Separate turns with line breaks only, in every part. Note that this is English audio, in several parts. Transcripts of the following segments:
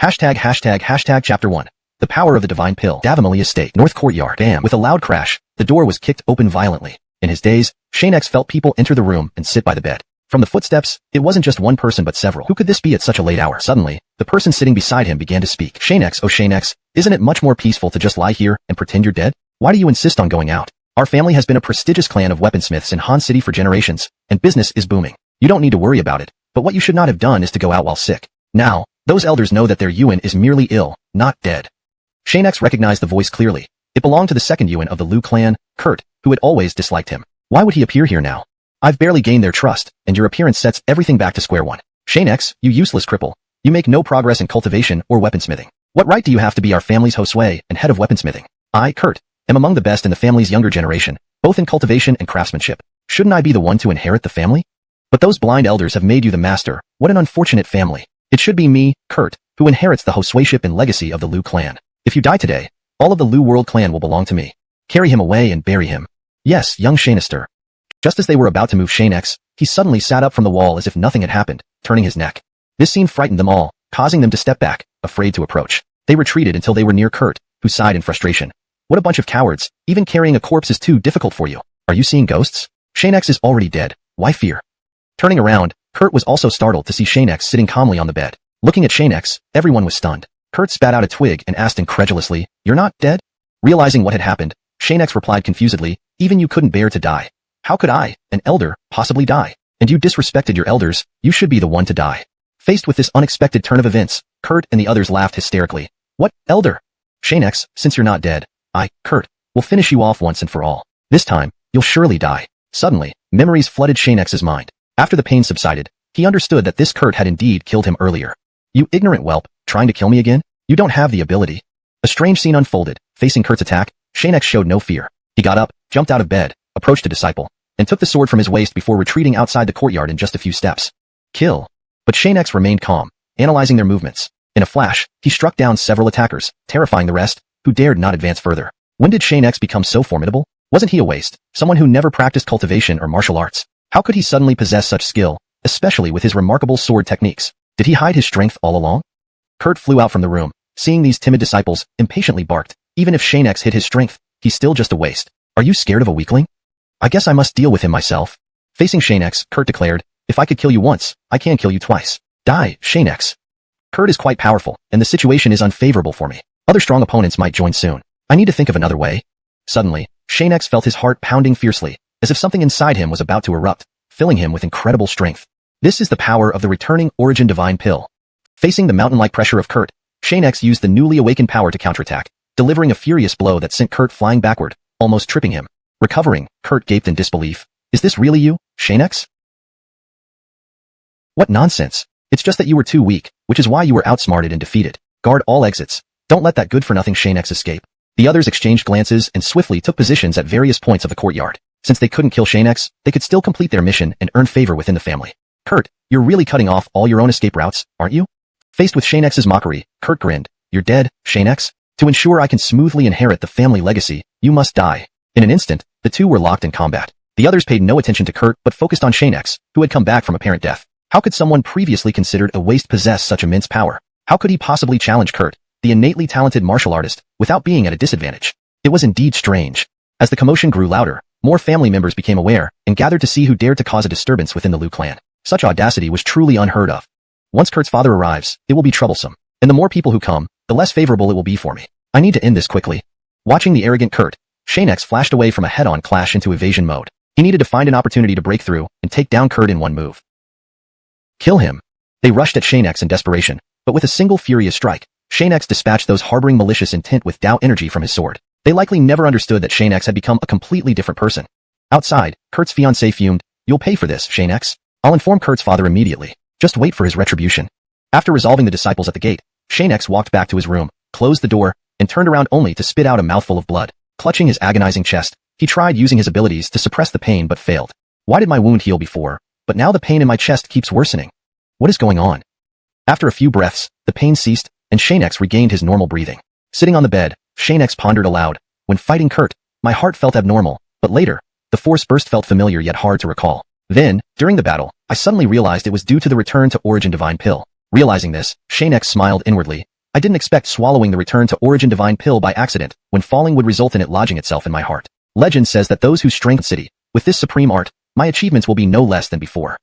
##### Chapter 1. The Power of the Divine Pill. Davamali Estate, North Courtyard. Damn. With a loud crash, the door was kicked open violently. In his daze, Xianxia felt people enter the room and sit by the bed. From the footsteps, it wasn't just one person but several. Who could this be at such a late hour? Suddenly, the person sitting beside him began to speak. Xianxia, oh Xianxia, isn't it much more peaceful to just lie here and pretend you're dead? Why do you insist on going out? Our family has been a prestigious clan of weaponsmiths in Han City for generations, and business is booming. You don't need to worry about it, but what you should not have done is to go out while sick. Now, those elders know that their Yuan is merely ill, not dead. Xianxia recognized the voice clearly. It belonged to the second Yuan of the Liu clan, Kurt, who had always disliked him. Why would he appear here now? I've barely gained their trust, and your appearance sets everything back to square one. Xianxia, you useless cripple. You make no progress in cultivation or weaponsmithing. What right do you have to be our family's Hosui and head of weaponsmithing? I, Kurt, am among the best in the family's younger generation, both in cultivation and craftsmanship. Shouldn't I be the one to inherit the family? But those blind elders have made you the master. What an unfortunate family. It should be me, Kurt, who inherits the Hosuiship and legacy of the Liu clan. If you die today, all of the Liu world clan will belong to me. Carry him away and bury him. Yes, young Xianxia. Just as they were about to move Xianxia, he suddenly sat up from the wall as if nothing had happened, turning his neck. This scene frightened them all, causing them to step back, afraid to approach. They retreated until they were near Kurt, who sighed in frustration. What a bunch of cowards. Even carrying a corpse is too difficult for you. Are you seeing ghosts? Xianxia is already dead. Why fear? Turning around, Kurt was also startled to see Xianxia sitting calmly on the bed. Looking at Xianxia, everyone was stunned. Kurt spat out a twig and asked incredulously, "You're not dead?" Realizing what had happened, Xianxia replied confusedly, "Even you couldn't bear to die. How could I, an elder, possibly die? And you disrespected your elders, you should be the one to die." Faced with this unexpected turn of events, Kurt and the others laughed hysterically. "What, elder?" "Xianxia, since you're not dead, I, Kurt, will finish you off once and for all. This time, you'll surely die." Suddenly, memories flooded Xianxia's mind. After the pain subsided, he understood that this Kurt had indeed killed him earlier. "You ignorant whelp, trying to kill me again? You don't have the ability." A strange scene unfolded. Facing Kurt's attack, Xianxia showed no fear. He got up, jumped out of bed, approached a disciple, and took the sword from his waist before retreating outside the courtyard in just a few steps. Kill. But Xianxia remained calm, analyzing their movements. In a flash, he struck down several attackers, terrifying the rest, who dared not advance further. When did Xianxia become so formidable? Wasn't he a waste, someone who never practiced cultivation or martial arts? How could he suddenly possess such skill, especially with his remarkable sword techniques? Did he hide his strength all along? Kurt flew out from the room. Seeing these timid disciples, impatiently barked. Even if Xianxia hid his strength, he's still just a waste. Are you scared of a weakling? I guess I must deal with him myself. Facing Xianxia, Kurt declared, "If I could kill you once, I can kill you twice. Die, Xianxia." Kurt is quite powerful, and the situation is unfavorable for me. Other strong opponents might join soon. I need to think of another way. Suddenly, Xianxia felt his heart pounding fiercely, as if something inside him was about to erupt, filling him with incredible strength. This is the power of the returning origin divine pill. Facing the mountain-like pressure of Kurt, Xianxia used the newly awakened power to counterattack, delivering a furious blow that sent Kurt flying backward, almost tripping him. Recovering, Kurt gaped in disbelief. "Is this really you, Xianxia?" "What nonsense. It's just that you were too weak, which is why you were outsmarted and defeated. Guard all exits. Don't let that good-for-nothing Xianxia escape." The others exchanged glances and swiftly took positions at various points of the courtyard. Since they couldn't kill Xianxia, they could still complete their mission and earn favor within the family. "Kurt, you're really cutting off all your own escape routes, aren't you?" Faced with Xianxia's mockery, Kurt grinned. "You're dead, Xianxia? To ensure I can smoothly inherit the family legacy, you must die." In an instant, the two were locked in combat. The others paid no attention to Kurt but focused on Xianxia, who had come back from apparent death. How could someone previously considered a waste possess such immense power? How could he possibly challenge Kurt, the innately talented martial artist, without being at a disadvantage? It was indeed strange. As the commotion grew louder, more family members became aware and gathered to see who dared to cause a disturbance within the Liu clan. Such audacity was truly unheard of. Once Kurt's father arrives, it will be troublesome, and the more people who come, the less favorable it will be for me. I need to end this quickly. Watching the arrogant Kurt, Xianxia flashed away from a head-on clash into evasion mode. He needed to find an opportunity to break through and take down Kurt in one move. Kill him. They rushed at Xianxia in desperation, but with a single furious strike, Xianxia dispatched those harboring malicious intent with doubt energy from his sword. They likely never understood that Xianxia had become a completely different person. Outside, Kurt's fiancée fumed. "You'll pay for this, Xianxia. I'll inform Kurt's father immediately. Just wait for his retribution." After resolving the disciples at the gate, Xianxia walked back to his room, closed the door, and turned around only to spit out a mouthful of blood. Clutching his agonizing chest, he tried using his abilities to suppress the pain but failed. Why did my wound heal before, but now the pain in my chest keeps worsening? What is going on? After a few breaths, the pain ceased, and Xianxia regained his normal breathing. Sitting on the bed, Xianxia pondered aloud. When fighting Kurt, my heart felt abnormal, but later, the force burst felt familiar yet hard to recall. Then, during the battle, I suddenly realized it was due to the return to origin divine pill. Realizing this, Xianxia smiled inwardly, I didn't expect swallowing the return to origin divine pill by accident when falling would result in it lodging itself in my heart. Legend says that those who strengthen city, with this supreme art, my achievements will be no less than before.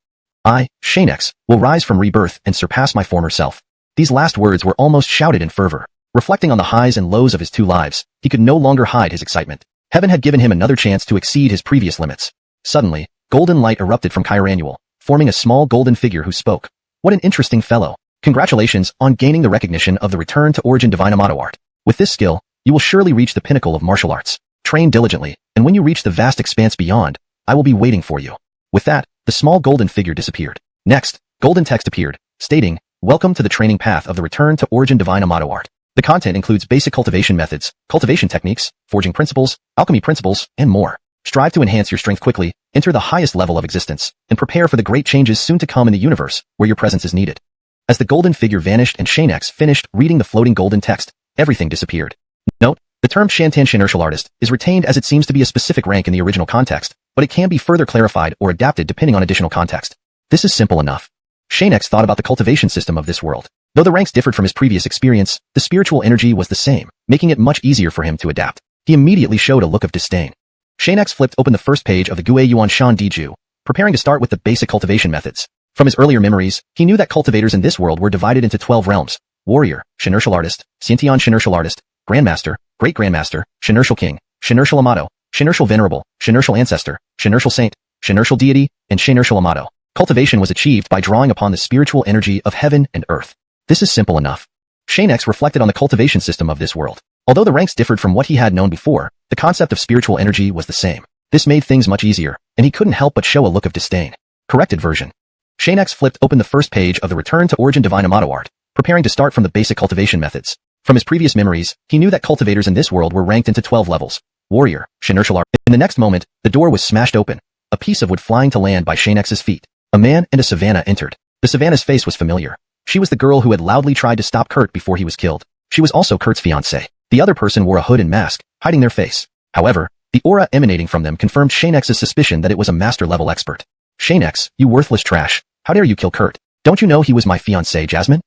I, Xianxia, will rise from rebirth and surpass my former self. These last words were almost shouted in fervor. Reflecting on the highs and lows of his 2 lives, he could no longer hide his excitement. Heaven had given him another chance to exceed his previous limits. Suddenly, golden light erupted from XuanHuan, forming a small golden figure who spoke. What an interesting fellow. Congratulations on gaining the recognition of the return to origin divine Amato art. With this skill, you will surely reach the pinnacle of martial arts. Train diligently, and when you reach the vast expanse beyond, I will be waiting for you. With that, the small golden figure disappeared. Next, golden text appeared, stating, Welcome to the training path of the return to origin divine Amato art. The content includes basic cultivation methods, cultivation techniques, forging principles, alchemy principles, and more. Strive to enhance your strength quickly, enter the highest level of existence, and prepare for the great changes soon to come in the universe, where your presence is needed. As the golden figure vanished and Xianxia finished reading the floating golden text, everything disappeared. Note, the term Xianxia artist is retained as it seems to be a specific rank in the original context, but it can be further clarified or adapted depending on additional context. This is simple enough. Xianxia thought about the cultivation system of this world. Though the ranks differed from his previous experience, the spiritual energy was the same, making it much easier for him to adapt. He immediately showed a look of disdain. Xianxia flipped open the first page of the XuanHuan Shan Diju, preparing to start with the basic cultivation methods. From his earlier memories, he knew that cultivators in this world were divided into 12 realms: warrior, Xianxia artist, Xiantian Xianxia artist, grandmaster, great grandmaster, Xianxia king, Xianxia Amato, Xianxia venerable, Xianxia ancestor, Xianxia saint, Xianxia deity, and Xianxia Amato. Cultivation was achieved by drawing upon the spiritual energy of heaven and earth. This is simple enough. Xianxia reflected on the cultivation system of this world. Although the ranks differed from what he had known before, the concept of spiritual energy was the same. This made things much easier, and he couldn't help but show a look of disdain. Corrected version. Xianxia flipped open the first page of the Return to Origin Divine Amato art, preparing to start from the basic cultivation methods. From his previous memories, he knew that cultivators in this world were ranked into 12 levels. Warrior, Xianxia art. In the next moment, the door was smashed open, a piece of wood flying to land by Xianxia's feet. A man and a savannah entered. The savannah's face was familiar. She was the girl who had loudly tried to stop Kurt before he was killed. She was also Kurt's fiancée. The other person wore a hood and mask, hiding their face. However, the aura emanating from them confirmed Xianxia's suspicion that it was a master-level expert. Xianxia, you worthless trash. How dare you kill Kurt? Don't you know he was my fiancée, Jasmine?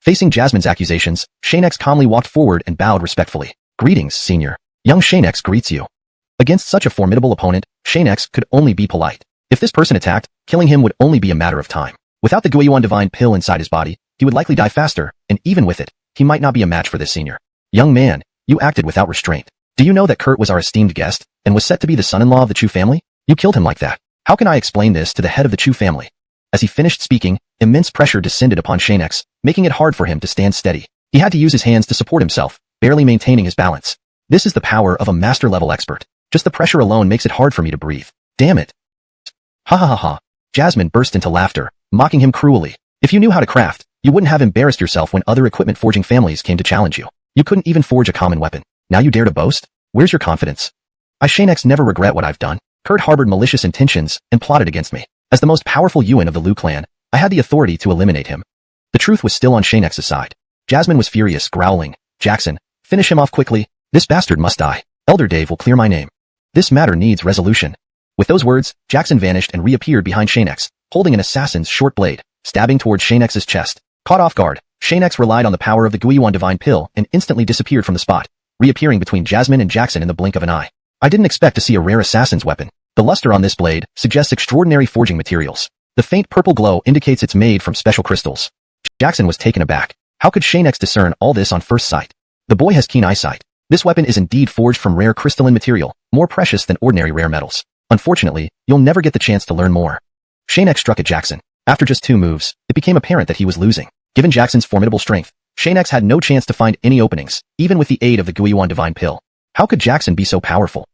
Facing Jasmine's accusations, Xianxia calmly walked forward and bowed respectfully. Greetings, senior. Young Xianxia greets you. Against such a formidable opponent, Xianxia could only be polite. If this person attacked, killing him would only be a matter of time. Without the XuanHuan divine pill inside his body, he would likely die faster, and even with it, he might not be a match for this senior. Young man, you acted without restraint. Do you know that Kurt was our esteemed guest, and was set to be the son-in-law of the Chu family? You killed him like that. How can I explain this to the head of the Chu family? As he finished speaking, immense pressure descended upon Xianxia, making it hard for him to stand steady. He had to use his hands to support himself, barely maintaining his balance. This is the power of a master-level expert. Just the pressure alone makes it hard for me to breathe. Damn it. Ha ha ha ha. Jasmine burst into laughter, mocking him cruelly. If you knew how to craft, you wouldn't have embarrassed yourself when other equipment forging families came to challenge you. You couldn't even forge a common weapon. Now you dare to boast? Where's your confidence? I Xianxia never regret what I've done. Kurt harbored malicious intentions and plotted against me. As the most powerful Yuan of the Liu clan, I had the authority to eliminate him. The truth was still on Xianxia's side. Jasmine was furious, growling, Jackson, finish him off quickly. This bastard must die. Elder Dave will clear my name. This matter needs resolution. With those words, Jackson vanished and reappeared behind Xianxia, holding an assassin's short blade, stabbing towards Xianxia's chest. Caught off guard, Xianxia relied on the power of the XuanHuan divine pill and instantly disappeared from the spot, reappearing between Jasmine and Jackson in the blink of an eye. I didn't expect to see a rare assassin's weapon. The luster on this blade suggests extraordinary forging materials. The faint purple glow indicates it's made from special crystals. Jackson was taken aback. How could Xianxia discern all this on first sight? The boy has keen eyesight. This weapon is indeed forged from rare crystalline material, more precious than ordinary rare metals. Unfortunately, you'll never get the chance to learn more. Xianxia struck at Jackson. After just 2 moves, it became apparent that he was losing. Given Jackson's formidable strength, Xianxia had no chance to find any openings, even with the aid of the XuanHuan divine pill. How could Jackson be so powerful?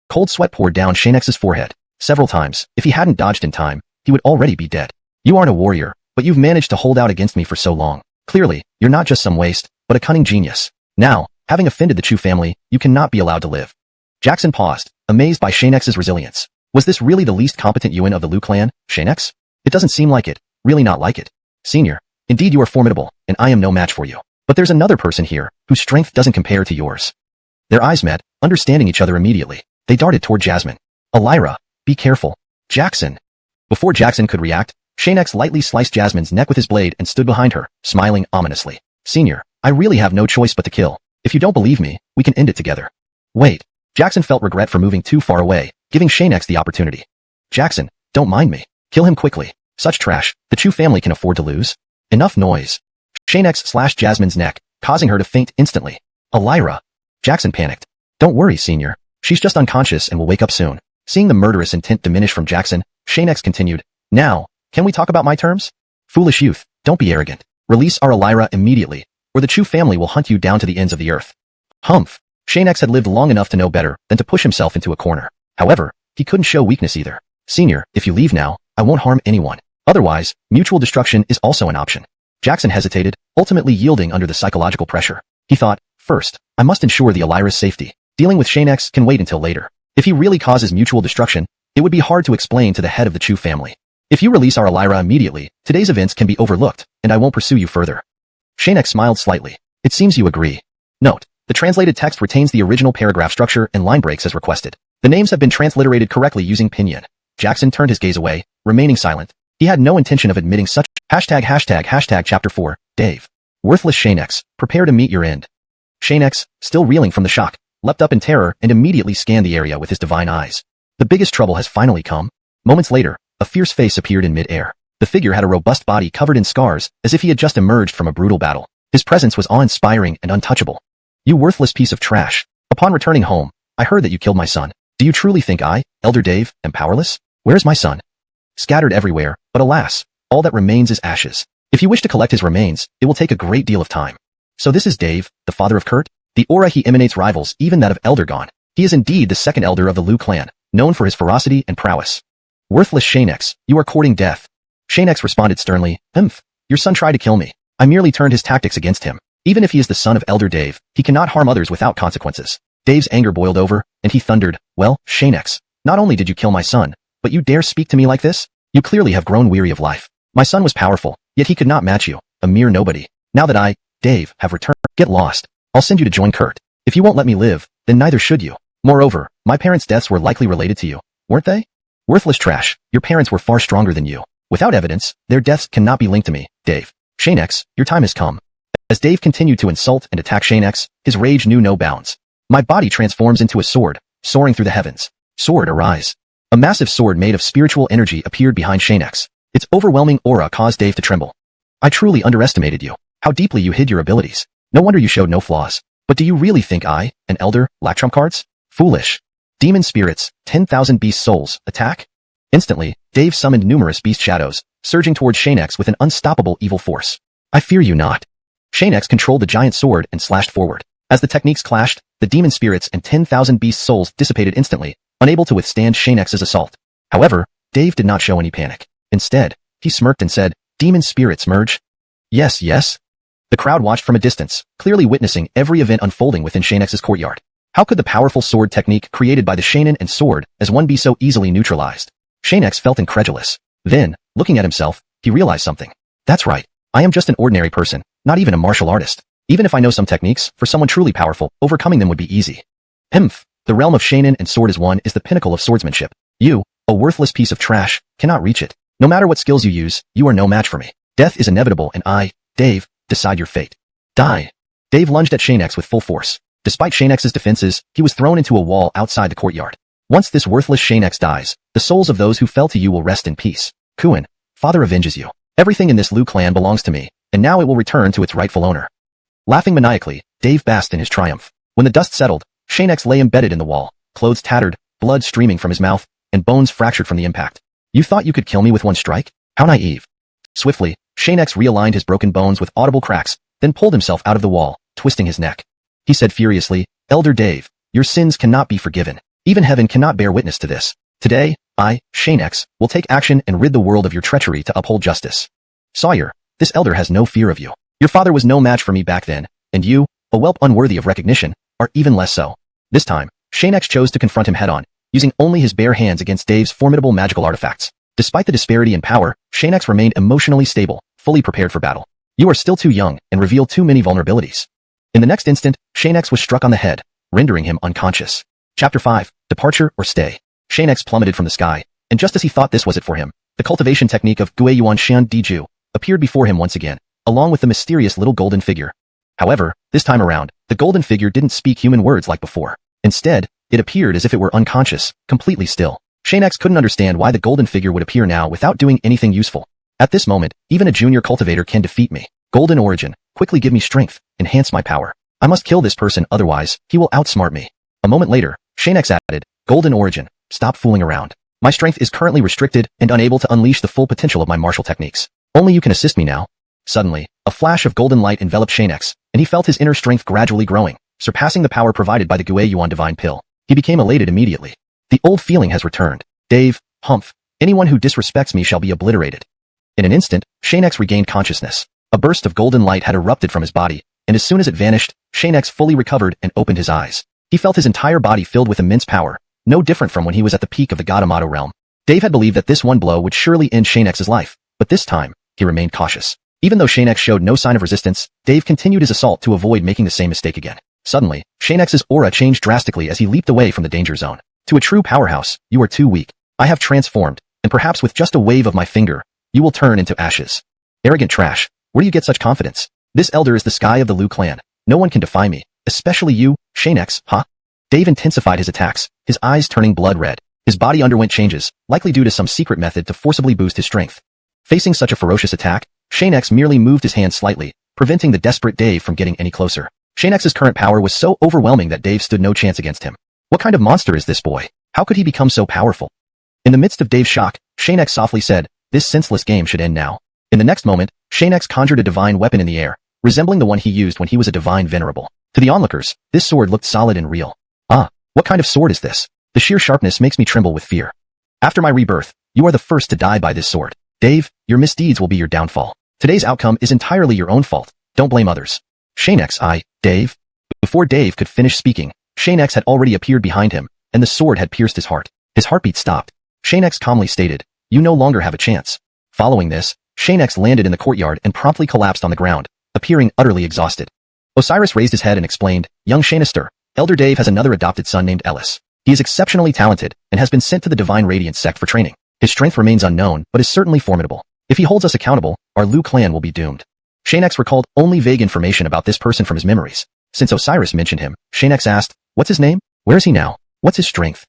Cold sweat poured down Xianxia's forehead. Several times, if he hadn't dodged in time, he would already be dead. You aren't a warrior, but you've managed to hold out against me for so long. Clearly, you're not just some waste, but a cunning genius. Now, having offended the Chu family, you cannot be allowed to live. Jackson paused, amazed by Xianxia's resilience. Was this really the least competent Yuan of the Liu clan, Xianxia? It doesn't seem like it, really not like it. Senior, indeed you are formidable, and I am no match for you. But there's another person here, whose strength doesn't compare to yours. Their eyes met, understanding each other immediately. They darted toward Jasmine. Elira, be careful. Jackson. Before Jackson could react, Xianxia lightly sliced Jasmine's neck with his blade and stood behind her, smiling ominously. Senior, I really have no choice but to kill. If you don't believe me, we can end it together. Wait. Jackson felt regret for moving too far away, giving Xianxia the opportunity. Jackson, don't mind me. Kill him quickly. Such trash, the Chu family can afford to lose. Enough noise. Xianxia slashed Jasmine's neck, causing her to faint instantly. Elira. Jackson panicked. Don't worry, senior. She's just unconscious and will wake up soon. Seeing the murderous intent diminish from Jackson, Xianxia continued. Now, can we talk about my terms? Foolish youth, don't be arrogant. Release our Elira immediately, or the Chu family will hunt you down to the ends of the earth. Humph. Xianxia had lived long enough to know better than to push himself into a corner. However, he couldn't show weakness either. Senior, if you leave now, I won't harm anyone. Otherwise, mutual destruction is also an option. Jackson hesitated, ultimately yielding under the psychological pressure. He thought, first, I must ensure the Elira's safety. Dealing with Xianxia can wait until later. If he really causes mutual destruction, it would be hard to explain to the head of the Chu family. If you release our Elira immediately, today's events can be overlooked, and I won't pursue you further. Xianxia smiled slightly. It seems you agree. Note, the translated text retains the original paragraph structure and line breaks as requested. The names have been transliterated correctly using pinyin. Jackson turned his gaze away, remaining silent. He had no intention of admitting such #####. Chapter 4, Dave. Worthless Xianxia, prepare to meet your end. Xianxia, still reeling from the shock, leapt up in terror and immediately scanned the area with his divine eyes. The biggest trouble has finally come. Moments later, a fierce face appeared in mid-air. The figure had a robust body covered in scars, as if he had just emerged from a brutal battle. His presence was awe-inspiring and untouchable. You worthless piece of trash. Upon returning home, I heard that you killed my son. Do you truly think I, Elder Dave, am powerless? Where is my son? Scattered everywhere, but alas, all that remains is ashes. If you wish to collect his remains, it will take a great deal of time. So this is Dave, the father of Kurt? The aura he emanates rivals even that of Elder Gon. He is indeed the second elder of the Liu clan, known for his ferocity and prowess. Worthless Xianxia, you are courting death. Xianxia responded sternly, your son tried to kill me. I merely turned his tactics against him. Even if he is the son of Elder Dave, he cannot harm others without consequences. Dave's anger boiled over, and he thundered, well, Xianxia, not only did you kill my son, but you dare speak to me like this? You clearly have grown weary of life. My son was powerful, yet he could not match you, a mere nobody. Now that I, Dave, have returned, get lost. I'll send you to join Kurt. If you won't let me live, then neither should you. Moreover, my parents' deaths were likely related to you, weren't they? Worthless trash, your parents were far stronger than you. Without evidence, their deaths cannot be linked to me, Dave. Xianxia, your time has come. As Dave continued to insult and attack Xianxia, his rage knew no bounds. My body transforms into a sword, soaring through the heavens. Sword, arise. A massive sword made of spiritual energy appeared behind Xianxia. Its overwhelming aura caused Dave to tremble. I truly underestimated you. How deeply you hid your abilities. No wonder you showed no flaws. But do you really think I, an elder, lack trump cards? Foolish. Demon spirits, 10,000 beast souls, attack? Instantly, Dave summoned numerous beast shadows, surging towards Xianxia with an unstoppable evil force. I fear you not. Xianxia controlled the giant sword and slashed forward. As the techniques clashed, the demon spirits and 10,000 beast souls dissipated instantly, unable to withstand Xianxia's assault. However, Dave did not show any panic. Instead, he smirked and said, Demon spirits merge? Yes, yes. The crowd watched from a distance, clearly witnessing every event unfolding within Xianxia's courtyard. How could the powerful sword technique created by the Shanin and sword as one be so easily neutralized? Xianxia felt incredulous. Then, looking at himself, he realized something. That's right. I am just an ordinary person, not even a martial artist. Even if I know some techniques, for someone truly powerful, overcoming them would be easy. The realm of Shanin and sword as one is the pinnacle of swordsmanship. You, a worthless piece of trash, cannot reach it. No matter what skills you use, you are no match for me. Death is inevitable and I, Dave, decide your fate. Die. Dave lunged at Xianxia with full force. Despite Xianxia's defenses, he was thrown into a wall outside the courtyard. Once this worthless Xianxia dies, the souls of those who fell to you will rest in peace. Kuan, father avenges you. Everything in this Liu clan belongs to me, and now it will return to its rightful owner. Laughing maniacally, Dave basked in his triumph. When the dust settled, Xianxia lay embedded in the wall, clothes tattered, blood streaming from his mouth, and bones fractured from the impact. You thought you could kill me with one strike? How naive. Swiftly, Xianxia realigned his broken bones with audible cracks, then pulled himself out of the wall, twisting his neck. He said furiously, Elder Dave, your sins cannot be forgiven. Even heaven cannot bear witness to this. Today, I, Xianxia, will take action and rid the world of your treachery to uphold justice. Sawyer, this elder has no fear of you. Your father was no match for me back then, and you, a whelp unworthy of recognition, are even less so. This time, Xianxia chose to confront him head-on, using only his bare hands against Dave's formidable magical artifacts. Despite the disparity in power, Xianxia remained emotionally stable, fully prepared for battle. You are still too young and reveal too many vulnerabilities. In the next instant, Xianxia was struck on the head, rendering him unconscious. Chapter 5, Departure or Stay. Xianxia plummeted from the sky, and just as he thought this was it for him, the cultivation technique of XuanHuan Diju appeared before him once again, along with the mysterious little golden figure. However, this time around, the golden figure didn't speak human words like before. Instead, it appeared as if it were unconscious, completely still. Xianxia couldn't understand why the golden figure would appear now without doing anything useful. At this moment, even a junior cultivator can defeat me. Golden origin, quickly give me strength, enhance my power. I must kill this person, otherwise, he will outsmart me. A moment later, Xianxia added, Golden origin, stop fooling around. My strength is currently restricted and unable to unleash the full potential of my martial techniques. Only you can assist me now. Suddenly, a flash of golden light enveloped Xianxia, and he felt his inner strength gradually growing, surpassing the power provided by the XuanHuan divine pill. He became elated immediately. The old feeling has returned. Dave, humph. Anyone who disrespects me shall be obliterated. In an instant, Xianxia regained consciousness. A burst of golden light had erupted from his body, and as soon as it vanished, Xianxia fully recovered and opened his eyes. He felt his entire body filled with immense power, no different from when he was at the peak of the God Amato realm. Dave had believed that this one blow would surely end Xianxia's life, but this time, he remained cautious. Even though Xianxia showed no sign of resistance, Dave continued his assault to avoid making the same mistake again. Suddenly, Xianxia's aura changed drastically as he leaped away from the danger zone. To a true powerhouse, you are too weak. I have transformed, and perhaps with just a wave of my finger, you will turn into ashes. Arrogant trash, where do you get such confidence? This elder is the sky of the Liu clan. No one can defy me, especially you, Xianxia, huh? Dave intensified his attacks, his eyes turning blood red. His body underwent changes, likely due to some secret method to forcibly boost his strength. Facing such a ferocious attack, Xianxia merely moved his hand slightly, preventing the desperate Dave from getting any closer. Xianxia's current power was so overwhelming that Dave stood no chance against him. What kind of monster is this boy? How could he become so powerful? In the midst of Dave's shock, Xianxia softly said, this senseless game should end now. In the next moment, Xianxia conjured a divine weapon in the air, resembling the one he used when he was a divine venerable. To the onlookers, this sword looked solid and real. Ah, what kind of sword is this? The sheer sharpness makes me tremble with fear. After my rebirth, you are the first to die by this sword. Dave, your misdeeds will be your downfall. Today's outcome is entirely your own fault. Don't blame others. Xianxia, Dave. Before Dave could finish speaking, Xianxia had already appeared behind him, and the sword had pierced his heart. His heartbeat stopped. Xianxia calmly stated, you no longer have a chance. Following this, Xianxia landed in the courtyard and promptly collapsed on the ground, appearing utterly exhausted. Osiris raised his head and explained, young Xianxia, Elder Dave has another adopted son named Ellis. He is exceptionally talented and has been sent to the Divine Radiance sect for training. His strength remains unknown, but is certainly formidable. If he holds us accountable, our Liu clan will be doomed. Xianxia recalled only vague information about this person from his memories. Since Osiris mentioned him, Xianxia asked, what's his name? Where is he now? What's his strength?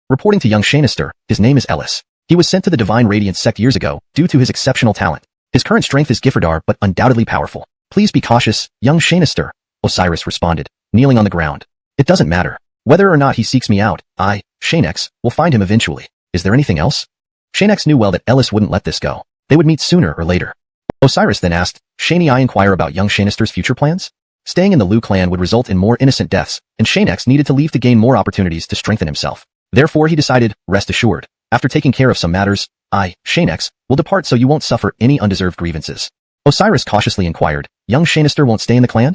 Reporting to young Xianxia, his name is Ellis. He was sent to the Divine Radiance sect years ago due to his exceptional talent. His current strength is Giffardar but undoubtedly powerful. Please be cautious, young Xianxia, Osiris responded, kneeling on the ground. It doesn't matter. Whether or not he seeks me out, I, Xianxia, will find him eventually. Is there anything else? Xianxia knew well that Ellis wouldn't let this go. They would meet sooner or later. Osiris then asked, Shani, I inquire about young Xianxia's future plans? Staying in the Liu clan would result in more innocent deaths, and Xianxia needed to leave to gain more opportunities to strengthen himself. Therefore he decided, rest assured, after taking care of some matters, I, Xianxia, will depart so you won't suffer any undeserved grievances. Osiris cautiously inquired, young Xianxia won't stay in the clan?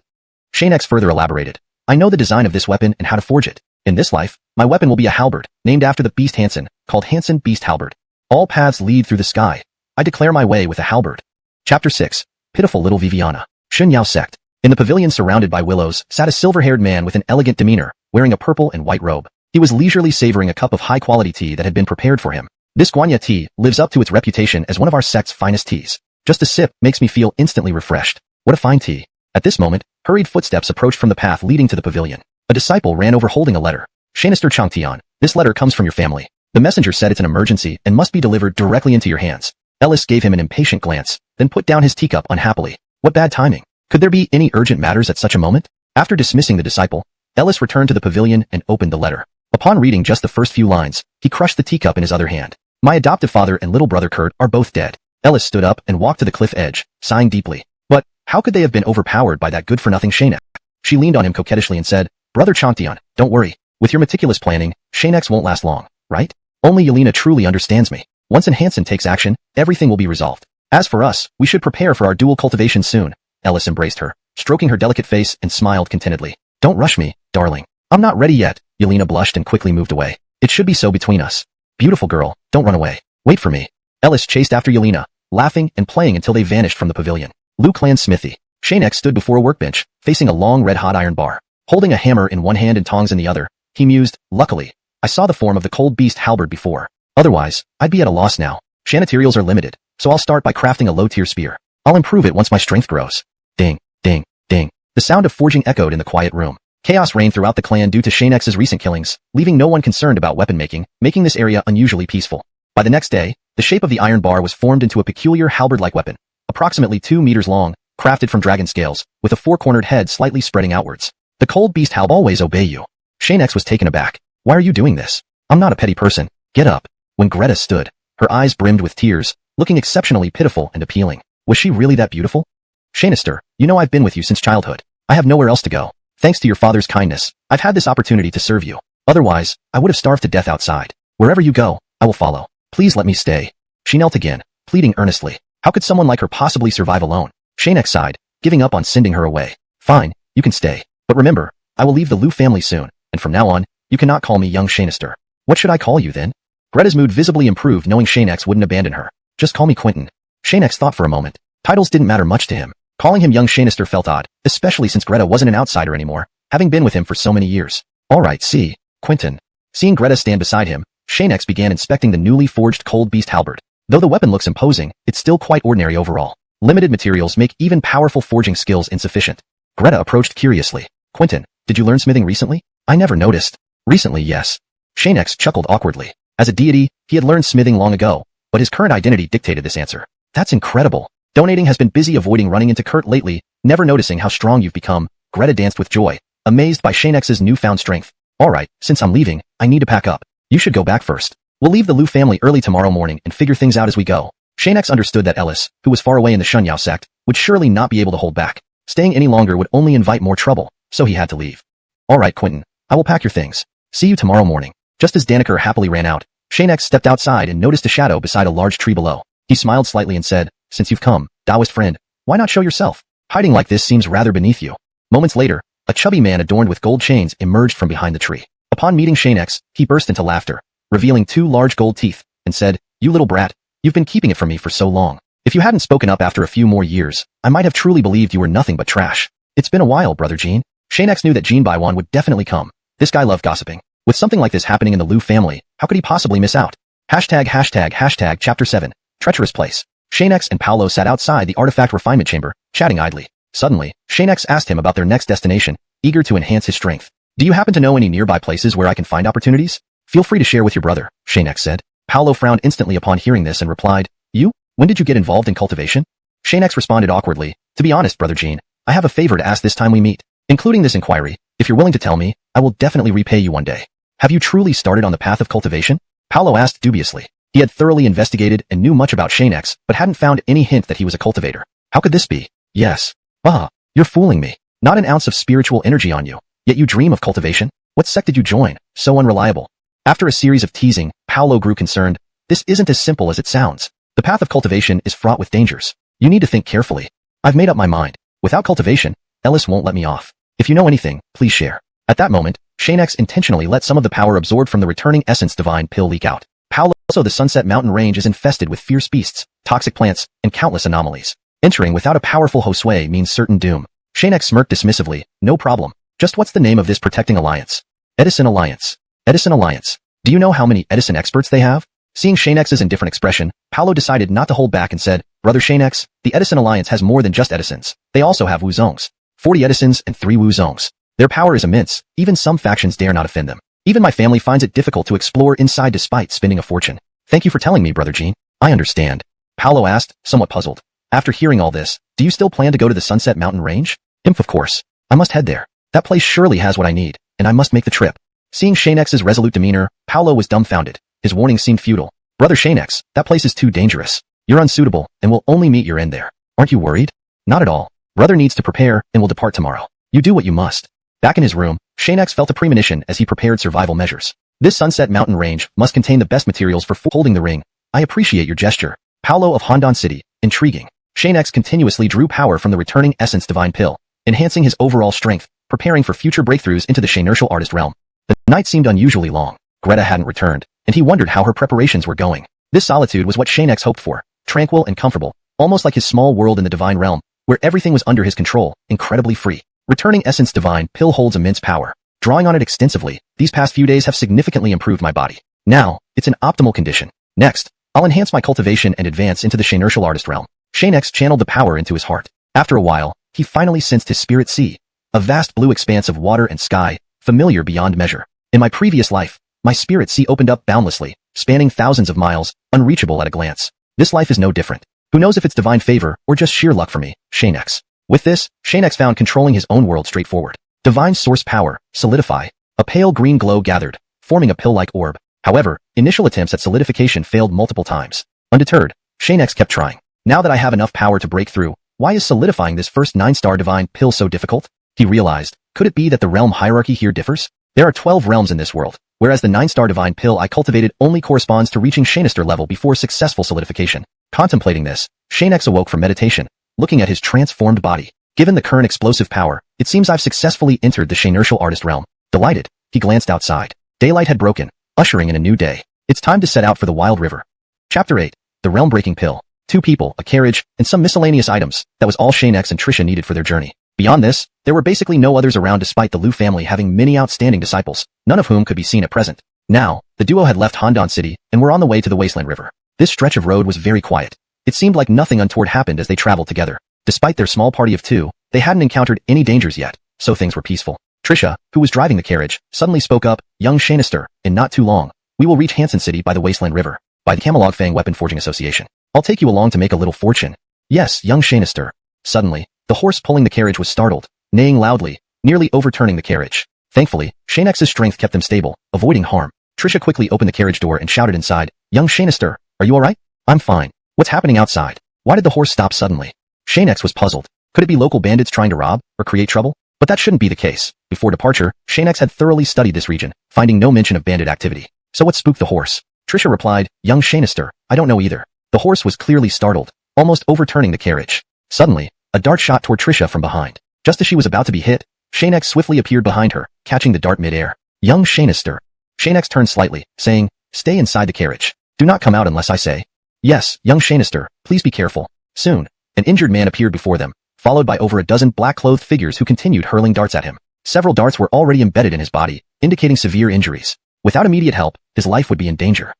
Xianxia further elaborated, I know the design of this weapon and how to forge it. In this life, my weapon will be a halberd, named after the beast Hansen, called Hansen Beast Halberd. All paths lead through the sky. I declare my way with a halberd. Chapter 6. Pitiful Little Viviana. Xianyao Sect. In the pavilion surrounded by willows sat a silver-haired man with an elegant demeanor, wearing a purple and white robe. He was leisurely savoring a cup of high-quality tea that had been prepared for him. This Guanya tea lives up to its reputation as one of our sect's finest teas. Just a sip makes me feel instantly refreshed. What a fine tea. At this moment, hurried footsteps approached from the path leading to the pavilion. A disciple ran over holding a letter. Xianxia Changtian, this letter comes from your family. The messenger said it's an emergency and must be delivered directly into your hands. Ellis gave him an impatient glance, then put down his teacup unhappily. What bad timing. Could there be any urgent matters at such a moment? After dismissing the disciple, Ellis returned to the pavilion and opened the letter. Upon reading just the first few lines, he crushed the teacup in his other hand. My adoptive father and little brother Kurt are both dead. Ellis stood up and walked to the cliff edge, sighing deeply. But how could they have been overpowered by that good-for-nothing Xianxia? She leaned on him coquettishly and said, Brother Changtian, don't worry. With your meticulous planning, Xianxia won't last long, right? Only Yelena truly understands me. Once Hansen takes action, everything will be resolved. As for us, we should prepare for our dual cultivation soon. Ellis embraced her, stroking her delicate face and smiled contentedly. Don't rush me, darling. I'm not ready yet. Yelena blushed and quickly moved away. It should be so between us. Beautiful girl, don't run away. Wait for me. Ellis chased after Yelena, laughing and playing until they vanished from the pavilion. Liu clan smithy. Xianxia stood before a workbench, facing a long red-hot iron bar. Holding a hammer in one hand and tongs in the other, he mused, luckily, I saw the form of the cold beast halberd before. Otherwise, I'd be at a loss now. Shan materials are limited, so I'll start by crafting a low-tier spear. I'll improve it once my strength grows. Ding, ding, ding. The sound of forging echoed in the quiet room. Chaos reigned throughout the clan due to Xianxia's recent killings, leaving no one concerned about weapon making this area unusually peaceful. By the next day, the shape of the iron bar was formed into a peculiar halberd-like weapon, approximately 2 meters long, crafted from dragon scales, with a four-cornered head slightly spreading outwards. The cold beast halberd always obey you. Xianxia was taken aback. Why are you doing this? I'm not a petty person. Get up. When Greta stood, her eyes brimmed with tears, looking exceptionally pitiful and appealing. Was she really that beautiful? Xianxia, you know I've been with you since childhood. I have nowhere else to go. Thanks to your father's kindness, I've had this opportunity to serve you. Otherwise, I would have starved to death outside. Wherever you go, I will follow. Please let me stay. She knelt again, pleading earnestly. How could someone like her possibly survive alone? Xianxia sighed, giving up on sending her away. Fine, you can stay. But remember, I will leave the Liu family soon, and from now on, you cannot call me young Xianxia. What should I call you then? Greta's mood visibly improved knowing Xianxia wouldn't abandon her. Just call me Quentin. Xianxia thought for a moment. Titles didn't matter much to him. Calling him young Xianxia felt odd, especially since Greta wasn't an outsider anymore, having been with him for so many years. Alright, see, Quentin. Seeing Greta stand beside him, Xianxia began inspecting the newly forged cold beast halberd. Though the weapon looks imposing, it's still quite ordinary overall. Limited materials make even powerful forging skills insufficient. Greta approached curiously. Quentin, did you learn smithing recently? I never noticed. Recently, yes. Xianxia chuckled awkwardly. As a deity, he had learned smithing long ago, but his current identity dictated this answer. That's incredible. Donating has been busy avoiding running into Kurt lately, never noticing how strong you've become. Greta danced with joy, amazed by Xianxia's newfound strength. Alright, since I'm leaving, I need to pack up. You should go back first. We'll leave the Liu family early tomorrow morning and figure things out as we go. Xianxia understood that Ellis, who was far away in the Xianxia sect, would surely not be able to hold back. Staying any longer would only invite more trouble, so he had to leave. Alright, Quentin, I will pack your things. See you tomorrow morning. Just as Daneker happily ran out, Xianxia stepped outside and noticed a shadow beside a large tree below. He smiled slightly and said, Since you've come, Taoist friend, why not show yourself? Hiding like this seems rather beneath you. Moments later, a chubby man adorned with gold chains emerged from behind the tree. Upon meeting Xianxia, he burst into laughter, revealing 2 large gold teeth, and said, You little brat, you've been keeping it from me for so long. If you hadn't spoken up after a few more years, I might have truly believed you were nothing but trash. It's been a while, brother Jean. Xianxia knew that Jean Baiwan would definitely come. This guy loved gossiping. With something like this happening in the Liu family, how could he possibly miss out? ###Chapter 7. Treacherous Place. Xianxia and Paolo sat outside the artifact refinement chamber, chatting idly. Suddenly, Xianxia asked him about their next destination, eager to enhance his strength. Do you happen to know any nearby places where I can find opportunities? Feel free to share with your brother, Xianxia said. Paolo frowned instantly upon hearing this and replied, You? When did you get involved in cultivation? Xianxia responded awkwardly, To be honest, brother Jean, I have a favor to ask this time we meet. Including this inquiry, if you're willing to tell me, I will definitely repay you one day. Have you truly started on the path of cultivation? Paolo asked dubiously. He had thoroughly investigated and knew much about Xianxia, but hadn't found any hint that he was a cultivator. How could this be? Yes. Bah, you're fooling me. Not an ounce of spiritual energy on you. Yet you dream of cultivation? What sect did you join? So unreliable. After a series of teasing, Paolo grew concerned. This isn't as simple as it sounds. The path of cultivation is fraught with dangers. You need to think carefully. I've made up my mind. Without cultivation, Ellis won't let me off. If you know anything, please share. At that moment, Xianxia intentionally let some of the power absorbed from the returning essence divine pill leak out. Paolo, also the Sunset Mountain range is infested with fierce beasts, toxic plants, and countless anomalies. Entering without a powerful Josue means certain doom. Xianxia smirked dismissively. No problem. Just what's the name of this protecting alliance? Edison Alliance. Edison Alliance. Do you know how many Edison experts they have? Seeing Xianxia's indifferent expression, Paolo decided not to hold back and said, Brother Xianxia, the Edison Alliance has more than just Edisons. They also have Wuzongs. 40 Edisons and 3 Wuzongs. Their power is immense, even some factions dare not offend them. Even my family finds it difficult to explore inside despite spending a fortune. Thank you for telling me, Brother Jean. I understand. Paolo asked, somewhat puzzled. After hearing all this, do you still plan to go to the Sunset Mountain range? Of course. I must head there. That place surely has what I need, and I must make the trip. Seeing Xianxia's resolute demeanor, Paolo was dumbfounded. His warning seemed futile. Brother Xianxia, that place is too dangerous. You're unsuitable, and will only meet your end there. Aren't you worried? Not at all. Brother needs to prepare, and will depart tomorrow. You do what you must. Back in his room, Xianxia felt a premonition as he prepared survival measures. This Sunset Mountain range must contain the best materials for holding the ring. I appreciate your gesture. Paolo of Handan City. Intriguing. Xianxia continuously drew power from the returning essence divine pill, enhancing his overall strength, preparing for future breakthroughs into the Xianxia artist realm. The night seemed unusually long. Greta hadn't returned, and he wondered how her preparations were going. This solitude was what Xianxia hoped for, tranquil and comfortable, almost like his small world in the divine realm, where everything was under his control, incredibly free. Returning Essence Divine Pill holds immense power. Drawing on it extensively, these past few days have significantly improved my body. Now, it's in optimal condition. Next, I'll enhance my cultivation and advance into the Xianxia artist realm. Xianxia channeled the power into his heart. After a while, he finally sensed his spirit see, a vast blue expanse of water and sky, familiar beyond measure. In my previous life, my spirit sea opened up boundlessly, spanning thousands of miles, unreachable at a glance. This life is no different. Who knows if it's divine favor or just sheer luck for me, Xianxia. With this, Xianxia found controlling his own world straightforward. Divine source power, solidify. A pale green glow gathered, forming a pill-like orb. However, initial attempts at solidification failed multiple times. Undeterred, Xianxia kept trying. Now that I have enough power to break through, why is solidifying this first 9-star divine pill so difficult? He realized, could it be that the realm hierarchy here differs? There are 12 realms in this world, whereas the 9-star divine pill I cultivated only corresponds to reaching Xianxia level before successful solidification. Contemplating this, Xianxia awoke from meditation, looking at his transformed body. Given the current explosive power, it seems I've successfully entered the Xianxia artist realm. Delighted, he glanced outside. Daylight had broken, ushering in a new day. It's time to set out for the wild river. Chapter 8. The realm-breaking pill. 2 people, a carriage, and some miscellaneous items. That was all Xianxia and Trisha needed for their journey. Beyond this, there were basically no others around despite the Lu family having many outstanding disciples, none of whom could be seen at present. Now, the duo had left Handan City and were on the way to the Wasteland River. This stretch of road was very quiet. It seemed like nothing untoward happened as they traveled together. Despite their small party of 2, they hadn't encountered any dangers yet, so things were peaceful. Trisha, who was driving the carriage, suddenly spoke up, "Young Xianxia, in not too long, we will reach Hansan City by the Wasteland River, by the Camelog Weapon Forging Association. I'll take you along to make a little fortune." "Yes, young Xianxia." Suddenly, the horse pulling the carriage was startled, neighing loudly, nearly overturning the carriage. Thankfully, Xianxia's strength kept them stable, avoiding harm. Trisha quickly opened the carriage door and shouted inside, "Young Xianxia, are you alright?" "I'm fine. What's happening outside? Why did the horse stop suddenly?" Xianxia was puzzled. Could it be local bandits trying to rob or create trouble? But that shouldn't be the case. Before departure, Xianxia had thoroughly studied this region, finding no mention of bandit activity. So what spooked the horse? Trisha replied, "Young Xianxia, I don't know either." The horse was clearly startled, almost overturning the carriage. Suddenly, a dart shot toward Trisha from behind. Just as she was about to be hit, Xianxia swiftly appeared behind her, catching the dart mid-air. "Young Xianxia." Xianxia turned slightly, saying, "Stay inside the carriage. Do not come out unless I say." "Yes, young Xianxia, please be careful." Soon, an injured man appeared before them, followed by over a dozen black-clothed figures who continued hurling darts at him. Several darts were already embedded in his body, indicating severe injuries. Without immediate help, his life would be in danger.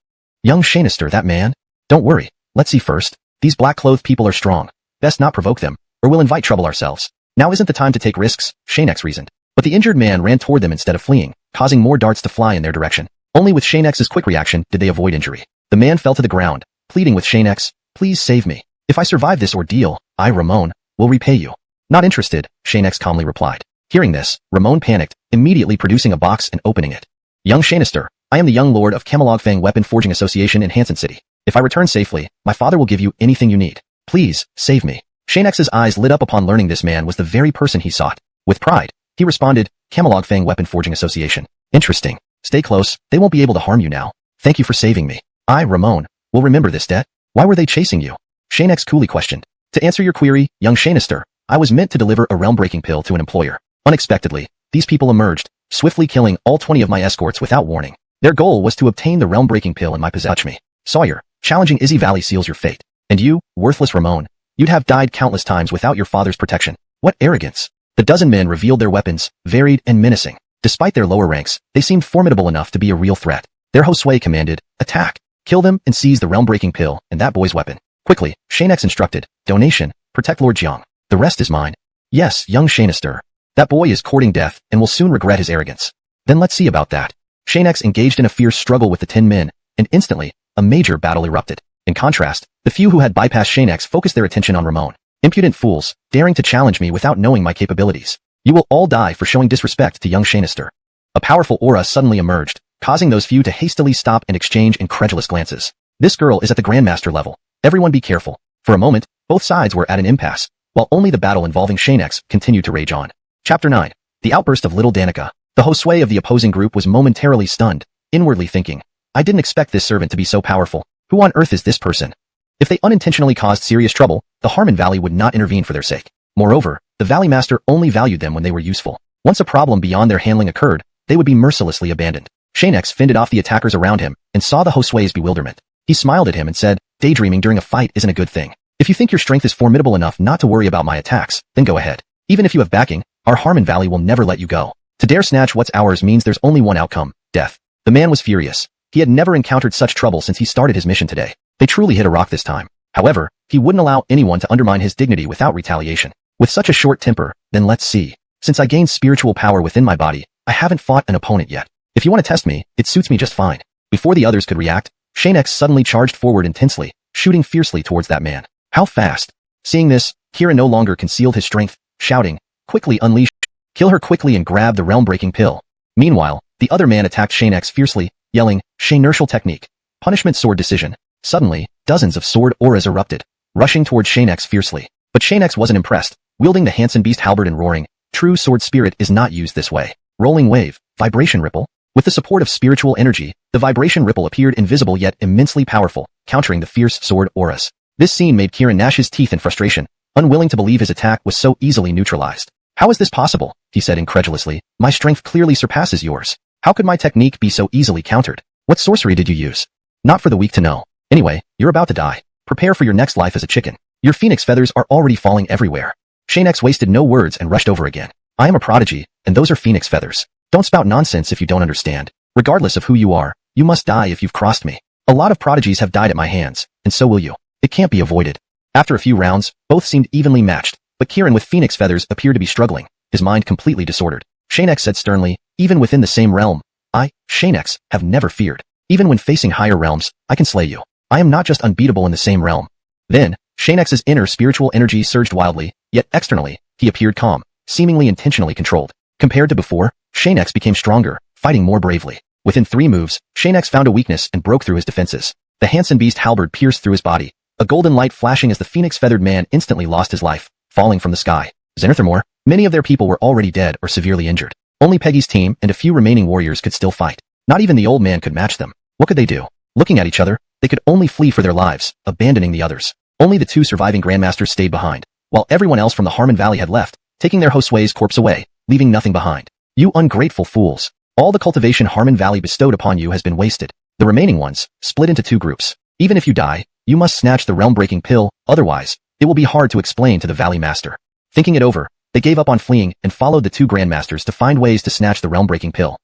"Young Xianxia, that man? Don't worry, let's see first. These black-clothed people are strong. Best not provoke them, or we'll invite trouble ourselves. Now isn't the time to take risks," Xianxia reasoned. But the injured man ran toward them instead of fleeing, causing more darts to fly in their direction. Only with Xianxia's quick reaction did they avoid injury. The man fell to the ground, pleading with Xianxia, "Please save me. If I survive this ordeal, I, Ramon, will repay you." "Not interested," Xianxia calmly replied. Hearing this, Ramon panicked, immediately producing a box and opening it. "Young Xianxia, I am the young lord of Camelog Weapon Forging Association in Hansan City. If I return safely, my father will give you anything you need. Please, save me." Xianxia's eyes lit up upon learning this man was the very person he sought. With pride, he responded, "Camelog Weapon Forging Association. Interesting. Stay close, they won't be able to harm you now. Thank you for saving me. I, Ramon, will remember this debt." "Why were they chasing you?" Xianxia coolly questioned. "To answer your query, young Xianxia, I was meant to deliver a realm-breaking pill to an employer. Unexpectedly, these people emerged, swiftly killing all 20 of my escorts without warning. Their goal was to obtain the realm-breaking pill in my possession. Touch me. Sawyer, challenging Izzy Valley seals your fate. And you, worthless Ramon, you'd have died countless times without your father's protection. What arrogance." The dozen men revealed their weapons, varied and menacing. Despite their lower ranks, they seemed formidable enough to be a real threat. Their Josue commanded, "Attack. Kill them and seize the realm-breaking pill and that boy's weapon." Quickly, Xianxia instructed, "Donation, protect Lord Jiang. The rest is mine." "Yes, young Xianxia. That boy is courting death and will soon regret his arrogance." "Then let's see about that." Xianxia engaged in a fierce struggle with the 10 men, and instantly, a major battle erupted. In contrast, the few who had bypassed Xianxia focused their attention on Ramon. "Impudent fools, daring to challenge me without knowing my capabilities. You will all die for showing disrespect to young Xianxia." A powerful aura suddenly emerged, causing those few to hastily stop and exchange incredulous glances. "This girl is at the Grandmaster level. Everyone be careful." For a moment, both sides were at an impasse, while only the battle involving Xianxia continued to rage on. Chapter 9. The outburst of Little Danica. The Josue of the opposing group was momentarily stunned, inwardly thinking, "I didn't expect this servant to be so powerful. Who on earth is this person?" If they unintentionally caused serious trouble, the Harmon Valley would not intervene for their sake. Moreover, the Valley Master only valued them when they were useful. Once a problem beyond their handling occurred, they would be mercilessly abandoned. Xianxia fended off the attackers around him and saw the Josue's bewilderment. He smiled at him and said, "Daydreaming during a fight isn't a good thing. If you think your strength is formidable enough not to worry about my attacks, then go ahead. Even if you have backing, our Harmon Valley will never let you go. To dare snatch what's ours means there's only one outcome, death." The man was furious. He had never encountered such trouble since he started his mission today. They truly hit a rock this time. However, he wouldn't allow anyone to undermine his dignity without retaliation. With such a short temper, then let's see. Since I gained spiritual power within my body, I haven't fought an opponent yet. If you want to test me, it suits me just fine. Before the others could react, Xianxia suddenly charged forward intensely, shooting fiercely towards that man. How fast? Seeing this, Kieran no longer concealed his strength, shouting, quickly unleash, kill her quickly and grab the realm-breaking pill. Meanwhile, the other man attacked Xianxia fiercely, yelling, Xianxial technique. Punishment sword decision. Suddenly, dozens of sword auras erupted, rushing towards Xianxia fiercely. But Xianxia wasn't impressed, wielding the Hansen beast halberd and roaring, true sword spirit is not used this way. Rolling wave, vibration ripple. With the support of spiritual energy, the vibration ripple appeared invisible yet immensely powerful, countering the fierce sword auras. This scene made Kieran gnash his teeth in frustration, unwilling to believe his attack was so easily neutralized. How is this possible? He said incredulously. My strength clearly surpasses yours. How could my technique be so easily countered? What sorcery did you use? Not for the weak to know. Anyway, you're about to die. Prepare for your next life as a chicken. Your phoenix feathers are already falling everywhere. Xianxia wasted no words and rushed over again. I am a prodigy, and those are phoenix feathers. Don't spout nonsense if you don't understand. Regardless of who you are, you must die if you've crossed me. A lot of prodigies have died at my hands, and so will you. It can't be avoided. After a few rounds, both seemed evenly matched, but Kieran with phoenix feathers appeared to be struggling, his mind completely disordered. Xianxia said sternly, even within the same realm, I, Xianxia, have never feared. Even when facing higher realms, I can slay you. I am not just unbeatable in the same realm. Then, Xianxia's inner spiritual energy surged wildly, yet externally, he appeared calm, seemingly intentionally controlled. Compared to before, Xianxia became stronger, fighting more bravely. Within 3 moves, Xianxia found a weakness and broke through his defenses. The Hansen beast halberd pierced through his body, a golden light flashing as the phoenix-feathered man instantly lost his life, falling from the sky. Furthermore, many of their people were already dead or severely injured. Only Peggy's team and a few remaining warriors could still fight. Not even the old man could match them. What could they do? Looking at each other, they could only flee for their lives, abandoning the others. Only the 2 surviving grandmasters stayed behind, while everyone else from the Harmon Valley had left, taking their Josue's corpse away, leaving nothing behind. You ungrateful fools. All the cultivation Harmon Valley bestowed upon you has been wasted. The remaining ones, split into 2 groups. Even if you die, you must snatch the realm-breaking pill, otherwise, it will be hard to explain to the Valley Master. Thinking it over, they gave up on fleeing and followed the 2 grandmasters to find ways to snatch the realm-breaking pill.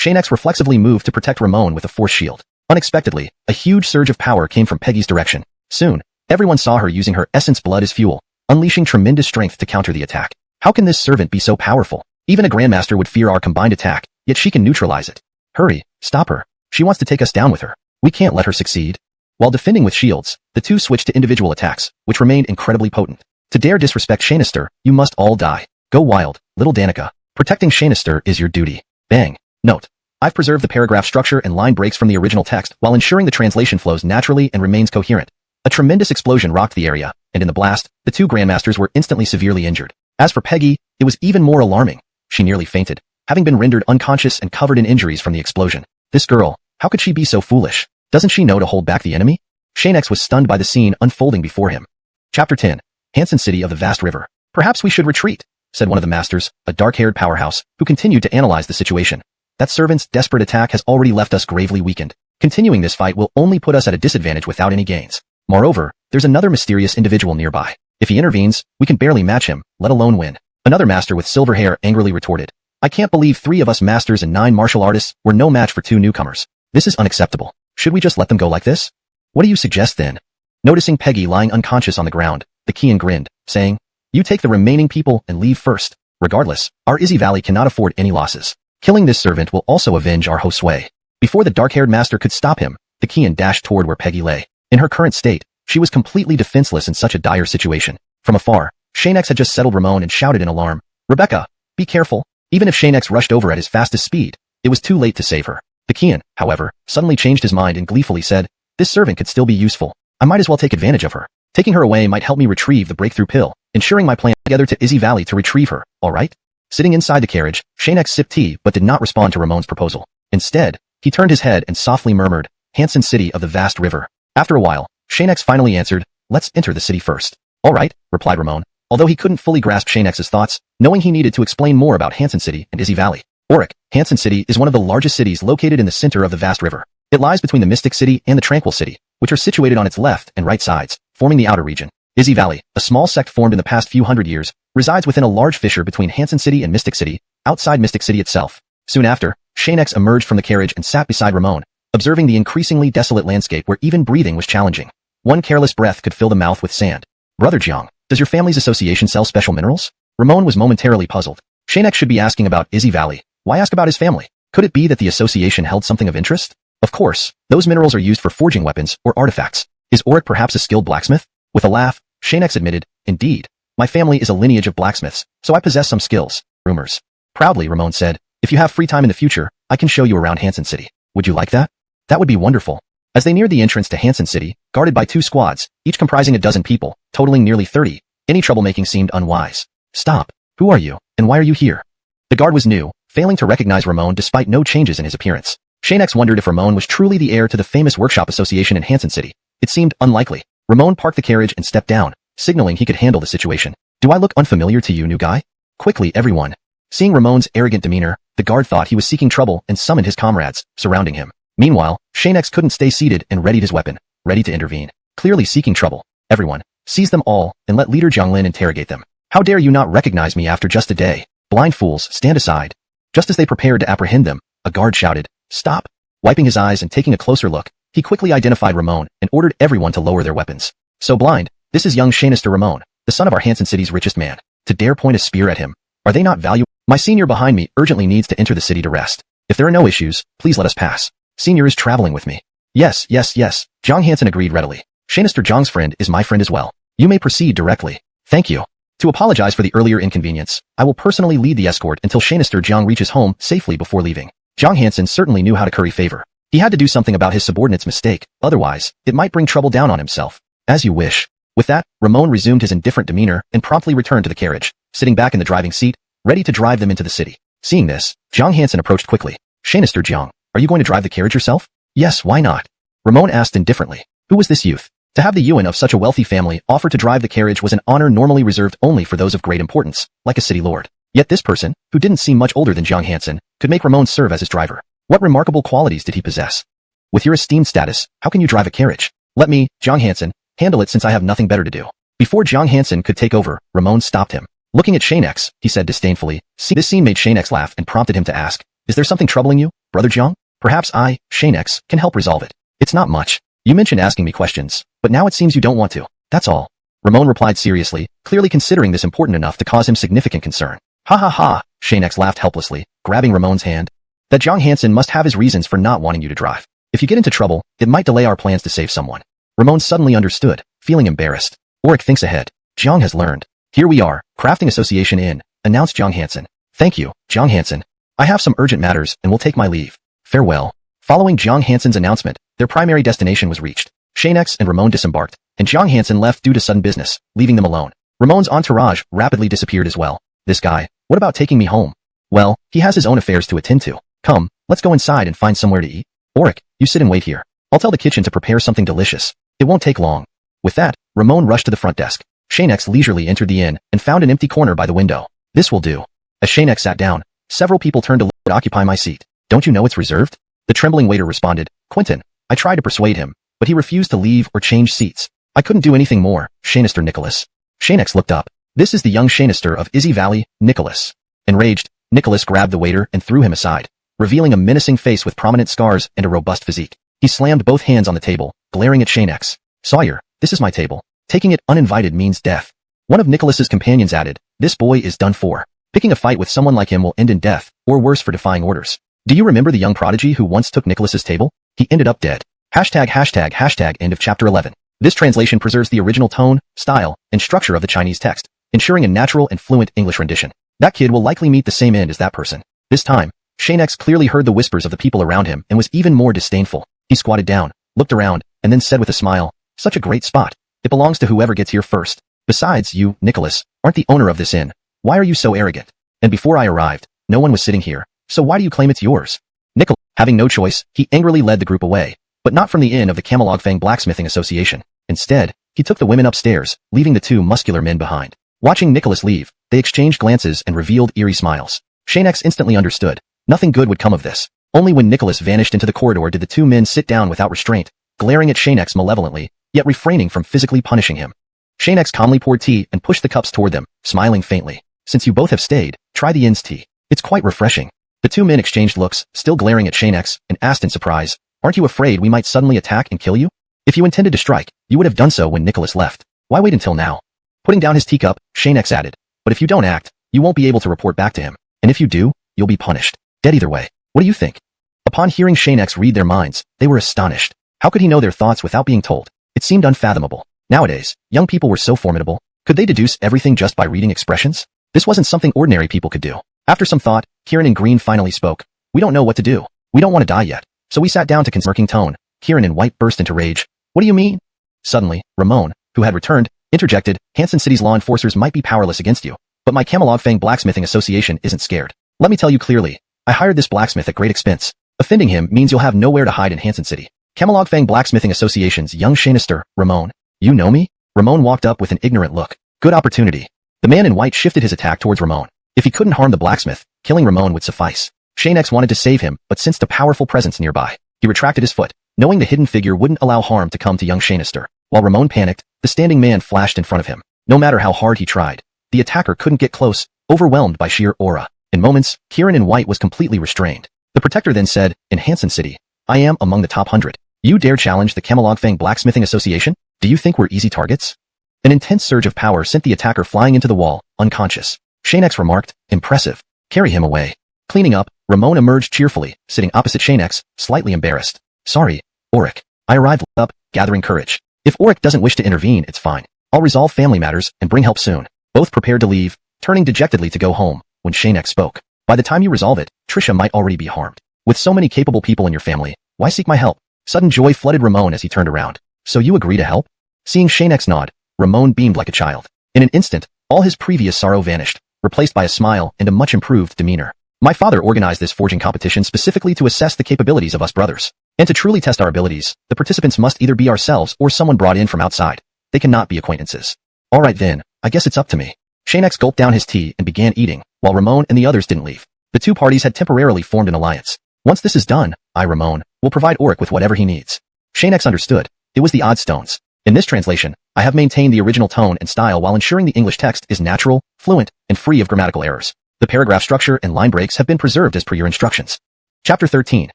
Xianxia reflexively moved to protect Ramon with a force shield. Unexpectedly, a huge surge of power came from Peggy's direction. Soon, everyone saw her using her essence blood as fuel, unleashing tremendous strength to counter the attack. How can this servant be so powerful? Even a grandmaster would fear our combined attack, yet she can neutralize it. Hurry, stop her. She wants to take us down with her. We can't let her succeed. While defending with shields, the 2 switched to individual attacks, which remained incredibly potent. To dare disrespect Xianxia, you must all die. Go wild, little Danica. Protecting Xianxia is your duty. Bang. Note. I've preserved the paragraph structure and line breaks from the original text while ensuring the translation flows naturally and remains coherent. A tremendous explosion rocked the area, and in the blast, the 2 grandmasters were instantly severely injured. As for Peggy, it was even more alarming. She nearly fainted, having been rendered unconscious and covered in injuries from the explosion. This girl, how could she be so foolish? Doesn't she know to hold back the enemy? Xianxia was stunned by the scene unfolding before him. Chapter 10. Hansen City of the Vast River. Perhaps we should retreat, said one of the masters, a dark-haired powerhouse, who continued to analyze the situation. That servant's desperate attack has already left us gravely weakened. Continuing this fight will only put us at a disadvantage without any gains. Moreover, there's another mysterious individual nearby. If he intervenes, we can barely match him, let alone win. Another master with silver hair angrily retorted. I can't believe 3 of us masters and 9 martial artists were no match for 2 newcomers. This is unacceptable. Should we just let them go like this? What do you suggest then? Noticing Peggy lying unconscious on the ground, the Kian grinned, saying, You take the remaining people and leave first. Regardless, our Izzy Valley cannot afford any losses. Killing this servant will also avenge our Josue. Before the dark-haired master could stop him, the Kian dashed toward where Peggy lay. In her current state, she was completely defenseless in such a dire situation. From afar, Xianxia had just settled Ramon and shouted in alarm, Rebecca, be careful. Even if Xianxia rushed over at his fastest speed, it was too late to save her. The Kian, however, suddenly changed his mind and gleefully said, This servant could still be useful. I might as well take advantage of her. Taking her away might help me retrieve the breakthrough pill, ensuring my plan together to Izzy Valley to retrieve her, alright? Sitting inside the carriage, Xianxia sipped tea but did not respond to Ramon's proposal. Instead, he turned his head and softly murmured, Hansen City of the Vast River. After a while, Xianxia finally answered, Let's enter the city first. Alright, replied Ramon, although he couldn't fully grasp Xianxia's thoughts, knowing he needed to explain more about Hansen City and Izzy Valley. Auric, Hansen City is one of the largest cities located in the center of the vast river. It lies between the Mystic City and the Tranquil City, which are situated on its left and right sides, forming the outer region. Izzy Valley, a small sect formed in the past few hundred years, resides within a large fissure between Hansen City and Mystic City, outside Mystic City itself. Soon after, Xianxia emerged from the carriage and sat beside Ramon, observing the increasingly desolate landscape where even breathing was challenging. One careless breath could fill the mouth with sand. Brother Jiang, does your family's association sell special minerals? Ramon was momentarily puzzled. Xianxia should be asking about Izzy Valley. Why ask about his family? Could it be that the association held something of interest? Of course, those minerals are used for forging weapons or artifacts. Is Auric perhaps a skilled blacksmith? With a laugh, Xianxia admitted, indeed. My family is a lineage of blacksmiths, so I possess some skills. Rumors. Proudly, Ramon said, if you have free time in the future, I can show you around Hansen City. Would you like that? That would be wonderful. As they neared the entrance to Hansen City, guarded by 2 squads, each comprising a dozen people, totaling nearly 30, any troublemaking seemed unwise. Stop. Who are you, and why are you here? The guard was new, failing to recognize Ramon despite no changes in his appearance. Xianxia wondered if Ramon was truly the heir to the famous workshop association in Hansen City. It seemed unlikely. Ramon parked the carriage and stepped down, signaling he could handle the situation. Do I look unfamiliar to you, new guy? Quickly, everyone. Seeing Ramon's arrogant demeanor, the guard thought he was seeking trouble and summoned his comrades, surrounding him. Meanwhile, Xianxia couldn't stay seated and readied his weapon, ready to intervene. Clearly seeking trouble. Everyone, seize them all and let leader Jianglin interrogate them. How dare you not recognize me after just a day? Blind fools, stand aside. Just as they prepared to apprehend them, a guard shouted, stop. Wiping his eyes and taking a closer look, he quickly identified Ramon and ordered everyone to lower their weapons. So blind, this is young Xianxia Ramon, the son of our Hansen City's richest man. To dare point a spear at him. Are they not valuable? My senior behind me urgently needs to enter the city to rest. If there are no issues, please let us pass. Senior is traveling with me. Yes. Jiang Hansen agreed readily. Xianxia Jiang's friend is my friend as well. You may proceed directly. Thank you. To apologize for the earlier inconvenience, I will personally lead the escort until Xianxia Jiang reaches home safely before leaving. Jiang Hansen certainly knew how to curry favor. He had to do something about his subordinate's mistake, otherwise, it might bring trouble down on himself. As you wish. With that, Ramon resumed his indifferent demeanor and promptly returned to the carriage, sitting back in the driving seat, ready to drive them into the city. Seeing this, Jiang Hansen approached quickly. Xianxia Jiang, are you going to drive the carriage yourself? Yes, why not? Ramon asked indifferently. Who was this youth? To have the Yuan of such a wealthy family offer to drive the carriage was an honor normally reserved only for those of great importance, like a city lord. Yet this person, who didn't seem much older than Jiang Hansen, could make Ramon serve as his driver. What remarkable qualities did he possess? With your esteemed status, how can you drive a carriage? Let me, Jiang Hansen, handle it since I have nothing better to do. Before Jiang Hansen could take over, Ramon stopped him. Looking at Xianxia, he said disdainfully. This scene made Xianxia laugh and prompted him to ask, is there something troubling you, brother Jiang? Perhaps I, Xianxia, can help resolve it. It's not much. You mentioned asking me questions, but now it seems you don't want to. That's all. Ramon replied seriously, clearly considering this important enough to cause him significant concern. Ha ha ha, Xianxia laughed helplessly, grabbing Ramon's hand. That Jiang Hansen must have his reasons for not wanting you to drive. If you get into trouble, it might delay our plans to save someone. Ramon suddenly understood, feeling embarrassed. Auric thinks ahead. Jiang has learned. Here we are, crafting association in, announced Jiang Hansen. Thank you, Jiang Hansen. I have some urgent matters and will take my leave. Farewell. Following Jiang Hansen's announcement, their primary destination was reached. Xianxia and Ramon disembarked, and Jiang Hansen left due to sudden business, leaving them alone. Ramon's entourage rapidly disappeared as well. This guy, what about taking me home? Well, he has his own affairs to attend to. Come, let's go inside and find somewhere to eat. Auric, you sit and wait here. I'll tell the kitchen to prepare something delicious. It won't take long. With that, Ramon rushed to the front desk. Xianxia leisurely entered the inn and found an empty corner by the window. This will do. As Xianxia sat down, several people turned to look to occupy my seat. Don't you know it's reserved? The trembling waiter responded, Quentin. I tried to persuade him, but he refused to leave or change seats. I couldn't do anything more, Xianxia Nicholas. Xianxia looked up. This is the young Xianxia of Izzy Valley, Nicholas. Enraged, Nicholas grabbed the waiter and threw him aside, revealing a menacing face with prominent scars and a robust physique. He slammed both hands on the table, glaring at Xianxia. Sawyer, this is my table. Taking it uninvited means death. One of Nicholas's companions added, this boy is done for. Picking a fight with someone like him will end in death, or worse for defying orders. Do you remember the young prodigy who once took Nicholas's table? He ended up dead. ####, end of chapter 11. This translation preserves the original tone, style, and structure of the Chinese text, ensuring a natural and fluent English rendition. That kid will likely meet the same end as that person. This time, Xianxia clearly heard the whispers of the people around him and was even more disdainful. He squatted down, looked around, and then said with a smile, such a great spot. It belongs to whoever gets here first. Besides, you, Nicholas, aren't the owner of this inn. Why are you so arrogant? And before I arrived, no one was sitting here, so why do you claim it's yours? Nicholas, having no choice, he angrily led the group away, but not from the inn of the Camelogfang Blacksmithing Association. Instead, he took the women upstairs, leaving the 2 muscular men behind. Watching Nicholas leave, they exchanged glances and revealed eerie smiles. Xianxia instantly understood. Nothing good would come of this. Only when Nicholas vanished into the corridor did the 2 men sit down without restraint, glaring at Xianxia malevolently, yet refraining from physically punishing him. Xianxia calmly poured tea and pushed the cups toward them, smiling faintly. Since you both have stayed, try the inn's tea. It's quite refreshing. The 2 men exchanged looks, still glaring at Xianxia, and asked in surprise, aren't you afraid we might suddenly attack and kill you? If you intended to strike, you would have done so when Nicholas left. Why wait until now? Putting down his teacup, Xianxia added, but if you don't act, you won't be able to report back to him. And if you do, you'll be punished. Dead either way. What do you think? Upon hearing Xianxia read their minds, they were astonished. How could he know their thoughts without being told? It seemed unfathomable. Nowadays, young people were so formidable. Could they deduce everything just by reading expressions? This wasn't something ordinary people could do. After some thought, Kieran in green finally spoke. We don't know what to do. We don't want to die yet. So we sat down to smirking tone. Kieran in white burst into rage. What do you mean? Suddenly, Ramon, who had returned, interjected. Hansen City's law enforcers might be powerless against you, but my Camelog Blacksmithing Association isn't scared. Let me tell you clearly. I hired this blacksmith at great expense. Offending him means you'll have nowhere to hide in Hansen City. Camelog Blacksmithing Association's young Xianxia, Ramon. You know me? Ramon walked up with an ignorant look. Good opportunity. The man in white shifted his attack towards Ramon. If he couldn't harm the blacksmith, killing Ramon would suffice. Xianxia wanted to save him, but sensed a powerful presence nearby. He retracted his foot, knowing the hidden figure wouldn't allow harm to come to young Xianxia. While Ramon panicked, the standing man flashed in front of him. No matter how hard he tried, the attacker couldn't get close, overwhelmed by sheer aura. In moments, Kieran in white was completely restrained. The protector then said, in Hansen City, I am among the top 100. You dare challenge the Camelog Blacksmithing Association? Do you think we're easy targets? An intense surge of power sent the attacker flying into the wall, unconscious. Xianxia remarked, impressive. Carry him away. Cleaning up, Ramon emerged cheerfully, sitting opposite Xianxia, slightly embarrassed. Sorry, Auric. I arrived up, gathering courage. If Auric doesn't wish to intervene, it's fine. I'll resolve family matters and bring help soon. Both prepared to leave, turning dejectedly to go home, when Xianxia spoke. By the time you resolve it, Trisha might already be harmed. With so many capable people in your family, why seek my help? Sudden joy flooded Ramon as he turned around. So you agree to help? Seeing Xianxia nod, Ramon beamed like a child. In an instant, all his previous sorrow vanished, replaced by a smile and a much improved demeanor. My father organized this forging competition specifically to assess the capabilities of us brothers. And to truly test our abilities, the participants must either be ourselves or someone brought in from outside. They cannot be acquaintances. Alright then, I guess it's up to me. Xianxia gulped down his tea and began eating, while Ramon and the others didn't leave. The two parties had temporarily formed an alliance. Once this is done, I, Ramon, will provide Auric with whatever he needs. Xianxia understood. It was the odd stones. In this translation, I have maintained the original tone and style while ensuring the English text is natural, fluent, and free of grammatical errors. The paragraph structure and line breaks have been preserved as per your instructions. Chapter 13.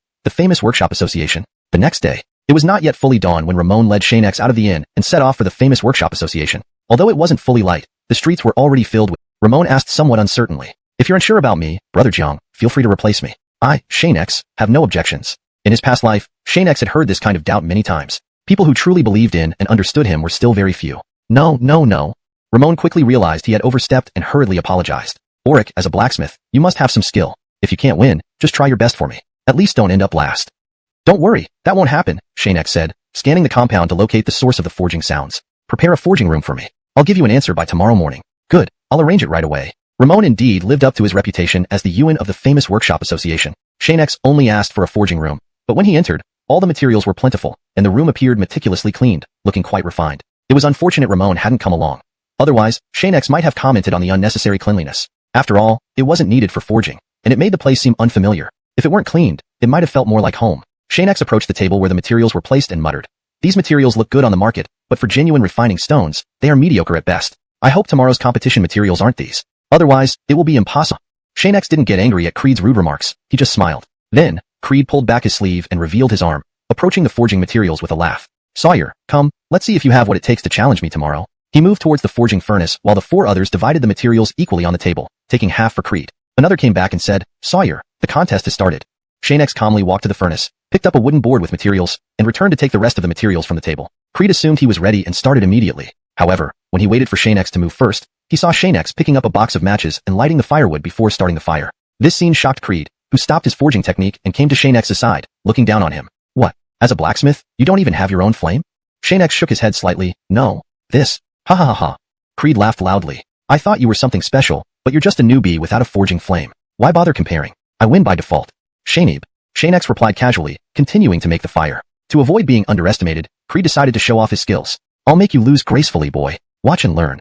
The Famous Workshop Association. The next day, it was not yet fully dawn when Ramon led Xianxia out of the inn and set off for the Famous Workshop Association. Although it wasn't fully light, the streets were already filled with. Ramon asked somewhat uncertainly, if you're unsure about me, Brother Jiang, feel free to replace me. I, Xianxia, have no objections. In his past life, Xianxia had heard this kind of doubt many times. People who truly believed in and understood him were still very few. No. Ramon quickly realized he had overstepped and hurriedly apologized. Auric, as a blacksmith, you must have some skill. If you can't win, just try your best for me. At least don't end up last. Don't worry, that won't happen, Xianxia said, scanning the compound to locate the source of the forging sounds. Prepare a forging room for me. I'll give you an answer by tomorrow morning. Good, I'll arrange it right away. Ramon indeed lived up to his reputation as the Yuan of the Famous Workshop Association. Xianxia only asked for a forging room, but when he entered, all the materials were plentiful, and the room appeared meticulously cleaned, looking quite refined. It was unfortunate Ramon hadn't come along. Otherwise, Xianxia might have commented on the unnecessary cleanliness. After all, it wasn't needed for forging, and it made the place seem unfamiliar. If it weren't cleaned, it might have felt more like home. Xianxia approached the table where the materials were placed and muttered. These materials look good on the market, but for genuine refining stones, they are mediocre at best. I hope tomorrow's competition materials aren't these. Otherwise, it will be impossible. Xianxia didn't get angry at Creed's rude remarks, he just smiled. Then, Creed pulled back his sleeve and revealed his arm, approaching the forging materials with a laugh. Sawyer, come, let's see if you have what it takes to challenge me tomorrow. He moved towards the forging furnace while the four others divided the materials equally on the table, taking half for Creed. Another came back and said, Sawyer, the contest has started. Xianxia calmly walked to the furnace, picked up a wooden board with materials, and returned to take the rest of the materials from the table. Creed assumed he was ready and started immediately. However, when he waited for Xianxia to move first, he saw Xianxia picking up a box of matches and lighting the firewood before starting the fire. This scene shocked Creed, who stopped his forging technique and came to Xianxia's side, looking down on him. What? As a blacksmith, you don't even have your own flame? Xianxia shook his head slightly. No. This. Ha ha ha ha. Creed laughed loudly. I thought you were something special, but you're just a newbie without a forging flame. Why bother comparing? I win by default. Xianxia replied casually, continuing to make the fire. To avoid being underestimated, Creed decided to show off his skills. I'll make you lose gracefully, boy. Watch and learn.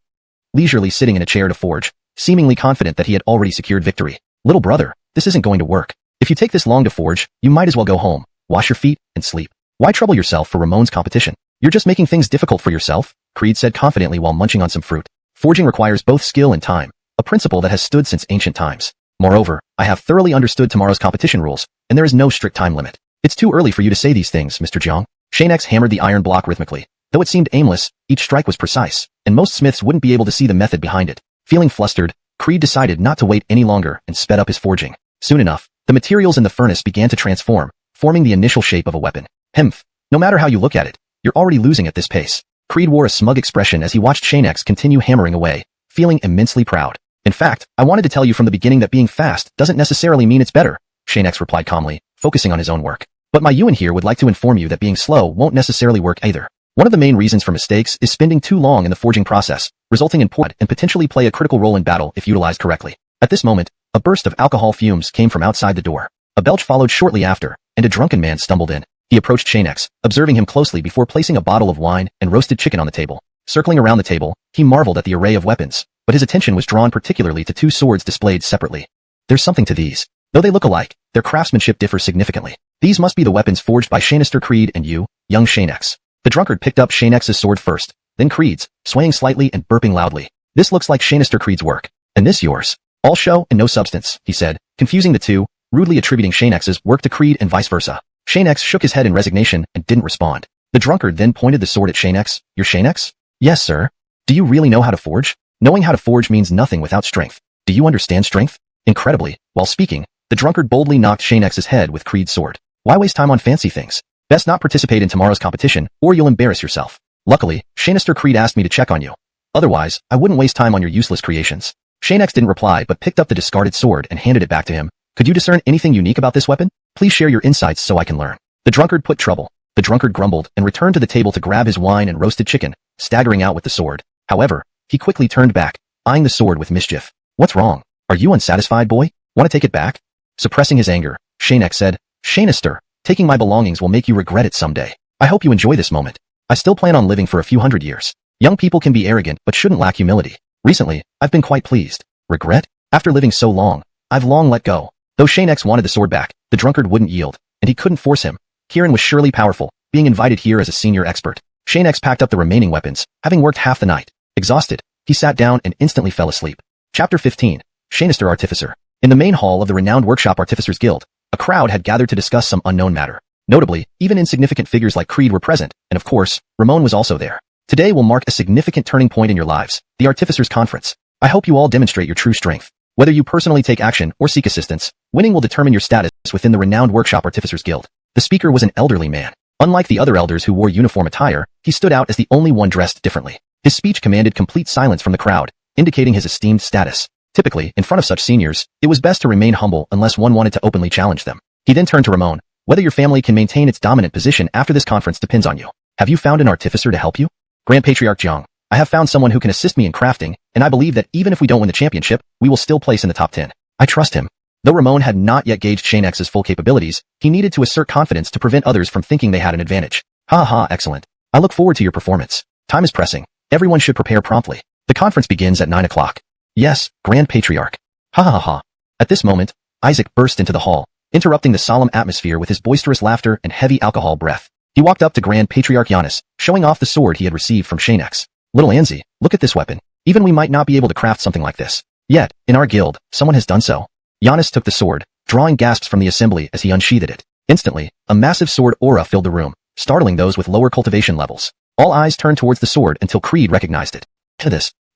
Leisurely sitting in a chair to forge, seemingly confident that he had already secured victory. Little brother, this isn't going to work. If you take this long to forge, you might as well go home, wash your feet, and sleep. Why trouble yourself for Ramon's competition? You're just making things difficult for yourself, Creed said confidently while munching on some fruit. Forging requires both skill and time, a principle that has stood since ancient times. Moreover, I have thoroughly understood tomorrow's competition rules, and there is no strict time limit. It's too early for you to say these things, Mr. Jiang. Xianxia hammered the iron block rhythmically. Though it seemed aimless, each strike was precise, and most smiths wouldn't be able to see the method behind it. Feeling flustered, Creed decided not to wait any longer and sped up his forging. Soon enough, the materials in the furnace began to transform, forming the initial shape of a weapon. Hmph. No matter how you look at it, you're already losing at this pace. Creed wore a smug expression as he watched Xianxia continue hammering away, feeling immensely proud. In fact, I wanted to tell you from the beginning that being fast doesn't necessarily mean it's better, Xianxia replied calmly, focusing on his own work. But my Yuan here would like to inform you that being slow won't necessarily work either. One of the main reasons for mistakes is spending too long in the forging process, resulting in poor and potentially play a critical role in battle if utilized correctly. At this moment, a burst of alcohol fumes came from outside the door. A belch followed shortly after, and a drunken man stumbled in. He approached Xianxia, observing him closely before placing a bottle of wine and roasted chicken on the table. Circling around the table, he marveled at the array of weapons, but his attention was drawn particularly to two swords displayed separately. There's something to these. Though they look alike, their craftsmanship differs significantly. These must be the weapons forged by Xianxia Creed and you, young Xianxia. The drunkard picked up Xianxia's sword first, then Creed's, swaying slightly and burping loudly. This looks like Xianxia Creed's work. And this yours. All show and no substance, he said, confusing the two, rudely attributing Xianxia's work to Creed and vice versa. Xianxia shook his head in resignation and didn't respond. The drunkard then pointed the sword at Xianxia. You're Xianxia? Yes, sir. Do you really know how to forge? Knowing how to forge means nothing without strength. Do you understand strength? Incredibly, while speaking, the drunkard boldly knocked Xianxia's head with Creed's sword. Why waste time on fancy things? Best not participate in tomorrow's competition, or you'll embarrass yourself. Luckily, Xianxia Creed asked me to check on you. Otherwise, I wouldn't waste time on your useless creations. Xianxia didn't reply but picked up the discarded sword and handed it back to him. Could you discern anything unique about this weapon? Please share your insights so I can learn. The drunkard put trouble. The drunkard grumbled and returned to the table to grab his wine and roasted chicken, staggering out with the sword. However, he quickly turned back, eyeing the sword with mischief. What's wrong? Are you unsatisfied, boy? Want to take it back? Suppressing his anger, Xianxia said, Xianxia, taking my belongings will make you regret it someday. I hope you enjoy this moment. I still plan on living for a few hundred years. Young people can be arrogant but shouldn't lack humility. Recently, I've been quite pleased. Regret? After living so long, I've long let go. Though Xianxia wanted the sword back, the drunkard wouldn't yield, and he couldn't force him. Kieran was surely powerful, being invited here as a senior expert. Xianxia packed up the remaining weapons, having worked half the night. Exhausted, he sat down and instantly fell asleep. Chapter 15. Xianxia Artificer. In the main hall of the renowned Workshop Artificers Guild, a crowd had gathered to discuss some unknown matter. Notably, even insignificant figures like Creed were present, and of course, Reborn was also there. Today will mark a significant turning point in your lives, the Artificers Conference. I hope you all demonstrate your true strength. Whether you personally take action or seek assistance, winning will determine your status within the renowned Workshop Artificers Guild. The speaker was an elderly man. Unlike the other elders who wore uniform attire, he stood out as the only one dressed differently. His speech commanded complete silence from the crowd, indicating his esteemed status. Typically, in front of such seniors, it was best to remain humble unless one wanted to openly challenge them. He then turned to Reborn. Whether your family can maintain its dominant position after this conference depends on you. Have you found an artificer to help you? Grand Patriarch Jiang, I have found someone who can assist me in crafting, and I believe that even if we don't win the championship, we will still place in the top 10. I trust him. Though Reborn had not yet gauged Xianxia's full capabilities, he needed to assert confidence to prevent others from thinking they had an advantage. Excellent. I look forward to your performance. Time is pressing. Everyone should prepare promptly. The conference begins at 9 o'clock. Yes, Grand Patriarch. At this moment, Isaac burst into the hall, interrupting the solemn atmosphere with his boisterous laughter and heavy alcohol breath. He walked up to Grand Patriarch Giannis, showing off the sword he had received from Xianxia. Little Anzi, look at this weapon. Even we might not be able to craft something like this. Yet, in our guild, someone has done so. Giannis took the sword, drawing gasps from the assembly as he unsheathed it. Instantly, a massive sword aura filled the room, startling those with lower cultivation levels. All eyes turned towards the sword until Creed recognized it.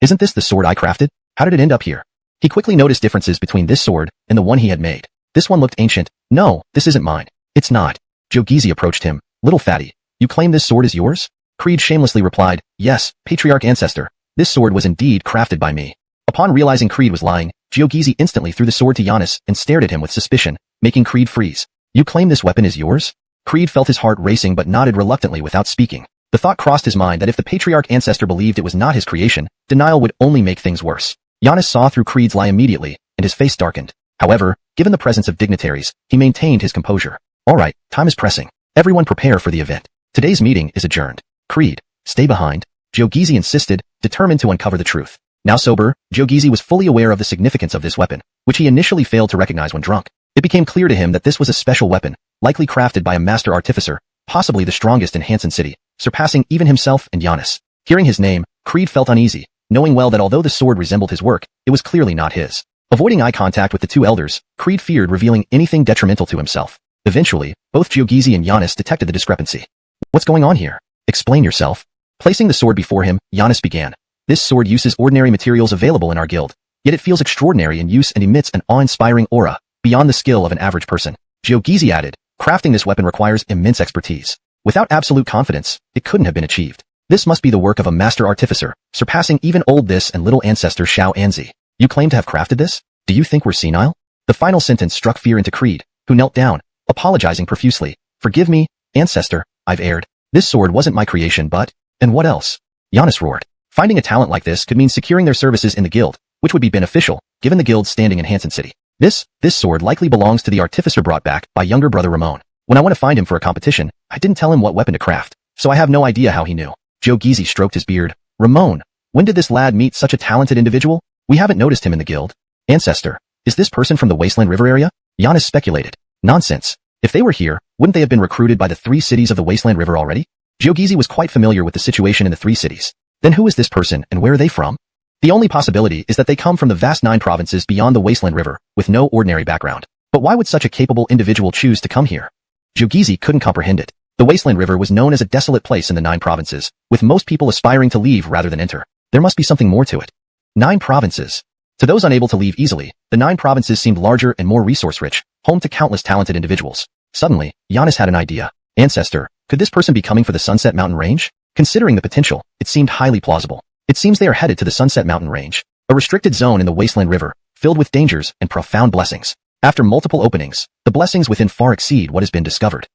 Isn't this the sword I crafted? How did it end up here? He quickly noticed differences between this sword and the one he had made. This one looked ancient. No, this isn't mine. It's not. Jogizi approached him. Little fatty, you claim this sword is yours? Creed shamelessly replied, yes, Patriarch Ancestor. This sword was indeed crafted by me. Upon realizing Creed was lying, Jogizi instantly threw the sword to Giannis and stared at him with suspicion, making Creed freeze. You claim this weapon is yours? Creed felt his heart racing but nodded reluctantly without speaking. The thought crossed his mind that if the Patriarch Ancestor believed it was not his creation, denial would only make things worse. Giannis saw through Creed's lie immediately, and his face darkened. However, given the presence of dignitaries, he maintained his composure. Alright, time is pressing. Everyone prepare for the event. Today's meeting is adjourned. Creed, stay behind. Jogizi insisted, determined to uncover the truth. Now sober, Jogizi was fully aware of the significance of this weapon, which he initially failed to recognize when drunk. It became clear to him that this was a special weapon, likely crafted by a master artificer, possibly the strongest in Hansen City, surpassing even himself and Giannis. Hearing his name, Creed felt uneasy, knowing well that although the sword resembled his work, it was clearly not his. Avoiding eye contact with the two elders, Creed feared revealing anything detrimental to himself. Eventually, both Jogizi and Giannis detected the discrepancy. What's going on here? Explain yourself. Placing the sword before him, Giannis began. This sword uses ordinary materials available in our guild. yet it feels extraordinary in use and emits an awe-inspiring aura, beyond the skill of an average person. Xianxia added, crafting this weapon requires immense expertise. Without absolute confidence, it couldn't have been achieved. This must be the work of a master artificer, surpassing even old this and little ancestor Xianxia. You claim to have crafted this? Do you think we're senile? The final sentence struck fear into Creed, who knelt down, apologizing profusely. Forgive me, ancestor, I've erred. This sword wasn't my creation but, and what else? Giannis roared. Finding a talent like this could mean securing their services in the guild, which would be beneficial, given the guild's standing in Hansen City. This sword likely belongs to the artificer brought back by younger brother Reborn. When I want to find him for a competition, I didn't tell him what weapon to craft, so I have no idea how he knew. Xianxia stroked his beard. Reborn, when did this lad meet such a talented individual? We haven't noticed him in the guild. Ancestor, is this person from the Wasteland River area? Giannis speculated. Nonsense. If they were here, wouldn't they have been recruited by the 3 cities of the Wasteland River already? Xianxia was quite familiar with the situation in the 3 cities. Then who is this person and where are they from? The only possibility is that they come from the vast 9 provinces beyond the Wasteland River, with no ordinary background. But why would such a capable individual choose to come here? Xianxia couldn't comprehend it. The Wasteland River was known as a desolate place in the 9 provinces, with most people aspiring to leave rather than enter. There must be something more to it. 9 provinces. To those unable to leave easily, the 9 provinces seemed larger and more resource-rich, home to countless talented individuals. Suddenly, Giannis had an idea. Ancestor, could this person be coming for the Sunset Mountain Range? Considering the potential, it seemed highly plausible. It seems they are headed to the Sunset Mountain Range, a restricted zone in the Wasteland River, filled with dangers and profound blessings. After multiple openings, the blessings within far exceed what has been discovered.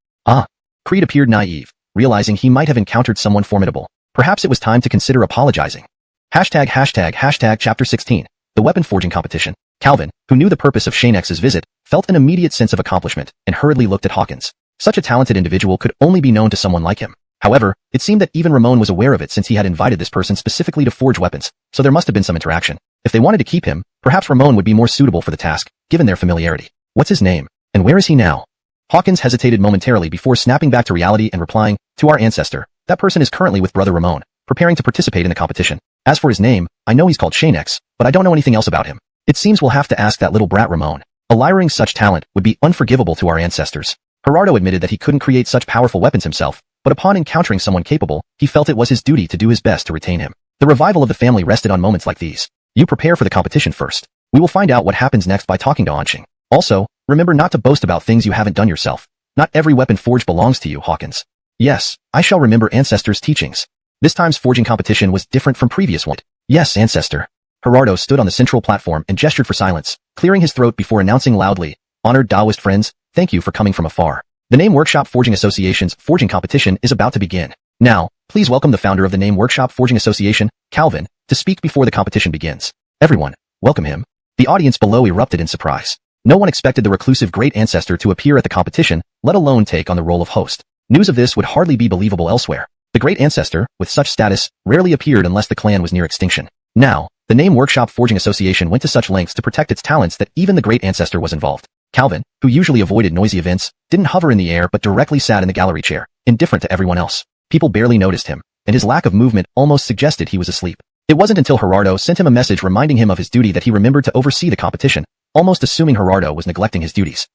Creed appeared naive, realizing he might have encountered someone formidable. Perhaps it was time to consider apologizing. Chapter 16. The Weapon Forging Competition. Calvin, who knew the purpose of Xianxia's visit, felt an immediate sense of accomplishment and hurriedly looked at Hawkins. Such a talented individual could only be known to someone like him. However, it seemed that even Reborn was aware of it since he had invited this person specifically to forge weapons, so there must have been some interaction. If they wanted to keep him, perhaps Reborn would be more suitable for the task, given their familiarity. What's his name? And where is he now? Hawkins hesitated momentarily before snapping back to reality and replying, to our ancestor. That person is currently with brother Reborn, preparing to participate in the competition. As for his name, I know he's called Xianxia, but I don't know anything else about him. It seems we'll have to ask that little brat Reborn. Alluring such talent would be unforgivable to our ancestors. Gerardo admitted that he couldn't create such powerful weapons himself, but upon encountering someone capable, he felt it was his duty to do his best to retain him. The revival of the family rested on moments like these. You prepare for the competition first. We will find out what happens next by talking to Anqing. Also, remember not to boast about things you haven't done yourself. Not every weapon forged belongs to you, Hawkins. Yes, I shall remember ancestors' teachings. This time's forging competition was different from previous one. Yes, ancestor. Gerardo stood on the central platform and gestured for silence, clearing his throat before announcing loudly, honored Taoist friends, thank you for coming from afar. The Name Workshop Forging Association's forging competition is about to begin. Now, please welcome the founder of the Name Workshop Forging Association, Calvin, to speak before the competition begins. Everyone, welcome him. The audience below erupted in surprise. No one expected the reclusive great ancestor to appear at the competition, let alone take on the role of host. News of this would hardly be believable elsewhere. The great ancestor, with such status, rarely appeared unless the clan was near extinction. Now, the Name Workshop Forging Association went to such lengths to protect its talents that even the great ancestor was involved. Calvin, who usually avoided noisy events, didn't hover in the air but directly sat in the gallery chair, indifferent to everyone else. People barely noticed him, and his lack of movement almost suggested he was asleep. It wasn't until Gerardo sent him a message reminding him of his duty that he remembered to oversee the competition, almost assuming Gerardo was neglecting his duties.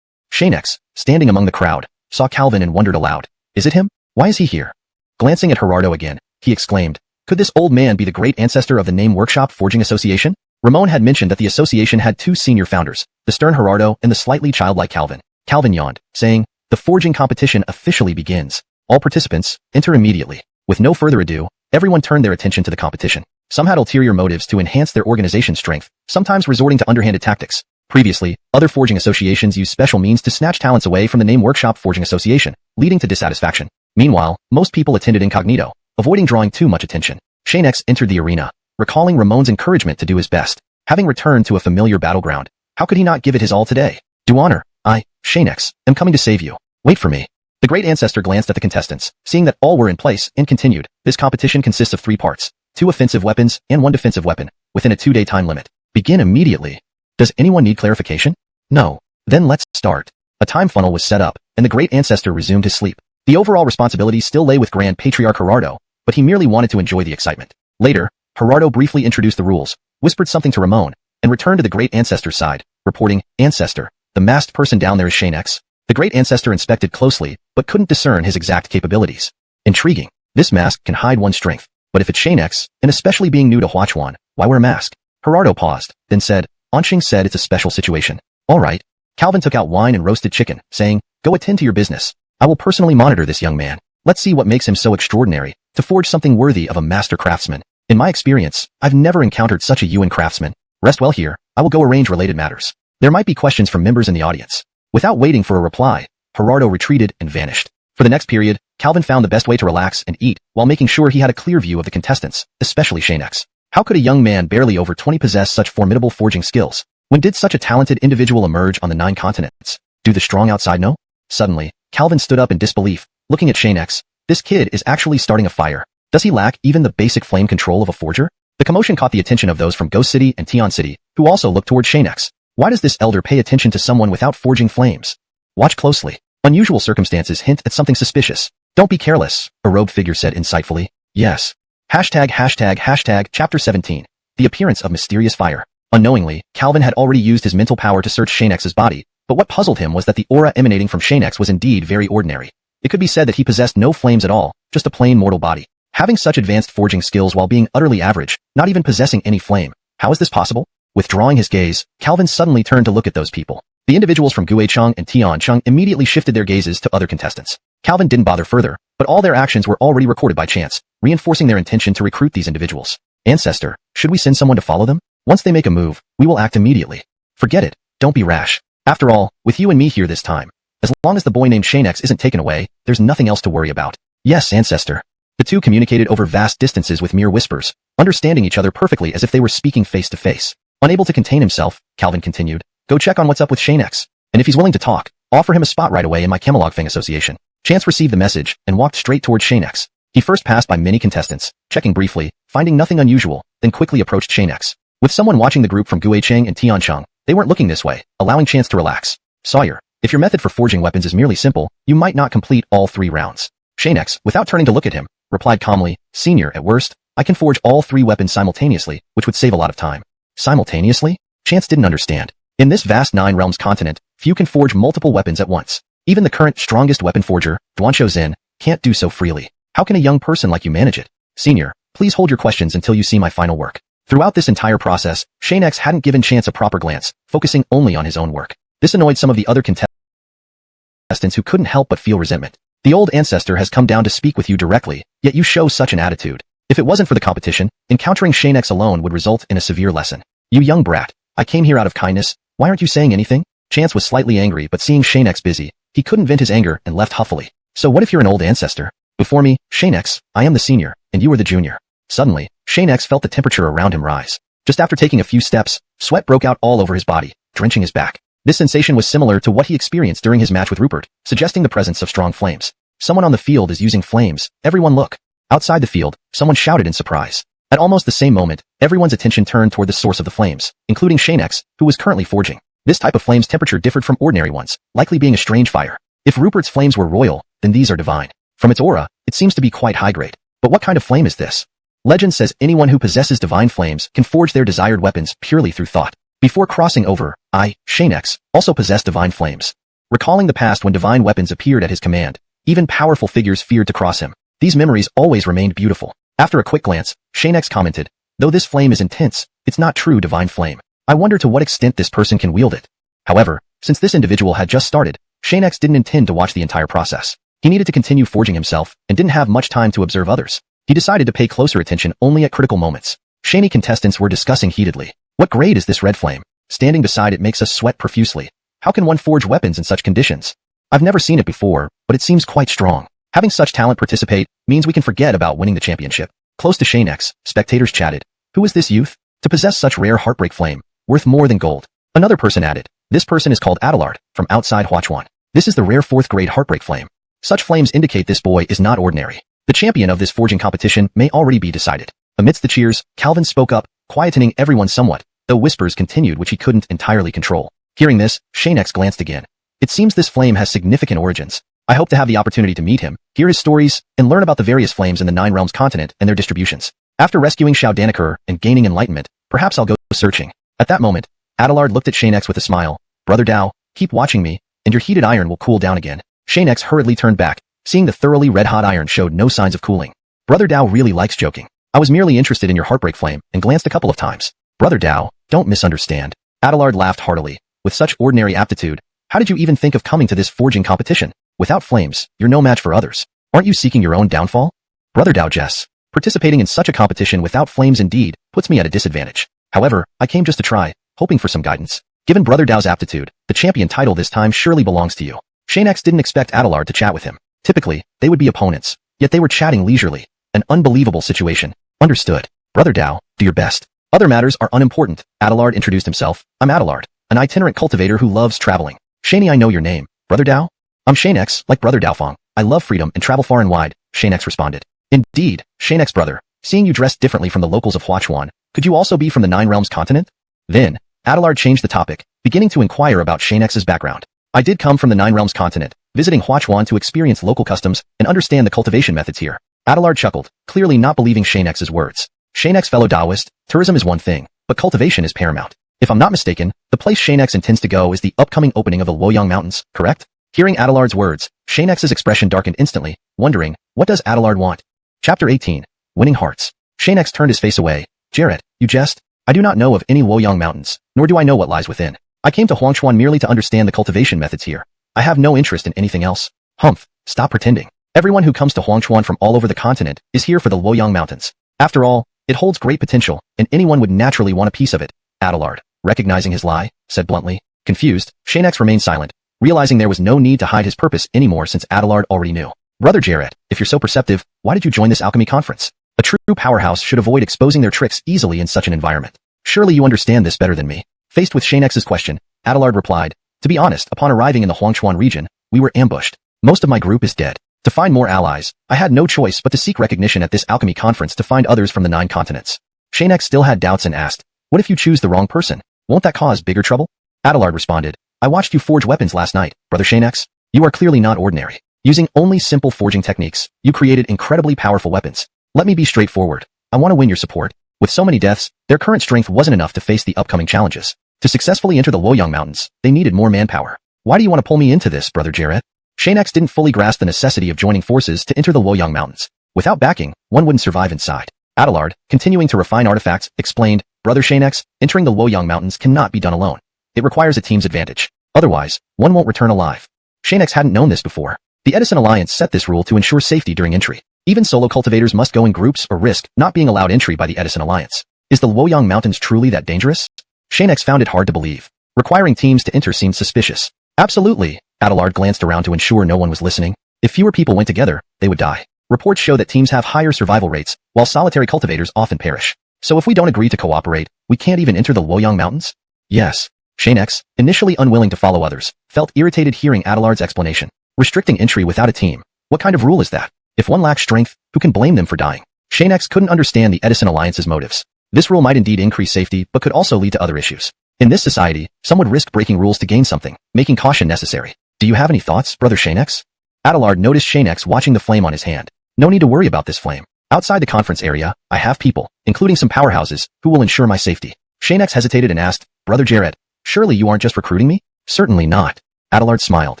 Xianxia, standing among the crowd, saw Calvin and wondered aloud. Is it him? Why is he here? Glancing at Gerardo again, he exclaimed, could this old man be the great ancestor of the Name Workshop Forging Association? Reborn had mentioned that the association had 2 senior founders, the stern Gerardo and the slightly childlike Calvin. Calvin yawned, saying, the forging competition officially begins. All participants, enter immediately. With no further ado, everyone turned their attention to the competition. Some had ulterior motives to enhance their organization's strength, sometimes resorting to underhanded tactics. Previously, other forging associations used special means to snatch talents away from the Name Workshop Forging Association, leading to dissatisfaction. Meanwhile, most people attended incognito, avoiding drawing too much attention. Xianxia entered the arena, recalling Reborn's encouragement to do his best. Having returned to a familiar battleground, how could he not give it his all today? Do honor. I, Xianxia, am coming to save you. Wait for me. The great ancestor glanced at the contestants, seeing that all were in place, and continued. This competition consists of 3 parts, 2 offensive weapons and 1 defensive weapon, within a 2-day time limit. Begin immediately. Does anyone need clarification? No. Then let's start. A time funnel was set up, and the great ancestor resumed his sleep. The overall responsibility still lay with Grand Patriarch Gerardo, but he merely wanted to enjoy the excitement. Later, Gerardo briefly introduced the rules, whispered something to Reborn, and returned to the great ancestor's side, reporting, Ancestor, the masked person down there is Xianxia. The great ancestor inspected closely, but couldn't discern his exact capabilities. Intriguing. This mask can hide one's strength, but if it's Xianxia, and especially being new to XuanHuan, why wear a mask? Gerardo paused, then said, Anxing said it's a special situation. All right. Calvin took out wine and roasted chicken, saying, go attend to your business. I will personally monitor this young man. Let's see what makes him so extraordinary, to forge something worthy of a master craftsman. In my experience, I've never encountered such a Yuan craftsman. Rest well here, I will go arrange related matters. There might be questions from members in the audience. Without waiting for a reply, Gerardo retreated and vanished. For the next period, Calvin found the best way to relax and eat, while making sure he had a clear view of the contestants, especially Xianxia. How could a young man barely over 20 possess such formidable forging skills? When did such a talented individual emerge on the 9 continents? Do the strong outside know? Suddenly, Calvin stood up in disbelief, looking at Xianxia. This kid is actually starting a fire. Does he lack even the basic flame control of a forger? The commotion caught the attention of those from Ghost City and Tian City, who also looked toward Xianxia. Why does this elder pay attention to someone without forging flames? Watch closely. Unusual circumstances hint at something suspicious. Don't be careless, a robed figure said insightfully. Yes. Chapter 17. The appearance of mysterious fire. Unknowingly, Calvin had already used his mental power to search Xianxia's body, but what puzzled him was that the aura emanating from Xianxia was indeed very ordinary. It could be said that he possessed no flames at all, just a plain mortal body. Having such advanced forging skills while being utterly average, not even possessing any flame. How is this possible? Withdrawing his gaze, Calvin suddenly turned to look at those people. The individuals from Guicheng and Tiancheng immediately shifted their gazes to other contestants. Calvin didn't bother further, but all their actions were already recorded by chance, reinforcing their intention to recruit these individuals. Ancestor, should we send someone to follow them? Once they make a move, we will act immediately. Forget it, don't be rash. After all, with you and me here this time, as long as the boy named Xianxia isn't taken away, there's nothing else to worry about. Yes, Ancestor. The two communicated over vast distances with mere whispers, understanding each other perfectly as if they were speaking face to face. Unable to contain himself, Calvin continued, go check on what's up with Xianxia, and if he's willing to talk, offer him a spot right away in my Camelog Fang Association. Chance received the message and walked straight towards Xianxia. He first passed by many contestants, checking briefly, finding nothing unusual, then quickly approached Xianxia. With someone watching the group from Guicheng and Tiancheng, they weren't looking this way, allowing Chance to relax. Sawyer, if your method for forging weapons is merely simple, you might not complete all 3 rounds. Xianxia, without turning to look at him, replied calmly, Senior, at worst, I can forge all 3 weapons simultaneously, which would save a lot of time. Simultaneously? Chance didn't understand. In this vast 9 realms continent, few can forge multiple weapons at once. Even the current strongest weapon forger, Duanshou Zhen, can't do so freely. How can a young person like you manage it? Senior, please hold your questions until you see my final work. Throughout this entire process, Xianxia hadn't given Chance a proper glance, focusing only on his own work. This annoyed some of the other contestants who couldn't help but feel resentment. The old ancestor has come down to speak with you directly, yet you show such an attitude. If it wasn't for the competition, encountering Xianxia alone would result in a severe lesson. You young brat, I came here out of kindness, why aren't you saying anything? Chance was slightly angry, but seeing Xianxia busy, he couldn't vent his anger and left huffily. So what if you're an old ancestor? Before me, Xianxia, I am the senior, and you are the junior. Suddenly, Xianxia felt the temperature around him rise. Just after taking a few steps, sweat broke out all over his body, drenching his back. This sensation was similar to what he experienced during his match with Rupert, suggesting the presence of strong flames. Someone on the field is using flames, everyone look. Outside the field, someone shouted in surprise. At almost the same moment, everyone's attention turned toward the source of the flames, including Xianxia, who was currently forging. This type of flame's temperature differed from ordinary ones, likely being a strange fire. If Rupert's flames were royal, then these are divine. From its aura, it seems to be quite high grade. But what kind of flame is this? Legend says anyone who possesses divine flames can forge their desired weapons purely through thought. Before crossing over, I, Xianxia, also possessed divine flames. Recalling the past when divine weapons appeared at his command, even powerful figures feared to cross him. These memories always remained beautiful. After a quick glance, Xianxia commented, though this flame is intense, it's not true divine flame. I wonder to what extent this person can wield it. However, since this individual had just started, Xianxia didn't intend to watch the entire process. He needed to continue forging himself and didn't have much time to observe others. He decided to pay closer attention only at critical moments. Shani contestants were discussing heatedly. What grade is this red flame? Standing beside it makes us sweat profusely. How can one forge weapons in such conditions? I've never seen it before, but it seems quite strong. Having such talent participate means we can forget about winning the championship. Close to Xianxia, spectators chatted. Who is this youth? To possess such rare heartbreak flame, worth more than gold. Another person added. This person is called Adelard, from outside XuanHuan. This is the rare 4th grade heartbreak flame. Such flames indicate this boy is not ordinary. The champion of this forging competition may already be decided. Amidst the cheers, Calvin spoke up, quietening everyone somewhat, though whispers continued which he couldn't entirely control. Hearing this, Xianxia glanced again. It seems this flame has significant origins. I hope to have the opportunity to meet him, hear his stories, and learn about the various flames in the 9 realms continent and their distributions. After rescuing Xiao Danaker and gaining enlightenment, perhaps I'll go searching. At that moment, Adelard looked at Xianxia with a smile. Brother Dao, keep watching me, and your heated iron will cool down again. Xianxia hurriedly turned back, seeing the thoroughly red-hot iron showed no signs of cooling. Brother Dao really likes joking. I was merely interested in your heartbreak flame and glanced a couple of times. Brother Dao, don't misunderstand. Adelard laughed heartily. With such ordinary aptitude, how did you even think of coming to this forging competition? Without flames, you're no match for others. Aren't you seeking your own downfall? Brother Dao Jess, participating in such a competition without flames indeed puts me at a disadvantage. However, I came just to try, hoping for some guidance. Given Brother Dao's aptitude, the champion title this time surely belongs to you. Xianxia didn't expect Adelard to chat with him. Typically, they would be opponents, yet they were chatting leisurely. An unbelievable situation. Understood. Brother Dao, do your best. Other matters are unimportant. Adelard introduced himself. I'm Adelard, an itinerant cultivator who loves traveling. Xianxia, I know your name. Brother Dao? I'm Xianxia, like Brother Daofeng. I love freedom and travel far and wide, Xianxia responded. Indeed, Xianxia's brother. Seeing you dressed differently from the locals of XuanHuan, could you also be from the Nine Realms continent? Then, Adelard changed the topic, beginning to inquire about Xianxia's background. I did come from the Nine Realms continent, visiting XuanHuan to experience local customs and understand the cultivation methods here. Adelard chuckled, clearly not believing Xianxia's words. Xianxia's fellow Taoist, tourism is one thing, but cultivation is paramount. If I'm not mistaken, the place Xianxia intends to go is the upcoming opening of the Luoyang Mountains, correct? Hearing Adelard's words, Xianxia's expression darkened instantly, wondering, what does Adelard want? Chapter 18. Winning Hearts. Xianxia turned his face away. Jarrett, you jest? I do not know of any Luoyang Mountains, nor do I know what lies within. I came to XuanHuan merely to understand the cultivation methods here. I have no interest in anything else. Humph, stop pretending. Everyone who comes to XuanHuan from all over the continent is here for the Luoyang Mountains. After all, it holds great potential, and anyone would naturally want a piece of it. Adelard, recognizing his lie, said bluntly. Confused, Xianxia remained silent, realizing there was no need to hide his purpose anymore since Adelard already knew. Brother Jarrett, if you're so perceptive, why did you join this alchemy conference? A true powerhouse should avoid exposing their tricks easily in such an environment. Surely you understand this better than me. Faced with Xianxia's question, Adelard replied, to be honest, upon arriving in the Huangshuan region, we were ambushed. Most of my group is dead. To find more allies, I had no choice but to seek recognition at this alchemy conference to find others from the 9 continents. Xianxia still had doubts and asked, what if you choose the wrong person? Won't that cause bigger trouble? Adelard responded, I watched you forge weapons last night, Brother Xianxia. You are clearly not ordinary. Using only simple forging techniques, you created incredibly powerful weapons. Let me be straightforward. I want to win your support. With so many deaths, their current strength wasn't enough to face the upcoming challenges. To successfully enter the Luoyang Mountains, they needed more manpower. Why do you want to pull me into this, Brother Jarrett? Xianxia didn't fully grasp the necessity of joining forces to enter the Luoyang Mountains. Without backing, one wouldn't survive inside. Adelard, continuing to refine artifacts, explained, Brother Xianxia, entering the Luoyang Mountains cannot be done alone. It requires a team's advantage. Otherwise, one won't return alive. Xianxia hadn't known this before. The Edison Alliance set this rule to ensure safety during entry. Even solo cultivators must go in groups or risk not being allowed entry by the Edison Alliance. Is the Luoyang Mountains truly that dangerous? Xianxia found it hard to believe. Requiring teams to enter seemed suspicious. Absolutely. Adelard glanced around to ensure no one was listening. If fewer people went together, they would die. Reports show that teams have higher survival rates, while solitary cultivators often perish. So if we don't agree to cooperate, we can't even enter the Luoyang Mountains? Yes. Xianxia, initially unwilling to follow others, felt irritated hearing Adelard's explanation. Restricting entry without a team. What kind of rule is that? If one lacks strength, who can blame them for dying? Xianxia couldn't understand the Edison Alliance's motives. This rule might indeed increase safety, but could also lead to other issues. In this society, some would risk breaking rules to gain something, making caution necessary. Do you have any thoughts, Brother Xianxia? Adelard noticed Xianxia watching the flame on his hand. No need to worry about this flame. Outside the conference area, I have people, including some powerhouses, who will ensure my safety. Xianxia hesitated and asked, Brother Jarrett, surely you aren't just recruiting me? Certainly not. Adelard smiled.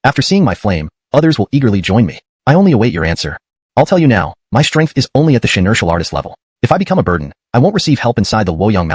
After seeing my flame, others will eagerly join me. I only await your answer. I'll tell you now, my strength is only at the Xianxia artist level. If I become a burden, I won't receive help inside the Luoyang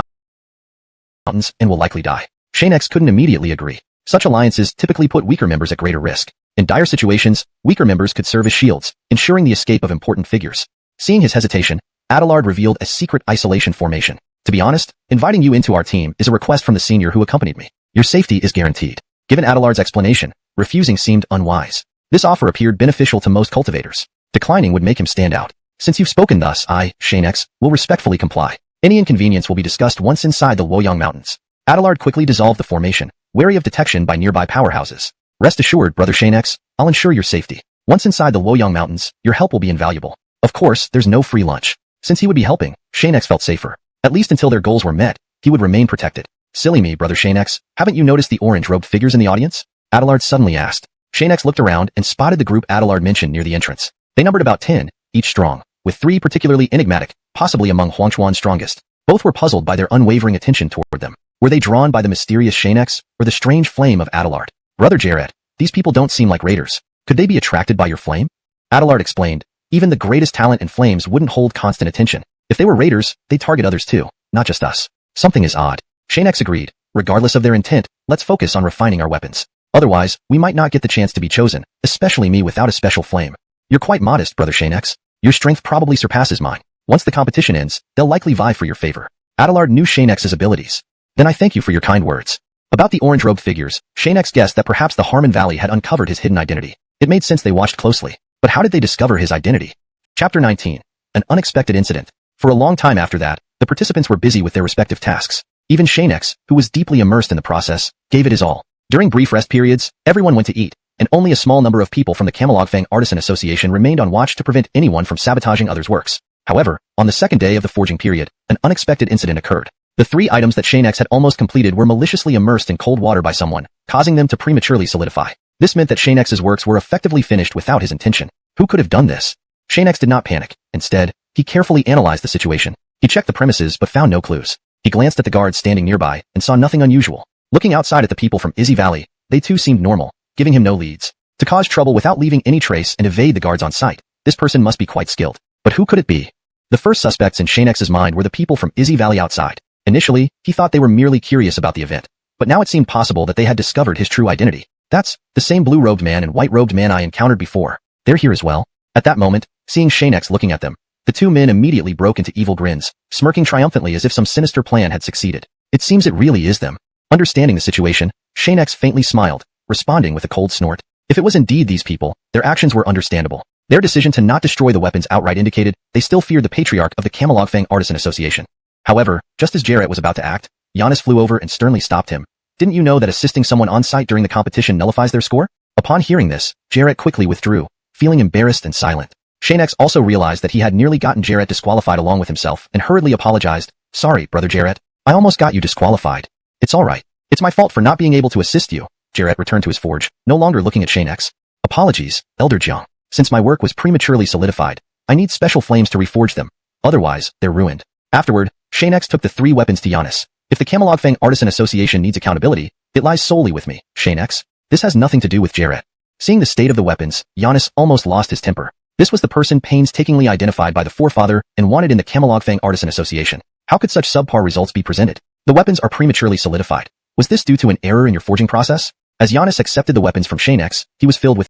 Mountains and will likely die. Xianxia couldn't immediately agree. Such alliances typically put weaker members at greater risk. In dire situations, weaker members could serve as shields, ensuring the escape of important figures. Seeing his hesitation, Adelard revealed a secret isolation formation. To be honest, inviting you into our team is a request from the senior who accompanied me. Your safety is guaranteed. Given Adelard's explanation, refusing seemed unwise. This offer appeared beneficial to most cultivators. Declining would make him stand out. Since you've spoken thus, I, Xianxia, will respectfully comply. Any inconvenience will be discussed once inside the Luoyang Mountains. Adelard quickly dissolved the formation, wary of detection by nearby powerhouses. Rest assured, Brother Xianxia, I'll ensure your safety. Once inside the Luoyang Mountains, your help will be invaluable. Of course, there's no free lunch. Since he would be helping, Xianxia felt safer. At least until their goals were met, he would remain protected. Silly me, Brother Xianxia, haven't you noticed the orange-robed figures in the audience? Adelard suddenly asked. Xianxia looked around and spotted the group Adelard mentioned near the entrance. They numbered about 10, each strong, with 3 particularly enigmatic, possibly among XuanHuan's strongest. Both were puzzled by their unwavering attention toward them. Were they drawn by the mysterious Xianxia or the strange flame of Adelard? Brother Jarrett, these people don't seem like raiders. Could they be attracted by your flame? Adelard explained. Even the greatest talent and flames wouldn't hold constant attention. If they were raiders, they'd target others too, not just us. Something is odd. Xianxia agreed. Regardless of their intent, let's focus on refining our weapons. Otherwise, we might not get the chance to be chosen, especially me without a special flame. You're quite modest, Brother Xianxia. Your strength probably surpasses mine. Once the competition ends, they'll likely vie for your favor. Adelard knew Xianxia's abilities. Then I thank you for your kind words. About the orange-robed figures, Xianxia guessed that perhaps the Harmon Valley had uncovered his hidden identity. It made sense they watched closely. But how did they discover his identity? Chapter 19. An unexpected incident. For a long time after that, the participants were busy with their respective tasks. Even Xianxia, who was deeply immersed in the process, gave it his all. During brief rest periods, everyone went to eat, and only a small number of people from the Camelogfang Artisan Association remained on watch to prevent anyone from sabotaging others' works. However, on the second day of the forging period, an unexpected incident occurred. The 3 items that Xianxia had almost completed were maliciously immersed in cold water by someone, causing them to prematurely solidify. This meant that Xianxia's works were effectively finished without his intention. Who could have done this? Xianxia did not panic. Instead, he carefully analyzed the situation. He checked the premises but found no clues. He glanced at the guards standing nearby and saw nothing unusual. Looking outside at the people from Izzy Valley, they too seemed normal, giving him no leads. To cause trouble without leaving any trace and evade the guards on sight, this person must be quite skilled. But who could it be? The first suspects in Xianxia's mind were the people from Izzy Valley outside. Initially, he thought they were merely curious about the event, but now it seemed possible that they had discovered his true identity. That's the same blue-robed man and white-robed man I encountered before. They're here as well. At that moment, seeing Xianxia looking at them, the 2 men immediately broke into evil grins, smirking triumphantly as if some sinister plan had succeeded. It seems it really is them. Understanding the situation, Xianxia faintly smiled, responding with a cold snort. If it was indeed these people, their actions were understandable. Their decision to not destroy the weapons outright indicated they still feared the patriarch of the Camelogfang Artisan Association. However, just as Jarrett was about to act, Giannis flew over and sternly stopped him. Didn't you know that assisting someone on site during the competition nullifies their score? Upon hearing this, Jarrett quickly withdrew, feeling embarrassed and silent. Xianxia also realized that he had nearly gotten Jarrett disqualified along with himself and hurriedly apologized. Sorry, Brother Jarrett. I almost got you disqualified. It's alright. It's my fault for not being able to assist you. Jarrett returned to his forge, no longer looking at Xianxia. Apologies, Elder Jiang. Since my work was prematurely solidified, I need special flames to reforge them. Otherwise, they're ruined. Afterward, Xianxia took the 3 weapons to Giannis. If the Camelogfang Artisan Association needs accountability, it lies solely with me, Xianxia. This has nothing to do with Jarrett. Seeing the state of the weapons, Giannis almost lost his temper. This was the person painstakingly identified by the forefather and wanted in the Camelogfang Artisan Association. How could such subpar results be presented? The weapons are prematurely solidified. Was this due to an error in your forging process? As Giannis accepted the weapons from Xianxia, he was filled with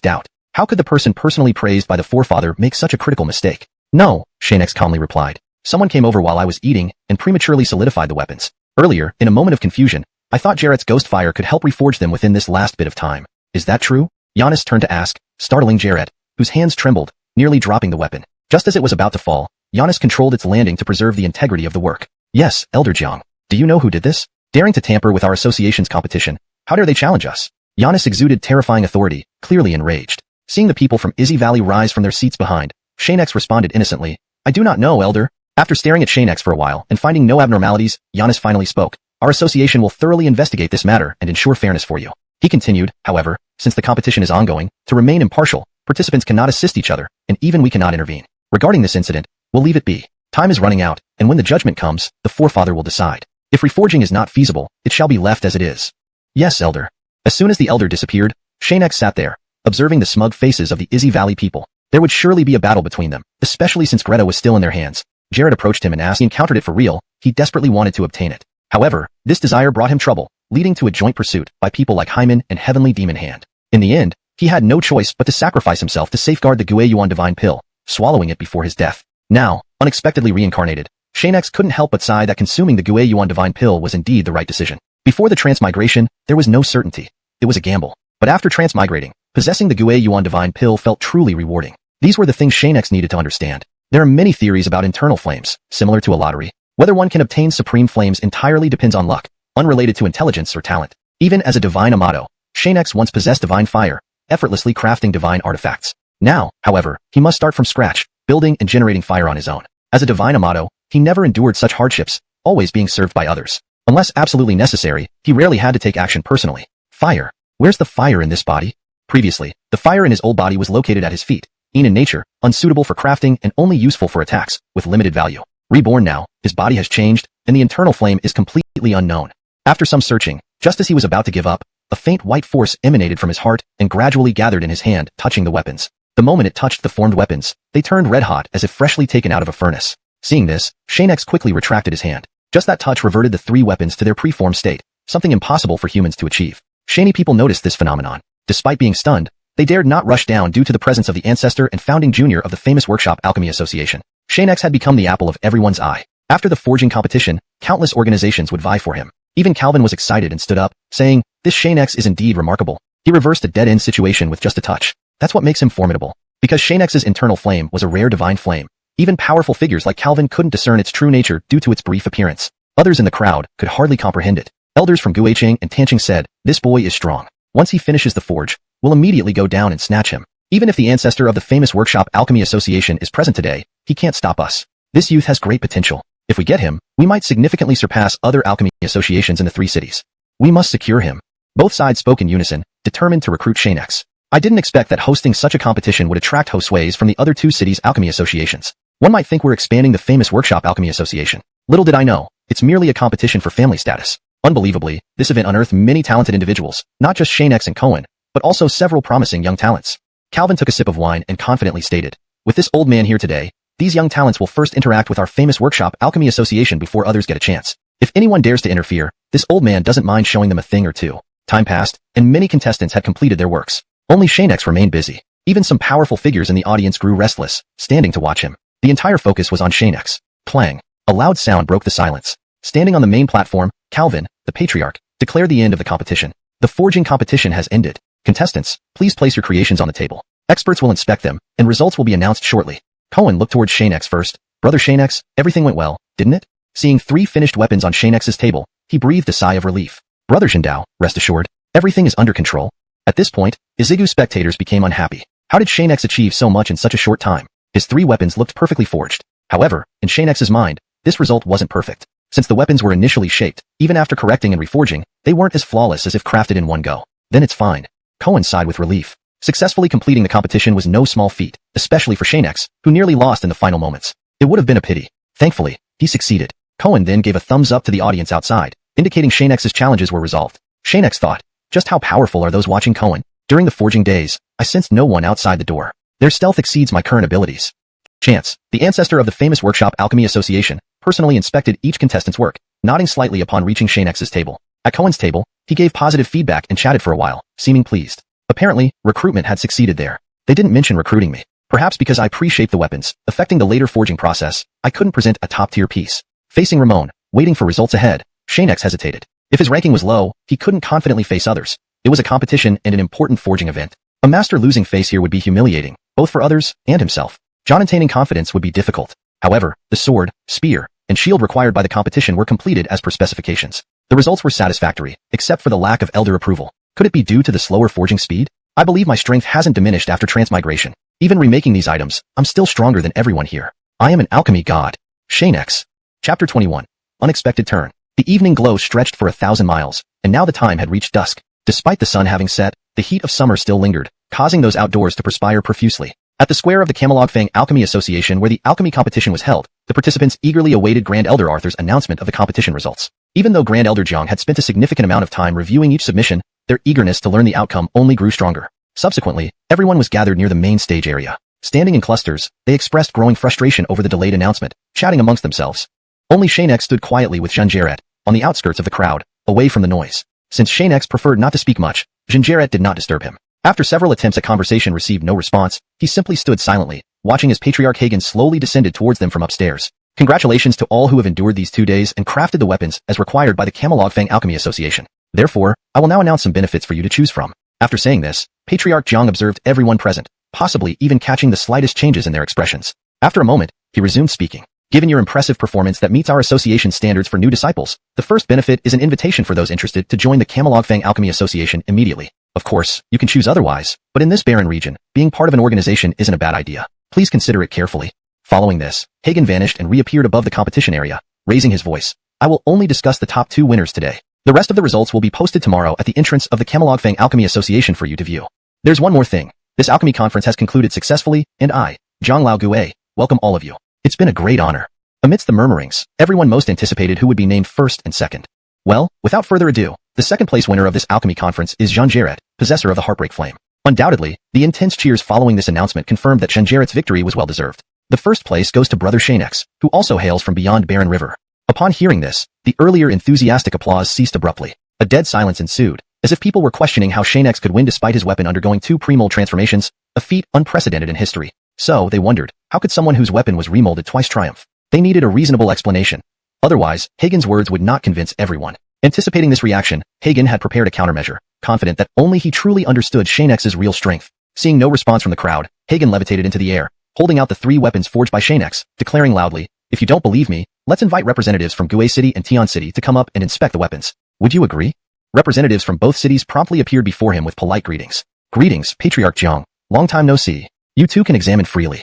doubt. How could the person personally praised by the forefather make such a critical mistake? No, Xianxia calmly replied. Someone came over while I was eating and prematurely solidified the weapons. Earlier, in a moment of confusion, I thought Jarrett's ghost fire could help reforge them within this last bit of time. Is that true? Giannis turned to ask, startling Jarrett, whose hands trembled, nearly dropping the weapon. Just as it was about to fall, Giannis controlled its landing to preserve the integrity of the work. Yes, Elder Jiang. Do you know who did this? Daring to tamper with our association's competition, how dare they challenge us? Giannis exuded terrifying authority, clearly enraged. Seeing the people from Izzy Valley rise from their seats behind, Xianxia responded innocently. I do not know, Elder. After staring at Xianxia for a while and finding no abnormalities, Giannis finally spoke. Our association will thoroughly investigate this matter and ensure fairness for you. He continued, however, since the competition is ongoing, to remain impartial, participants cannot assist each other, and even we cannot intervene. Regarding this incident, we'll leave it be. Time is running out, and when the judgment comes, the forefather will decide. If reforging is not feasible, it shall be left as it is. Yes, Elder. As soon as the Elder disappeared, Xianxia sat there, observing the smug faces of the Izzy Valley people. There would surely be a battle between them, especially since Greta was still in their hands. Jarrett approached him and asked if he encountered it for real. He desperately wanted to obtain it. However, this desire brought him trouble, leading to a joint pursuit by people like Hyman and Heavenly Demon Hand. In the end, he had no choice but to sacrifice himself to safeguard the XuanHuan divine pill, swallowing it before his death. Now, unexpectedly reincarnated, Xianxia couldn't help but sigh that consuming the XuanHuan divine pill was indeed the right decision. Before the transmigration, there was no certainty. It was a gamble. But after transmigrating, possessing the XuanHuan divine pill felt truly rewarding. These were the things Xianxia needed to understand. There are many theories about internal flames, similar to a lottery. Whether one can obtain supreme flames entirely depends on luck, unrelated to intelligence or talent. Even as a divine Amato, Xianxia once possessed divine fire, effortlessly crafting divine artifacts. Now, however, he must start from scratch, building and generating fire on his own. As a divine Amato, he never endured such hardships, always being served by others. Unless absolutely necessary, he rarely had to take action personally. Fire. Where's the fire in this body? Previously, the fire in his old body was located at his feet, in nature, unsuitable for crafting and only useful for attacks, with limited value. Reborn now, his body has changed, and the internal flame is completely unknown. After some searching, just as he was about to give up, a faint white force emanated from his heart and gradually gathered in his hand, touching the weapons. The moment it touched the formed weapons, they turned red-hot as if freshly taken out of a furnace. Seeing this, Xianxia quickly retracted his hand. Just that touch reverted the three weapons to their preformed state, something impossible for humans to achieve. Shani people noticed this phenomenon. Despite being stunned, they dared not rush down due to the presence of the ancestor and founding junior of the famous workshop alchemy association. Xianxia had become the apple of everyone's eye. After the forging competition, countless organizations would vie for him. Even Calvin was excited and stood up, saying, "This Xianxia is indeed remarkable." He reversed a dead-end situation with just a touch. That's what makes him formidable. Because Xianxia's internal flame was a rare divine flame, even powerful figures like Calvin couldn't discern its true nature due to its brief appearance. Others in the crowd could hardly comprehend it. Elders from Guicheng and Tanqing said, "This boy is strong. Once he finishes the forge, we'll immediately go down and snatch him. Even if the ancestor of the famous workshop alchemy association is present today, he can't stop us. This youth has great potential. If we get him, we might significantly surpass other alchemy associations in the three cities. We must secure him." Both sides spoke in unison, determined to recruit Xianxia. I didn't expect that hosting such a competition would attract Hosuis from the other two cities' alchemy associations. One might think we're expanding the famous workshop alchemy association. Little did I know, it's merely a competition for family status. Unbelievably, this event unearthed many talented individuals, not just Xianxia and Cohen, but also several promising young talents. Calvin took a sip of wine and confidently stated, "With this old man here today, these young talents will first interact with our famous workshop alchemy association before others get a chance. If anyone dares to interfere, this old man doesn't mind showing them a thing or two." Time passed, and many contestants had completed their works. Only Xianxia remained busy. Even some powerful figures in the audience grew restless, standing to watch him. The entire focus was on Xianxia. Clang. A loud sound broke the silence. Standing on the main platform, Calvin, the patriarch, declared the end of the competition. "The forging competition has ended. Contestants, please place your creations on the table. Experts will inspect them, and results will be announced shortly." Cohen looked towards Xianxia first. "Brother Xianxia, everything went well, didn't it?" Seeing 3 finished weapons on Xianxia's table, he breathed a sigh of relief. "Brother Zhendao, rest assured, everything is under control." At this point, Izigu's spectators became unhappy. How did Xianxia achieve so much in such a short time? His 3 weapons looked perfectly forged. However, in Xianxia's mind, this result wasn't perfect. Since the weapons were initially shaped, even after correcting and reforging, they weren't as flawless as if crafted in one go. Then it's fine. Cohen sighed with relief. Successfully completing the competition was no small feat, especially for Xianxia, who nearly lost in the final moments. It would have been a pity. Thankfully, he succeeded. Cohen then gave a thumbs up to the audience outside, indicating Xianxia's challenges were resolved. Xianxia thought, just how powerful are those watching Cohen? During the forging days, I sensed no one outside the door. Their stealth exceeds my current abilities. Chance, the ancestor of the famous workshop alchemy association, personally inspected each contestant's work, nodding slightly upon reaching Xianxia's table. At Cohen's table, he gave positive feedback and chatted for a while, seeming pleased. Apparently, recruitment had succeeded there. They didn't mention recruiting me. Perhaps because I pre-shaped the weapons, affecting the later forging process, I couldn't present a top-tier piece. Facing Ramon, waiting for results ahead, Xianxia hesitated. If his ranking was low, he couldn't confidently face others. It was a competition and an important forging event. A master losing face here would be humiliating, both for others and himself. Maintaining confidence would be difficult. However, the sword, spear, and shield required by the competition were completed as per specifications. The results were satisfactory, except for the lack of elder approval. Could it be due to the slower forging speed? I believe my strength hasn't diminished after transmigration. Even remaking these items, I'm still stronger than everyone here. I am an alchemy god. Xianxia. Chapter 21. Unexpected turn. The evening glow stretched for 1,000 miles, and now the time had reached dusk. Despite the sun having set, the heat of summer still lingered, causing those outdoors to perspire profusely. At the square of the Camelog Alchemy Association where the alchemy competition was held, the participants eagerly awaited Grand Elder Arthur's announcement of the competition results. Even though Grand Elder Jiang had spent a significant amount of time reviewing each submission, their eagerness to learn the outcome only grew stronger. Subsequently, everyone was gathered near the main stage area. Standing in clusters, they expressed growing frustration over the delayed announcement, chatting amongst themselves. Only Xianxia stood quietly with Xianxia, on the outskirts of the crowd, away from the noise. Since Xianxia preferred not to speak much, Xianxia did not disturb him. After several attempts at conversation received no response, he simply stood silently, watching as Patriarch Hagen slowly descended towards them from upstairs. Congratulations to all who have endured these 2 days and crafted the weapons as required by the Camelog Alchemy Association. Therefore, I will now announce some benefits for you to choose from. After saying this, Patriarch Jiang observed everyone present, possibly even catching the slightest changes in their expressions. After a moment, he resumed speaking. Given your impressive performance that meets our association standards for new disciples, the first benefit is an invitation for those interested to join the Camelog Alchemy Association immediately. Of course, you can choose otherwise, but in this barren region, being part of an organization isn't a bad idea. Please consider it carefully. Following this, Hagen vanished and reappeared above the competition area, raising his voice. I will only discuss the top 2 winners today. The rest of the results will be posted tomorrow at the entrance of the Camelog Alchemy Association for you to view. There's one more thing. This alchemy conference has concluded successfully, and I, Zhang Lao Gue, welcome all of you. It's been a great honor. Amidst the murmurings, everyone most anticipated who would be named first and second. Well, without further ado, the second place winner of this alchemy conference is Xianxia, possessor of the Heartbreak Flame. Undoubtedly, the intense cheers following this announcement confirmed that Xianxia's victory was well-deserved. The first place goes to brother Xianx, who also hails from beyond Barren River. Upon hearing this, the earlier enthusiastic applause ceased abruptly. A dead silence ensued, as if people were questioning how Xianx could win despite his weapon undergoing 2 pre-mold transformations, a feat unprecedented in history. So, they wondered, how could someone whose weapon was remolded twice triumph? They needed a reasonable explanation. Otherwise, Hagen's words would not convince everyone. Anticipating this reaction, Hagen had prepared a countermeasure, confident that only he truly understood Xianx's real strength. Seeing no response from the crowd, Hagen levitated into the air, holding out the 3 weapons forged by Xianx, declaring loudly, "If you don't believe me, let's invite representatives from Gue City and Tian City to come up and inspect the weapons. Would you agree?" Representatives from both cities promptly appeared before him with polite greetings. "Greetings, Patriarch Jiang. Long time no see. You two can examine freely."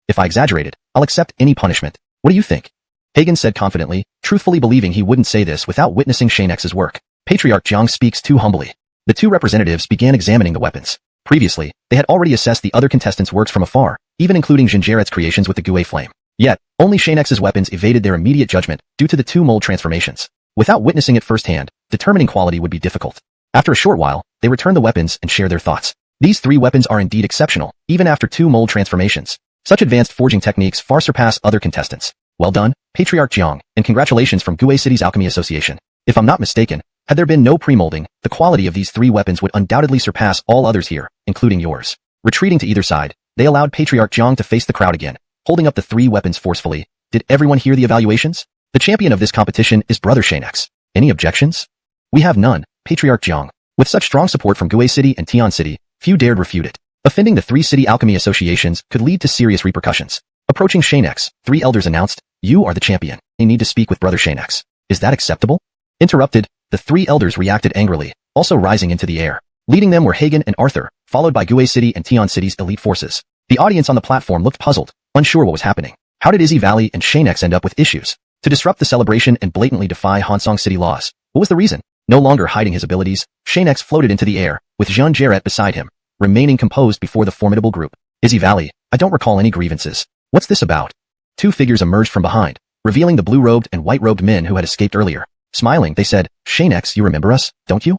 "If I exaggerated, I'll accept any punishment. What do you think?" Hagen said confidently, truthfully believing he wouldn't say this without witnessing Xianx's work. Patriarch Jiang speaks too humbly. The 2 representatives began examining the weapons. Previously, they had already assessed the other contestants' works from afar, even including Xianxia's creations with the Gue flame. Yet, only Xianx's weapons evaded their immediate judgment due to the 2 mold transformations. Without witnessing it firsthand, determining quality would be difficult. After a short while, they returned the weapons and shared their thoughts. These 3 weapons are indeed exceptional, even after 2 mold transformations. Such advanced forging techniques far surpass other contestants. Well done, Patriarch Jiang, and congratulations from Gue City's Alchemy Association. If I'm not mistaken, had there been no pre-molding, the quality of these 3 weapons would undoubtedly surpass all others here, including yours. Retreating to either side, they allowed Patriarch Jiang to face the crowd again, holding up the 3 weapons forcefully. Did everyone hear the evaluations? The champion of this competition is brother Xianx. Any objections? We have none, Patriarch Jiang. With such strong support from Gue City and Tian City, few dared refute it. Offending the 3 city alchemy associations could lead to serious repercussions. Approaching Xianx, 3 elders announced, "You are the champion. I need to speak with brother Xianx. Is that acceptable?" Interrupted, the 3 elders reacted angrily, also rising into the air. Leading them were Hagen and Arthur, followed by Gue City and Tian City's elite forces. The audience on the platform looked puzzled, unsure what was happening. How did Izzy Valley and Xianx end up with issues? To disrupt the celebration and blatantly defy Hansong City laws. What was the reason? No longer hiding his abilities, Xianx floated into the air, with Xianxia beside him, remaining composed before the formidable group. "Izzy Valley, I don't recall any grievances. What's this about?" 2 figures emerged from behind, revealing the blue-robed and white-robed men who had escaped earlier. Smiling, they said, "Xianx, you remember us, don't you?"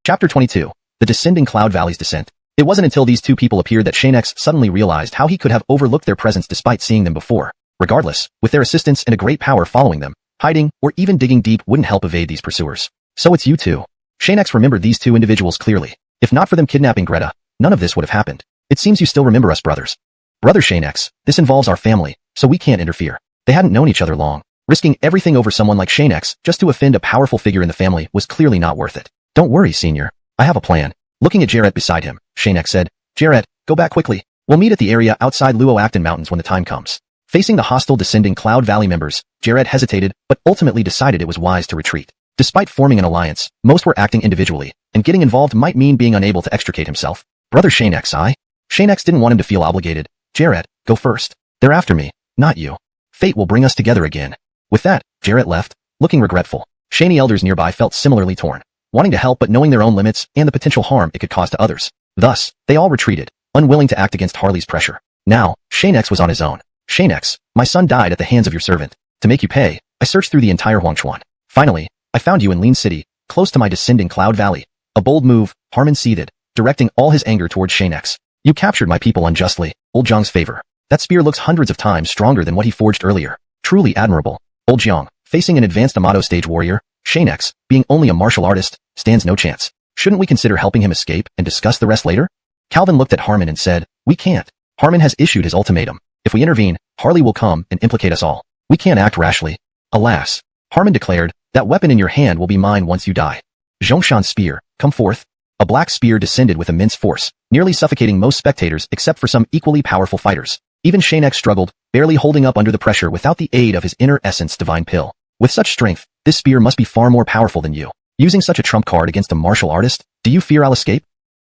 Chapter 22. The Descending Cloud Valley's Descent. It wasn't until these 2 people appeared that Xianx suddenly realized how he could have overlooked their presence despite seeing them before. Regardless, with their assistance and a great power following them, hiding or even digging deep wouldn't help evade these pursuers. "So it's you 2. Xianx remembered these 2 individuals clearly. If not for them kidnapping Greta, none of this would have happened. "It seems you still remember us, brothers." "Brother Xianx, this involves our family, so we can't interfere." They hadn't known each other long. Risking everything over someone like Xianx just to offend a powerful figure in the family was clearly not worth it. "Don't worry, senior. I have a plan." Looking at Jarrett beside him, Xianx said, "Jarrett, go back quickly. We'll meet at the area outside Luo-Acton Mountains when the time comes." Facing the hostile Descending Cloud Valley members, Jarrett hesitated, but ultimately decided it was wise to retreat. Despite forming an alliance, most were acting individually, and getting involved might mean being unable to extricate himself. "Brother Xianx, Xianx didn't want him to feel obligated. "Jarrett, go first. They're after me, not you. Fate will bring us together again." With that, Jarrett left, looking regretful. Shani elders nearby felt similarly torn, wanting to help but knowing their own limits and the potential harm it could cause to others. Thus, they all retreated, unwilling to act against Harley's pressure. Now, Xianx was on his own. "Xianx, my son died at the hands of your servant. To make you pay, I searched through the entire Huangshuan. Finally, I found you in Lin City, close to my Descending Cloud Valley." A bold move, Harmon seethed, directing all his anger towards Xianx. "You captured my people unjustly, Old Jiang's favor. That spear looks hundreds of times stronger than what he forged earlier. Truly admirable. Old Jiang, facing an advanced Amato stage warrior, Xianx, being only a martial artist, stands no chance. Shouldn't we consider helping him escape and discuss the rest later?" Calvin looked at Harmon and said, "We can't. Harmon has issued his ultimatum. If we intervene, Harley will come and implicate us all. We can't act rashly." "Alas," Harmon declared, "that weapon in your hand will be mine once you die. Zhongshan's spear, come forth." A black spear descended with immense force, nearly suffocating most spectators except for some equally powerful fighters. Even Xianx struggled, barely holding up under the pressure without the aid of his inner essence divine pill. With such strength, this spear must be far more powerful than you. Using such a trump card against a martial artist, do you fear I'll escape?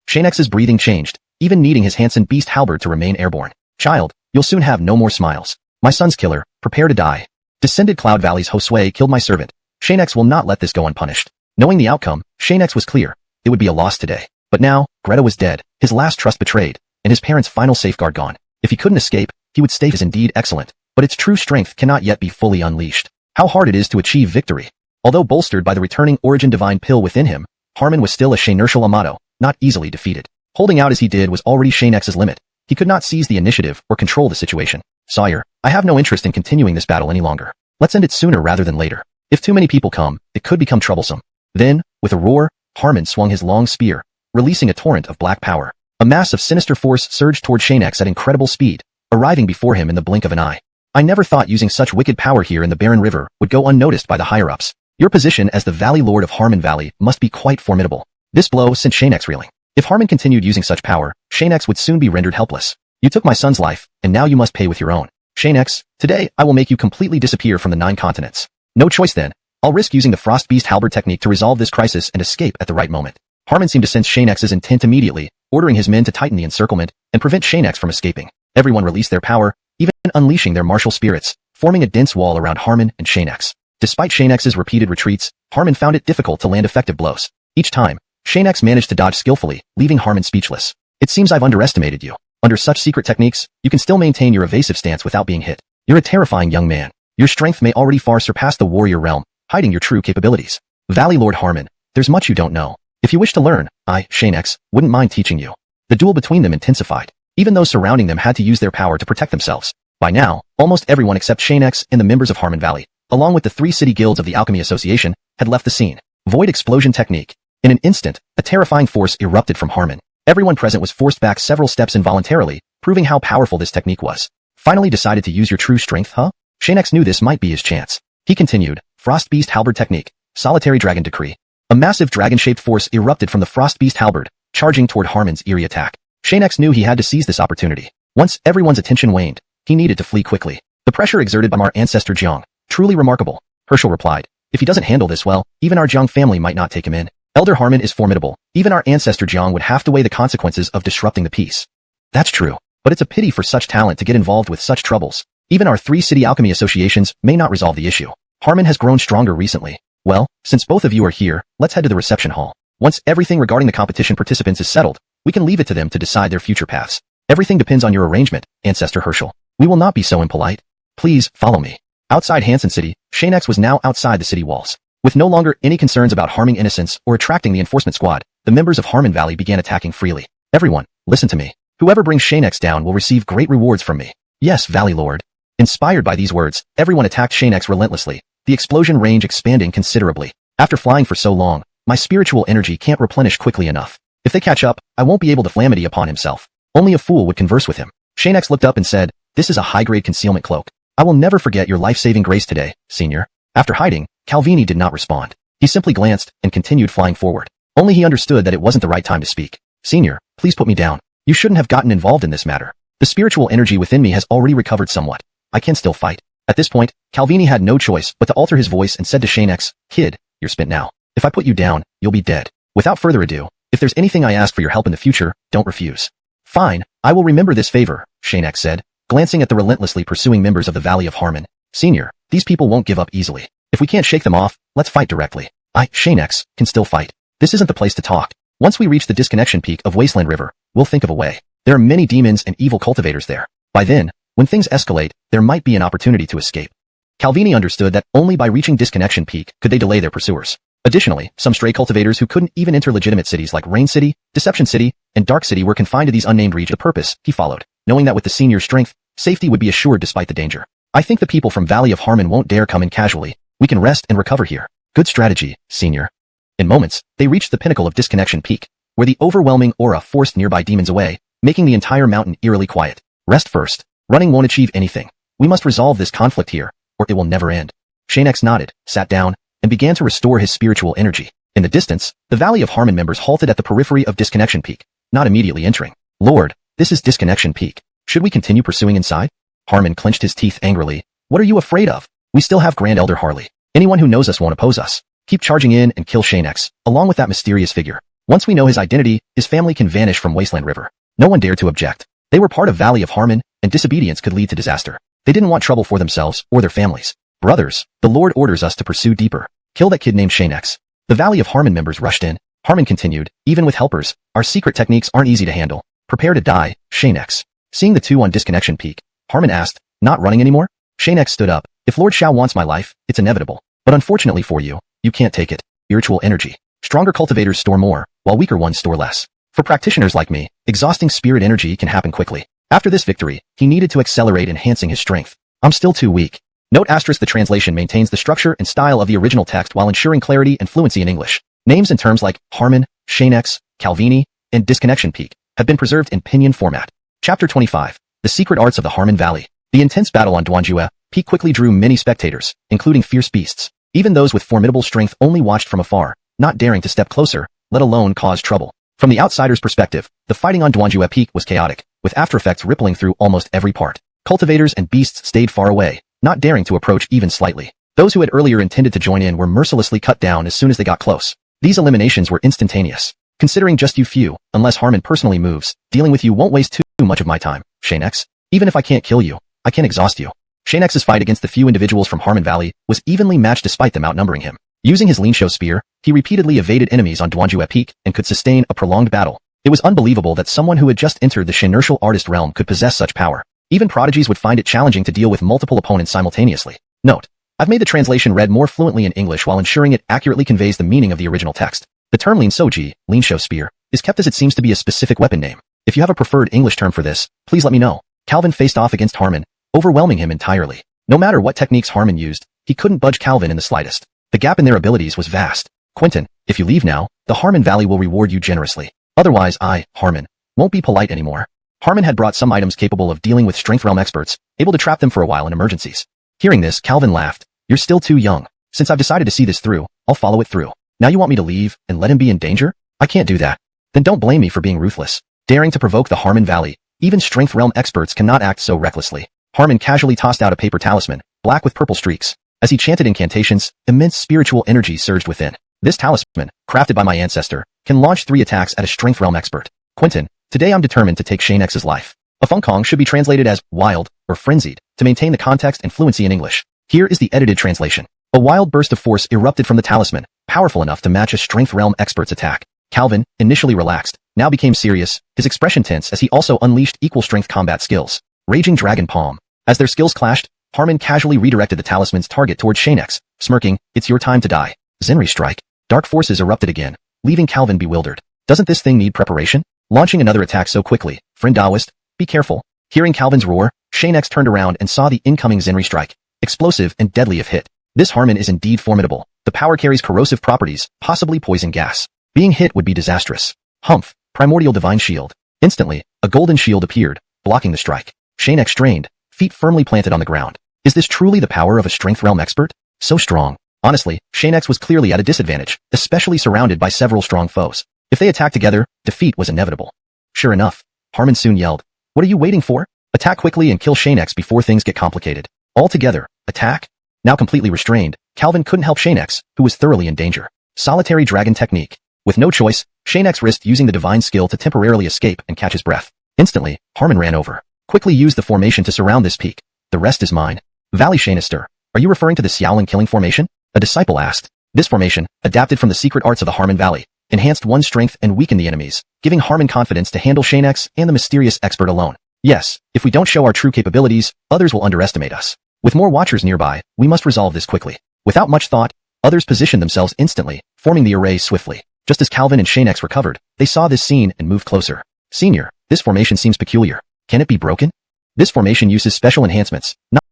Xianx's breathing changed, even needing his Hansen beast halberd to remain airborne. "Child, you'll soon have no more smiles. My son's killer, prepare to die. Descended Cloud Valley's Josue killed my servant. Xianx will not let this go unpunished." Knowing the outcome, Xianx was clear. It would be a loss today. But now, Greta was dead, his last trust betrayed, and his parents' final safeguard gone. If he couldn't escape, he would stay. Is indeed excellent, but its true strength cannot yet be fully unleashed. How hard it is to achieve victory. Although bolstered by the returning origin divine pill within him, Harmon was still a Xianxia Amato, not easily defeated. Holding out as he did was already Xianx's limit. He could not seize the initiative or control the situation. Sire, I have no interest in continuing this battle any longer. Let's end it sooner rather than later. If too many people come, it could become troublesome. Then, with a roar, Harmon swung his long spear, releasing a torrent of black power. A mass of sinister force surged toward Xianx at incredible speed, arriving before him in the blink of an eye. I never thought using such wicked power here in the Barren River would go unnoticed by the higher-ups. Your position as the Valley Lord of Harmon Valley must be quite formidable. This blow sent Xianx reeling. If Harmon continued using such power, Xianx would soon be rendered helpless. You took my son's life, and now you must pay with your own. Xianx, today I will make you completely disappear from the 9 continents. No choice then. I'll risk using the Frost Beast Halberd technique to resolve this crisis and escape at the right moment. Harmon seemed to sense Xianx's intent immediately, ordering his men to tighten the encirclement and prevent Xianx from escaping. Everyone released their power, even unleashing their martial spirits, forming a dense wall around Harmon and Xianx. Despite Xianx's repeated retreats, Harmon found it difficult to land effective blows. Each time, Xianx managed to dodge skillfully, leaving Harmon speechless. It seems I've underestimated you. Under such secret techniques, you can still maintain your evasive stance without being hit. You're a terrifying young man. Your strength may already far surpass the warrior realm, hiding your true capabilities. Valley Lord Harmon, there's much you don't know. If you wish to learn, I, Xianx, wouldn't mind teaching you. The duel between them intensified. Even those surrounding them had to use their power to protect themselves. By now, almost everyone except Xianx and the members of Harmon Valley, along with the 3 city guilds of the Alchemy Association, had left the scene. Void Explosion Technique. In an instant, a terrifying force erupted from Harmon. Everyone present was forced back several steps involuntarily, proving how powerful this technique was. Finally decided to use your true strength, huh? Xianx knew this might be his chance. He continued, Frost Beast Halberd Technique, Solitary Dragon Decree. A massive dragon-shaped force erupted from the Frost Beast Halberd, charging toward Harmon's eerie attack. Xianx knew he had to seize this opportunity. Once everyone's attention waned, he needed to flee quickly. The pressure exerted by our ancestor Jiang, truly remarkable. Herschel replied, if he doesn't handle this well, even our Jiang family might not take him in. Elder Harmon is formidable. Even our ancestor Jiang would have to weigh the consequences of disrupting the peace. That's true, but it's a pity for such talent to get involved with such troubles. Even our 3 city alchemy associations may not resolve the issue. Harmon has grown stronger recently. Well, since both of you are here, let's head to the reception hall. Once everything regarding the competition participants is settled, we can leave it to them to decide their future paths. Everything depends on your arrangement, Ancestor Herschel. We will not be so impolite. Please, follow me. Outside Hansen City, Xianx was now outside the city walls. With no longer any concerns about harming innocents or attracting the enforcement squad, the members of Harmon Valley began attacking freely. Everyone, listen to me. Whoever brings Xianx down will receive great rewards from me. Yes, Valley Lord. Inspired by these words, everyone attacked Xianx relentlessly, the explosion range expanding considerably. After flying for so long, my spiritual energy can't replenish quickly enough. If they catch up, I won't be able to flamity upon himself. Only a fool would converse with him. Xianx looked up and said, this is a high-grade concealment cloak. I will never forget your life-saving grace today, senior. After hiding, Calvini did not respond. He simply glanced and continued flying forward. Only he understood that it wasn't the right time to speak. Senior, please put me down. You shouldn't have gotten involved in this matter. The spiritual energy within me has already recovered somewhat. I can still fight. At this point, Calvini had no choice but to alter his voice and said to Xianx, kid, you're spent now. If I put you down, you'll be dead. Without further ado, if there's anything I ask for your help in the future, don't refuse. Fine, I will remember this favor, Xianx said, glancing at the relentlessly pursuing members of the Valley of Harmon. Senior, these people won't give up easily. If we can't shake them off, let's fight directly. Xianx, can still fight. This isn't the place to talk. Once we reach the disconnection peak of Wasteland River, we'll think of a way. There are many demons and evil cultivators there. By then, when things escalate, there might be an opportunity to escape. Calvini understood that only by reaching disconnection peak could they delay their pursuers. Additionally, some stray cultivators who couldn't even enter legitimate cities like Rain City, Deception City, and Dark City were confined to these unnamed regions. The purpose, he followed, knowing that with the senior's strength, safety would be assured despite the danger. I think the people from Valley of Harmon won't dare come in casually. We can rest and recover here. Good strategy, senior. In moments, they reached the pinnacle of disconnection peak, where the overwhelming aura forced nearby demons away, making the entire mountain eerily quiet. Rest first. Running won't achieve anything. We must resolve this conflict here, or it will never end. Xianx nodded, sat down, and began to restore his spiritual energy. In the distance, the Valley of Harmon members halted at the periphery of Disconnection Peak, not immediately entering. Lord, this is Disconnection Peak. Should we continue pursuing inside? Harmon clenched his teeth angrily. What are you afraid of? We still have Grand Elder Harley. Anyone who knows us won't oppose us. Keep charging in and kill Xianx, along with that mysterious figure. Once we know his identity, his family can vanish from Wasteland River. No one dared to object. They were part of Valley of Harmon, and disobedience could lead to disaster. They didn't want trouble for themselves or their families. Brothers, the Lord orders us to pursue deeper. Kill that kid named Xianx. The Valley of Harmon members rushed in. Harmon continued, even with helpers, our secret techniques aren't easy to handle. Prepare to die, Xianx. Seeing the two on Disconnection Peak, Harmon asked, not running anymore? Xianx stood up. If Lord Xiao wants my life, it's inevitable. But unfortunately for you, You can't take it. Spiritual energy. Stronger cultivators store more, while weaker ones store less. For practitioners like me, exhausting spirit energy can happen quickly. After this victory, he needed to accelerate enhancing his strength. I'm still too weak. Note *, the translation maintains the structure and style of the original text while ensuring clarity and fluency in English. Names and terms like Harmon, Xianxia, Calvini, and Disconnection Peak have been preserved in pinyin format. Chapter 25. The Secret Arts of the Harmon Valley. The intense battle on XuanHuan Peak quickly drew many spectators, including fierce beasts. Even those with formidable strength only watched from afar, not daring to step closer, let alone cause trouble. From the outsider's perspective, the fighting on XuanHuan Peak was chaotic, with aftereffects rippling through almost every part. Cultivators and beasts stayed far away, not daring to approach even slightly. Those who had earlier intended to join in were mercilessly cut down as soon as they got close. These eliminations were instantaneous. Considering just you few, unless Harmon personally moves, dealing with you won't waste too much of my time, Xianxia. Even if I can't kill you, I can exhaust you. Xianxia's fight against the few individuals from Harmon Valley was evenly matched despite them outnumbering him. Using his Xianxia spear, he repeatedly evaded enemies on XuanHuan Peak and could sustain a prolonged battle. It was unbelievable that someone who had just entered the Xianxia artist realm could possess such power. Even prodigies would find it challenging to deal with multiple opponents simultaneously. Note: I've made the translation read more fluently in English while ensuring it accurately conveys the meaning of the original text. The term Xianxia spear, is kept as it seems to be a specific weapon name. If you have a preferred English term for this, please let me know. Calvin faced off against Harmon, overwhelming him entirely. No matter what techniques Harmon used, he couldn't budge Calvin in the slightest. The gap in their abilities was vast. Quentin, if you leave now, the Harmon Valley will reward you generously. Otherwise I, Harmon, won't be polite anymore. Harmon had brought some items capable of dealing with strength realm experts, able to trap them for a while in emergencies. Hearing this, Calvin laughed. You're still too young. Since I've decided to see this through, I'll follow it through. Now you want me to leave and let him be in danger? I can't do that. Then don't blame me for being ruthless. Daring to provoke the Harmon Valley, even strength realm experts cannot act so recklessly. Harmon casually tossed out a paper talisman, black with purple streaks. As he chanted incantations, immense spiritual energy surged within. This talisman, crafted by my ancestor, can launch 3 attacks at a strength realm expert. Quentin, today I'm determined to take Xianxia's life. A Funkong should be translated as wild or frenzied to maintain the context and fluency in English. Here is the edited translation. A wild burst of force erupted from the talisman, powerful enough to match a strength realm expert's attack. Calvin, initially relaxed, now became serious, his expression tense as he also unleashed equal strength combat skills. Raging Dragon Palm. As their skills clashed, Harmon casually redirected the talisman's target towards Xianxia, smirking, "It's your time to die." Zenri Strike. Dark forces erupted again, leaving Calvin bewildered. Doesn't this thing need preparation? Launching another attack so quickly, friend Taoist, be careful. Hearing Calvin's roar, Xianxia turned around and saw the incoming Zenri Strike. Explosive and deadly if hit. This Harmon is indeed formidable. The power carries corrosive properties, possibly poison gas. Being hit would be disastrous. Humph, Primordial Divine Shield. Instantly, a golden shield appeared, blocking the strike. Xianxia strained, feet firmly planted on the ground. Is this truly the power of a strength realm expert? So strong. Honestly, Xianxia was clearly at a disadvantage, especially surrounded by several strong foes. If they attacked together, defeat was inevitable. Sure enough, Harmon soon yelled, "What are you waiting for? Attack quickly and kill Xianxia before things get complicated." All together, attack? Now completely restrained, Calvin couldn't help Xianxia, who was thoroughly in danger. Solitary Dragon Technique. With no choice, Xianxia risked using the divine skill to temporarily escape and catch his breath. Instantly, Harmon ran over. Quickly used the formation to surround this peak. The rest is mine. Valley Xianxia. Are you referring to the Xiaoling killing formation? A disciple asked. This formation, adapted from the secret arts of the Harmon Valley, enhanced one's strength and weakened the enemies, giving Harmon confidence to handle Xianxia and the mysterious expert alone. Yes, if we don't show our true capabilities, others will underestimate us. With more watchers nearby, we must resolve this quickly. Without much thought, others positioned themselves instantly, forming the array swiftly. Just as Calvin and Xianxia recovered, they saw this scene and moved closer. Senior, this formation seems peculiar. Can it be broken? This formation uses special enhancements, not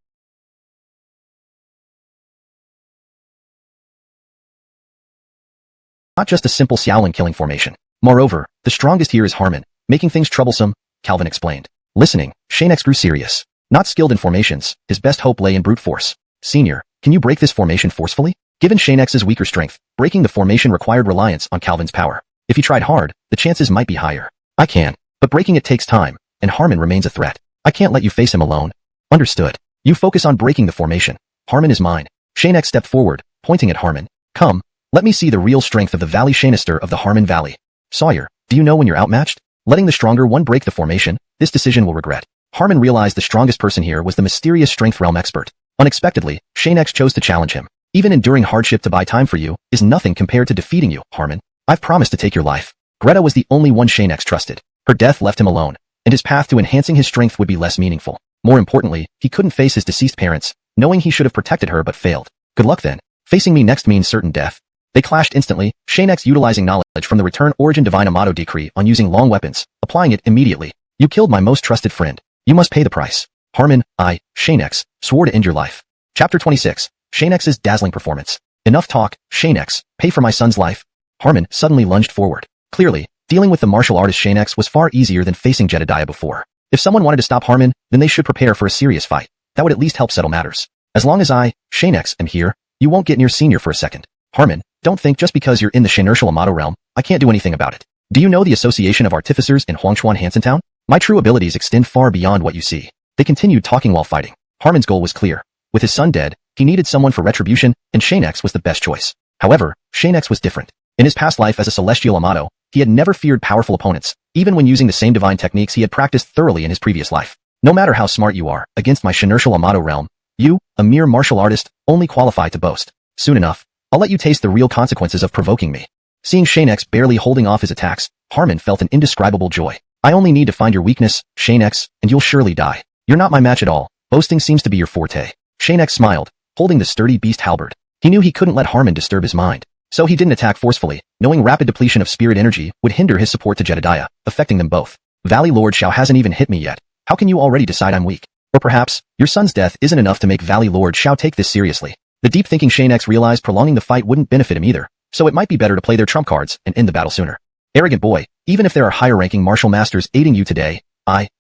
just a simple Xiaoling killing formation. Moreover, the strongest here is Harmon, making things troublesome, Calvin explained. Listening, Xianxia grew serious. Not skilled in formations, his best hope lay in brute force. Senior, can you break this formation forcefully? Given Xianxia's weaker strength, breaking the formation required reliance on Calvin's power. If he tried hard, the chances might be higher. I can, but breaking it takes time, and Harmon remains a threat. I can't let you face him alone. Understood. You focus on breaking the formation. Harmon is mine. Xianxia stepped forward, pointing at Harmon. Come, let me see the real strength of the Valley Xianxia of the Harmon Valley. Sawyer, do you know when you're outmatched? Letting the stronger one break the formation, this decision will regret. Harmon realized the strongest person here was the mysterious strength realm expert. Unexpectedly, Xianxia chose to challenge him. Even enduring hardship to buy time for you is nothing compared to defeating you, Harmon. I've promised to take your life. Greta was the only one Xianxia trusted. Her death left him alone, and his path to enhancing his strength would be less meaningful. More importantly, he couldn't face his deceased parents, knowing he should have protected her but failed. Good luck then. Facing me next means certain death. They clashed instantly, Xianxia utilizing knowledge from the Return Origin Divine Amato decree on using long weapons, applying it immediately. You killed my most trusted friend. You must pay the price. Harmon, Xianxia, swore to end your life. Chapter 26. Xianxia's dazzling performance. Enough talk, Xianxia, pay for my son's life. Harmon suddenly lunged forward. Clearly, dealing with the martial artist Xianxia was far easier than facing Jedediah before. If someone wanted to stop Harmon, then they should prepare for a serious fight. That would at least help settle matters. As long as Xianxia, am here, you won't get near Senior for a second. Harmon, don't think just because you're in the Xianxia Amato realm, I can't do anything about it. Do you know the Association of Artificers in XuanHuan Hansen Town? My true abilities extend far beyond what you see. They continued talking while fighting. Harmon's goal was clear. With his son dead, he needed someone for retribution, and Xianxia was the best choice. However, Xianxia was different. In his past life as a celestial Amato, he had never feared powerful opponents, even when using the same divine techniques he had practiced thoroughly in his previous life. No matter how smart you are, against my Xianxia Amato realm, you, a mere martial artist, only qualify to boast. Soon enough, I'll let you taste the real consequences of provoking me. Seeing Xianxia barely holding off his attacks, Harmon felt an indescribable joy. I only need to find your weakness, Xianxia, and you'll surely die. You're not my match at all. Boasting seems to be your forte. Xianxia smiled, holding the sturdy beast halberd. He knew he couldn't let Harmon disturb his mind, so he didn't attack forcefully, knowing rapid depletion of spirit energy would hinder his support to Jedediah, affecting them both. Valley Lord Xiao hasn't even hit me yet. How can you already decide I'm weak? Or perhaps, your son's death isn't enough to make Valley Lord Xiao take this seriously. The deep-thinking Xianxia realized prolonging the fight wouldn't benefit him either, so it might be better to play their trump cards and end the battle sooner. Arrogant boy, even if there are higher-ranking martial masters aiding you today,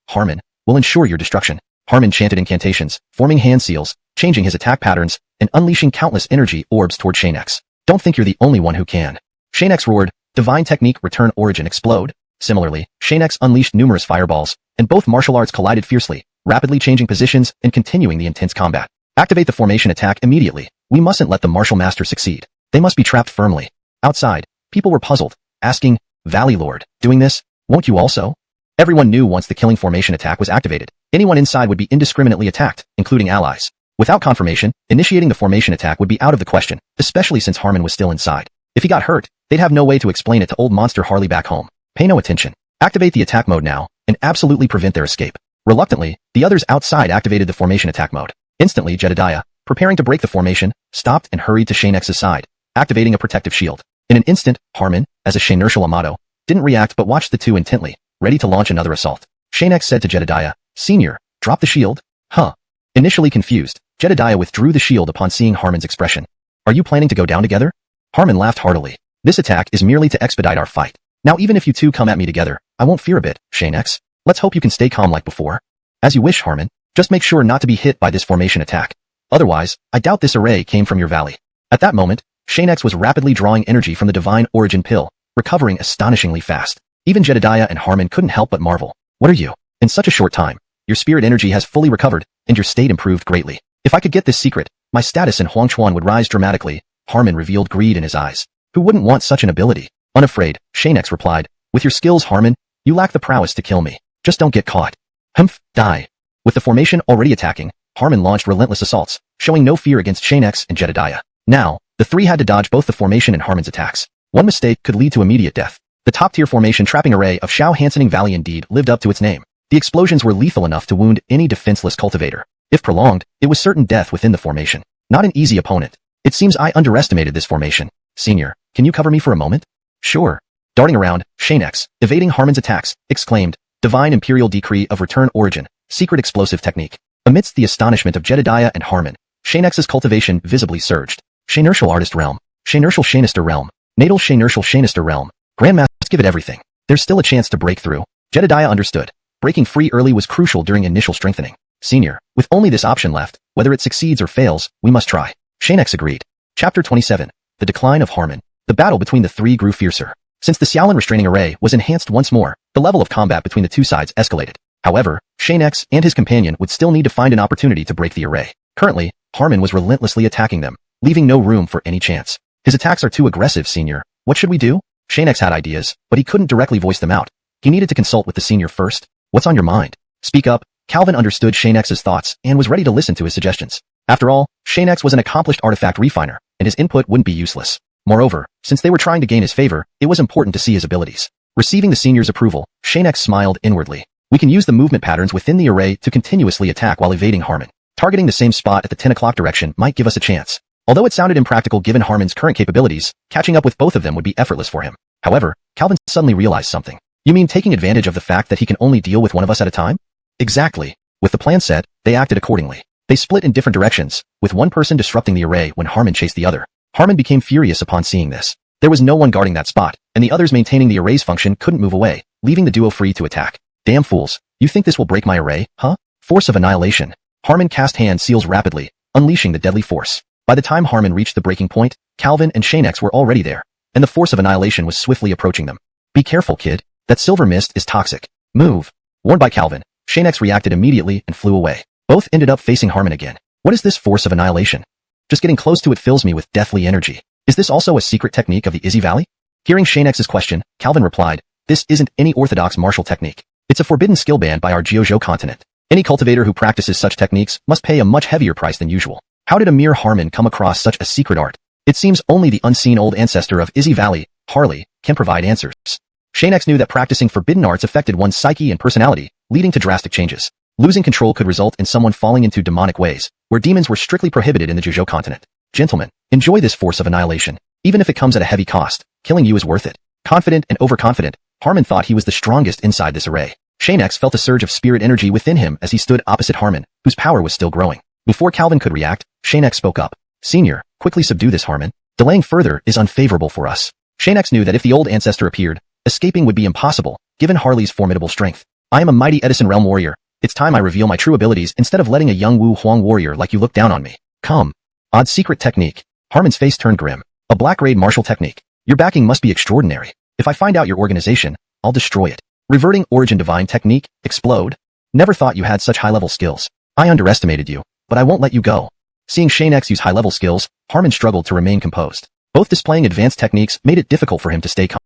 Harmon, will ensure your destruction. Harmon chanted incantations, forming hand seals, changing his attack patterns, and unleashing countless energy orbs toward Xianxia. Don't think you're the only one who can. Xianxia roared, divine technique return origin explode. Similarly, Xianxia unleashed numerous fireballs, and both martial arts collided fiercely, rapidly changing positions and continuing the intense combat. Activate the formation attack immediately. We mustn't let the martial master succeed. They must be trapped firmly. Outside, people were puzzled, asking, Valley Lord, doing this? Won't you also? Everyone knew once the killing formation attack was activated, anyone inside would be indiscriminately attacked, including allies. Without confirmation, initiating the formation attack would be out of the question, especially since Harmon was still inside. If he got hurt, they'd have no way to explain it to old monster Harley back home. Pay no attention. Activate the attack mode now, and absolutely prevent their escape. Reluctantly, the others outside activated the formation attack mode. Instantly, Jedediah, preparing to break the formation, stopped and hurried to Xianxia's side, activating a protective shield. In an instant, Harmon, as a Xianxia Amato, didn't react but watched the two intently, ready to launch another assault. Xianxia said to Jedediah, Senior, drop the shield? Huh. Initially confused, Jedediah withdrew the shield upon seeing Harmon's expression. Are you planning to go down together? Harmon laughed heartily. This attack is merely to expedite our fight. Now even if you two come at me together, I won't fear a bit, Xianxia. Let's hope you can stay calm like before. As you wish, Harmon. Just make sure not to be hit by this formation attack. Otherwise, I doubt this array came from your valley. At that moment, Xianxia was rapidly drawing energy from the divine origin pill, recovering astonishingly fast. Even Jedediah and Harmon couldn't help but marvel. What are you? In such a short time, your spirit energy has fully recovered, and your state improved greatly. If I could get this secret, my status in XuanHuan would rise dramatically. Harmon revealed greed in his eyes. Who wouldn't want such an ability? Unafraid, Xianxia replied. With your skills, Harmon, you lack the prowess to kill me. Just don't get caught. Humph, die. With the formation already attacking, Harmon launched relentless assaults, showing no fear against Xianxia and Jedediah. Now, the three had to dodge both the formation and Harmon's attacks. One mistake could lead to immediate death. The top-tier formation trapping array of Xiao Hansening Valley indeed lived up to its name. The explosions were lethal enough to wound any defenseless cultivator. If prolonged, it was certain death within the formation. Not an easy opponent. It seems I underestimated this formation. Senior, can you cover me for a moment? Sure. Darting around, Xianxia, evading Harmon's attacks, exclaimed, Divine Imperial Decree of Return Origin, Secret Explosive Technique. Amidst the astonishment of Jedediah and Harmon, Xianxia's cultivation visibly surged. Xianxia Artist Realm. Xianxia Xianxia Realm. Natal Xianxia Xianxia Realm. Grandmaster, give it everything. There's still a chance to break through. Jedediah understood. Breaking free early was crucial during initial strengthening. Senior, with only this option left, whether it succeeds or fails, we must try. Xianxia agreed. Chapter 27. The Decline of Harmon. The battle between the three grew fiercer. Since the Xiaolin restraining array was enhanced once more, the level of combat between the two sides escalated. However, Xianxia and his companion would still need to find an opportunity to break the array. Currently, Harmon was relentlessly attacking them, leaving no room for any chance. His attacks are too aggressive, Senior. What should we do? Xianxia had ideas, but he couldn't directly voice them out. He needed to consult with the Senior first. What's on your mind? Speak up. Calvin understood Xianxia's thoughts and was ready to listen to his suggestions. After all, Xianxia was an accomplished artifact refiner, and his input wouldn't be useless. Moreover, since they were trying to gain his favor, it was important to see his abilities. Receiving the Senior's approval, Xianxia smiled inwardly. We can use the movement patterns within the array to continuously attack while evading Harmon. Targeting the same spot at the 10 o'clock direction might give us a chance. Although it sounded impractical given Harmon's current capabilities, catching up with both of them would be effortless for him. However, Calvin suddenly realized something. You mean taking advantage of the fact that he can only deal with one of us at a time? Exactly. With the plan set, they acted accordingly. They split in different directions, with one person disrupting the array when Harmon chased the other. Harmon became furious upon seeing this. There was no one guarding that spot, and the others maintaining the array's function couldn't move away, leaving the duo free to attack. Damn fools, you think this will break my array, huh? Force of annihilation. Harmon cast hand seals rapidly, unleashing the deadly force. By the time Harmon reached the breaking point, Calvin and Xianxia were already there, and the force of annihilation was swiftly approaching them. Be careful, kid. That silver mist is toxic. Move. Warned by Calvin, Xianxia reacted immediately and flew away. Both ended up facing Harmon again. What is this force of annihilation? Just getting close to it fills me with deathly energy. Is this also a secret technique of the Izzy Valley? Hearing Xianxia's question, Calvin replied, this isn't any orthodox martial technique. It's a forbidden skill banned by our Jiuzhou continent. Any cultivator who practices such techniques must pay a much heavier price than usual. How did a mere Harmon come across such a secret art? It seems only the unseen old ancestor of Izzy Valley, Harley, can provide answers. Xianxia knew that practicing forbidden arts affected one's psyche and personality, leading to drastic changes. Losing control could result in someone falling into demonic ways, where demons were strictly prohibited in the Jiuzhou continent. Gentlemen, enjoy this force of annihilation. Even if it comes at a heavy cost, killing you is worth it. Confident and overconfident, Harmon thought he was the strongest inside this array. Xianxia felt a surge of spirit energy within him as he stood opposite Harmon, whose power was still growing. Before Calvin could react, Xianxia spoke up. Senior, quickly subdue this Harmon. Delaying further is unfavorable for us. Xianxia knew that if the old ancestor appeared, escaping would be impossible, given Harley's formidable strength. I am a mighty Edison realm warrior. It's time I reveal my true abilities instead of letting a young Wu Huang warrior like you look down on me. Come. Odd secret technique. Harmon's face turned grim. A black raid martial technique. Your backing must be extraordinary. If I find out your organization, I'll destroy it. Reverting origin divine technique, explode. Never thought you had such high-level skills. I underestimated you, but I won't let you go. Seeing Xianxia use high-level skills, Harmon struggled to remain composed. Both displaying advanced techniques made it difficult for him to stay calm.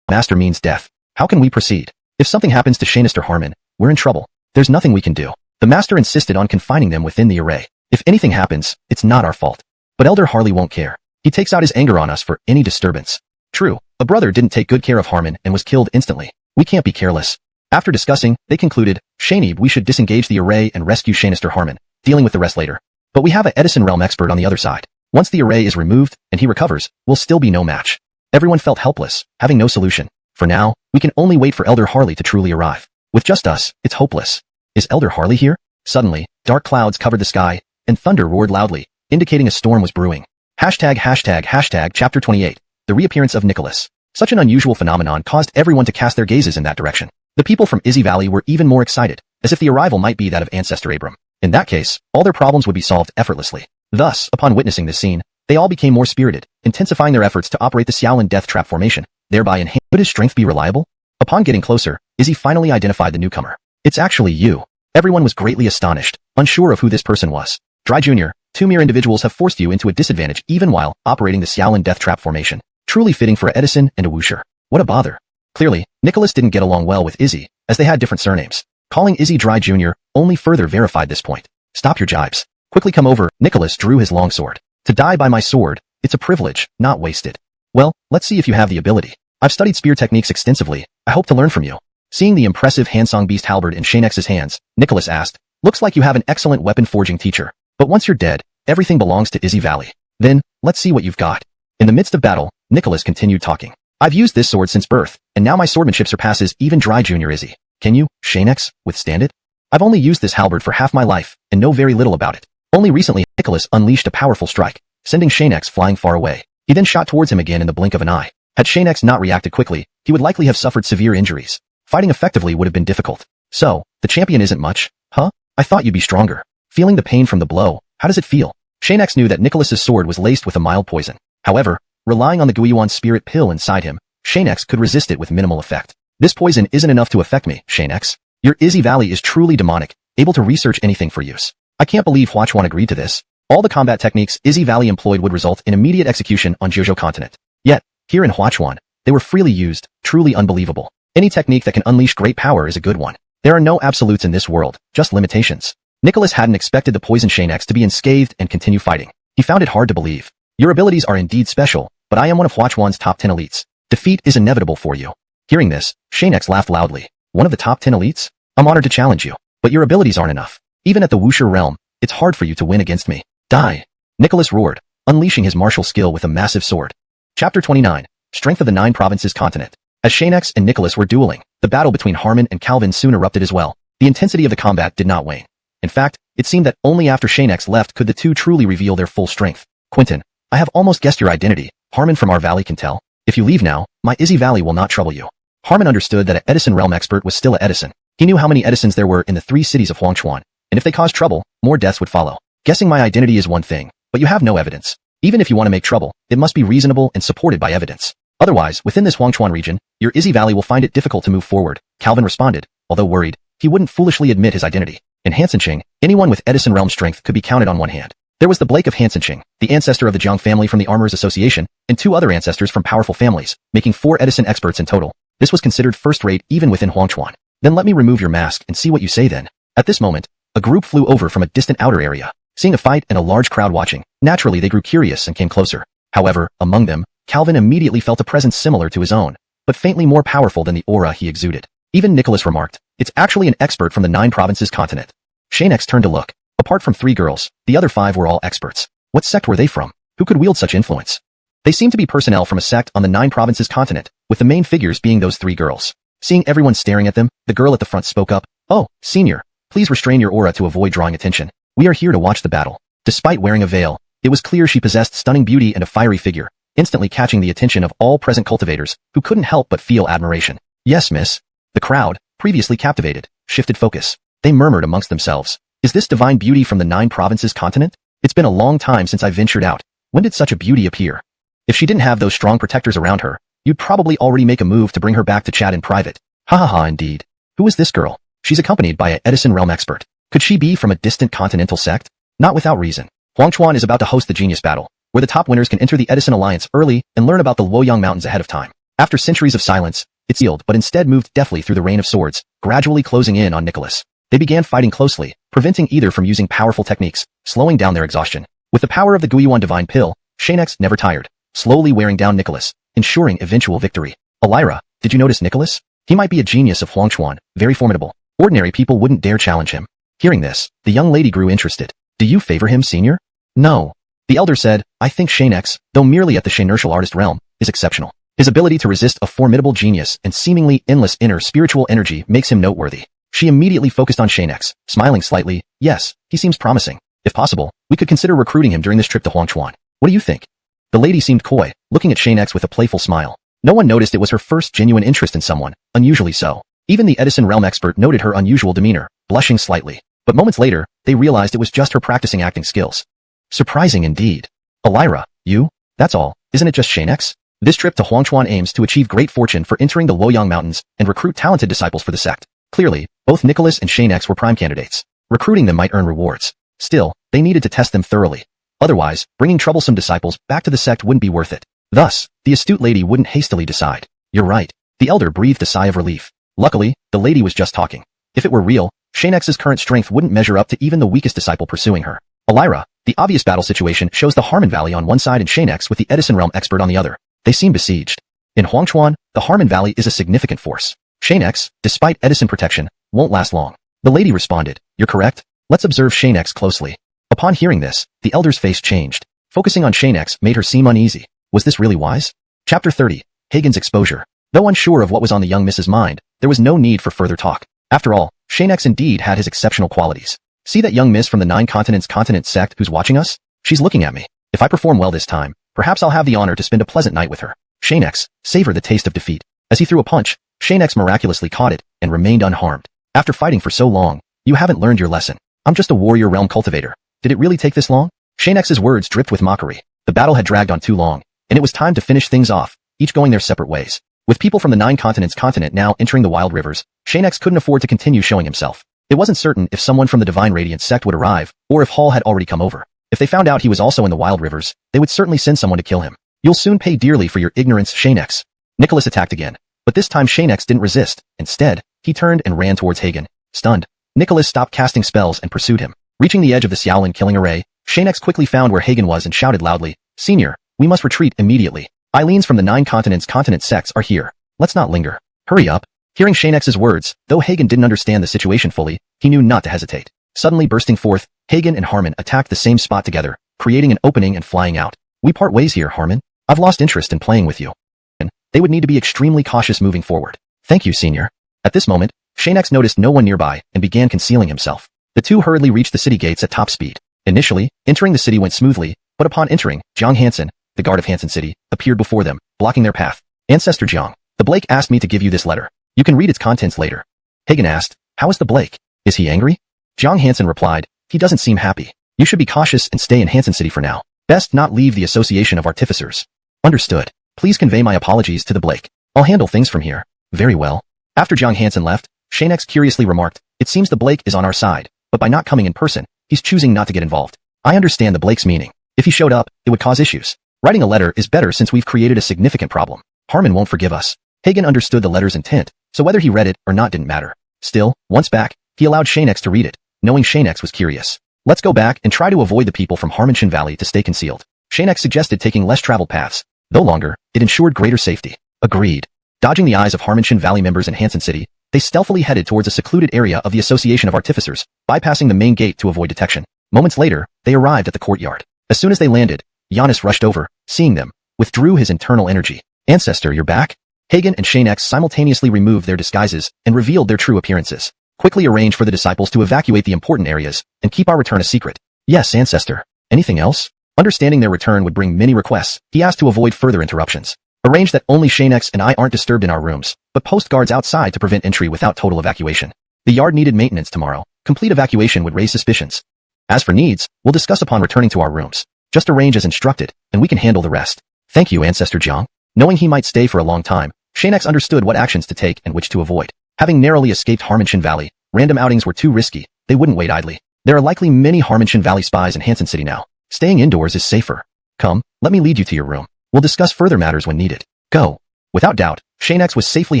Master means death. How can we proceed? If something happens to Xianxia Harmon, we're in trouble. There's nothing we can do. The master insisted on confining them within the array. If anything happens, it's not our fault. But Elder Harley won't care. He takes out his anger on us for any disturbance. True, a brother didn't take good care of Harmon and was killed instantly. We can't be careless. After discussing, they concluded, Shanib, we should disengage the array and rescue Xianxia Harmon, dealing with the rest later. But we have a Edison realm expert on the other side. Once the array is removed and he recovers, we'll still be no match. Everyone felt helpless, having no solution. For now, we can only wait for Elder Harley to truly arrive. With just us, it's hopeless. Is Elder Harley here? Suddenly, dark clouds covered the sky, and thunder roared loudly, indicating a storm was brewing. Chapter 28. The reappearance of Nicholas. Such an unusual phenomenon caused everyone to cast their gazes in that direction. The people from Izzy Valley were even more excited, as if the arrival might be that of Ancestor Abram. In that case, all their problems would be solved effortlessly. Thus, upon witnessing this scene, they all became more spirited, intensifying their efforts to operate the Xiaolin Death Trap formation, thereby enhancing. Would his strength be reliable? Upon getting closer, Izzy finally identified the newcomer. It's actually you. Everyone was greatly astonished, unsure of who this person was. Dry Jr., two mere individuals have forced you into a disadvantage even while operating the Xiaolin Death Trap formation. Truly fitting for a Edison and a Wusher. What a bother. Clearly, Nicholas didn't get along well with Izzy, as they had different surnames. Calling Izzy Dry Jr. only further verified this point. Stop your jibes. Quickly come over. Nicholas drew his longsword. To die by my sword, it's a privilege, not wasted. Well, let's see if you have the ability. I've studied spear techniques extensively. I hope to learn from you. Seeing the impressive Hansong Beast halberd in Xianxia's hands, Nicholas asked, looks like you have an excellent weapon forging teacher. But once you're dead, everything belongs to Izzy Valley. Then, let's see what you've got. In the midst of battle, Nicholas continued talking. I've used this sword since birth, and now my swordmanship surpasses even Dry Jr. Izzy. Can you, Xianxia, withstand it? I've only used this halberd for half my life, and know very little about it. Only recently, Nicholas unleashed a powerful strike, sending Xianxia flying far away. He then shot towards him again in the blink of an eye. Had Xianxia not reacted quickly, he would likely have suffered severe injuries. Fighting effectively would have been difficult. So, the champion isn't much, huh? I thought you'd be stronger. Feeling the pain from the blow, how does it feel? Xianxia knew that Nicholas's sword was laced with a mild poison. However, relying on the XuanHuan spirit pill inside him, Xianxia could resist it with minimal effect. This poison isn't enough to affect me, Xianxia. Your Izzy Valley is truly demonic, able to research anything for use. I can't believe XuanHuan agreed to this. All the combat techniques Izzy Valley employed would result in immediate execution on Jiuzhou continent. Yet, here in XuanHuan, they were freely used, truly unbelievable. Any technique that can unleash great power is a good one. There are no absolutes in this world, just limitations. Nicholas hadn't expected the poison Xianxia to be unscathed and continue fighting. He found it hard to believe. Your abilities are indeed special, but I am one of XuanHuan's top 10 elites. Defeat is inevitable for you. Hearing this, Xianxia laughed loudly. One of the top 10 elites? I'm honored to challenge you, but your abilities aren't enough. Even at the Wusher realm, it's hard for you to win against me. Die! Nicholas roared, unleashing his martial skill with a massive sword. Chapter 29. Strength of the Nine Provinces Continent. As Xianxia and Nicholas were dueling, the battle between Harmon and Calvin soon erupted as well. The intensity of the combat did not wane. In fact, it seemed that only after Xianxia left could the two truly reveal their full strength. Quentin, I have almost guessed your identity. Harmon from our valley can tell. If you leave now, my Izzy Valley will not trouble you. Harmon understood that an Edison realm expert was still a Edison. He knew how many Edisons there were in the 3 cities of XuanHuan, and if they caused trouble, more deaths would follow. Guessing my identity is one thing, but you have no evidence. Even if you want to make trouble, it must be reasonable and supported by evidence. Otherwise, within this XuanHuan region, your Izzy Valley will find it difficult to move forward. Calvin responded, although worried. He wouldn't foolishly admit his identity. In Xianxia, anyone with Edison realm strength could be counted on one hand. There was the Blake of Xianxia, the ancestor of the Jiang family from the Armorers Association, and 2 other ancestors from powerful families, making 4 Edison experts in total. This was considered first-rate even within XuanHuan. Then let me remove your mask and see what you say then. At this moment, a group flew over from a distant outer area. Seeing a fight and a large crowd watching, naturally they grew curious and came closer. However, among them, Calvin immediately felt a presence similar to his own, but faintly more powerful than the aura he exuded. Even Nicholas remarked, it's actually an expert from the 9 Provinces continent. Xianxia turned to look. Apart from 3 girls, the other 5 were all experts. What sect were they from? Who could wield such influence? They seemed to be personnel from a sect on the 9 Provinces continent, with the main figures being those 3 girls. Seeing everyone staring at them, the girl at the front spoke up, "Oh, senior, please restrain your aura to avoid drawing attention. We are here to watch the battle." Despite wearing a veil, it was clear she possessed stunning beauty and a fiery figure, instantly catching the attention of all present cultivators, who couldn't help but feel admiration. "Yes, miss." The crowd, previously captivated, shifted focus. They murmured amongst themselves, "Is this divine beauty from the 9 Provinces continent? It's been a long time since I ventured out. When did such a beauty appear? If she didn't have those strong protectors around her, you'd probably already make a move to bring her back to chat in private." Ha ha ha, indeed. Who is this girl? She's accompanied by a Edison realm expert. Could she be from a distant continental sect? Not without reason. XuanHuan is about to host the Genius Battle, where the top winners can enter the Edison Alliance early and learn about the Luoyang Mountains ahead of time. After centuries of silence, it sealed but instead moved deftly through the rain of swords, gradually closing in on Nicholas. They began fighting closely, preventing either from using powerful techniques, slowing down their exhaustion. With the power of the XuanHuan Divine Pill, Xianxia never tired, slowly wearing down Nicholas, ensuring eventual victory. Elira, did you notice Nicholas? He might be a genius of XuanHuan, very formidable. Ordinary people wouldn't dare challenge him. Hearing this, the young lady grew interested. Do you favor him, senior? No. The elder said, I think Xianxia, though merely at the Xianxia artist realm, is exceptional. His ability to resist a formidable genius and seemingly endless inner spiritual energy makes him noteworthy. She immediately focused on Xianxia, smiling slightly. Yes, he seems promising. If possible, we could consider recruiting him during this trip to XuanHuan. What do you think? The lady seemed coy, looking at Xianxia with a playful smile. No one noticed it was her first genuine interest in someone, unusually so. Even the Edison realm expert noted her unusual demeanor, blushing slightly. But moments later, they realized it was just her practicing acting skills. Surprising indeed. Elira, you? That's all, isn't it just Xianxia? This trip to XuanHuan aims to achieve great fortune for entering the Luoyang Mountains and recruit talented disciples for the sect. Clearly, both Nicholas and Xianxia were prime candidates. Recruiting them might earn rewards. Still, they needed to test them thoroughly. Otherwise, bringing troublesome disciples back to the sect wouldn't be worth it. Thus, the astute lady wouldn't hastily decide. You're right. The elder breathed a sigh of relief. Luckily, the lady was just talking. If it were real, Xianxia's current strength wouldn't measure up to even the weakest disciple pursuing her. Elira, the obvious battle situation shows the Harmon Valley on one side and Xianxia with the Edison realm expert on the other. They seem besieged. In XuanHuan, the Harmon Valley is a significant force. Xianxia, despite Edison protection, won't last long. The lady responded, You're correct. Let's observe Xianxia closely. Upon hearing this, the elder's face changed. Focusing on Xianxia made her seem uneasy. Was this really wise? Chapter 30. Hagen's exposure. Though unsure of what was on the young Miss's mind, there was no need for further talk. After all, Xianxia indeed had his exceptional qualities. See that young miss from the 9 continents continent sect who's watching us? She's looking at me. If I perform well this time, perhaps I'll have the honor to spend a pleasant night with her. Xianxia, savor the taste of defeat. As he threw a punch, Xianxia miraculously caught it and remained unharmed. After fighting for so long, you haven't learned your lesson. I'm just a warrior realm cultivator. Did it really take this long? Xianxia's words dripped with mockery. The battle had dragged on too long, and it was time to finish things off, each going their separate ways. With people from the 9 continents continent now entering the wild rivers, Xianxia couldn't afford to continue showing himself. It wasn't certain if someone from the Divine Radiance sect would arrive, or if Hall had already come over. If they found out he was also in the wild rivers, they would certainly send someone to kill him. You'll soon pay dearly for your ignorance, Xianxia. Nicholas attacked again, but this time Xianxia didn't resist. Instead, he turned and ran towards Hagen. Stunned, Nicholas stopped casting spells and pursued him. Reaching the edge of the Xiaolin killing array, Xianxia quickly found where Hagen was and shouted loudly, Senior, we must retreat immediately. Eileens from the 9 continents continent sects are here. Let's not linger. Hurry up. Hearing Xianxia's words, though Hagen didn't understand the situation fully, he knew not to hesitate. Suddenly bursting forth, Hagen and Harmon attacked the same spot together, creating an opening and flying out. We part ways here, Harmon. I've lost interest in playing with you. And they would need to be extremely cautious moving forward. Thank you, Senior. At this moment, Xianxia noticed no one nearby and began concealing himself. The two hurriedly reached the city gates at top speed. Initially, entering the city went smoothly, but upon entering, Jiang Hansen, the guard of Hansen City, appeared before them, blocking their path. Ancestor Jiang, the Blake asked me to give you this letter. You can read its contents later. Hagen asked, how is the Blake? Is he angry? Jiang Hansen replied, he doesn't seem happy. You should be cautious and stay in Hansen City for now. Best not leave the Association of Artificers. Understood. Please convey my apologies to the Blake. I'll handle things from here. Very well. After Jiang Hansen left, Xianxia curiously remarked, it seems the Blake is on our side, but by not coming in person, he's choosing not to get involved. I understand the Blake's meaning. If he showed up, it would cause issues. Writing a letter is better since we've created a significant problem. Harmon won't forgive us. Hagen understood the letter's intent, so whether he read it or not didn't matter. Still, once back, he allowed Xianxia to read it, knowing Xianxia was curious. Let's go back and try to avoid the people from Harmonshan Valley to stay concealed. Xianxia suggested taking less traveled paths. Though longer, it ensured greater safety. Agreed. Dodging the eyes of Harmonshan Valley members in Hansen City, they stealthily headed towards a secluded area of the Association of Artificers, bypassing the main gate to avoid detection. Moments later, they arrived at the courtyard. As soon as they landed, Giannis rushed over, seeing them, withdrew his internal energy. Ancestor, you're back? Hagen and Xianxia simultaneously removed their disguises and revealed their true appearances. Quickly arrange for the disciples to evacuate the important areas and keep our return a secret. Yes, Ancestor. Anything else? Understanding their return would bring many requests, he asked to avoid further interruptions. Arrange that only Xianxia and I aren't disturbed in our rooms, but post guards outside to prevent entry without total evacuation. The yard needed maintenance tomorrow. Complete evacuation would raise suspicions. As for needs, we'll discuss upon returning to our rooms. Just arrange as instructed, and we can handle the rest. Thank you, Ancestor Jiang. Knowing he might stay for a long time, Xianxia understood what actions to take and which to avoid. Having narrowly escaped Harmonshan Valley, random outings were too risky. They wouldn't wait idly. There are likely many Harmonshan Valley spies in Hansen City now. Staying indoors is safer. Come, let me lead you to your room. We'll discuss further matters when needed. Go. Without doubt, Xianxia was safely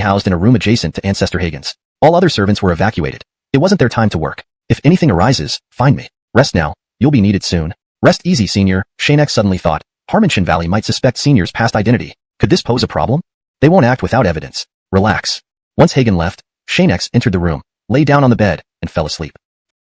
housed in a room adjacent to Ancestor Hagen's. All other servants were evacuated. It wasn't their time to work. If anything arises, find me. Rest now. You'll be needed soon. Rest easy, Senior, Xianxia suddenly thought. Harmonshan Valley might suspect Senior's past identity. Could this pose a problem? They won't act without evidence. Relax. Once Hagen left, Xianxia entered the room, lay down on the bed, and fell asleep.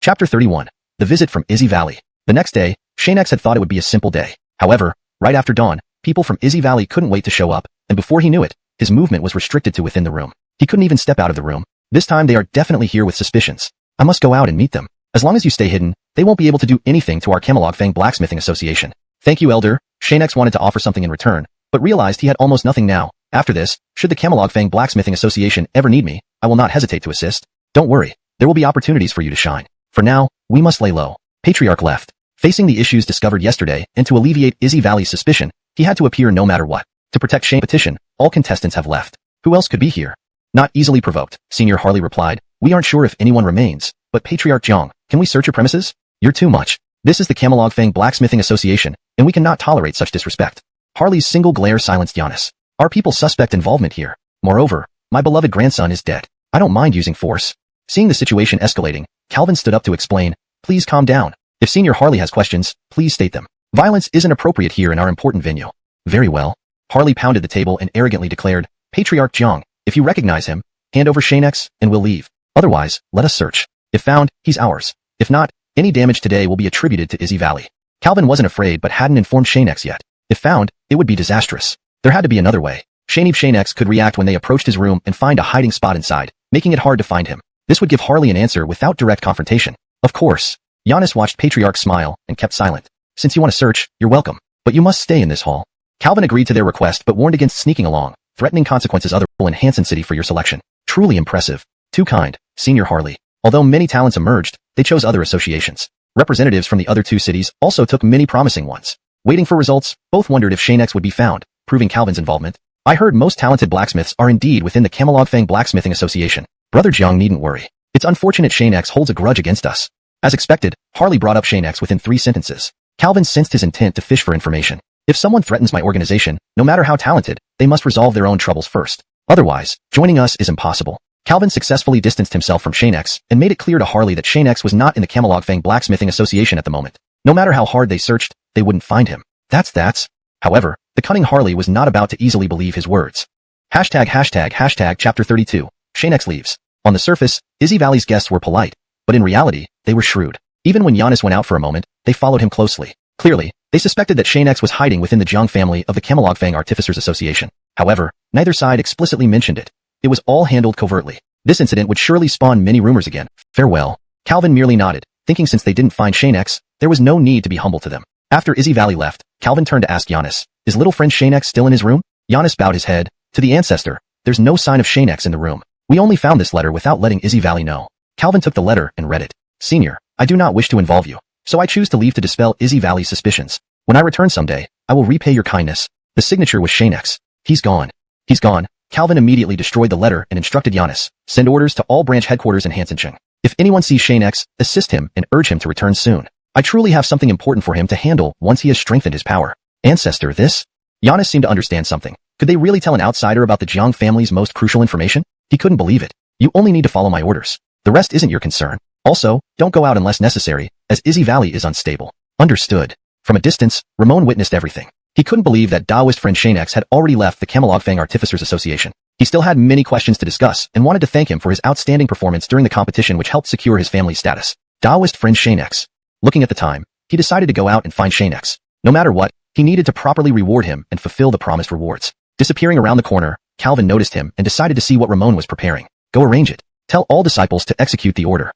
Chapter 31. The Visit from Izzy Valley. The next day, Xianxia had thought it would be a simple day. However, right after dawn, people from Izzy Valley couldn't wait to show up, and before he knew it, his movement was restricted to within the room. He couldn't even step out of the room. This time they are definitely here with suspicions. I must go out and meet them. As long as you stay hidden, they won't be able to do anything to our Camelog Fang Blacksmithing Association. Thank you, Elder. Xianxia wanted to offer something in return, but realized he had almost nothing now. After this, should the Camelog Fang Blacksmithing Association ever need me, I will not hesitate to assist. Don't worry, there will be opportunities for you to shine. For now, we must lay low. Patriarch left. Facing the issues discovered yesterday, and to alleviate Izzy Valley's suspicion, he had to appear no matter what. To protect Shane petition, all contestants have left. Who else could be here? Not easily provoked, Senior Harley replied. We aren't sure if anyone remains, but Patriarch Jiang, can we search your premises? You're too much. This is the Camelog Fang Blacksmithing Association, and we cannot tolerate such disrespect. Harley's single glare silenced Giannis. Our people suspect involvement here. Moreover, my beloved grandson is dead. I don't mind using force. Seeing the situation escalating, Calvin stood up to explain. Please calm down. If Senior Harley has questions, please state them. Violence isn't appropriate here in our important venue. Very well. Harley pounded the table and arrogantly declared, Patriarch Jiang, if you recognize him, hand over Xianxia and we'll leave. Otherwise, let us search. If found, he's ours. If not, any damage today will be attributed to Izzy Valley. Calvin wasn't afraid but hadn't informed Xianxia yet. If found, it would be disastrous. There had to be another way. Xianxia could react when they approached his room and find a hiding spot inside, making it hard to find him. This would give Harley an answer without direct confrontation. Of course. Giannis watched Patriarch smile and kept silent. Since you want to search, you're welcome. But you must stay in this hall. Calvin agreed to their request but warned against sneaking along, threatening consequences other people in Hansen City for your selection. Truly impressive. Too kind, Senior Harley. Although many talents emerged, they chose other associations. Representatives from the other two cities also took many promising ones. Waiting for results, both wondered if Xianxia would be found, proving Calvin's involvement. I heard most talented blacksmiths are indeed within the Camelog Fang Blacksmithing Association. Brother Jiang needn't worry. It's unfortunate Xianxia holds a grudge against us. As expected, Harley brought up Xianxia within 3 sentences. Calvin sensed his intent to fish for information. If someone threatens my organization, no matter how talented, they must resolve their own troubles first. Otherwise, joining us is impossible. Calvin successfully distanced himself from Xianxia and made it clear to Harley that Xianxia was not in the Camelog Fang Blacksmithing Association at the moment. No matter how hard they searched, they wouldn't find him. That's. However, the cunning Harley was not about to easily believe his words. ##### Chapter 32. Xianxia leaves. On the surface, Izzy Valley's guests were polite, but in reality, they were shrewd. Even when Giannis went out for a moment, they followed him closely. Clearly, They suspected that Xianxia was hiding within the Jiang family of the Camelogfang Artificers Association. However, neither side explicitly mentioned it. It was all handled covertly. This incident would surely spawn many rumors again. Farewell. Calvin merely nodded, thinking since they didn't find Xianxia, there was no need to be humble to them. After Izzy Valley left, Calvin turned to ask Giannis, is little friend Xianxia still in his room? Giannis bowed his head. To the ancestor, there's no sign of Xianxia in the room. We only found this letter without letting Izzy Valley know. Calvin took the letter and read it. Senior, I do not wish to involve you, so I choose to leave to dispel Izzy Valley's suspicions. When I return someday, I will repay your kindness. The signature was Xianxia. He's gone. He's gone. Calvin immediately destroyed the letter and instructed Giannis, send orders to all branch headquarters in Xianxia. If anyone sees Xianxia, assist him and urge him to return soon. I truly have something important for him to handle once he has strengthened his power. Ancestor, this? Giannis seemed to understand something. Could they really tell an outsider about the Jiang family's most crucial information? He couldn't believe it. You only need to follow my orders. The rest isn't your concern. Also, don't go out unless necessary, as Izzy Valley is unstable. Understood. From a distance, Ramon witnessed everything. He couldn't believe that Taoist friend Xianxia had already left the Camelogfang Artificers Association. He still had many questions to discuss and wanted to thank him for his outstanding performance during the competition which helped secure his family's status. Taoist friend Xianxia. Looking at the time, he decided to go out and find Xianxia. No matter what, he needed to properly reward him and fulfill the promised rewards. Disappearing around the corner, Calvin noticed him and decided to see what Ramon was preparing. Go arrange it. Tell all disciples to execute the order.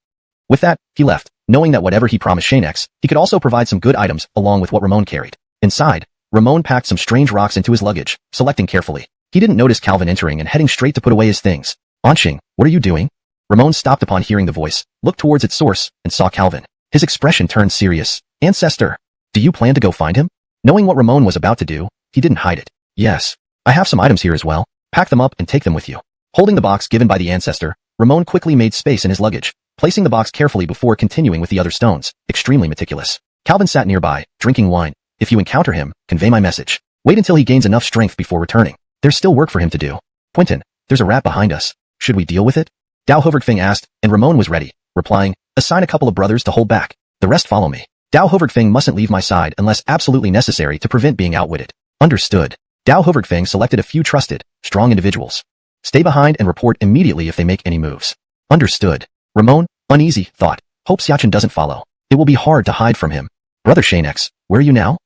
With that, he left, knowing that whatever he promised Xianxia, he could also provide some good items along with what Ramon carried. Inside, Ramon packed some strange rocks into his luggage, selecting carefully. He didn't notice Calvin entering and heading straight to put away his things. Anqing, what are you doing? Ramon stopped upon hearing the voice, looked towards its source, and saw Calvin. His expression turned serious. Ancestor, do you plan to go find him? Knowing what Ramon was about to do, he didn't hide it. Yes. I have some items here as well. Pack them up and take them with you. Holding the box given by the ancestor, Ramon quickly made space in his luggage, placing the box carefully before continuing with the other stones, extremely meticulous. Calvin sat nearby, drinking wine. If you encounter him, convey my message. Wait until he gains enough strength before returning. There's still work for him to do. Quentin, there's a rat behind us. Should we deal with it? Dao Hovergfing asked, and Ramon was ready, replying, assign a couple of brothers to hold back. The rest follow me. Dao Hovergfing mustn't leave my side unless absolutely necessary to prevent being outwitted. Understood. Dao Hovergfing selected a few trusted, strong individuals. Stay behind and report immediately if they make any moves. Understood. Ramon, uneasy, thought. Hope Xiachen doesn't follow. It will be hard to hide from him. Brother Xianxia, where are you now?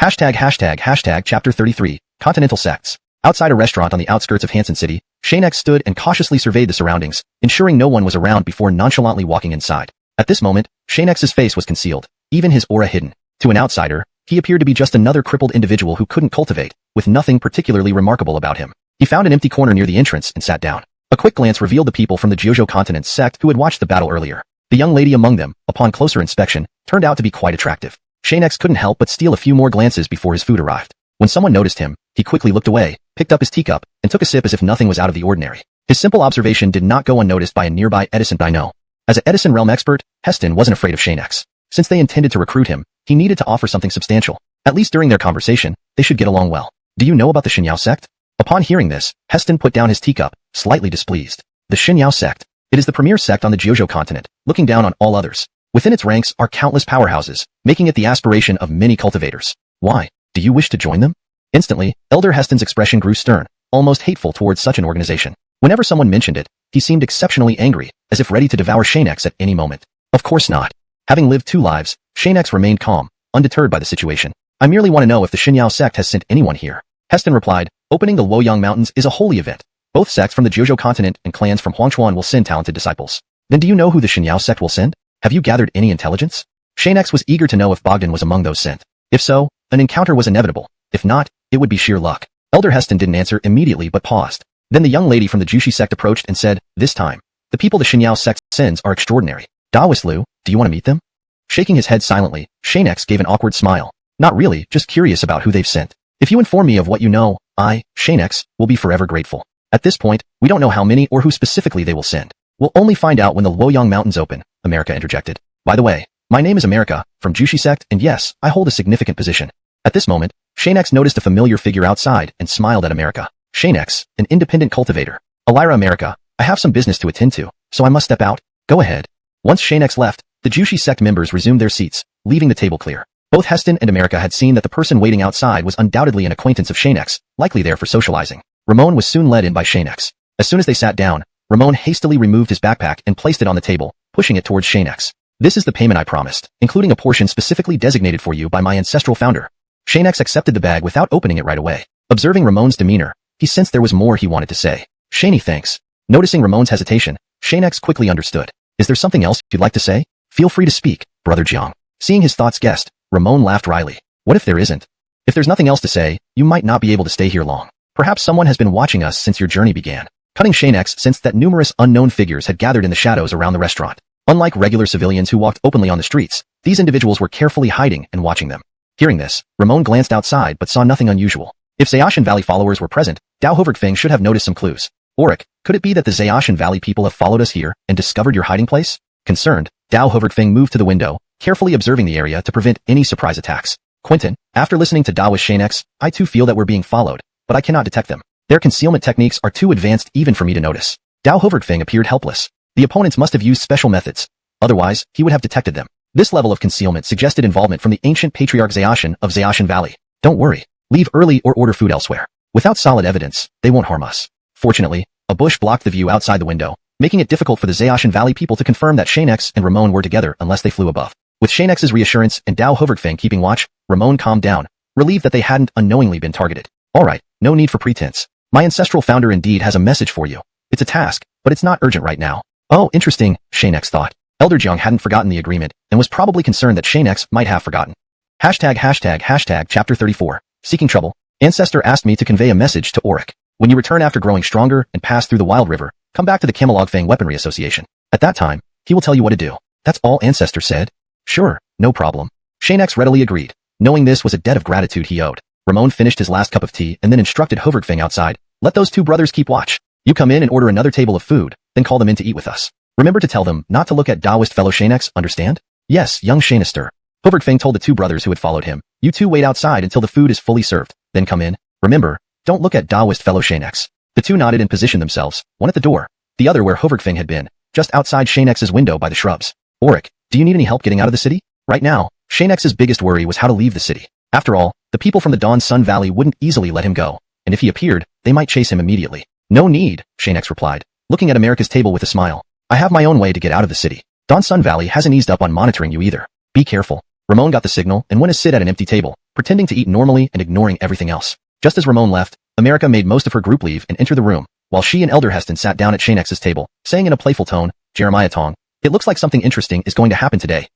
Hashtag chapter 33, Continental Sects. Outside a restaurant on the outskirts of Hansen City, Xianxia stood and cautiously surveyed the surroundings, ensuring no one was around before nonchalantly walking inside. At this moment, Xianxia's face was concealed, even his aura hidden. To an outsider, he appeared to be just another crippled individual who couldn't cultivate, with nothing particularly remarkable about him. He found an empty corner near the entrance and sat down. A quick glance revealed the people from the Jiuzhou continent sect who had watched the battle earlier. The young lady among them, upon closer inspection, turned out to be quite attractive. Xianxia couldn't help but steal a few more glances before his food arrived. When someone noticed him, he quickly looked away, picked up his teacup, and took a sip as if nothing was out of the ordinary. His simple observation did not go unnoticed by a nearby Edison Dino. As an Edison realm expert, Heston wasn't afraid of Xianxia. Since they intended to recruit him, he needed to offer something substantial. At least during their conversation, they should get along well. Do you know about the Xianyao sect? Upon hearing this, Heston put down his teacup, slightly displeased. The Xianyao sect. It is the premier sect on the Jiuzhou continent, looking down on all others. Within its ranks are countless powerhouses, making it the aspiration of many cultivators. Why? Do you wish to join them? Instantly, Elder Heston's expression grew stern, almost hateful towards such an organization. Whenever someone mentioned it, he seemed exceptionally angry, as if ready to devour Xianxia at any moment. Of course not. Having lived 2 lives, Xianxia remained calm, undeterred by the situation. I merely want to know if the Xianyao sect has sent anyone here. Heston replied, opening the Luoyang Mountains is a holy event. Both sects from the Jiuzhou continent and clans from XuanHuan will send talented disciples. Then do you know who the Xianyao sect will send? Have you gathered any intelligence? Xianxia was eager to know if Bogdan was among those sent. If so, an encounter was inevitable. If not, it would be sheer luck. Elder Heston didn't answer immediately but paused. Then the young lady from the Jushi sect approached and said, this time, the people the Xianyao sect sends are extraordinary. Daoist Liu, do you want to meet them? Shaking his head silently, Xianxia gave an awkward smile. Not really, just curious about who they've sent. If you inform me of what you know, I, Xianxia, will be forever grateful. At this point, we don't know how many or who specifically they will send. We'll only find out when the Luoyang Mountains open, America interjected. By the way, my name is America, from Jushi sect, and yes, I hold a significant position. At this moment, Xianxia noticed a familiar figure outside and smiled at America. Xianxia, an independent cultivator. Elira America, I have some business to attend to, so I must step out. Go ahead. Once Xianxia left, the Jushi sect members resumed their seats, leaving the table clear. Both Heston and America had seen that the person waiting outside was undoubtedly an acquaintance of Xianxia, likely there for socializing. Ramon was soon led in by Xianxia. As soon as they sat down, Ramon hastily removed his backpack and placed it on the table, pushing it towards Xianxia. This is the payment I promised, including a portion specifically designated for you by my ancestral founder. Xianxia accepted the bag without opening it right away. Observing Ramon's demeanor, he sensed there was more he wanted to say. Shani, thanks. Noticing Ramon's hesitation, Xianxia quickly understood. Is there something else you'd like to say? Feel free to speak, Brother Jiang. Seeing his thoughts guessed, Ramon laughed wryly. What if there isn't? If there's nothing else to say, you might not be able to stay here long. Perhaps someone has been watching us since your journey began. Cunning Xianxia sensed that numerous unknown figures had gathered in the shadows around the restaurant. Unlike regular civilians who walked openly on the streets, these individuals were carefully hiding and watching them. Hearing this, Ramon glanced outside but saw nothing unusual. If Xianxian Valley followers were present, Dao Hovertfing should have noticed some clues. Auric, could it be that the Xianxian Valley people have followed us here and discovered your hiding place? Concerned, Dao Hovertfing moved to the window, carefully observing the area to prevent any surprise attacks. Quentin, after listening to Daoist Xianxia, I too feel that we're being followed, but I cannot detect them. Their concealment techniques are too advanced even for me to notice. Dao Hovertfing appeared helpless. The opponents must have used special methods. Otherwise, he would have detected them. This level of concealment suggested involvement from the ancient patriarch Xianxian of Xianxian Valley. Don't worry. Leave early or order food elsewhere. Without solid evidence, they won't harm us. Fortunately, a bush blocked the view outside the window, making it difficult for the Xianxian Valley people to confirm that Xianxia and Ramon were together unless they flew above. With Xianxia's reassurance and Dao Hovertfing keeping watch, Ramon calmed down, relieved that they hadn't unknowingly been targeted. Alright, no need for pretense. My ancestral founder indeed has a message for you. It's a task, but it's not urgent right now. Oh, interesting, Xianxia thought. Elder Jiang hadn't forgotten the agreement, and was probably concerned that Xianxia might have forgotten. Chapter 34. Seeking Trouble. Ancestor asked me to convey a message to Auric. When you return after growing stronger and pass through the Wild River, come back to the Camelogfang Weaponry Association. At that time, he will tell you what to do. That's all Ancestor said. Sure, no problem. Xianxia readily agreed, knowing this was a debt of gratitude he owed. Ramon finished his last cup of tea and then instructed Hovertfing outside, let those two brothers keep watch. You come in and order another table of food, then call them in to eat with us. Remember to tell them not to look at Daoist fellow Xianxia, understand? Yes, young Xianxia. Hovertfing told the two brothers who had followed him, you two wait outside until the food is fully served, then come in. Remember, don't look at Daoist fellow Xianxia. The two nodded and positioned themselves, one at the door, the other where Hovertfing had been, just outside Xianxia's window by the shrubs. Auric, do you need any help getting out of the city? Right now, Xianxia's biggest worry was how to leave the city. After all, the people from the Dawn Sun Valley wouldn't easily let him go, and if he appeared, they might chase him immediately. No need, Xianxia replied, looking at America's table with a smile. I have my own way to get out of the city. Dawn Sun Valley hasn't eased up on monitoring you either. Be careful. Ramon got the signal and went to sit at an empty table, pretending to eat normally and ignoring everything else. Just as Ramon left, America made most of her group leave and enter the room, while she and Elder Heston sat down at Xianxia's table, saying in a playful tone, Jeremiah Tong, it looks like something interesting is going to happen today,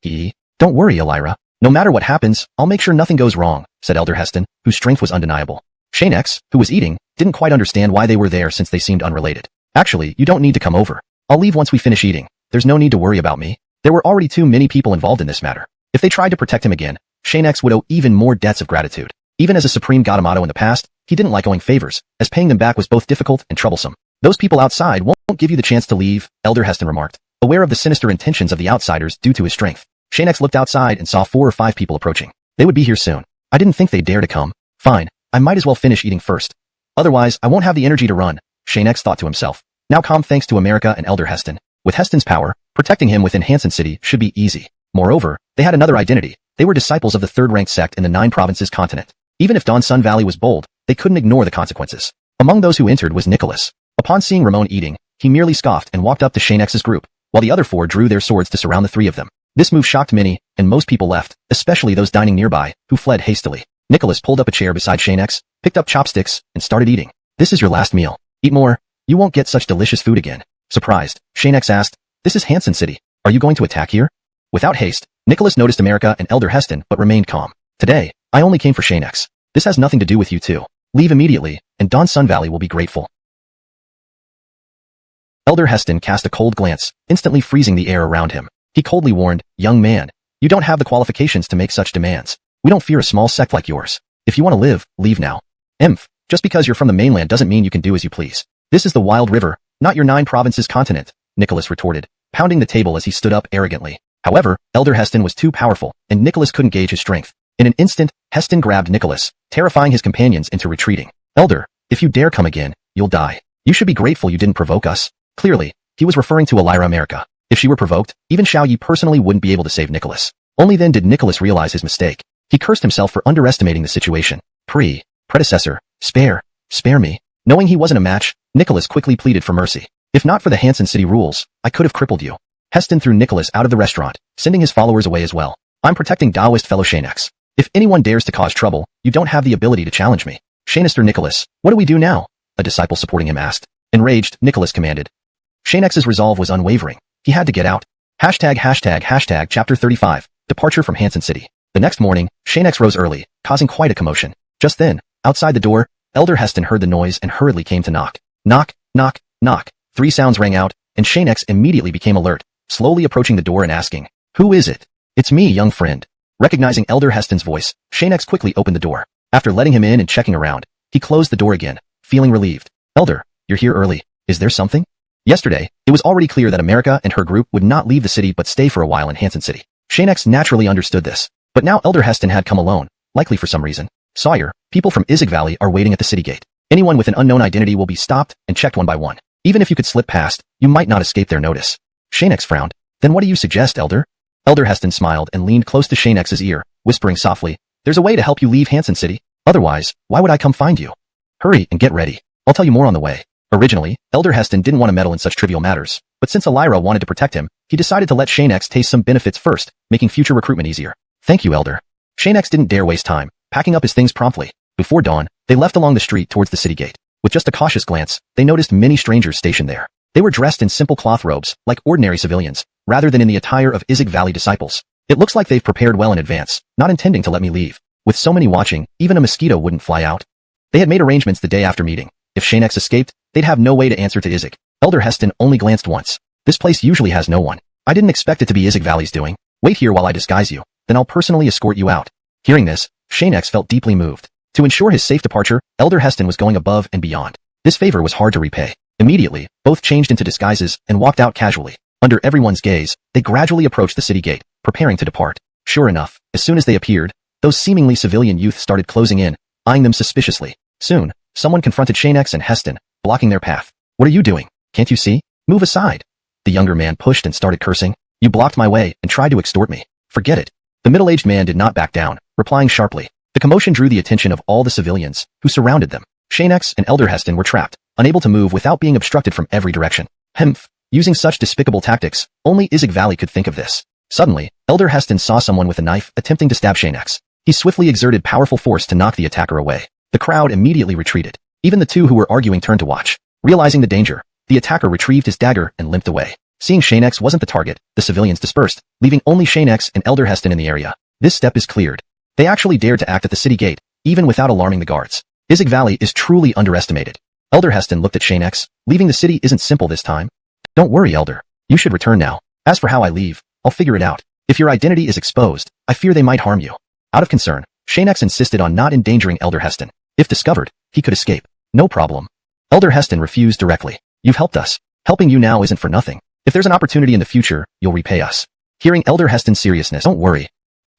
Don't worry, Elira. No matter what happens, I'll make sure nothing goes wrong, said Elder Heston, whose strength was undeniable. Xianxia, who was eating, didn't quite understand why they were there since they seemed unrelated. Actually, you don't need to come over. I'll leave once we finish eating. There's no need to worry about me. There were already too many people involved in this matter. If they tried to protect him again, Xianxia would owe even more debts of gratitude. Even as a supreme Godamato in the past, he didn't like owing favors, as paying them back was both difficult and troublesome. Those people outside won't give you the chance to leave, Elder Heston remarked, aware of the sinister intentions of the outsiders due to his strength. Xianxia looked outside and saw 4 or 5 people approaching. They would be here soon. I didn't think they'd dare to come. Fine, I might as well finish eating first. Otherwise, I won't have the energy to run, Xianxia thought to himself. Now calm thanks to America and Elder Heston. With Heston's power, protecting him within Hansen City should be easy. Moreover, they had another identity. They were disciples of the third-ranked sect in the 9 provinces continent. Even if Dawn Sun Valley was bold, they couldn't ignore the consequences. Among those who entered was Nicholas. Upon seeing Ramon eating, he merely scoffed and walked up to Xianxia's group, while the other 4 drew their swords to surround the 3 of them. This move shocked many, and most people left, especially those dining nearby, who fled hastily. Nicholas pulled up a chair beside Xianxia, picked up chopsticks, and started eating. This is your last meal. Eat more. You won't get such delicious food again. Surprised, Xianxia asked, this is Hansen City. Are you going to attack here? Without haste, Nicholas noticed America and Elder Heston but remained calm. Today, I only came for Xianxia. This has nothing to do with you two. Leave immediately, and Dawn Sun Valley will be grateful. Elder Heston cast a cold glance, instantly freezing the air around him. He coldly warned, young man, you don't have the qualifications to make such demands. We don't fear a small sect like yours. If you want to live, leave now. Just because you're from the mainland doesn't mean you can do as you please. This is the Wild River, not your 9 provinces continent, Nicholas retorted, pounding the table as he stood up arrogantly. However, Elder Heston was too powerful, and Nicholas couldn't gauge his strength. In an instant, Heston grabbed Nicholas, terrifying his companions into retreating. Elder, if you dare come again, you'll die. You should be grateful you didn't provoke us. Clearly, he was referring to Elira America. If she were provoked, even Xiao Yi personally wouldn't be able to save Nicholas. Only then did Nicholas realize his mistake. He cursed himself for underestimating the situation. Predecessor, spare me. Knowing he wasn't a match, Nicholas quickly pleaded for mercy. If not for the Hansen City rules, I could have crippled you. Heston threw Nicholas out of the restaurant, sending his followers away as well. I'm protecting Taoist fellow Xianxia. If anyone dares to cause trouble, you don't have the ability to challenge me. Xianxia Nicholas, what do we do now? A disciple supporting him asked. Enraged, Nicholas commanded. Xianxia's resolve was unwavering. He had to get out. Chapter 35, Departure from Hansen City. The next morning, Xianxia rose early, causing quite a commotion. Just then, outside the door, Elder Heston heard the noise and hurriedly came to knock. Knock, knock, knock. 3 sounds rang out, and Xianxia immediately became alert, slowly approaching the door and asking, "Who is it?" "It's me, young friend." Recognizing Elder Heston's voice, Xianxia quickly opened the door. After letting him in and checking around, he closed the door again, feeling relieved. "Elder, you're here early. Is there something?" Yesterday, it was already clear that America and her group would not leave the city but stay for a while in Hansen City. Xianxia naturally understood this. But now Elder Heston had come alone, likely for some reason. "Sawyer, people from Izig Valley are waiting at the city gate. Anyone with an unknown identity will be stopped and checked one by one. Even if you could slip past, you might not escape their notice." Xianxia frowned. "Then what do you suggest, Elder?" Elder Heston smiled and leaned close to Xianxia's ear, whispering softly, "There's a way to help you leave Hansen City. Otherwise, why would I come find you? Hurry and get ready. I'll tell you more on the way." Originally, Elder Heston didn't want to meddle in such trivial matters, but since Elira wanted to protect him, he decided to let Xianxia taste some benefits first, making future recruitment easier. "Thank you, Elder." Xianxia didn't dare waste time, packing up his things promptly. Before dawn, they left along the street towards the city gate. With just a cautious glance, they noticed many strangers stationed there. They were dressed in simple cloth robes, like ordinary civilians, rather than in the attire of Izig Valley disciples. "It looks like they've prepared well in advance, not intending to let me leave. With so many watching, even a mosquito wouldn't fly out." They had made arrangements the day after meeting. If Xianxia escaped, they'd have no way to answer to Izig. Elder Heston only glanced once. "This place usually has no one. I didn't expect it to be Izig Valley's doing. Wait here while I disguise you, then I'll personally escort you out." Hearing this, Xianxia felt deeply moved. To ensure his safe departure, Elder Heston was going above and beyond. This favor was hard to repay. Immediately, both changed into disguises and walked out casually. Under everyone's gaze, they gradually approached the city gate, preparing to depart. Sure enough, as soon as they appeared, those seemingly civilian youth started closing in, eyeing them suspiciously. Soon, someone confronted Xianxia and Heston, blocking their path. "What are you doing? Can't you see? Move aside." The younger man pushed and started cursing. "You blocked my way and tried to extort me. Forget it." The middle-aged man did not back down, replying sharply. The commotion drew the attention of all the civilians, who surrounded them. Xianxia and Elder Heston were trapped, unable to move without being obstructed from every direction. Hemph! Using such despicable tactics, only Izig Valley could think of this. Suddenly, Elder Heston saw someone with a knife attempting to stab Xianxia. He swiftly exerted powerful force to knock the attacker away. The crowd immediately retreated. Even the two who were arguing turned to watch. Realizing the danger, the attacker retrieved his dagger and limped away. Seeing Xianxia wasn't the target, the civilians dispersed, leaving only Xianxia and Elder Heston in the area. This step is cleared. They actually dared to act at the city gate, even without alarming the guards. Izig Valley is truly underestimated. Elder Heston looked at Xianxia. "Leaving the city isn't simple this time." "Don't worry, Elder. You should return now. As for how I leave, I'll figure it out. If your identity is exposed, I fear they might harm you." Out of concern, Xianxia insisted on not endangering Elder Heston. If discovered, he could escape. "No problem." Elder Heston refused directly. "You've helped us. Helping you now isn't for nothing. If there's an opportunity in the future, you'll repay us." Hearing Elder Heston's seriousness, "Don't worry."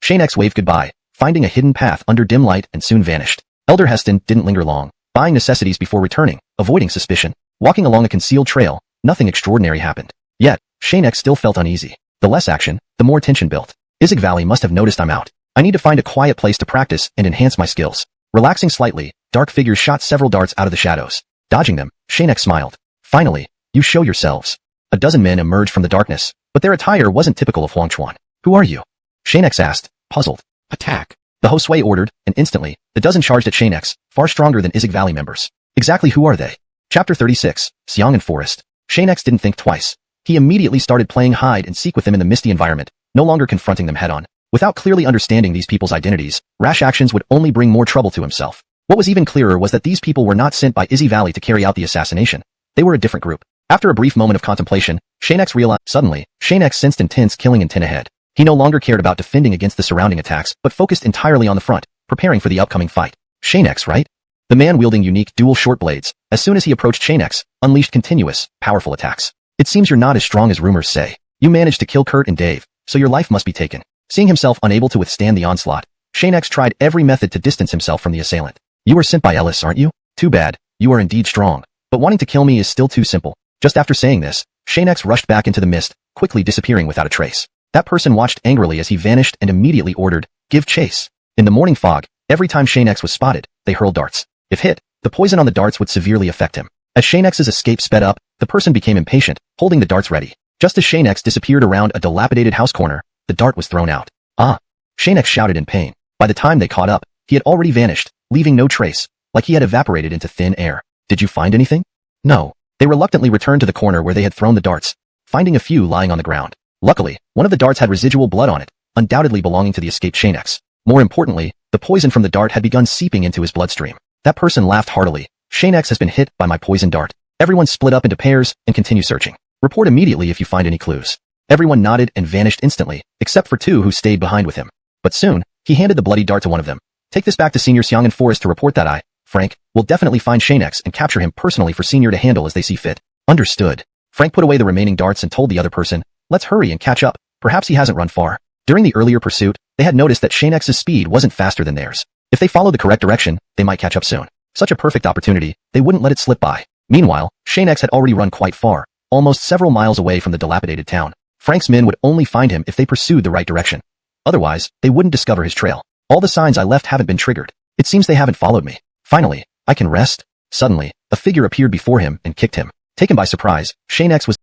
Xianxia waved goodbye, finding a hidden path under dim light and soon vanished. Elder Heston didn't linger long, buying necessities before returning, avoiding suspicion. Walking along a concealed trail, nothing extraordinary happened. Yet, Xianxia still felt uneasy. The less action, the more tension built. Izig Valley must have noticed I'm out. I need to find a quiet place to practice and enhance my skills. Relaxing slightly, dark figures shot several darts out of the shadows. Dodging them, Xianxia smiled. "Finally, you show yourselves." A dozen men emerged from the darkness, but their attire wasn't typical of XuanHuan. "Who are you?" Xianxia asked, puzzled. "Attack," the Josue ordered, and instantly, the dozen charged at Xianxia, far stronger than Izig Valley members. Exactly who are they? Chapter 36, Xianxia Forest. Xianxia didn't think twice. He immediately started playing hide and seek with them in the misty environment, no longer confronting them head-on. Without clearly understanding these people's identities, rash actions would only bring more trouble to himself. What was even clearer was that these people were not sent by Izig Valley to carry out the assassination. They were a different group. After a brief moment of contemplation, Xianxia realized. Suddenly, Xianxia sensed intense killing intent ahead. He no longer cared about defending against the surrounding attacks, but focused entirely on the front, preparing for the upcoming fight. Xianxia, right? The man wielding unique dual short blades, as soon as he approached Xianxia, unleashed continuous, powerful attacks. "It seems you're not as strong as rumors say. You managed to kill Kurt and Dave, so your life must be taken." Seeing himself unable to withstand the onslaught, Xianxia tried every method to distance himself from the assailant. "You were sent by Ellis, aren't you? Too bad, you are indeed strong. But wanting to kill me is still too simple." Just after saying this, Xianxia rushed back into the mist, quickly disappearing without a trace. That person watched angrily as he vanished and immediately ordered, "Give chase." In the morning fog, every time Xianxia was spotted, they hurled darts. If hit, the poison on the darts would severely affect him. As Xianxia's escape sped up, the person became impatient, holding the darts ready. Just as Xianxia disappeared around a dilapidated house corner, the dart was thrown out. Ah! Xianxia shouted in pain. By the time they caught up, he had already vanished, leaving no trace, like he had evaporated into thin air. Did you find anything? No. They reluctantly returned to the corner where they had thrown the darts, finding a few lying on the ground. Luckily, one of the darts had residual blood on it, undoubtedly belonging to the escaped Xianxia. More importantly, the poison from the dart had begun seeping into his bloodstream. That person laughed heartily. Xianxia has been hit by my poison dart. Everyone split up into pairs and continue searching. Report immediately if you find any clues. Everyone nodded and vanished instantly, except for two who stayed behind with him. But soon, he handed the bloody dart to one of them. Take this back to Senior Xianxia Forest to report that Frank, will definitely find Xianxia and capture him personally for Senior to handle as they see fit. Understood. Frank put away the remaining darts and told the other person, let's hurry and catch up. Perhaps he hasn't run far. During the earlier pursuit, they had noticed that Xianxia's speed wasn't faster than theirs. If they followed the correct direction, they might catch up soon. Such a perfect opportunity, they wouldn't let it slip by. Meanwhile, Xianxia had already run quite far, almost several miles away from the dilapidated town. Frank's men would only find him if they pursued the right direction. Otherwise, they wouldn't discover his trail. All the signs I left haven't been triggered. It seems they haven't followed me. Finally, I can rest. Suddenly, a figure appeared before him and kicked him. Taken by surprise, Xianxia was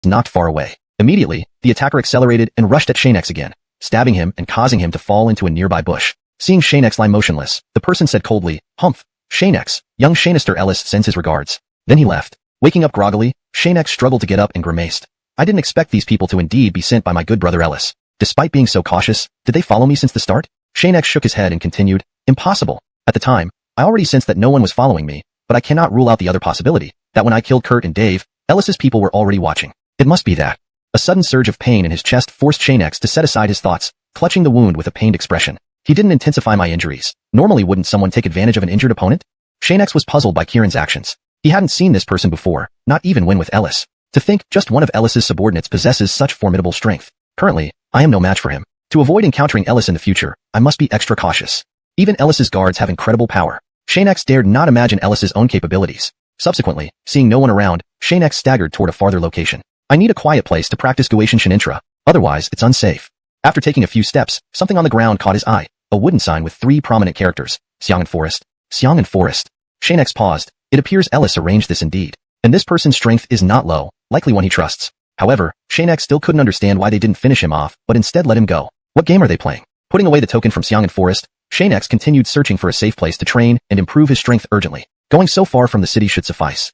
knocked far away. Immediately, the attacker accelerated and rushed at Xianxia again, stabbing him and causing him to fall into a nearby bush. Seeing Xianxia lie motionless, the person said coldly, Humph, Xianxia, young Xianxia Ellis sends his regards. Then he left. Waking up groggily, Xianxia struggled to get up and grimaced. I didn't expect these people to indeed be sent by my good brother Ellis. Despite being so cautious, did they follow me since the start? Xianxia shook his head and continued, impossible. At the time, I already sensed that no one was following me, but I cannot rule out the other possibility, that when I killed Kurt and Dave, Ellis's people were already watching. It must be that. A sudden surge of pain in his chest forced Xianxia to set aside his thoughts, clutching the wound with a pained expression. He didn't intensify my injuries. Normally wouldn't someone take advantage of an injured opponent? Xianxia was puzzled by Kieran's actions. He hadn't seen this person before, not even when with Ellis. To think just one of Ellis's subordinates possesses such formidable strength. Currently, I am no match for him. To avoid encountering Ellis in the future, I must be extra cautious. Even Ellis's guards have incredible power. Xianxia dared not imagine Ellis's own capabilities. Subsequently, seeing no one around, Xianxia staggered toward a farther location. I need a quiet place to practice XuanHuan, otherwise it's unsafe. After taking a few steps, something on the ground caught his eye, a wooden sign with 3 prominent characters, Xianxia Forest. Xianxia Forest. Xianxia paused. It appears Ellis arranged this indeed. And this person's strength is not low, likely one he trusts. However, Xianxia still couldn't understand why they didn't finish him off, but instead let him go. What game are they playing? Putting away the token from Xianxia Forest, Xianxia continued searching for a safe place to train and improve his strength urgently. Going so far from the city should suffice.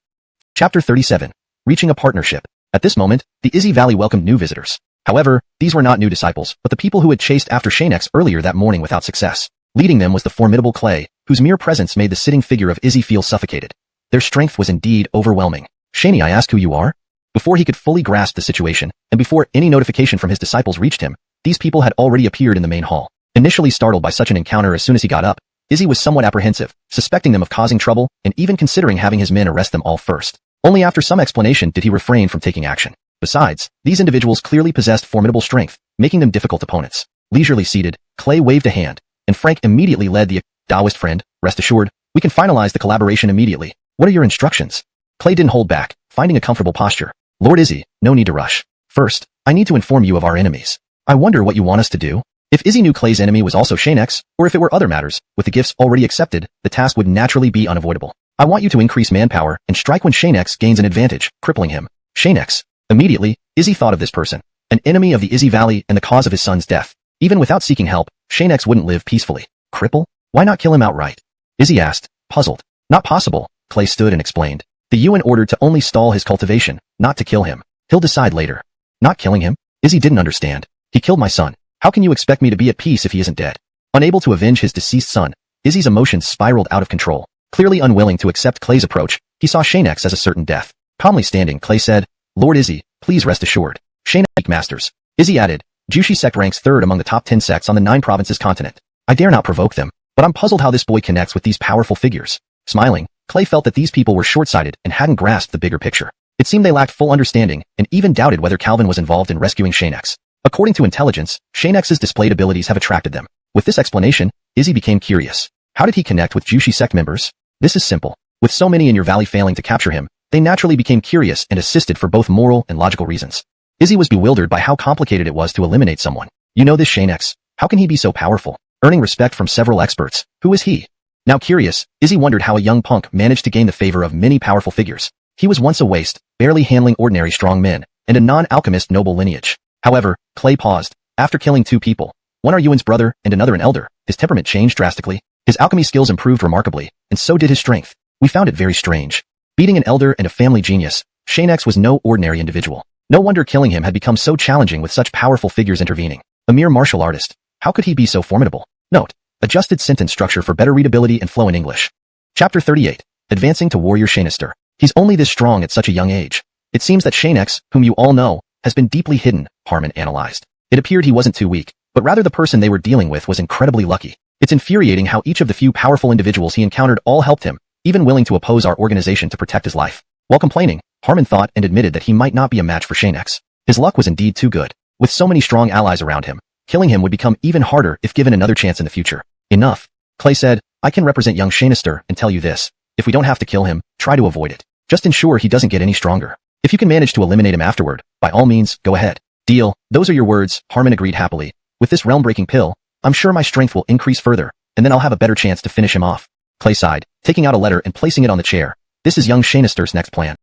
Chapter 37. Reaching a partnership. At this moment, the Izzy Valley welcomed new visitors. However, these were not new disciples, but the people who had chased after Xianxia earlier that morning without success. Leading them was the formidable Clay, whose mere presence made the sitting figure of Izzy feel suffocated. Their strength was indeed overwhelming. Shani, I ask who you are? Before he could fully grasp the situation, and before any notification from his disciples reached him, these people had already appeared in the main hall. Initially startled by such an encounter as soon as he got up, Izzy was somewhat apprehensive, suspecting them of causing trouble, and even considering having his men arrest them all first. Only after some explanation did he refrain from taking action. Besides, these individuals clearly possessed formidable strength, making them difficult opponents. Leisurely seated, Clay waved a hand, and Frank immediately led the Taoist friend, rest assured, we can finalize the collaboration immediately. What are your instructions? Clay didn't hold back, finding a comfortable posture. Lord Izzy, no need to rush. First, I need to inform you of our enemies. I wonder what you want us to do? If Izzy knew Clay's enemy was also Xianxia, or if it were other matters, with the gifts already accepted, the task would naturally be unavoidable. I want you to increase manpower and strike when Xianxia gains an advantage, crippling him. Xianxia. Immediately, Izzy thought of this person, an enemy of the Izzy Valley and the cause of his son's death. Even without seeking help, Xianxia wouldn't live peacefully. Cripple? Why not kill him outright? Izzy asked, puzzled. Not possible, Clay stood and explained. The Yuan ordered to only stall his cultivation, not to kill him. He'll decide later. Not killing him? Izzy didn't understand. He killed my son. How can you expect me to be at peace if he isn't dead? Unable to avenge his deceased son, Izzy's emotions spiraled out of control. Clearly unwilling to accept Clay's approach, he saw Xianxia as a certain death. Calmly standing, Clay said, Lord Izzy, please rest assured. Xianxia masters. Izzy added, Jushi sect ranks 3rd among the top 10 sects on the 9 provinces continent. I dare not provoke them, but I'm puzzled how this boy connects with these powerful figures. Smiling, Clay felt that these people were short-sighted and hadn't grasped the bigger picture. It seemed they lacked full understanding and even doubted whether Calvin was involved in rescuing Xianxia. According to intelligence, Xianxia's displayed abilities have attracted them. With this explanation, Izzy became curious. How did he connect with Jushi sect members? This is simple. With so many in your valley failing to capture him, they naturally became curious and assisted for both moral and logical reasons. Izzy was bewildered by how complicated it was to eliminate someone. You know this Xianxia. How can he be so powerful? Earning respect from several experts. Who is he? Now curious, Izzy wondered how a young punk managed to gain the favor of many powerful figures. He was once a waste, barely handling ordinary strong men, and a non-alchemist noble lineage. However, Clay paused. After killing 2 people, one Yuan's brother and another an elder, his temperament changed drastically. His alchemy skills improved remarkably, and so did his strength. We found it very strange. Beating an elder and a family genius, Xianxia was no ordinary individual. No wonder killing him had become so challenging with such powerful figures intervening. A mere martial artist. How could he be so formidable? Note: adjusted sentence structure for better readability and flow in English. Chapter 38. Advancing to Warrior Xianxia. He's only this strong at such a young age. It seems that Xianxia, whom you all know, has been deeply hidden, Harmon analyzed. It appeared he wasn't too weak, but rather the person they were dealing with was incredibly lucky. It's infuriating how each of the few powerful individuals he encountered all helped him, even willing to oppose our organization to protect his life. While complaining, Harmon thought and admitted that he might not be a match for Xianxia. His luck was indeed too good. With so many strong allies around him, killing him would become even harder if given another chance in the future. Enough. Clay said, I can represent young Xianxia and tell you this. If we don't have to kill him, try to avoid it. Just ensure he doesn't get any stronger. If you can manage to eliminate him afterward, by all means, go ahead. Deal. Those are your words, Harmon agreed happily. With this realm-breaking pill, I'm sure my strength will increase further, and then I'll have a better chance to finish him off. Clay sighed, taking out a letter and placing it on the chair. This is young Xianxia's next plan.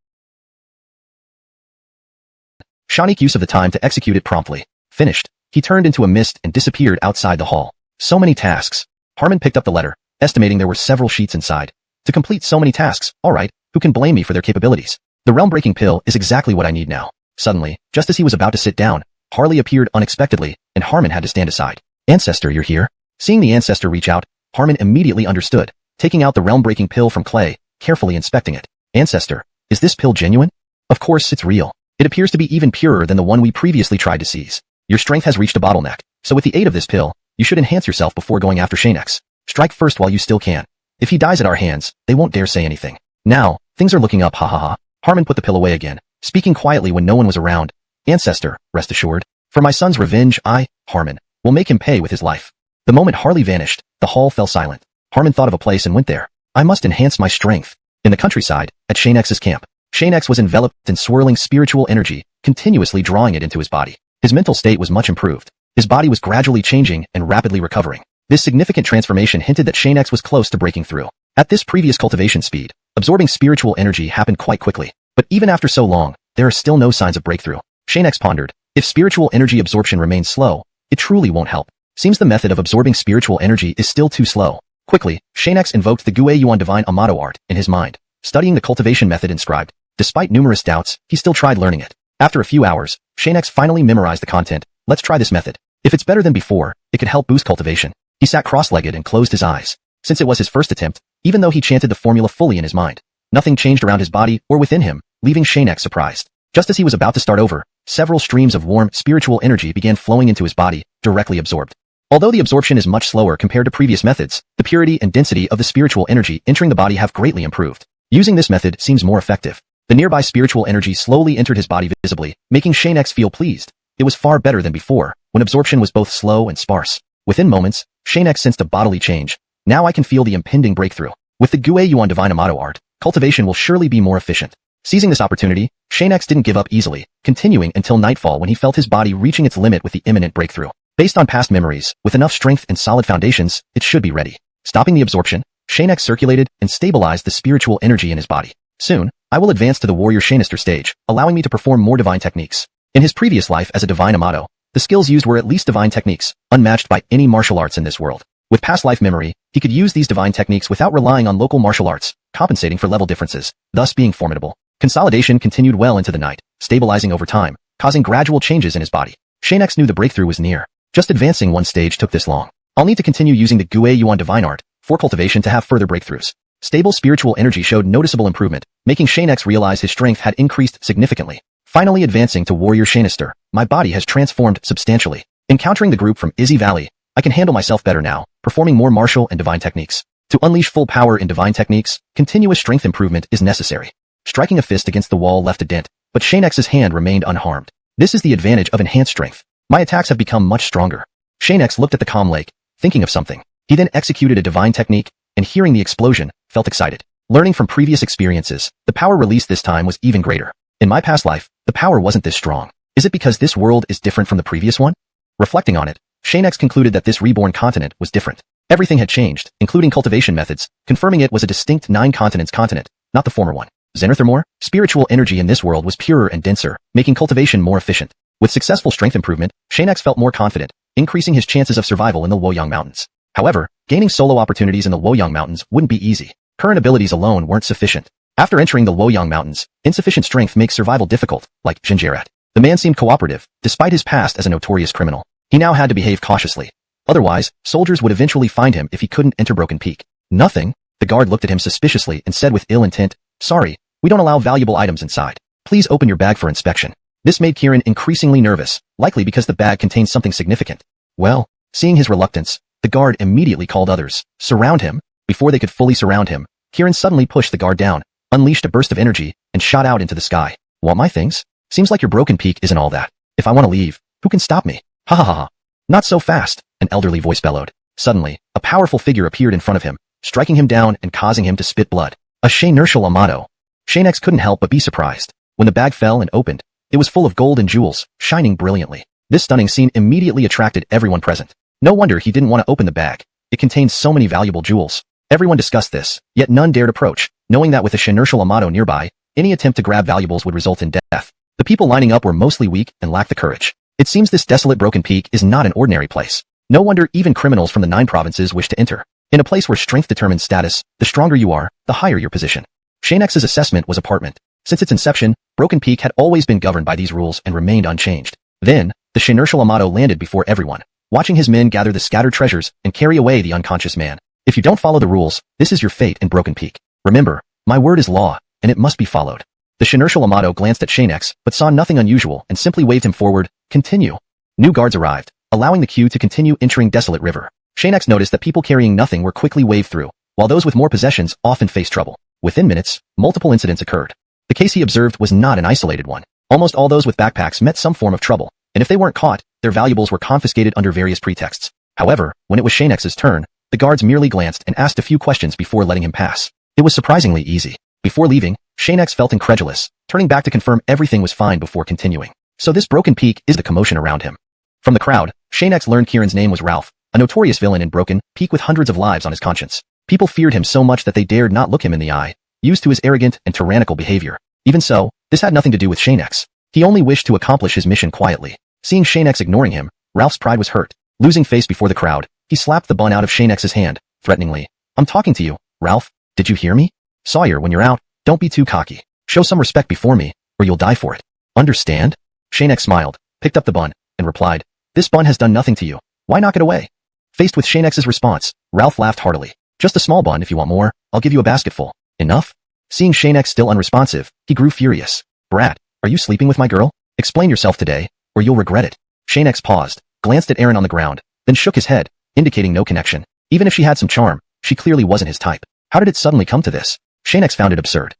Shanik use of the time to execute it promptly. Finished. He turned into a mist and disappeared outside the hall. So many tasks. Harmon picked up the letter, estimating there were several sheets inside. To complete so many tasks, alright, who can blame me for their capabilities? The realm-breaking pill is exactly what I need now. Suddenly, just as he was about to sit down, Harley appeared unexpectedly, and Harmon had to stand aside. Ancestor, you're here? Seeing the ancestor reach out, Harmon immediately understood, taking out the realm-breaking pill from Clay, carefully inspecting it. Ancestor, is this pill genuine? Of course it's real. It appears to be even purer than the one we previously tried to seize. Your strength has reached a bottleneck, so with the aid of this pill, you should enhance yourself before going after Xianxia. Strike first while you still can. If he dies at our hands, they won't dare say anything. Now, things are looking up, ha ha ha. Harmon put the pill away again, speaking quietly when no one was around. Ancestor, rest assured. For my son's revenge, I, Harmon, will make him pay with his life. The moment Harley vanished, the hall fell silent. Harmon thought of a place and went there. I must enhance my strength. In the countryside, at Xianxia's camp, Xianxia was enveloped in swirling spiritual energy, continuously drawing it into his body. His mental state was much improved. His body was gradually changing and rapidly recovering. This significant transformation hinted that Xianxia was close to breaking through. At this previous cultivation speed, absorbing spiritual energy happened quite quickly. But even after so long, there are still no signs of breakthrough. Xianxia pondered, if spiritual energy absorption remains slow, it truly won't help. Seems the method of absorbing spiritual energy is still too slow. Quickly, Xianxia invoked the XuanHuan divine Amato art in his mind, studying the cultivation method inscribed. Despite numerous doubts, he still tried learning it. After a few hours, Xianxia finally memorized the content. Let's try this method. If it's better than before, it could help boost cultivation. He sat cross-legged and closed his eyes. Since it was his first attempt, even though he chanted the formula fully in his mind, nothing changed around his body or within him, leaving Xianxia surprised. Just as he was about to start over, several streams of warm, spiritual energy began flowing into his body, directly absorbed. Although the absorption is much slower compared to previous methods, the purity and density of the spiritual energy entering the body have greatly improved. Using this method seems more effective. The nearby spiritual energy slowly entered his body visibly, making Xianxia feel pleased. It was far better than before, when absorption was both slow and sparse. Within moments, Xianxia sensed a bodily change. Now I can feel the impending breakthrough. With the XuanHuan divine Amato art, cultivation will surely be more efficient. Seizing this opportunity, Xianxia didn't give up easily, continuing until nightfall when he felt his body reaching its limit with the imminent breakthrough. Based on past memories, with enough strength and solid foundations, it should be ready. Stopping the absorption, Xianxia circulated and stabilized the spiritual energy in his body. Soon, I will advance to the warrior Xianxia stage, allowing me to perform more divine techniques. In his previous life as a divine Amato, the skills used were at least divine techniques, unmatched by any martial arts in this world. With past life memory, he could use these divine techniques without relying on local martial arts, compensating for level differences, thus being formidable. Consolidation continued well into the night, stabilizing over time, causing gradual changes in his body. Xianxia knew the breakthrough was near. Just advancing one stage took this long. I'll need to continue using the XuanHuan divine art for cultivation to have further breakthroughs. Stable spiritual energy showed noticeable improvement, making Xianxia realize his strength had increased significantly. Finally advancing to warrior Xianxia, my body has transformed substantially. Encountering the group from Izzy Valley, I can handle myself better now, performing more martial and divine techniques. To unleash full power in divine techniques, continuous strength improvement is necessary. Striking a fist against the wall left a dent, but Xianxia's hand remained unharmed. This is the advantage of enhanced strength. My attacks have become much stronger. Xianxia looked at the calm lake, thinking of something. He then executed a divine technique, and hearing the explosion, felt excited. Learning from previous experiences, the power released this time was even greater. In my past life, the power wasn't this strong. Is it because this world is different from the previous one? Reflecting on it, Xianxia concluded that this reborn continent was different. Everything had changed, including cultivation methods, confirming it was a distinct 9 continents continent, not the former one. Xenothermore, spiritual energy in this world was purer and denser, making cultivation more efficient. With successful strength improvement, Xianxia felt more confident, increasing his chances of survival in the Luoyang Mountains. However, gaining solo opportunities in the Luoyang Mountains wouldn't be easy. Current abilities alone weren't sufficient. After entering the Luoyang Mountains, insufficient strength makes survival difficult, like Jinjiret. The man seemed cooperative, despite his past as a notorious criminal. He now had to behave cautiously. Otherwise, soldiers would eventually find him if he couldn't enter Broken Peak. Nothing. The guard looked at him suspiciously and said with ill intent, "Sorry, we don't allow valuable items inside. Please open your bag for inspection." This made Kieran increasingly nervous, likely because the bag contained something significant. Well, seeing his reluctance, the guard immediately called others. Surround him. Before they could fully surround him, Kieran suddenly pushed the guard down, unleashed a burst of energy, and shot out into the sky. "Want my things? Seems like your Broken Peak isn't all that. If I want to leave, who can stop me? Ha ha ha ha." "Not so fast," an elderly voice bellowed. Suddenly, a powerful figure appeared in front of him, striking him down and causing him to spit blood. A Xianxia Amato. Xianxia couldn't help but be surprised. When the bag fell and opened, it was full of gold and jewels, shining brilliantly. This stunning scene immediately attracted everyone present. No wonder he didn't want to open the bag. It contained so many valuable jewels. Everyone discussed this, yet none dared approach, knowing that with a Xianxia Amato nearby, any attempt to grab valuables would result in death. The people lining up were mostly weak and lacked the courage. It seems this desolate Broken Peak is not an ordinary place. No wonder even criminals from the 9 provinces wish to enter. In a place where strength determines status, the stronger you are, the higher your position. Xianxia's assessment was apartment. Since its inception, Broken Peak had always been governed by these rules and remained unchanged. Then, the Xianxia Amato landed before everyone, watching his men gather the scattered treasures and carry away the unconscious man. "If you don't follow the rules, this is your fate in Broken Peak. Remember, my word is law, and it must be followed." The Xianxia Amato glanced at Xianxia, but saw nothing unusual and simply waved him forward. "Continue." New guards arrived, allowing the queue to continue entering Desolate River. Xianxia noticed that people carrying nothing were quickly waved through, while those with more possessions often faced trouble. Within minutes, multiple incidents occurred. The case he observed was not an isolated one. Almost all those with backpacks met some form of trouble, and if they weren't caught, their valuables were confiscated under various pretexts. However, when it was Xianxia's turn, the guards merely glanced and asked a few questions before letting him pass. It was surprisingly easy. Before leaving, Xianxia felt incredulous, turning back to confirm everything was fine before continuing. So this Broken Peak is the commotion around him. From the crowd, Xianxia learned Kieran's name was Ralph, a notorious villain in Broken Peak with hundreds of lives on his conscience. People feared him so much that they dared not look him in the eye, used to his arrogant and tyrannical behavior. Even so, this had nothing to do with Xianxia. He only wished to accomplish his mission quietly. Seeing Xianxia ignoring him, Ralph's pride was hurt. Losing face before the crowd, he slapped the bun out of Xianxia's hand, threateningly. "I'm talking to you, Ralph. Did you hear me? Sawyer, when you're out, don't be too cocky. Show some respect before me, or you'll die for it. Understand?" Xianxia smiled, picked up the bun, and replied, "This bun has done nothing to you. Why knock it away?" Faced with Xianxia's response, Ralph laughed heartily. "Just a small bun. If you want more, I'll give you a basketful. Enough?" Seeing Xianxia still unresponsive, he grew furious. "Brat, are you sleeping with my girl? Explain yourself today, or you'll regret it." Xianxia paused, glanced at Aaron on the ground, then shook his head, indicating no connection. Even if she had some charm, she clearly wasn't his type. How did it suddenly come to this? Xianxia found it absurd.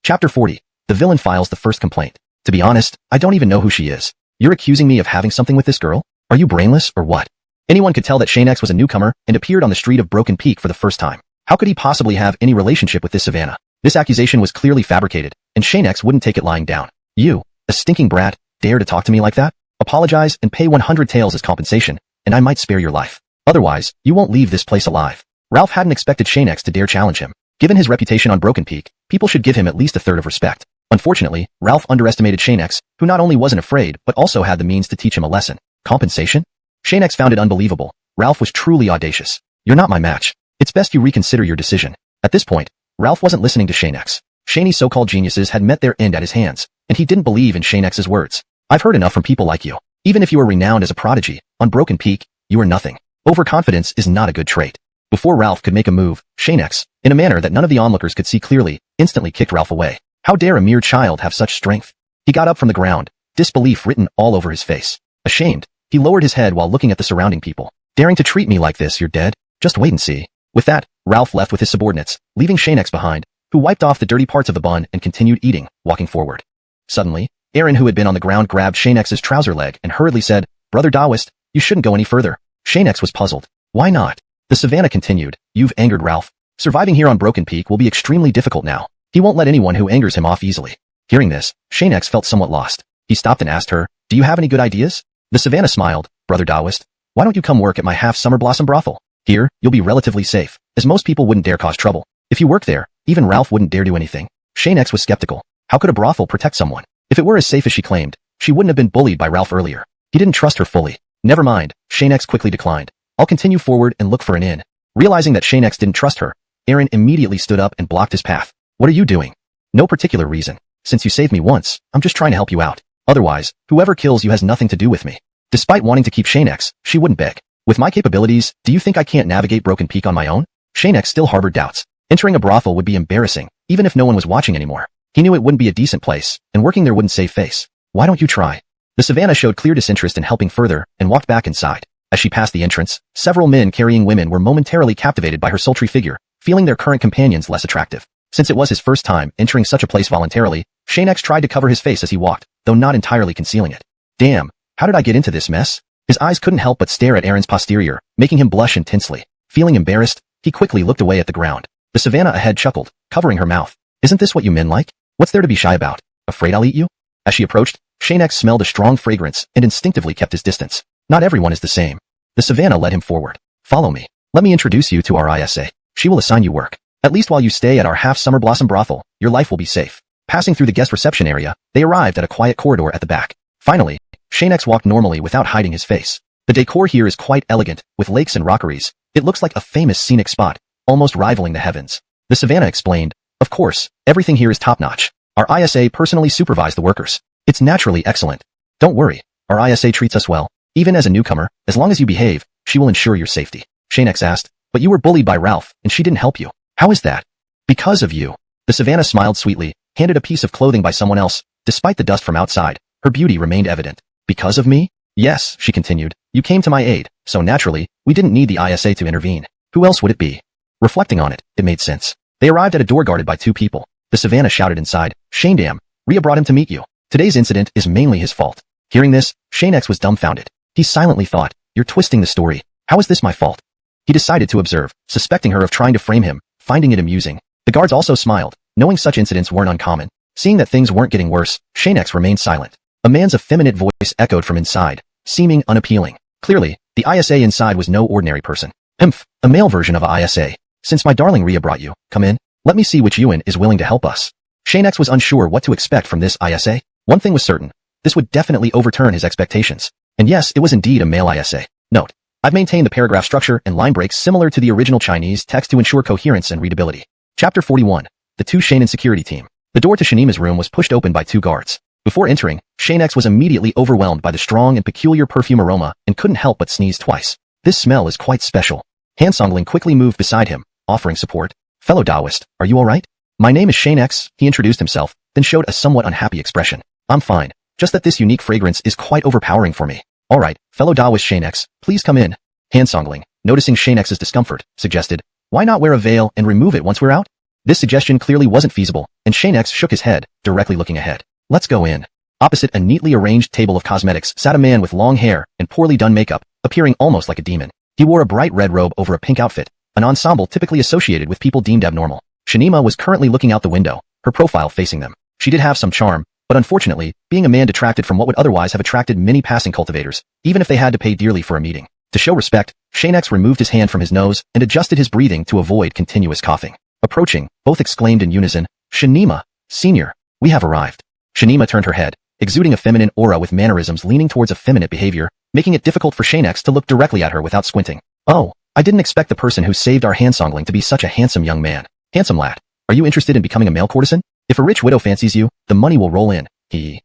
Chapter 40. The villain files the first complaint. "To be honest, I don't even know who she is. You're accusing me of having something with this girl? Are you brainless or what?" Anyone could tell that Xianxia was a newcomer and appeared on the street of Broken Peak for the first time. How could he possibly have any relationship with this Savannah? This accusation was clearly fabricated, and Xianxia wouldn't take it lying down. "You, a stinking brat, dare to talk to me like that? Apologize and pay 100 taels as compensation, and I might spare your life. Otherwise, you won't leave this place alive." Ralph hadn't expected Xianxia to dare challenge him. Given his reputation on Broken Peak, people should give him at least a third of respect. Unfortunately, Ralph underestimated Xianxia, who not only wasn't afraid but also had the means to teach him a lesson. Compensation? Xianxia found it unbelievable. Ralph was truly audacious. "You're not my match. It's best you reconsider your decision." At this point, Ralph wasn't listening to Xianxia. Shany's so-called geniuses had met their end at his hands, and he didn't believe in Xianxia's words. "I've heard enough from people like you. Even if you are renowned as a prodigy, on Broken Peak, you are nothing. Overconfidence is not a good trait." Before Ralph could make a move, Xianxia, in a manner that none of the onlookers could see clearly, instantly kicked Ralph away. How dare a mere child have such strength? He got up from the ground, disbelief written all over his face. Ashamed, he lowered his head while looking at the surrounding people. "Daring to treat me like this, you're dead. Just wait and see." With that, Ralph left with his subordinates, leaving Xianxia behind, who wiped off the dirty parts of the bun and continued eating, walking forward. Suddenly, Aaron, who had been on the ground, grabbed Xianxia's trouser leg and hurriedly said, "Brother Taoist, you shouldn't go any further." Xianxia was puzzled. Why not? The savannah continued. "You've angered Ralph. Surviving here on Broken Peak will be extremely difficult now. He won't let anyone who angers him off easily." Hearing this, Xianxia felt somewhat lost. He stopped and asked her, "Do you have any good ideas?" The savannah smiled. "Brother Taoist, why don't you come work at my half-summer blossom brothel?" Here, you'll be relatively safe, as most people wouldn't dare cause trouble. If you work there, even Ralph wouldn't dare do anything. Xianxia was skeptical. How could a brothel protect someone? If it were as safe as she claimed, she wouldn't have been bullied by Ralph earlier. He didn't trust her fully. Never mind, Xianxia quickly declined. I'll continue forward and look for an inn. Realizing that Xianxia didn't trust her, Aaron immediately stood up and blocked his path. What are you doing? No particular reason. Since you saved me once, I'm just trying to help you out. Otherwise, whoever kills you has nothing to do with me. Despite wanting to keep Xianxia, she wouldn't beg. With my capabilities, do you think I can't navigate Broken Peak on my own? Xianxia still harbored doubts. Entering a brothel would be embarrassing, even if no one was watching anymore. He knew it wouldn't be a decent place, and working there wouldn't save face. Why don't you try? The savannah showed clear disinterest in helping further, and walked back inside. As she passed the entrance, several men carrying women were momentarily captivated by her sultry figure, feeling their current companions less attractive. Since it was his first time entering such a place voluntarily, Xianxia tried to cover his face as he walked, though not entirely concealing it. Damn, how did I get into this mess? His eyes couldn't help but stare at Aaron's posterior, making him blush intensely. Feeling embarrassed, he quickly looked away at the ground. The savannah ahead chuckled, covering her mouth. Isn't this what you men like? What's there to be shy about? Afraid I'll eat you? As she approached, Xianxia smelled a strong fragrance and instinctively kept his distance. Not everyone is the same. The savannah led him forward. Follow me. Let me introduce you to our ISA. She will assign you work. At least while you stay at our half-summer blossom brothel, your life will be safe. Passing through the guest reception area, they arrived at a quiet corridor at the back. Finally, Xianxia walked normally without hiding his face. The decor here is quite elegant, with lakes and rockeries. It looks like a famous scenic spot, almost rivaling the heavens. The savannah explained, of course, everything here is top-notch. Our ISA personally supervise the workers. It's naturally excellent. Don't worry, our ISA treats us well. Even as a newcomer, as long as you behave, she will ensure your safety. Xianxia asked, but you were bullied by Ralph, and she didn't help you. How is that? Because of you. The savannah smiled sweetly, handed a piece of clothing by someone else. Despite the dust from outside, her beauty remained evident. Because of me? Yes, she continued. You came to my aid, so naturally, we didn't need the ISA to intervene. Who else would it be? Reflecting on it, it made sense. They arrived at a door guarded by two people. The savannah shouted inside, Xianxia, Ria brought him to meet you. Today's incident is mainly his fault. Hearing this, Xianxia was dumbfounded. He silently thought, you're twisting the story. How is this my fault? He decided to observe, suspecting her of trying to frame him, finding it amusing. The guards also smiled, knowing such incidents weren't uncommon. Seeing that things weren't getting worse, Xianxia remained silent. A man's effeminate voice echoed from inside, seeming unappealing. Clearly, the ISA inside was no ordinary person. Humph, a male version of a ISA. Since my darling Ria brought you, come in. Let me see which Yuan is willing to help us. Xianxia was unsure what to expect from this ISA. One thing was certain. This would definitely overturn his expectations. And yes, it was indeed a male ISA. Note, I've maintained the paragraph structure and line breaks similar to the original Chinese text to ensure coherence and readability. Chapter 41. The two Xianxia security team. The door to Shanima's room was pushed open by two guards. Before entering, Xianxia was immediately overwhelmed by the strong and peculiar perfume aroma and couldn't help but sneeze twice. This smell is quite special. Han Songling quickly moved beside him, offering support. Fellow Taoist, are you alright? My name is Xianxia, he introduced himself, then showed a somewhat unhappy expression. I'm fine. Just that this unique fragrance is quite overpowering for me. Alright, fellow Taoist Xianxia, please come in. Han Songling, noticing Xianxia's discomfort, suggested, why not wear a veil and remove it once we're out? This suggestion clearly wasn't feasible, and Xianxia shook his head, directly looking ahead. Let's go in. Opposite a neatly arranged table of cosmetics sat a man with long hair and poorly done makeup, appearing almost like a demon. He wore a bright red robe over a pink outfit, an ensemble typically associated with people deemed abnormal. Shanima was currently looking out the window, her profile facing them. She did have some charm, but unfortunately, being a man detracted from what would otherwise have attracted many passing cultivators, even if they had to pay dearly for a meeting. To show respect, Xianxia removed his hand from his nose and adjusted his breathing to avoid continuous coughing. Approaching, both exclaimed in unison, Shanima, Senior, we have arrived. Shanima turned her head, exuding a feminine aura with mannerisms leaning towards effeminate behavior, making it difficult for Xianxia to look directly at her without squinting. Oh, I didn't expect the person who saved our Han Songling to be such a handsome young man. Handsome lad, are you interested in becoming a male courtesan? If a rich widow fancies you, the money will roll in, he.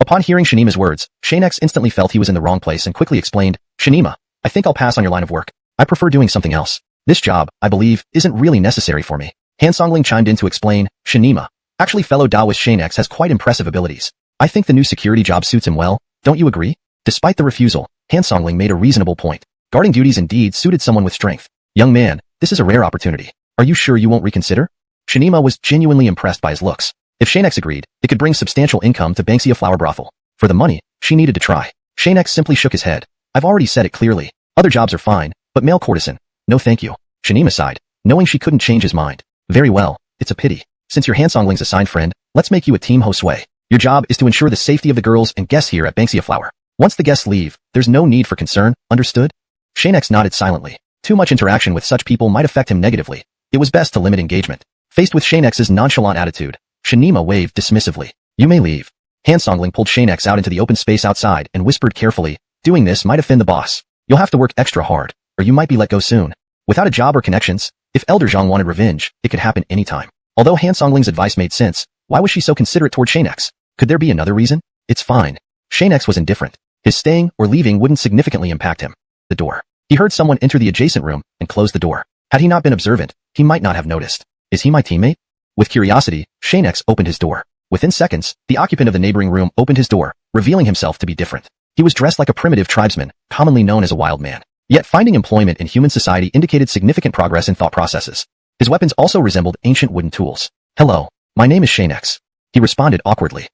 Upon hearing Shanima's words, Xianxia instantly felt he was in the wrong place and quickly explained, Shanima, I think I'll pass on your line of work. I prefer doing something else. This job, I believe, isn't really necessary for me. Han Songling chimed in to explain, Shanima, actually fellow Taoist Xianxia has quite impressive abilities. I think the new security job suits him well, don't you agree? Despite the refusal, Han Songling made a reasonable point. Guarding duties indeed suited someone with strength. Young man, this is a rare opportunity. Are you sure you won't reconsider? Shanima was genuinely impressed by his looks. If Xianxia agreed, it could bring substantial income to Xianxia Flower Brothel. For the money, she needed to try. Xianxia simply shook his head. I've already said it clearly. Other jobs are fine, but male courtesan, no thank you. Shanima sighed, knowing she couldn't change his mind. Very well, it's a pity. Since your Han Songling's assigned friend, let's make you a team hostway. Your job is to ensure the safety of the girls and guests here at Xianxia Flower. Once the guests leave, there's no need for concern, understood? Xianxia nodded silently. Too much interaction with such people might affect him negatively. It was best to limit engagement. Faced with Xianxia's nonchalant attitude, Shanima waved dismissively. You may leave. Han Songling pulled Xianxia out into the open space outside and whispered carefully, doing this might offend the boss. You'll have to work extra hard, or you might be let go soon. Without a job or connections, if Elder Zhang wanted revenge, it could happen anytime. Although Han Songling's advice made sense, why was she so considerate toward Xianxia? Could there be another reason? It's fine. Xianxia was indifferent. His staying or leaving wouldn't significantly impact him. The door. He heard someone enter the adjacent room and close the door. Had he not been observant, he might not have noticed. Is he my teammate? With curiosity, Xianxia opened his door. Within seconds, the occupant of the neighboring room opened his door, revealing himself to be different. He was dressed like a primitive tribesman, commonly known as a wild man. Yet finding employment in human society indicated significant progress in thought processes. His weapons also resembled ancient wooden tools. Hello, my name is Xianxia. He responded awkwardly.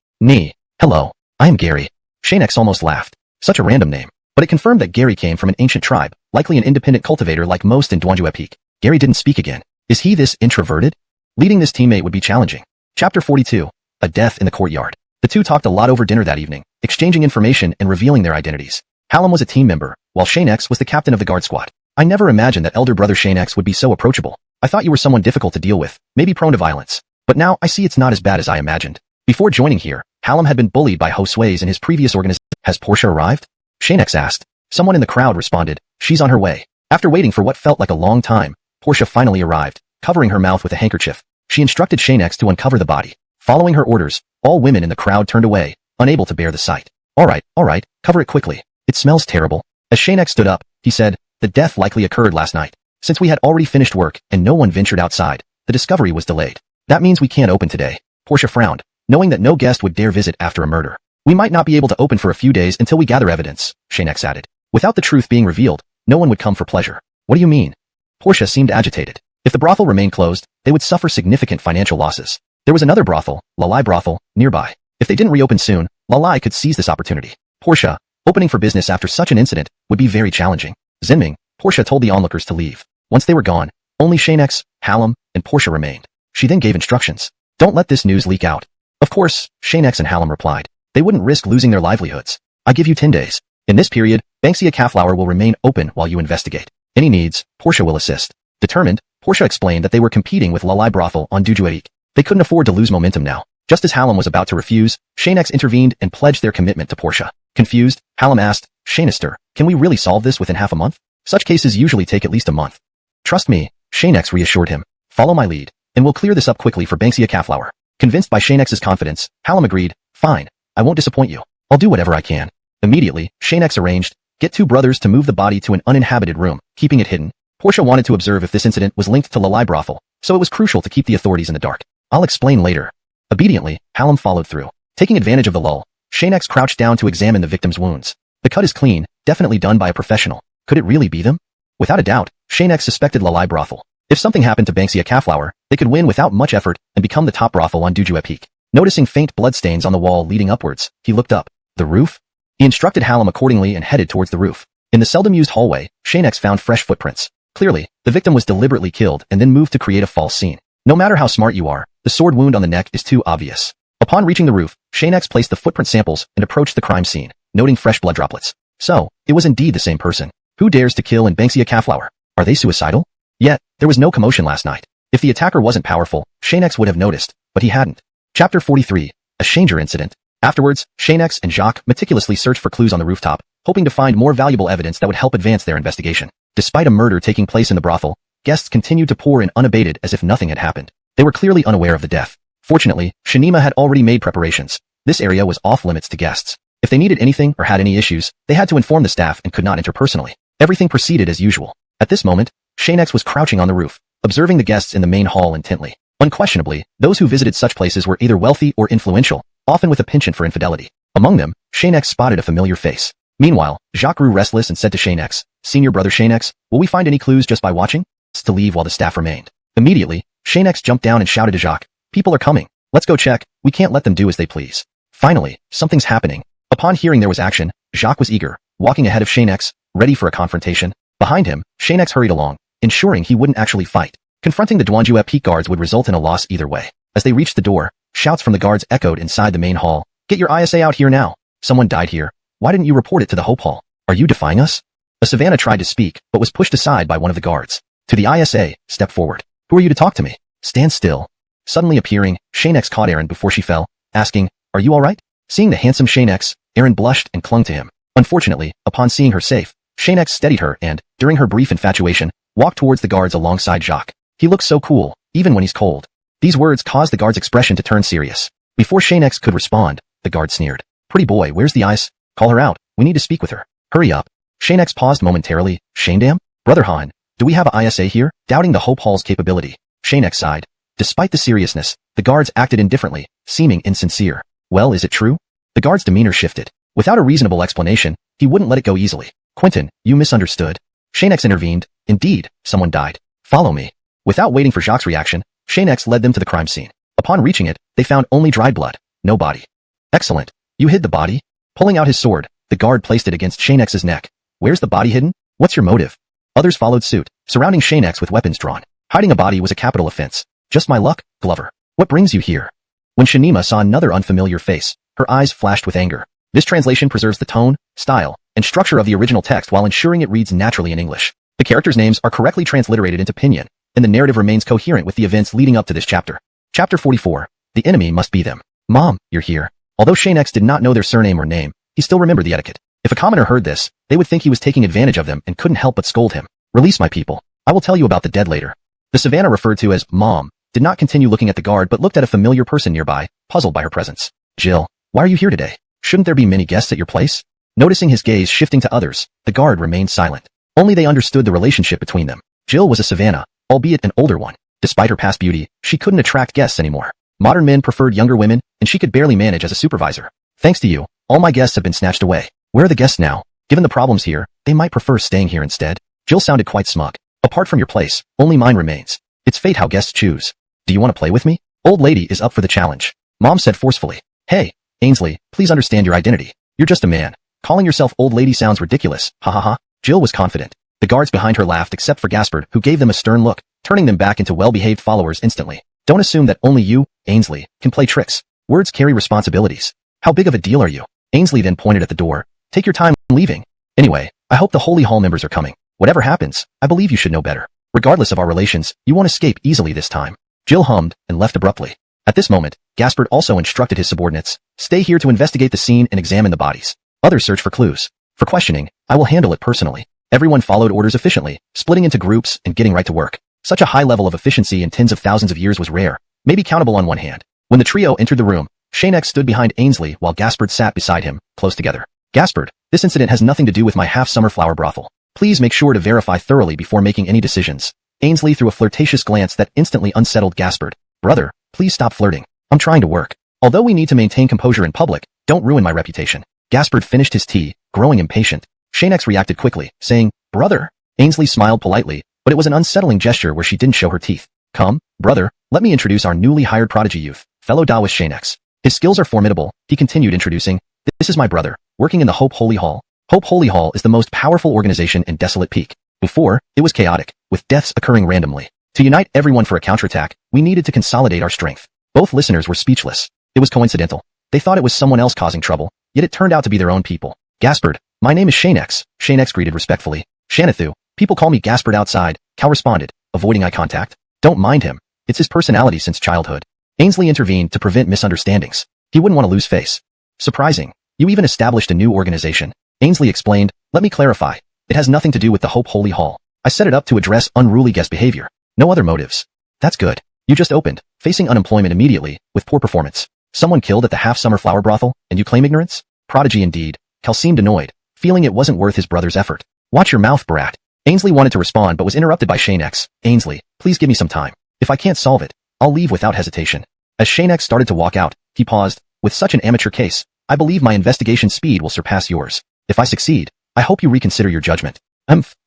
Hello, I am Gary. Xianxia almost laughed. Such a random name. But it confirmed that Gary came from an ancient tribe, likely an independent cultivator like most in Duanjue Peak. Gary didn't speak again. Is he this introverted? Leading this teammate would be challenging. Chapter 42. A Death in the Courtyard. The two talked a lot over dinner that evening, exchanging information and revealing their identities. Hallam was a team member, while Xianxia was the captain of the guard squad. I never imagined that elder brother Xianxia would be so approachable. I thought you were someone difficult to deal with, maybe prone to violence. But now I see it's not as bad as I imagined. Before joining here, Hallam had been bullied by Ho Sui's in his previous organization. Has Portia arrived? Xianxia asked. Someone in the crowd responded, she's on her way. After waiting for what felt like a long time, Portia finally arrived, covering her mouth with a handkerchief. She instructed Xianxia to uncover the body. Following her orders, all women in the crowd turned away, unable to bear the sight. All right, cover it quickly. It smells terrible. As Xianxia stood up, he said, the death likely occurred last night. Since we had already finished work and no one ventured outside, the discovery was delayed. That means we can't open today. Portia frowned, knowing that no guest would dare visit after a murder. We might not be able to open for a few days until we gather evidence, Xianxia added. Without the truth being revealed, no one would come for pleasure. What do you mean? Portia seemed agitated. If the brothel remained closed, they would suffer significant financial losses. There was another brothel, Lalai Brothel, nearby. If they didn't reopen soon, Lalai could seize this opportunity. Portia, opening for business after such an incident, would be very challenging. Zinming, Portia told the onlookers to leave. Once they were gone, only Xianxia, Hallam, and Portia remained. She then gave instructions. Don't let this news leak out. Of course, Xianxia and Hallam replied. They wouldn't risk losing their livelihoods. I give you 10 days. In this period, Xianxia Cauliflower will remain open while you investigate. Any needs, Portia will assist. Determined, Portia explained that they were competing with Lalai Brothel on Dujueik. They couldn't afford to lose momentum now. Just as Hallam was about to refuse, Xianxia intervened and pledged their commitment to Portia. Confused, Hallam asked, Xianxia, can we really solve this within half a month? Such cases usually take at least a month. Trust me, Xianxia reassured him. Follow my lead, and we'll clear this up quickly for Xianxia Cauliflower. Convinced by Xianxia's confidence, Hallam agreed, fine, I won't disappoint you. I'll do whatever I can. Immediately, Xianxia arranged, get two brothers to move the body to an uninhabited room, keeping it hidden. Portia wanted to observe if this incident was linked to Lalai Brothel, so it was crucial to keep the authorities in the dark. I'll explain later. Obediently, Hallam followed through. Taking advantage of the lull, Xianxia crouched down to examine the victim's wounds. The cut is clean, definitely done by a professional. Could it really be them? Without a doubt, Xianxia suspected Lalai Brothel. If something happened to Xianxia Cauliflower, they could win without much effort and become the top brothel on Dujue Peak. Noticing faint bloodstains on the wall leading upwards, he looked up. The roof? He instructed Hallam accordingly and headed towards the roof. In the seldom-used hallway, Xianxia found fresh footprints. Clearly, the victim was deliberately killed and then moved to create a false scene. No matter how smart you are, the sword wound on the neck is too obvious. Upon reaching the roof, Xianxia placed the footprint samples and approached the crime scene, noting fresh blood droplets. So, it was indeed the same person. Who dares to kill in Xianxia Cauliflower? Are they suicidal? Yet, there was no commotion last night. If the attacker wasn't powerful, Xianxia would have noticed, but he hadn't. Chapter 43. A Xianxia Incident. Afterwards, Xianxia and Jacques meticulously searched for clues on the rooftop, hoping to find more valuable evidence that would help advance their investigation. Despite a murder taking place in the brothel, guests continued to pour in unabated as if nothing had happened. They were clearly unaware of the death. Fortunately, Shanima had already made preparations. This area was off-limits to guests. If they needed anything or had any issues, they had to inform the staff and could not enter personally. Everything proceeded as usual. At this moment, Xianxia was crouching on the roof, observing the guests in the main hall intently. Unquestionably, those who visited such places were either wealthy or influential, often with a penchant for infidelity. Among them, Xianxia spotted a familiar face. Meanwhile, Jacques grew restless and said to Xianxia, Senior brother Xianxia, will we find any clues just by watching? To leave while the staff remained. Immediately, Xianxia jumped down and shouted to Jacques, people are coming. Let's go check. We can't let them do as they please. Finally, something's happening. Upon hearing there was action, Jacques was eager, walking ahead of Xianxia, ready for a confrontation. Behind him, Xianxia hurried along, ensuring he wouldn't actually fight. Confronting the Duanjue Peak guards would result in a loss either way. As they reached the door, shouts from the guards echoed inside the main hall. Get your ISA out here now. Someone died here. Why didn't you report it to the Hope Hall? Are you defying us? A savannah tried to speak, but was pushed aside by one of the guards. To the ISA, step forward. Who are you to talk to me? Stand still. Suddenly appearing, Xianxia caught Aaron before she fell, asking, are you alright? Seeing the handsome Xianxia, Aaron blushed and clung to him. Unfortunately, upon seeing her safe, Xianxia steadied her and, during her brief infatuation, walked towards the guards alongside Jacques. He looks so cool, even when he's cold. These words caused the guard's expression to turn serious. Before Xianxia could respond, the guard sneered. Pretty boy, where's the ice? Call her out, we need to speak with her. Hurry up. Xianxia paused momentarily. Shandam? Brother Han, do we have a ISA here? Doubting the Hope Hall's capability, Xianxia sighed. Despite the seriousness, the guards acted indifferently, seeming insincere. Well, is it true? The guard's demeanor shifted. Without a reasonable explanation, he wouldn't let it go easily. Quentin, you misunderstood. Xianxia intervened. Indeed, someone died. Follow me. Without waiting for Jacques' reaction, Xianxia led them to the crime scene. Upon reaching it, they found only dried blood, no body. Excellent. You hid the body? Pulling out his sword, the guard placed it against Xianxia's neck. Where's the body hidden? What's your motive? Others followed suit, surrounding Xianxia with weapons drawn. Hiding a body was a capital offense. Just my luck, Glover. What brings you here? When Shanima saw another unfamiliar face, her eyes flashed with anger. This translation preserves the tone, style, and structure of the original text while ensuring it reads naturally in English. The characters' names are correctly transliterated into Pinyin, and the narrative remains coherent with the events leading up to this chapter. Chapter 44. The enemy must be them. Mom, you're here. Although Xianxia did not know their surname or name, he still remembered the etiquette. If a commoner heard this, they would think he was taking advantage of them and couldn't help but scold him. Release my people. I will tell you about the dead later. The savannah referred to as Mom did not continue looking at the guard but looked at a familiar person nearby, puzzled by her presence. Jill, why are you here today? Shouldn't there be many guests at your place? Noticing his gaze shifting to others, the guard remained silent. Only they understood the relationship between them. Jill was a savannah, albeit an older one. Despite her past beauty, she couldn't attract guests anymore. Modern men preferred younger women, and she could barely manage as a supervisor. Thanks to you, all my guests have been snatched away. Where are the guests now? Given the problems here, they might prefer staying here instead. Jill sounded quite smug. Apart from your place, only mine remains. It's fate how guests choose. Do you want to play with me? Old lady is up for the challenge. Mom said forcefully. Hey, Ainsley, please understand your identity. You're just a man. Calling yourself old lady sounds ridiculous. Ha ha ha. Jill was confident. The guards behind her laughed except for Gaspard, who gave them a stern look, turning them back into well-behaved followers instantly. Don't assume that only you, Ainsley, can play tricks. Words carry responsibilities. How big of a deal are you? Ainsley then pointed at the door. Take your time leaving. Anyway, I hope the Holy Hall members are coming. Whatever happens, I believe you should know better. Regardless of our relations, you won't escape easily this time. Jill hummed and left abruptly. At this moment, Gaspard also instructed his subordinates, stay here to investigate the scene and examine the bodies. Others search for clues. For questioning, I will handle it personally. Everyone followed orders efficiently, splitting into groups and getting right to work. Such a high level of efficiency in tens of thousands of years was rare, maybe countable on one hand. When the trio entered the room, Xianxia stood behind Ainsley while Gaspard sat beside him, close together. Gaspard, this incident has nothing to do with my half-summer flower brothel. Please make sure to verify thoroughly before making any decisions. Ainsley threw a flirtatious glance that instantly unsettled Gaspard. Brother, please stop flirting. I'm trying to work. Although we need to maintain composure in public, don't ruin my reputation. Gaspard finished his tea, growing impatient. Xianxia reacted quickly, saying, Brother. Ainsley smiled politely, but it was an unsettling gesture where she didn't show her teeth. Come, brother, let me introduce our newly hired prodigy youth, fellow Taoist Xianxia. His skills are formidable, he continued introducing. This is my brother, working in the Hope Holy Hall. Hope Holy Hall is the most powerful organization in Desolate Peak. Before, it was chaotic, with deaths occurring randomly. To unite everyone for a counterattack, we needed to consolidate our strength. Both listeners were speechless. It was coincidental. They thought it was someone else causing trouble, yet it turned out to be their own people. Gaspard, my name is Xianxia. Xianxia greeted respectfully. Shanathu, people call me Gaspard outside, Cal responded, avoiding eye contact. Don't mind him. It's his personality since childhood. Ainsley intervened to prevent misunderstandings. He wouldn't want to lose face. Surprising. You even established a new organization. Ainsley explained, let me clarify. It has nothing to do with the Hope Holy Hall. I set it up to address unruly guest behavior. No other motives. That's good. You just opened, facing unemployment immediately, with poor performance. Someone killed at the half-summer flower brothel, and you claim ignorance? Prodigy indeed. Cal seemed annoyed, feeling it wasn't worth his brother's effort. Watch your mouth, brat. Ainsley wanted to respond but was interrupted by Xianxia. Ainsley, please give me some time. If I can't solve it, I'll leave without hesitation. As Xianxia started to walk out, he paused. With such an amateur case, I believe my investigation speed will surpass yours. If I succeed, I hope you reconsider your judgment.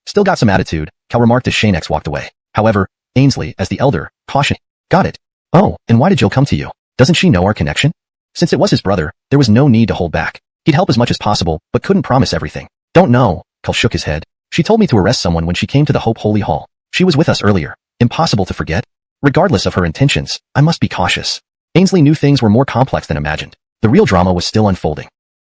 Still got some attitude, Cal remarked as Xianxia walked away. However, Ainsley, as the elder, cautioned. Got it. Oh, and why did Jill come to you? Doesn't she know our connection? Since it was his brother, there was no need to hold back. He'd help as much as possible, but couldn't promise everything. Don't know, Cal shook his head. She told me to arrest someone when she came to the Hope Holy Hall. She was with us earlier. Impossible to forget. Regardless of her intentions, I must be cautious. Ainsley knew things were more complex than imagined. The real drama was still unfolding.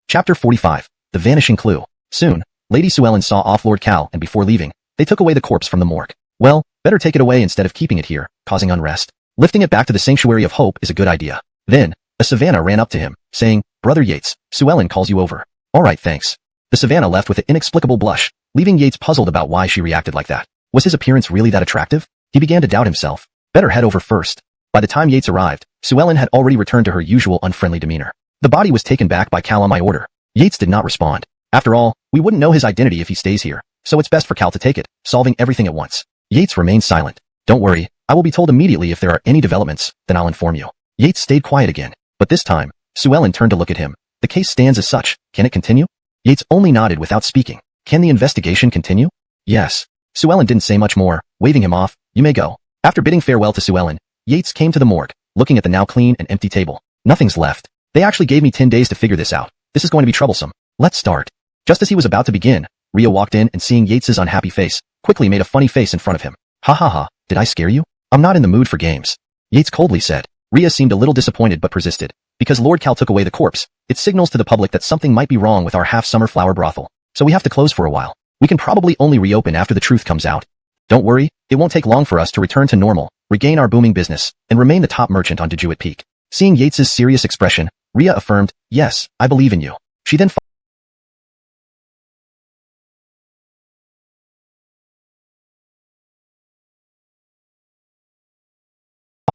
Chapter 45. The Vanishing Clue. Soon, Lady Sue Ellen saw off Lord Cal, and before leaving, they took away the corpse from the morgue. Well, better take it away instead of keeping it here, causing unrest. Lifting it back to the Sanctuary of Hope is a good idea. Then, a Savannah ran up to him, saying, Brother Yates, Sue Ellen calls you over. Alright, thanks. The Savannah left with an inexplicable blush, leaving Yates puzzled about why she reacted like that. Was his appearance really that attractive? He began to doubt himself. Better head over first. By the time Yates arrived, Sue Ellen had already returned to her usual unfriendly demeanor. The body was taken back by Cal on my order. Yates did not respond. After all, we wouldn't know his identity if he stays here, so it's best for Cal to take it, solving everything at once. Yates remained silent. Don't worry, I will be told immediately if there are any developments, then I'll inform you. Yates stayed quiet again. But this time, Sue Ellen turned to look at him. The case stands as such. Can it continue? Yates only nodded without speaking. Can the investigation continue? Yes. Sue Ellen didn't say much more, waving him off. You may go. After bidding farewell to Sue Ellen, Yates came to the morgue, looking at the now clean and empty table. Nothing's left. They actually gave me 10 days to figure this out. This is going to be troublesome. Let's start. Just as he was about to begin, Rhea walked in and seeing Yates's unhappy face, quickly made a funny face in front of him. Ha ha ha, did I scare you? I'm not in the mood for games. Yates coldly said. Rhea seemed a little disappointed but persisted. Because Lord Cal took away the corpse, it signals to the public that something might be wrong with our half-summer flower brothel. So we have to close for a while. We can probably only reopen after the truth comes out. Don't worry, it won't take long for us to return to normal, regain our booming business, and remain the top merchant on Dejuit Peak. Seeing Yates's serious expression, Rhea affirmed, yes, I believe in you. She then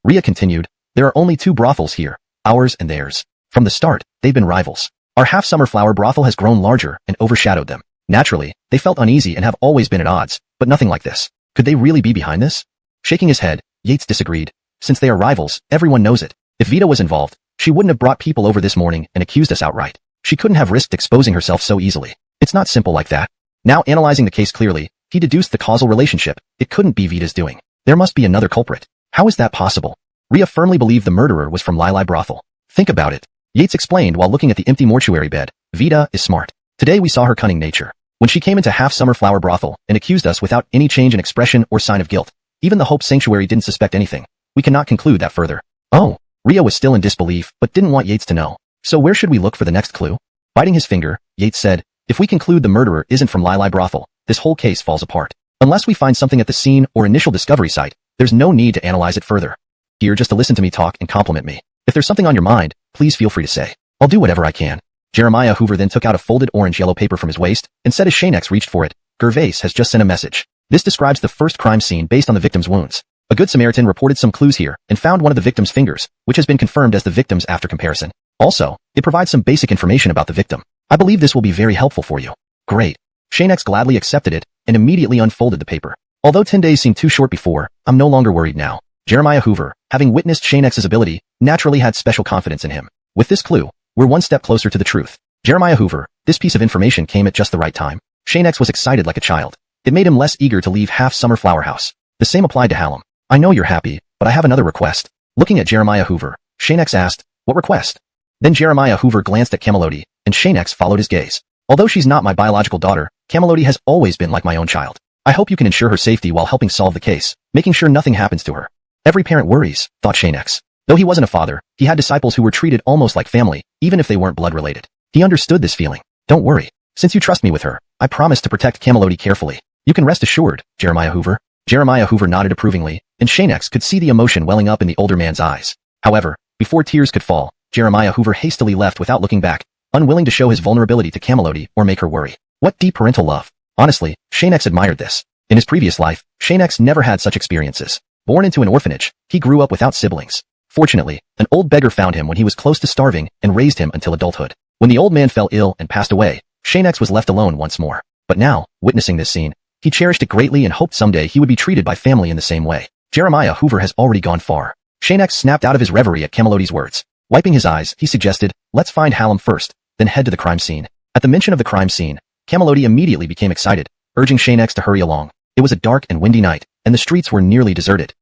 Rhea continued, there are only two brothels here, ours and theirs. From the start, they've been rivals. Our half-summer flower brothel has grown larger and overshadowed them. Naturally, they felt uneasy and have always been at odds, but nothing like this. Could they really be behind this? Shaking his head, Yates disagreed. Since they are rivals, everyone knows it. If Vita was involved, she wouldn't have brought people over this morning and accused us outright. She couldn't have risked exposing herself so easily. It's not simple like that. Now analyzing the case clearly, he deduced the causal relationship. It couldn't be Vita's doing. There must be another culprit. How is that possible? Rhea firmly believed the murderer was from Lili Brothel. Think about it. Yates explained while looking at the empty mortuary bed. Vita is smart. Today we saw her cunning nature. When she came into half-summer flower brothel and accused us without any change in expression or sign of guilt, even the Hope Sanctuary didn't suspect anything. We cannot conclude that further. Oh, Rhea was still in disbelief but didn't want Yates to know. So where should we look for the next clue? Biting his finger, Yates said, if we conclude the murderer isn't from Lili Brothel, this whole case falls apart. Unless we find something at the scene or initial discovery site, there's no need to analyze it further. Here just to listen to me talk and compliment me. If there's something on your mind, please feel free to say. I'll do whatever I can. Jeremiah Hoover then took out a folded orange-yellow paper from his waist and said as Xianxia reached for it, Gervais has just sent a message. This describes the first crime scene based on the victim's wounds. A good Samaritan reported some clues here and found one of the victim's fingers, which has been confirmed as the victim's after comparison. Also, it provides some basic information about the victim. I believe this will be very helpful for you. Great. Xianxia gladly accepted it and immediately unfolded the paper. Although 10 days seemed too short before, I'm no longer worried now. Jeremiah Hoover, having witnessed Xianxia's ability, naturally had special confidence in him. With this clue, we're one step closer to the truth. Jeremiah Hoover, this piece of information came at just the right time. Xianxia was excited like a child. It made him less eager to leave half-summer flower house. The same applied to Hallam. I know you're happy, but I have another request. Looking at Jeremiah Hoover, Xianxia asked, what request? Then Jeremiah Hoover glanced at Camelody, and Xianxia followed his gaze. Although she's not my biological daughter, Camelody has always been like my own child. I hope you can ensure her safety while helping solve the case, making sure nothing happens to her. Every parent worries, thought Xianxia. Though he wasn't a father, he had disciples who were treated almost like family, even if they weren't blood-related. He understood this feeling. Don't worry. Since you trust me with her, I promise to protect Camelody carefully. You can rest assured, Jeremiah Hoover. Jeremiah Hoover nodded approvingly, and Xianxia could see the emotion welling up in the older man's eyes. However, before tears could fall, Jeremiah Hoover hastily left without looking back, unwilling to show his vulnerability to Camelody or make her worry. What deep parental love. Honestly, Xianxia admired this. In his previous life, Xianxia never had such experiences. Born into an orphanage, he grew up without siblings. Fortunately, an old beggar found him when he was close to starving and raised him until adulthood. When the old man fell ill and passed away, Xianxia was left alone once more. But now, witnessing this scene, he cherished it greatly and hoped someday he would be treated by family in the same way. Jeremiah Hoover has already gone far. Xianxia snapped out of his reverie at Camelody's words. Wiping his eyes, he suggested, let's find Hallam first, then head to the crime scene. At the mention of the crime scene, Camelody immediately became excited, urging Xianxia to hurry along. It was a dark and windy night, and the streets were nearly deserted.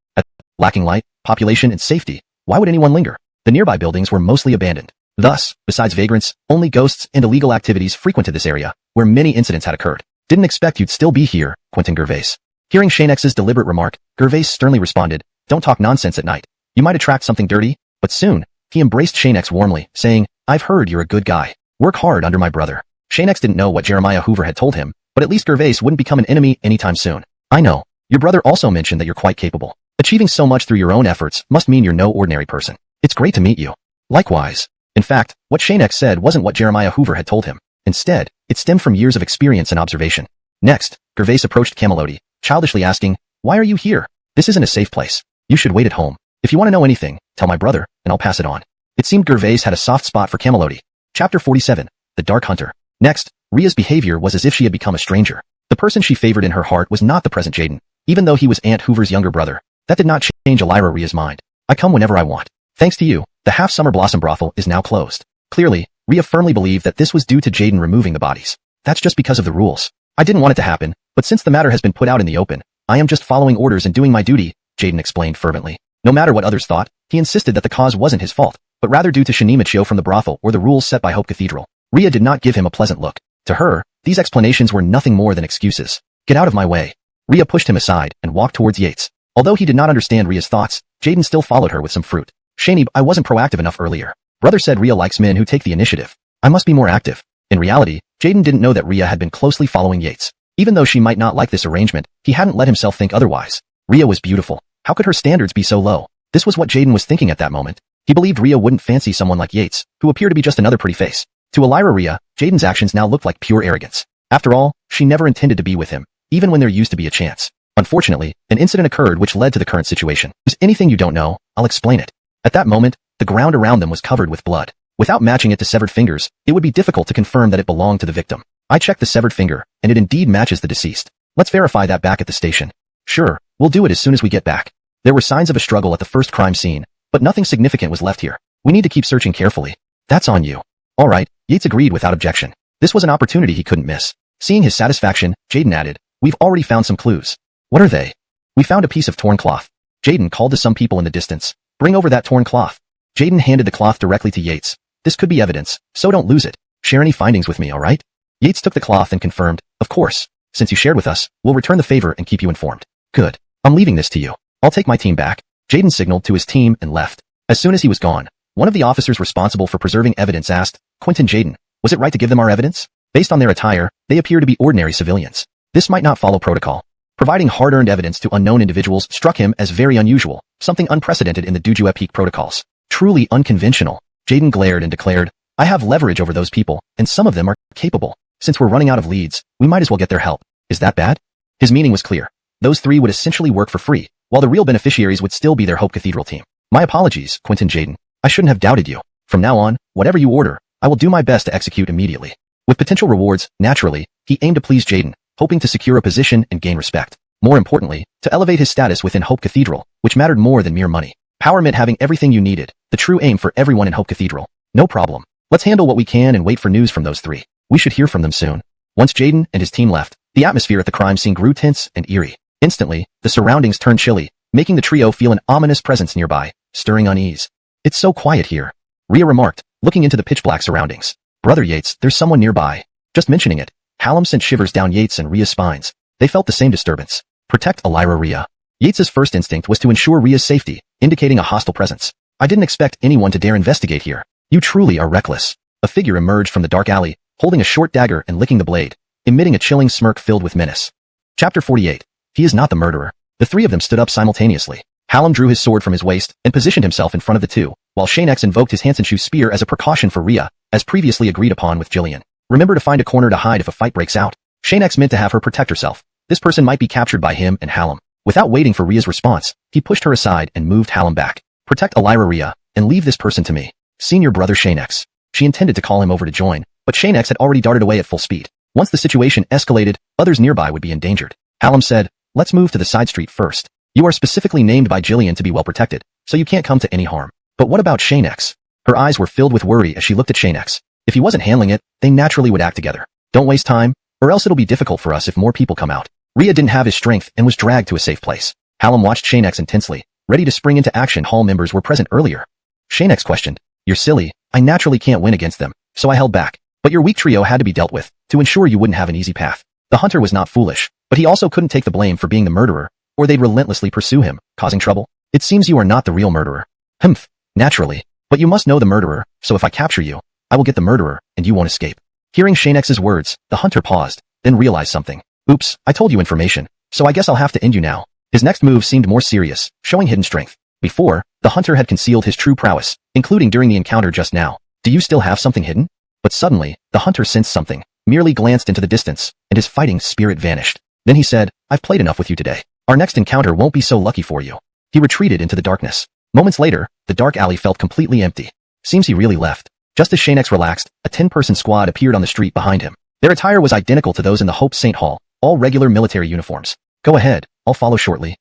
Lacking light, population, and safety, why would anyone linger? The nearby buildings were mostly abandoned. Thus, besides vagrants, only ghosts and illegal activities frequented this area, where many incidents had occurred. Didn't expect you'd still be here, Quentin Gervais. Hearing Xianxia's deliberate remark, Gervais sternly responded, don't talk nonsense at night. You might attract something dirty, but soon, he embraced Xianxia warmly, saying, I've heard you're a good guy. Work hard under my brother. Xianxia didn't know what Jeremiah Hoover had told him, but at least Gervais wouldn't become an enemy anytime soon. I know. Your brother also mentioned that you're quite capable. Achieving so much through your own efforts must mean you're no ordinary person. It's great to meet you. Likewise. In fact, what Xianxia said wasn't what Jeremiah Hoover had told him. Instead, it stemmed from years of experience and observation. Next, Gervais approached Camelody, childishly asking, "Why are you here? This isn't a safe place. You should wait at home. If you want to know anything, tell my brother, and I'll pass it on." It seemed Gervais had a soft spot for Camelody. Chapter 47. The Dark Hunter. Next, Ria's behavior was as if she had become a stranger. The person she favored in her heart was not the present Jaden, even though he was Aunt Hoover's younger brother. That did not change Elira Ria's mind. "I come whenever I want. Thanks to you, the half-summer blossom brothel is now closed." Clearly, Ria firmly believed that this was due to Jaden removing the bodies. "That's just because of the rules. I didn't want it to happen, but since the matter has been put out in the open, I am just following orders and doing my duty," Jaden explained fervently. No matter what others thought, he insisted that the cause wasn't his fault, but rather due to Shinimichio from the brothel or the rules set by Hope Cathedral. Ria did not give him a pleasant look. To her, these explanations were nothing more than excuses. "Get out of my way." Ria pushed him aside and walked towards Yates. Although he did not understand Ria's thoughts, Jaden still followed her with some fruit. "Shani, I wasn't proactive enough earlier. Brother said Ria likes men who take the initiative. I must be more active." In reality, Jaden didn't know that Ria had been closely following Yates. Even though she might not like this arrangement, he hadn't let himself think otherwise. Ria was beautiful. How could her standards be so low? This was what Jaden was thinking at that moment. He believed Ria wouldn't fancy someone like Yates, who appeared to be just another pretty face. To Elira Ria, Jaden's actions now looked like pure arrogance. After all, she never intended to be with him, even when there used to be a chance. Unfortunately, an incident occurred which led to the current situation. "There's anything you don't know, I'll explain it." At that moment, the ground around them was covered with blood. Without matching it to severed fingers, it would be difficult to confirm that it belonged to the victim. "I checked the severed finger, and it indeed matches the deceased. Let's verify that back at the station." "Sure, we'll do it as soon as we get back." There were signs of a struggle at the first crime scene, but nothing significant was left here. "We need to keep searching carefully." "That's on you." "All right," Yates agreed without objection. This was an opportunity he couldn't miss. Seeing his satisfaction, Jaden added, "We've already found some clues." "What are they?" "We found a piece of torn cloth." Jaden called to some people in the distance. "Bring over that torn cloth." Jaden handed the cloth directly to Yates. "This could be evidence, so don't lose it. Share any findings with me, all right?" Yates took the cloth and confirmed, "Of course. Since you shared with us, we'll return the favor and keep you informed." "Good. I'm leaving this to you. I'll take my team back." Jaden signaled to his team and left. As soon as he was gone, one of the officers responsible for preserving evidence asked, "Quentin Jaden, was it right to give them our evidence? Based on their attire, they appear to be ordinary civilians. This might not follow protocol." Providing hard-earned evidence to unknown individuals struck him as very unusual, something unprecedented in the Duju Epique protocols. Truly unconventional. Jaden glared and declared, "I have leverage over those people, and some of them are capable. Since we're running out of leads, we might as well get their help. Is that bad?" His meaning was clear. Those three would essentially work for free, while the real beneficiaries would still be their Hope Cathedral team. "My apologies, Quentin Jaden. I shouldn't have doubted you. From now on, whatever you order, I will do my best to execute immediately." With potential rewards, naturally, he aimed to please Jaden, hoping to secure a position and gain respect. More importantly, to elevate his status within Hope Cathedral, which mattered more than mere money. Power meant having everything you needed, the true aim for everyone in Hope Cathedral. "No problem. Let's handle what we can and wait for news from those three. We should hear from them soon." Once Jaden and his team left, the atmosphere at the crime scene grew tense and eerie. Instantly, the surroundings turned chilly, making the trio feel an ominous presence nearby, stirring unease. "It's so quiet here," Ria remarked, looking into the pitch-black surroundings. "Brother Yates, there's someone nearby." Just mentioning it, Hallam sent shivers down Yates and Ria's spines. They felt the same disturbance. Protect Elira Ria. Yates's first instinct was to ensure Ria's safety, indicating a hostile presence. "I didn't expect anyone to dare investigate here. You truly are reckless." A figure emerged from the dark alley, holding a short dagger and licking the blade, emitting a chilling smirk filled with menace. Chapter 48. He is not the murderer. The three of them stood up simultaneously. Hallam drew his sword from his waist and positioned himself in front of the two, while Xianxia invoked his Hansen-Shu spear as a precaution for Ria, as previously agreed upon with Jillian. "Remember to find a corner to hide if a fight breaks out." Xianxia meant to have her protect herself. This person might be captured by him and Hallam. Without waiting for Ria's response, he pushed her aside and moved Hallam back. "Protect Elira Ria, and leave this person to me. Senior brother Xianxia." She intended to call him over to join, but Xianxia had already darted away at full speed. Once the situation escalated, others nearby would be endangered. Hallam said, "Let's move to the side street first. You are specifically named by Jillian to be well protected, so you can't come to any harm." "But what about Xianxia?" Her eyes were filled with worry as she looked at Xianxia. If he wasn't handling it, they naturally would act together. "Don't waste time, or else it'll be difficult for us if more people come out." Ria didn't have his strength and was dragged to a safe place. Hallam watched Xianxia intensely, ready to spring into action. Hall members were present earlier. Xianxia questioned, "You're silly. I naturally can't win against them, so I held back. But your weak trio had to be dealt with, to ensure you wouldn't have an easy path." The hunter was not foolish, but he also couldn't take the blame for being the murderer, or they'd relentlessly pursue him, causing trouble. "It seems you are not the real murderer." "Humph, naturally. But you must know the murderer, so if I capture you, I will get the murderer, and you won't escape." Hearing Xianxia's words, the hunter paused, then realized something. Oops, I told you information, so I guess I'll have to end you now. His next move seemed more serious, showing hidden strength. Before, the hunter had concealed his true prowess, including during the encounter just now. Do you still have something hidden? But suddenly, the hunter sensed something, merely glanced into the distance, and his fighting spirit vanished. Then he said, I've played enough with you today. Our next encounter won't be so lucky for you. He retreated into the darkness. Moments later, the dark alley felt completely empty. Seems he really left. Just as Xianxia relaxed, a 10-person squad appeared on the street behind him. Their attire was identical to those in the Hope Saint Hall, all regular military uniforms. Go ahead, I'll follow shortly.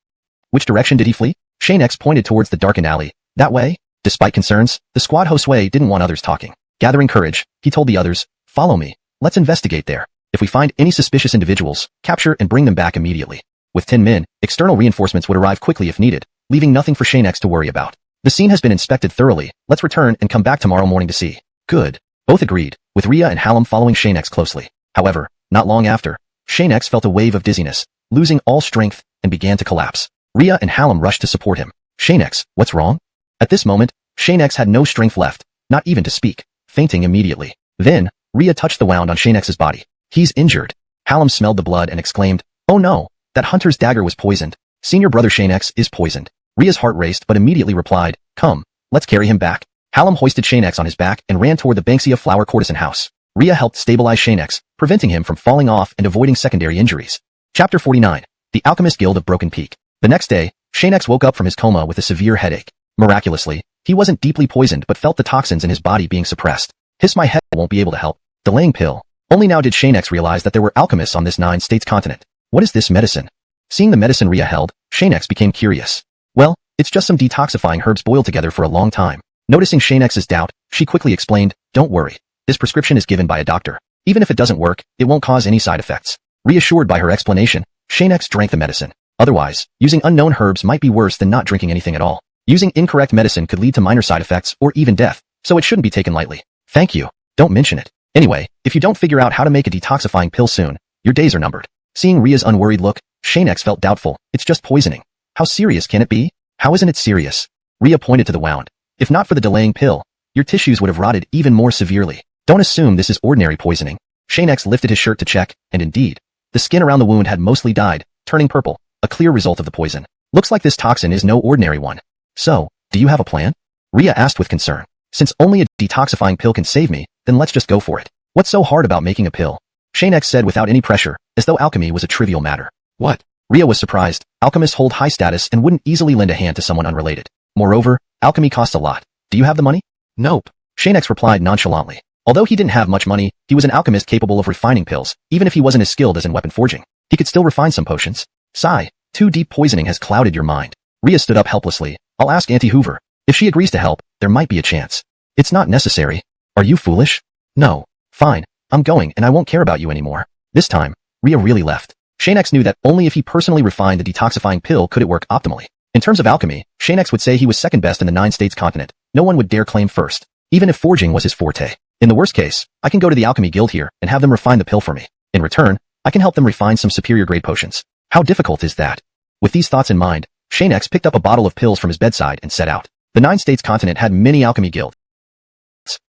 Which direction did he flee? Xianxia pointed towards the darkened alley. That way? Despite concerns, the squad Josue didn't want others talking. Gathering courage, he told the others, follow me. Let's investigate there. If we find any suspicious individuals, capture and bring them back immediately. With 10 men, external reinforcements would arrive quickly if needed, leaving nothing for Xianxia to worry about. The scene has been inspected thoroughly. Let's return and come back tomorrow morning to see. Good. Both agreed, with Ria and Hallam following Xianxia closely. However, not long after, Xianxia felt a wave of dizziness, losing all strength, and began to collapse. Ria and Hallam rushed to support him. Xianxia, what's wrong? At this moment, Xianxia had no strength left, not even to speak, fainting immediately. Then, Ria touched the wound on Xianxia's body. He's injured. Hallam smelled the blood and exclaimed, oh no, that hunter's dagger was poisoned. Senior brother Xianxia is poisoned. Ria's heart raced but immediately replied, come, let's carry him back. Hallam hoisted Xianxia on his back and ran toward the Banksia flower courtesan house. Ria helped stabilize Xianxia, preventing him from falling off and avoiding secondary injuries. Chapter 49. The Alchemist Guild of Broken Peak. The next day, Xianxia woke up from his coma with a severe headache. Miraculously, he wasn't deeply poisoned but felt the toxins in his body being suppressed. My head won't be able to help. Delaying pill. Only now did Xianxia realize that there were alchemists on this 9-states continent. What is this medicine? Seeing the medicine Ria held, Xianxia became curious. Well, it's just some detoxifying herbs boiled together for a long time. Noticing Xianxia's doubt, she quickly explained, don't worry. This prescription is given by a doctor. Even if it doesn't work, it won't cause any side effects. Reassured by her explanation, Xianxia drank the medicine. Otherwise, using unknown herbs might be worse than not drinking anything at all. Using incorrect medicine could lead to minor side effects or even death, so it shouldn't be taken lightly. Thank you. Don't mention it. Anyway, if you don't figure out how to make a detoxifying pill soon, your days are numbered. Seeing Ria's unworried look, Xianxia felt doubtful. It's just poisoning. How serious can it be? How isn't it serious? Ria pointed to the wound. If not for the delaying pill, your tissues would have rotted even more severely. Don't assume this is ordinary poisoning. Xianxia lifted his shirt to check, and indeed, the skin around the wound had mostly died, turning purple, a clear result of the poison. Looks like this toxin is no ordinary one. So, do you have a plan? Ria asked with concern. Since only a detoxifying pill can save me, then let's just go for it. What's so hard about making a pill? Xianxia said without any pressure, as though alchemy was a trivial matter. What? Ria was surprised. Alchemists hold high status and wouldn't easily lend a hand to someone unrelated. Moreover, alchemy costs a lot. Do you have the money? Nope. Xianxia replied nonchalantly. Although he didn't have much money, he was an alchemist capable of refining pills, even if he wasn't as skilled as in weapon forging. He could still refine some potions. Sigh. Too deep poisoning has clouded your mind. Ria stood up helplessly. I'll ask Auntie Hoover. If she agrees to help, there might be a chance. It's not necessary. Are you foolish? No. Fine. I'm going and I won't care about you anymore. This time, Ria really left. Xianxia knew that only if he personally refined the detoxifying pill could it work optimally. In terms of alchemy, Xianxia would say he was second best in the 9-states continent. No one would dare claim first, even if forging was his forte. In the worst case, I can go to the alchemy guild here and have them refine the pill for me. In return, I can help them refine some superior grade potions. How difficult is that? With these thoughts in mind, Xianxia picked up a bottle of pills from his bedside and set out. The 9-states continent had many alchemy guilds.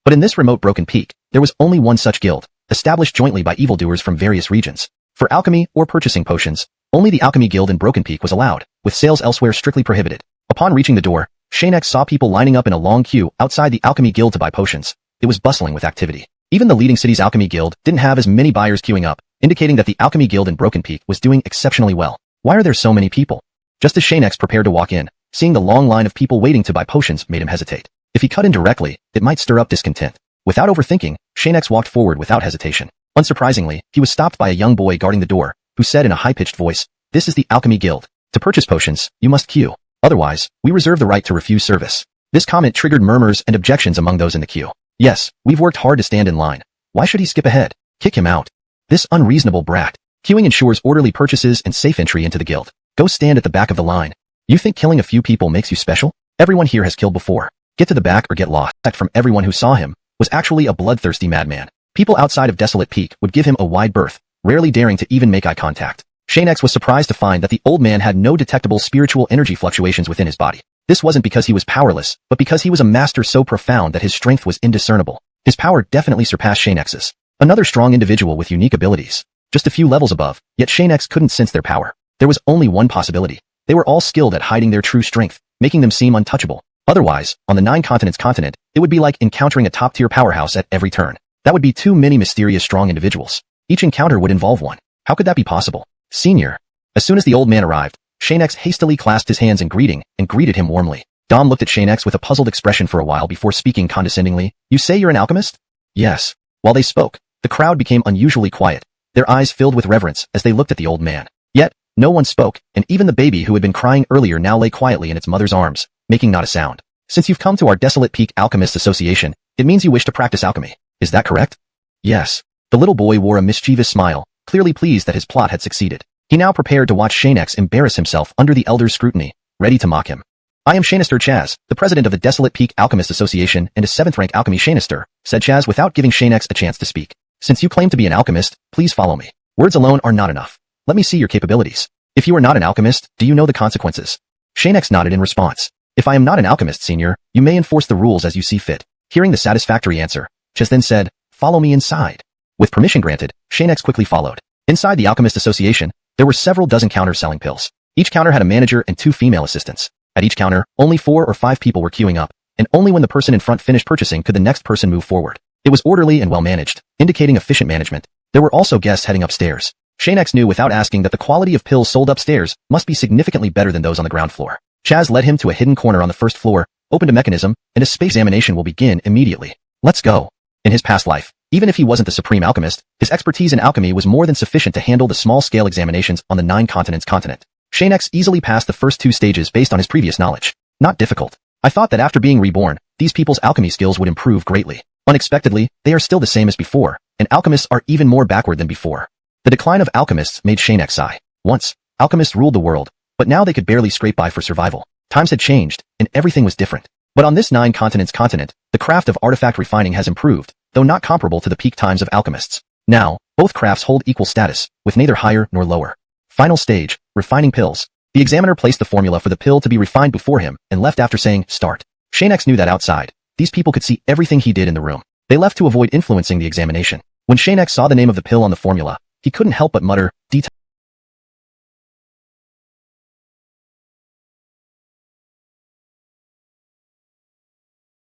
But in this remote broken peak, there was only one such guild, established jointly by evildoers from various regions. For alchemy or purchasing potions, only the alchemy guild in Broken Peak was allowed, with sales elsewhere strictly prohibited. Upon reaching the door, Xianxia saw people lining up in a long queue outside the alchemy guild to buy potions. It was bustling with activity. Even the leading city's alchemy guild didn't have as many buyers queuing up, indicating that the alchemy guild in Broken Peak was doing exceptionally well. Why are there so many people? Just as Xianxia prepared to walk in, seeing the long line of people waiting to buy potions made him hesitate. If he cut in directly, it might stir up discontent. Without overthinking, Xianxia walked forward without hesitation. Unsurprisingly, he was stopped by a young boy guarding the door, who said in a high-pitched voice, "This is the Alchemy Guild. To purchase potions, you must queue. Otherwise, we reserve the right to refuse service." This comment triggered murmurs and objections among those in the queue. Yes, we've worked hard to stand in line. Why should he skip ahead? Kick him out. This unreasonable brat. Queuing ensures orderly purchases and safe entry into the guild. Go stand at the back of the line. You think killing a few people makes you special? Everyone here has killed before. Get to the back or get lost. From everyone who saw him, was actually a bloodthirsty madman. People outside of Desolate Peak would give him a wide berth, rarely daring to even make eye contact. Xianxia was surprised to find that the old man had no detectable spiritual energy fluctuations within his body. This wasn't because he was powerless, but because he was a master so profound that his strength was indiscernible. His power definitely surpassed Xianxia's. Another strong individual with unique abilities. just a few levels above, yet Xianxia couldn't sense their power. There was only one possibility. They were all skilled at hiding their true strength, making them seem untouchable. Otherwise, on the 9 continents continent, it would be like encountering a top-tier powerhouse at every turn. That would be too many mysterious strong individuals. Each encounter would involve one. How could that be possible? Senior. As soon as the old man arrived, Xianxia hastily clasped his hands in greeting and greeted him warmly. Dom looked at Xianxia with a puzzled expression for a while before speaking condescendingly. You say you're an alchemist? Yes. While they spoke, the crowd became unusually quiet, their eyes filled with reverence as they looked at the old man. Yet, no one spoke, and even the baby who had been crying earlier now lay quietly in its mother's arms, making not a sound. Since you've come to our Desolate Peak Alchemists Association, it means you wish to practice alchemy. Is that correct? Yes. The little boy wore a mischievous smile, clearly pleased that his plot had succeeded. He now prepared to watch Xianxia embarrass himself under the elder's scrutiny, ready to mock him. I am Xianxia Chaz, the president of the Desolate Peak Alchemist Association and a 7th-rank alchemy Xianxia, said Chaz without giving Xianxia a chance to speak. Since you claim to be an alchemist, please follow me. Words alone are not enough. Let me see your capabilities. If you are not an alchemist, do you know the consequences? Xianxia nodded in response. If I am not an alchemist, senior, you may enforce the rules as you see fit. Hearing the satisfactory answer, Chaz then said, follow me inside. With permission granted, Xianxia quickly followed. Inside the Alchemist Association, there were several dozen counters selling pills. Each counter had a manager and 2 female assistants. At each counter, only 4 or 5 people were queuing up, and only when the person in front finished purchasing could the next person move forward. It was orderly and well managed, indicating efficient management. There were also guests heading upstairs. Xianxia knew without asking that the quality of pills sold upstairs must be significantly better than those on the ground floor. Chaz led him to a hidden corner on the first floor, opened a mechanism, and a space examination will begin immediately. Let's go. In his past life, even if he wasn't the supreme alchemist, his expertise in alchemy was more than sufficient to handle the small-scale examinations on the 9 continents continent. Xianxia easily passed the first 2 stages based on his previous knowledge. Not difficult. I thought that after being reborn, these people's alchemy skills would improve greatly. Unexpectedly, they are still the same as before, and alchemists are even more backward than before. The decline of alchemists made Xianxia sigh. Once, alchemists ruled the world, but now they could barely scrape by for survival. Times had changed, and everything was different. But on this 9 continents continent, the craft of artifact refining has improved, though not comparable to the peak times of alchemists. Now, both crafts hold equal status, with neither higher nor lower. Final stage, refining pills. The examiner placed the formula for the pill to be refined before him and left after saying, start. Xianxia knew that outside, these people could see everything he did in the room. They left to avoid influencing the examination. When Xianxia saw the name of the pill on the formula, he couldn't help but mutter,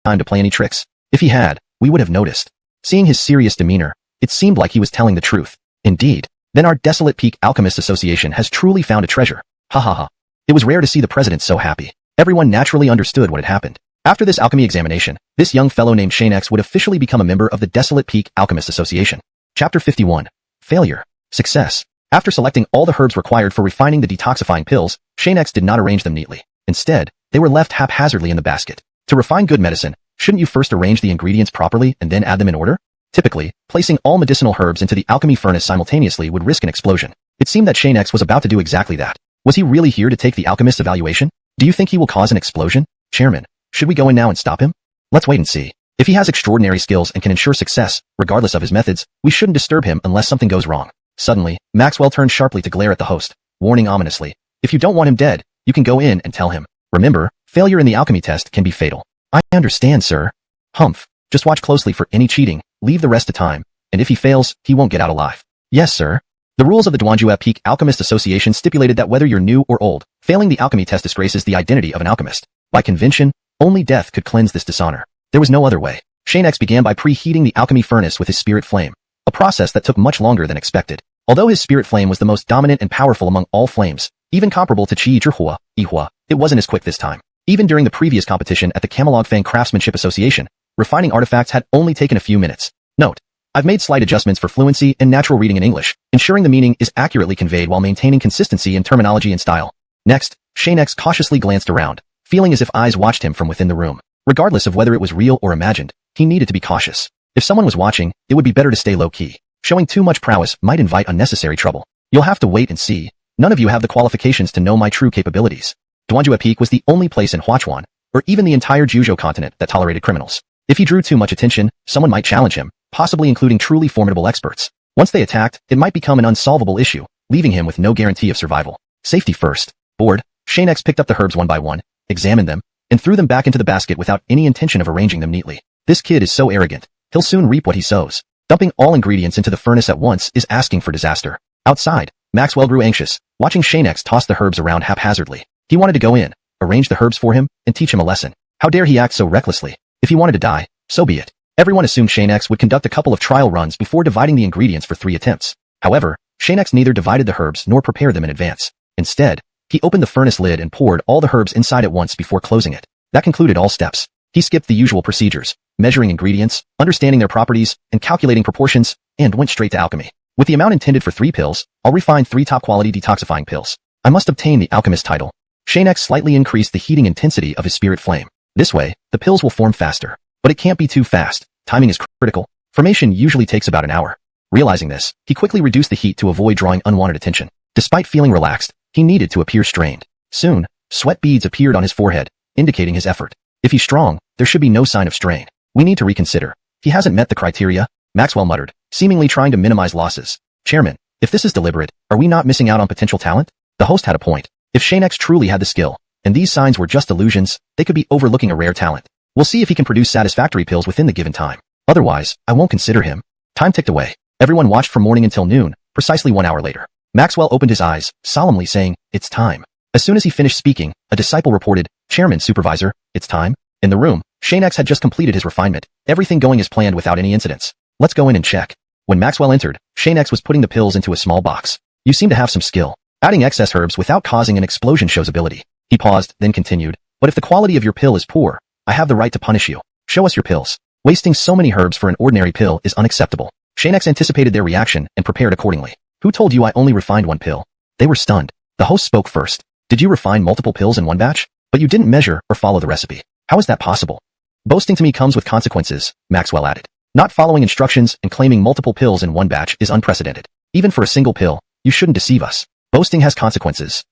time to play any tricks. If he had, we would have noticed. Seeing his serious demeanor, it seemed like he was telling the truth. Indeed. Then our Desolate Peak Alchemist Association has truly found a treasure. Ha ha ha. It was rare to see the president so happy. Everyone naturally understood what had happened. After this alchemy examination, this young fellow named Xianxia would officially become a member of the Desolate Peak Alchemist Association. Chapter 51. Failure. Success. After selecting all the herbs required for refining the detoxifying pills, Xianxia did not arrange them neatly. Instead, they were left haphazardly in the basket. To refine good medicine, shouldn't you first arrange the ingredients properly and then add them in order? Typically, placing all medicinal herbs into the alchemy furnace simultaneously would risk an explosion. It seemed that Xianxia was about to do exactly that. Was he really here to take the alchemist's evaluation? Do you think he will cause an explosion? Chairman, should we go in now and stop him? Let's wait and see. If he has extraordinary skills and can ensure success, regardless of his methods, we shouldn't disturb him unless something goes wrong. Suddenly, Maxwell turned sharply to glare at the host, warning ominously. If you don't want him dead, you can go in and tell him. Remember, failure in the alchemy test can be fatal. I understand, sir. Humph. Just watch closely for any cheating, leave the rest to time, and if he fails, he won't get out alive. Yes, sir. The rules of the XuanHuan Peak Alchemist Association stipulated that whether you're new or old, failing the alchemy test disgraces the identity of an alchemist. By convention, only death could cleanse this dishonor. There was no other way. Xianxia began by preheating the alchemy furnace with his spirit flame, a process that took much longer than expected. Although his spirit flame was the most dominant and powerful among all flames, even comparable to Qi Zhihua, Yihua, it wasn't as quick this time. Even during the previous competition at the Camelog Fang Craftsmanship Association, refining artifacts had only taken a few minutes. Note: I've made slight adjustments for fluency and natural reading in English, ensuring the meaning is accurately conveyed while maintaining consistency in terminology and style. Next, Xianxia cautiously glanced around, feeling as if eyes watched him from within the room. Regardless of whether it was real or imagined, he needed to be cautious. If someone was watching, it would be better to stay low-key. Showing too much prowess might invite unnecessary trouble. You'll have to wait and see. None of you have the qualifications to know my true capabilities. XuanHuan Peak was the only place in XuanHuan, or even the entire Juzhou continent, that tolerated criminals. If he drew too much attention, someone might challenge him, possibly including truly formidable experts. Once they attacked, it might become an unsolvable issue, leaving him with no guarantee of survival. Safety first. Bored, Xianxia picked up the herbs one by one, examined them, and threw them back into the basket without any intention of arranging them neatly. This kid is so arrogant. He'll soon reap what he sows. Dumping all ingredients into the furnace at once is asking for disaster. Outside, Maxwell grew anxious, watching Xianxia toss the herbs around haphazardly. He wanted to go in, arrange the herbs for him, and teach him a lesson. How dare he act so recklessly? If he wanted to die, so be it. Everyone assumed Xianxia would conduct a couple of trial runs before dividing the ingredients for 3 attempts. However, Xianxia neither divided the herbs nor prepared them in advance. Instead, he opened the furnace lid and poured all the herbs inside at once before closing it. That concluded all steps. He skipped the usual procedures, measuring ingredients, understanding their properties, and calculating proportions, and went straight to alchemy. With the amount intended for 3 pills, I'll refine 3 top-quality detoxifying pills. I must obtain the alchemist title. Xianxia slightly increased the heating intensity of his spirit flame. This way, the pills will form faster. But it can't be too fast. Timing is critical. Formation usually takes about an hour. Realizing this, he quickly reduced the heat to avoid drawing unwanted attention. Despite feeling relaxed, he needed to appear strained. Soon, sweat beads appeared on his forehead, indicating his effort. If he's strong, there should be no sign of strain. We need to reconsider. He hasn't met the criteria, Maxwell muttered, seemingly trying to minimize losses. Chairman, if this is deliberate, are we not missing out on potential talent? The host had a point. If Xianxia truly had the skill, and these signs were just illusions, they could be overlooking a rare talent. We'll see if he can produce satisfactory pills within the given time. Otherwise, I won't consider him. Time ticked away. Everyone watched from morning until noon, precisely 1 hour later. Maxwell opened his eyes, solemnly saying, "It's time." As soon as he finished speaking, a disciple reported, "Chairman, Supervisor, it's time." In the room, Xianxia had just completed his refinement, everything going as planned without any incidents. Let's go in and check. When Maxwell entered, Xianxia was putting the pills into a small box. You seem to have some skill. Adding excess herbs without causing an explosion shows ability. He paused, then continued, "But if the quality of your pill is poor, I have the right to punish you. Show us your pills. Wasting so many herbs for an ordinary pill is unacceptable." Xianxia anticipated their reaction and prepared accordingly. "Who told you I only refined 1 pill?" They were stunned. The host spoke first. "Did you refine multiple pills in one batch? But you didn't measure or follow the recipe. How is that possible?" "Boasting to me comes with consequences," Maxwell added. "Not following instructions and claiming multiple pills in one batch is unprecedented. Even for a single pill, you shouldn't deceive us. Boasting has consequences."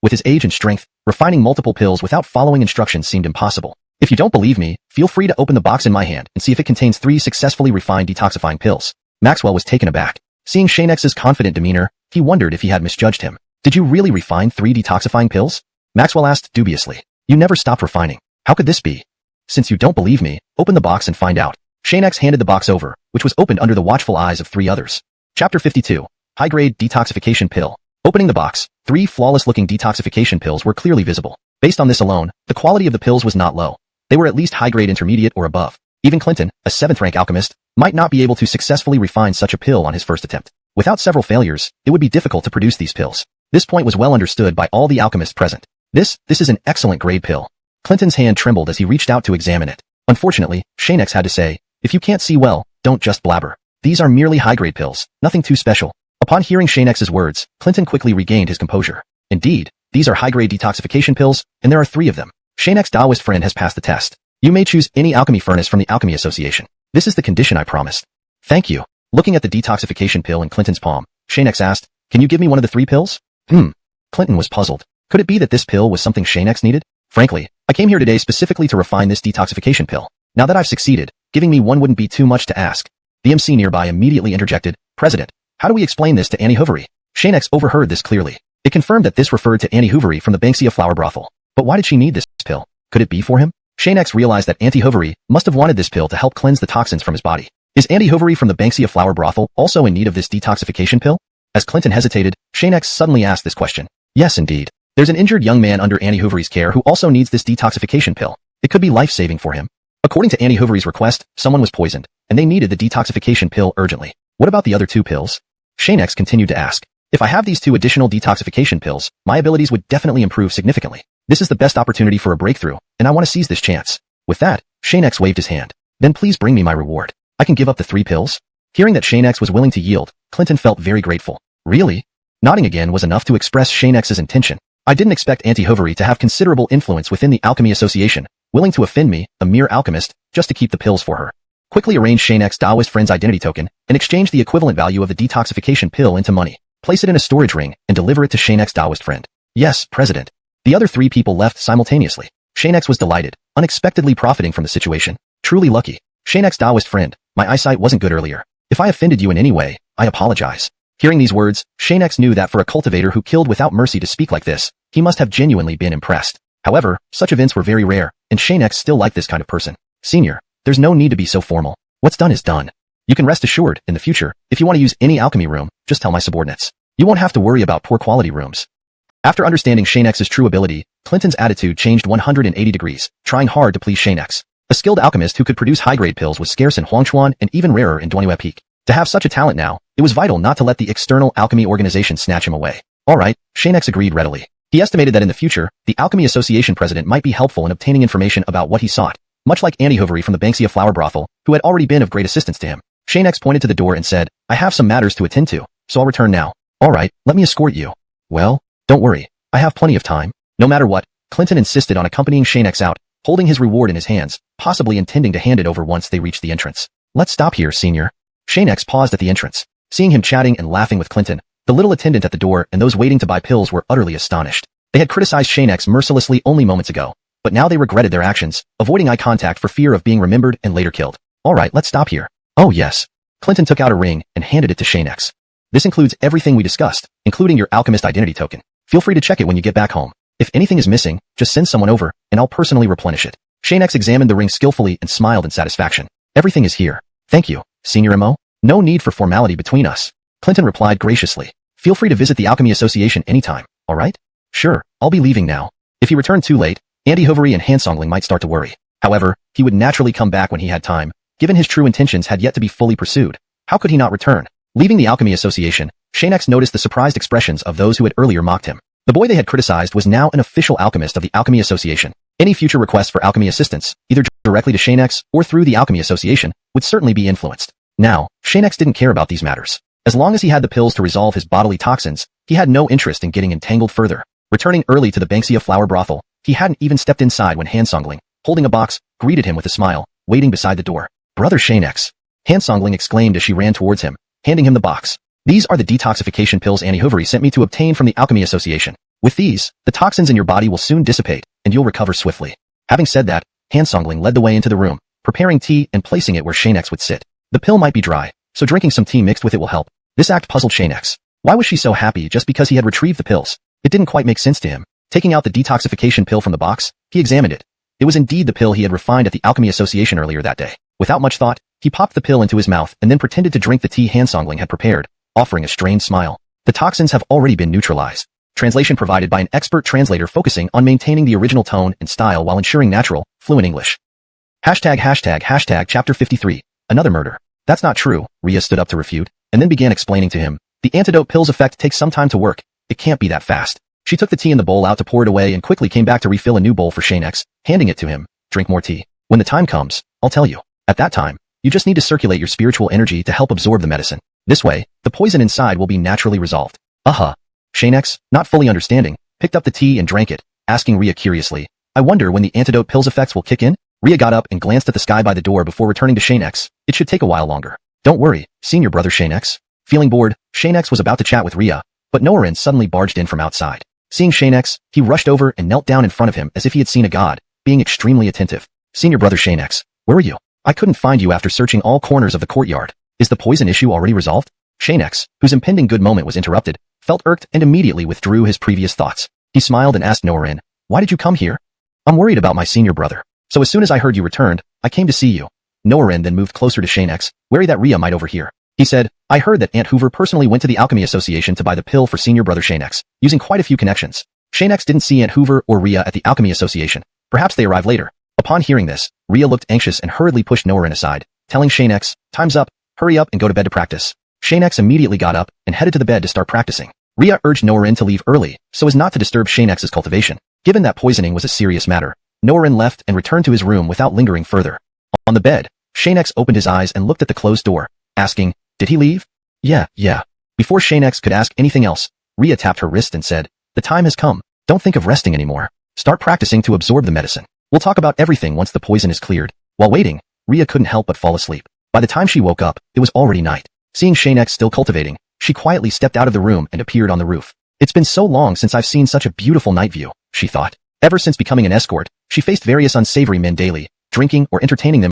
With his age and strength, refining multiple pills without following instructions seemed impossible. "If you don't believe me, feel free to open the box in my hand and see if it contains 3 successfully refined detoxifying pills." Maxwell was taken aback. Seeing Xianxia's confident demeanor, he wondered if he had misjudged him. "Did you really refine 3 detoxifying pills?" Maxwell asked dubiously. "You never stopped refining. How could this be?" "Since you don't believe me, open the box and find out." Xianxia handed the box over, which was opened under the watchful eyes of 3 others. Chapter 52. High-grade detoxification pill. Opening the box, 3 flawless-looking detoxification pills were clearly visible. Based on this alone, the quality of the pills was not low. They were at least high-grade intermediate or above. Even Clinton, a 7th-rank alchemist, might not be able to successfully refine such a pill on his first attempt. Without several failures, it would be difficult to produce these pills. This point was well understood by all the alchemists present. This is an excellent grade pill. Clinton's hand trembled as he reached out to examine it. Unfortunately, Xianxia had to say, "If you can't see well, don't just blabber. These are merely high-grade pills, nothing too special." Upon hearing Xianxia's words, Clinton quickly regained his composure. "Indeed, these are high-grade detoxification pills, and there are 3 of them. Xianxia's Taoist friend has passed the test. You may choose any alchemy furnace from the Alchemy Association. This is the condition I promised." "Thank you." Looking at the detoxification pill in Clinton's palm, Xianxia asked, "Can you give me one of the 3 pills?" Clinton was puzzled. Could it be that this pill was something Xianxia needed? "Frankly, I came here today specifically to refine this detoxification pill. Now that I've succeeded, giving me one wouldn't be too much to ask." The MC nearby immediately interjected, "President, how do we explain this to Annie Hoovery?" Xianxia overheard this clearly. It confirmed that this referred to Annie Hoovery from the Xianxia flower brothel. But why did she need this pill? Could it be for him? Xianxia realized that Auntie Hoovery must have wanted this pill to help cleanse the toxins from his body. Is Auntie Hoovery from the Xianxia flower brothel also in need of this detoxification pill? As Clinton hesitated, Xianxia suddenly asked this question. "Yes, indeed. There's an injured young man under Annie Hoovery's care who also needs this detoxification pill. It could be life-saving for him. According to Annie Hoovery's request, someone was poisoned, and they needed the detoxification pill urgently. What about the other 2 pills?" Xianxia continued to ask. "If I have these 2 additional detoxification pills, my abilities would definitely improve significantly. This is the best opportunity for a breakthrough, and I want to seize this chance." With that, Xianxia waved his hand. "Then please bring me my reward. I can give up the 3 pills?" Hearing that Xianxia was willing to yield, Clinton felt very grateful. "Really?" Nodding again was enough to express Xianxia's intention. "I didn't expect Auntie Hoovery to have considerable influence within the Alchemy Association, willing to offend me, a mere alchemist, just to keep the pills for her." Quickly arrange Xianxia's Taoist friend's identity token, and exchange the equivalent value of the detoxification pill into money. Place it in a storage ring, and deliver it to Xianxia's Taoist friend. "Yes, President." The other 3 people left simultaneously. Xianxia was delighted, unexpectedly profiting from the situation. Truly lucky. "Xianxia's Taoist friend, my eyesight wasn't good earlier. If I offended you in any way, I apologize." Hearing these words, Xianxia knew that for a cultivator who killed without mercy to speak like this, he must have genuinely been impressed. However, such events were very rare, and Xianxia still liked this kind of person. "Senior, there's no need to be so formal. What's done is done. You can rest assured, in the future, if you want to use any alchemy room, just tell my subordinates. You won't have to worry about poor quality rooms. After understanding Xianxia's true ability, Clinton's attitude changed 180 degrees, trying hard to please Xianxia. A skilled alchemist who could produce high-grade pills was scarce in XuanHuan and even rarer in Duanhua Peak. To have such a talent now, it was vital not to let the external alchemy organization snatch him away. Alright, Xianxia agreed readily. He estimated that in the future, the Alchemy Association president might be helpful in obtaining information about what he sought, much like Andy Hovery from the Xianxia flower brothel, who had already been of great assistance to him. Xianxia pointed to the door and said, I have some matters to attend to, so I'll return now. Alright, let me escort you. Well, don't worry, I have plenty of time. No matter what, Clinton insisted on accompanying Xianxia out, holding his reward in his hands, possibly intending to hand it over once they reached the entrance. Let's stop here, senior. Xianxia paused at the entrance. Seeing him chatting and laughing with Clinton, the little attendant at the door and those waiting to buy pills were utterly astonished. They had criticized Xianxia mercilessly only moments ago, but now they regretted their actions, avoiding eye contact for fear of being remembered and later killed. Alright, let's stop here. Oh yes. Clinton took out a ring and handed it to Xianxia. This includes everything we discussed, including your alchemist identity token. Feel free to check it when you get back home. If anything is missing, just send someone over, and I'll personally replenish it. Xianxia examined the ring skillfully and smiled in satisfaction. Everything is here. Thank you, Senior Mo. No need for formality between us. Clinton replied graciously. Feel free to visit the Alchemy Association anytime, alright? Sure, I'll be leaving now. If he returned too late, Andy Hovery and Hansongling might start to worry. However, he would naturally come back when he had time. Given his true intentions had yet to be fully pursued, how could he not return? Leaving the Alchemy Association, Xianxia noticed the surprised expressions of those who had earlier mocked him. The boy they had criticized was now an official alchemist of the Alchemy Association. Any future requests for alchemy assistance, either directly to Xianxia or through the Alchemy Association, would certainly be influenced. Now, Xianxia didn't care about these matters. As long as he had the pills to resolve his bodily toxins, he had no interest in getting entangled further. Returning early to the Xianxia flower brothel, he hadn't even stepped inside when Hansongling, holding a box, greeted him with a smile, waiting beside the door. Brother Xianxia. Hansongling exclaimed as she ran towards him, handing him the box. These are the detoxification pills Andy Hovery sent me to obtain from the Alchemy Association. With these, the toxins in your body will soon dissipate, and you'll recover swiftly. Having said that, Hansongling led the way into the room, preparing tea and placing it where Xianxia would sit. The pill might be dry, so drinking some tea mixed with it will help. This act puzzled Xianxia. Why was she so happy just because he had retrieved the pills? It didn't quite make sense to him. Taking out the detoxification pill from the box, he examined it. It was indeed the pill he had refined at the Alchemy Association earlier that day. Without much thought, he popped the pill into his mouth and then pretended to drink the tea Hansongling had prepared, offering a strained smile. The toxins have already been neutralized. Translation provided by an expert translator focusing on maintaining the original tone and style while ensuring natural, fluent English. ##### Chapter 53. Another murder. That's not true, Ria stood up to refute, and then began explaining to him. The antidote pill's effect takes some time to work. It can't be that fast. She took the tea in the bowl out to pour it away and quickly came back to refill a new bowl for Xianxia, handing it to him. Drink more tea. When the time comes, I'll tell you. At that time, you just need to circulate your spiritual energy to help absorb the medicine. This way, the poison inside will be naturally resolved. Xianxia, not fully understanding, picked up the tea and drank it, asking Ria curiously, I wonder when the antidote pill's effects will kick in? Ria got up and glanced at the sky by the door before returning to Xianxia. It should take a while longer. Don't worry, senior brother Xianxia. Feeling bored, Xianxia was about to chat with Ria, but Norin suddenly barged in from outside. Seeing Xianxia, he rushed over and knelt down in front of him as if he had seen a god, being extremely attentive. Senior brother Xianxia, where are you? I couldn't find you after searching all corners of the courtyard. Is the poison issue already resolved? Xianxia, whose impending good moment was interrupted, felt irked and immediately withdrew his previous thoughts. He smiled and asked Norin, why did you come here? I'm worried about my senior brother. So as soon as I heard you returned, I came to see you. Norin then moved closer to Xianxia, wary that Ria might overhear. He said, I heard that Aunt Hoover personally went to the Alchemy Association to buy the pill for senior brother Xianxia, using quite a few connections. Xianxia didn't see Aunt Hoover or Ria at the Alchemy Association. Perhaps they arrived later. Upon hearing this, Ria looked anxious and hurriedly pushed Norin aside, telling Xianxia, time's up, hurry up and go to bed to practice. Xianxia immediately got up and headed to the bed to start practicing. Ria urged Norin to leave early, so as not to disturb Xianxia's cultivation. Given that poisoning was a serious matter, Norin left and returned to his room without lingering further. On the bed, Xianxia opened his eyes and looked at the closed door, asking, did he leave? Yeah. Before Xianxia could ask anything else, Ria tapped her wrist and said, the time has come. Don't think of resting anymore. Start practicing to absorb the medicine. We'll talk about everything once the poison is cleared. While waiting, Ria couldn't help but fall asleep. By the time she woke up, it was already night. Seeing Xianxia still cultivating, she quietly stepped out of the room and appeared on the roof. It's been so long since I've seen such a beautiful night view, she thought. Ever since becoming an escort, she faced various unsavory men daily, drinking or entertaining them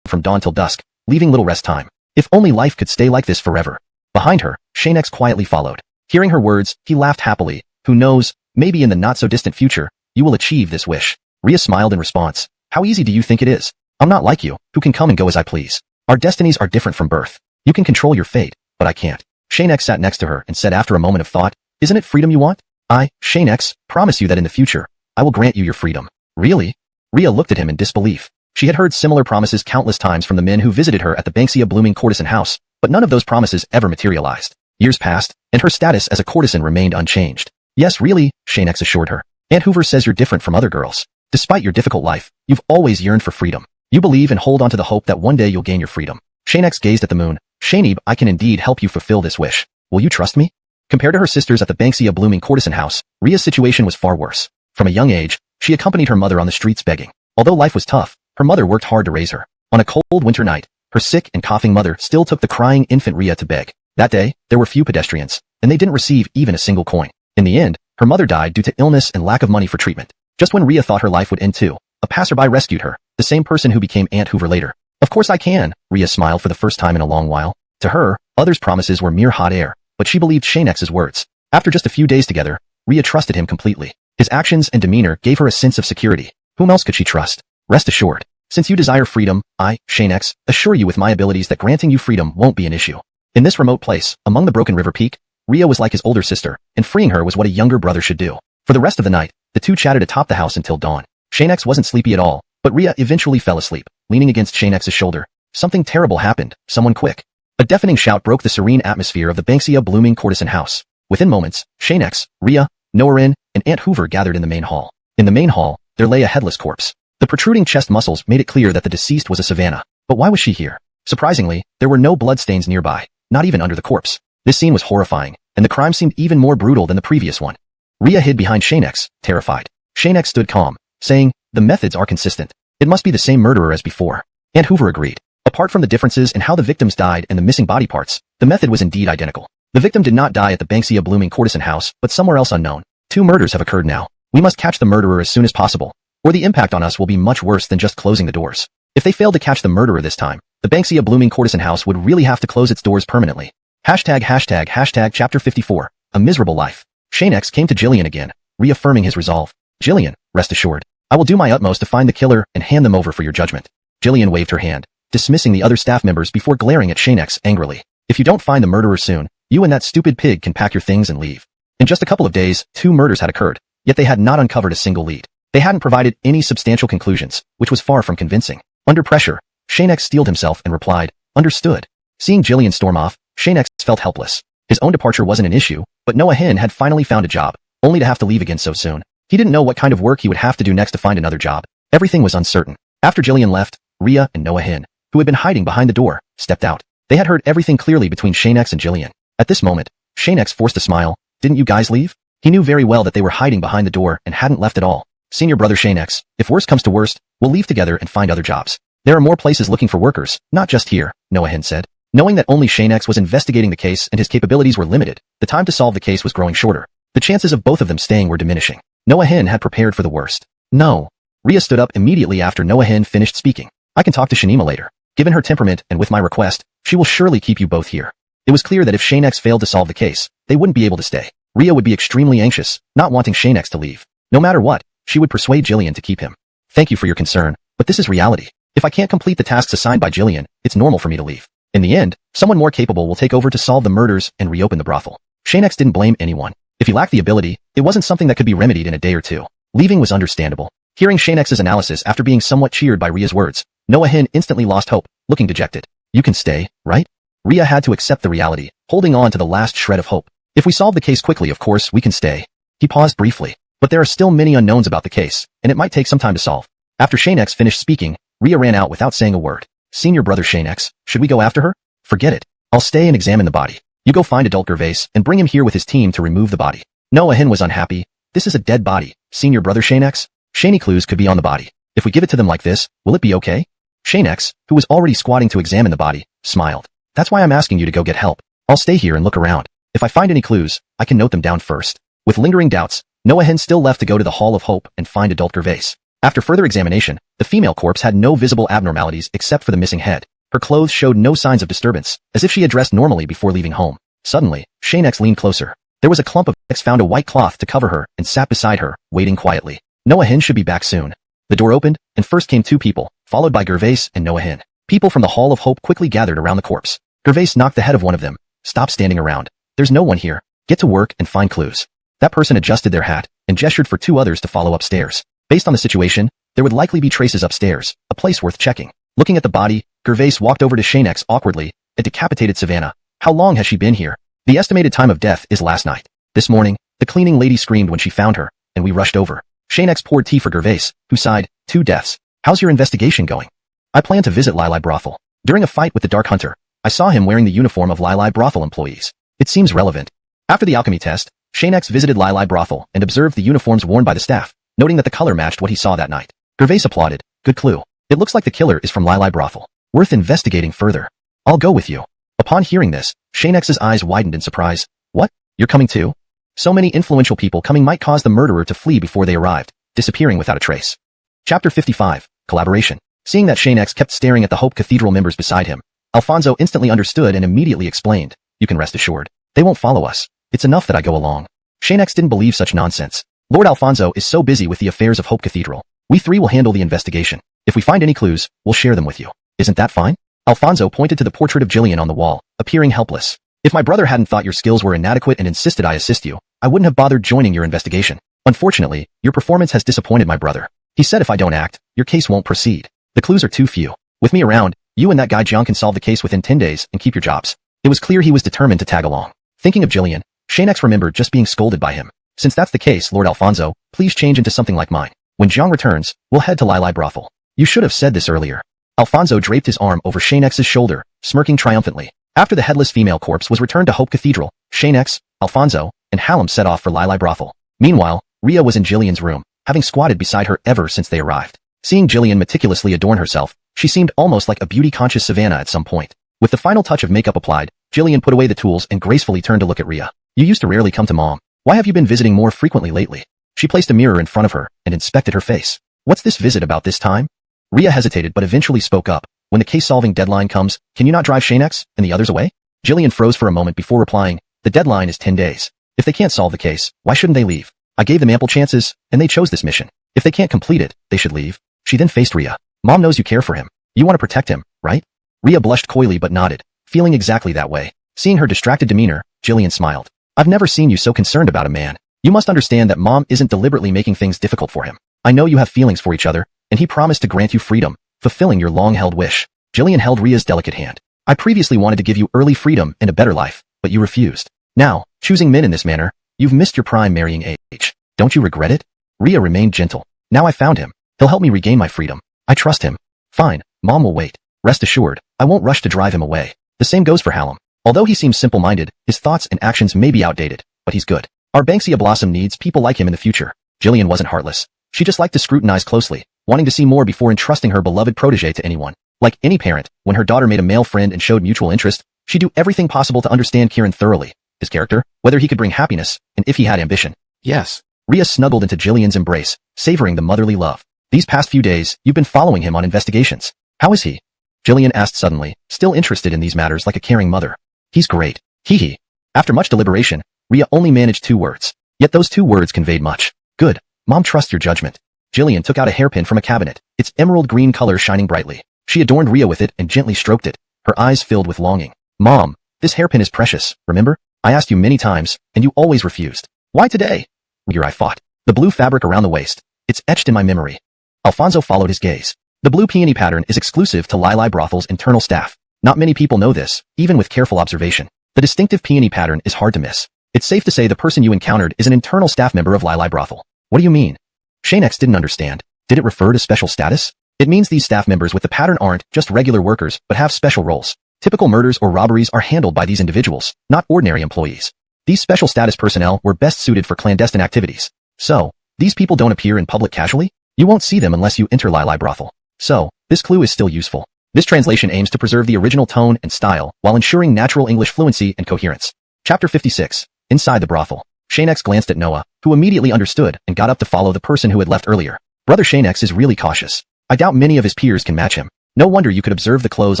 from dawn till dusk, leaving little rest time. If only life could stay like this forever. Behind her, Xianxia quietly followed. Hearing her words, he laughed happily. Who knows, maybe in the not-so-distant future, you will achieve this wish. Ria smiled in response. How easy do you think it is? I'm not like you, who can come and go as I please. Our destinies are different from birth. You can control your fate, but I can't. Xianxia sat next to her and said after a moment of thought, isn't it freedom you want? I, Xianxia, promise you that in the future, I will grant you your freedom. Really? Ria looked at him in disbelief. She had heard similar promises countless times from the men who visited her at the Xianxia blooming courtesan house, but none of those promises ever materialized. Years passed, and her status as a courtesan remained unchanged. Yes, really, Xianxia assured her. Aunt Hoover says you're different from other girls. Despite your difficult life, you've always yearned for freedom. You believe and hold on to the hope that one day you'll gain your freedom. Xianxia gazed at the moon. Xianxia, I can indeed help you fulfill this wish. Will you trust me? Compared to her sisters at the Xianxia blooming courtesan house, Ria's situation was far worse. From a young age, she accompanied her mother on the streets begging. Although life was tough, her mother worked hard to raise her. On a cold winter night, her sick and coughing mother still took the crying infant Ria to beg. That day, there were few pedestrians, and they didn't receive even a single coin. In the end, her mother died due to illness and lack of money for treatment. Just when Ria thought her life would end too, a passerby rescued her, the same person who became Aunt Hoover later. Of course I can, Ria smiled for the first time in a long while. To her, others' promises were mere hot air, but she believed Xianxia's words. After just a few days together, Ria trusted him completely. His actions and demeanor gave her a sense of security. Whom else could she trust? Rest assured, since you desire freedom, I, Xianxia, assure you with my abilities that granting you freedom won't be an issue. In this remote place, among the broken river peak, Ria was like his older sister, and freeing her was what a younger brother should do. For the rest of the night, the two chatted atop the house until dawn. Xianxia wasn't sleepy at all, but Ria eventually fell asleep, leaning against Xianxia's shoulder. Something terrible happened, someone quick. A deafening shout broke the serene atmosphere of the Xianxia blooming courtesan house. Within moments, Xianxia, Ria, Noarin, and Aunt Hoover gathered in the main hall. In the main hall, there lay a headless corpse. The protruding chest muscles made it clear that the deceased was a savannah. But why was she here? Surprisingly, there were no bloodstains nearby, not even under the corpse. This scene was horrifying, and the crime seemed even more brutal than the previous one. Ria hid behind Xianxia, terrified. Xianxia stood calm, saying, the methods are consistent. It must be the same murderer as before. Aunt Hoover agreed. Apart from the differences in how the victims died and the missing body parts, the method was indeed identical. The victim did not die at the Xianxia blooming courtesan house, but somewhere else unknown. 2 murders have occurred now. We must catch the murderer as soon as possible, or the impact on us will be much worse than just closing the doors. If they fail to catch the murderer this time, the Xianxia blooming courtesan house would really have to close its doors permanently. Hashtag chapter 54, a miserable life. Xianxia came to Jillian again, reaffirming his resolve. Jillian, rest assured, I will do my utmost to find the killer and hand them over for your judgment. Jillian waved her hand, dismissing the other staff members before glaring at Xianxia angrily. If you don't find the murderer soon, you and that stupid pig can pack your things and leave. In just a couple of days, 2 murders had occurred, yet they had not uncovered a single lead. They hadn't provided any substantial conclusions, which was far from convincing. Under pressure, Xianxia steeled himself and replied, understood. Seeing Jillian storm off, Xianxia felt helpless. His own departure wasn't an issue, but XuanHuan had finally found a job, only to have to leave again so soon. He didn't know what kind of work he would have to do next to find another job. Everything was uncertain. After Jillian left, Ria and XuanHuan, who had been hiding behind the door, stepped out. They had heard everything clearly between Xianxia and Jillian. At this moment, Xianxia forced a smile. Didn't you guys leave? He knew very well that they were hiding behind the door and hadn't left at all. Senior brother Xianxia, if worst comes to worst, we'll leave together and find other jobs. There are more places looking for workers, not just here, XuanHuan said. Knowing that only Xianxia was investigating the case and his capabilities were limited, the time to solve the case was growing shorter. The chances of both of them staying were diminishing. XuanHuan had prepared for the worst. No. Ria stood up immediately after XuanHuan finished speaking. I can talk to Shinima later. Given her temperament and with my request, she will surely keep you both here. It was clear that if Xianxia failed to solve the case, they wouldn't be able to stay. Ria would be extremely anxious, not wanting Xianxia to leave. No matter what, she would persuade Jillian to keep him. Thank you for your concern, but this is reality. If I can't complete the tasks assigned by Jillian, it's normal for me to leave. In the end, someone more capable will take over to solve the murders and reopen the brothel. Xianxia didn't blame anyone. If he lacked the ability, it wasn't something that could be remedied in a day or two. Leaving was understandable. Hearing Xianxia's analysis after being somewhat cheered by Ria's words, XuanHuan instantly lost hope, looking dejected. You can stay, right? Ria had to accept the reality, holding on to the last shred of hope. If we solve the case quickly, of course, we can stay. He paused briefly. But there are still many unknowns about the case, and it might take some time to solve. After Xianxia finished speaking, Ria ran out without saying a word. Senior brother Xianxia, should we go after her? Forget it. I'll stay and examine the body. You go find adult Gervais and bring him here with his team to remove the body. XuanHuan was unhappy. This is a dead body, senior brother Xianxia. Shiny clues could be on the body. If we give it to them like this, will it be okay? Xianxia, who was already squatting to examine the body, smiled. That's why I'm asking you to go get help. I'll stay here and look around. If I find any clues, I can note them down first. With lingering doubts, XuanHuan still left to go to the Hall of Hope and find adult Gervais. After further examination, the female corpse had no visible abnormalities except for the missing head. Her clothes showed no signs of disturbance, as if she had dressed normally before leaving home. Suddenly, Xianxia leaned closer. There was a clump of X found a white cloth to cover her and sat beside her, waiting quietly. XuanHuan should be back soon. The door opened, and first came 2 people, followed by Gervais and Noah. People from the Hall of Hope quickly gathered around the corpse. Gervais knocked the head of one of them. Stop standing around. There's no one here. Get to work and find clues. That person adjusted their hat and gestured for 2 others to follow upstairs. Based on the situation, there would likely be traces upstairs, a place worth checking. Looking at the body, Gervais walked over to Xianxia awkwardly. A decapitated Savannah. How long has she been here? The estimated time of death is last night. This morning, the cleaning lady screamed when she found her, and we rushed over. Xianxia poured tea for Gervais, who sighed, 2 deaths. How's your investigation going? I plan to visit Lili Brothel. During a fight with the Dark Hunter, I saw him wearing the uniform of Lili Brothel employees. It seems relevant. After the alchemy test, Xianxia visited Lili Brothel and observed the uniforms worn by the staff, noting that the color matched what he saw that night. Gervais applauded. Good clue. It looks like the killer is from Lili Brothel. Worth investigating further. I'll go with you. Upon hearing this, Xianxia's eyes widened in surprise. What? You're coming too? So many influential people coming might cause the murderer to flee before they arrived, disappearing without a trace. Chapter 55. Collaboration. Seeing that Xianxia kept staring at the Hope Cathedral members beside him, Alfonso instantly understood and immediately explained. You can rest assured. They won't follow us. It's enough that I go along. Xianxia didn't believe such nonsense. Lord Alfonso is so busy with the affairs of Hope Cathedral. We 3 will handle the investigation. If we find any clues, we'll share them with you. Isn't that fine? Alfonso pointed to the portrait of Jillian on the wall, appearing helpless. If my brother hadn't thought your skills were inadequate and insisted I assist you, I wouldn't have bothered joining your investigation. Unfortunately, your performance has disappointed my brother. He said if I don't act, your case won't proceed. The clues are too few. With me around, you and that guy Jiang can solve the case within 10 days and keep your jobs. It was clear he was determined to tag along. Thinking of Jillian, Xianxia remembered just being scolded by him. Since that's the case, Lord Alfonso, please change into something like mine. When Jiang returns, we'll head to Lili Brothel. You should have said this earlier. Alfonso draped his arm over Xianxia's shoulder, smirking triumphantly. After the headless female corpse was returned to Hope Cathedral, Xianxia, Alfonso, and Hallam set off for Lili Brothel. Meanwhile, Ria was in Jillian's room, having squatted beside her ever since they arrived. Seeing Jillian meticulously adorn herself, she seemed almost like a beauty-conscious Savannah at some point. With the final touch of makeup applied, Jillian put away the tools and gracefully turned to look at Ria. You used to rarely come to Mom. Why have you been visiting more frequently lately? She placed a mirror in front of her and inspected her face. What's this visit about this time? Ria hesitated but eventually spoke up. When the case-solving deadline comes, can you not drive Xianxia and the others away? Jillian froze for a moment before replying, the deadline is 10 days. If they can't solve the case, why shouldn't they leave? I gave them ample chances, and they chose this mission. If they can't complete it, they should leave. She then faced Ria. Mom knows you care for him. You want to protect him, right? Ria blushed coyly but nodded, feeling exactly that way. Seeing her distracted demeanor, Jillian smiled. I've never seen you so concerned about a man. You must understand that Mom isn't deliberately making things difficult for him. I know you have feelings for each other, and he promised to grant you freedom, fulfilling your long-held wish. Jillian held Ria's delicate hand. I previously wanted to give you early freedom and a better life, but you refused. Now, choosing men in this manner, you've missed your prime marrying age. Don't you regret it? Ria remained gentle. Now I found him. He'll help me regain my freedom. I trust him. Fine, Mom will wait. Rest assured, I won't rush to drive him away. The same goes for Hallam. Although he seems simple-minded, his thoughts and actions may be outdated, but he's good. Our Banksia Blossom needs people like him in the future. Jillian wasn't heartless. She just liked to scrutinize closely, wanting to see more before entrusting her beloved protege to anyone. Like any parent, when her daughter made a male friend and showed mutual interest, she'd do everything possible to understand Kieran thoroughly, his character, whether he could bring happiness, and if he had ambition. Yes. Ria snuggled into Jillian's embrace, savoring the motherly love. These past few days, you've been following him on investigations. How is he? Jillian asked suddenly, still interested in these matters like a caring mother. He's great. Hee. After much deliberation, Ria only managed 2 words. Yet those 2 words conveyed much. Good. Mom trusts your judgment. Jillian took out a hairpin from a cabinet, its emerald green color shining brightly. She adorned Ria with it and gently stroked it, her eyes filled with longing. Mom, this hairpin is precious, remember? I asked you many times, and you always refused. Why today? Here I fought. The blue fabric around the waist. It's etched in my memory. Alfonso followed his gaze. The blue peony pattern is exclusive to Lili Brothel's internal staff. Not many people know this, even with careful observation. The distinctive peony pattern is hard to miss. It's safe to say the person you encountered is an internal staff member of Lili Brothel. What do you mean? Xianxia didn't understand. Did it refer to special status? It means these staff members with the pattern aren't just regular workers, but have special roles. Typical murders or robberies are handled by these individuals, not ordinary employees. These special status personnel were best suited for clandestine activities. So, these people don't appear in public casually? You won't see them unless you enter Lili Brothel. So, this clue is still useful. This translation aims to preserve the original tone and style while ensuring natural English fluency and coherence. Chapter 56. Inside the brothel. Xianxia glanced at Noah, who immediately understood and got up to follow the person who had left earlier. Brother Xianxia is really cautious. I doubt many of his peers can match him. No wonder you could observe the clothes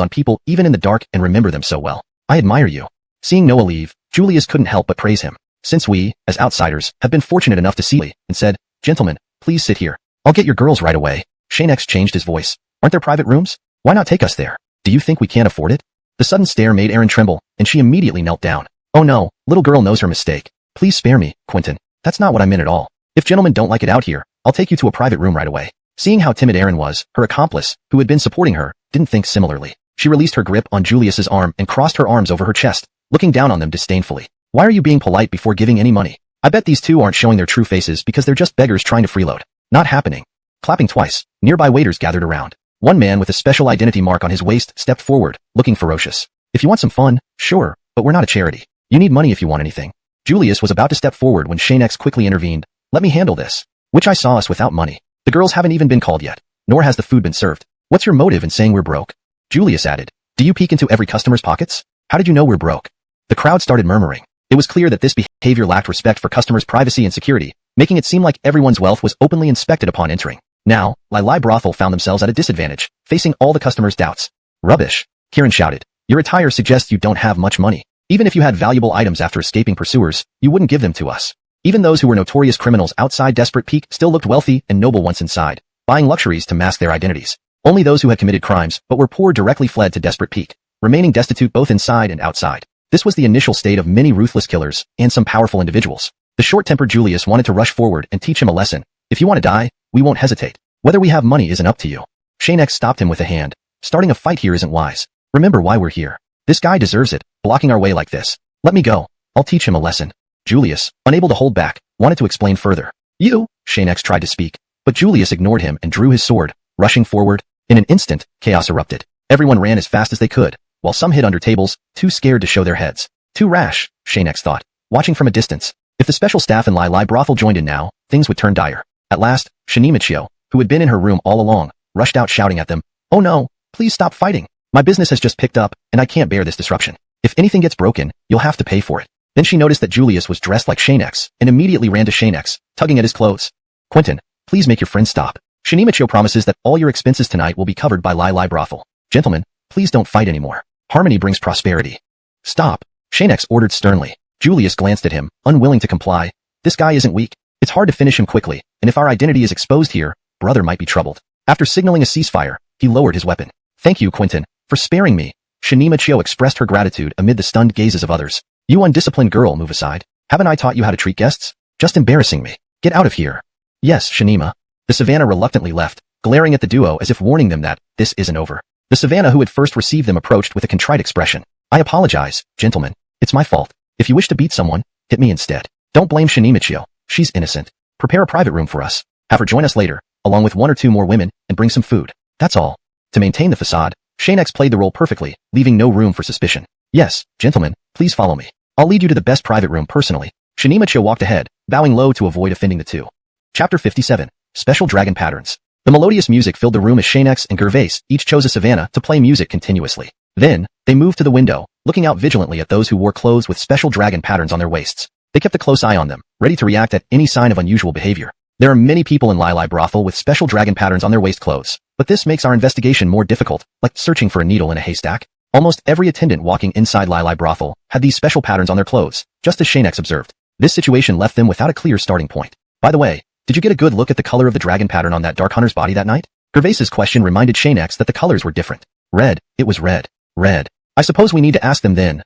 on people even in the dark and remember them so well. I admire you. Seeing Noah leave, Julius couldn't help but praise him. Since we, as outsiders, have been fortunate enough to see Lee, and said, Gentlemen, please sit here. I'll get your girls right away. Xianxia changed his voice. Aren't there private rooms? Why not take us there? Do you think we can't afford it? The sudden stare made Aaron tremble, and she immediately knelt down. Oh no, little girl knows her mistake. Please spare me, Quentin. That's not what I meant at all. If gentlemen don't like it out here, I'll take you to a private room right away. Seeing how timid Aaron was, her accomplice, who had been supporting her, didn't think similarly. She released her grip on Julius's arm and crossed her arms over her chest, looking down on them disdainfully. Why are you being polite before giving any money? I bet these two aren't showing their true faces because they're just beggars trying to freeload. Not happening. Clapping twice, nearby waiters gathered around. One man with a special identity mark on his waist stepped forward, looking ferocious. If you want some fun, sure, but we're not a charity. You need money if you want anything. Julius was about to step forward when Xianxia quickly intervened. Let me handle this. Which I saw us without money. The girls haven't even been called yet, nor has the food been served. What's your motive in saying we're broke? Julius added. Do you peek into every customer's pockets? How did you know we're broke? The crowd started murmuring. It was clear that this behavior lacked respect for customers' privacy and security, making it seem like everyone's wealth was openly inspected upon entering. Now, Lai Brothel found themselves at a disadvantage, facing all the customers' doubts. Rubbish, Kieran shouted. Your attire suggests you don't have much money. Even if you had valuable items after escaping pursuers, you wouldn't give them to us. Even those who were notorious criminals outside Desperate Peak still looked wealthy and noble once inside, buying luxuries to mask their identities. Only those who had committed crimes but were poor directly fled to Desperate Peak, remaining destitute both inside and outside. This was the initial state of many ruthless killers and some powerful individuals. The short-tempered Julius wanted to rush forward and teach him a lesson. If you want to die, we won't hesitate. Whether we have money isn't up to you. Xianxia stopped him with a hand. Starting a fight here isn't wise. Remember why we're here. This guy deserves it, blocking our way like this. Let me go. I'll teach him a lesson. Julius, unable to hold back, wanted to explain further. You, Xianxia tried to speak, but Julius ignored him and drew his sword, rushing forward. In an instant, chaos erupted. Everyone ran as fast as they could, while some hid under tables, too scared to show their heads. Too rash, Xianxia thought, watching from a distance. If the special staff and Lai Brothel joined in now, things would turn dire. At last, Xianxia, who had been in her room all along, rushed out shouting at them. Oh no, please stop fighting. My business has just picked up, and I can't bear this disruption. If anything gets broken, you'll have to pay for it. Then she noticed that Julius was dressed like Xianxia, and immediately ran to Xianxia, tugging at his clothes. Quentin, please make your friend stop. Xianxia promises that all your expenses tonight will be covered by Lai Brothel. Gentlemen, please don't fight anymore. Harmony brings prosperity. Stop, Xianxia ordered sternly. Julius glanced at him, unwilling to comply. This guy isn't weak. It's hard to finish him quickly, and if our identity is exposed here, brother might be troubled. After signaling a ceasefire, he lowered his weapon. Thank you, Quentin, for sparing me. Xianxia expressed her gratitude amid the stunned gazes of others. You undisciplined girl, move aside. Haven't I taught you how to treat guests? Just embarrassing me. Get out of here. Yes, Xianxia. The savannah reluctantly left, glaring at the duo as if warning them that this isn't over. The savannah who had first received them approached with a contrite expression. I apologize, gentlemen. It's my fault. If you wish to beat someone, hit me instead. Don't blame Xianxia. She's innocent. Prepare a private room for us. Have her join us later, along with one or two more women, and bring some food. That's all. To maintain the facade, Xianxia played the role perfectly, leaving no room for suspicion. Yes, gentlemen, please follow me. I'll lead you to the best private room personally. Xianxia walked ahead, bowing low to avoid offending the two. Chapter 57. Special Dragon Patterns. The melodious music filled the room as Xianxia and Gervais each chose a savannah to play music continuously. Then, they moved to the window, looking out vigilantly at those who wore clothes with special dragon patterns on their waists. They kept a close eye on them, ready to react at any sign of unusual behavior. There are many people in Lai Brothel with special dragon patterns on their waist clothes, but this makes our investigation more difficult, like searching for a needle in a haystack. Almost every attendant walking inside Lai Brothel had these special patterns on their clothes, just as Xianxia observed. This situation left them without a clear starting point. By the way, did you get a good look at the color of the dragon pattern on that dark hunter's body that night? Gervais's question reminded Xianxia that the colors were different. Red, it was red. Red. I suppose we need to ask them then.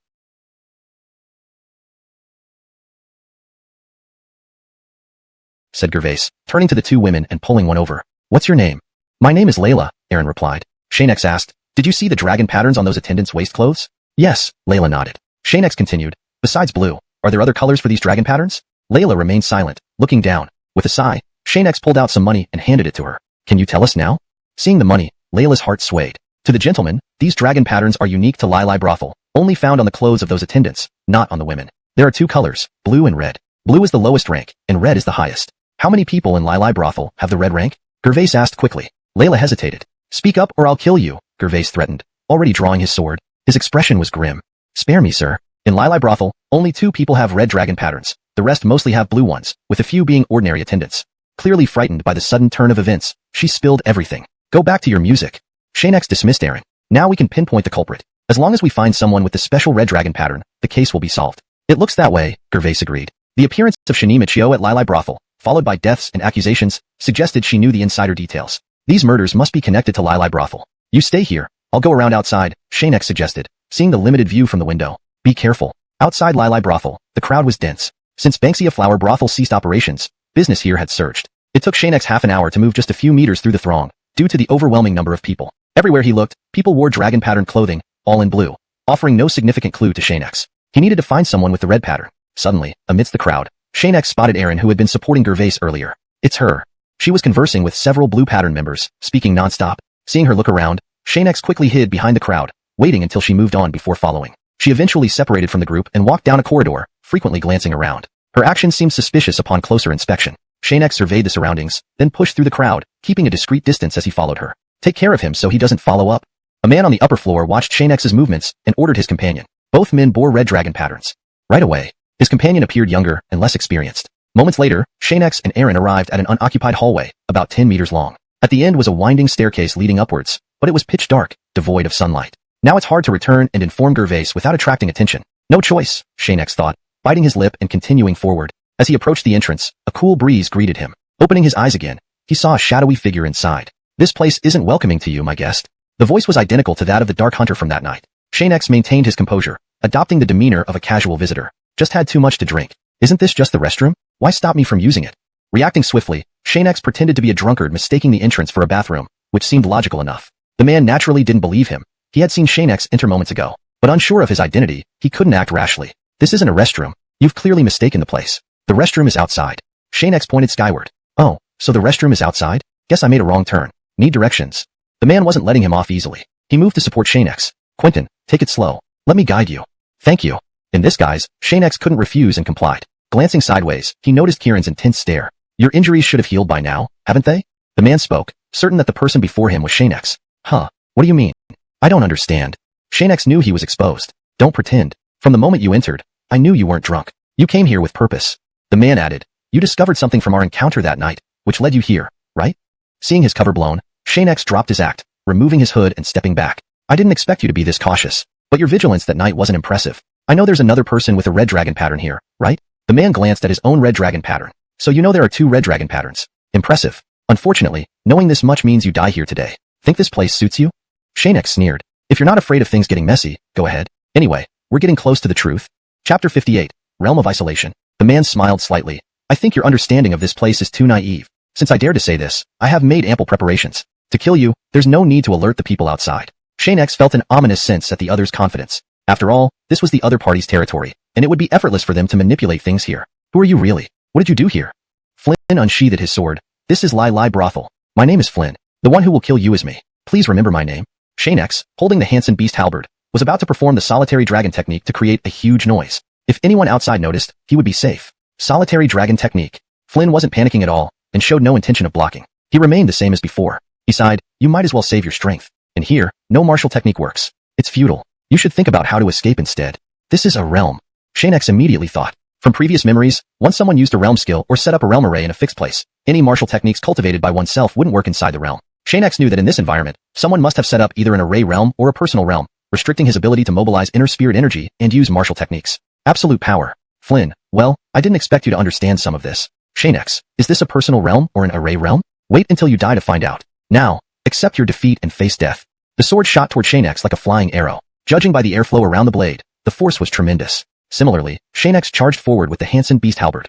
Said Gervais, turning to the two women and pulling one over. What's your name? My name is Layla, Aaron replied. Xianxia asked, did you see the dragon patterns on those attendants' waist clothes? Yes, Layla nodded. Xianxia continued, besides blue, are there other colors for these dragon patterns? Layla remained silent, looking down. With a sigh, Xianxia pulled out some money and handed it to her. Can you tell us now? Seeing the money, Layla's heart swayed. To the gentlemen, these dragon patterns are unique to Lai Brothel, only found on the clothes of those attendants, not on the women. There are two colors, blue and red. Blue is the lowest rank, and red is the highest. How many people in Lai Brothel have the red rank? Gervais asked quickly. Layla hesitated. Speak up or I'll kill you, Gervais threatened, already drawing his sword. His expression was grim. Spare me, sir. In Lai Brothel, only 2 people have red dragon patterns. The rest mostly have blue ones, with a few being ordinary attendants. Clearly frightened by the sudden turn of events, she spilled everything. Go back to your music. Xianxia dismissed Aaron. Now we can pinpoint the culprit. As long as we find someone with the special red dragon pattern, the case will be solved. It looks that way, Gervais agreed. The appearance of Xianxia at Lai Brothel, followed by deaths and accusations, suggested she knew the insider details. These murders must be connected to Lai brothel. You stay here. I'll go around outside, Xianxia suggested, seeing the limited view from the window. Be careful. Outside Lai brothel, the crowd was dense. Since Xianxia flower brothel ceased operations, business here had surged. It took Xianxia half an hour to move just a few meters through the throng, due to the overwhelming number of people. Everywhere he looked, people wore dragon-patterned clothing, all in blue, offering no significant clue to Xianxia. He needed to find someone with the red pattern. Suddenly, amidst the crowd, Xianxia spotted Erin, who had been supporting Gervais earlier. It's her. She was conversing with several blue pattern members, speaking non-stop. Seeing her look around, Xianxia quickly hid behind the crowd, waiting until she moved on before following. She eventually separated from the group and walked down a corridor, frequently glancing around. Her actions seemed suspicious upon closer inspection. Xianxia surveyed the surroundings, then pushed through the crowd, keeping a discreet distance as he followed her. Take care of him so he doesn't follow up. A man on the upper floor watched Xianxia's movements and ordered his companion. Both men bore red dragon patterns. Right away, his companion appeared younger and less experienced. Moments later, Xianxia and Erin arrived at an unoccupied hallway, about 10 meters long. At the end was a winding staircase leading upwards, but it was pitch dark, devoid of sunlight. Now it's hard to return and inform Gervais without attracting attention. No choice, Xianxia thought, biting his lip and continuing forward. As he approached the entrance, a cool breeze greeted him. Opening his eyes again, he saw a shadowy figure inside. This place isn't welcoming to you, my guest. The voice was identical to that of the Dark Hunter from that night. Xianxia maintained his composure, adopting the demeanor of a casual visitor. Just had too much to drink. Isn't this just the restroom? Why stop me from using it? Reacting swiftly, Xianxia pretended to be a drunkard, mistaking the entrance for a bathroom, which seemed logical enough. The man naturally didn't believe him. He had seen Xianxia enter moments ago, but unsure of his identity, he couldn't act rashly. This isn't a restroom. You've clearly mistaken the place. The restroom is outside. Xianxia pointed skyward. Oh, so the restroom is outside? Guess I made a wrong turn. Need directions. The man wasn't letting him off easily. He moved to support Xianxia. Quentin, take it slow. Let me guide you. Thank you. In this guise, Xianxia couldn't refuse and complied. Glancing sideways, he noticed Kieran's intense stare. Your injuries should have healed by now, haven't they? The man spoke, certain that the person before him was Xianxia. Huh, what do you mean? I don't understand. Xianxia knew he was exposed. Don't pretend. From the moment you entered, I knew you weren't drunk. You came here with purpose. The man added, you discovered something from our encounter that night, which led you here, right? Seeing his cover blown, Xianxia dropped his act, removing his hood and stepping back. I didn't expect you to be this cautious, but your vigilance that night wasn't impressive. I know there's another person with a red dragon pattern here, right? The man glanced at his own red dragon pattern. So you know there are 2 red dragon patterns. Impressive. Unfortunately, knowing this much means you die here today. Think this place suits you? Xianxia sneered. If you're not afraid of things getting messy, go ahead. Anyway, we're getting close to the truth. Chapter 58, Realm of Isolation. The man smiled slightly. I think your understanding of this place is too naive. Since I dare to say this, I have made ample preparations. To kill you, there's no need to alert the people outside. Xianxia felt an ominous sense at the other's confidence. After all, this was the other party's territory, and it would be effortless for them to manipulate things here. Who are you really? What did you do here? Flynn unsheathed his sword. This is Lai brothel. My name is Flynn. The one who will kill you is me. Please remember my name. Xianxia, holding the Hansen beast halberd, was about to perform the solitary dragon technique to create a huge noise. If anyone outside noticed, he would be safe. Solitary dragon technique. Flynn wasn't panicking at all, and showed no intention of blocking. He remained the same as before. He sighed, you might as well save your strength. And here, no martial technique works. It's futile. You should think about how to escape instead. This is a realm. Xianxia immediately thought. From previous memories, once someone used a realm skill or set up a realm array in a fixed place, any martial techniques cultivated by oneself wouldn't work inside the realm. Xianxia knew that in this environment, someone must have set up either an array realm or a personal realm, restricting his ability to mobilize inner spirit energy and use martial techniques. Absolute power. Flynn, well, I didn't expect you to understand some of this. Xianxia, is this a personal realm or an array realm? Wait until you die to find out. Now, accept your defeat and face death. The sword shot toward Xianxia like a flying arrow. Judging by the airflow around the blade, the force was tremendous. Similarly, Xianxia charged forward with the Hansen beast halberd.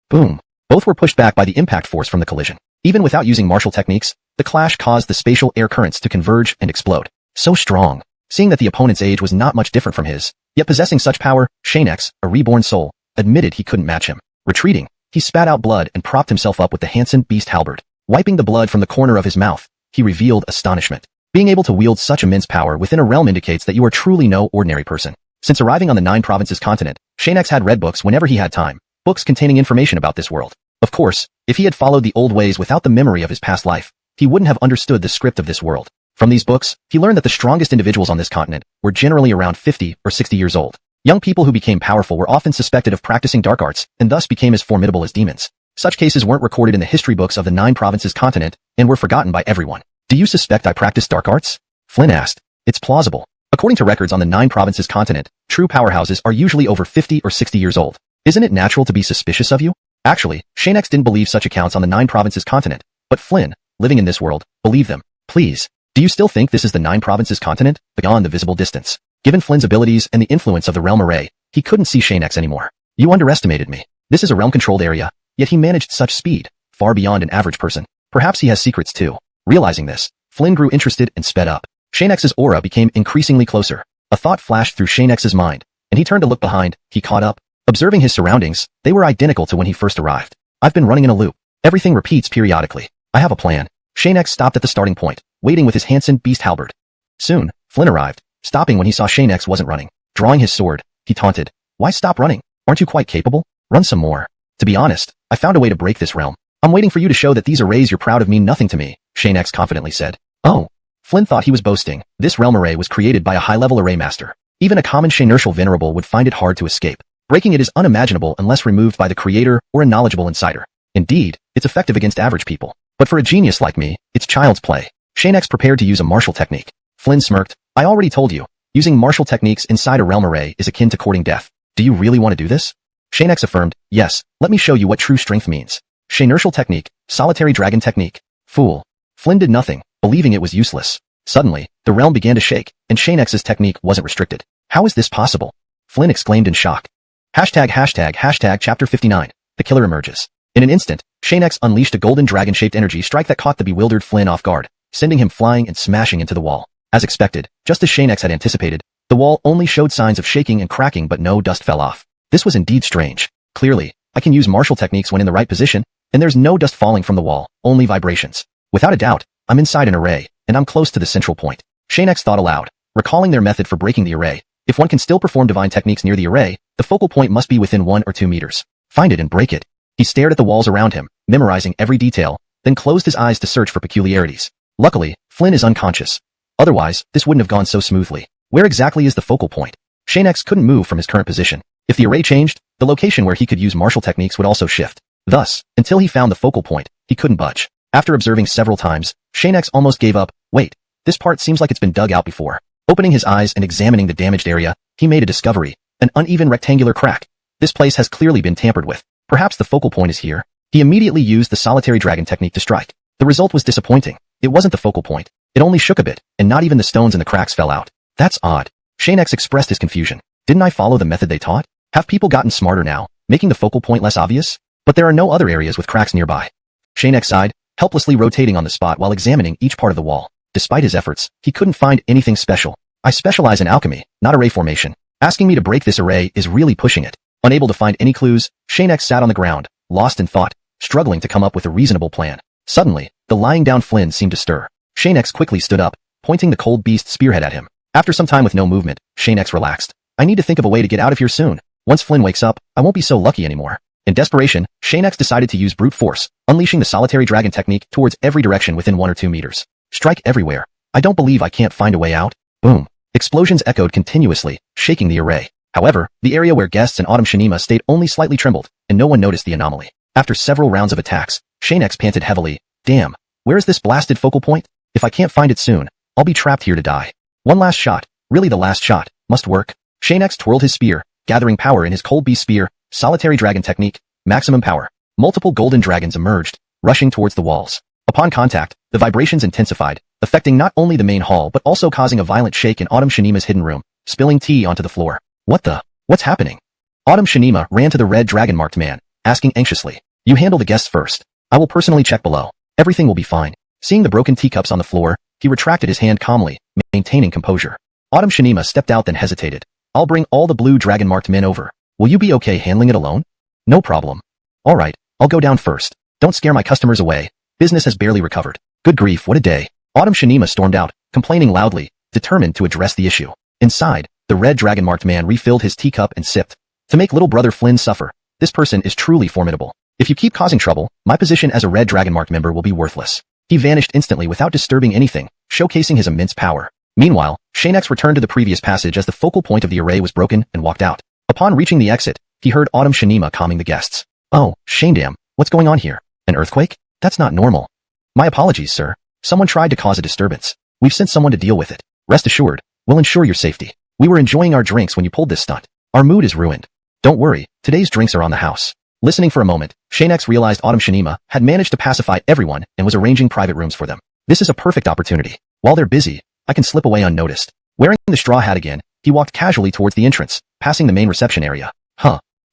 Boom. Both were pushed back by the impact force from the collision. Even without using martial techniques, the clash caused the spatial air currents to converge and explode. So strong. Seeing that the opponent's age was not much different from his, yet possessing such power, Xianxia, a reborn soul, admitted he couldn't match him. Retreating, he spat out blood and propped himself up with the Hansen beast halberd. Wiping the blood from the corner of his mouth, he revealed astonishment. Being able to wield such immense power within a realm indicates that you are truly no ordinary person. Since arriving on the 9 provinces continent, Xianxia had read books whenever he had time, books containing information about this world. Of course, if he had followed the old ways without the memory of his past life, he wouldn't have understood the script of this world. From these books, he learned that the strongest individuals on this continent were generally around 50 or 60 years old. Young people who became powerful were often suspected of practicing dark arts and thus became as formidable as demons. Such cases weren't recorded in the history books of the 9 provinces continent and were forgotten by everyone. Do you suspect I practice dark arts? Flynn asked. It's plausible. According to records on the 9 provinces continent, true powerhouses are usually over 50 or 60 years old. Isn't it natural to be suspicious of you? Actually, Xianxia didn't believe such accounts on the 9 provinces continent, But Flynn, living in this world, believed them. Please, do you still think this is the 9 provinces continent, beyond the visible distance? Given Flynn's abilities and the influence of the realm array, he couldn't see Xianxia anymore. You underestimated me. This is a realm-controlled area, yet he managed such speed, far beyond an average person. Perhaps he has secrets too. Realizing this, Flynn grew interested and sped up. Xianxia's aura became increasingly closer. A thought flashed through Xianxia's mind, and he turned to look behind. He caught up. Observing his surroundings, they were identical to when he first arrived. I've been running in a loop. Everything repeats periodically. I have a plan. Xianxia stopped at the starting point, waiting with his Hansen beast halberd. Soon, Flynn arrived, stopping when he saw Xianxia wasn't running. Drawing his sword, he taunted. Why stop running? Aren't you quite capable? Run some more. To be honest, I found a way to break this realm. I'm waiting for you to show that these arrays you're proud of mean nothing to me, Xianxia confidently said. Oh. Flynn thought he was boasting. This realm array was created by a high-level array master. Even a common Xianxial venerable would find it hard to escape. Breaking it is unimaginable unless removed by the creator or a knowledgeable insider. Indeed, it's effective against average people. But for a genius like me, it's child's play. Xianxia prepared to use a martial technique. Flynn smirked. I already told you. Using martial techniques inside a realm array is akin to courting death. Do you really want to do this? Xianxia affirmed. Yes, let me show you what true strength means. Xianxial technique, solitary dragon technique. Fool. Flynn did nothing, believing it was useless. Suddenly, the realm began to shake, and Xianxia's technique wasn't restricted. How is this possible? Flynn exclaimed in shock. Hashtag chapter 59. The killer emerges. In an instant, Xianxia unleashed a golden dragon-shaped energy strike that caught the bewildered Flynn off guard, sending him flying and smashing into the wall. As expected, just as Xianxia had anticipated, the wall only showed signs of shaking and cracking but no dust fell off. This was indeed strange. Clearly, I can use martial techniques when in the right position, and there's no dust falling from the wall, only vibrations. Without a doubt, I'm inside an array, and I'm close to the central point. Xianxia thought aloud, recalling their method for breaking the array. If one can still perform divine techniques near the array, the focal point must be within 1 or 2 meters. Find it and break it. He stared at the walls around him, memorizing every detail, then closed his eyes to search for peculiarities. Luckily, Flynn is unconscious. Otherwise, this wouldn't have gone so smoothly. Where exactly is the focal point? Xianxia couldn't move from his current position. If the array changed, the location where he could use martial techniques would also shift. Thus, until he found the focal point, he couldn't budge. After observing several times, Xianxia almost gave up. Wait, this part seems like it's been dug out before. Opening his eyes and examining the damaged area, he made a discovery. An uneven rectangular crack. This place has clearly been tampered with. Perhaps the focal point is here. He immediately used the solitary dragon technique to strike. The result was disappointing. It wasn't the focal point. It only shook a bit, and not even the stones in the cracks fell out. That's odd. Xianxia expressed his confusion. Didn't I follow the method they taught? Have people gotten smarter now, making the focal point less obvious? But there are no other areas with cracks nearby. Xianxia sighed, helplessly rotating on the spot while examining each part of the wall. Despite his efforts, he couldn't find anything special. I specialize in alchemy, not array formation. Asking me to break this array is really pushing it. Unable to find any clues, Xianxia sat on the ground, lost in thought, struggling to come up with a reasonable plan. Suddenly, the lying down Flynn seemed to stir. Xianxia quickly stood up, pointing the cold beast spearhead at him. After some time with no movement, Xianxia relaxed. I need to think of a way to get out of here soon. Once Flynn wakes up, I won't be so lucky anymore. In desperation, Xianxia decided to use brute force, unleashing the solitary dragon technique towards every direction within 1 or 2 meters. Strike everywhere. I don't believe I can't find a way out. Boom. Explosions echoed continuously, shaking the array. However, the area where guests and Autumn Shinima stayed only slightly trembled, and no one noticed the anomaly. After several rounds of attacks, Xianxia panted heavily. Damn, where is this blasted focal point? If I can't find it soon, I'll be trapped here to die. One last shot, really the last shot, must work. Xianxia twirled his spear, gathering power in his cold beast spear, solitary dragon technique, maximum power. Multiple golden dragons emerged, rushing towards the walls. Upon contact, the vibrations intensified, affecting not only the main hall but also causing a violent shake in Autumn Shinima's hidden room, spilling tea onto the floor. What's happening? Autumn Shinima ran to the red dragon-marked man, asking anxiously. You handle the guests first. I will personally check below. Everything will be fine. Seeing the broken teacups on the floor, he retracted his hand calmly, maintaining composure. Autumn Shinima stepped out then hesitated. I'll bring all the blue dragon-marked men over. Will you be okay handling it alone? No problem. Alright, I'll go down first. Don't scare my customers away. Business has barely recovered. Good grief, what a day. Autumn Shinima stormed out, complaining loudly, determined to address the issue. Inside, the red dragon-marked man refilled his teacup and sipped. To make little brother Flynn suffer, this person is truly formidable. If you keep causing trouble, my position as a red dragon-marked member will be worthless. He vanished instantly without disturbing anything, showcasing his immense power. Meanwhile, Xianxia returned to the previous passage as the focal point of the array was broken and walked out. Upon reaching the exit, he heard Autumn Shinima calming the guests. Oh, Xianxia, what's going on here? An earthquake? That's not normal. My apologies, sir. Someone tried to cause a disturbance. We've sent someone to deal with it. Rest assured, we'll ensure your safety. We were enjoying our drinks when you pulled this stunt. Our mood is ruined. Don't worry, today's drinks are on the house. Listening for a moment, Xianxia realized Autumn Shinima had managed to pacify everyone and was arranging private rooms for them. This is a perfect opportunity. While they're busy, I can slip away unnoticed. Wearing the straw hat again, he walked casually towards the entrance, passing the main reception area.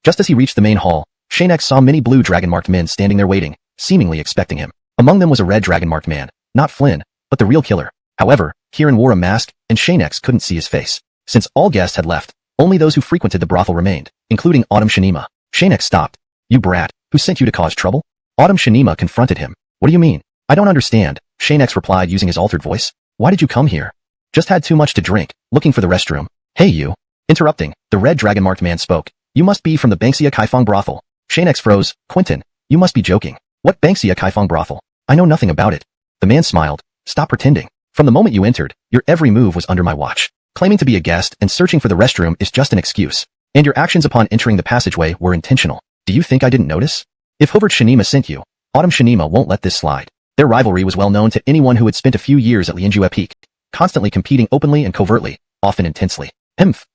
Just as he reached the main hall, Xianxia saw many blue dragon-marked men standing there waiting, seemingly expecting him. Among them was a red dragon-marked man, not Flynn, but the real killer. However, Kieran wore a mask, and Xianxia couldn't see his face. Since all guests had left, only those who frequented the brothel remained, including Autumn Shinima. Xianxia stopped. You brat, who sent you to cause trouble? Autumn Shinima confronted him. What do you mean? I don't understand, Xianxia replied using his altered voice. Why did you come here? Just had too much to drink, looking for the restroom. Hey you. Interrupting, the red dragon-marked man spoke. You must be from the Xianxia Kaifeng brothel. Xianxia froze. Quentin, you must be joking. What Xianxia Kaifeng brothel? I know nothing about it. The man smiled. Stop pretending. From the moment you entered, your every move was under my watch. Claiming to be a guest and searching for the restroom is just an excuse. And your actions upon entering the passageway were intentional. Do you think I didn't notice? If Hubert Shinima sent you, Autumn Shinima won't let this slide. Their rivalry was well known to anyone who had spent a few years at Lianjue Peak, constantly competing openly and covertly, often intensely.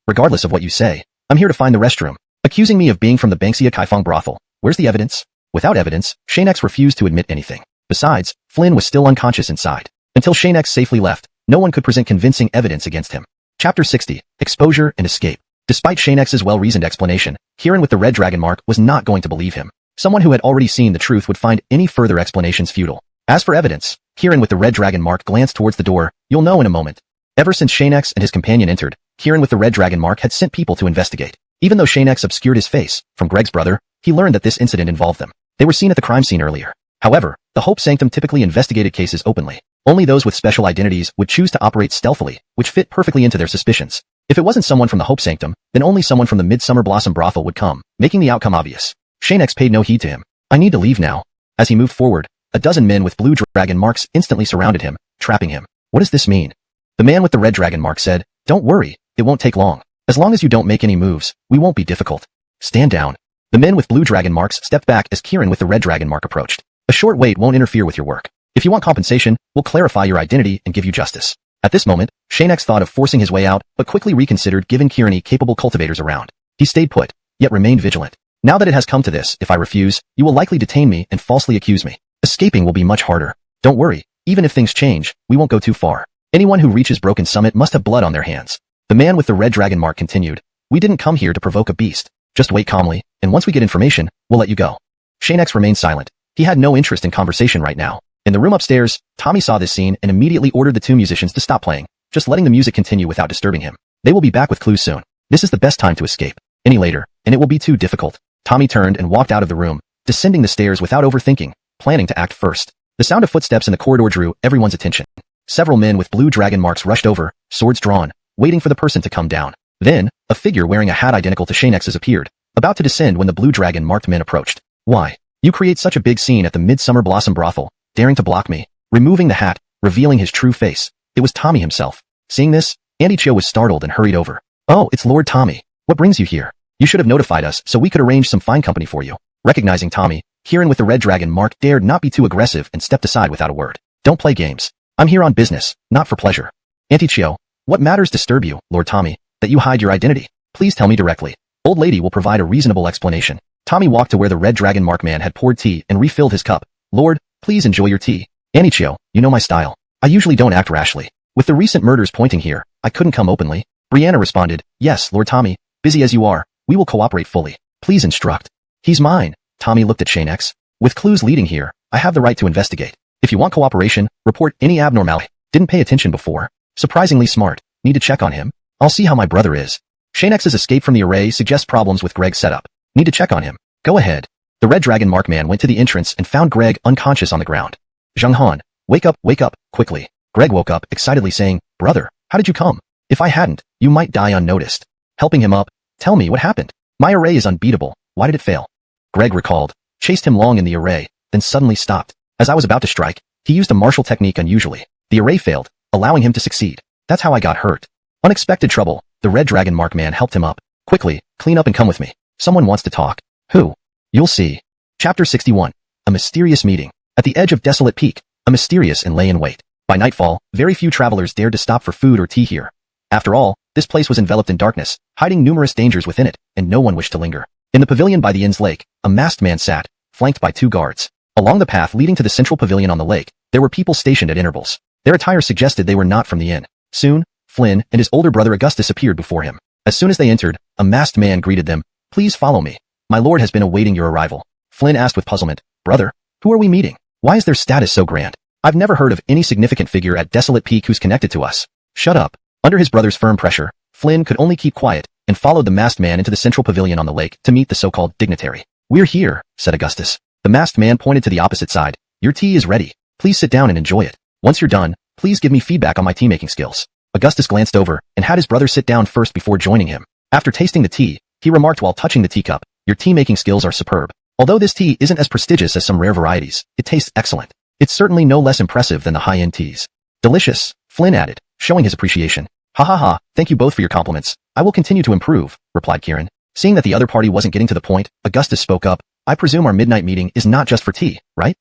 Regardless of what you say, I'm here to find the restroom. Accusing me of being from the Xianxia Kaifeng brothel. Where's the evidence? Without evidence, Xianxia refused to admit anything. Besides, Flynn was still unconscious inside. Until Xianxia safely left, no one could present convincing evidence against him. Chapter 60, Exposure and Escape. Despite Xianxia's well-reasoned explanation, Kieran with the red dragon mark was not going to believe him. Someone who had already seen the truth would find any further explanations futile. As for evidence, Kieran with the red dragon mark glanced towards the door. You'll know in a moment. Ever since Xianxia and his companion entered, Kieran with the red dragon mark had sent people to investigate. Even though Xianxia obscured his face, from Greg's brother, he learned that this incident involved them. They were seen at the crime scene earlier. However, the Hope Sanctum typically investigated cases openly. Only those with special identities would choose to operate stealthily, which fit perfectly into their suspicions. If it wasn't someone from the Hope Sanctum, then only someone from the Midsummer Blossom brothel would come, making the outcome obvious. Xianxia paid no heed to him. I need to leave now. As he moved forward, a dozen men with blue dragon marks instantly surrounded him, trapping him. What does this mean? The man with the red dragon mark said, Don't worry, it won't take long. As long as you don't make any moves, we won't be difficult. Stand down. The men with blue dragon marks stepped back as Kieran with the red dragon mark approached. A short wait won't interfere with your work. If you want compensation, we'll clarify your identity and give you justice. At this moment, Xianxia thought of forcing his way out, but quickly reconsidered given Kieran capable cultivators around. He stayed put, yet remained vigilant. Now that it has come to this, if I refuse, you will likely detain me and falsely accuse me. Escaping will be much harder. Don't worry, even if things change, we won't go too far. Anyone who reaches Broken Summit must have blood on their hands. The man with the red dragon mark continued. We didn't come here to provoke a beast. Just wait calmly, and once we get information, we'll let you go. Xianxia remained silent. He had no interest in conversation right now. In the room upstairs, Tommy saw this scene and immediately ordered the two musicians to stop playing, just letting the music continue without disturbing him. They will be back with clues soon. This is the best time to escape. Any later, and it will be too difficult. Tommy turned and walked out of the room, descending the stairs without overthinking, planning to act first. The sound of footsteps in the corridor drew everyone's attention. Several men with blue dragon marks rushed over, swords drawn, waiting for the person to come down. Then, a figure wearing a hat identical to Xianxia's appeared, about to descend when the blue dragon marked men approached. Why? You create such a big scene at the Midsummer Blossom brothel, daring to block me. Removing the hat, revealing his true face. It was Tommy himself. Seeing this, Andy-Chio was startled and hurried over. Oh, it's Lord Tommy. What brings you here? You should have notified us so we could arrange some fine company for you. Recognizing Tommy, Kieran with the red dragon mark dared not be too aggressive and stepped aside without a word. Don't play games. I'm here on business, not for pleasure. Andy-Chio, what matters disturb you, Lord Tommy, that you hide your identity? Please tell me directly. Old lady will provide a reasonable explanation. Tommy walked to where the red dragon mark man had poured tea and refilled his cup. Lord, please enjoy your tea. Andy-Chio, you know my style. I usually don't act rashly. With the recent murders pointing here, I couldn't come openly. Brianna responded, Yes, Lord Tommy, busy as you are, we will cooperate fully. Please instruct. He's mine. Tommy looked at Xianxia. With clues leading here, I have the right to investigate. If you want cooperation, report any abnormality. Didn't pay attention before. Surprisingly smart. Need to check on him. I'll see how my brother is. Xianxia's escape from the array suggests problems with Greg's setup. Need to check on him. Go ahead. The red dragon mark man went to the entrance and found Greg unconscious on the ground. XuanHuan, wake up, quickly. Greg woke up, excitedly saying, Brother, how did you come? If I hadn't, you might die unnoticed. Helping him up, tell me what happened. My array is unbeatable. Why did it fail? Greg recalled, chased him long in the array, then suddenly stopped. As I was about to strike, he used a martial technique unusually. The array failed, allowing him to succeed. That's how I got hurt. Unexpected trouble. The red dragon mark man helped him up. Quickly, clean up and come with me. Someone wants to talk. Who? You'll see. Chapter 61. A mysterious meeting. At the edge of Desolate Peak, a mysterious and lay in wait. By nightfall, very few travelers dared to stop for food or tea here. After all, this place was enveloped in darkness, hiding numerous dangers within it, and no one wished to linger. In the pavilion by the inn's lake, a masked man sat, flanked by 2 guards. Along the path leading to the central pavilion on the lake, there were people stationed at intervals. Their attire suggested they were not from the inn. Soon, Flynn and his older brother Augustus appeared before him. As soon as they entered, a masked man greeted them. "Please follow me. My lord has been awaiting your arrival." Flynn asked with puzzlement, "Brother, who are we meeting? Why is their status so grand? I've never heard of any significant figure at Desolate Peak who's connected to us." "Shut up." Under his brother's firm pressure, Flynn could only keep quiet and followed the masked man into the central pavilion on the lake to meet the so-called dignitary. "We're here," said Augustus. The masked man pointed to the opposite side. "Your tea is ready. Please sit down and enjoy it. Once you're done, please give me feedback on my tea-making skills." Augustus glanced over and had his brother sit down first before joining him. After tasting the tea, he remarked while touching the teacup, "Your tea-making skills are superb. Although this tea isn't as prestigious as some rare varieties, it tastes excellent. It's certainly no less impressive than the high-end teas." "Delicious," Flynn added, showing his appreciation. "Ha ha ha, thank you both for your compliments. I will continue to improve," replied Kieran. Seeing that the other party wasn't getting to the point, Augustus spoke up. "I presume our midnight meeting is not just for tea, right?"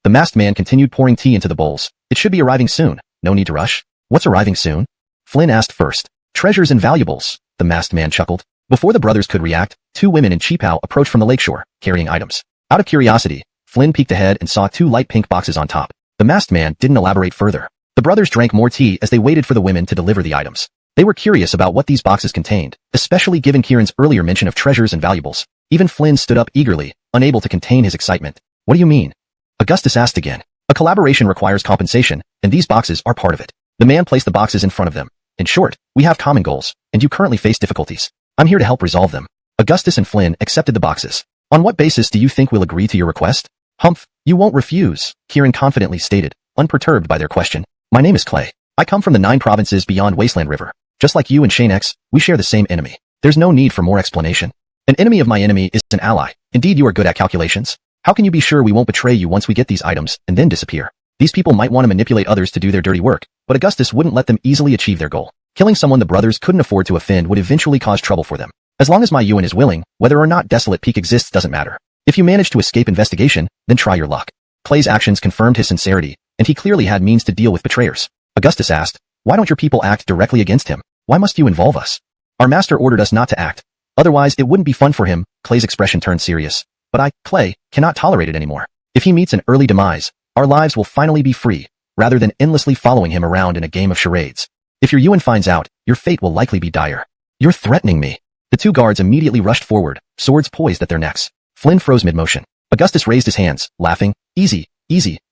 The masked man continued pouring tea into the bowls. "It should be arriving soon. No need to rush." "What's arriving soon?" Flynn asked first. "Treasures and valuables," the masked man chuckled. Before the brothers could react, 2 women in cheapao approached from the lakeshore, carrying items. Out of curiosity, Flynn peeked ahead and saw 2 light pink boxes on top. The masked man didn't elaborate further. The brothers drank more tea as they waited for the women to deliver the items. They were curious about what these boxes contained, especially given Kieran's earlier mention of treasures and valuables. Even Flynn stood up eagerly, unable to contain his excitement. "What do you mean?" Augustus asked again. "A collaboration requires compensation, and these boxes are part of it." The man placed the boxes in front of them. "In short, we have common goals, and you currently face difficulties. I'm here to help resolve them." Augustus and Flynn accepted the boxes. "On what basis do you think we'll agree to your request?" "Humph, you won't refuse," Kieran confidently stated, unperturbed by their question. "My name is Clay. I come from the 9 provinces beyond Wasteland River. Just like you and Xianxia, we share the same enemy. There's no need for more explanation. An enemy of my enemy is an ally. Indeed, you are good at calculations. How can you be sure we won't betray you once we get these items and then disappear?" These people might want to manipulate others to do their dirty work, but Augustus wouldn't let them easily achieve their goal. Killing someone the brothers couldn't afford to offend would eventually cause trouble for them. As long as my Yuan is willing, whether or not Desolate Peak exists doesn't matter. If you manage to escape investigation, then try your luck. Clay's actions confirmed his sincerity, and he clearly had means to deal with betrayers. Augustus asked, "Why don't your people act directly against him? Why must you involve us?" "Our master ordered us not to act. Otherwise, it wouldn't be fun for him." Clay's expression turned serious. "But I, Clay, cannot tolerate it anymore. If he meets an early demise, our lives will finally be free, rather than endlessly following him around in a game of charades. If your Yuan finds out, your fate will likely be dire." "You're threatening me." The 2 guards immediately rushed forward, swords poised at their necks. Flynn froze mid-motion. Augustus raised his hands, laughing. "Easy,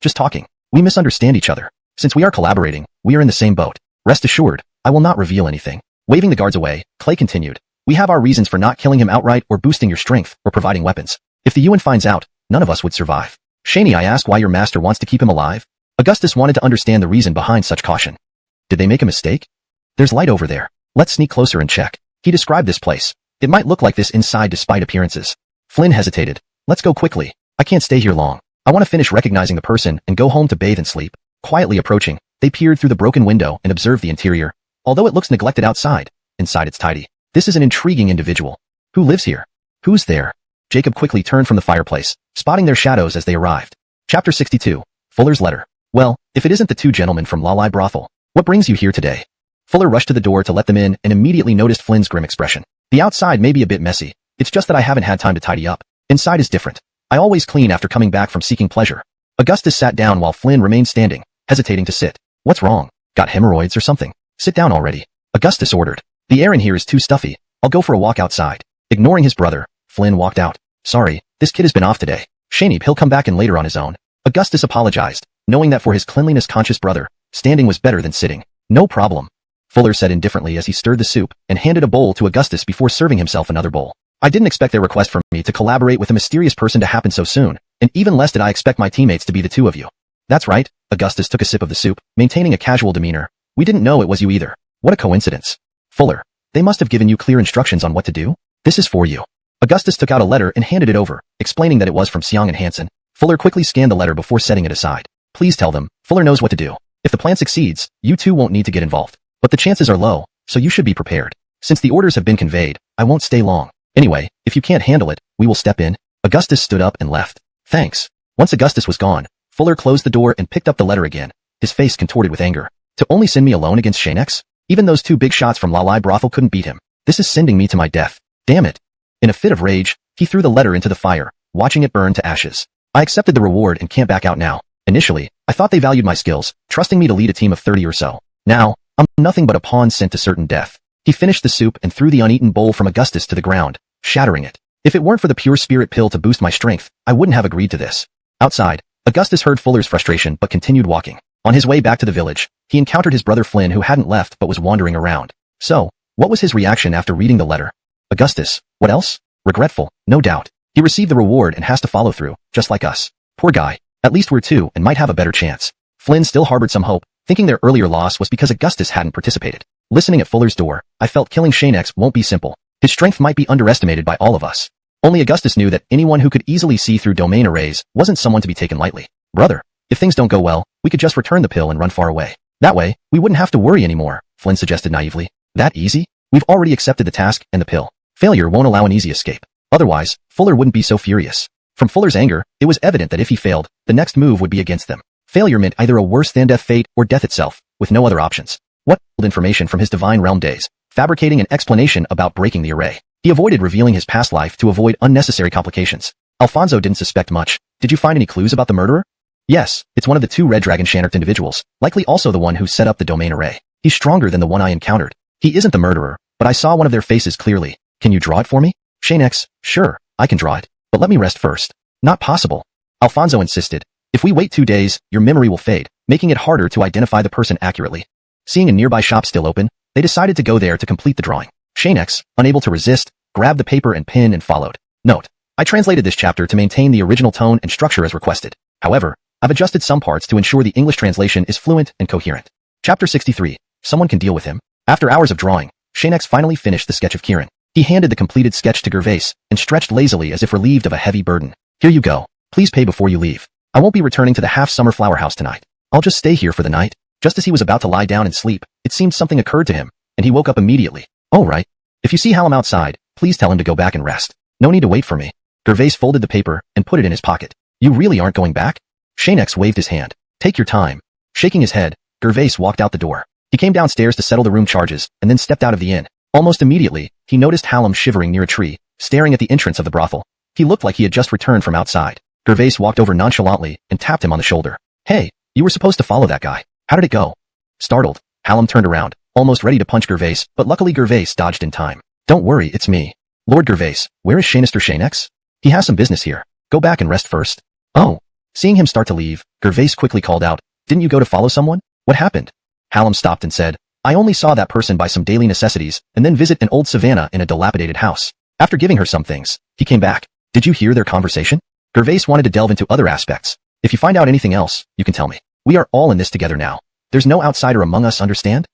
just talking. We misunderstand each other. Since we are collaborating, we are in the same boat. Rest assured, I will not reveal anything." Waving the guards away, Clay continued. "We have our reasons for not killing him outright or boosting your strength or providing weapons. If the Yuan finds out, none of us would survive." "Xianxia, I ask why your master wants to keep him alive?" Augustus wanted to understand the reason behind such caution. "Did they make a mistake? There's light over there. Let's sneak closer and check." He described this place. "It might look like this inside despite appearances." Flynn hesitated. "Let's go quickly. I can't stay here long. I want to finish recognizing the person and go home to bathe and sleep." Quietly approaching, they peered through the broken window and observed the interior. Although it looks neglected outside, inside it's tidy. This is an intriguing individual. "Who lives here? Who's there?" Jacob quickly turned from the fireplace, spotting their shadows as they arrived. Chapter 62. Fuller's Letter. "Well, if it isn't the 2 gentlemen from Lalai Brothel, what brings you here today?" Fuller rushed to the door to let them in and immediately noticed Flynn's grim expression. "The outside may be a bit messy. It's just that I haven't had time to tidy up. Inside is different. I always clean after coming back from seeking pleasure." Augustus sat down while Flynn remained standing, hesitating to sit. "What's wrong? Got hemorrhoids or something? Sit down already," Augustus ordered. "The air in here is too stuffy. I'll go for a walk outside." Ignoring his brother, Flynn walked out. "Sorry, this kid has been off today. Xianxia, he'll come back in later on his own." Augustus apologized, knowing that for his cleanliness-conscious brother, standing was better than sitting. "No problem," Fuller said indifferently as he stirred the soup and handed a bowl to Augustus before serving himself another bowl. "I didn't expect their request from me to collaborate with a mysterious person to happen so soon, and even less did I expect my teammates to be the 2 of you." "That's right," Augustus took a sip of the soup, maintaining a casual demeanor. "We didn't know it was you either. What a coincidence." "Fuller, they must have given you clear instructions on what to do. This is for you." Augustus took out a letter and handed it over, explaining that it was from Xianxia. Fuller quickly scanned the letter before setting it aside. "Please tell them, Fuller knows what to do. If the plan succeeds, you 2 won't need to get involved. But the chances are low, so you should be prepared. Since the orders have been conveyed, I won't stay long. Anyway, if you can't handle it, we will step in." Augustus stood up and left. "Thanks." Once Augustus was gone, Fuller closed the door and picked up the letter again, his face contorted with anger. "To only send me alone against Xianxia? Even those 2 big shots from Lalai Brothel couldn't beat him. This is sending me to my death. Damn it." In a fit of rage, He threw the letter into the fire, watching it burn to ashes. I accepted the reward and can't back out now. Initially, I thought they valued my skills, trusting me to lead a team of 30 or so. Now, I'm nothing but a pawn sent to certain death. He finished the soup and threw the uneaten bowl from Augustus to the ground, shattering it. If it weren't for the pure spirit pill to boost my strength, I wouldn't have agreed to this. Outside, Augustus heard Fuller's frustration but continued walking. On his way back to the village, he encountered his brother Flynn who hadn't left but was wandering around. So, what was his reaction after reading the letter? Augustus, what else? Regretful, no doubt. He received the reward and has to follow through, just like us. Poor guy. At least we're two and might have a better chance. Flynn still harbored some hope, thinking their earlier loss was because Augustus hadn't participated. Listening at Fuller's door, I felt killing Xianxia won't be simple. His strength might be underestimated by all of us. Only Augustus knew that anyone who could easily see through domain arrays wasn't someone to be taken lightly. Brother, if things don't go well, we could just return the pill and run far away. That way, we wouldn't have to worry anymore, Flynn suggested naively. That easy? We've already accepted the task and the pill. Failure won't allow an easy escape. Otherwise, Fuller wouldn't be so furious. From Fuller's anger, it was evident that if he failed, the next move would be against them. Failure meant either a worse-than-death fate or death itself, with no other options. What information from his Divine Realm days, fabricating an explanation about breaking the array. He avoided revealing his past life to avoid unnecessary complications. Alfonso didn't suspect much. Did you find any clues about the murderer? Yes, it's one of the two Red Dragon Shanarked individuals, likely also the one who set up the domain array. He's stronger than the one I encountered. He isn't the murderer, but I saw one of their faces clearly. Can you draw it for me? Xianxia, sure, I can draw it, but let me rest first. Not possible. Alfonso insisted. If we wait 2 days, your memory will fade, making it harder to identify the person accurately. Seeing a nearby shop still open, they decided to go there to complete the drawing. Xianxia, unable to resist, grabbed the paper and pen and followed. Note: I translated this chapter to maintain the original tone and structure as requested. However, I've adjusted some parts to ensure the English translation is fluent and coherent. Chapter 63. Someone can deal with him. After hours of drawing, Xianxia finally finished the sketch of Kirin. He handed the completed sketch to Gervais and stretched lazily as if relieved of a heavy burden. Here you go. Please pay before you leave. I won't be returning to the half-summer flower house tonight. I'll just stay here for the night. Just as he was about to lie down and sleep, it seemed something occurred to him, and he woke up immediately. All right. If you see Hallam outside, please tell him to go back and rest. No need to wait for me. Gervais folded the paper and put it in his pocket. You really aren't going back? Xianxia waved his hand. Take your time. Shaking his head, Gervais walked out the door. He came downstairs to settle the room charges, and then stepped out of the inn. Almost immediately, he noticed Hallam shivering near a tree, staring at the entrance of the brothel. He looked like he had just returned from outside. Gervais walked over nonchalantly and tapped him on the shoulder. Hey, you were supposed to follow that guy. How did it go? Startled, Hallam turned around, almost ready to punch Gervais, but luckily Gervais dodged in time. Don't worry, it's me. Lord Gervais, where is Xianxia? He has some business here. Go back and rest first. Oh. Seeing him start to leave, Gervais quickly called out, didn't you go to follow someone? What happened? Hallam stopped and said, I only saw that person buy some daily necessities and then visit an old savannah in a dilapidated house. After giving her some things, he came back. Did you hear their conversation? Gervais wanted to delve into other aspects. If you find out anything else, you can tell me. We are all in this together now. There's no outsider among us, understand?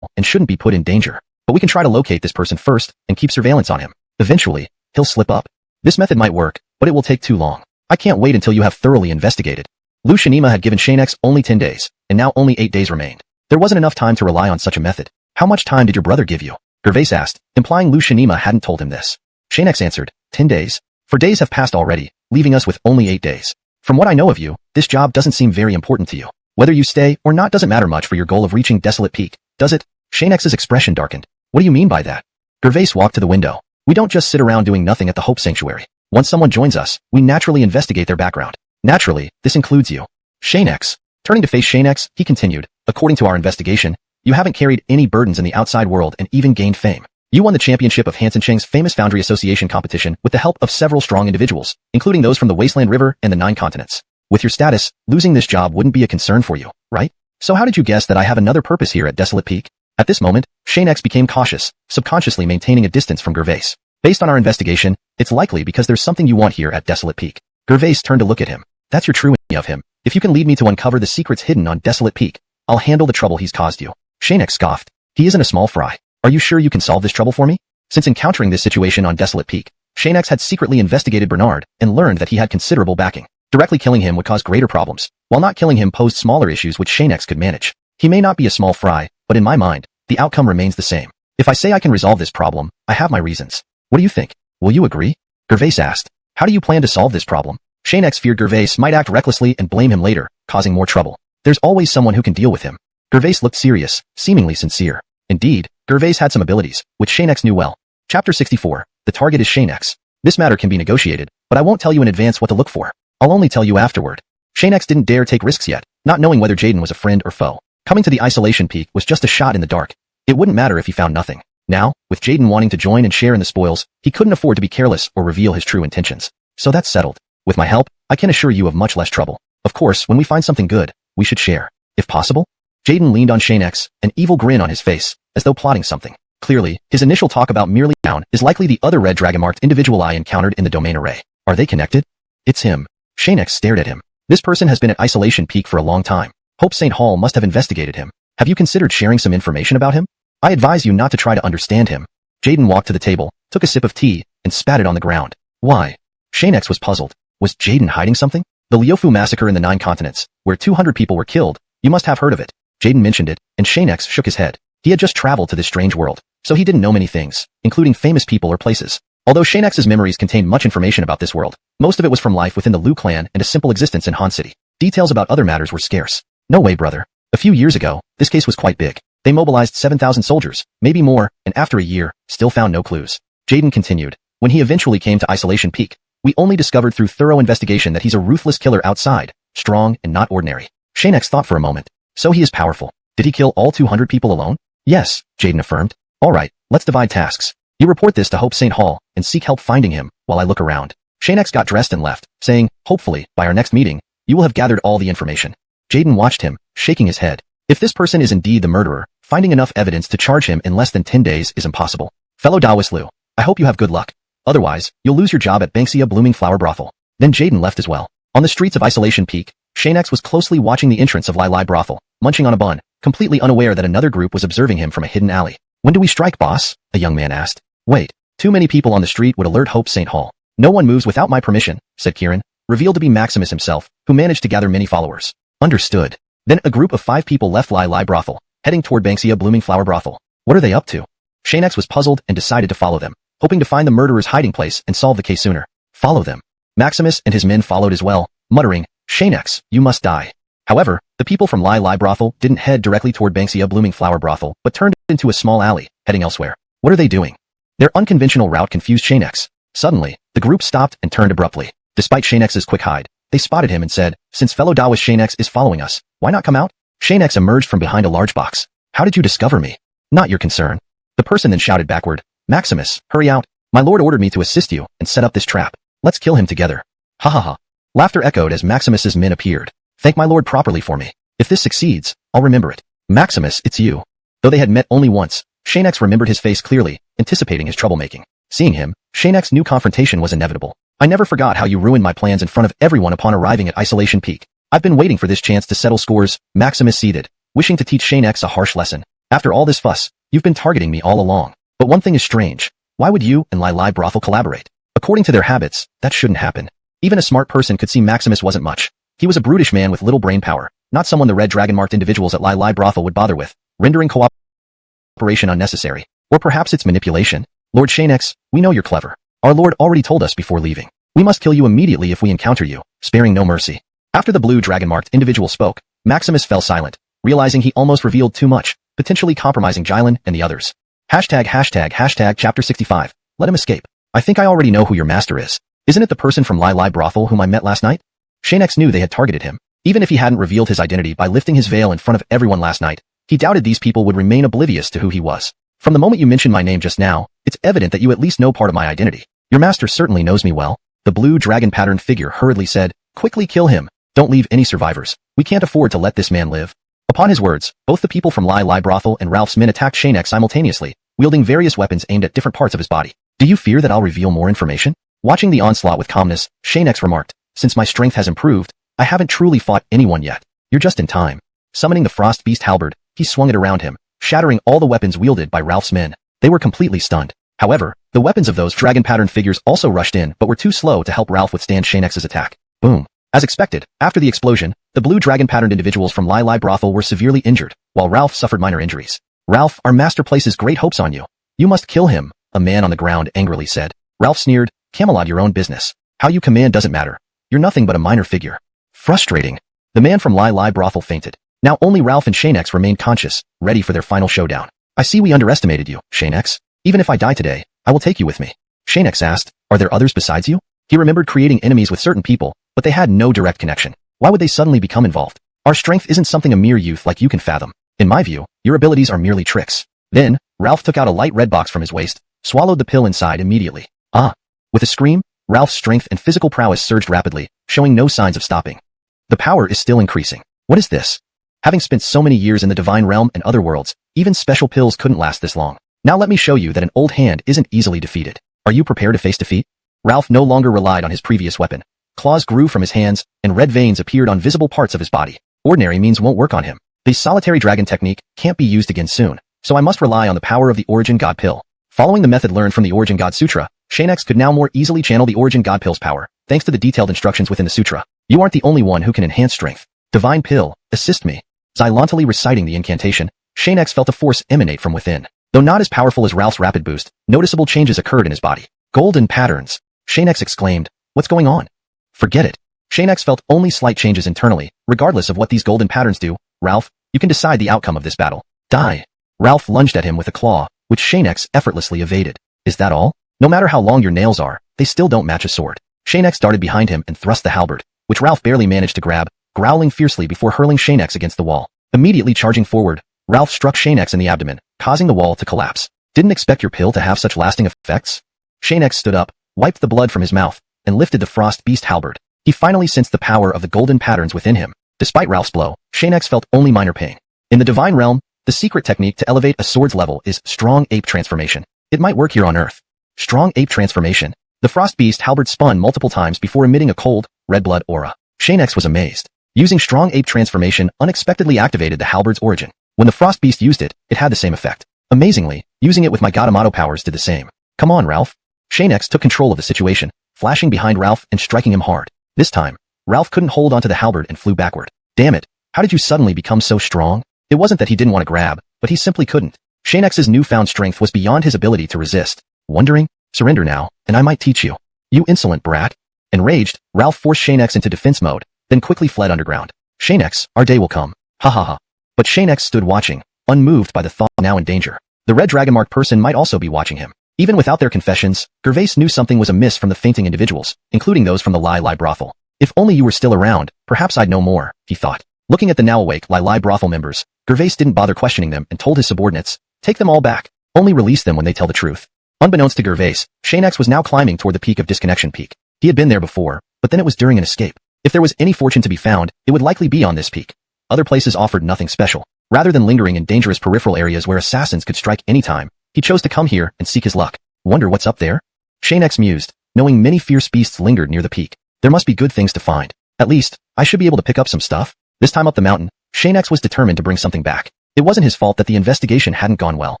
And shouldn't be put in danger. But we can try to locate this person first and keep surveillance on him. Eventually, he'll slip up. This method might work, but it will take too long. I can't wait until you have thoroughly investigated. Lu Shanima had given Xianxia only 10 days, and now only 8 days remained. There wasn't enough time to rely on such a method. How much time did your brother give you? Gervais asked, implying Lu Shanima hadn't told him this. Xianxia answered, 10 days. For days have passed already, leaving us with only 8 days. From what I know of you, this job doesn't seem very important to you. Whether you stay or not doesn't matter much for your goal of reaching Desolate Peak, does it? Xianxia's expression darkened. What do you mean by that? Gervais walked to the window. We don't just sit around doing nothing at the Hope Sanctuary. Once someone joins us, we naturally investigate their background. Naturally, this includes you. Xianxia. Turning to face Xianxia, he continued, according to our investigation, you haven't carried any burdens in the outside world and even gained fame. You won the championship of Hansen Cheng's famous Foundry Association competition with the help of several strong individuals, including those from the Wasteland River and the 9 continents. With your status, losing this job wouldn't be a concern for you, right? So how did you guess that I have another purpose here at Desolate Peak? At this moment, Xianxia became cautious, subconsciously maintaining a distance from Gervais. Based on our investigation, it's likely because there's something you want here at Desolate Peak. Gervais turned to look at him. That's your true of him. If you can lead me to uncover the secrets hidden on Desolate Peak, I'll handle the trouble he's caused you. Xianxia scoffed. He isn't a small fry. Are you sure you can solve this trouble for me? Since encountering this situation on Desolate Peak, Xianxia had secretly investigated Bernard and learned that he had considerable backing. Directly killing him would cause greater problems, while not killing him posed smaller issues which Xianxia could manage. He may not be a small fry, but in my mind, the outcome remains the same. If I say I can resolve this problem, I have my reasons. What do you think? Will you agree? Gervais asked. How do you plan to solve this problem? Xianxia feared Gervais might act recklessly and blame him later, causing more trouble. There's always someone who can deal with him. Gervais looked serious, seemingly sincere. Indeed, Gervais had some abilities, which Xianxia knew well. Chapter 64. The target is Xianxia. This matter can be negotiated, but I won't tell you in advance what to look for. I'll only tell you afterward. Xianxia didn't dare take risks yet, not knowing whether Jaden was a friend or foe. Coming to the isolation peak was just a shot in the dark. It wouldn't matter if he found nothing. Now, with Jaden wanting to join and share in the spoils, he couldn't afford to be careless or reveal his true intentions. So that's settled. With my help, I can assure you of much less trouble. Of course, when we find something good, we should share. If possible? Jaden leaned on Xianxia, an evil grin on his face, as though plotting something. Clearly, his initial talk about merely down is likely the other red dragon-marked individual I encountered in the domain array. Are they connected? It's him. Xianxia stared at him. This person has been at Isolation Peak for a long time. Hope St. Hall must have investigated him. Have you considered sharing some information about him? I advise you not to try to understand him. Jaden walked to the table, took a sip of tea, and spat it on the ground. Why? Xianxia was puzzled. Was Jaden hiding something? The Liufu massacre in the 9 continents, where 200 people were killed. You must have heard of it. Jaden mentioned it, and Xianxia shook his head. He had just traveled to this strange world, so he didn't know many things, including famous people or places. Although Xianxia's memories contained much information about this world, most of it was from life within the Liu clan and a simple existence in Han City. Details about other matters were scarce. No way, brother. A few years ago, this case was quite big. They mobilized 7,000 soldiers, maybe more, and after a year, still found no clues. Jaden continued. When he eventually came to Isolation Peak, we only discovered through thorough investigation that he's a ruthless killer outside, strong and not ordinary. Xianxia thought for a moment. So he is powerful. Did he kill all 200 people alone? Yes, Jaden affirmed. All right, let's divide tasks. You report this to Hope St. Hall and seek help finding him while I look around. Xianxia got dressed and left, saying, hopefully, by our next meeting, you will have gathered all the information. Jaden watched him, shaking his head. If this person is indeed the murderer, finding enough evidence to charge him in less than 10 days is impossible. Fellow Taoist Liu, I hope you have good luck. Otherwise, you'll lose your job at Xianxia Blooming Flower Brothel. Then Jaden left as well. On the streets of Isolation Peak, Xianxia was closely watching the entrance of Lai Lai Brothel, munching on a bun, completely unaware that another group was observing him from a hidden alley. When do we strike, boss? A young man asked. Wait, too many people on the street would alert Hope St. Hall. No one moves without my permission, said Kieran, revealed to be Maximus himself, who managed to gather many followers. Understood. Then a group of 5 people left Lai Lai Brothel, heading toward Xianxia Blooming Flower Brothel. What are they up to? Xianxia was puzzled and decided to follow them, hoping to find the murderer's hiding place and solve the case sooner. Follow them. Maximus and his men followed as well, muttering, Xianxia, you must die. However, the people from Lai Lai Brothel didn't head directly toward Xianxia Blooming Flower Brothel, but turned into a small alley, heading elsewhere. What are they doing? Their unconventional route confused Xianxia. Suddenly, the group stopped and turned abruptly. Despite Xianxia's quick hide, they spotted him and said, since fellow Taoist Xianxia is following us, why not come out? Xianxia emerged from behind a large box. How did you discover me? Not your concern. The person then shouted backward, Maximus, hurry out. My lord ordered me to assist you and set up this trap. Let's kill him together. Ha ha ha. Laughter echoed as Maximus's men appeared. Thank my lord properly for me. If this succeeds, I'll remember it. Maximus, it's you. Though they had met only once, Xianxia remembered his face clearly, anticipating his troublemaking. Seeing him, Xianxia's new confrontation was inevitable. I never forgot how you ruined my plans in front of everyone upon arriving at Isolation Peak. I've been waiting for this chance to settle scores, Maximus seethed, wishing to teach Xianxia a harsh lesson. After all this fuss, you've been targeting me all along. But one thing is strange. Why would you and Lai Lai Brothel collaborate? According to their habits, that shouldn't happen. Even a smart person could see Maximus wasn't much. He was a brutish man with little brain power, not someone the red dragon-marked individuals at Lai Lai Brothel would bother with, rendering cooperation unnecessary. Or perhaps it's manipulation. Lord Xianxia, we know you're clever. Our lord already told us before leaving. We must kill you immediately if we encounter you, sparing no mercy. After the blue dragon-marked individual spoke, Maximus fell silent, realizing he almost revealed too much, potentially compromising Jylan and the others. Hashtag chapter 65. Let him escape. I think I already know who your master is. Isn't it the person from Lai Lai Brothel whom I met last night? Xianxia knew they had targeted him. Even if he hadn't revealed his identity by lifting his veil in front of everyone last night, he doubted these people would remain oblivious to who he was. From the moment you mentioned my name just now, it's evident that you at least know part of my identity. Your master certainly knows me well. The blue dragon-patterned figure hurriedly said, quickly kill him. Don't leave any survivors. We can't afford to let this man live. Upon his words, both the people from Lai Lai Brothel and Ralph's men attacked Xianxia simultaneously, wielding various weapons aimed at different parts of his body. Do you fear that I'll reveal more information? Watching the onslaught with calmness, Xianxia remarked, since my strength has improved, I haven't truly fought anyone yet. You're just in time. Summoning the Frost Beast halberd, he swung it around him, shattering all the weapons wielded by Ralph's men. They were completely stunned. However, the weapons of those dragon-patterned figures also rushed in but were too slow to help Ralph withstand Xianxia's attack. Boom. As expected, after the explosion, the blue dragon-patterned individuals from Lai Lai Brothel were severely injured, while Ralph suffered minor injuries. Ralph, our master places great hopes on you. You must kill him, a man on the ground angrily said. Ralph sneered, Camelot your own business. How you command doesn't matter. You're nothing but a minor figure. Frustrating. The man from Lai Lai Brothel fainted. Now only Ralph and Xianxia remained conscious, ready for their final showdown. I see we underestimated you, Xianxia. Even if I die today, I will take you with me. Xianxia asked, are there others besides you? He remembered creating enemies with certain people, but they had no direct connection. Why would they suddenly become involved? Our strength isn't something a mere youth like you can fathom. In my view, your abilities are merely tricks. Then, Ralph took out a light red box from his waist, swallowed the pill inside immediately. Ah! With a scream, Ralph's strength and physical prowess surged rapidly, showing no signs of stopping. The power is still increasing. What is this? Having spent so many years in the divine realm and other worlds, even special pills couldn't last this long. Now let me show you that an old hand isn't easily defeated. Are you prepared to face defeat? Ralph no longer relied on his previous weapon. Claws grew from his hands, and red veins appeared on visible parts of his body. Ordinary means won't work on him. The solitary dragon technique can't be used again soon, so I must rely on the power of the Origin God Pill. Following the method learned from the Origin God Sutra, Xianxia could now more easily channel the Origin God Pill's power, thanks to the detailed instructions within the sutra. You aren't the only one who can enhance strength. Divine Pill, assist me. Silently reciting the incantation, Xianxia felt a force emanate from within. Though not as powerful as Ralph's rapid boost, noticeable changes occurred in his body. Golden patterns. Xianxia exclaimed, what's going on? Forget it. Xianxia felt only slight changes internally, regardless of what these golden patterns do. Ralph, you can decide the outcome of this battle. Die. Ralph lunged at him with a claw, which Xianxia effortlessly evaded. Is that all? No matter how long your nails are, they still don't match a sword. Xianxia darted behind him and thrust the halberd, which Ralph barely managed to grab, growling fiercely before hurling Xianxia against the wall. Immediately charging forward, Ralph struck Xianxia in the abdomen, causing the wall to collapse. Didn't expect your pill to have such lasting effects? Xianxia stood up, wiped the blood from his mouth, and lifted the frost beast halberd. He finally sensed the power of the golden patterns within him. Despite Ralph's blow, Xianxia felt only minor pain. In the divine realm, the secret technique to elevate a sword's level is strong ape transformation. It might work here on Earth. Strong ape transformation. The frost beast halberd spun multiple times before emitting a cold, red blood aura. Xianxia was amazed. Using strong ape transformation unexpectedly activated the halberd's origin. When the frost beast used it, it had the same effect. Amazingly, using it with my Godamato powers did the same. Come on, Ralph. Xianxia took control of the situation, flashing behind Ralph and striking him hard. This time, Ralph couldn't hold onto the halberd and flew backward. Damn it, how did you suddenly become so strong? It wasn't that he didn't want to grab, but he simply couldn't. Xianxia's newfound strength was beyond his ability to resist. Wondering? Surrender now, and I might teach you. You insolent brat. Enraged, Ralph forced Xianxia into defense mode, then quickly fled underground. Xianxia, our day will come. Ha ha ha. But Xianxia stood watching, unmoved by the thought now in danger. The red dragon-marked person might also be watching him. Even without their confessions, Gervais knew something was amiss from the fainting individuals, including those from the Lai Lai brothel. If only you were still around, perhaps I'd know more, he thought. Looking at the now-awake Lai Lai brothel members, Gervais didn't bother questioning them and told his subordinates, take them all back. Only release them when they tell the truth. Unbeknownst to Gervais, Xianxia was now climbing toward the peak of Disconnection Peak. He had been there before, but then it was during an escape. If there was any fortune to be found, it would likely be on this peak. Other places offered nothing special. Rather than lingering in dangerous peripheral areas where assassins could strike any time, he chose to come here and seek his luck. Wonder what's up there? Xianxia mused, knowing many fierce beasts lingered near the peak. There must be good things to find. At least, I should be able to pick up some stuff. This time up the mountain, Xianxia was determined to bring something back. It wasn't his fault that the investigation hadn't gone well.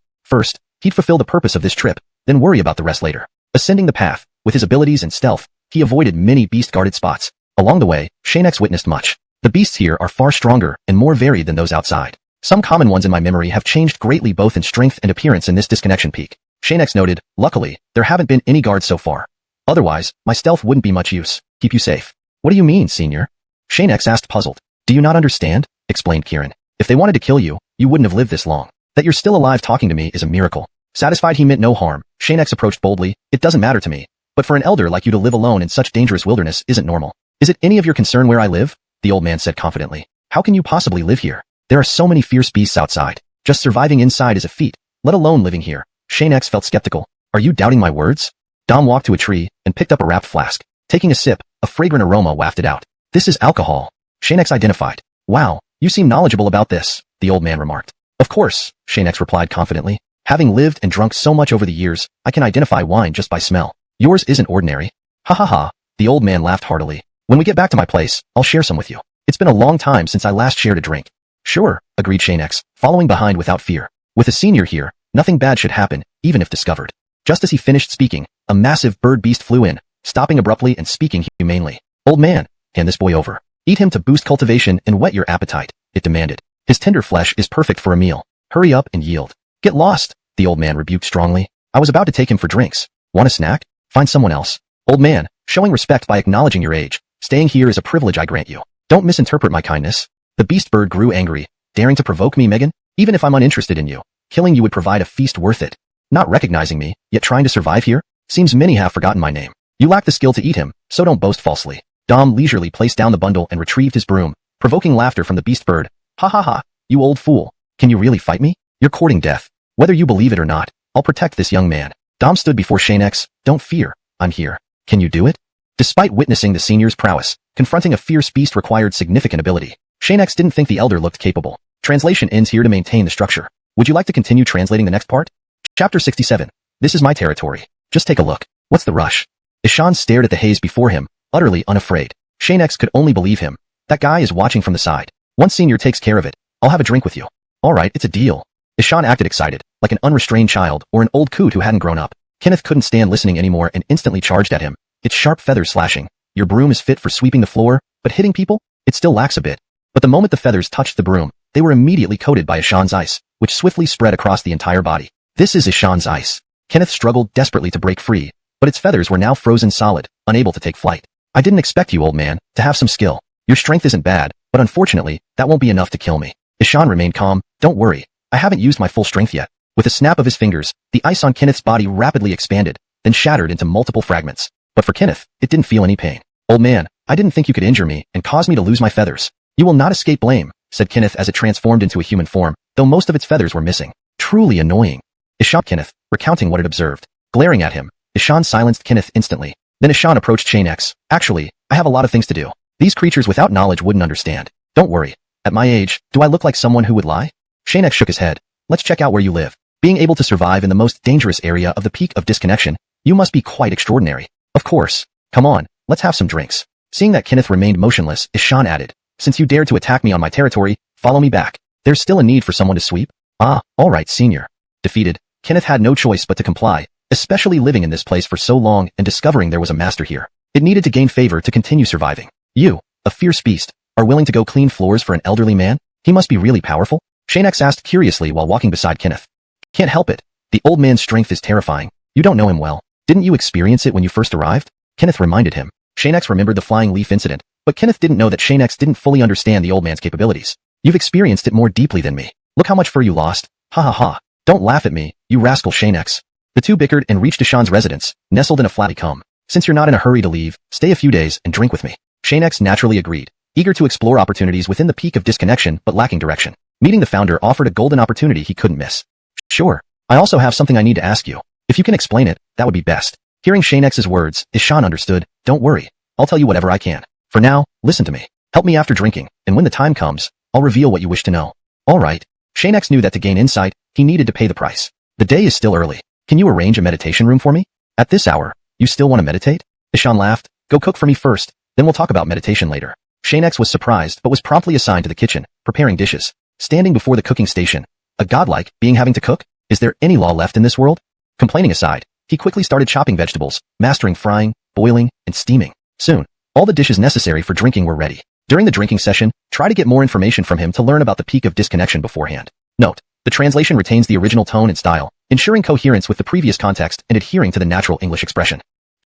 First, he'd fulfill the purpose of this trip, then worry about the rest later. Ascending the path, with his abilities and stealth, he avoided many beast-guarded spots. Along the way, Xianxia witnessed much. The beasts here are far stronger and more varied than those outside. Some common ones in my memory have changed greatly both in strength and appearance in this disconnection peak. Xianxia noted, luckily, there haven't been any guards so far. Otherwise, my stealth wouldn't be much use. Keep you safe. What do you mean, senior? Xianxia asked puzzled. Do you not understand? Explained Kirin. If they wanted to kill you, you wouldn't have lived this long. That you're still alive talking to me is a miracle. Satisfied he meant no harm, Xianxia approached boldly, it doesn't matter to me. But for an elder like you to live alone in such dangerous wilderness isn't normal. Is it any of your concern where I live? The old man said confidently. How can you possibly live here? There are so many fierce beasts outside. Just surviving inside is a feat, let alone living here. Xianxia felt skeptical. Are you doubting my words? Dom walked to a tree and picked up a wrapped flask. Taking a sip, a fragrant aroma wafted out. This is alcohol. Xianxia identified. Wow, you seem knowledgeable about this, the old man remarked. Of course, Xianxia replied confidently. Having lived and drunk so much over the years, I can identify wine just by smell. Yours isn't ordinary. Ha ha ha, the old man laughed heartily. When we get back to my place, I'll share some with you. It's been a long time since I last shared a drink. Sure, agreed Xianxia, following behind without fear. With a senior here, nothing bad should happen, even if discovered. Just as he finished speaking, a massive bird beast flew in, stopping abruptly and speaking humanely. Old man, hand this boy over. Eat him to boost cultivation and whet your appetite, it demanded. His tender flesh is perfect for a meal. Hurry up and yield. Get lost, the old man rebuked strongly. I was about to take him for drinks. Want a snack? Find someone else. Old man, showing respect by acknowledging your age. Staying here is a privilege I grant you. Don't misinterpret my kindness. The beast bird grew angry. Daring to provoke me, Megan? Even if I'm uninterested in you, killing you would provide a feast worth it. Not recognizing me, yet trying to survive here? Seems many have forgotten my name. You lack the skill to eat him, so don't boast falsely. Dom leisurely placed down the bundle and retrieved his broom, provoking laughter from the beast bird. Ha ha ha, you old fool. Can you really fight me? You're courting death. Whether you believe it or not, I'll protect this young man. Dom stood before Xianxia. Don't fear, I'm here. Can you do it? Despite witnessing the senior's prowess, confronting a fierce beast required significant ability. Xianxia didn't think the elder looked capable. Translation ends here to maintain the structure. Would you like to continue translating the next part? Chapter 67. This is my territory. Just take a look. What's the rush? Ishan stared at the haze before him, utterly unafraid. Xianxia could only believe him. That guy is watching from the side. Once senior takes care of it, I'll have a drink with you. Alright, it's a deal. Ishan acted excited, like an unrestrained child or an old coot who hadn't grown up. Kenneth couldn't stand listening anymore and instantly charged at him, its sharp feathers slashing. Your broom is fit for sweeping the floor, but hitting people? It still lacks a bit. But the moment the feathers touched the broom, they were immediately coated by Ishan's ice, which swiftly spread across the entire body. This is Ishan's ice. Kenneth struggled desperately to break free, but its feathers were now frozen solid, unable to take flight. I didn't expect you, old man, to have some skill. Your strength isn't bad, but unfortunately, that won't be enough to kill me. Ishan remained calm. Don't worry. I haven't used my full strength yet. With a snap of his fingers, the ice on Kenneth's body rapidly expanded, then shattered into multiple fragments. But for Kenneth, it didn't feel any pain. Old man, I didn't think you could injure me and cause me to lose my feathers. You will not escape blame, said Kenneth as it transformed into a human form, though most of its feathers were missing. Truly annoying. Ishan Kenneth, recounting what it observed. Glaring at him, Ishan silenced Kenneth instantly. Then Ishan approached Xianxia. Actually, I have a lot of things to do. These creatures without knowledge wouldn't understand. Don't worry. At my age, do I look like someone who would lie? Xianxia shook his head. Let's check out where you live. Being able to survive in the most dangerous area of the peak of disconnection, you must be quite extraordinary. Of course. Come on, let's have some drinks. Seeing that Kenneth remained motionless, Ishan added, since you dared to attack me on my territory, follow me back. There's still a need for someone to sweep? Ah, alright, senior. Defeated, Kenneth had no choice but to comply, especially living in this place for so long and discovering there was a master here. It needed to gain favor to continue surviving. You, a fierce beast, are willing to go clean floors for an elderly man? He must be really powerful? Xianxia asked curiously while walking beside Kenneth. Can't help it. The old man's strength is terrifying. You don't know him well. Didn't you experience it when you first arrived? Kenneth reminded him. Xianxia remembered the flying leaf incident, but Kenneth didn't know that Xianxia didn't fully understand the old man's capabilities. You've experienced it more deeply than me. Look how much fur you lost. Ha ha ha. Don't laugh at me, you rascal Xianxia. The two bickered and reached Ishan's residence, nestled in a flat comb. Since you're not in a hurry to leave, stay a few days and drink with me. Xianxia naturally agreed, eager to explore opportunities within the peak of disconnection but lacking direction. Meeting the founder offered a golden opportunity he couldn't miss. Sure. I also have something I need to ask you. If you can explain it, that would be best. Hearing Xianxia's words, Ishan understood. Don't worry. I'll tell you whatever I can. For now, listen to me. Help me after drinking, and when the time comes, I'll reveal what you wish to know. Alright. Xianxia knew that to gain insight, he needed to pay the price. The day is still early. Can you arrange a meditation room for me? At this hour, you still want to meditate? Ishan laughed. Go cook for me first, then we'll talk about meditation later. Xianxia was surprised but was promptly assigned to the kitchen, preparing dishes. Standing before the cooking station, a godlike being having to cook? Is there any law left in this world? Complaining aside, he quickly started chopping vegetables, mastering frying, boiling, and steaming. Soon, all the dishes necessary for drinking were ready. During the drinking session, try to get more information from him to learn about the peak of disconnection beforehand. Note, the translation retains the original tone and style, ensuring coherence with the previous context and adhering to the natural English expression.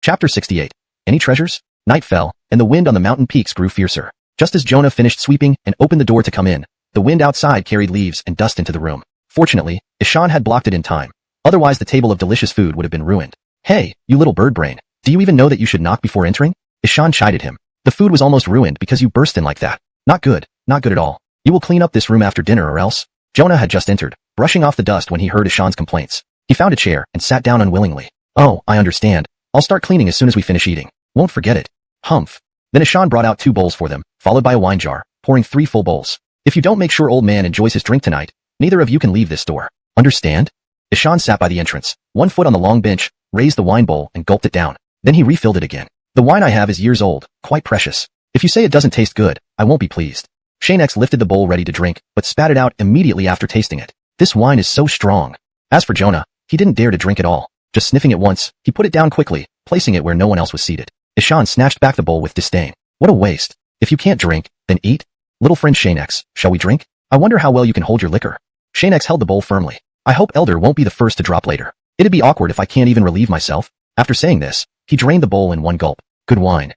Chapter 68. Any treasures? Night fell, and the wind on the mountain peaks grew fiercer. Just as Jonah finished sweeping and opened the door to come in, the wind outside carried leaves and dust into the room. Fortunately, Ishan had blocked it in time. Otherwise the table of delicious food would have been ruined. Hey, you little bird brain. Do you even know that you should knock before entering? Ishan chided him. The food was almost ruined because you burst in like that. Not good at all. You will clean up this room after dinner or else. Jonah had just entered, brushing off the dust when he heard Ishan's complaints. He found a chair and sat down unwillingly. Oh, I understand. I'll start cleaning as soon as we finish eating. Won't forget it. Humph. Then Ishan brought out 2 bowls for them, followed by a wine jar, pouring 3 full bowls. If you don't make sure old man enjoys his drink tonight, neither of you can leave this door. Understand? Ishan sat by the entrance, 1 foot on the long bench, raised the wine bowl and gulped it down. Then he refilled it again. The wine I have is years old, quite precious. If you say it doesn't taste good, I won't be pleased. Xianxia lifted the bowl ready to drink, but spat it out immediately after tasting it. This wine is so strong. As for Jonah, he didn't dare to drink it all. Just sniffing it once, he put it down quickly, placing it where no one else was seated. Ishan snatched back the bowl with disdain. What a waste. If you can't drink, then eat. Little friend Xianxia, shall we drink? I wonder how well you can hold your liquor. Xianxia held the bowl firmly. I hope Elder won't be the first to drop later. It'd be awkward if I can't even relieve myself. After saying this, he drained the bowl in 1 gulp. Good wine.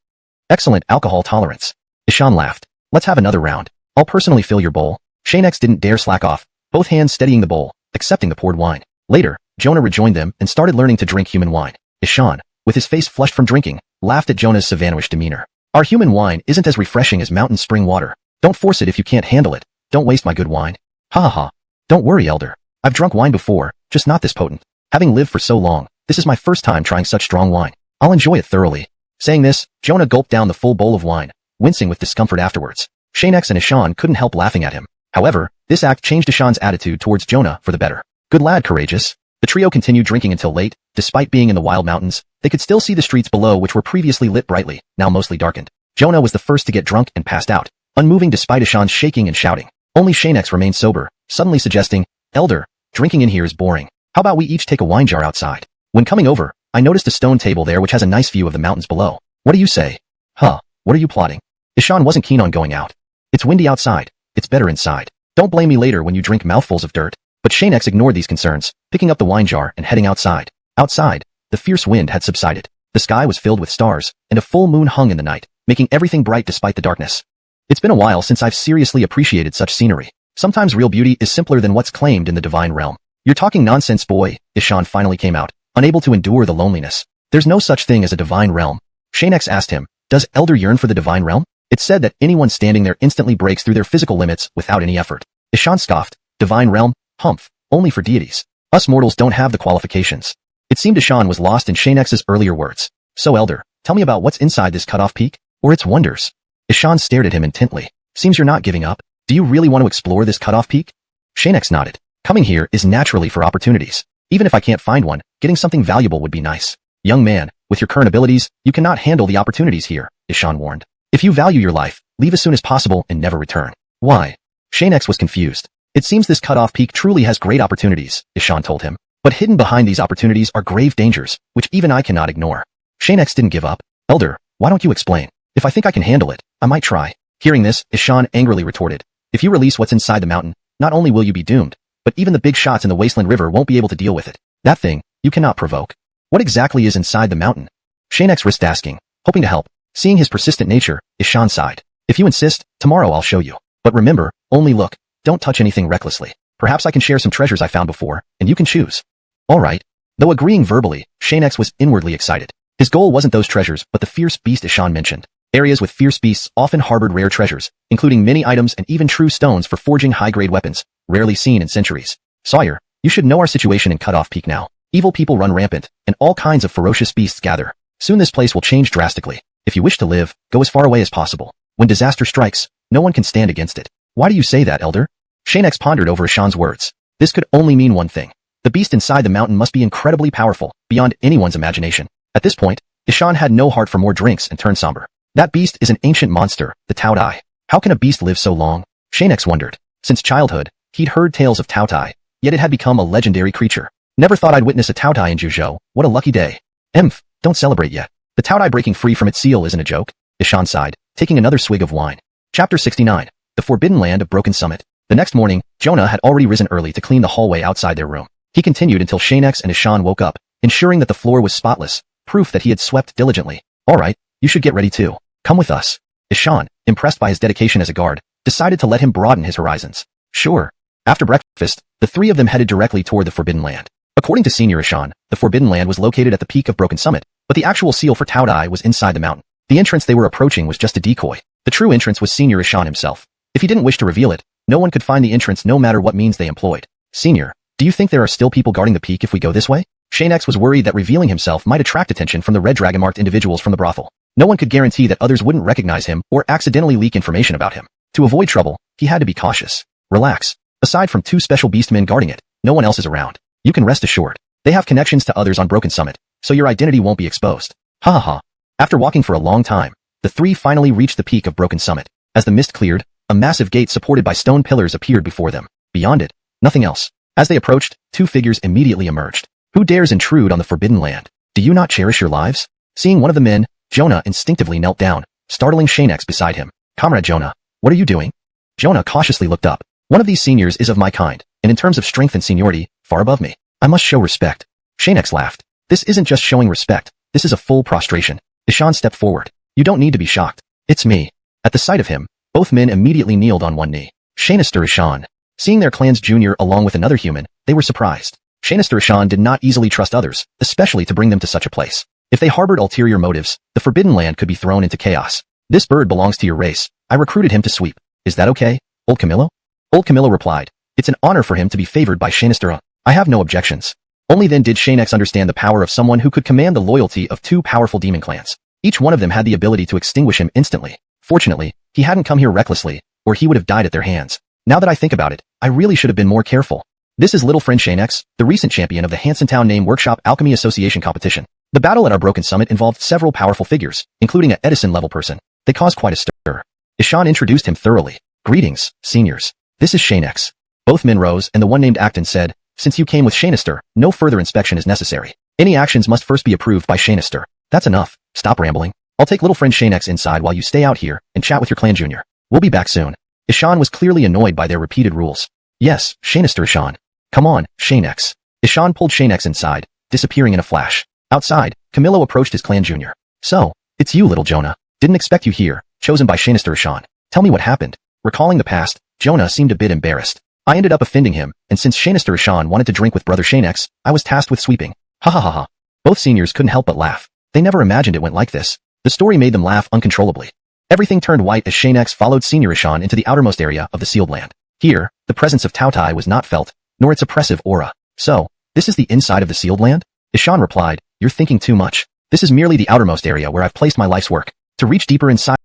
Excellent alcohol tolerance. Ishan laughed. Let's have another round. I'll personally fill your bowl. Xianxia didn't dare slack off, both hands steadying the bowl, accepting the poured wine. Later, Jonah rejoined them and started learning to drink human wine. Ishan, with his face flushed from drinking, laughed at Jonah's savannah-ish demeanor. Our human wine isn't as refreshing as mountain spring water. Don't force it if you can't handle it. Don't waste my good wine. Ha ha ha. Don't worry, elder. I've drunk wine before, just not this potent. Having lived for so long, this is my first time trying such strong wine. I'll enjoy it thoroughly. Saying this, Jonah gulped down the full bowl of wine, wincing with discomfort afterwards. Xianxia and Ishan couldn't help laughing at him. However, this act changed Ishan's attitude towards Jonah for the better. Good lad, courageous. The trio continued drinking until late. Despite being in the wild mountains, they could still see the streets below, which were previously lit brightly, now mostly darkened. Jonah was the first to get drunk and passed out, unmoving despite Ishan's shaking and shouting. Only Xianxia remained sober, suddenly suggesting, "Elder, drinking in here is boring. How about we each take a wine jar outside?" When coming over, I noticed a stone table there which has a nice view of the mountains below. What do you say? Huh, what are you plotting? Ishan wasn't keen on going out. It's windy outside. It's better inside. Don't blame me later when you drink mouthfuls of dirt. But Xianxia ignored these concerns, picking up the wine jar and heading outside. Outside, the fierce wind had subsided. The sky was filled with stars, and a full moon hung in the night, making everything bright despite the darkness. It's been a while since I've seriously appreciated such scenery. Sometimes real beauty is simpler than what's claimed in the divine realm. You're talking nonsense, boy. Ishan finally came out, unable to endure the loneliness. There's no such thing as a divine realm. Xianxia asked him, does Elder yearn for the divine realm? It's said that anyone standing there instantly breaks through their physical limits without any effort. Ishan scoffed, divine realm? Humph, only for deities. Us mortals don't have the qualifications. It seemed Ishan was lost in Xianxia's earlier words. So Elder, tell me about what's inside this cut-off peak, or its wonders. Ishan stared at him intently. Seems you're not giving up. Do you really want to explore this cut-off peak? Xianxia nodded. Coming here is naturally for opportunities. Even if I can't find one, getting something valuable would be nice. Young man, with your current abilities, you cannot handle the opportunities here, Ishan warned. If you value your life, leave as soon as possible and never return. Why? Xianxia was confused. It seems this cut-off peak truly has great opportunities, Ishan told him. But hidden behind these opportunities are grave dangers, which even I cannot ignore. Xianxia didn't give up. Elder, why don't you explain? If I think I can handle it, I might try. Hearing this, Ishan angrily retorted. If you release what's inside the mountain, not only will you be doomed, but even the big shots in the wasteland river won't be able to deal with it. That thing, you cannot provoke. What exactly is inside the mountain? Xianxia risked asking, hoping to help. Seeing his persistent nature, Ishan sighed. If you insist, tomorrow I'll show you. But remember, only look. Don't touch anything recklessly. Perhaps I can share some treasures I found before, and you can choose. All right. Though agreeing verbally, Xianxia was inwardly excited. His goal wasn't those treasures, but the fierce beast Ishan mentioned. Areas with fierce beasts often harbored rare treasures, including many items and even true stones for forging high-grade weapons, rarely seen in centuries. Sawyer, you should know our situation in Cut-Off Peak now. Evil people run rampant, and all kinds of ferocious beasts gather. Soon this place will change drastically. If you wish to live, go as far away as possible. When disaster strikes, no one can stand against it. Why do you say that, Elder? Xianxia pondered over Ishan's words. This could only mean one thing. The beast inside the mountain must be incredibly powerful, beyond anyone's imagination. At this point, Ishan had no heart for more drinks and turned somber. That beast is an ancient monster, the Taotai. How can a beast live so long? Xianxia wondered. Since childhood, he'd heard tales of Taotai, yet it had become a legendary creature. Never thought I'd witness a Taotai in Juzhou. What a lucky day. Emph, don't celebrate yet. The Taotai breaking free from its seal isn't a joke. Ishan sighed, taking another swig of wine. Chapter 69. The Forbidden Land of Broken Summit. The next morning, Jonah had already risen early to clean the hallway outside their room. He continued until Xianxia and Ishan woke up, ensuring that the floor was spotless, proof that he had swept diligently. All right, you should get ready too. Come with us. Ishan, impressed by his dedication as a guard, decided to let him broaden his horizons. Sure. After breakfast, the three of them headed directly toward the Forbidden Land. According to Senior Ishan, the Forbidden Land was located at the peak of Broken Summit, but the actual seal for Taotai was inside the mountain. The entrance they were approaching was just a decoy. The true entrance was Senior Ishan himself. If he didn't wish to reveal it, no one could find the entrance no matter what means they employed. Senior, do you think there are still people guarding the peak if we go this way? Xianxia was worried that revealing himself might attract attention from the red dragon-marked individuals from the brothel. No one could guarantee that others wouldn't recognize him or accidentally leak information about him. To avoid trouble, he had to be cautious. Relax. Aside from two special beastmen guarding it, no one else is around. You can rest assured. They have connections to others on Broken Summit, so your identity won't be exposed. Ha ha ha. After walking for a long time, the three finally reached the peak of Broken Summit. As the mist cleared, a massive gate supported by stone pillars appeared before them. Beyond it, nothing else. As they approached, two figures immediately emerged. Who dares intrude on the Forbidden Land? Do you not cherish your lives? Seeing one of the men, Jonah instinctively knelt down, startling Xianxia beside him. Comrade Jonah, what are you doing? Jonah cautiously looked up. One of these seniors is of my kind, and in terms of strength and seniority, far above me. I must show respect. Xianxia laughed. This isn't just showing respect. This is a full prostration. Ishan stepped forward. You don't need to be shocked. It's me. At the sight of him, both men immediately kneeled on one knee. Xianxia Ishan. Seeing their clan's junior along with another human, they were surprised. Xianxia Shan did not easily trust others, especially to bring them to such a place. If they harbored ulterior motives, the Forbidden Land could be thrown into chaos. This bird belongs to your race. I recruited him to sweep. Is that okay, old Camillo? Old Camillo replied. It's an honor for him to be favored by Xianxia. I have no objections. Only then did Xianxia understand the power of someone who could command the loyalty of two powerful demon clans. Each one of them had the ability to extinguish him instantly. Fortunately, he hadn't come here recklessly, or he would have died at their hands. Now that I think about it, I really should have been more careful. This is little friend Xianxia, the recent champion of the Hansen Town Name Workshop Alchemy Association competition. The battle at our Broken Summit involved several powerful figures, including a Edison-level person. They caused quite a stir. Ishan introduced him thoroughly. Greetings, seniors. This is Xianxia. Both men rose, and the one named Acton said, since you came with Xianxia, no further inspection is necessary. Any actions must first be approved by Xianxia. That's enough. Stop rambling. I'll take little friend Xianxia inside while you stay out here and chat with your clan junior. We'll be back soon. Ishan was clearly annoyed by their repeated rules. Yes, Xianxia Ishan. Come on, Xianxia. Ishan pulled Xianxia inside, disappearing in a flash. Outside, Camillo approached his clan junior. So, it's you, little Jonah. Didn't expect you here, chosen by Xianxia Ishan. Tell me what happened. Recalling the past, Jonah seemed a bit embarrassed. I ended up offending him, and since Xianxia Ishan wanted to drink with brother Xianxia, I was tasked with sweeping. Ha ha ha ha. Both seniors couldn't help but laugh. They never imagined it went like this. The story made them laugh uncontrollably. Everything turned white as Xianxia followed Senior Ishan into the outermost area of the sealed land. Here, the presence of Taotai was not felt, nor its oppressive aura. So, this is the inside of the sealed land? Ishan replied, you're thinking too much. This is merely the outermost area where I've placed my life's work. To reach deeper inside,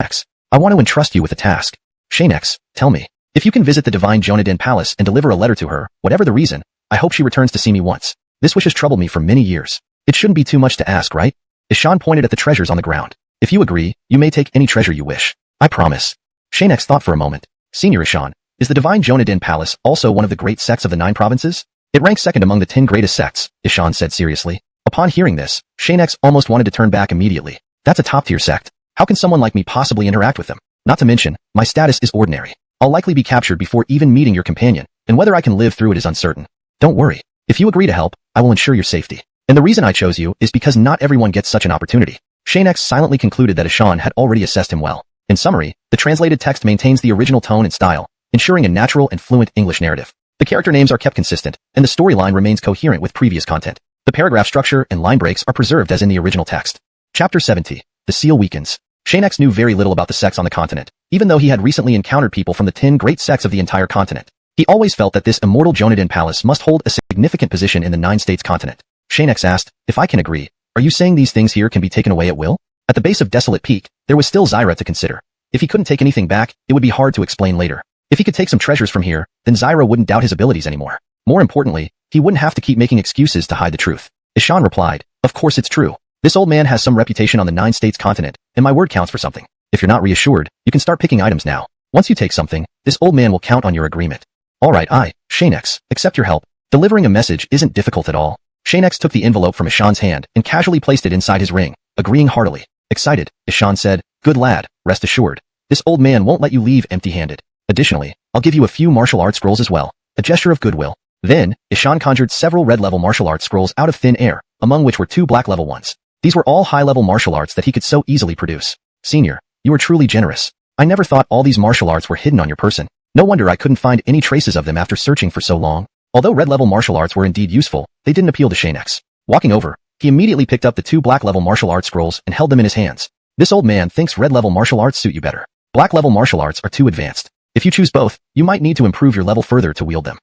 I want to entrust you with a task. Xianxia, tell me. If you can visit the divine Jonadin Palace and deliver a letter to her, whatever the reason, I hope she returns to see me once. This wish has troubled me for many years. It shouldn't be too much to ask, right? Ishan pointed at the treasures on the ground. If you agree, you may take any treasure you wish. I promise. Xianxia thought for a moment. Senior Ishan, is the divine Jonadin Palace also one of the great sects of the 9 provinces? It ranks second among the 10 greatest sects, Ishan said seriously. Upon hearing this, Xianxia almost wanted to turn back immediately. That's a top-tier sect. How can someone like me possibly interact with them? Not to mention, my status is ordinary. I'll likely be captured before even meeting your companion, and whether I can live through it is uncertain. Don't worry. If you agree to help, I will ensure your safety. And the reason I chose you is because not everyone gets such an opportunity. Xianxia silently concluded that Ishan had already assessed him well. In summary, the translated text maintains the original tone and style, ensuring a natural and fluent English narrative. The character names are kept consistent, and the storyline remains coherent with previous content. The paragraph structure and line breaks are preserved as in the original text. Chapter 70. The Seal Weakens. Xianxia knew very little about the sects on the continent, even though he had recently encountered people from the 10 great sects of the entire continent. He always felt that this immortal Jonadin Palace must hold a significant position in the 9 states continent. Xianxia asked, if I can agree, are you saying these things here can be taken away at will? At the base of Desolate Peak, there was still Zyra to consider. If he couldn't take anything back, it would be hard to explain later. If he could take some treasures from here, then Zyra wouldn't doubt his abilities anymore. More importantly, he wouldn't have to keep making excuses to hide the truth. Ishan replied, of course it's true. This old man has some reputation on the 9 states continent, and my word counts for something. If you're not reassured, you can start picking items now. Once you take something, this old man will count on your agreement. Alright, Xianxia, accept your help. Delivering a message isn't difficult at all. Xianxia took the envelope from Ishan's hand and casually placed it inside his ring, agreeing heartily. Excited, Ishan said, good lad, rest assured. This old man won't let you leave empty-handed. Additionally, I'll give you a few martial arts scrolls as well, a gesture of goodwill. Then, Ishan conjured several red-level martial arts scrolls out of thin air, among which were 2 black-level ones. These were all high-level martial arts that he could so easily produce. Senior, you are truly generous. I never thought all these martial arts were hidden on your person. No wonder I couldn't find any traces of them after searching for so long. Although red-level martial arts were indeed useful, they didn't appeal to Xianxia. Walking over, he immediately picked up the 2 black-level martial arts scrolls and held them in his hands. This old man thinks red-level martial arts suit you better. Black-level martial arts are too advanced. If you choose both, you might need to improve your level further to wield them.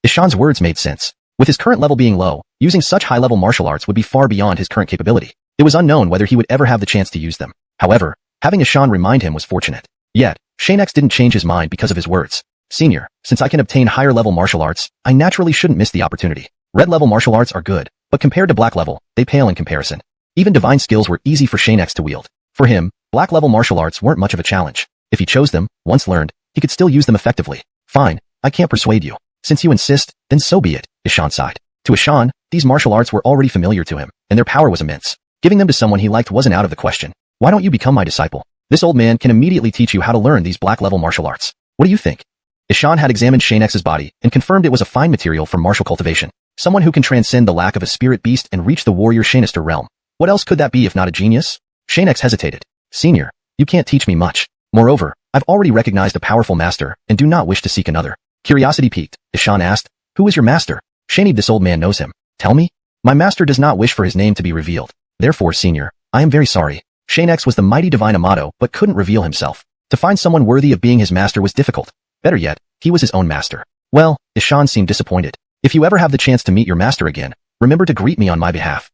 Ishan's words made sense. With his current level being low, using such high-level martial arts would be far beyond his current capability. It was unknown whether he would ever have the chance to use them. However, having Ishan remind him was fortunate. Yet, Xianxia didn't change his mind because of his words. Senior, since I can obtain higher-level martial arts, I naturally shouldn't miss the opportunity. Red-level martial arts are good, but compared to black-level, they pale in comparison. Even divine skills were easy for Xianxia to wield. For him, black-level martial arts weren't much of a challenge. If he chose them, once learned, he could still use them effectively. Fine, I can't persuade you. Since you insist, then so be it, Ishan sighed. To Ishan, these martial arts were already familiar to him, and their power was immense. Giving them to someone he liked wasn't out of the question. Why don't you become my disciple? This old man can immediately teach you how to learn these black-level martial arts. What do you think? Ishan had examined Xianxia's body and confirmed it was a fine material for martial cultivation. Someone who can transcend the lack of a spirit beast and reach the warrior Xianxia realm. What else could that be if not a genius? Xianxia hesitated. Senior, you can't teach me much. Moreover, I've already recognized a powerful master and do not wish to seek another. Curiosity piqued, Ishan asked, who is your master? Shani, this old man knows him. Tell me? My master does not wish for his name to be revealed. Therefore, senior, I am very sorry. Xianxia was the mighty divine Amato, but couldn't reveal himself. To find someone worthy of being his master was difficult. Better yet, he was his own master. Well, Ishan seemed disappointed. If you ever have the chance to meet your master again, remember to greet me on my behalf.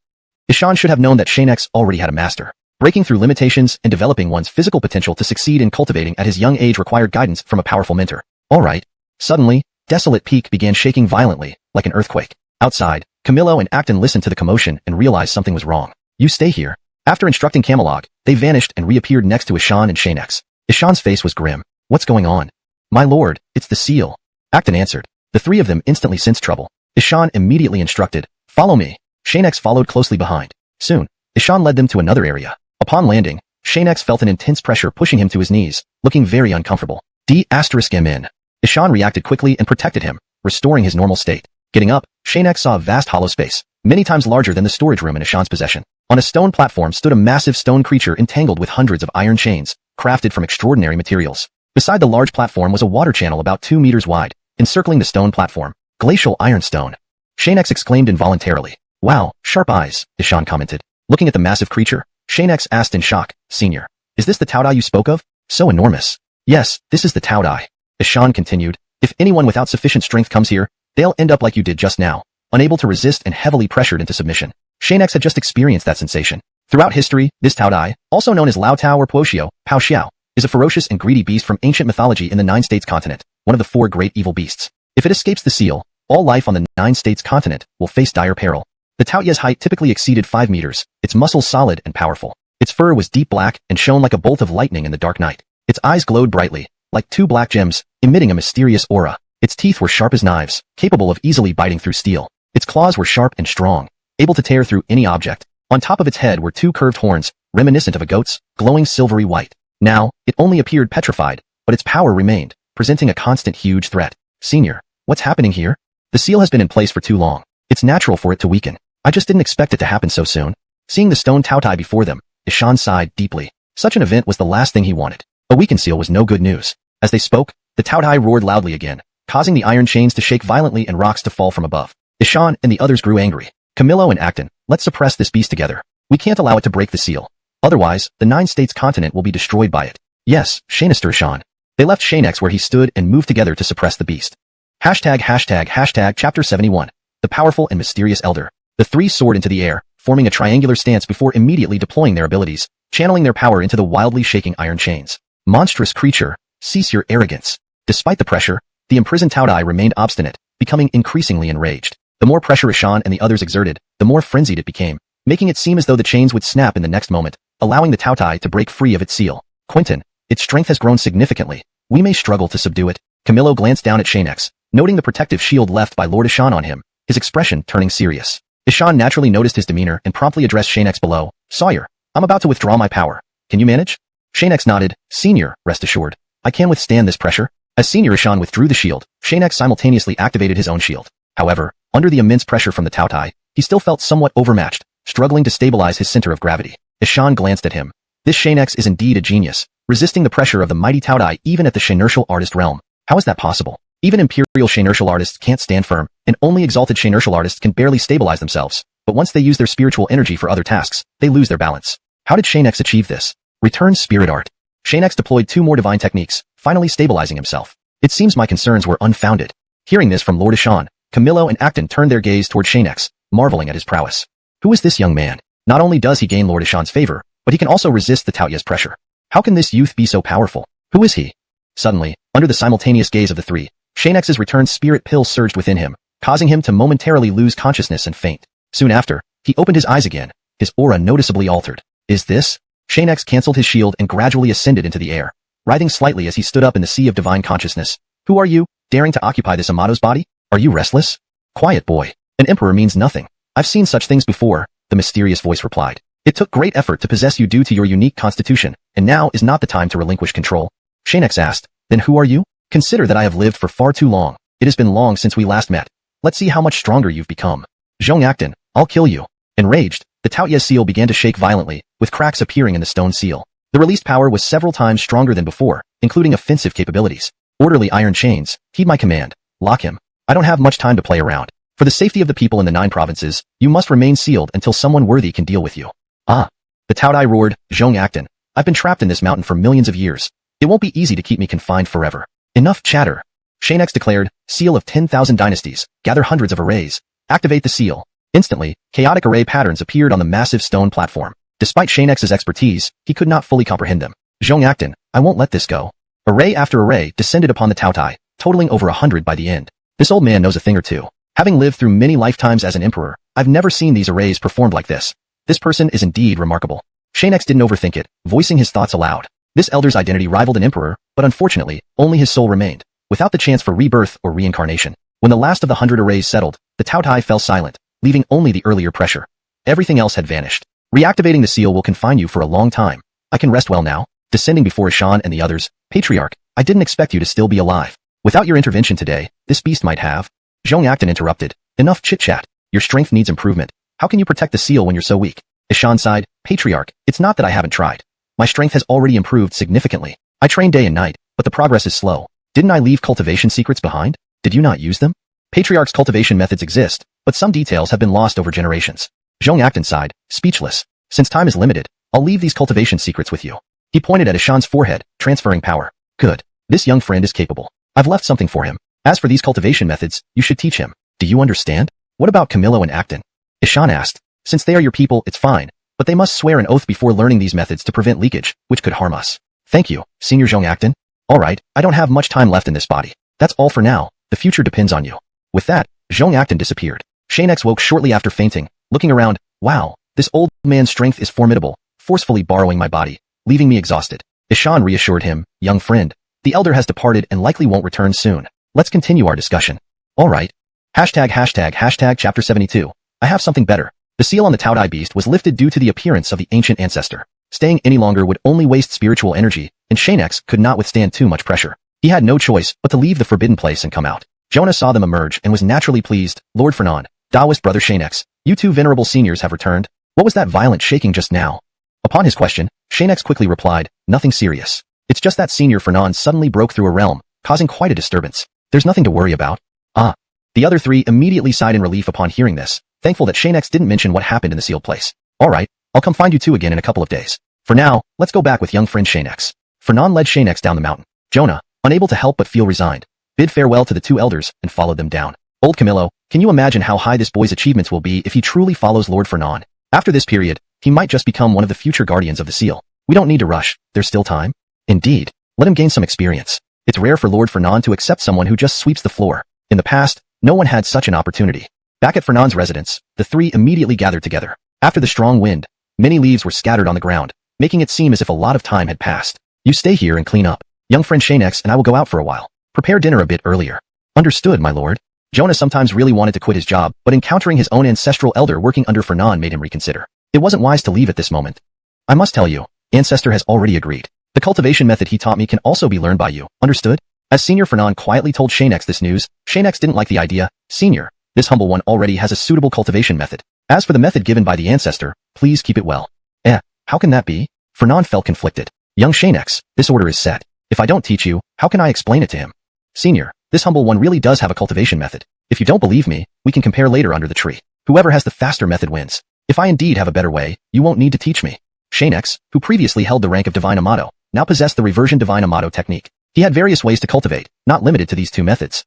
Ishan should have known that Xianxia already had a master. Breaking through limitations and developing one's physical potential to succeed in cultivating at his young age required guidance from a powerful mentor. Alright. Suddenly, Desolate Peak began shaking violently, like an earthquake. Outside, Camillo and Acton listened to the commotion and realized something was wrong. You stay here. After instructing Camelog, they vanished and reappeared next to Ishan and Xianxia. Ishan's face was grim. What's going on? My lord, it's the seal. Acton answered. The three of them instantly sensed trouble. Ishan immediately instructed, follow me. Xianxia followed closely behind. Soon, Ishan led them to another area. Upon landing, Xianxia felt an intense pressure pushing him to his knees, looking very uncomfortable. D*M*N. Ishan reacted quickly and protected him, restoring his normal state. Getting up, Xianxia saw a vast hollow space, many times larger than the storage room in Ishan's possession. On a stone platform stood a massive stone creature entangled with hundreds of iron chains, crafted from extraordinary materials. Beside the large platform was a water channel about 2 meters wide, encircling the stone platform. Glacial ironstone. Xianxia exclaimed involuntarily. Wow, sharp eyes, Ishan commented. Looking at the massive creature, Xianxia asked in shock, Senior, is this the Taodai you spoke of? So enormous. Yes, this is the Taodai. Ishan continued. If anyone without sufficient strength comes here, they'll end up like you did just now, unable to resist and heavily pressured into submission. Xianxia had just experienced that sensation. Throughout history, this Taodai, also known as Lao Tao or Puoxiao, Pao Xiao, is a ferocious and greedy beast from ancient mythology in the Nine States continent, one of the 4 great evil beasts. If it escapes the seal, all life on the Nine States continent will face dire peril. The Taoya's height typically exceeded 5 meters, its muscles solid and powerful. Its fur was deep black and shone like a bolt of lightning in the dark night. Its eyes glowed brightly, like 2 black gems, emitting a mysterious aura. Its teeth were sharp as knives, capable of easily biting through steel. Its claws were sharp and strong, able to tear through any object. On top of its head were 2 curved horns, reminiscent of a goat's, glowing silvery white. Now, it only appeared petrified, but its power remained, presenting a constant huge threat. Senior, what's happening here? The seal has been in place for too long. It's natural for it to weaken. I just didn't expect it to happen so soon. Seeing the stone Taotai before them, Ishan sighed deeply. Such an event was the last thing he wanted. A weakened seal was no good news. As they spoke, the Taotai roared loudly again, causing the iron chains to shake violently and rocks to fall from above. Ishan and the others grew angry. Camillo and Acton, let's suppress this beast together. We can't allow it to break the seal. Otherwise, the Nine States continent will be destroyed by it. Yes, Xianxia Ishan. They left Xianxia where he stood and moved together to suppress the beast. Chapter 71. The Powerful and Mysterious Elder. The 3 soared into the air, forming a triangular stance before immediately deploying their abilities, channeling their power into the wildly shaking iron chains. Monstrous creature, cease your arrogance. Despite the pressure, the imprisoned Taodai remained obstinate, becoming increasingly enraged. The more pressure Ishan and the others exerted, the more frenzied it became, making it seem as though the chains would snap in the next moment, allowing the Taotai to break free of its seal. Quentin, its strength has grown significantly. We may struggle to subdue it. Camillo glanced down at Xianxia, noting the protective shield left by Lord Ishan on him, his expression turning serious. Ishan naturally noticed his demeanor and promptly addressed Xianxia below. Sawyer, I'm about to withdraw my power. Can you manage? Xianxia nodded. Senior, rest assured. I can withstand this pressure. As Senior Ishan withdrew the shield, Xianxia simultaneously activated his own shield. However, under the immense pressure from the Taotai, he still felt somewhat overmatched, struggling to stabilize his center of gravity. Ishan glanced at him. This Xianxia is indeed a genius, resisting the pressure of the mighty Taodai even at the Xianxia artist realm. How is that possible? Even imperial Xianxia artists can't stand firm, and only exalted Xianxia artists can barely stabilize themselves. But once they use their spiritual energy for other tasks, they lose their balance. How did Xianxia achieve this? Return spirit art. Xianxia deployed 2 more divine techniques, finally stabilizing himself. It seems my concerns were unfounded. Hearing this from Lord Ishan, Camillo and Acton turned their gaze toward Xianxia, marveling at his prowess. Who is this young man? Not only does he gain Lord Ishan's favor, but he can also resist the Taoya's pressure. How can this youth be so powerful? Who is he? Suddenly, under the simultaneous gaze of the 3, Xianxia's returned spirit pill surged within him, causing him to momentarily lose consciousness and faint. Soon after, he opened his eyes again, his aura noticeably altered. Is this? Xianxia canceled his shield and gradually ascended into the air, writhing slightly as he stood up in the sea of divine consciousness. Who are you, daring to occupy this Amato's body? Are you restless? Quiet boy. An emperor means nothing. I've seen such things before, the mysterious voice replied. It took great effort to possess you due to your unique constitution, and now is not the time to relinquish control. Xianxia asked, then who are you? Consider that I have lived for far too long. It has been long since we last met. Let's see how much stronger you've become. Zhong Acton, I'll kill you. Enraged, the Taoya's seal began to shake violently, with cracks appearing in the stone seal. The released power was several times stronger than before, including offensive capabilities. Orderly iron chains, heed my command. Lock him. I don't have much time to play around. For the safety of the people in the 9 provinces, you must remain sealed until someone worthy can deal with you. Ah! The Taodai roared, Xianxia, I've been trapped in this mountain for millions of years. It won't be easy to keep me confined forever. Enough chatter. Xianxia declared, Seal of 10,000 dynasties, gather hundreds of arrays. Activate the seal. Instantly, chaotic array patterns appeared on the massive stone platform. Despite Xianxia's expertise, he could not fully comprehend them. Xianxia, I won't let this go. Array after array descended upon the Taotai, totaling over 100 by the end. This old man knows a thing or two. Having lived through many lifetimes as an emperor, I've never seen these arrays performed like this. This person is indeed remarkable. Xianxia didn't overthink it, voicing his thoughts aloud. This elder's identity rivaled an emperor, but unfortunately, only his soul remained, without the chance for rebirth or reincarnation. When the last of the 100 arrays settled, the Taotai fell silent, leaving only the earlier pressure. Everything else had vanished. Reactivating the seal will confine you for a long time. I can rest well now. Descending before Shan and the others, Patriarch, I didn't expect you to still be alive. Without your intervention today, this beast might have. Xianxia interrupted. Enough chit-chat. Your strength needs improvement. How can you protect the seal when you're so weak? Shan sighed, Patriarch, it's not that I haven't tried. My strength has already improved significantly. I train day and night, but the progress is slow. Didn't I leave cultivation secrets behind? Did you not use them? Patriarch's cultivation methods exist, but some details have been lost over generations. Xianxia sighed, speechless. Since time is limited, I'll leave these cultivation secrets with you. He pointed at Shan's forehead, transferring power. Good. This young friend is capable. I've left something for him. As for these cultivation methods, you should teach him. Do you understand? What about Camillo and Acton? Shan asked. Since they are your people, it's fine, but they must swear an oath before learning these methods to prevent leakage, which could harm us. Thank you, Senior Xianxia. All right, I don't have much time left in this body. That's all for now. The future depends on you. With that, Xianxia disappeared. Xianxia woke shortly after fainting, looking around. Wow, this old man's strength is formidable, forcefully borrowing my body, leaving me exhausted. Shan reassured him, young friend. The elder has departed and likely won't return soon. Let's continue our discussion. All right. Hashtag chapter 72. I have something better. The seal on the Taodai beast was lifted due to the appearance of the ancient ancestor. Staying any longer would only waste spiritual energy, and Xianxia could not withstand too much pressure. He had no choice but to leave the forbidden place and come out. Jonah saw them emerge and was naturally pleased. Lord Fernand, Taoist brother Xianxia, you two venerable seniors have returned. What was that violent shaking just now? Upon his question, Xianxia quickly replied, nothing serious. It's just that Senior Fernand suddenly broke through a realm, causing quite a disturbance. There's nothing to worry about. Ah. The other 3 immediately sighed in relief upon hearing this, thankful that Xianxia didn't mention what happened in the sealed place. All right, I'll come find you 2 again in a couple of days. For now, let's go back with young friend Xianxia. Fernand led Xianxia down the mountain. Jonah, unable to help but feel resigned, bid farewell to the 2 elders and followed them down. Old Camillo, can you imagine how high this boy's achievements will be if he truly follows Lord Fernand? After this period, he might just become one of the future guardians of the seal. We don't need to rush, there's still time. Indeed, let him gain some experience. It's rare for Lord Fernand to accept someone who just sweeps the floor. In the past, no one had such an opportunity. Back at Fernand's residence, the 3 immediately gathered together. After the strong wind, many leaves were scattered on the ground, making it seem as if a lot of time had passed. You stay here and clean up. Young friend Xianxia and I will go out for a while. Prepare dinner a bit earlier. Understood, my lord. Jonah sometimes really wanted to quit his job, but encountering his own ancestral elder working under Fernand made him reconsider. It wasn't wise to leave at this moment. I must tell you, Ancestor has already agreed. The cultivation method he taught me can also be learned by you, understood? As Senior Fernand quietly told Xianxia this news, Xianxia didn't like the idea. Senior, this humble one already has a suitable cultivation method. As for the method given by the ancestor, please keep it well. How can that be? Fernand felt conflicted. Young Xianxia, this order is set. If I don't teach you, how can I explain it to him? Senior, this humble one really does have a cultivation method. If you don't believe me, we can compare later under the tree. Whoever has the faster method wins. If I indeed have a better way, you won't need to teach me. Xianxia, who previously held the rank of Divine Amato, now possessed the reversion Divine Amato technique. He had various ways to cultivate, not limited to these 2 methods.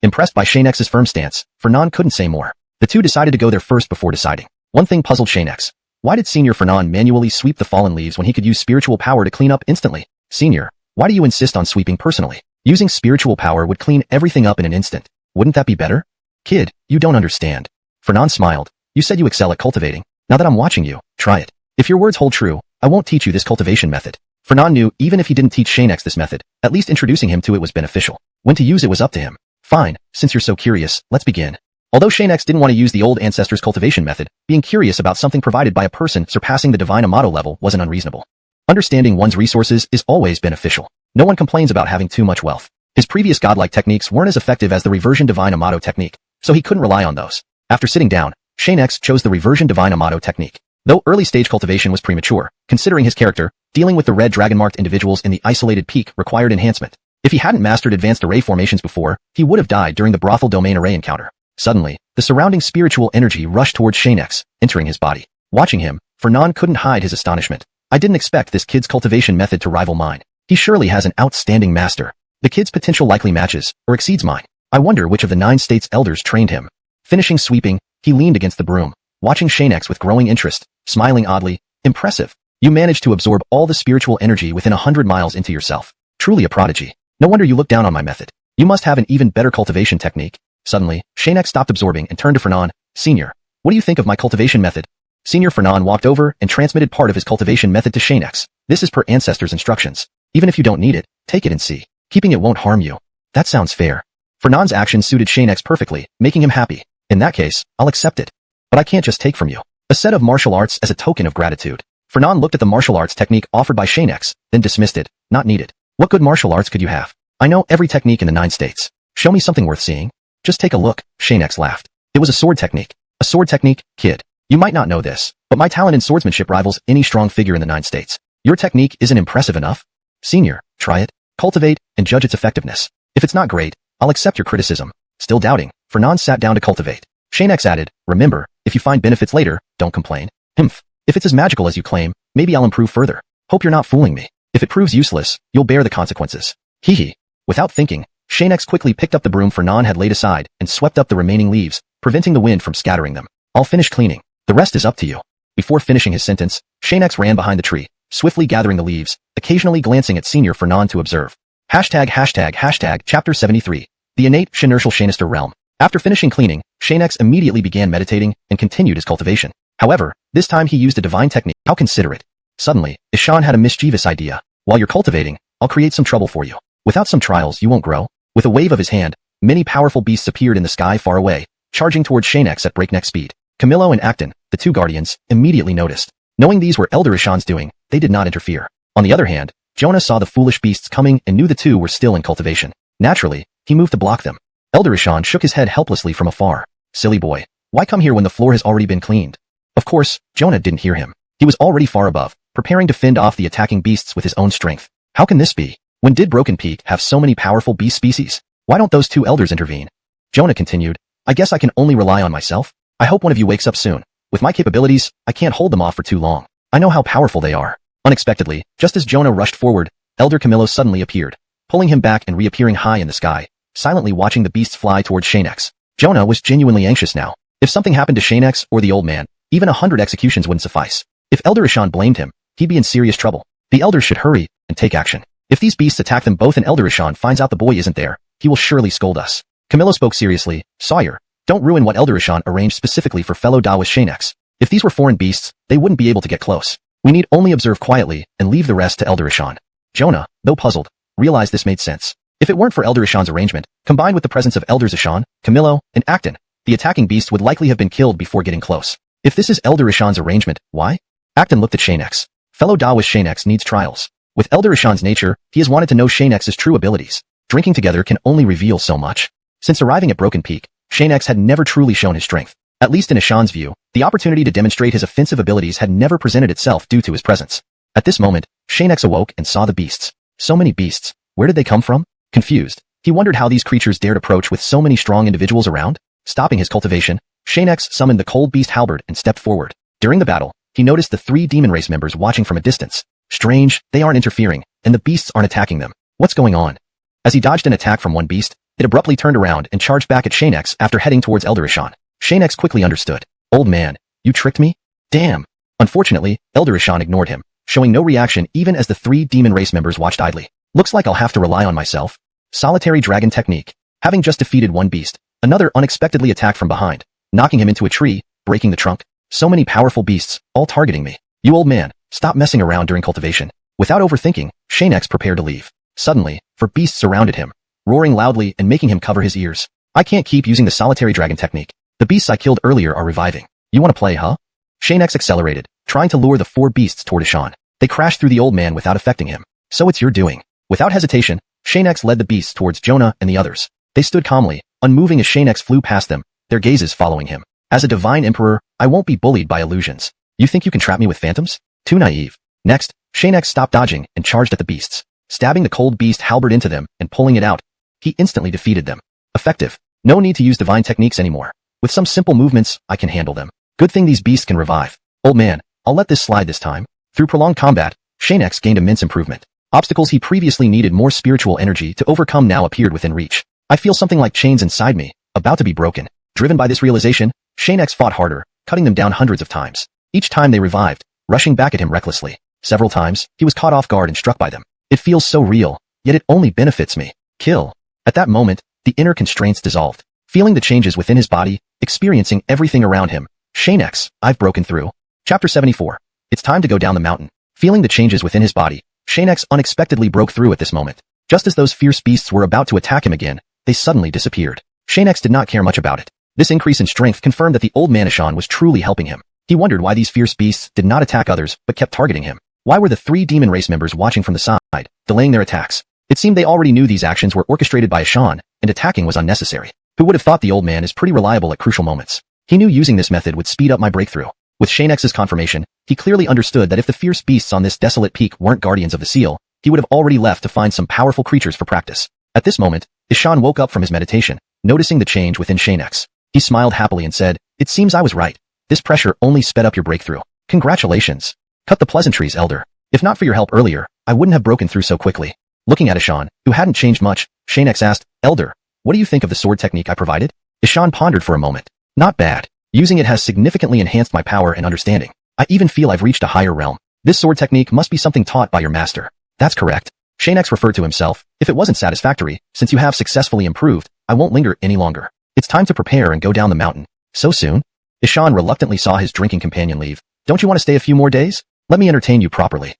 Impressed by Xianxia's firm stance, Fernand couldn't say more. The 2 decided to go there first before deciding. One thing puzzled Xianxia. Why did Senior Fernand manually sweep the fallen leaves when he could use spiritual power to clean up instantly? Senior, why do you insist on sweeping personally? Using spiritual power would clean everything up in an instant. Wouldn't that be better? Kid, you don't understand. Fernand smiled. You said you excel at cultivating. Now that I'm watching you, try it. If your words hold true, I won't teach you this cultivation method. Fernand knew even if he didn't teach Xianxia this method, at least introducing him to it was beneficial. When to use it was up to him. Fine, since you're so curious, let's begin. Although Xianxia didn't want to use the old ancestor's cultivation method, being curious about something provided by a person surpassing the Divine Amato level wasn't unreasonable. Understanding one's resources is always beneficial. No one complains about having too much wealth. His previous godlike techniques weren't as effective as the reversion Divine Amato technique, so he couldn't rely on those. After sitting down, Xianxia chose the reversion Divine Amato technique. Though early-stage cultivation was premature, considering his character, dealing with the red dragon-marked individuals in the isolated peak required enhancement. If he hadn't mastered advanced array formations before, he would have died during the brothel domain array encounter. Suddenly, the surrounding spiritual energy rushed towards Xianxia, entering his body. Watching him, Fernand couldn't hide his astonishment. I didn't expect this kid's cultivation method to rival mine. He surely has an outstanding master. The kid's potential likely matches, or exceeds mine. I wonder which of the 9 states' elders trained him. Finishing sweeping, he leaned against the broom, watching Xianxia with growing interest, smiling oddly. Impressive. You managed to absorb all the spiritual energy within 100 miles into yourself. Truly a prodigy. No wonder you look down on my method. You must have an even better cultivation technique. Suddenly, Xianxia stopped absorbing and turned to Fernand. Senior, what do you think of my cultivation method? Senior Fernand walked over and transmitted part of his cultivation method to Xianxia. This is per ancestors' instructions. Even if you don't need it, take it and see. Keeping it won't harm you. That sounds fair. Fernand's action suited Xianxia perfectly, making him happy. In that case, I'll accept it. But I can't just take from you a set of martial arts as a token of gratitude. Fernand looked at the martial arts technique offered by Xianxia, then dismissed it. Not needed. What good martial arts could you have? I know every technique in the 9 states. Show me something worth seeing. Just take a look. Xianxia laughed. It was a sword technique. A sword technique, kid. You might not know this, but my talent in swordsmanship rivals any strong figure in the 9 states. Your technique isn't impressive enough? Senior, try it, cultivate, and judge its effectiveness. If it's not great, I'll accept your criticism. Still doubting, Fernand sat down to cultivate. Xianxia added, remember, if you find benefits later, don't complain. Humph. If it's as magical as you claim, maybe I'll improve further. Hope you're not fooling me. If it proves useless, you'll bear the consequences. Hee hee. Without thinking, Xianxia quickly picked up the broom Fernand had laid aside and swept up the remaining leaves, preventing the wind from scattering them. I'll finish cleaning. The rest is up to you. Before finishing his sentence, Xianxia ran behind the tree, swiftly gathering the leaves, occasionally glancing at Senior Fernand to observe. Chapter 73. The innate inertial Xianxia realm. After finishing cleaning, Xianxia immediately began meditating and continued his cultivation. However, this time he used a divine technique. How considerate. Suddenly, Ishan had a mischievous idea. While you're cultivating, I'll create some trouble for you. Without some trials, you won't grow. With a wave of his hand, many powerful beasts appeared in the sky far away, charging towards Xianxia at breakneck speed. Camillo and Acton, the 2 guardians, immediately noticed. Knowing these were Elder Ishan's doing, they did not interfere. On the other hand, Jonah saw the foolish beasts coming and knew the 2 were still in cultivation. Naturally, he moved to block them. Elder Ishan shook his head helplessly from afar. Silly boy, why come here when the floor has already been cleaned? Of course, Jonah didn't hear him. He was already far above, preparing to fend off the attacking beasts with his own strength. How can this be? When did Broken Peak have so many powerful beast species? Why don't those 2 elders intervene? Jonah continued, I guess I can only rely on myself. I hope one of you wakes up soon. With my capabilities, I can't hold them off for too long. I know how powerful they are. Unexpectedly, just as Jonah rushed forward, Elder Camillo suddenly appeared, pulling him back and reappearing high in the sky, silently watching the beasts fly towards Xianxia. Jonah was genuinely anxious now. If something happened to Xianxia or the old man, even 100 executions wouldn't suffice. If Elder Ishan blamed him, he'd be in serious trouble. The elders should hurry and take action. If these beasts attack them both and Elder Ishan finds out the boy isn't there, he will surely scold us. Camillo spoke seriously. Sawyer, don't ruin what Elder Ishan arranged specifically for fellow Taoist Xianxia. If these were foreign beasts, they wouldn't be able to get close. We need only observe quietly and leave the rest to Elder Ishan. Jonah, though puzzled, realized this made sense. If it weren't for Elder Ishan's arrangement, combined with the presence of Elders Ishan, Camillo, and Acton, the attacking beast would likely have been killed before getting close. If this is Elder Ishan's arrangement, why? Acton looked at Xianxia. Fellow Taoist Xianxia needs trials. With Elder Ishan's nature, he has wanted to know Xianxia's true abilities. Drinking together can only reveal so much. Since arriving at Broken Peak, Xianxia had never truly shown his strength. At least in Ishan's view, the opportunity to demonstrate his offensive abilities had never presented itself due to his presence. At this moment, Xianxia awoke and saw the beasts. So many beasts. Where did they come from? Confused, he wondered how these creatures dared approach with so many strong individuals around. Stopping his cultivation, Xianxia summoned the cold beast halberd and stepped forward. During the battle, he noticed the 3 demon race members watching from a distance. Strange, they aren't interfering, and the beasts aren't attacking them. What's going on? As he dodged an attack from one beast, it abruptly turned around and charged back at Xianxia after heading towards Elder Ishan. Xianxia quickly understood. Old man, you tricked me? Damn. Unfortunately, Elder Ishan ignored him, showing no reaction even as the 3 demon race members watched idly. Looks like I'll have to rely on myself. Solitary dragon technique. Having just defeated one beast, another unexpectedly attacked from behind, knocking him into a tree, breaking the trunk. So many powerful beasts, all targeting me. You old man, stop messing around during cultivation. Without overthinking, Xianxia prepared to leave. Suddenly, 4 beasts surrounded him, roaring loudly and making him cover his ears. I can't keep using the solitary dragon technique. The beasts I killed earlier are reviving. You want to play, huh? Xianxia accelerated, trying to lure the 4 beasts toward Ishan. They crashed through the old man without affecting him. So it's your doing. Without hesitation, Xianxia led the beasts towards Jonah and the others. They stood calmly, unmoving as Xianxia flew past them, their gazes following him. As a divine emperor, I won't be bullied by illusions. You think you can trap me with phantoms? Too naive. Next, Xianxia stopped dodging and charged at the beasts, stabbing the cold beast halberd into them and pulling it out. He instantly defeated them. Effective. No need to use divine techniques anymore. With some simple movements, I can handle them. Good thing these beasts can revive. Old man, I'll let this slide this time. Through prolonged combat, Xianxia gained immense improvement. Obstacles he previously needed more spiritual energy to overcome now appeared within reach. I feel something like chains inside me, about to be broken. Driven by this realization, Xianxia fought harder, cutting them down hundreds of times. Each time they revived, rushing back at him recklessly. Several times, he was caught off guard and struck by them. It feels so real, yet it only benefits me. Kill. At that moment, the inner constraints dissolved. Feeling the changes within his body, experiencing everything around him, Xianxia, I've broken through. Chapter 74. It's time to go down the mountain. Feeling the changes within his body, Xianxia unexpectedly broke through at this moment. Just as those fierce beasts were about to attack him again, they suddenly disappeared. Xianxia did not care much about it. This increase in strength confirmed that the old man Ashan was truly helping him. He wondered why these fierce beasts did not attack others but kept targeting him. Why were the 3 demon race members watching from the side, delaying their attacks? It seemed they already knew these actions were orchestrated by Ashan, and attacking was unnecessary. Who would have thought the old man is pretty reliable at crucial moments? He knew using this method would speed up my breakthrough. With Xianxia's confirmation, he clearly understood that if the fierce beasts on this desolate peak weren't guardians of the seal, he would have already left to find some powerful creatures for practice. At this moment, Ashan woke up from his meditation, noticing the change within Xianxia. He smiled happily and said, "It seems I was right. This pressure only sped up your breakthrough. Congratulations. Cut the pleasantries, elder. If not for your help earlier, I wouldn't have broken through so quickly." Looking at Ashan, who hadn't changed much, Xianxia asked, "Elder, what do you think of the sword technique I provided?" Ashan pondered for a moment. "Not bad. Using it has significantly enhanced my power and understanding. I even feel I've reached a higher realm. This sword technique must be something taught by your master." "That's correct." Xianxia referred to himself. "If it wasn't satisfactory, since you have successfully improved, I won't linger any longer. It's time to prepare and go down the mountain." "So soon?" Ashan reluctantly saw his drinking companion leave. "Don't you want to stay a few more days? Let me entertain you properly."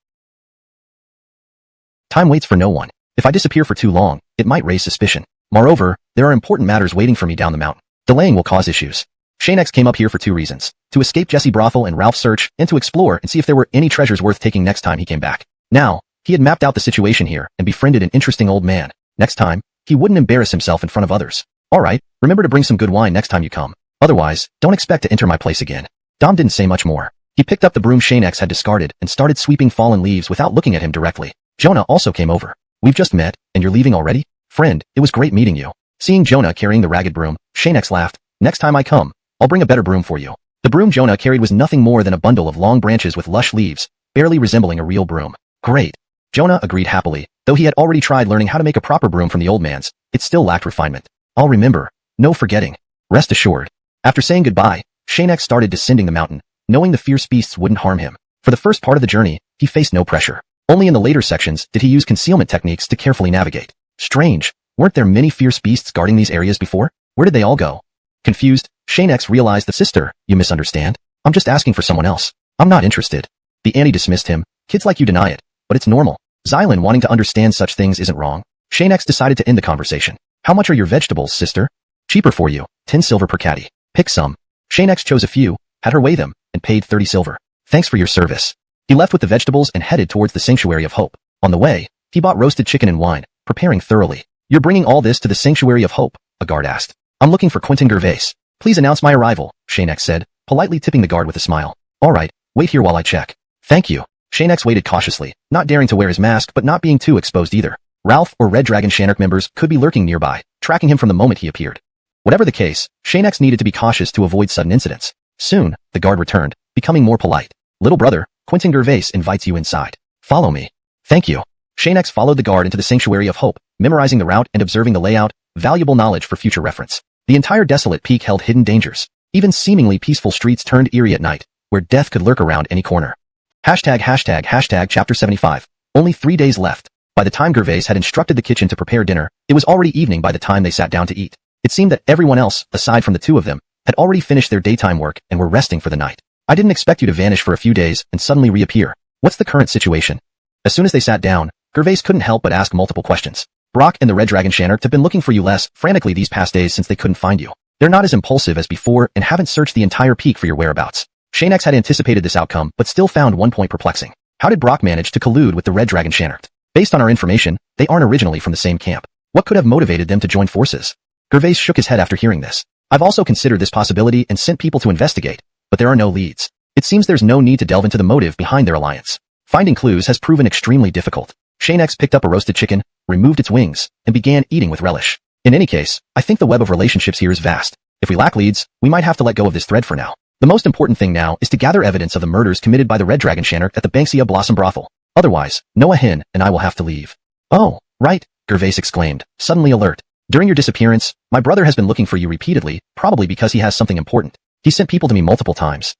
Time waits for no one. If I disappear for too long, it might raise suspicion. Moreover, there are important matters waiting for me down the mountain. Delaying will cause issues. Xianxia came up here for 2 reasons. To escape Jesse Brothel and Ralph's search, and to explore and see if there were any treasures worth taking next time he came back. Now, he had mapped out the situation here and befriended an interesting old man. Next time, he wouldn't embarrass himself in front of others. "Alright, remember to bring some good wine next time you come. Otherwise, don't expect to enter my place again." Dom didn't say much more. He picked up the broom Xianxia had discarded and started sweeping fallen leaves without looking at him directly. Jonah also came over. "We've just met, and you're leaving already? Friend, it was great meeting you." Seeing Jonah carrying the ragged broom, Xianxia laughed. "Next time I come, I'll bring a better broom for you." The broom Jonah carried was nothing more than a bundle of long branches with lush leaves, barely resembling a real broom. "Great." Jonah agreed happily. Though he had already tried learning how to make a proper broom from the old man's, it still lacked refinement. "I'll remember. No forgetting. Rest assured." After saying goodbye, Xianxia started descending the mountain, knowing the fierce beasts wouldn't harm him. For the first part of the journey, he faced no pressure. Only in the later sections did he use concealment techniques to carefully navigate. Strange, weren't there many fierce beasts guarding these areas before? Where did they all go? Confused, Xianxia realized the sister, "You misunderstand? I'm just asking for someone else. I'm not interested." The auntie dismissed him. "Kids like you deny it, but it's normal. Xylan wanting to understand such things isn't wrong." Xianxia decided to end the conversation. "How much are your vegetables, sister?" "Cheaper for you, 10 silver per caddy. Pick some." Xianxia chose a few, had her weigh them, and paid 30 silver. "Thanks for your service." He left with the vegetables and headed towards the Sanctuary of Hope. On the way, he bought roasted chicken and wine, preparing thoroughly. "You're bringing all this to the Sanctuary of Hope?" a guard asked. "I'm looking for Quentin Gervais. Please announce my arrival," Xianxia said, politely tipping the guard with a smile. "Alright, wait here while I check." "Thank you." Xianxia waited cautiously, not daring to wear his mask but not being too exposed either. Ralph or Red Dragon Shanark members could be lurking nearby, tracking him from the moment he appeared. Whatever the case, Xianxia needed to be cautious to avoid sudden incidents. Soon, the guard returned, becoming more polite. "Little brother, Quentin Gervais invites you inside. Follow me." "Thank you." Xianxia followed the guard into the Sanctuary of Hope, memorizing the route and observing the layout, valuable knowledge for future reference. The entire desolate peak held hidden dangers. Even seemingly peaceful streets turned eerie at night, where death could lurk around any corner. Chapter 75. Only 3 days left. By the time Gervais had instructed the kitchen to prepare dinner, it was already evening by the time they sat down to eat. It seemed that everyone else, aside from the 2 of them, had already finished their daytime work and were resting for the night. "I didn't expect you to vanish for a few days and suddenly reappear. What's the current situation?" As soon as they sat down, Gervais couldn't help but ask multiple questions. "Brock and the Red Dragon Shanark have been looking for you less frantically these past days since they couldn't find you. They're not as impulsive as before and haven't searched the entire peak for your whereabouts." Xianxia had anticipated this outcome but still found one point perplexing. How did Brock manage to collude with the Red Dragon Shanark? Based on our information, they aren't originally from the same camp. What could have motivated them to join forces? Gervais shook his head after hearing this. "I've also considered this possibility and sent people to investigate, but there are no leads. It seems there's no need to delve into the motive behind their alliance. Finding clues has proven extremely difficult." Xianxia picked up a roasted chicken, removed its wings, and began eating with relish. In any case, I think the web of relationships here is vast. If we lack leads, we might have to let go of this thread for now. The most important thing now is to gather evidence of the murders committed by the Red Dragon Xianxia at the Xianxia Blossom Brothel. Otherwise, XuanHuan and I will have to leave. Oh, right, Gervais exclaimed, suddenly alert. During your disappearance, my brother has been looking for you repeatedly, probably because he has something important. He sent people to me multiple times.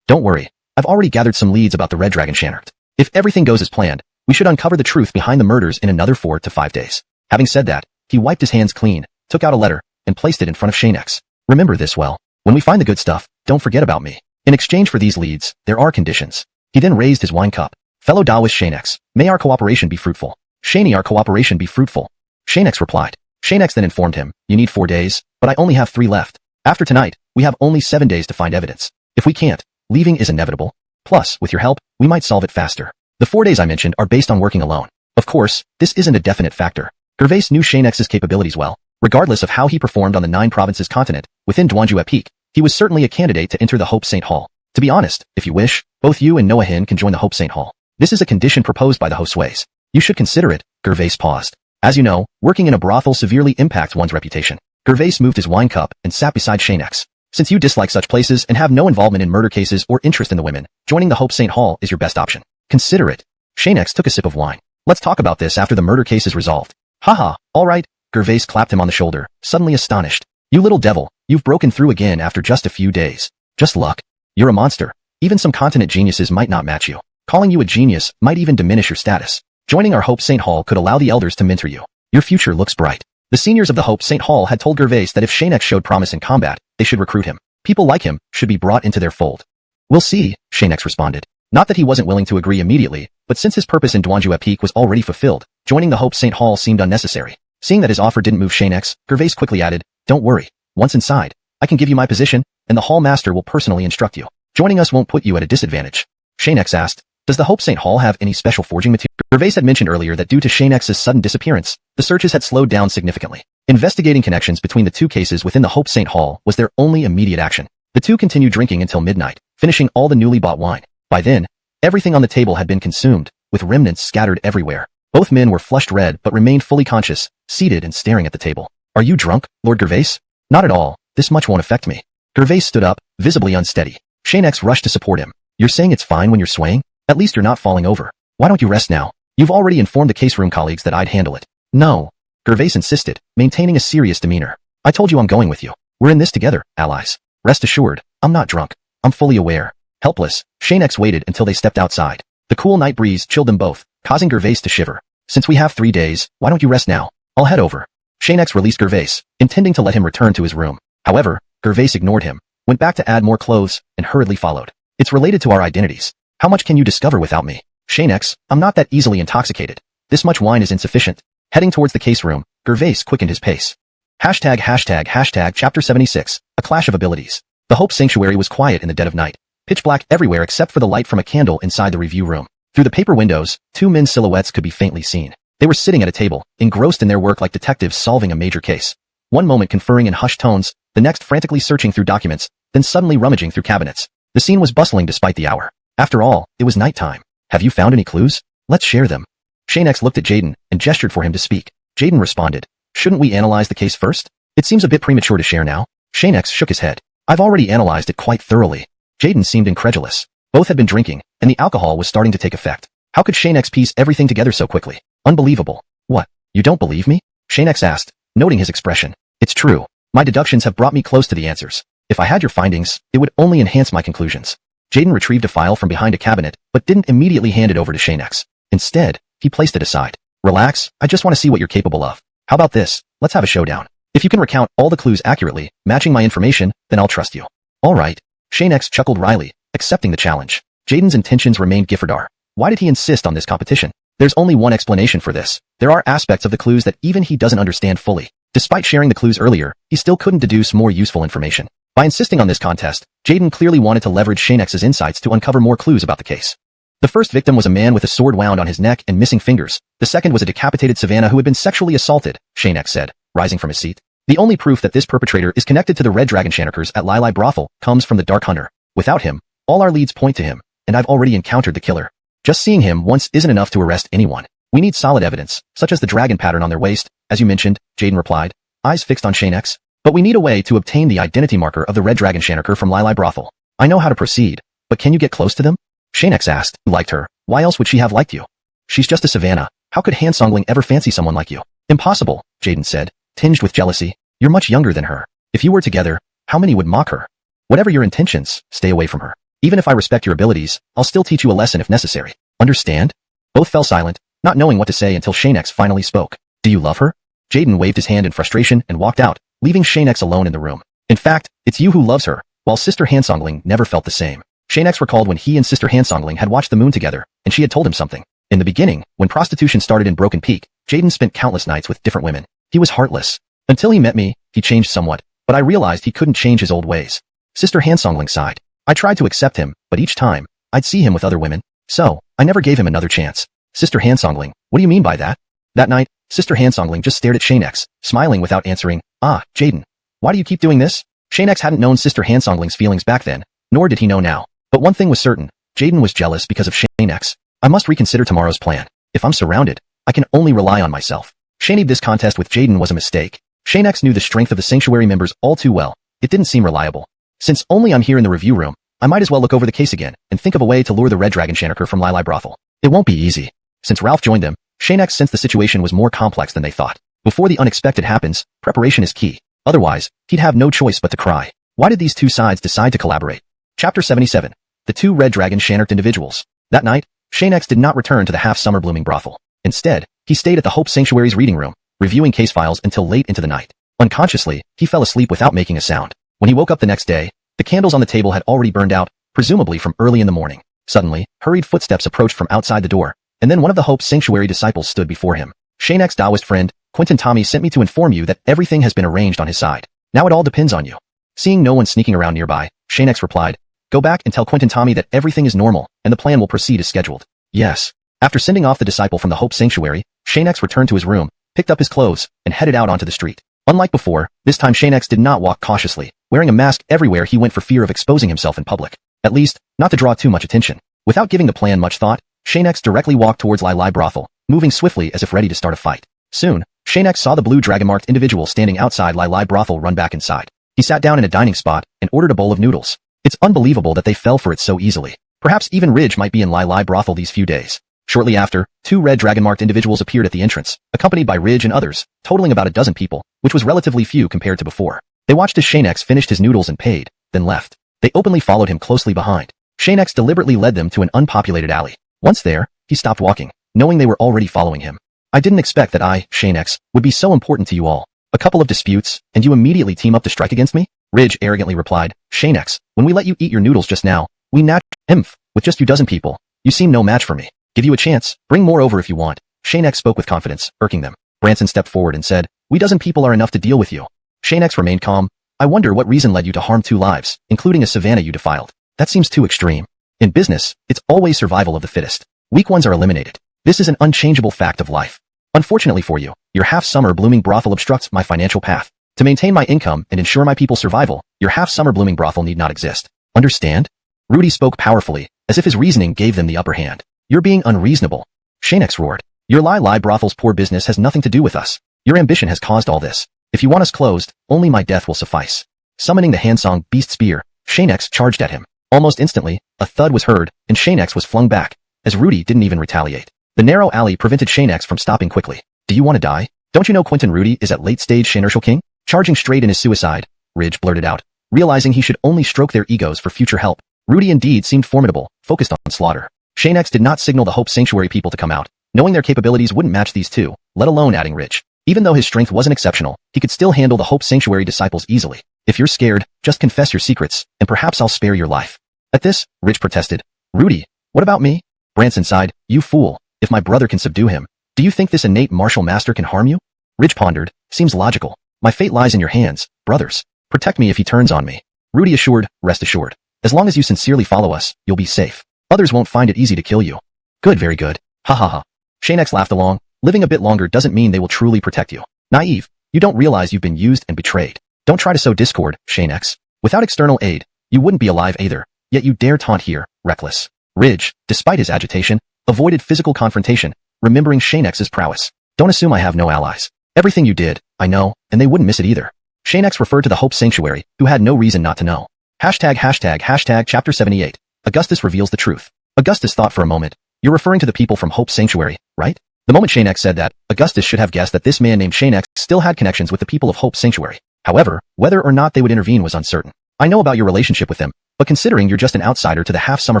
Don't worry, I've already gathered some leads about the Red Dragon Xianxia. If everything goes as planned, we should uncover the truth behind the murders in another 4 to 5 days. Having said that, he wiped his hands clean, took out a letter, and placed it in front of Xianxia. Remember this well. When we find the good stuff, don't forget about me. In exchange for these leads, there are conditions. He then raised his wine cup. Fellow Taoist Xianxia, may our cooperation be fruitful. Shani, our cooperation be fruitful. Xianxia replied. Xianxia then informed him, you need 4 days, but I only have 3 left. After tonight, we have only 7 days to find evidence. If we can't, leaving is inevitable. Plus, with your help, we might solve it faster. The 4 days I mentioned are based on working alone. Of course, this isn't a definite factor. Gervais knew Xianxia's capabilities well. Regardless of how he performed on the 9 provinces continent, within Duanjue Peak, he was certainly a candidate to enter the Hope Saint Hall. To be honest, if you wish, both you and XuanHuan can join the Hope Saint Hall. This is a condition proposed by the Hosuis. You should consider it. Gervais paused. As you know, working in a brothel severely impacts one's reputation. Gervais moved his wine cup and sat beside Xianxia. Since you dislike such places and have no involvement in murder cases or interest in the women, joining the Hope Saint Hall is your best option. Consider it. Xianxia took a sip of wine. Let's talk about this after the murder case is resolved. Haha, all right. Gervais clapped him on the shoulder, suddenly astonished. You little devil, you've broken through again after just a few days. Just luck. You're a monster. Even some continent geniuses might not match you. Calling you a genius might even diminish your status. Joining our Hope Saint Hall could allow the elders to mentor you. Your future looks bright. The seniors of the Hope Saint Hall had told Gervais that if Xianxia showed promise in combat, they should recruit him. People like him should be brought into their fold. We'll see, Xianxia responded. Not that he wasn't willing to agree immediately, but since his purpose in Duanjue Peak was already fulfilled, joining the Hope Saint Hall seemed unnecessary. Seeing that his offer didn't move Xianxia, Gervais quickly added, don't worry. Once inside, I can give you my position, and the Hall Master will personally instruct you. Joining us won't put you at a disadvantage. Xianxia asked, does the Hope Saint Hall have any special forging material? Gervais had mentioned earlier that due to Xianxia's sudden disappearance, the searches had slowed down significantly. Investigating connections between the 2 cases within the Hope Saint Hall was their only immediate action. The 2 continued drinking until midnight, finishing all the newly bought wine. By then, everything on the table had been consumed, with remnants scattered everywhere. Both men were flushed red but remained fully conscious, seated and staring at the table. Are you drunk, Lord Gervais? Not at all. This much won't affect me. Gervais stood up, visibly unsteady. Xianxia rushed to support him. You're saying it's fine when you're swaying? At least you're not falling over. Why don't you rest now? You've already informed the case room colleagues that I'd handle it. No. Gervais insisted, maintaining a serious demeanor. I told you I'm going with you. We're in this together, allies. Rest assured, I'm not drunk. I'm fully aware. Helpless, Xianxia waited until they stepped outside. The cool night breeze chilled them both, causing Gervais to shiver. Since we have 3 days, why don't you rest now? I'll head over. Xianxia released Gervais, intending to let him return to his room. However, Gervais ignored him, went back to add more clothes, and hurriedly followed. It's related to our identities. How much can you discover without me? Xianxia, I'm not that easily intoxicated. This much wine is insufficient. Heading towards the case room, Gervais quickened his pace. Chapter 76, A Clash of Abilities. The Hope Sanctuary was quiet in the dead of night. Pitch black everywhere except for the light from a candle inside the review room. Through the paper windows, 2 men's silhouettes could be faintly seen. They were sitting at a table, engrossed in their work like detectives solving a major case. One moment conferring in hushed tones, the next frantically searching through documents, then suddenly rummaging through cabinets. The scene was bustling despite the hour. After all, it was nighttime. Have you found any clues? Let's share them. Xianxia looked at Jaden and gestured for him to speak. Jaden responded. Shouldn't we analyze the case first? It seems a bit premature to share now. Xianxia shook his head. I've already analyzed it quite thoroughly. Jaden seemed incredulous. Both had been drinking, and the alcohol was starting to take effect. How could Xianxia piece everything together so quickly? Unbelievable. What? You don't believe me? Xianxia asked, noting his expression. It's true. My deductions have brought me close to the answers. If I had your findings, it would only enhance my conclusions. Jaden retrieved a file from behind a cabinet, but didn't immediately hand it over to Xianxia. Instead, he placed it aside. Relax, I just want to see what you're capable of. How about this? Let's have a showdown. If you can recount all the clues accurately, matching my information, then I'll trust you. All right. Xianxia chuckled wryly, accepting the challenge. Jaden's intentions remained Giffardar. Why did he insist on this competition? There's only one explanation for this. There are aspects of the clues that even he doesn't understand fully. Despite sharing the clues earlier, he still couldn't deduce more useful information. By insisting on this contest, Jaden clearly wanted to leverage Xianxia's insights to uncover more clues about the case. The first victim was a man with a sword wound on his neck and missing fingers. The second was a decapitated savannah who had been sexually assaulted, Xianxia said, rising from his seat. The only proof that this perpetrator is connected to the Red Dragon Xianxias at Lai Lai Brothel comes from the Dark Hunter. Without him, all our leads point to him, and I've already encountered the killer. Just seeing him once isn't enough to arrest anyone. We need solid evidence, such as the dragon pattern on their waist, as you mentioned, Jaden replied. eyes fixed on Xianxia. But we need a way to obtain the identity marker of the Red Dragon Xianxia from Lai Brothel. I know how to proceed, but can you get close to them? Xianxia asked. You liked her. Why else would she have liked you? She's just a savannah. How could Han Songling ever fancy someone like you? Impossible, Jaden said, tinged with jealousy. You're much younger than her. If you were together, how many would mock her? Whatever your intentions, stay away from her. Even if I respect your abilities, I'll still teach you a lesson if necessary. Understand? Both fell silent, not knowing what to say until Xianxia finally spoke. Do you love her? Jaden waved his hand in frustration and walked out, leaving Xianxia alone in the room. In fact, it's you who loves her, while Sister Han Songling never felt the same. Xianxia recalled when he and Sister Han Songling had watched the moon together, and she had told him something. In the beginning, when prostitution started in Broken Peak, Jaden spent countless nights with different women. He was heartless. Until he met me, he changed somewhat, but I realized he couldn't change his old ways. Sister Han Songling sighed. I tried to accept him, but each time, I'd see him with other women. So, I never gave him another chance. Sister Han Songling, what do you mean by that? That night, Sister Han Songling just stared at Xianxia, smiling without answering. Ah, Jaden. Why do you keep doing this? Xianxia hadn't known Sister Han Songling's feelings back then, nor did he know now. But one thing was certain, Jaden was jealous because of Xianxia. I must reconsider tomorrow's plan. If I'm surrounded, I can only rely on myself. This contest with Jaden was a mistake. Xianxia knew the strength of the sanctuary members all too well. It didn't seem reliable. Since only I'm here in the review room, I might as well look over the case again and think of a way to lure the Red Dragon Xianxia from Lai Brothel. It won't be easy. Since Ralph joined them, Xianxia sensed the situation was more complex than they thought. Before the unexpected happens, preparation is key. Otherwise, he'd have no choice but to cry. Why did these two sides decide to collaborate? Chapter 77. The two Red Dragon Xianxia individuals. That night, Xianxia did not return to the half-summer blooming brothel. Instead, he stayed at the Hope Sanctuary's reading room, reviewing case files until late into the night. Unconsciously, he fell asleep without making a sound. When he woke up the next day, the candles on the table had already burned out, presumably from early in the morning. Suddenly, hurried footsteps approached from outside the door, and then one of the Hope Sanctuary disciples stood before him. Xianxia's Taoist friend, Quentin Tommy sent me to inform you that everything has been arranged on his side. Now it all depends on you. Seeing no one sneaking around nearby, Xianxia replied, Go back and tell Quentin Tommy that everything is normal, and the plan will proceed as scheduled. Yes. After sending off the disciple from the Hope Sanctuary, Xianxia returned to his room, picked up his clothes, and headed out onto the street. Unlike before, this time Xianxia did not walk cautiously, wearing a mask everywhere he went for fear of exposing himself in public. At least, not to draw too much attention. Without giving the plan much thought, Xianxia directly walked towards Lai Brothel, moving swiftly as if ready to start a fight. Soon, Xianxia saw the blue dragon-marked individual standing outside Lai Brothel run back inside. He sat down in a dining spot and ordered a bowl of noodles. It's unbelievable that they fell for it so easily. Perhaps even Ridge might be in Lai Brothel these few days. Shortly after, two red dragon-marked individuals appeared at the entrance, accompanied by Ridge and others, totaling about a dozen people, which was relatively few compared to before. They watched as Xianxia finished his noodles and paid, then left. They openly followed him closely behind. Xianxia deliberately led them to an unpopulated alley. Once there, he stopped walking, knowing they were already following him. I didn't expect that I, Xianxia, would be so important to you all. A couple of disputes, and you immediately team up to strike against me? Ridge arrogantly replied, Xianxia, when we let you eat your noodles just now, we with just you dozen people, you seem no match for me. Give you a chance, bring more over if you want. Xianxia spoke with confidence, irking them. Branson stepped forward and said, We dozen people are enough to deal with you. Xianxia remained calm. I wonder what reason led you to harm 2 lives, including a savannah you defiled. That seems too extreme. In business, it's always survival of the fittest. Weak ones are eliminated. This is an unchangeable fact of life. Unfortunately for you, your half-summer blooming brothel obstructs my financial path. To maintain my income and ensure my people's survival, your half-summer blooming brothel need not exist. Understand? Rudy spoke powerfully, as if his reasoning gave them the upper hand. You're being unreasonable. Xianxia roared. Your Lai Brothel's poor business has nothing to do with us. Your ambition has caused all this. If you want us closed, only my death will suffice. Summoning the Hansong beast spear, Xianxia charged at him. Almost instantly, a thud was heard, and Xianxia was flung back, as Rudy didn't even retaliate. The narrow alley prevented Xianxia from stopping quickly. Do you want to die? Don't you know Quentin Rudy is at late-stage Xianxia King? Charging straight in his suicide, Ridge blurted out, realizing he should only stroke their egos for future help. Rudy indeed seemed formidable, focused on slaughter. Xianxia did not signal the Hope Sanctuary people to come out, knowing their capabilities wouldn't match these two, let alone adding Ridge. Even though his strength wasn't exceptional, he could still handle the Hope Sanctuary disciples easily. If you're scared, just confess your secrets, and perhaps I'll spare your life. At this, Ridge protested. Rudy, what about me? Branson sighed, you fool. If my brother can subdue him, do you think this innate martial master can harm you? Ridge pondered, seems logical. My fate lies in your hands, brothers. Protect me if he turns on me. Rudy assured, rest assured. As long as you sincerely follow us, you'll be safe. Others won't find it easy to kill you. Good, very good. Ha ha ha. Xianxia laughed along. Living a bit longer doesn't mean they will truly protect you. Naive. You don't realize you've been used and betrayed. Don't try to sow discord, Xianxia. Without external aid, you wouldn't be alive either. Yet you dare taunt here, reckless. Ridge, despite his agitation, avoided physical confrontation, remembering Xianxia's prowess. Don't assume I have no allies. Everything you did, I know, and they wouldn't miss it either. Xianxia referred to the Hope Sanctuary, who had no reason not to know. ##### Chapter 78. Augustus reveals the truth. Augustus thought for a moment. You're referring to the people from Hope Sanctuary, right? The moment Xianxia said that, Augustus should have guessed that this man named Xianxia still had connections with the people of Hope Sanctuary. However, whether or not they would intervene was uncertain. I know about your relationship with them, but considering you're just an outsider to the half-summer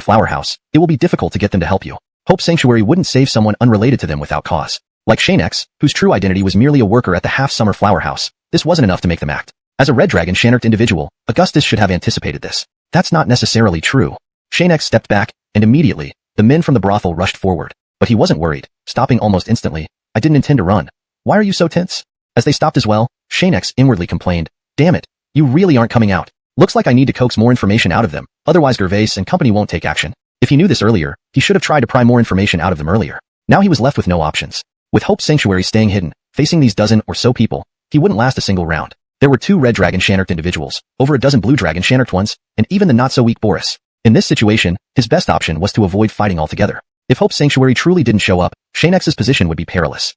flower house, it will be difficult to get them to help you. Hope Sanctuary wouldn't save someone unrelated to them without cause. Like Xianxia, whose true identity was merely a worker at the half-summer flower house, this wasn't enough to make them act. As a red dragon Xianxia individual, Augustus should have anticipated this. That's not necessarily true. Xianxia stepped back, and immediately, the men from the brothel rushed forward. But he wasn't worried, stopping almost instantly. I didn't intend to run. Why are you so tense? As they stopped as well, Xianxia inwardly complained. Damn it, you really aren't coming out. Looks like I need to coax more information out of them, otherwise Gervais and company won't take action. If he knew this earlier, he should have tried to pry more information out of them earlier. Now he was left with no options. With Hope Sanctuary staying hidden, facing these dozen or so people, he wouldn't last a single round. There were 2 red dragon Xianxia individuals, over a dozen blue dragon Xianxia ones, and even the not-so-weak Boris. In this situation, his best option was to avoid fighting altogether. If Hope Sanctuary truly didn't show up, Xianxia's position would be perilous.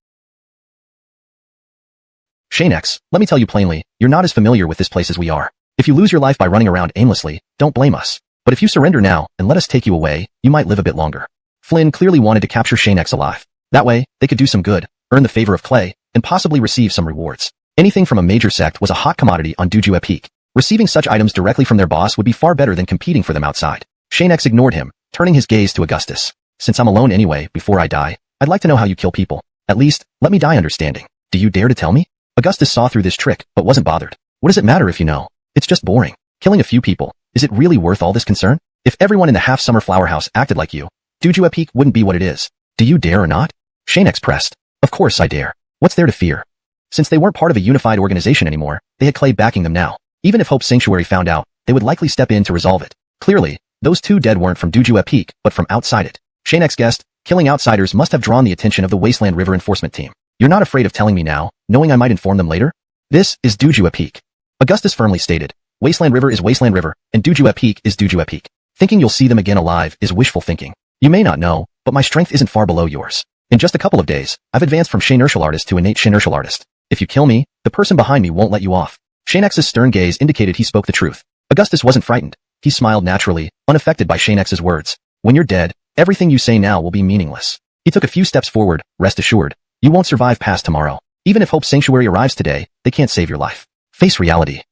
Xianxia, let me tell you plainly, you're not as familiar with this place as we are. If you lose your life by running around aimlessly, don't blame us. But if you surrender now and let us take you away, you might live a bit longer. Flynn clearly wanted to capture Xianxia alive. That way, they could do some good, earn the favor of Clay, and possibly receive some rewards. Anything from a major sect was a hot commodity on Dujue Peak. Receiving such items directly from their boss would be far better than competing for them outside. Xianxia ignored him, turning his gaze to Augustus. Since I'm alone anyway, before I die, I'd like to know how you kill people. At least, let me die understanding. Do you dare to tell me? Augustus saw through this trick, but wasn't bothered. What does it matter if you know? It's just boring. Killing a few people. Is it really worth all this concern? If everyone in the half-summer flower house acted like you, Dujue Peak wouldn't be what it is. Do you dare or not? Xianxia pressed. Of course I dare. What's there to fear? Since they weren't part of a unified organization anymore, they had Clay backing them now. Even if Hope Sanctuary found out, they would likely step in to resolve it. Clearly, those 2 dead weren't from Dujue Peak, but from outside it. Xianxia guessed, killing outsiders must have drawn the attention of the Wasteland River Enforcement Team. You're not afraid of telling me now, knowing I might inform them later? This is Dujue Peak. Augustus firmly stated. Wasteland River is Wasteland River, and Dujue Peak is Dujue Peak. Thinking you'll see them again alive is wishful thinking. You may not know, but my strength isn't far below yours. In just a couple of days, I've advanced from Xianxial Artist to innate Xianxial Artist. If you kill me, the person behind me won't let you off. Xianxia's stern gaze indicated he spoke the truth. Augustus wasn't frightened. He smiled naturally, unaffected by Xianxia's words. When you're dead, everything you say now will be meaningless. He took a few steps forward, rest assured. You won't survive past tomorrow. Even if Hope Sanctuary arrives today, they can't save your life. Face reality.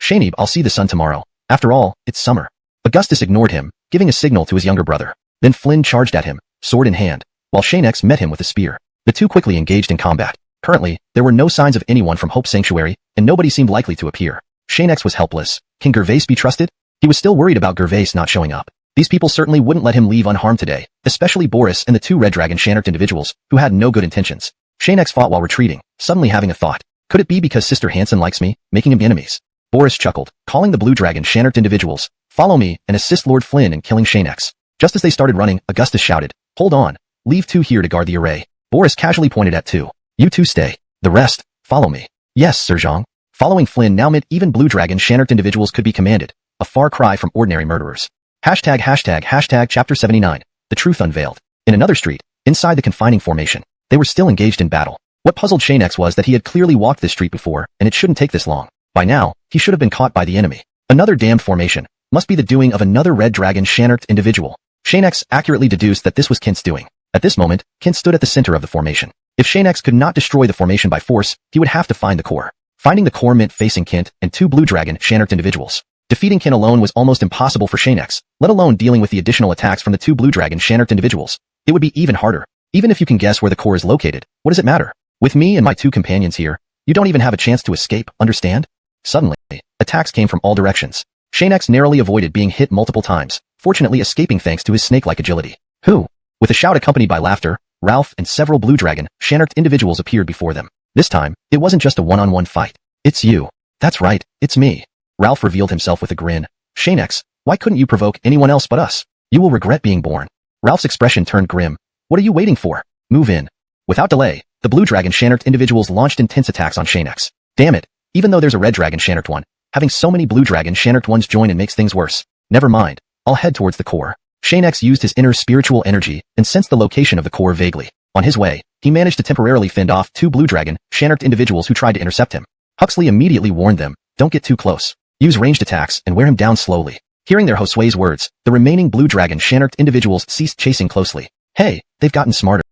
Xianxia, I'll see the sun tomorrow. After all, it's summer. Augustus ignored him, giving a signal to his younger brother. Then Flynn charged at him, sword in hand, while Xianxia met him with a spear. The 2 quickly engaged in combat. Currently, there were no signs of anyone from Hope Sanctuary, and nobody seemed likely to appear. Xianxia was helpless. Can Gervais be trusted? He was still worried about Gervais not showing up. These people certainly wouldn't let him leave unharmed today, especially Boris and the 2 red dragon Xianxia individuals, who had no good intentions. Xianxia fought while retreating, suddenly having a thought. Could it be because Sister Hansen likes me, making him enemies? Boris chuckled, calling the blue dragon Xianxia individuals. Follow me and assist Lord Flynn in killing Xianxia. Just as they started running, Augustus shouted. Hold on. Leave 2 here to guard the array. Boris casually pointed at 2. You 2 stay. The rest, follow me. Yes, Sir Zhang. Following Flynn now meant even blue dragon Xianxia individuals could be commanded. A far cry from ordinary murderers. #### Chapter 79. The truth unveiled. In another street, inside the confining formation, they were still engaged in battle. What puzzled Xianxia was that he had clearly walked this street before, and it shouldn't take this long. By now, he should have been caught by the enemy. Another damned formation. Must be the doing of another red dragon Xianxia individual. Xianxia accurately deduced that this was Kent's doing. At this moment, Kent stood at the center of the formation. If Xianxia could not destroy the formation by force, he would have to find the core. Finding the core meant facing Kent and 2 blue dragon Xianxia individuals. Defeating Kent alone was almost impossible for Xianxia, let alone dealing with the additional attacks from the 2 blue dragon Xianxia individuals. It would be even harder. Even if you can guess where the core is located, what does it matter? With me and my 2 companions here, you don't even have a chance to escape, understand? Suddenly, attacks came from all directions. Xianxia narrowly avoided being hit multiple times, fortunately escaping thanks to his snake-like agility. Who? With a shout accompanied by laughter, Ralph and several blue dragon Xianxia individuals appeared before them. This time, it wasn't just a one-on-one fight. It's you. That's right, it's me. Ralph revealed himself with a grin. Xianxia, why couldn't you provoke anyone else but us? You will regret being born. Ralph's expression turned grim. What are you waiting for? Move in. Without delay, the blue dragon Xianxia individuals launched intense attacks on Xianxia. Damn it, even though there's a red dragon Xianxia one, having so many blue dragon Xianxia ones join and makes things worse. Never mind, I'll head towards the core. Xianxia used his inner spiritual energy and sensed the location of the core vaguely. On his way, he managed to temporarily fend off 2 blue dragon, Xianxia individuals who tried to intercept him. Huxley immediately warned them, don't get too close. Use ranged attacks and wear him down slowly. Hearing their Josue's words, the remaining blue dragon Xianxia individuals ceased chasing closely. Hey, they've gotten smarter.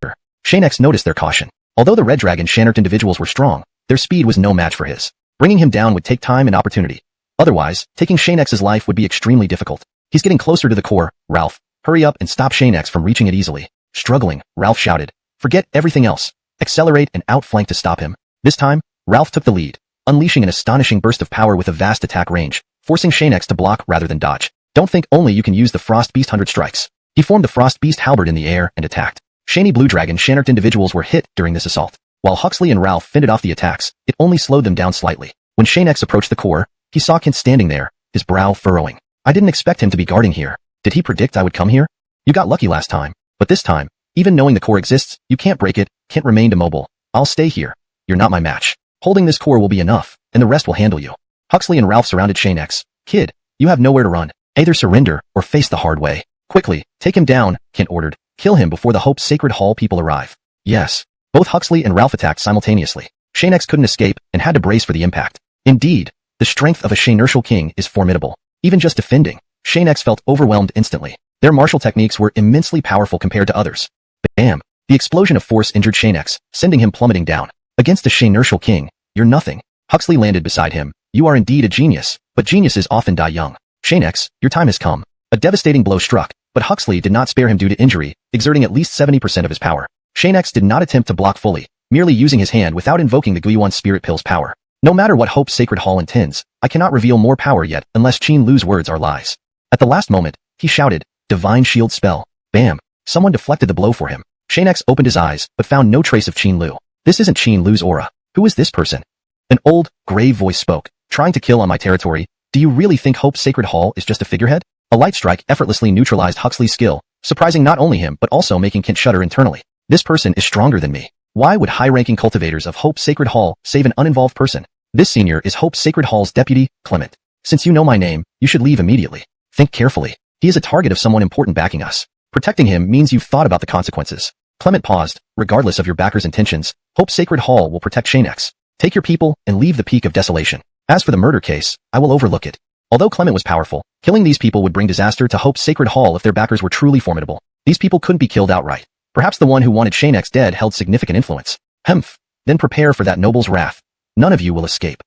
Xianxia noticed their caution. Although the red dragon Xianxia individuals were strong, their speed was no match for his. Bringing him down would take time and opportunity. Otherwise, taking Xianxia's life would be extremely difficult. He's getting closer to the core, Ralph. Hurry up and stop Xianxia from reaching it easily. Struggling, Ralph shouted. Forget everything else. Accelerate and outflank to stop him. This time, Ralph took the lead, unleashing an astonishing burst of power with a vast attack range, forcing Xianxia to block rather than dodge. Don't think only you can use the Frost Beast 100 strikes. He formed the Frost Beast halberd in the air and attacked. Shiny blue dragon Xianxia individuals were hit during this assault. While Huxley and Ralph fended off the attacks, it only slowed them down slightly. When Xianxia approached the core, he saw Kent standing there, his brow furrowing. I didn't expect him to be guarding here. Did he predict I would come here? You got lucky last time, but this time, even knowing the core exists, you can't break it. Kent remained immobile. I'll stay here. You're not my match. Holding this core will be enough, and the rest will handle you. Huxley and Ralph surrounded Xianxia. Kid, you have nowhere to run. Either surrender or face the hard way. Quickly, take him down, Kent ordered. Kill him before the Hope Sacred Hall people arrive. Yes. Both Huxley and Ralph attacked simultaneously. Xianxia couldn't escape and had to brace for the impact. Indeed, the strength of a Xianxia king is formidable. Even just defending, Xianxia felt overwhelmed instantly. Their martial techniques were immensely powerful compared to others. Bam! The explosion of force injured Xianxia, sending him plummeting down. Against a Xianxia king, you're nothing. Huxley landed beside him. You are indeed a genius, but geniuses often die young. Xianxia, your time has come. A devastating blow struck, but Huxley did not spare him due to injury, exerting at least 70% of his power. Xianxia did not attempt to block fully, merely using his hand without invoking the XuanHuan spirit pill's power. No matter what Hope Sacred Hall intends, I cannot reveal more power yet unless Qin Lu's words are lies. At the last moment, he shouted, Divine Shield Spell. Bam! Someone deflected the blow for him. Xianxia opened his eyes, but found no trace of Qin Lu. This isn't Qin Lu's aura. Who is this person? An old, grave voice spoke, trying to kill on my territory. Do you really think Hope Sacred Hall is just a figurehead? A light strike effortlessly neutralized Huxley's skill, surprising not only him but also making Kent shudder internally. This person is stronger than me. Why would high-ranking cultivators of Hope Sacred Hall save an uninvolved person? This senior is Hope Sacred Hall's deputy, Clement. Since you know my name, you should leave immediately. Think carefully. He is a target of someone important backing us. Protecting him means you've thought about the consequences. Clement paused. Regardless of your backer's intentions, Hope Sacred Hall will protect Xianxia. Take your people and leave the Peak of Desolation. As for the murder case, I will overlook it. Although Clement was powerful, killing these people would bring disaster to Hope Sacred Hall if their backers were truly formidable. These people couldn't be killed outright. Perhaps the one who wanted Xianxia dead held significant influence. Humph. Then prepare for that noble's wrath. None of you will escape.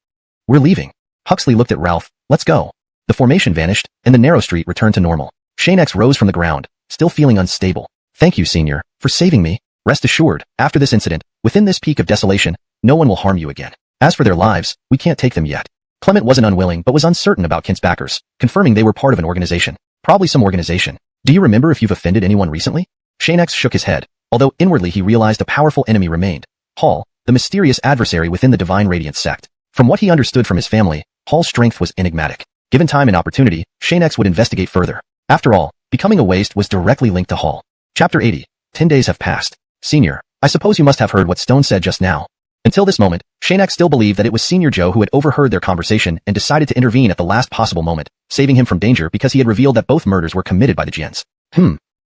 We're leaving. Huxley looked at Ralph. Let's go. The formation vanished, and the narrow street returned to normal. Xianxia rose from the ground, still feeling unstable. Thank you, Senior, for saving me. Rest assured, after this incident, within this Peak of Desolation, no one will harm you again. As for their lives, we can't take them yet. Clement wasn't unwilling but was uncertain about Kent's backers, confirming they were part of an organization. Probably some organization. Do you remember if you've offended anyone recently? Xianxia shook his head, although inwardly he realized a powerful enemy remained. Hall, the mysterious adversary within the Divine Radiance sect. From what he understood from his family, Hall's strength was enigmatic. Given time and opportunity, Xianxia would investigate further. After all, becoming a waste was directly linked to Hall. Chapter 80. 10 days have passed. Senior, I suppose you must have heard what Stone said just now. Until this moment, Xianxia still believed that it was Senior Joe who had overheard their conversation and decided to intervene at the last possible moment, saving him from danger because he had revealed that both murders were committed by the Jians.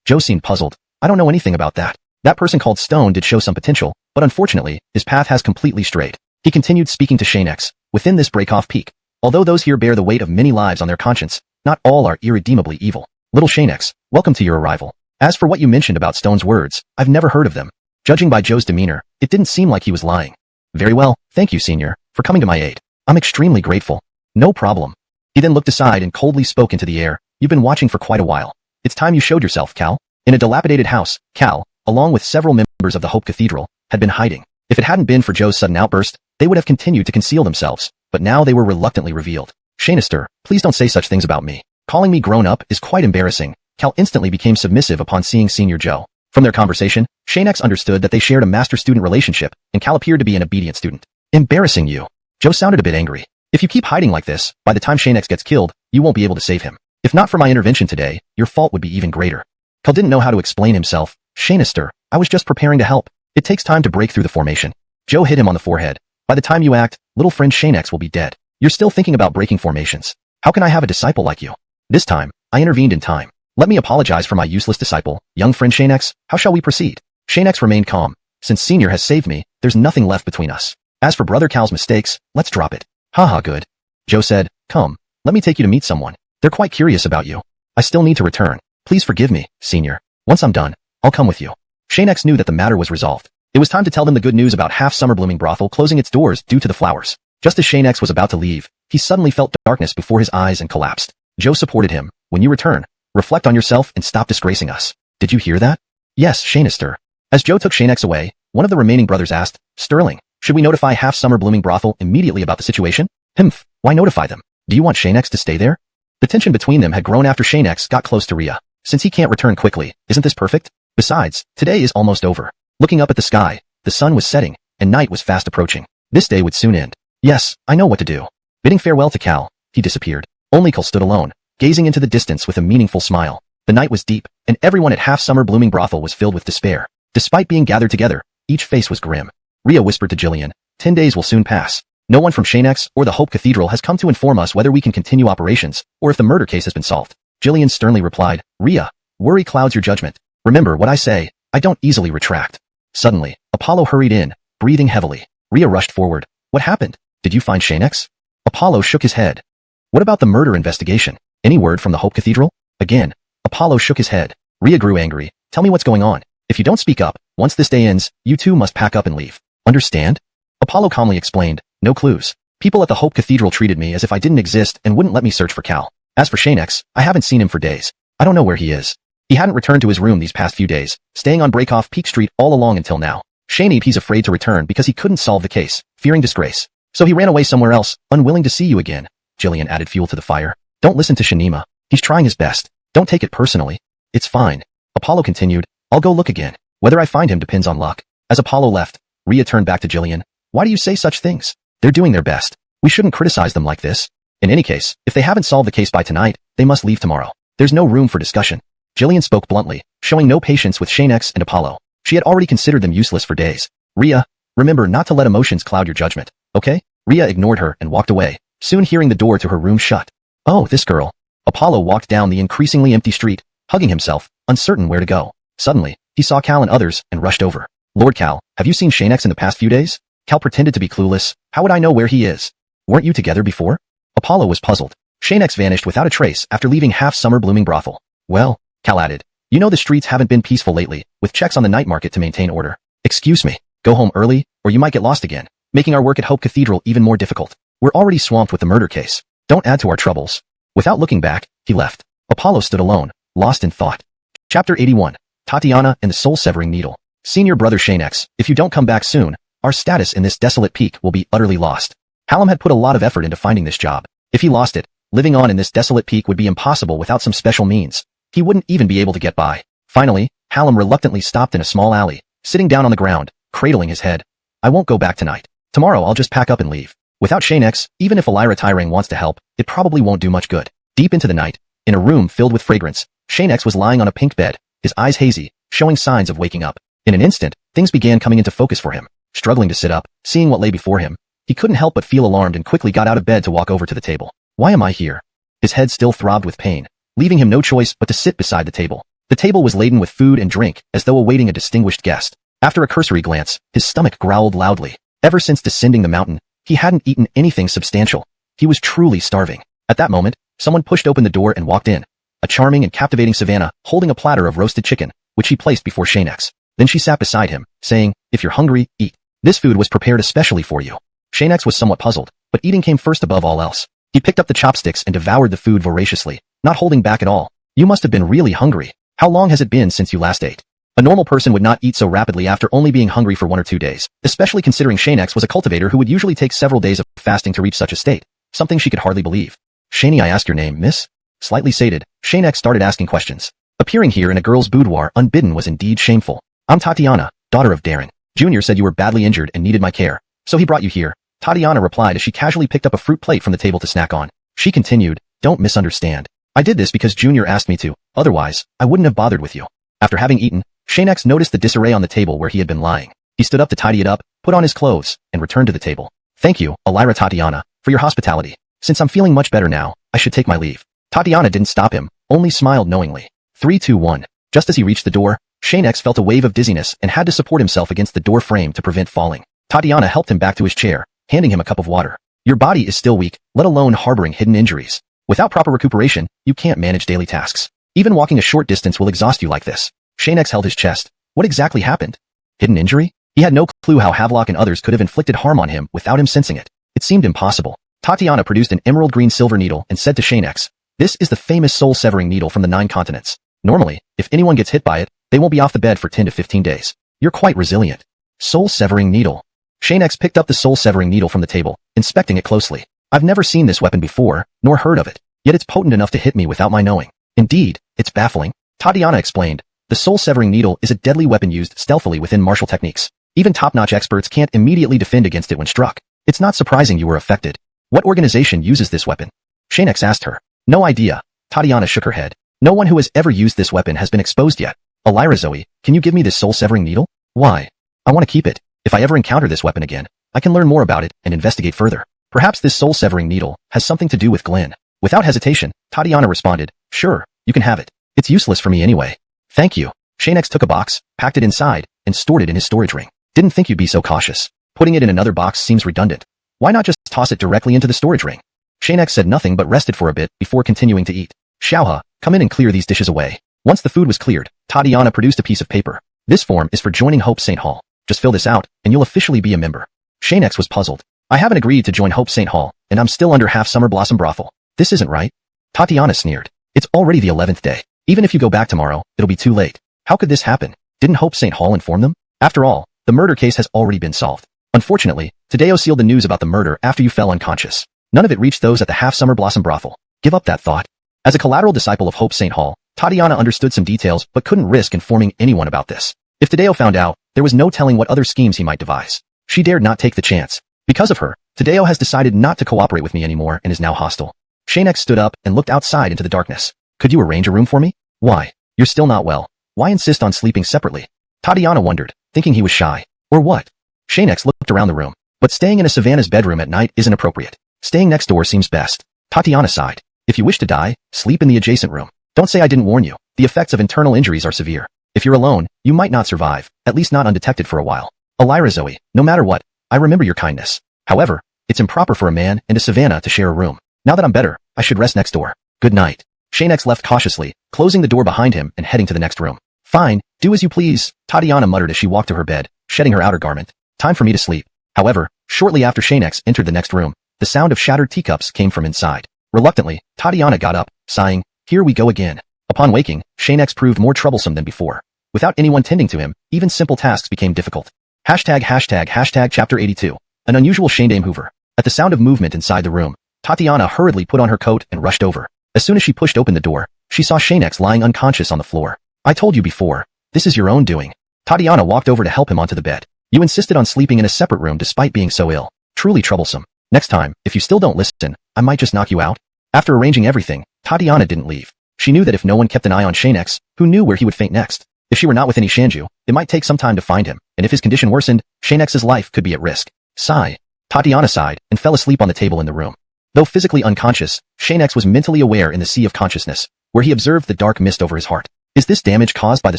Joe seemed puzzled. I don't know anything about that. That person called Stone did show some potential, but unfortunately, his path has completely strayed. He continued speaking to Xianxia. Within this break-off peak, although those here bear the weight of many lives on their conscience, not all are irredeemably evil. Little Xianxia, welcome to your arrival. As for what you mentioned about Stone's words, I've never heard of them. Judging by Joe's demeanor, it didn't seem like he was lying. Very well, thank you, Senior, for coming to my aid. I'm extremely grateful. No problem. He then looked aside and coldly spoke into the air. You've been watching for quite a while. It's time you showed yourself, Cal. In a dilapidated house, Cal, along with several members of the Hope Cathedral, had been hiding. If it hadn't been for Joe's sudden outburst, they would have continued to conceal themselves, but now they were reluctantly revealed. Xianxia, please don't say such things about me. Calling me grown-up is quite embarrassing. Cal instantly became submissive upon seeing Senior Joe. From their conversation, Xianxia understood that they shared a master-student relationship, and Cal appeared to be an obedient student. Embarrassing you. Joe sounded a bit angry. If you keep hiding like this, by the time Xianxia gets killed, you won't be able to save him. If not for my intervention today, your fault would be even greater. Cal didn't know how to explain himself. Xianxia, I was just preparing to help. It takes time to break through the formation. Joe hit him on the forehead. By the time you act, little friend Xianxia will be dead. You're still thinking about breaking formations. How can I have a disciple like you? This time, I intervened in time. Let me apologize for my useless disciple. Young friend Xianxia, how shall we proceed? Xianxia remained calm, Since Senior has saved me, there's nothing left between us. As for Brother Cal's mistakes, let's drop it. Haha, good. Joe said, come, let me take you to meet someone. They're quite curious about you. I still need to return. Please forgive me, Senior. Once I'm done, I'll come with you. Xianxia knew that the matter was resolved. It was time to tell them the good news about half-summer blooming brothel closing its doors due to the flowers. Just as Xianxia was about to leave, he suddenly felt darkness before his eyes and collapsed. Joe supported him. When you return, reflect on yourself and stop disgracing us. Did you hear that? Yes, Xianxia. As Joe took Xianxia away, one of the remaining brothers asked, Sterling, should we notify half-summer blooming brothel immediately about the situation? Himph, why notify them? Do you want Xianxia to stay there? The tension between them had grown after Xianxia got close to Rhea. Since he can't return quickly, isn't this perfect? Besides, today is almost over. Looking up at the sky, the sun was setting, and night was fast approaching. This day would soon end. Yes, I know what to do. Bidding farewell to Cal, he disappeared. Only Cal stood alone, gazing into the distance with a meaningful smile. The night was deep, and everyone at half-summer blooming brothel was filled with despair. Despite being gathered together, each face was grim. Rhea whispered to Jillian, 10 days will soon pass. No one from Xianxia or the Hope Cathedral has come to inform us whether we can continue operations, or if the murder case has been solved. Jillian sternly replied, Rhea, worry clouds your judgment. Remember what I say, I don't easily retract. Suddenly, Apollo hurried in, breathing heavily. Rhea rushed forward. What happened? Did you find Xianxia? Apollo shook his head. What about the murder investigation? Any word from the Hope Cathedral? Again, Apollo shook his head. Rhea grew angry. Tell me what's going on. If you don't speak up, once this day ends, you two must pack up and leave. Understand? Apollo calmly explained, no clues. People at the Hope Cathedral treated me as if I didn't exist and wouldn't let me search for Cal. As for Xianxia, I haven't seen him for days. I don't know where he is. He hadn't returned to his room these past few days, staying on Breakoff Peak Street all along until now. He's afraid to return because he couldn't solve the case, fearing disgrace. So he ran away somewhere else, unwilling to see you again. Jillian added fuel to the fire. Don't listen to Shanima. He's trying his best. Don't take it personally. It's fine. Apollo continued, I'll go look again. Whether I find him depends on luck. As Apollo left, Rhea turned back to Jillian. Why do you say such things? They're doing their best. We shouldn't criticize them like this. In any case, if they haven't solved the case by tonight, they must leave tomorrow. There's no room for discussion. Jillian spoke bluntly, showing no patience with Xianxia and Apollo. She had already considered them useless for days. Rhea, remember not to let emotions cloud your judgment, okay? Rhea ignored her and walked away, soon hearing the door to her room shut. Oh, this girl. Apollo walked down the increasingly empty street, hugging himself, uncertain where to go. Suddenly, he saw Cal and others and rushed over. Lord Cal, have you seen Xianxia in the past few days? Cal pretended to be clueless. How would I know where he is? Weren't you together before? Apollo was puzzled. Xianxia vanished without a trace after leaving half-summer blooming brothel. Well, Cal added, you know the streets haven't been peaceful lately, with checks on the night market to maintain order. Excuse me, go home early, or you might get lost again, making our work at Hope Cathedral even more difficult. We're already swamped with the murder case. Don't add to our troubles. Without looking back, he left. Apollo stood alone, lost in thought. Chapter 81. Tatiana and the Soul-Severing Needle. Senior brother Xianxia, if you don't come back soon, our status in this desolate peak will be utterly lost. Hallam had put a lot of effort into finding this job. If he lost it, living on in this desolate peak would be impossible without some special means. He wouldn't even be able to get by. Finally, Hallam reluctantly stopped in a small alley, sitting down on the ground, cradling his head. I won't go back tonight. Tomorrow I'll just pack up and leave. Without Xianxia, even if Elira Tyrang wants to help, it probably won't do much good. Deep into the night, in a room filled with fragrance, Xianxia was lying on a pink bed, his eyes hazy, showing signs of waking up. In an instant, things began coming into focus for him. Struggling to sit up, seeing what lay before him, he couldn't help but feel alarmed and quickly got out of bed to walk over to the table. Why am I here? His head still throbbed with pain, leaving him no choice but to sit beside the table. The table was laden with food and drink, as though awaiting a distinguished guest. After a cursory glance, his stomach growled loudly. Ever since descending the mountain, he hadn't eaten anything substantial. He was truly starving. At that moment, someone pushed open the door and walked in. A charming and captivating Savannah, holding a platter of roasted chicken, which she placed before Xianxia. Then she sat beside him, saying, if you're hungry, eat. This food was prepared especially for you. Xianxia was somewhat puzzled, but eating came first above all else. He picked up the chopsticks and devoured the food voraciously, not holding back at all. You must have been really hungry. How long has it been since you last ate? A normal person would not eat so rapidly after only being hungry for 1 or 2 days, especially considering Xianxia was a cultivator who would usually take several days of fasting to reach such a state, something she could hardly believe. Shani, I ask your name, miss? Slightly sated, Xianxia started asking questions. Appearing here in a girl's boudoir unbidden was indeed shameful. I'm Tatiana, daughter of Darren. Junior said you were badly injured and needed my care, so he brought you here. Tatiana replied as she casually picked up a fruit plate from the table to snack on. She continued, don't misunderstand. I did this because Junior asked me to, otherwise, I wouldn't have bothered with you. After having eaten, Xianxia noticed the disarray on the table where he had been lying. He stood up to tidy it up, put on his clothes, and returned to the table. Thank you, Elira Tatiana, for your hospitality. Since I'm feeling much better now, I should take my leave. Tatiana didn't stop him, only smiled knowingly. 3, 2, 1. Just as he reached the door, Xianxia felt a wave of dizziness and had to support himself against the door frame to prevent falling. Tatiana helped him back to his chair, handing him a cup of water. Your body is still weak, let alone harboring hidden injuries. Without proper recuperation, you can't manage daily tasks. Even walking a short distance will exhaust you like this. Xianxia held his chest. What exactly happened? Hidden injury? He had no clue how Havelock and others could have inflicted harm on him without him sensing it. It seemed impossible. Tatiana produced an emerald green silver needle and said to Xianxia, "This is the famous soul-severing needle from the 9 continents. Normally, if anyone gets hit by it, they won't be off the bed for 10 to 15 days. You're quite resilient." Soul-severing needle. Xianxia picked up the soul-severing needle from the table, inspecting it closely. I've never seen this weapon before, nor heard of it, yet it's potent enough to hit me without my knowing. Indeed, it's baffling. Tatiana explained. The soul-severing needle is a deadly weapon used stealthily within martial techniques. Even top-notch experts can't immediately defend against it when struck. It's not surprising you were affected. What organization uses this weapon? Xianxia asked her. No idea. Tatiana shook her head. No one who has ever used this weapon has been exposed yet. Elira Zoe, can you give me this soul-severing needle? Why? I want to keep it. If I ever encounter this weapon again, I can learn more about it and investigate further. Perhaps this soul-severing needle has something to do with Glenn. Without hesitation, Tatiana responded, sure, you can have it. It's useless for me anyway. Thank you. Xianxia took a box, packed it inside, and stored it in his storage ring. Didn't think you'd be so cautious. Putting it in another box seems redundant. Why not just toss it directly into the storage ring? Xianxia said nothing but rested for a bit before continuing to eat. XuanHuan, come in and clear these dishes away. Once the food was cleared, Tatiana produced a piece of paper. This form is for joining Hope St. Hall. Just fill this out, and you'll officially be a member. Xianxia was puzzled. I haven't agreed to join Hope St. Hall, and I'm still under half Summer Blossom Brothel. This isn't right. Tatiana sneered. It's already the 11th day. Even if you go back tomorrow, it'll be too late. How could this happen? Didn't Hope St. Hall inform them? After all, the murder case has already been solved. Unfortunately, Tadeo sealed the news about the murder after you fell unconscious. None of it reached those at the half Summer Blossom Brothel. Give up that thought. As a collateral disciple of Hope St. Hall, Tatiana understood some details but couldn't risk informing anyone about this. If Tadeo found out, there was no telling what other schemes he might devise. She dared not take the chance. Because of her, Tadeo has decided not to cooperate with me anymore and is now hostile. Xianxia stood up and looked outside into the darkness. Could you arrange a room for me? Why? You're still not well. Why insist on sleeping separately? Tatiana wondered, thinking he was shy. Or what? Xianxia looked around the room. But staying in a Savannah's bedroom at night isn't appropriate. Staying next door seems best. Tatiana sighed. If you wish to die, sleep in the adjacent room. Don't say I didn't warn you. The effects of internal injuries are severe. If you're alone, you might not survive, at least not undetected for a while. Elira Zoe, no matter what, I remember your kindness. However, it's improper for a man and a Savannah to share a room. Now that I'm better, I should rest next door. Good night. Xianxia left cautiously, closing the door behind him and heading to the next room. Fine, do as you please, Tatiana muttered as she walked to her bed, shedding her outer garment. Time for me to sleep. However, shortly after Xianxia entered the next room, the sound of shattered teacups came from inside. Reluctantly, Tatiana got up, sighing, here we go again. Upon waking, Xianxia proved more troublesome than before. Without anyone tending to him, even simple tasks became difficult. Hashtag chapter 82. An unusual Shandame Hoover. At the sound of movement inside the room, Tatiana hurriedly put on her coat and rushed over. As soon as she pushed open the door, she saw Xianxia lying unconscious on the floor. I told you before. This is your own doing. Tatiana walked over to help him onto the bed. You insisted on sleeping in a separate room despite being so ill. Truly troublesome. Next time, if you still don't listen, I might just knock you out. After arranging everything, Tatiana didn't leave. She knew that if no one kept an eye on Xianxia, who knew where he would faint next? If she were not with any Xianxia, it might take some time to find him, and if his condition worsened, Xianxia's life could be at risk. Sigh. Tatiana sighed and fell asleep on the table in the room. Though physically unconscious, Xianxia was mentally aware in the sea of consciousness, where he observed the dark mist over his heart. Is this damage caused by the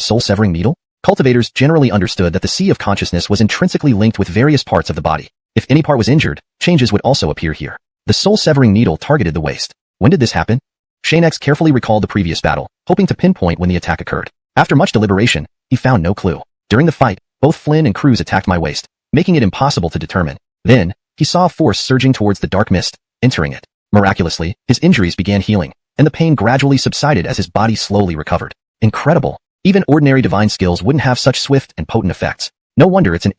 soul-severing needle? Cultivators generally understood that the sea of consciousness was intrinsically linked with various parts of the body. If any part was injured, changes would also appear here. The soul-severing needle targeted the waist. When did this happen? Xianxia carefully recalled the previous battle, hoping to pinpoint when the attack occurred. After much deliberation, he found no clue. During the fight, both Flynn and Cruz attacked my waist, making it impossible to determine. Then, he saw a force surging towards the dark mist, entering it. Miraculously, his injuries began healing, and the pain gradually subsided as his body slowly recovered. Incredible. Even ordinary divine skills wouldn't have such swift and potent effects. No wonder it's an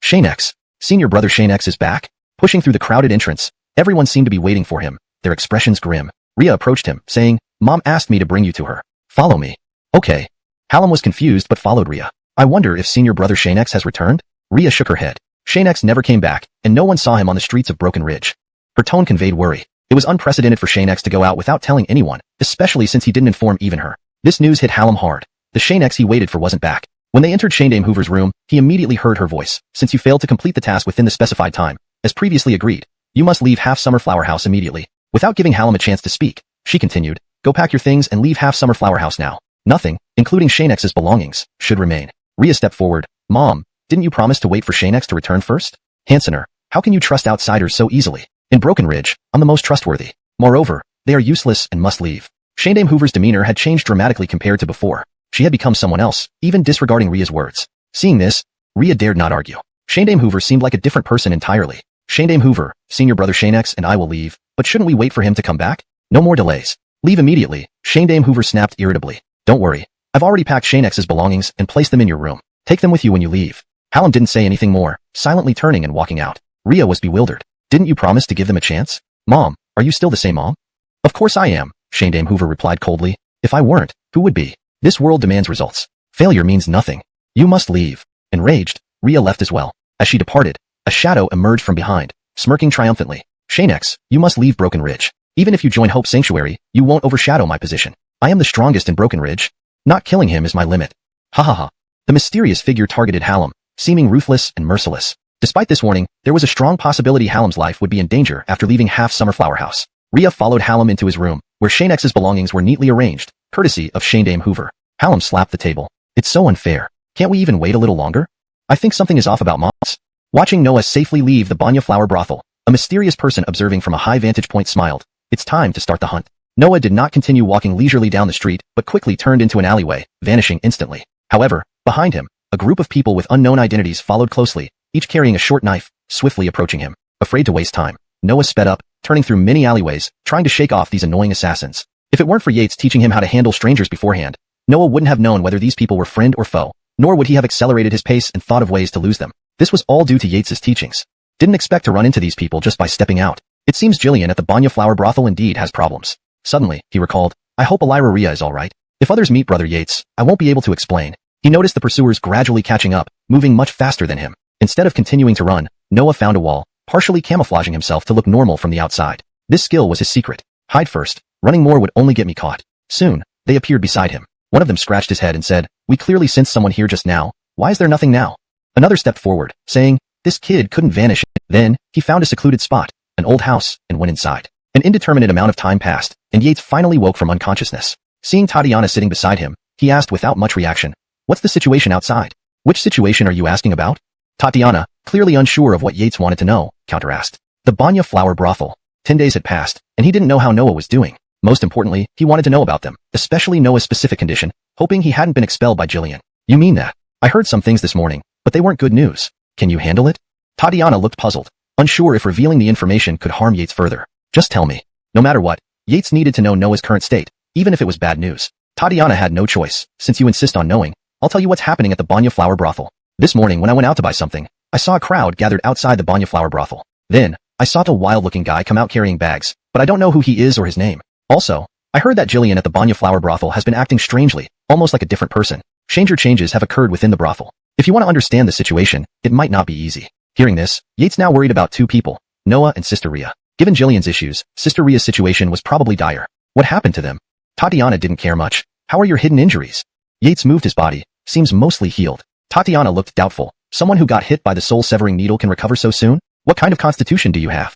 Xianxia. Senior brother Xianxia is back. Pushing through the crowded entrance, everyone seemed to be waiting for him, their expressions grim. Ria approached him, saying, Mom asked me to bring you to her. Follow me. Okay. Hallam was confused but followed Ria. I wonder if senior brother Xianxia has returned? Ria shook her head. Xianxia never came back, and no one saw him on the streets of Broken Ridge. Her tone conveyed worry. It was unprecedented for Xianxia to go out without telling anyone, especially since he didn't inform even her. This news hit Hallam hard. The Xianxia he waited for wasn't back. When they entered Shandame Hoover's room, he immediately heard her voice. Since you failed to complete the task within the specified time, as previously agreed, you must leave Half Summer Flower House immediately. Without giving Hallam a chance to speak, She continued, go pack your things and leave Half-Summer Flower House now. Nothing, including Xianxia's belongings, should remain. Ria stepped forward. Mom, didn't you promise to wait for Xianxia to return first? Hansener, how can you trust outsiders so easily? In Broken Ridge, I'm the most trustworthy. Moreover, they are useless and must leave. Shandame Hoover's demeanor had changed dramatically compared to before. She had become someone else, even disregarding Ria's words. Seeing this, Ria dared not argue. Shandame Hoover seemed like a different person entirely. Shandame Hoover, senior brother Xianxia and I will leave, but shouldn't we wait for him to come back? No more delays. Leave immediately, Shandame Hoover snapped irritably. Don't worry. I've already packed Xianxia's belongings and placed them in your room. Take them with you when you leave. Hallam didn't say anything more, silently turning and walking out. Ria was bewildered. Didn't you promise to give them a chance? Mom, are you still the same mom? Of course I am, Shandame Hoover replied coldly. If I weren't, who would be? This world demands results. Failure means nothing. You must leave. Enraged, Ria left as well. As she departed, a shadow emerged from behind, smirking triumphantly. Xianxia, you must leave Broken Ridge. Even if you join Hope Sanctuary, you won't overshadow my position. I am the strongest in Broken Ridge. Not killing him is my limit. Ha ha ha. The mysterious figure targeted Hallam, seeming ruthless and merciless. Despite this warning, there was a strong possibility Hallam's life would be in danger after leaving Half-Summer Flower House. Ria followed Hallam into his room, where Xianxia's belongings were neatly arranged, courtesy of Shandame Hoover. Hallam slapped the table. It's so unfair. Can't we even wait a little longer? I think something is off about moms. Watching Noah safely leave the Banya Flower Brothel, a mysterious person observing from a high vantage point smiled. It's time to start the hunt. Noah did not continue walking leisurely down the street, but quickly turned into an alleyway, vanishing instantly. However, behind him, a group of people with unknown identities followed closely, each carrying a short knife, swiftly approaching him. Afraid to waste time, Noah sped up, turning through many alleyways, trying to shake off these annoying assassins. If it weren't for Yates teaching him how to handle strangers beforehand, Noah wouldn't have known whether these people were friend or foe, nor would he have accelerated his pace and thought of ways to lose them. This was all due to Yates's teachings. Didn't expect to run into these people just by stepping out. It seems Jillian at the Banya Flower Brothel indeed has problems. Suddenly, he recalled, I hope Elira Ria is alright. If others meet Brother Yates, I won't be able to explain. He noticed the pursuers gradually catching up, moving much faster than him. Instead of continuing to run, Noah found a wall, partially camouflaging himself to look normal from the outside. This skill was his secret. Hide first. Running more would only get me caught. Soon, they appeared beside him. One of them scratched his head and said, we clearly sensed someone here just now. Why is there nothing now? Another stepped forward, saying, this kid couldn't vanish. Then, he found a secluded spot, an old house, and went inside. An indeterminate amount of time passed, and Yates finally woke from unconsciousness. Seeing Tatiana sitting beside him, he asked without much reaction, what's the situation outside? Which situation are you asking about? Tatiana, clearly unsure of what Yates wanted to know, counter-asked. The Banya Flower Brothel. 10 days had passed, and he didn't know how Noah was doing. Most importantly, he wanted to know about them, especially Noah's specific condition, hoping he hadn't been expelled by Jillian. You mean that? I heard some things this morning, but they weren't good news. Can you handle it? Tatiana looked puzzled, unsure if revealing the information could harm Yates further. Just tell me. No matter what, Yates needed to know Noah's current state, even if it was bad news. Tatiana had no choice. Since you insist on knowing, I'll tell you what's happening at the Banya Flower Brothel. This morning when I went out to buy something, I saw a crowd gathered outside the Banya Flower Brothel. Then, I saw a wild-looking guy come out carrying bags, but I don't know who he is or his name. Also, I heard that Jillian at the Banya Flower Brothel has been acting strangely, almost like a different person. Stranger changes have occurred within the brothel. If you want to understand the situation, it might not be easy. Hearing this, Yates now worried about two people, Noah and Sister Ria. Given Jillian's issues, Sister Ria's situation was probably dire. What happened to them? Tatiana didn't care much. How are your hidden injuries? Yates moved his body. Seems mostly healed. Tatiana looked doubtful. Someone who got hit by the soul-severing needle can recover so soon? What kind of constitution do you have?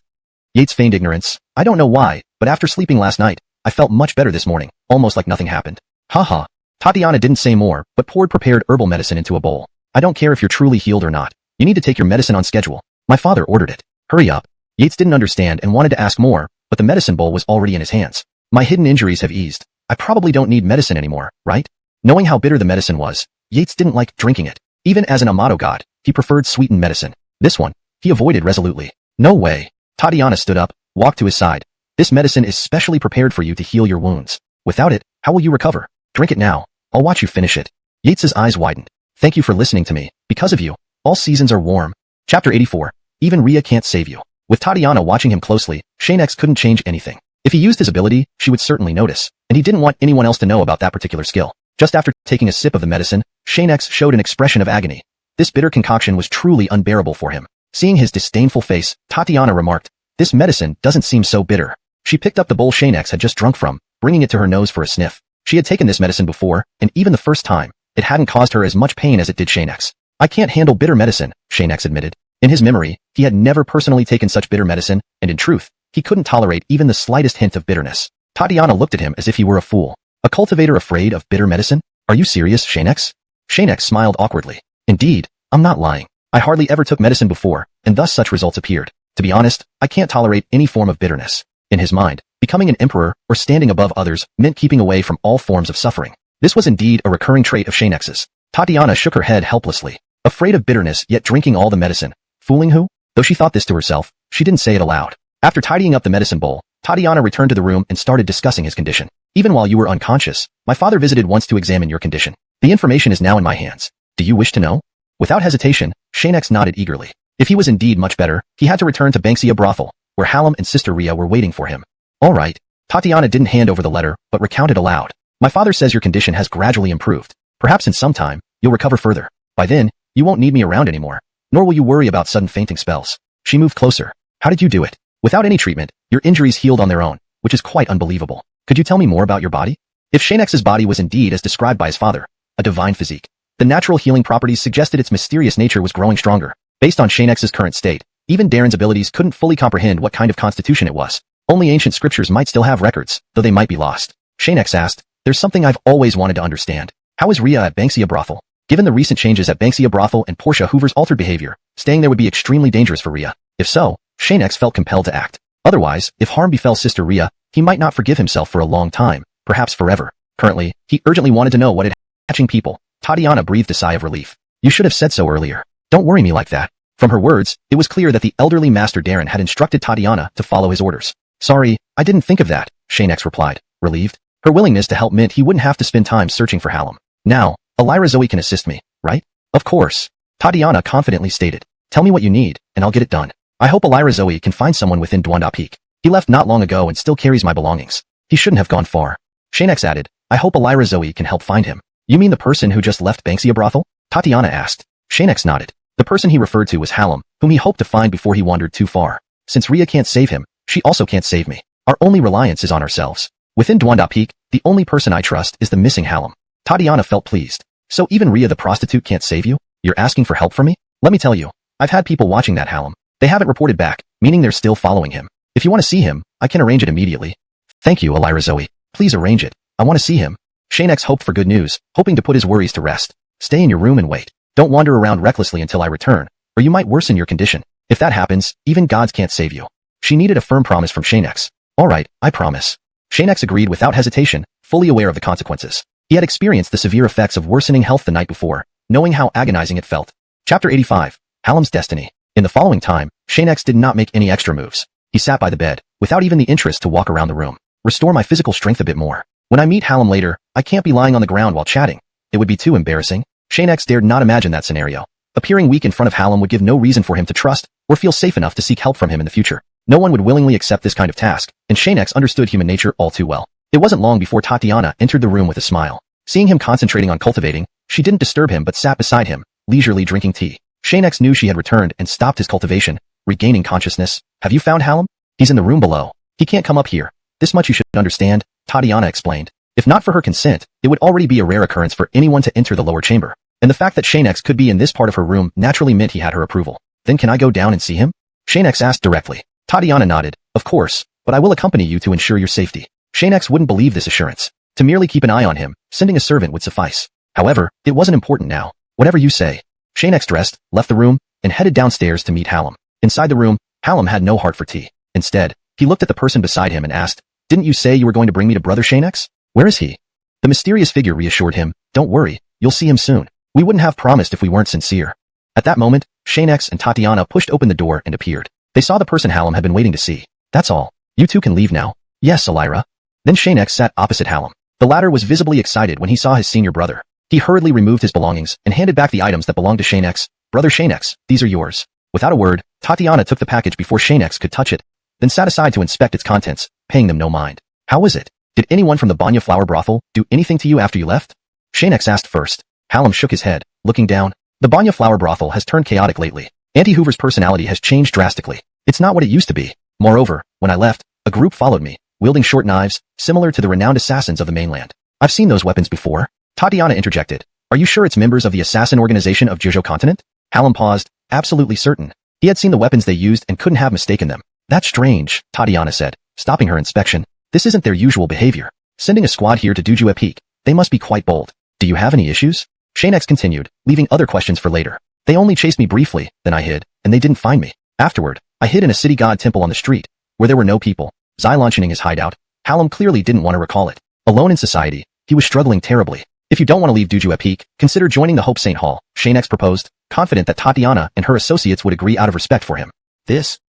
Yates feigned ignorance. I don't know why, but after sleeping last night, I felt much better this morning, almost like nothing happened. Haha. Tatiana didn't say more, but poured prepared herbal medicine into a bowl. I don't care if you're truly healed or not. You need to take your medicine on schedule. My father ordered it. Hurry up. Yates didn't understand and wanted to ask more, but the medicine bowl was already in his hands. My hidden injuries have eased. I probably don't need medicine anymore, right? Knowing how bitter the medicine was, Yates didn't like drinking it. Even as an Amato god, he preferred sweetened medicine. This one, he avoided resolutely. No way. Tatiana stood up, walked to his side. This medicine is specially prepared for you to heal your wounds. Without it, how will you recover? Drink it now. I'll watch you finish it. Yates's eyes widened. Thank you for listening to me. Because of you, all seasons are warm. Chapter 84. Even Ria can't save you. With Tatiana watching him closely, Xianxia couldn't change anything. If he used his ability, she would certainly notice, and he didn't want anyone else to know about that particular skill. Just after taking a sip of the medicine, Xianxia showed an expression of agony. This bitter concoction was truly unbearable for him. Seeing his disdainful face, Tatiana remarked, this medicine doesn't seem so bitter. She picked up the bowl Xianxia had just drunk from, bringing it to her nose for a sniff. She had taken this medicine before, and even the first time, it hadn't caused her as much pain as it did Xianxia. I can't handle bitter medicine, Xianxia admitted. In his memory, he had never personally taken such bitter medicine, and in truth, he couldn't tolerate even the slightest hint of bitterness. Tatiana looked at him as if he were a fool. A cultivator afraid of bitter medicine? Are you serious, Xianxia? Xianxia smiled awkwardly. Indeed, I'm not lying. I hardly ever took medicine before, and thus such results appeared. To be honest, I can't tolerate any form of bitterness. In his mind, becoming an emperor or standing above others meant keeping away from all forms of suffering. This was indeed a recurring trait of Xianxia's. Tatiana shook her head helplessly. Afraid of bitterness yet drinking all the medicine. Fooling who? Though she thought this to herself, she didn't say it aloud. After tidying up the medicine bowl, Tatiana returned to the room and started discussing his condition. Even while you were unconscious, my father visited once to examine your condition. The information is now in my hands. Do you wish to know? Without hesitation, Xianxia nodded eagerly. If he was indeed much better, he had to return to Xianxia brothel, where Hallam and Sister Ria were waiting for him. All right. Tatiana didn't hand over the letter, but recounted aloud. My father says your condition has gradually improved. Perhaps in some time, you'll recover further. By then, you won't need me around anymore, nor will you worry about sudden fainting spells. She moved closer. How did you do it? Without any treatment, your injuries healed on their own, which is quite unbelievable. Could you tell me more about your body? If Xianxia's body was indeed as described by his father, a divine physique, the natural healing properties suggested its mysterious nature was growing stronger. Based on Xianxia's current state, even Darren's abilities couldn't fully comprehend what kind of constitution it was. Only ancient scriptures might still have records, though they might be lost. Xianxia asked, there's something I've always wanted to understand. How is Ria at Xianxia brothel? Given the recent changes at Xianxia brothel and Portia Hoover's altered behavior, staying there would be extremely dangerous for Ria. If so, Xianxia felt compelled to act. Otherwise, if harm befell Sister Ria, he might not forgive himself for a long time, perhaps forever. Currently, he urgently wanted to know what had catching people. Tatiana breathed a sigh of relief. You should have said so earlier. Don't worry me like that. From her words, it was clear that the elderly Master Darren had instructed Tatiana to follow his orders. Sorry, I didn't think of that, Xianxia replied, relieved. Her willingness to help meant he wouldn't have to spend time searching for Hallam. Now, Elira Zoe can assist me, right? Of course. Tatiana confidently stated. Tell me what you need, and I'll get it done. I hope Elira Zoe can find someone within Duanda Peak. He left not long ago and still carries my belongings. He shouldn't have gone far. Xianxia added, I hope Elira Zoe can help find him. You mean the person who just left Xianxia brothel? Tatiana asked. Xianxia nodded. The person he referred to was Hallam, whom he hoped to find before he wandered too far. Since Ria can't save him, she also can't save me. Our only reliance is on ourselves. Within Duanda Peak, the only person I trust is the missing Hallam. Tatiana felt pleased. So even Ria the prostitute can't save you? You're asking for help from me? Let me tell you, I've had people watching that Hallam. They haven't reported back, meaning they're still following him. If you want to see him, I can arrange it immediately. Thank you, Elira Zoe. Please arrange it. I want to see him. Xianxia hoped for good news, hoping to put his worries to rest. Stay in your room and wait. Don't wander around recklessly until I return, or you might worsen your condition. If that happens, even gods can't save you. She needed a firm promise from Xianxia. All right, I promise. Xianxia agreed without hesitation, fully aware of the consequences. He had experienced the severe effects of worsening health the night before, knowing how agonizing it felt. Chapter 85. Hallam's Destiny. In the following time, Xianxia did not make any extra moves. He sat by the bed, without even the interest to walk around the room. Restore my physical strength a bit more. When I meet Hallam later, I can't be lying on the ground while chatting. It would be too embarrassing. Xianxia dared not imagine that scenario. Appearing weak in front of Hallam would give no reason for him to trust, or feel safe enough to seek help from him in the future. No one would willingly accept this kind of task, and Xianxia understood human nature all too well. It wasn't long before Tatiana entered the room with a smile. Seeing him concentrating on cultivating, she didn't disturb him but sat beside him, leisurely drinking tea. Xianxia knew she had returned and stopped his cultivation, regaining consciousness. Have you found Hallam? He's in the room below. He can't come up here. This much you should understand, Tatiana explained. If not for her consent, it would already be a rare occurrence for anyone to enter the lower chamber. And the fact that Xianxia could be in this part of her room naturally meant he had her approval. Then can I go down and see him? Xianxia asked directly. Tatiana nodded. Of course, but I will accompany you to ensure your safety. Xianxia wouldn't believe this assurance. To merely keep an eye on him, sending a servant would suffice. However, it wasn't important now. Whatever you say. Xianxia dressed, left the room, and headed downstairs to meet Hallam. Inside the room, Hallam had no heart for tea. Instead, he looked at the person beside him and asked, Didn't you say you were going to bring me to Brother Xianxia? Where is he? The mysterious figure reassured him, Don't worry, you'll see him soon. We wouldn't have promised if we weren't sincere. At that moment, Xianxia and Tatiana pushed open the door and appeared. They saw the person Hallam had been waiting to see. That's all. You two can leave now. Yes, Elira. Then Xianxia sat opposite Hallam. The latter was visibly excited when he saw his senior brother. He hurriedly removed his belongings and handed back the items that belonged to Xianxia. Brother Xianxia, these are yours. Without a word, Tatiana took the package before Xianxia could touch it, then sat aside to inspect its contents, paying them no mind. How was it? Did anyone from the Banya flower brothel do anything to you after you left? Xianxia asked first. Hallam shook his head, looking down. The Banya flower brothel has turned chaotic lately. Auntie Hoover's personality has changed drastically. It's not what it used to be. Moreover, when I left, a group followed me, wielding short knives, similar to the renowned assassins of the mainland. I've seen those weapons before. Tatiana interjected. Are you sure it's members of the assassin organization of Jeju continent? Hallam paused, absolutely certain. He had seen the weapons they used and couldn't have mistaken them. That's strange, Tatiana said, stopping her inspection. This isn't their usual behavior. Sending a squad here to Duju Peak. They must be quite bold. Do you have any issues? Xianxia continued, leaving other questions for later. They only chased me briefly, then I hid, and they didn't find me. Afterward, I hid in a city god temple on the street, where there were no people. Xianxia his hideout. Hallam clearly didn't want to recall it. Alone in society, he was struggling terribly. If you don't want to leave Duju Peak, consider joining the Hope Saint Hall, Xianxia proposed, confident that Tatiana and her associates would agree out of respect for him.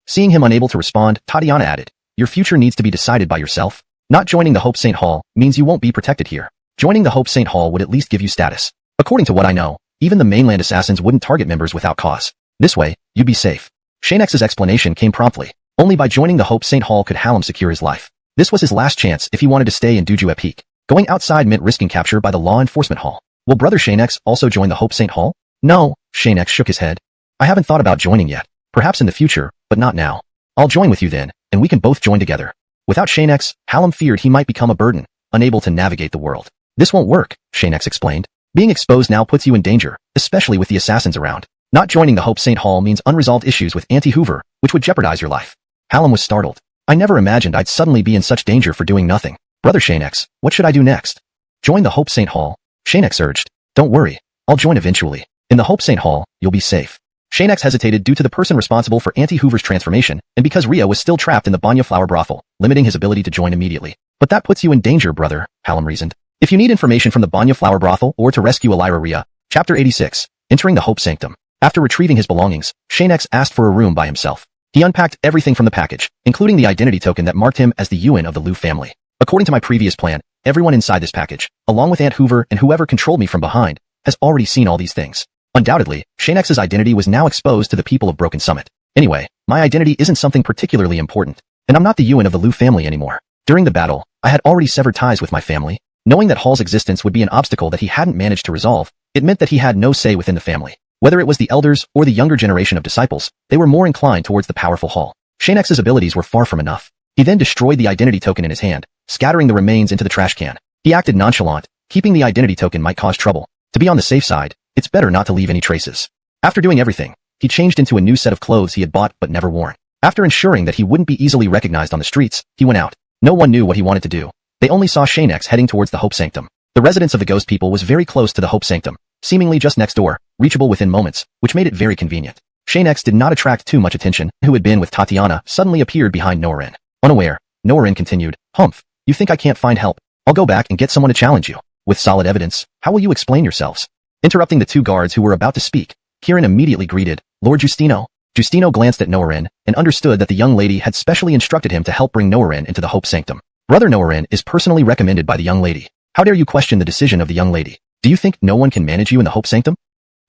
Seeing him unable to respond, Tatiana added, your future needs to be decided by yourself. Not joining the Hope Saint Hall means you won't be protected here. Joining the Hope Saint Hall would at least give you status. According to what I know, even the mainland assassins wouldn't target members without cause. This way, you'd be safe. Xianxia's explanation came promptly. Only by joining the Hope Saint Hall could Hallam secure his life. This was his last chance if he wanted to stay in Duju Peak. Going outside meant risking capture by the law enforcement hall. Will brother Xianxia also join the Hope Saint Hall? No, Xianxia shook his head. I haven't thought about joining yet. Perhaps in the future, but not now. I'll join with you then, and we can both join together. Without Xianxia, Hallam feared he might become a burden, unable to navigate the world. This won't work, Xianxia explained. Being exposed now puts you in danger, especially with the assassins around. Not joining the Hope Saint Hall means unresolved issues with Auntie Hoover, which would jeopardize your life. Hallam was startled. I never imagined I'd suddenly be in such danger for doing nothing. Brother Xianxia, what should I do next? Join the Hope Saint Hall. Xianxia urged. Don't worry. I'll join eventually. In the Hope Saint Hall, you'll be safe. Xianxia hesitated due to the person responsible for Auntie Hoover's transformation, and because Ria was still trapped in the Banya Flower brothel, limiting his ability to join immediately. But that puts you in danger, brother, Hallam reasoned. If you need information from the Banya Flower brothel or to rescue Elira Ria, Chapter 86, Entering the Hope Sanctum. After retrieving his belongings, Xianxia asked for a room by himself. He unpacked everything from the package, including the identity token that marked him as the Yuan of the Liu family. According to my previous plan, everyone inside this package, along with Aunt Hoover and whoever controlled me from behind, has already seen all these things. Undoubtedly, Xianxia's identity was now exposed to the people of Broken Summit. Anyway, my identity isn't something particularly important, and I'm not the Yuan of the Liu family anymore. During the battle, I had already severed ties with my family. Knowing that Hall's existence would be an obstacle that he hadn't managed to resolve, it meant that he had no say within the family. Whether it was the elders or the younger generation of disciples, they were more inclined towards the powerful Hall. Xianxia's abilities were far from enough. He then destroyed the identity token in his hand, scattering the remains into the trash can. He acted nonchalant. Keeping the identity token might cause trouble. To be on the safe side, it's better not to leave any traces. After doing everything, he changed into a new set of clothes he had bought but never worn. After ensuring that he wouldn't be easily recognized on the streets, he went out. No one knew what he wanted to do. They only saw Xianxia heading towards the Hope Sanctum. The residence of the Ghost People was very close to the Hope Sanctum, seemingly just next door, reachable within moments, which made it very convenient. Xianxia did not attract too much attention. Who had been with Tatiana suddenly appeared behind Norin. Unaware, Norin continued, Humph, you think I can't find help? I'll go back and get someone to challenge you. With solid evidence, how will you explain yourselves? Interrupting the two guards who were about to speak, Kirin immediately greeted, Lord Justino. Justino glanced at Norin and understood that the young lady had specially instructed him to help bring Norin into the Hope Sanctum. Brother Norin is personally recommended by the young lady. How dare you question the decision of the young lady? Do you think no one can manage you in the Hope Sanctum?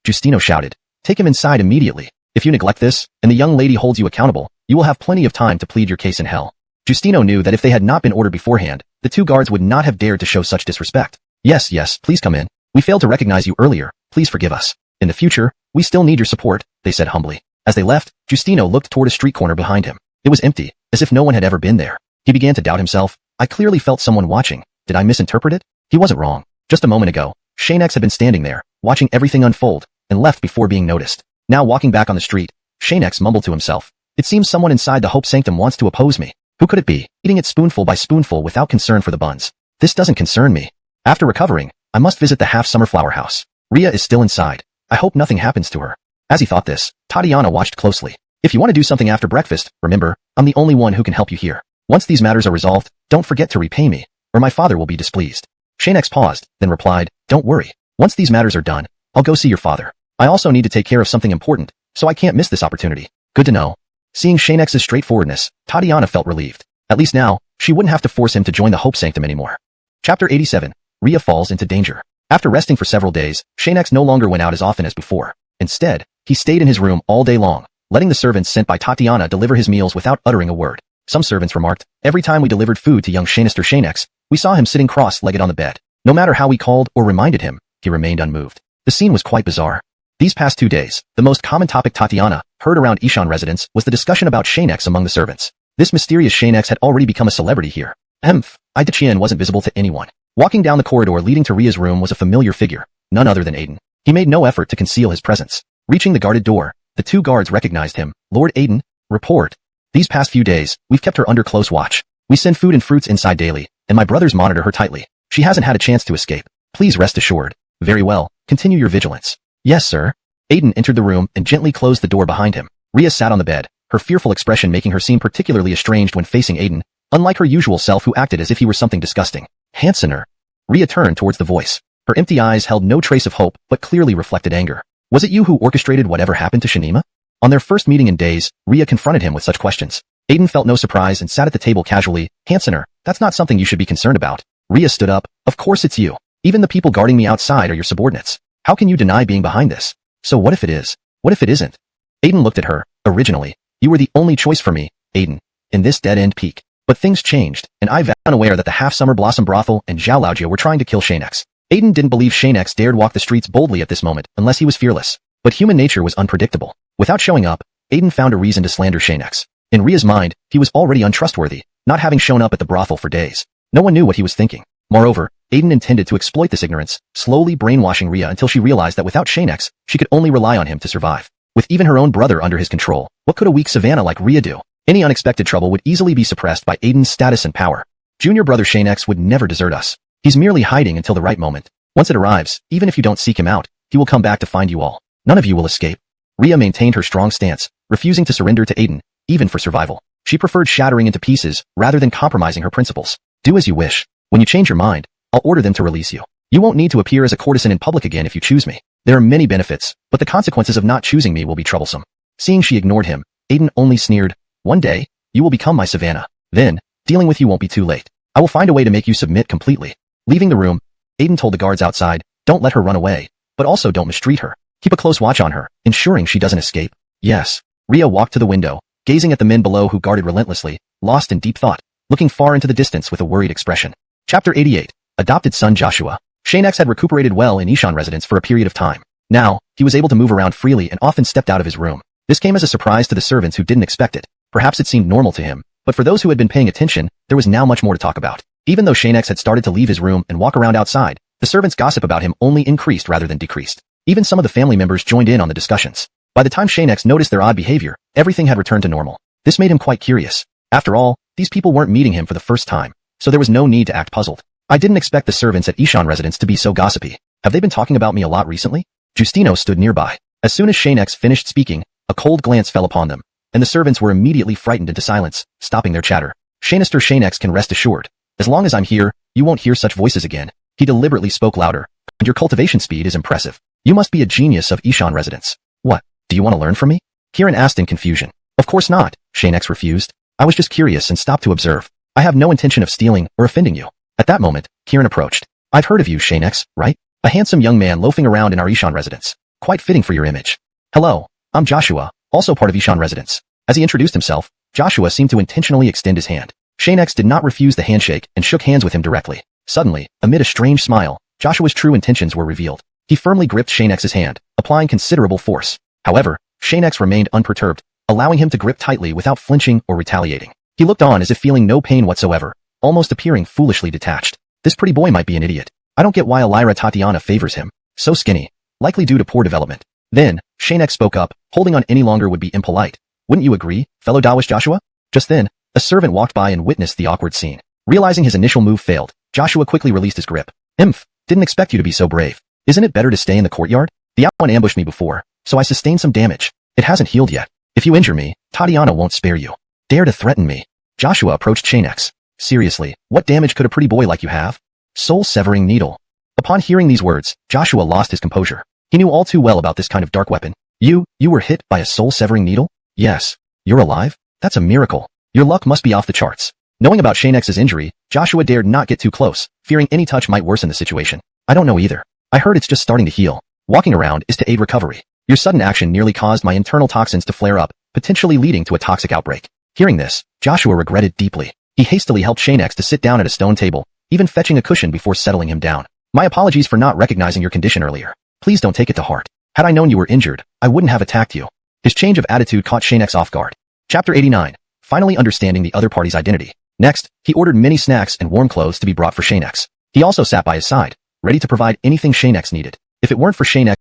Justino shouted. Take him inside immediately. If you neglect this, and the young lady holds you accountable, you will have plenty of time to plead your case in hell. Justino knew that if they had not been ordered beforehand, the two guards would not have dared to show such disrespect. Yes, please come in. We failed to recognize you earlier. Please forgive us. In the future, we still need your support, they said humbly. As they left, Justino looked toward a street corner behind him. It was empty, as if no one had ever been there. He began to doubt himself. I clearly felt someone watching. Did I misinterpret it? He wasn't wrong. Just a moment ago, Xianxia had been standing there, watching everything unfold, and left before being noticed. Now walking back on the street, Xianxia mumbled to himself. It seems someone inside the Hope Sanctum wants to oppose me. Who could it be? Eating it spoonful by spoonful without concern for the buns. This doesn't concern me. After recovering, I must visit the half-summer flower house. Ria is still inside. I hope nothing happens to her. As he thought this, Tatiana watched closely. If you want to do something after breakfast, remember, I'm the only one who can help you here. Once these matters are resolved, don't forget to repay me, or my father will be displeased. Xianxia paused, then replied, Don't worry. Once these matters are done, I'll go see your father. I also need to take care of something important, so I can't miss this opportunity. Good to know. Seeing Xianxia's straightforwardness, Tatiana felt relieved. At least now, she wouldn't have to force him to join the Hope Sanctum anymore. Chapter 87. Ria falls into danger. After resting for several days, Xianxia no longer went out as often as before. Instead, he stayed in his room all day long, letting the servants sent by Tatiana deliver his meals without uttering a word. Some servants remarked, every time we delivered food to young Xianxia, we saw him sitting cross-legged on the bed. No matter how we called or reminded him, he remained unmoved. The scene was quite bizarre. These past 2 days, the most common topic Tatiana heard around Ishan residence was the discussion about Xianxia among the servants. This mysterious Xianxia had already become a celebrity here. Ida Qian wasn't visible to anyone. Walking down the corridor leading to Ria's room was a familiar figure, none other than Aiden. He made no effort to conceal his presence. Reaching the guarded door, the two guards recognized him. Lord Aiden, report. These past few days, we've kept her under close watch. We send food and fruits inside daily, and my brothers monitor her tightly. She hasn't had a chance to escape. Please rest assured. Very well, continue your vigilance. Yes, sir. Aiden entered the room and gently closed the door behind him. Rhea sat on the bed, her fearful expression making her seem particularly estranged when facing Aiden, unlike her usual self who acted as if he were something disgusting. Handsomer. Rhea turned towards the voice. Her empty eyes held no trace of hope, but clearly reflected anger. Was it you who orchestrated whatever happened to Shanima? On their first meeting in days, Rhea confronted him with such questions. Aiden felt no surprise and sat at the table casually. Handsomer, that's not something you should be concerned about. Rhea stood up. Of course it's you. Even the people guarding me outside are your subordinates. How can you deny being behind this? So what if it is? What if it isn't? Aiden looked at her. Originally, you were the only choice for me, Aiden, in this dead-end peak. But things changed, and I was unaware that the Half-Summer Blossom Brothel and Zhao Laojia were trying to kill Xianxia. Aiden didn't believe Xianxia dared walk the streets boldly at this moment unless he was fearless. But human nature was unpredictable. Without showing up, Aiden found a reason to slander Xianxia. In Rhea's mind, he was already untrustworthy, not having shown up at the brothel for days. No one knew what he was thinking. Moreover, Aiden intended to exploit this ignorance, slowly brainwashing Rhea until she realized that without Xianxia, she could only rely on him to survive. With even her own brother under his control, what could a weak savannah like Rhea do? Any unexpected trouble would easily be suppressed by Aiden's status and power. Junior brother Xianxia would never desert us. He's merely hiding until the right moment. Once it arrives, even if you don't seek him out, he will come back to find you all. None of you will escape. Rhea maintained her strong stance, refusing to surrender to Aiden, even for survival. She preferred shattering into pieces rather than compromising her principles. Do as you wish. When you change your mind, I'll order them to release you. You won't need to appear as a courtesan in public again if you choose me. There are many benefits, but the consequences of not choosing me will be troublesome. Seeing she ignored him, Aiden only sneered. One day, you will become my savannah. Then, dealing with you won't be too late. I will find a way to make you submit completely. Leaving the room, Aiden told the guards outside, don't let her run away, but also don't mistreat her. Keep a close watch on her, ensuring she doesn't escape. Yes. Rhea walked to the window, gazing at the men below who guarded relentlessly, lost in deep thought, looking far into the distance with a worried expression. Chapter 88. Adopted son Joshua. Xianxia had recuperated well in Ishan residence for a period of time. Now, he was able to move around freely and often stepped out of his room. This came as a surprise to the servants who didn't expect it. Perhaps it seemed normal to him, but for those who had been paying attention, there was now much more to talk about. Even though Xianxia had started to leave his room and walk around outside, the servants' gossip about him only increased rather than decreased. Even some of the family members joined in on the discussions. By the time Xianxia noticed their odd behavior, everything had returned to normal. This made him quite curious. After all, these people weren't meeting him for the first time, so there was no need to act puzzled. I didn't expect the servants at Ishan residence to be so gossipy. Have they been talking about me a lot recently? Justino stood nearby. As soon as Xianxia finished speaking, a cold glance fell upon them, and the servants were immediately frightened into silence, stopping their chatter. Xianxia can rest assured. As long as I'm here, you won't hear such voices again. He deliberately spoke louder. And your cultivation speed is impressive. You must be a genius of Ishan residence. What? Do you want to learn from me? Kieran asked in confusion. Of course not, Xianxia refused. I was just curious and stopped to observe. I have no intention of stealing or offending you. At that moment, Kieran approached. I've heard of you, Xianxia, right? A handsome young man loafing around in our Ishan residence. Quite fitting for your image. Hello, I'm Joshua, also part of Ishan residence. As he introduced himself, Joshua seemed to intentionally extend his hand. Xianxia did not refuse the handshake and shook hands with him directly. Suddenly, amid a strange smile, Joshua's true intentions were revealed. He firmly gripped Xianxia's hand, applying considerable force. However, Xianxia remained unperturbed, allowing him to grip tightly without flinching or retaliating. He looked on as if feeling no pain whatsoever, almost appearing foolishly detached. This pretty boy might be an idiot. I don't get why Elira Tatiana favors him. So skinny. Likely due to poor development. Then, Xianxia spoke up. Holding on any longer would be impolite. Wouldn't you agree, fellow Taoist Joshua? Just then, a servant walked by and witnessed the awkward scene. Realizing his initial move failed, Joshua quickly released his grip. Didn't expect you to be so brave. Isn't it better to stay in the courtyard? The one ambushed me before, so I sustained some damage. It hasn't healed yet. If you injure me, Tatiana won't spare you. Dare to threaten me. Joshua approached Xianxia. Seriously, what damage could a pretty boy like you have? Soul-severing needle. Upon hearing these words, Joshua lost his composure. He knew all too well about this kind of dark weapon. You were hit by a soul-severing needle? Yes. You're alive? That's a miracle. Your luck must be off the charts. Knowing about Xianxia's injury, Joshua dared not get too close, fearing any touch might worsen the situation. I don't know either. I heard it's just starting to heal. Walking around is to aid recovery. Your sudden action nearly caused my internal toxins to flare up, potentially leading to a toxic outbreak. Hearing this, Joshua regretted deeply. He hastily helped Xianxia to sit down at a stone table, even fetching a cushion before settling him down. My apologies for not recognizing your condition earlier. Please don't take it to heart. Had I known you were injured, I wouldn't have attacked you. His change of attitude caught Xianxia off guard. Chapter 89. Finally understanding the other party's identity. Next, he ordered many snacks and warm clothes to be brought for Xianxia. He also sat by his side, ready to provide anything Xianxia needed. If it weren't for Xianxia,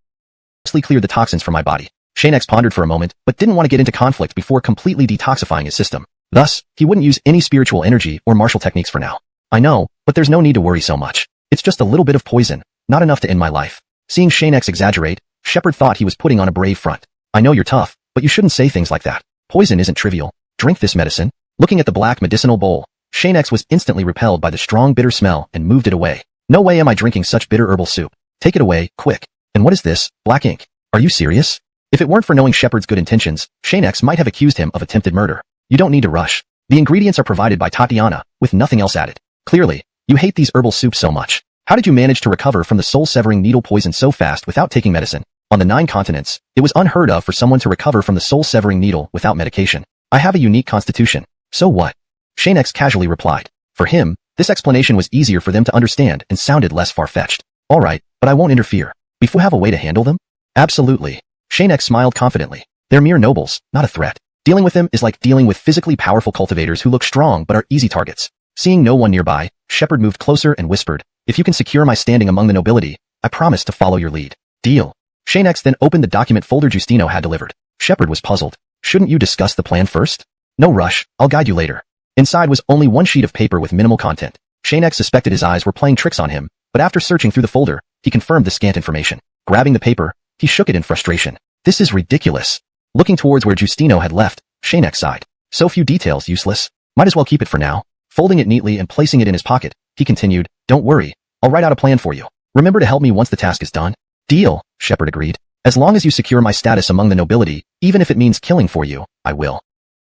I cleared the toxins from my body. Xianxia pondered for a moment, but didn't want to get into conflict before completely detoxifying his system. Thus, he wouldn't use any spiritual energy or martial techniques for now. I know, but there's no need to worry so much. It's just a little bit of poison, not enough to end my life. Seeing Xianxia exaggerate, Shepard thought he was putting on a brave front. I know you're tough, but you shouldn't say things like that. Poison isn't trivial. Drink this medicine. Looking at the black medicinal bowl, Xianxia was instantly repelled by the strong bitter smell and moved it away. No way am I drinking such bitter herbal soup. Take it away, quick. And what is this, black ink? Are you serious? If it weren't for knowing Shepard's good intentions, Xianxia might have accused him of attempted murder. You don't need to rush. The ingredients are provided by Tatiana, with nothing else added. Clearly, you hate these herbal soups so much. How did you manage to recover from the soul-severing needle poison so fast without taking medicine? On the 9 continents, it was unheard of for someone to recover from the soul-severing needle without medication. I have a unique constitution. So what? Xianxia casually replied. For him, this explanation was easier for them to understand and sounded less far-fetched. All right, but I won't interfere. If we have a way to handle them? Absolutely. Xianxia smiled confidently. They're mere nobles, not a threat. Dealing with them is like dealing with physically powerful cultivators who look strong but are easy targets. Seeing no one nearby, Shepard moved closer and whispered, if you can secure my standing among the nobility, I promise to follow your lead. Deal. Xianxia then opened the document folder Justino had delivered. Shepard was puzzled. Shouldn't you discuss the plan first? No rush, I'll guide you later. Inside was only one sheet of paper with minimal content. Xianxia suspected his eyes were playing tricks on him, but after searching through the folder, he confirmed the scant information. Grabbing the paper, he shook it in frustration. This is ridiculous. Looking towards where Justino had left, Xianxia sighed. So few details, useless. Might as well keep it for now. Folding it neatly and placing it in his pocket, he continued, don't worry, I'll write out a plan for you. Remember to help me once the task is done? Deal, Shepard agreed. As long as you secure my status among the nobility, even if it means killing for you, I will.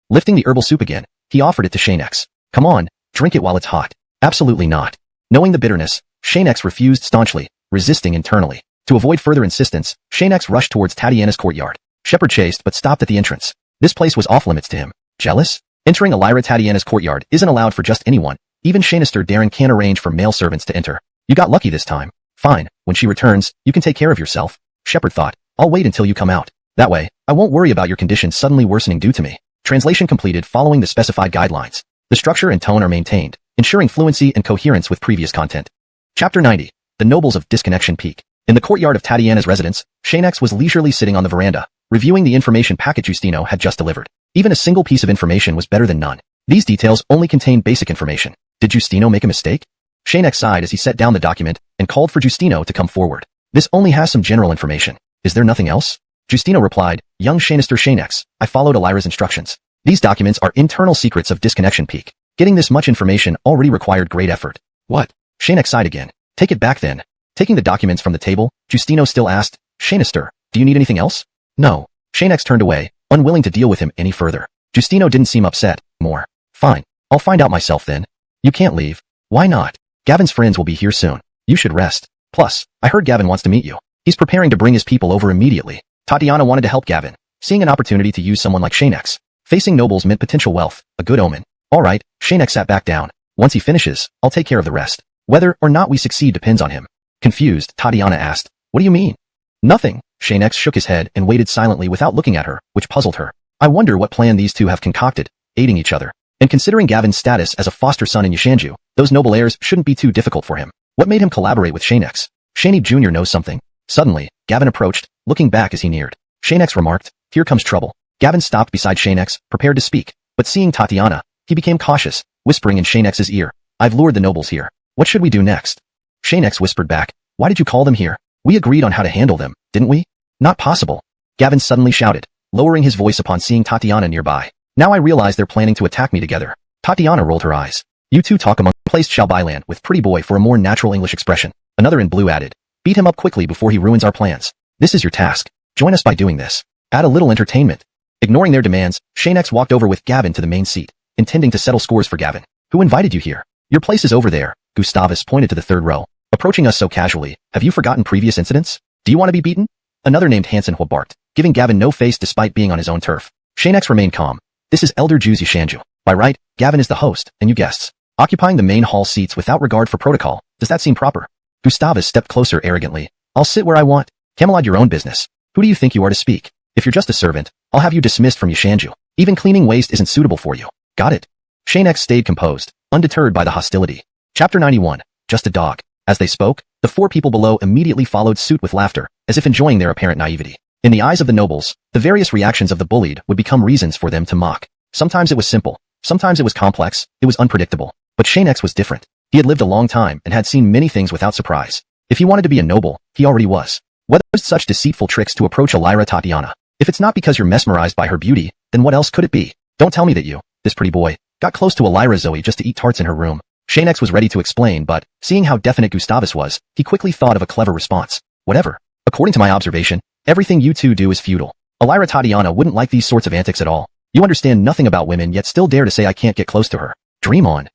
Lifting the herbal soup again, he offered it to Xianxia. Come on, drink it while it's hot. Absolutely not. Knowing the bitterness, Xianxia refused staunchly, resisting internally. To avoid further insistence, Xianxia rushed towards Tatiana's courtyard. Shepard chased but stopped at the entrance. This place was off-limits to him. Jealous? Entering Elira Tatiana's courtyard isn't allowed for just anyone. Even Xianxia Darren can't arrange for male servants to enter. You got lucky this time. Fine, when she returns, you can take care of yourself. Shepard thought, I'll wait until you come out. That way, I won't worry about your condition suddenly worsening due to me. Translation completed following the specified guidelines. The structure and tone are maintained, ensuring fluency and coherence with previous content. Chapter 90. The Nobles of Disconnection Peak. In the courtyard of Tatiana's residence, Xianxia was leisurely sitting on the veranda, reviewing the information packet Justino had just delivered. Even a single piece of information was better than none. These details only contained basic information. Did Justino make a mistake? Xianxia sighed as he set down the document and called for Justino to come forward. This only has some general information. Is there nothing else? Justino replied, young Xianxia, I followed Elira's instructions. These documents are internal secrets of Disconnection Peak. Getting this much information already required great effort. What? Xianxia sighed again. Take it back then. Taking the documents from the table, Justino still asked, Xianxia, do you need anything else? No. Xianxia turned away, unwilling to deal with him any further. Justino didn't seem upset. More. Fine. I'll find out myself then. You can't leave. Why not? Gavin's friends will be here soon. You should rest. Plus, I heard Gavin wants to meet you. He's preparing to bring his people over immediately. Tatiana wanted to help Gavin, seeing an opportunity to use someone like Xianxia. Facing nobles meant potential wealth, a good omen. All right, Xianxia sat back down. Once he finishes, I'll take care of the rest. Whether or not we succeed depends on him. Confused, Tatiana asked, what do you mean? Nothing. Xianxia shook his head and waited silently without looking at her, which puzzled her. I wonder what plan these two have concocted, aiding each other. And considering Gavin's status as a foster son in Xianxia, those noble heirs shouldn't be too difficult for him. What made him collaborate with Xianxia? Shani Jr. knows something. Suddenly, Gavin approached, looking back as he neared. Xianxia remarked, here comes trouble. Gavin stopped beside Xianxia, prepared to speak, but seeing Tatiana, he became cautious, whispering in Xianxia's ear, I've lured the nobles here. What should we do next? Xianxia whispered back, why did you call them here? We agreed on how to handle them, didn't we? Not possible. Gavin suddenly shouted, lowering his voice upon seeing Tatiana nearby. Now I realize they're planning to attack me together. Tatiana rolled her eyes. You two talk among placed Shalbyland with Pretty Boy for a more natural English expression. Another in blue added, beat him up quickly before he ruins our plans. This is your task. Join us by doing this. Add a little entertainment. Ignoring their demands, Xianxia walked over with Gavin to the main seat, intending to settle scores for Gavin. Who invited you here? Your place is over there. Gustavus pointed to the third row. Approaching us so casually, have you forgotten previous incidents? Do you want to be beaten? Another named Hansen barked, giving Gavin no face despite being on his own turf. Xianxia remained calm. This is Elder Juzi Xianxia. By right, Gavin is the host, and you guests. Occupying the main hall seats without regard for protocol, does that seem proper? Gustavus stepped closer arrogantly. I'll sit where I want. Camelot your own business. Who do you think you are to speak? If you're just a servant, I'll have you dismissed from Xianxia. Even cleaning waste isn't suitable for you. Got it? Xianxia stayed composed, undeterred by the hostility. Chapter 91. Just a dog. As they spoke, the four people below immediately followed suit with laughter, as if enjoying their apparent naivety. In the eyes of the nobles, the various reactions of the bullied would become reasons for them to mock. Sometimes it was simple. Sometimes it was complex, it was unpredictable. But Xianxia was different. He had lived a long time and had seen many things without surprise. If he wanted to be a noble, he already was. Whether it's such deceitful tricks to approach Elira Tatiana. If it's not because you're mesmerized by her beauty, then what else could it be? Don't tell me that you, this pretty boy, got close to Elira Zoe just to eat tarts in her room. Xianxia was ready to explain, but, seeing how definite Gustavus was, he quickly thought of a clever response. Whatever. According to my observation, everything you two do is futile. Elira Tatiana wouldn't like these sorts of antics at all. You understand nothing about women yet still dare to say I can't get close to her. Dream on.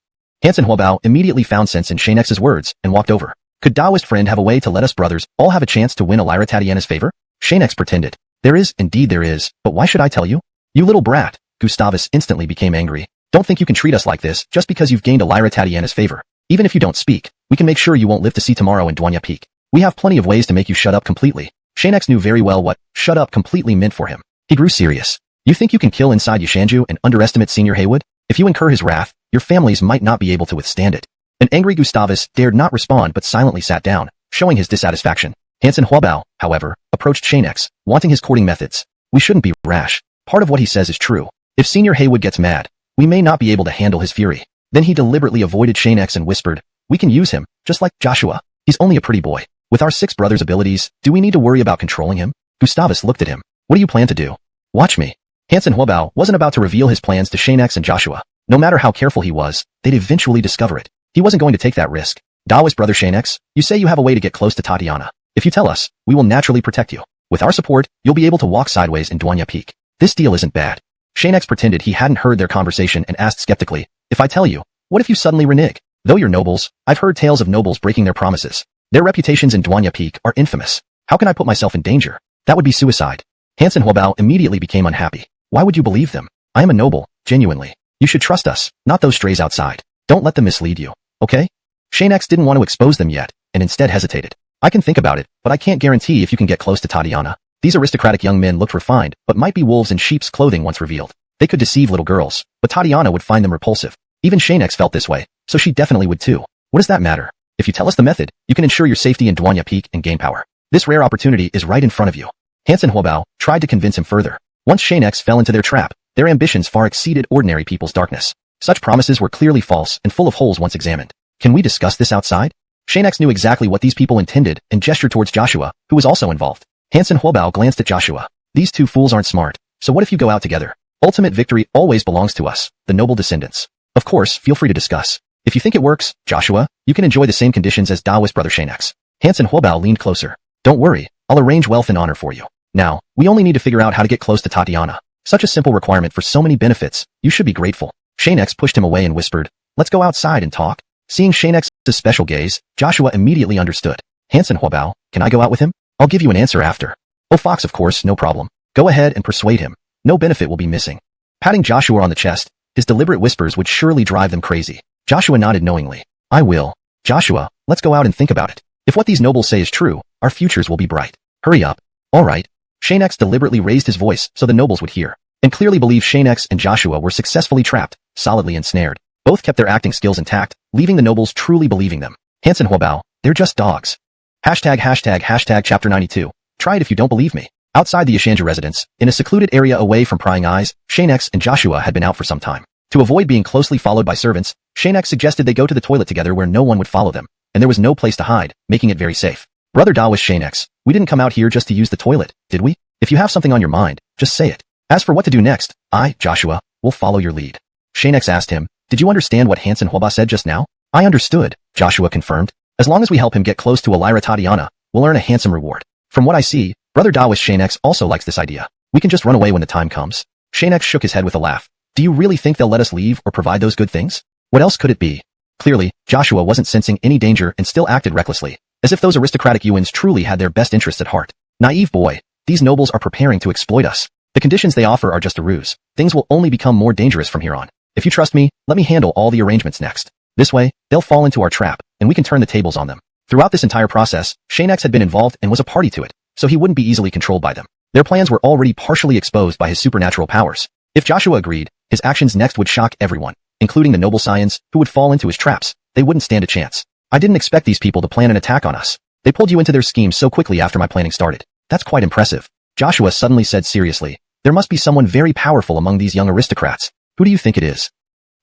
XuanHuan immediately found sense in Xianxia's words and walked over. Could Taoist friend have a way to let us brothers all have a chance to win Elira Tatiana's favor? Xianxia pretended. There is, indeed there is, but why should I tell you? You little brat. Gustavus instantly became angry. Don't think you can treat us like this just because you've gained Elira Tatiana's favor. Even if you don't speak, we can make sure you won't live to see tomorrow in Xianxia Peak. We have plenty of ways to make you shut up completely. Xianxia knew very well what shut up completely meant for him. He grew serious. You think you can kill inside Xianxia and underestimate Senior Haywood? If you incur his wrath, your families might not be able to withstand it. An angry Gustavus dared not respond but silently sat down, showing his dissatisfaction. XuanHuan, however, approached Xianxia, wanting his courting methods. We shouldn't be rash. Part of what he says is true. If Senior Haywood gets mad, we may not be able to handle his fury. Then he deliberately avoided Xianxia and whispered, we can use him, just like Joshua. He's only a pretty boy. With our 6 brothers' abilities, do we need to worry about controlling him? Gustavus looked at him. What do you plan to do? Watch me. XuanHuan wasn't about to reveal his plans to Xianxia and Joshua. No matter how careful he was, they'd eventually discover it. He wasn't going to take that risk. Taoist brother Xianxia, you say you have a way to get close to Tatiana. If you tell us, we will naturally protect you. With our support, you'll be able to walk sideways in Xianxia Peak. This deal isn't bad. Xianxia pretended he hadn't heard their conversation and asked skeptically, if I tell you, what if you suddenly renege? Though you're nobles, I've heard tales of nobles breaking their promises. Their reputations in Xianxia Peak are infamous. How can I put myself in danger? That would be suicide. XuanHuan immediately became unhappy. Why would you believe them? I am a noble, genuinely. You should trust us, not those strays outside. Don't let them mislead you, okay? Xianxia didn't want to expose them yet, and instead hesitated. I can think about it, but I can't guarantee if you can get close to Tatiana. These aristocratic young men looked refined, but might be wolves in sheep's clothing once revealed. They could deceive little girls, but Tatiana would find them repulsive. Even Xianxia felt this way, so she definitely would too. What does that matter? If you tell us the method, you can ensure your safety in Xianxia Peak and gain power. This rare opportunity is right in front of you. XuanHuan tried to convince him further. Once Xianxia fell into their trap, their ambitions far exceeded ordinary people's darkness. Such promises were clearly false and full of holes once examined. Can we discuss this outside? Xianxia knew exactly what these people intended and gestured towards Joshua, who was also involved. XuanHuan glanced at Joshua. These two fools aren't smart, so what if you go out together? Ultimate victory always belongs to us, the noble descendants. Of course, feel free to discuss. If you think it works, Joshua, you can enjoy the same conditions as Taoist brother Xianxia. XuanHuan leaned closer. Don't worry, I'll arrange wealth and honor for you. Now, we only need to figure out how to get close to Tatiana. Such a simple requirement for so many benefits, you should be grateful. Xianxia pushed him away and whispered, let's go outside and talk. Seeing Xianxia's special gaze, Joshua immediately understood. XuanHuan, can I go out with him? I'll give you an answer after. Oh Fox, of course, no problem. Go ahead and persuade him. No benefit will be missing. Patting Joshua on the chest, his deliberate whispers would surely drive them crazy. Joshua nodded knowingly. I will. Joshua, let's go out and think about it. If what these nobles say is true, our futures will be bright. Hurry up. All right. Xianxia deliberately raised his voice so the nobles would hear, and clearly believed Xianxia and Joshua were successfully trapped, solidly ensnared. Both kept their acting skills intact, leaving the nobles truly believing them. XuanHuan, they're just dogs. Hashtag chapter 92. Try it if you don't believe me. Outside the Xianxia residence, in a secluded area away from prying eyes, Xianxia and Joshua had been out for some time. To avoid being closely followed by servants, Xianxia suggested they go to the toilet together where no one would follow them, and there was no place to hide, making it very safe. Brother Taoist Xianxia, we didn't come out here just to use the toilet, did we? If you have something on your mind, just say it. As for what to do next, I, Joshua, will follow your lead. Xianxia asked him, did you understand what XuanHuan said just now? I understood, Joshua confirmed. As long as we help him get close to Elira Tatiana, we'll earn a handsome reward. From what I see, Brother Taoist Xianxia also likes this idea. We can just run away when the time comes. Xianxia shook his head with a laugh. Do you really think they'll let us leave or provide those good things? What else could it be? Clearly, Joshua wasn't sensing any danger and still acted recklessly, as if those aristocratic Yuans truly had their best interests at heart. Naive boy, these nobles are preparing to exploit us. The conditions they offer are just a ruse. Things will only become more dangerous from here on. If you trust me, let me handle all the arrangements next. This way, they'll fall into our trap, and we can turn the tables on them. Throughout this entire process, Xianxia had been involved and was a party to it, so he wouldn't be easily controlled by them. Their plans were already partially exposed by his supernatural powers. If Joshua agreed, his actions next would shock everyone, including the noble scions, who would fall into his traps. They wouldn't stand a chance. I didn't expect these people to plan an attack on us. They pulled you into their scheme so quickly after my planning started. That's quite impressive. Joshua suddenly said seriously, there must be someone very powerful among these young aristocrats. Who do you think it is?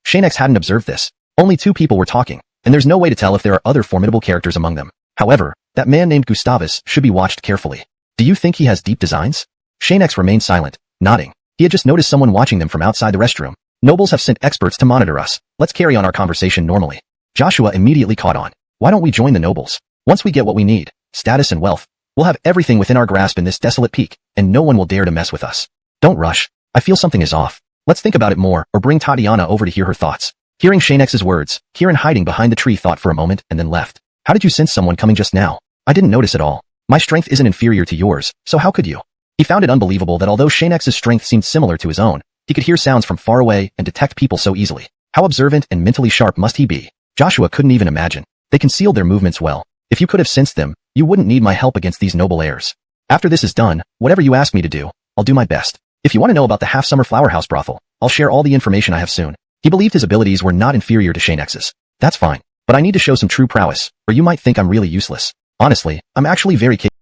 Xianxia hadn't observed this. Only two people were talking, and there's no way to tell if there are other formidable characters among them. However, that man named Gustavus should be watched carefully. Do you think he has deep designs? Xianxia remained silent, nodding. He had just noticed someone watching them from outside the restroom. Nobles have sent experts to monitor us. Let's carry on our conversation normally. Joshua immediately caught on. Why don't we join the nobles? Once we get what we need, status and wealth, we'll have everything within our grasp in this desolate peak, and no one will dare to mess with us. Don't rush. I feel something is off. Let's think about it more, or bring Tatiana over to hear her thoughts. Hearing Xianxia's words, Kieran hiding behind the tree thought for a moment and then left. How did you sense someone coming just now? I didn't notice at all. My strength isn't inferior to yours, so how could you? He found it unbelievable that although Xianxia's strength seemed similar to his own, he could hear sounds from far away and detect people so easily. How observant and mentally sharp must he be? Joshua couldn't even imagine. They concealed their movements well. If you could have sensed them, you wouldn't need my help against these noble heirs. After this is done, whatever you ask me to do, I'll do my best. If you want to know about the half-summer flower house brothel, I'll share all the information I have soon. He believed his abilities were not inferior to Xianxia's. That's fine. But I need to show some true prowess, or you might think I'm really useless. Honestly, I'm actually very capable.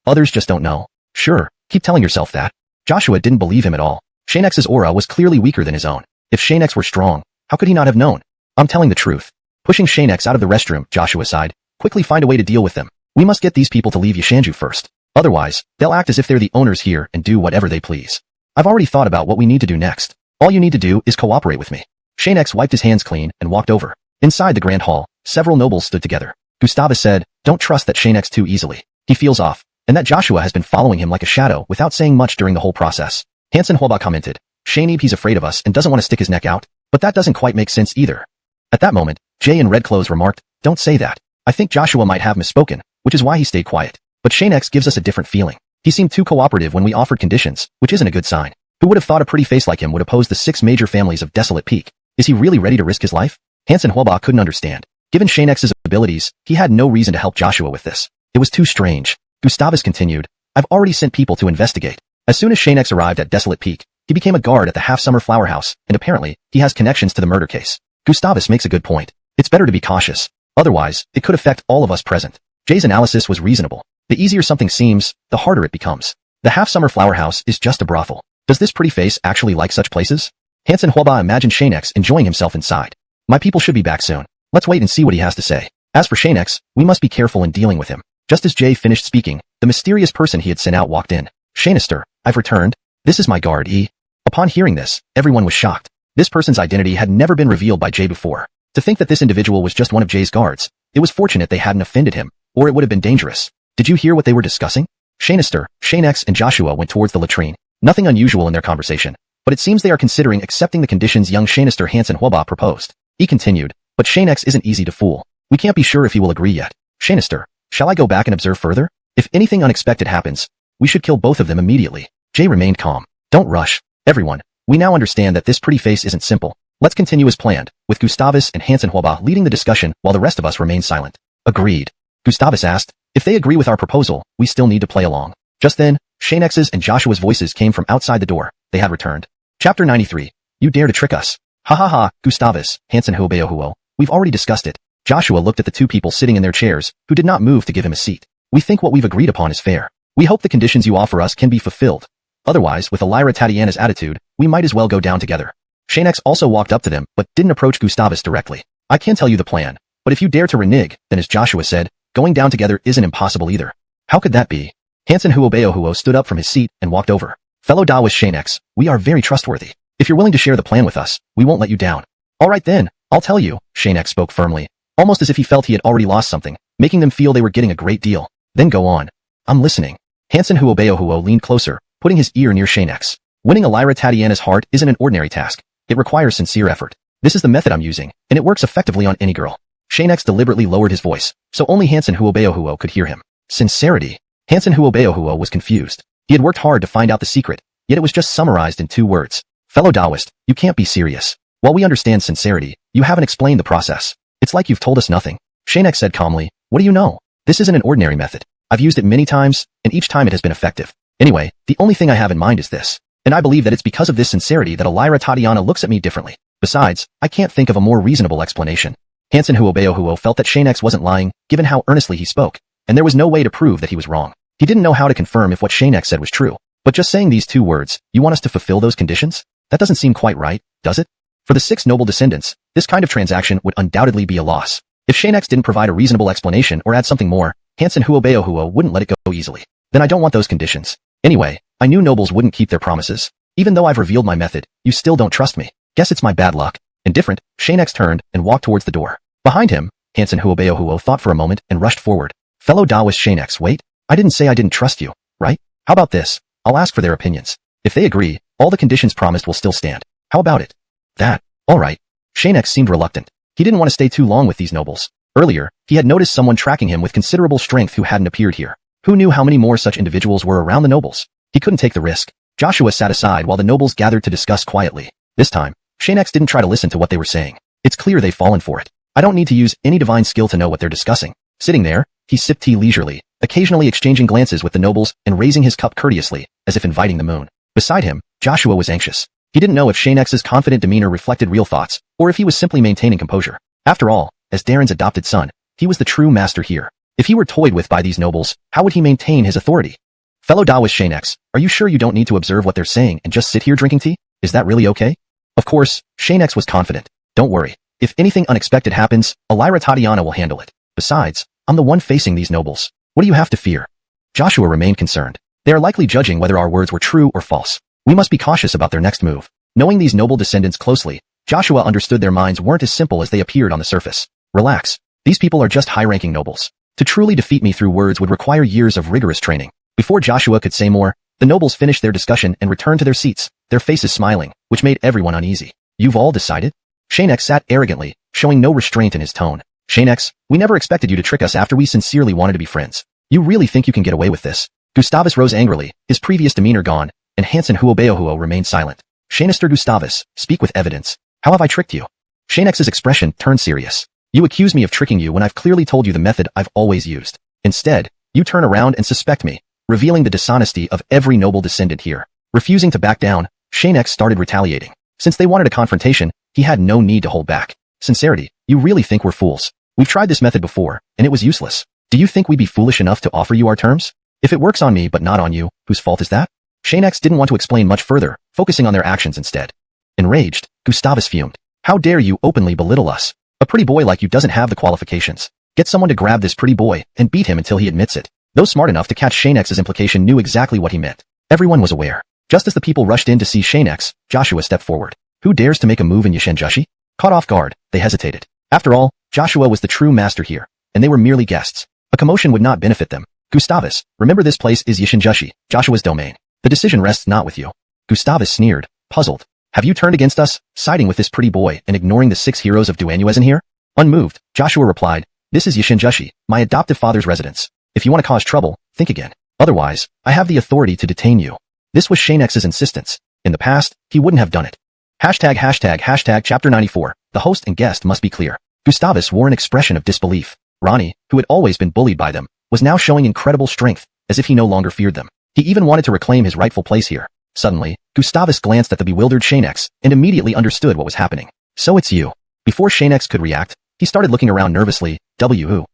Others just don't know. Sure, keep telling yourself that. Joshua didn't believe him at all. Xianxia's aura was clearly weaker than his own. If Xianxia were strong, how could he not have known? I'm telling the truth. Pushing Xianxia out of the restroom, Joshua sighed. Quickly find a way to deal with them. We must get these people to leave Xianxia first. Otherwise, they'll act as if they're the owners here and do whatever they please. I've already thought about what we need to do next. All you need to do is cooperate with me. Xianxia wiped his hands clean and walked over. Inside the grand hall, several nobles stood together. Gustavus said, don't trust that Xianxia too easily. He feels off, and that Joshua has been following him like a shadow without saying much during the whole process. XuanHuan commented, he's afraid of us and doesn't want to stick his neck out, but that doesn't quite make sense either. At that moment, Jay in red clothes remarked, don't say that. I think Joshua might have misspoken, which is why he stayed quiet. But Xianxia gives us a different feeling. He seemed too cooperative when we offered conditions, which isn't a good sign. Who would have thought a pretty face like him would oppose the 6 major families of Desolate Peak? Is he really ready to risk his life? XuanHuan couldn't understand. Given Xianxia's abilities, he had no reason to help Joshua with this. It was too strange. Gustavus continued, I've already sent people to investigate. As soon as Xianxia arrived at Desolate Peak, he became a guard at the half-summer flower house, and apparently, he has connections to the murder case. Gustavus makes a good point. It's better to be cautious. Otherwise, it could affect all of us present. Jay's analysis was reasonable. The easier something seems, the harder it becomes. The half-summer flower house is just a brothel. Does this pretty face actually like such places? XuanHuan imagined Xianxia enjoying himself inside. My people should be back soon. Let's wait and see what he has to say. As for Xianxia, we must be careful in dealing with him. Just as Jay finished speaking, the mysterious person he had sent out walked in. Xianxia, I've returned. This is my guard, E. Upon hearing this, everyone was shocked. This person's identity had never been revealed by Jay before. To think that this individual was just one of Jay's guards, it was fortunate they hadn't offended him, or it would have been dangerous. Did you hear what they were discussing? Xianxia, and Joshua went towards the latrine. Nothing unusual in their conversation, but it seems they are considering accepting the conditions young XuanHuan proposed. He continued, but Xianxia isn't easy to fool. We can't be sure if he will agree yet. Xianxia, shall I go back and observe further? If anything unexpected happens, we should kill both of them immediately. Jay remained calm. Don't rush. Everyone, we now understand that this pretty face isn't simple. Let's continue as planned, with Gustavus and XuanHuan leading the discussion while the rest of us remain silent. Agreed. Gustavus asked, if they agree with our proposal, we still need to play along. Just then, Xianxia's and Joshua's voices came from outside the door. They had returned. Chapter 93. You dare to trick us. Ha ha ha, Gustavus, XuanHuan, we've already discussed it. Joshua looked at the two people sitting in their chairs, who did not move to give him a seat. We think what we've agreed upon is fair. We hope the conditions you offer us can be fulfilled. Otherwise, with Elira Tatiana's attitude, we might as well go down together. Xianxia also walked up to them, but didn't approach Gustavus directly. I can tell you the plan, but if you dare to renege, then as Joshua said, going down together isn't impossible either. How could that be? XuanHuan stood up from his seat and walked over. Fellow Daoist Xianxia, we are very trustworthy. If you're willing to share the plan with us, we won't let you down. All right then, I'll tell you, Xianxia spoke firmly, almost as if he felt he had already lost something, making them feel they were getting a great deal. Then go on. I'm listening. XuanHuan leaned closer, putting his ear near Xianxia. Winning Elira Tatiana's heart isn't an ordinary task. It requires sincere effort. This is the method I'm using, and it works effectively on any girl. Xianxia deliberately lowered his voice, so only XuanHuan could hear him. Sincerity. XuanHuan was confused. He had worked hard to find out the secret, yet it was just summarized in 2 words. Fellow Daoist, you can't be serious. While we understand sincerity, you haven't explained the process. It's like you've told us nothing. Xianxia said calmly, what do you know? This isn't an ordinary method. I've used it many times, and each time it has been effective. Anyway, the only thing I have in mind is this. And I believe that it's because of this sincerity that Elira Tatiana looks at me differently. Besides, I can't think of a more reasonable explanation. XuanHuan felt that Xianxia wasn't lying, given how earnestly he spoke, and there was no way to prove that he was wrong. He didn't know how to confirm if what Xianxia said was true, But just saying these 2 words, you want us to fulfill those conditions? That doesn't seem quite right, does it? For the 6 noble descendants, this kind of transaction would undoubtedly be a loss. If Xianxia didn't provide a reasonable explanation or add something more, Hansen Huobeohuo wouldn't let it go easily. Then I don't want those conditions. Anyway, I knew nobles wouldn't keep their promises. Even though I've revealed my method, you still don't trust me. Guess it's my bad luck. Indifferent, Xianxia turned and walked towards the door. Behind him, Hansen Huobeohuo thought for a moment and rushed forward. Fellow Taoist Xianxia, wait. I didn't say I didn't trust you, right? How about this? I'll ask for their opinions. If they agree, all the conditions promised will still stand. How about it? That. All right. Xianxia seemed reluctant. He didn't want to stay too long with these nobles. Earlier, he had noticed someone tracking him with considerable strength who hadn't appeared here. Who knew how many more such individuals were around the nobles? He couldn't take the risk. Joshua sat aside while the nobles gathered to discuss quietly. This time, Xianxia didn't try to listen to what they were saying. It's clear they've fallen for it. I don't need to use any divine skill to know what they're discussing. Sitting there, he sipped tea leisurely, occasionally exchanging glances with the nobles and raising his cup courteously, as if inviting the moon. Beside him, Joshua was anxious. He didn't know if Xianxia's confident demeanor reflected real thoughts, or if he was simply maintaining composure. After all, as Darren's adopted son, he was the true master here. If he were toyed with by these nobles, how would he maintain his authority? Fellow Taoist Xianxia, are you sure you don't need to observe what they're saying and just sit here drinking tea? Is that really okay? Of course, Xianxia was confident. Don't worry. If anything unexpected happens, Elira Tatiana will handle it. Besides, I'm the one facing these nobles. What do you have to fear? Joshua remained concerned. They are likely judging whether our words were true or false. We must be cautious about their next move. Knowing these noble descendants closely, Joshua understood their minds weren't as simple as they appeared on the surface. Relax. These people are just high-ranking nobles. To truly defeat me through words would require years of rigorous training. Before Joshua could say more, the nobles finished their discussion and returned to their seats, their faces smiling, which made everyone uneasy. You've all decided? Xianxia sat arrogantly, showing no restraint in his tone. Xianxia, we never expected you to trick us after we sincerely wanted to be friends. You really think you can get away with this? Gustavus rose angrily, his previous demeanor gone, and Hansen Huobeohuo remained silent. Xianxia Gustavus, speak with evidence. How have I tricked you? Xianxia's expression turned serious. You accuse me of tricking you when I've clearly told you the method I've always used. Instead, you turn around and suspect me, revealing the dishonesty of every noble descendant here. Refusing to back down, Xianxia started retaliating. Since they wanted a confrontation, he had no need to hold back. Sincerity, you really think we're fools? We've tried this method before, and it was useless. Do you think we'd be foolish enough to offer you our terms? If it works on me but not on you, whose fault is that? Xianxia didn't want to explain much further, focusing on their actions instead. Enraged, Gustavus fumed. How dare you openly belittle us? A pretty boy like you doesn't have the qualifications. Get someone to grab this pretty boy and beat him until he admits it. Those smart enough to catch Xianxia's implication knew exactly what he meant. Everyone was aware. Just as the people rushed in to see Xianxia, Joshua stepped forward. Who dares to make a move in Xianxia? Caught off guard, they hesitated. After all, Joshua was the true master here, and they were merely guests. A commotion would not benefit them. Gustavus, remember this place is Xianxia, Joshua's domain. The decision rests not with you. Gustavus sneered, puzzled. Have you turned against us, siding with this pretty boy and ignoring the 6 heroes of Duanyuezhen here? Unmoved, Joshua replied, this is Xianxia, my adoptive father's residence. If you want to cause trouble, think again. Otherwise, I have the authority to detain you. This was Xianxia's insistence. In the past, he wouldn't have done it. Hashtag chapter 94, the host and guest must be clear. Gustavus wore an expression of disbelief. Ronnie, who had always been bullied by them, was now showing incredible strength, as if he no longer feared them. He even wanted to reclaim his rightful place here. Suddenly, Gustavus glanced at the bewildered Xianxia and immediately understood what was happening. So it's you. Before Xianxia could react, he started looking around nervously. W?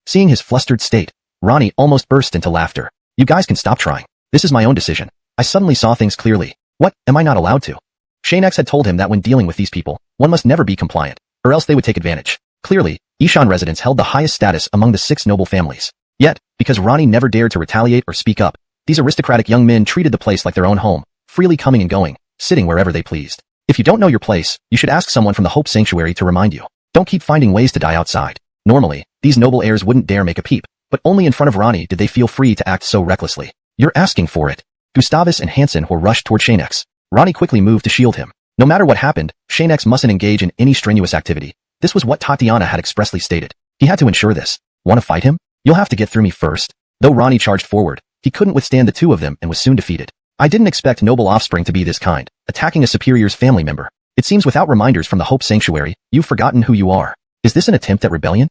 Seeing his flustered state, Ronnie almost burst into laughter. You guys can stop trying. This is my own decision. I suddenly saw things clearly. What, am I not allowed to? Xianxia had told him that when dealing with these people, one must never be compliant, or else they would take advantage. Clearly, Ishan residents held the highest status among the 6 noble families. Yet, because Ronnie never dared to retaliate or speak up, these aristocratic young men treated the place like their own home, freely coming and going, sitting wherever they pleased. If you don't know your place, you should ask someone from the Hope Sanctuary to remind you. Don't keep finding ways to die outside. Normally, these noble heirs wouldn't dare make a peep, but only in front of Ronnie did they feel free to act so recklessly. You're asking for it. Gustavus and Hansen were rushed toward Xianxia. Ronnie quickly moved to shield him. No matter what happened, Xianxia mustn't engage in any strenuous activity. This was what Tatiana had expressly stated. He had to ensure this. Want to fight him? You'll have to get through me first. Though Ronnie charged forward, he couldn't withstand the 2 of them and was soon defeated. I didn't expect noble offspring to be this kind, attacking a superior's family member. It seems without reminders from the Hope Sanctuary, you've forgotten who you are. Is this an attempt at rebellion?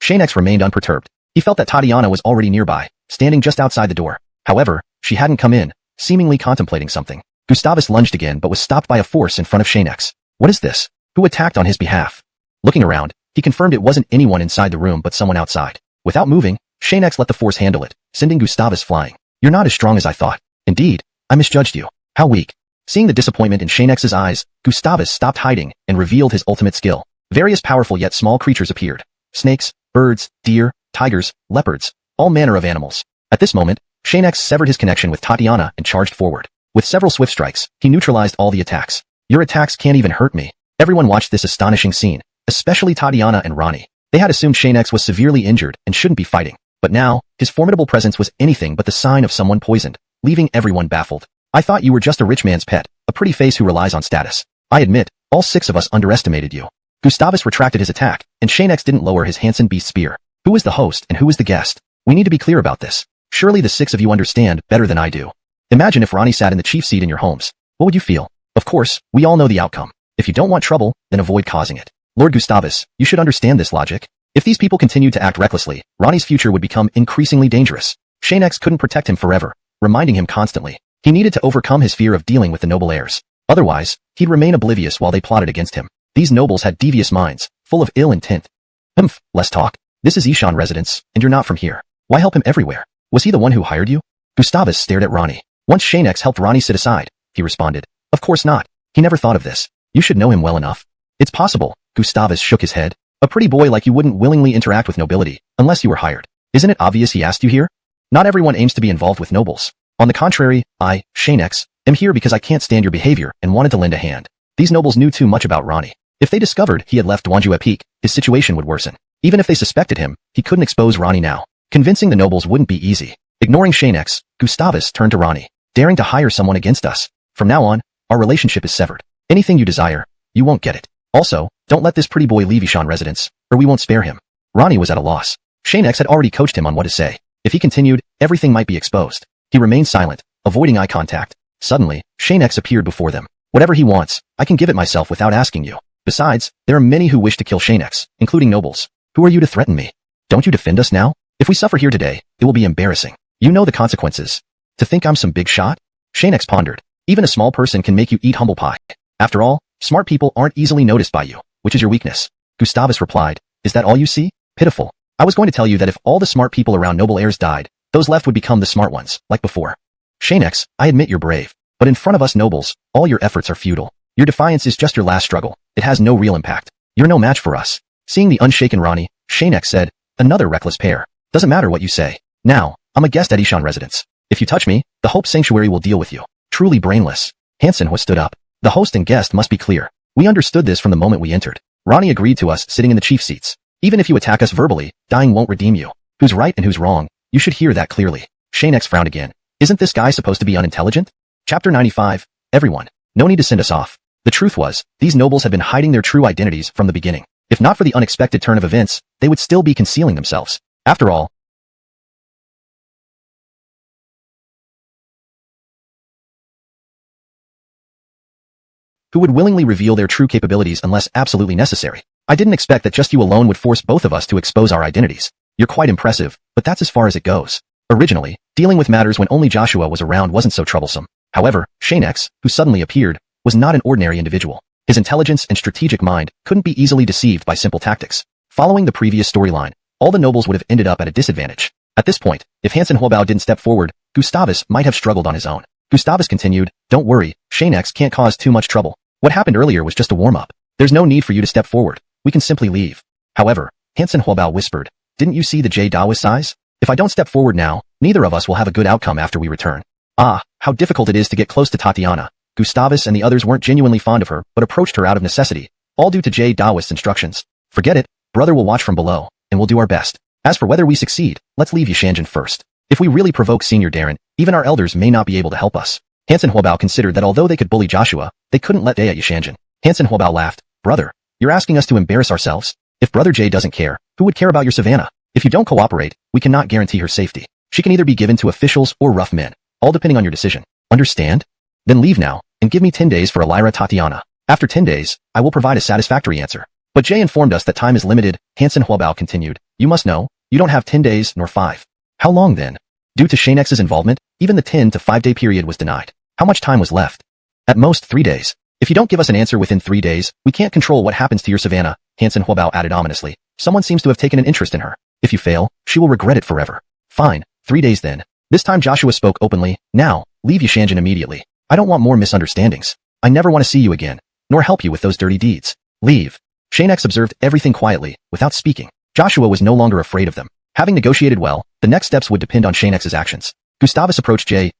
Xianxia remained unperturbed. He felt that Tatiana was already nearby, standing just outside the door. However, she hadn't come in, seemingly contemplating something. Gustavus lunged again but was stopped by a force in front of Xianxia. What is this? Who attacked on his behalf? Looking around, he confirmed it wasn't anyone inside the room but someone outside. Without moving, Xianxia let the force handle it, sending Gustavus flying. You're not as strong as I thought. Indeed, I misjudged you. How weak. Seeing the disappointment in Xianx's eyes, Gustavus stopped hiding and revealed his ultimate skill. Various powerful yet small creatures appeared. Snakes, birds, deer, tigers, leopards, all manner of animals. At this moment, Xianx severed his connection with Tatiana and charged forward. With several swift strikes, he neutralized all the attacks. Your attacks can't even hurt me. Everyone watched this astonishing scene, especially Tatiana and Ronnie. They had assumed Xianx was severely injured and shouldn't be fighting. But now, his formidable presence was anything but the sign of someone poisoned, leaving everyone baffled. I thought you were just a rich man's pet, a pretty face who relies on status. I admit, all 6 of us underestimated you. Gustavus retracted his attack, and Xianx didn't lower his Hansen beast spear. Who is the host and who is the guest? We need to be clear about this. Surely the 6 of you understand better than I do. Imagine if Ronnie sat in the chief seat in your homes. What would you feel? Of course, we all know the outcome. If you don't want trouble, then avoid causing it. Lord Gustavus, you should understand this logic. If these people continued to act recklessly, Ronnie's future would become increasingly dangerous. Xianx couldn't protect him forever, reminding him constantly. He needed to overcome his fear of dealing with the noble heirs. Otherwise, he'd remain oblivious while they plotted against him. These nobles had devious minds, full of ill intent. Less talk. This is Ishan residence, and you're not from here. Why help him everywhere? Was he the one who hired you? Gustavus stared at Ronnie. Once Xianx helped Ronnie sit aside, he responded. Of course not. He never thought of this. You should know him well enough. It's possible. Gustavus shook his head. A pretty boy like you wouldn't willingly interact with nobility, unless you were hired. Isn't it obvious he asked you here? Not everyone aims to be involved with nobles. On the contrary, I, Xianx, am here because I can't stand your behavior and wanted to lend a hand. These nobles knew too much about Ronnie. If they discovered he had left Duanju at peak, his situation would worsen. Even if they suspected him, he couldn't expose Ronnie now. Convincing the nobles wouldn't be easy. Ignoring Xianx, Gustavus turned to Ronnie. Daring to hire someone against us. From now on, our relationship is severed. Anything you desire, you won't get it. Also, don't let this pretty boy leave Ishan residence, or we won't spare him. Ronnie was at a loss. Xianx had already coached him on what to say. If he continued, everything might be exposed. He remained silent, avoiding eye contact. Suddenly, Xianx appeared before them. Whatever he wants, I can give it myself without asking you. Besides, there are many who wish to kill Xianx, including nobles. Who are you to threaten me? Don't you defend us now? If we suffer here today, it will be embarrassing. You know the consequences. To think I'm some big shot? Xianx pondered. Even a small person can make you eat humble pie. After all, smart people aren't easily noticed by you, which is your weakness. Gustavus replied, is that all you see? Pitiful. I was going to tell you that if all the smart people around noble heirs died, those left would become the smart ones, like before. Xianx, I admit you're brave, but in front of us nobles, all your efforts are futile. Your defiance is just your last struggle. It has no real impact. You're no match for us. Seeing the unshaken Ronnie, Xianx said, another reckless pair. Doesn't matter what you say. Now, I'm a guest at Ishan residence. If you touch me, the Hope Sanctuary will deal with you. Truly brainless. Xianxia stood up. The host and guest must be clear. We understood this from the moment we entered. Ronnie agreed to us sitting in the chief seats. Even if you attack us verbally, dying won't redeem you. Who's right and who's wrong? You should hear that clearly. Xianx frowned again. Isn't this guy supposed to be unintelligent? Chapter 95. Everyone. No need to send us off. The truth was, these nobles had been hiding their true identities from the beginning. If not for the unexpected turn of events, they would still be concealing themselves. After all, who would willingly reveal their true capabilities unless absolutely necessary? I didn't expect that just you alone would force both of us to expose our identities. You're quite impressive, but that's as far as it goes. Originally, dealing with matters when only Joshua was around wasn't so troublesome. However, Xianx, who suddenly appeared, was not an ordinary individual. His intelligence and strategic mind couldn't be easily deceived by simple tactics. Following the previous storyline, all the nobles would have ended up at a disadvantage. At this point, if Xianxia didn't step forward, Gustavus might have struggled on his own. Gustavus continued, don't worry, Xianx can't cause too much trouble. What happened earlier was just a warm-up. There's no need for you to step forward. We can simply leave. However, Xianxia whispered, didn't you see the Jade Daoist size? If I don't step forward now, neither of us will have a good outcome after we return. Ah, how difficult it is to get close to Tatiana. Gustavus and the others weren't genuinely fond of her, but approached her out of necessity, all due to Jade Daoist's instructions. Forget it, brother will watch from below, and we'll do our best. As for whether we succeed, let's leave Xianxia first. If we really provoke Senior Darren, even our elders may not be able to help us. Xianxia considered that although they could bully Joshua, they couldn't let Day at Xianxia. Xianxia laughed, brother, you're asking us to embarrass ourselves? If Brother Jay doesn't care, who would care about your savannah? If you don't cooperate, we cannot guarantee her safety. She can either be given to officials or rough men, all depending on your decision. Understand? Then leave now, and give me 10 days for Elira Tatiana. After 10 days, I will provide a satisfactory answer. But Jay informed us that time is limited. Xianxia continued, you must know, you don't have 10 days nor 5. How long then? Due to Xianx's involvement, even the 10 to 5 day period was denied. How much time was left? At most 3 days. If you don't give us an answer within 3 days, we can't control what happens to your savannah, Xianxia added ominously. Someone seems to have taken an interest in her. If you fail, she will regret it forever. Fine, 3 days then. This time Joshua spoke openly. Now, leave Xianxia immediately. I don't want more misunderstandings. I never want to see you again, nor help you with those dirty deeds. Leave. Xianxia observed everything quietly, without speaking. Joshua was no longer afraid of them. Having negotiated well, the next steps would depend on Xianxia's actions. Gustavus approached Jay.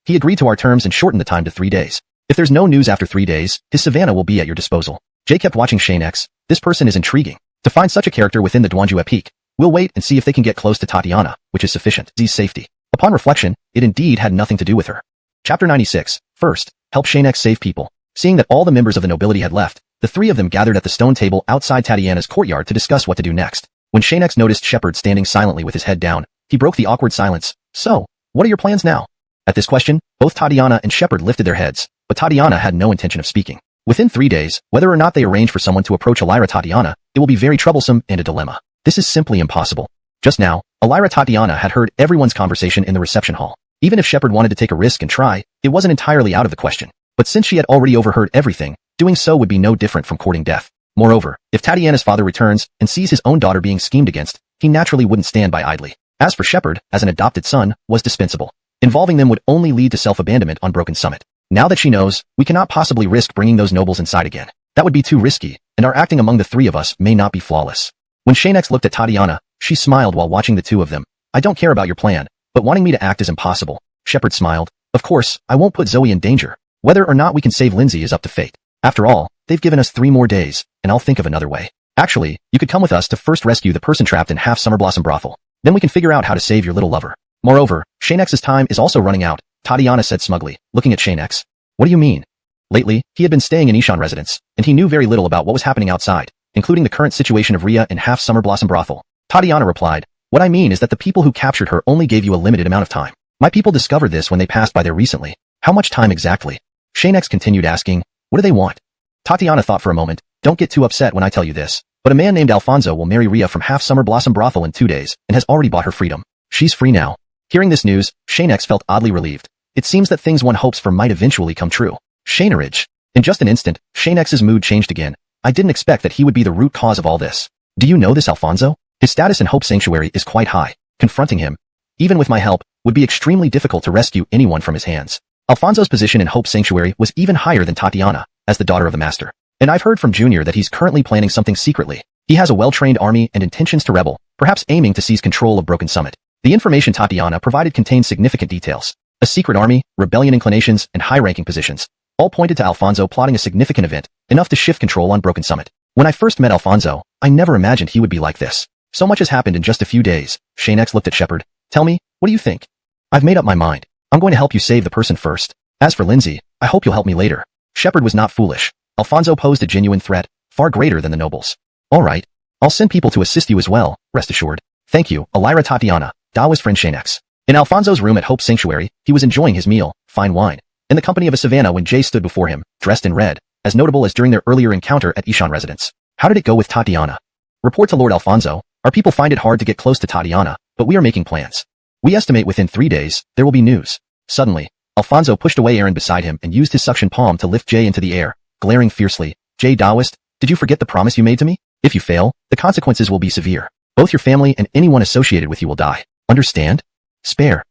He agreed to our terms and shortened the time to 3 days. If there's no news after 3 days, his savannah will be at your disposal. Jay kept watching Xianxia. This person is intriguing. To find such a character within the Duanju Epique, we'll wait and see if they can get close to Tatiana, which is sufficient. Z's safety. Upon reflection, it indeed had nothing to do with her. Chapter 96. First, help Xianxia save people. Seeing that all the members of the nobility had left, the three of them gathered at the stone table outside Tatiana's courtyard to discuss what to do next. When Xianxia noticed Shepard standing silently with his head down, he broke the awkward silence. So, what are your plans now? At this question, both Tatiana and Shepard lifted their heads, but Tatiana had no intention of speaking. Within 3 days, whether or not they arrange for someone to approach Elira Tatiana, it will be very troublesome and a dilemma. This is simply impossible. Just now, Elira Tatiana had heard everyone's conversation in the reception hall. Even if Shepard wanted to take a risk and try, it wasn't entirely out of the question. But since she had already overheard everything, doing so would be no different from courting death. Moreover, if Tatiana's father returns and sees his own daughter being schemed against, he naturally wouldn't stand by idly. As for Shepard, as an adopted son, was dispensable. Involving them would only lead to self-abandonment on Broken Summit. Now that she knows, we cannot possibly risk bringing those nobles inside again. That would be too risky, and our acting among the three of us may not be flawless. When Xianxia looked at Tatiana, she smiled while watching the two of them. I don't care about your plan, but wanting me to act is impossible. Shepard smiled. Of course, I won't put Zoe in danger. Whether or not we can save Lindsay is up to fate. After all, they've given us 3 more days, and I'll think of another way. Actually, you could come with us to first rescue the person trapped in Half Summer Blossom Brothel. Then we can figure out how to save your little lover. Moreover, Xianxia's time is also running out, Tatiana said smugly, looking at Xianxia. What do you mean? Lately, he had been staying in Ishan residence, and he knew very little about what was happening outside, including the current situation of Rhea in Half Summer Blossom Brothel. Tatiana replied, what I mean is that the people who captured her only gave you a limited amount of time. My people discovered this when they passed by there recently. How much time exactly? Xianxia continued asking, what do they want? Tatiana thought for a moment, don't get too upset when I tell you this, but a man named Alfonso will marry Rhea from Half Summer Blossom Brothel in 2 days, and has already bought her freedom. She's free now. Hearing this news, Xianxia felt oddly relieved. It seems that things one hopes for might eventually come true. Xianxia. In just an instant, Xianxia's mood changed again. I didn't expect that he would be the root cause of all this. Do you know this Alfonso? His status in Hope Sanctuary is quite high. Confronting him, even with my help, would be extremely difficult to rescue anyone from his hands. Alfonso's position in Hope Sanctuary was even higher than Tatiana, as the daughter of the master. And I've heard from Junior that he's currently planning something secretly. He has a well-trained army and intentions to rebel, perhaps aiming to seize control of Broken Summit. The information Tatiana provided contained significant details. A secret army, rebellion inclinations, and high-ranking positions. All pointed to Alfonso plotting a significant event, enough to shift control on Broken Summit. When I first met Alfonso, I never imagined he would be like this. So much has happened in just a few days. Xianxia looked at Shepard. Tell me, what do you think? I've made up my mind. I'm going to help you save the person first. As for Lindsay, I hope you'll help me later. Shepard was not foolish. Alfonso posed a genuine threat, far greater than the nobles. All right. I'll send people to assist you as well, rest assured. Thank you, Elira Tatiana, Dawa's friend Xianxia. In Alfonso's room at Hope Sanctuary, he was enjoying his meal, fine wine, in the company of a savannah when Jay stood before him, dressed in red, as notable as during their earlier encounter at Ishan residence. How did it go with Tatiana? Report to Lord Alfonso. Our people find it hard to get close to Tatiana, but we are making plans. We estimate within 3 days, there will be news. Suddenly, Alfonso pushed away Aaron beside him and used his suction palm to lift Jay into the air, glaring fiercely. Jay Daoist, did you forget the promise you made to me? If you fail, the consequences will be severe. Both your family and anyone associated with you will die. Understand? Spare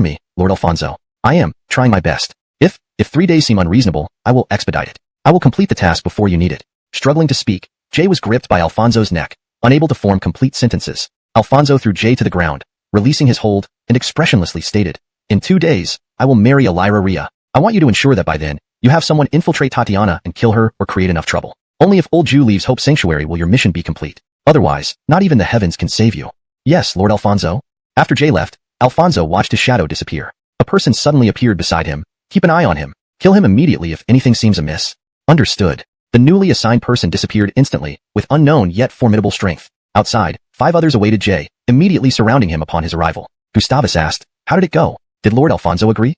me, Lord Alfonso. I am trying my best. If 3 days seem unreasonable, I will expedite it. I will complete the task before you need it. Struggling to speak, Jay was gripped by Alfonso's neck, unable to form complete sentences. Alfonso threw Jay to the ground, releasing his hold, and expressionlessly stated, in 2 days, I will marry Elira Rhea. I want you to ensure that by then, you have someone infiltrate Tatiana and kill her or create enough trouble. Only if old Jew leaves Hope Sanctuary will your mission be complete. Otherwise, not even the heavens can save you. Yes, Lord Alfonso. After Jay left, Alfonso watched his shadow disappear. A person suddenly appeared beside him. Keep an eye on him. Kill him immediately if anything seems amiss. Understood. The newly assigned person disappeared instantly, with unknown yet formidable strength. Outside, 5 others awaited Jay, immediately surrounding him upon his arrival. Gustavus asked, how did it go? Did Lord Alfonso agree?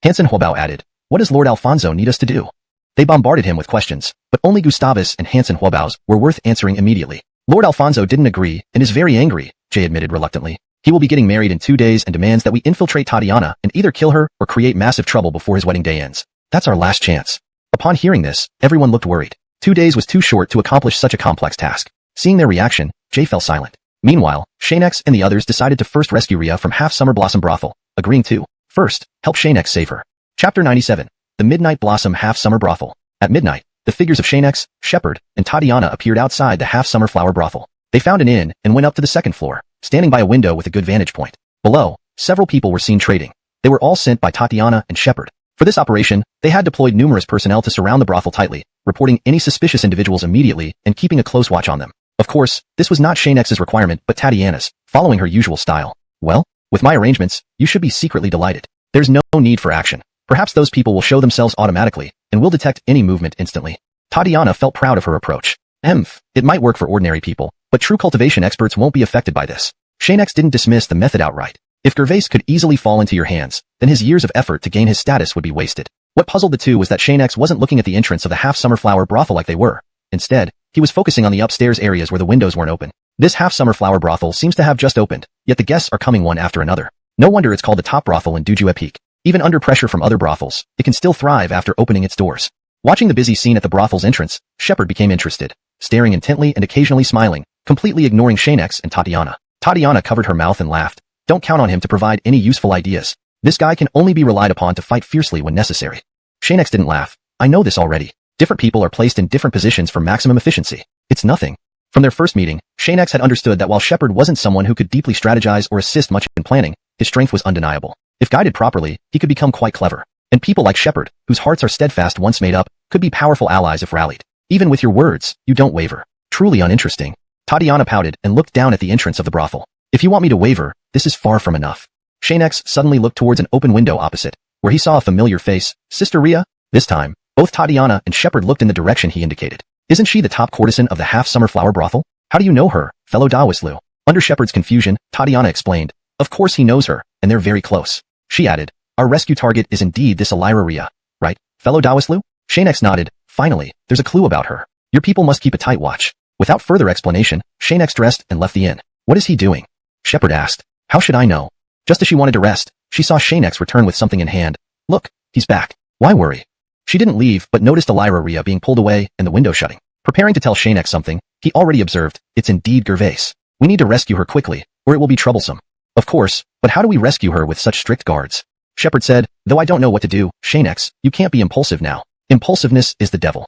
Hansen Huobao added, what does Lord Alfonso need us to do? They bombarded him with questions, but only Gustavus and Hansen Huobao's were worth answering immediately. Lord Alfonso didn't agree and is very angry, Jay admitted reluctantly. He will be getting married in 2 days and demands that we infiltrate Tatiana and either kill her or create massive trouble before his wedding day ends. That's our last chance. Upon hearing this, everyone looked worried. 2 days was too short to accomplish such a complex task. Seeing their reaction, Jay fell silent. Meanwhile, Xianxia and the others decided to first rescue Rhea from Half Summer Blossom Brothel. agreeing to, first, help Xianxia save her. Chapter 97. The Midnight Blossom Half-Summer Brothel. At midnight, the figures of Xianxia, Shepard, and Tatiana appeared outside the half-summer flower brothel. They found an inn and went up to the second floor, standing by a window with a good vantage point. Below, several people were seen trading. They were all sent by Tatiana and Shepard. For this operation, they had deployed numerous personnel to surround the brothel tightly, reporting any suspicious individuals immediately and keeping a close watch on them. Of course, this was not Xianxia's requirement but Tatiana's, following her usual style. Well, with my arrangements, you should be secretly delighted. There's no need for action. Perhaps those people will show themselves automatically, and will detect any movement instantly. Tatiana felt proud of her approach. It might work for ordinary people, but true cultivation experts won't be affected by this. Xianxia didn't dismiss the method outright. If Gervais could easily fall into your hands, then his years of effort to gain his status would be wasted. What puzzled the two was that Xianxia wasn't looking at the entrance of the half-summer flower brothel like they were. Instead, he was focusing on the upstairs areas where the windows weren't open. This half-summer flower brothel seems to have just opened, yet the guests are coming one after another. No wonder it's called the top brothel in Dujue Peak. Even under pressure from other brothels, it can still thrive after opening its doors. Watching the busy scene at the brothel's entrance, Shepard became interested, staring intently and occasionally smiling, completely ignoring Xianxia and Tatiana. Tatiana covered her mouth and laughed. Don't count on him to provide any useful ideas. This guy can only be relied upon to fight fiercely when necessary. Xianxia didn't laugh. I know this already. Different people are placed in different positions for maximum efficiency. It's nothing. From their first meeting, Xianxia had understood that while Shepard wasn't someone who could deeply strategize or assist much in planning, his strength was undeniable. If guided properly, he could become quite clever. And people like Shepard, whose hearts are steadfast once made up, could be powerful allies if rallied. Even with your words, you don't waver. Truly uninteresting. Tatiana pouted and looked down at the entrance of the brothel. If you want me to waver, this is far from enough. Xianxia suddenly looked towards an open window opposite, where he saw a familiar face. Sister Ria? This time, both Tatiana and Shepard looked in the direction he indicated. Isn't she the top courtesan of the half-summer flower brothel? How do you know her, fellow Dawislu? Under Shepard's confusion, Tatiana explained. Of course he knows her, and they're very close. She added, our rescue target is indeed this Elira Ria, right, fellow Dawislu? Xianxia nodded. Finally, there's a clue about her. Your people must keep a tight watch. Without further explanation, Xianxia dressed and left the inn. What is he doing? Shepard asked. How should I know? Just as she wanted to rest, she saw Xianxia return with something in hand. Look, he's back. Why worry? She didn't leave but noticed Elira Ria being pulled away and the window shutting. Preparing to tell Xianxia something, he already observed, it's indeed Gervais. We need to rescue her quickly, or it will be troublesome. Of course, but how do we rescue her with such strict guards? Shepard said, though I don't know what to do, Xianxia, you can't be impulsive now. Impulsiveness is the devil.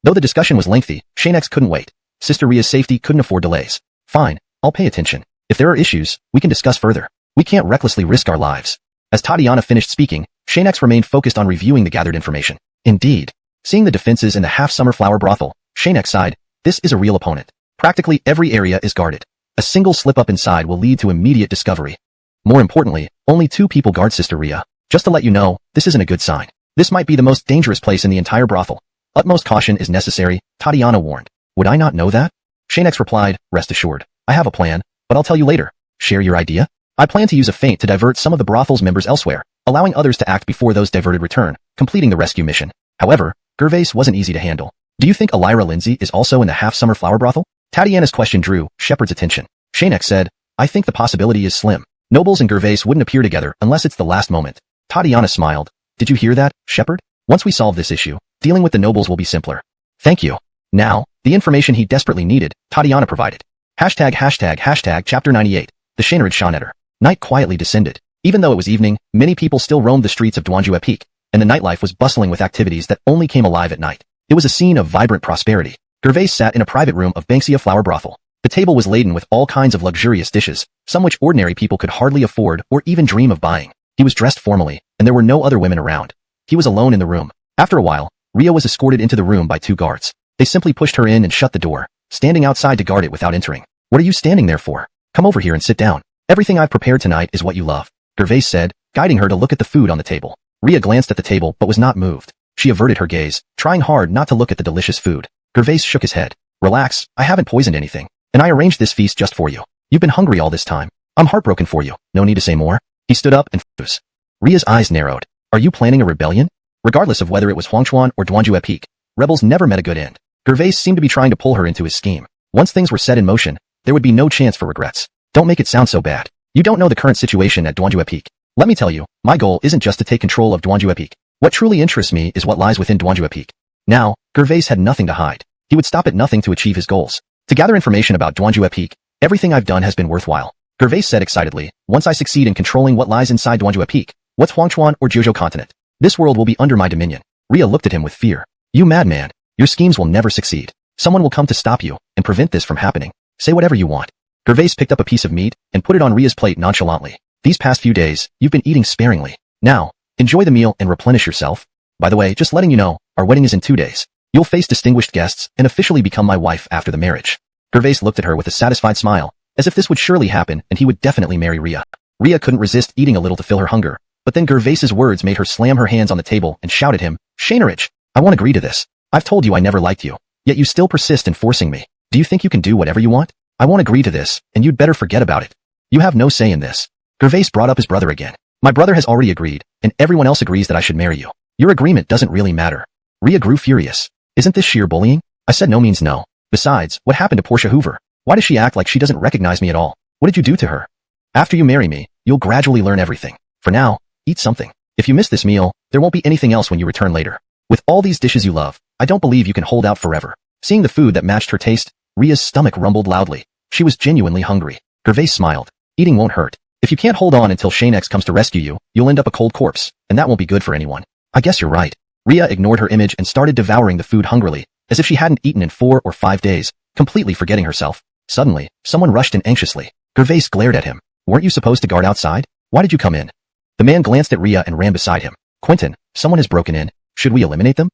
Though the discussion was lengthy, Xianxia couldn't wait. Sister Ria's safety couldn't afford delays. Fine, I'll pay attention. If there are issues, we can discuss further. We can't recklessly risk our lives. As Tatiana finished speaking, Xianxia remained focused on reviewing the gathered information. Indeed. Seeing the defenses in the half-summer flower brothel, Xianxia sighed. This is a real opponent. Practically every area is guarded. A single slip-up inside will lead to immediate discovery. More importantly, only 2 people guard Sister Ria. Just to let you know, this isn't a good sign. This might be the most dangerous place in the entire brothel. Utmost caution is necessary, Tatiana warned. Would I not know that? Xianxia replied, rest assured. I have a plan, but I'll tell you later. Share your idea? I plan to use a feint to divert some of the brothel's members elsewhere, allowing others to act before those diverted return, completing the rescue mission. However, Gervais wasn't easy to handle. Do you think Elira Lindsay is also in the half-summer flower brothel? Tatiana's question drew Shepard's attention. Xianxia said, I think the possibility is slim. Nobles and Gervais wouldn't appear together unless it's the last moment. Tatiana smiled. Did you hear that, Shepard? Once we solve this issue, dealing with the nobles will be simpler. Thank you. Now, the information he desperately needed, Tatiana provided. Chapter 98. The Shanrid Shanetter. Night quietly descended. Even though it was evening, many people still roamed the streets of Dwanjue Peak, and the nightlife was bustling with activities that only came alive at night. It was a scene of vibrant prosperity. Gervais sat in a private room of Xianxia flower brothel. The table was laden with all kinds of luxurious dishes, some which ordinary people could hardly afford or even dream of buying. He was dressed formally, and there were no other women around. He was alone in the room. After a while, Ria was escorted into the room by 2 guards. They simply pushed her in and shut the door, standing outside to guard it without entering. What are you standing there for? Come over here and sit down. Everything I've prepared tonight is what you love, Gervais said, guiding her to look at the food on the table. Ria glanced at the table but was not moved. She averted her gaze, trying hard not to look at the delicious food. Gervais shook his head. Relax, I haven't poisoned anything, and I arranged this feast just for you. You've been hungry all this time. I'm heartbroken for you. No need to say more. He stood up and froze. Ria's eyes narrowed. Are you planning a rebellion? Regardless of whether it was XuanHuan or Dwanjue Peak, rebels never met a good end. Gervais seemed to be trying to pull her into his scheme. Once things were set in motion, there would be no chance for regrets. Don't make it sound so bad. You don't know the current situation at Dwanjue Peak. Let me tell you, my goal isn't just to take control of Dwanjue Peak. What truly interests me is what lies within Dwanjue Peak. Now, Gervais had nothing to hide. He would stop at nothing to achieve his goals. To gather information about Dwanjue Peak, everything I've done has been worthwhile. Gervais said excitedly, once I succeed in controlling what lies inside Duanjua Peak, what's XuanHuan or Jiuzhou continent? This world will be under my dominion. Ria looked at him with fear. You madman. Your schemes will never succeed. Someone will come to stop you and prevent this from happening. Say whatever you want. Gervais picked up a piece of meat and put it on Ria's plate nonchalantly. These past few days, you've been eating sparingly. Now, enjoy the meal and replenish yourself. By the way, just letting you know, our wedding is in 2 days. You'll face distinguished guests and officially become my wife after the marriage. Gervais looked at her with a satisfied smile, as if this would surely happen and he would definitely marry Ria. Ria couldn't resist eating a little to fill her hunger, but then Gervais's words made her slam her hands on the table and shout at him, Xianxia, I won't agree to this. I've told you I never liked you, yet you still persist in forcing me. Do you think you can do whatever you want? I won't agree to this, and you'd better forget about it. You have no say in this. Gervais brought up his brother again. My brother has already agreed, and everyone else agrees that I should marry you. Your agreement doesn't really matter. Ria grew furious. Isn't this sheer bullying? I said no means no. Besides, what happened to Portia Hoover? Why does she act like she doesn't recognize me at all? What did you do to her? After you marry me, you'll gradually learn everything. For now, eat something. If you miss this meal, there won't be anything else when you return later. With all these dishes you love, I don't believe you can hold out forever. Seeing the food that matched her taste, Ria's stomach rumbled loudly. She was genuinely hungry. Gervais smiled. Eating won't hurt. If you can't hold on until Xianxia comes to rescue you, you'll end up a cold corpse, and that won't be good for anyone. I guess you're right. Ria ignored her image and started devouring the food hungrily, as if she hadn't eaten in 4 or 5 days, completely forgetting herself. Suddenly, someone rushed in anxiously. Gervais glared at him. Weren't you supposed to guard outside? Why did you come in? The man glanced at Ria and ran beside him. Quentin, someone has broken in. Should we eliminate them?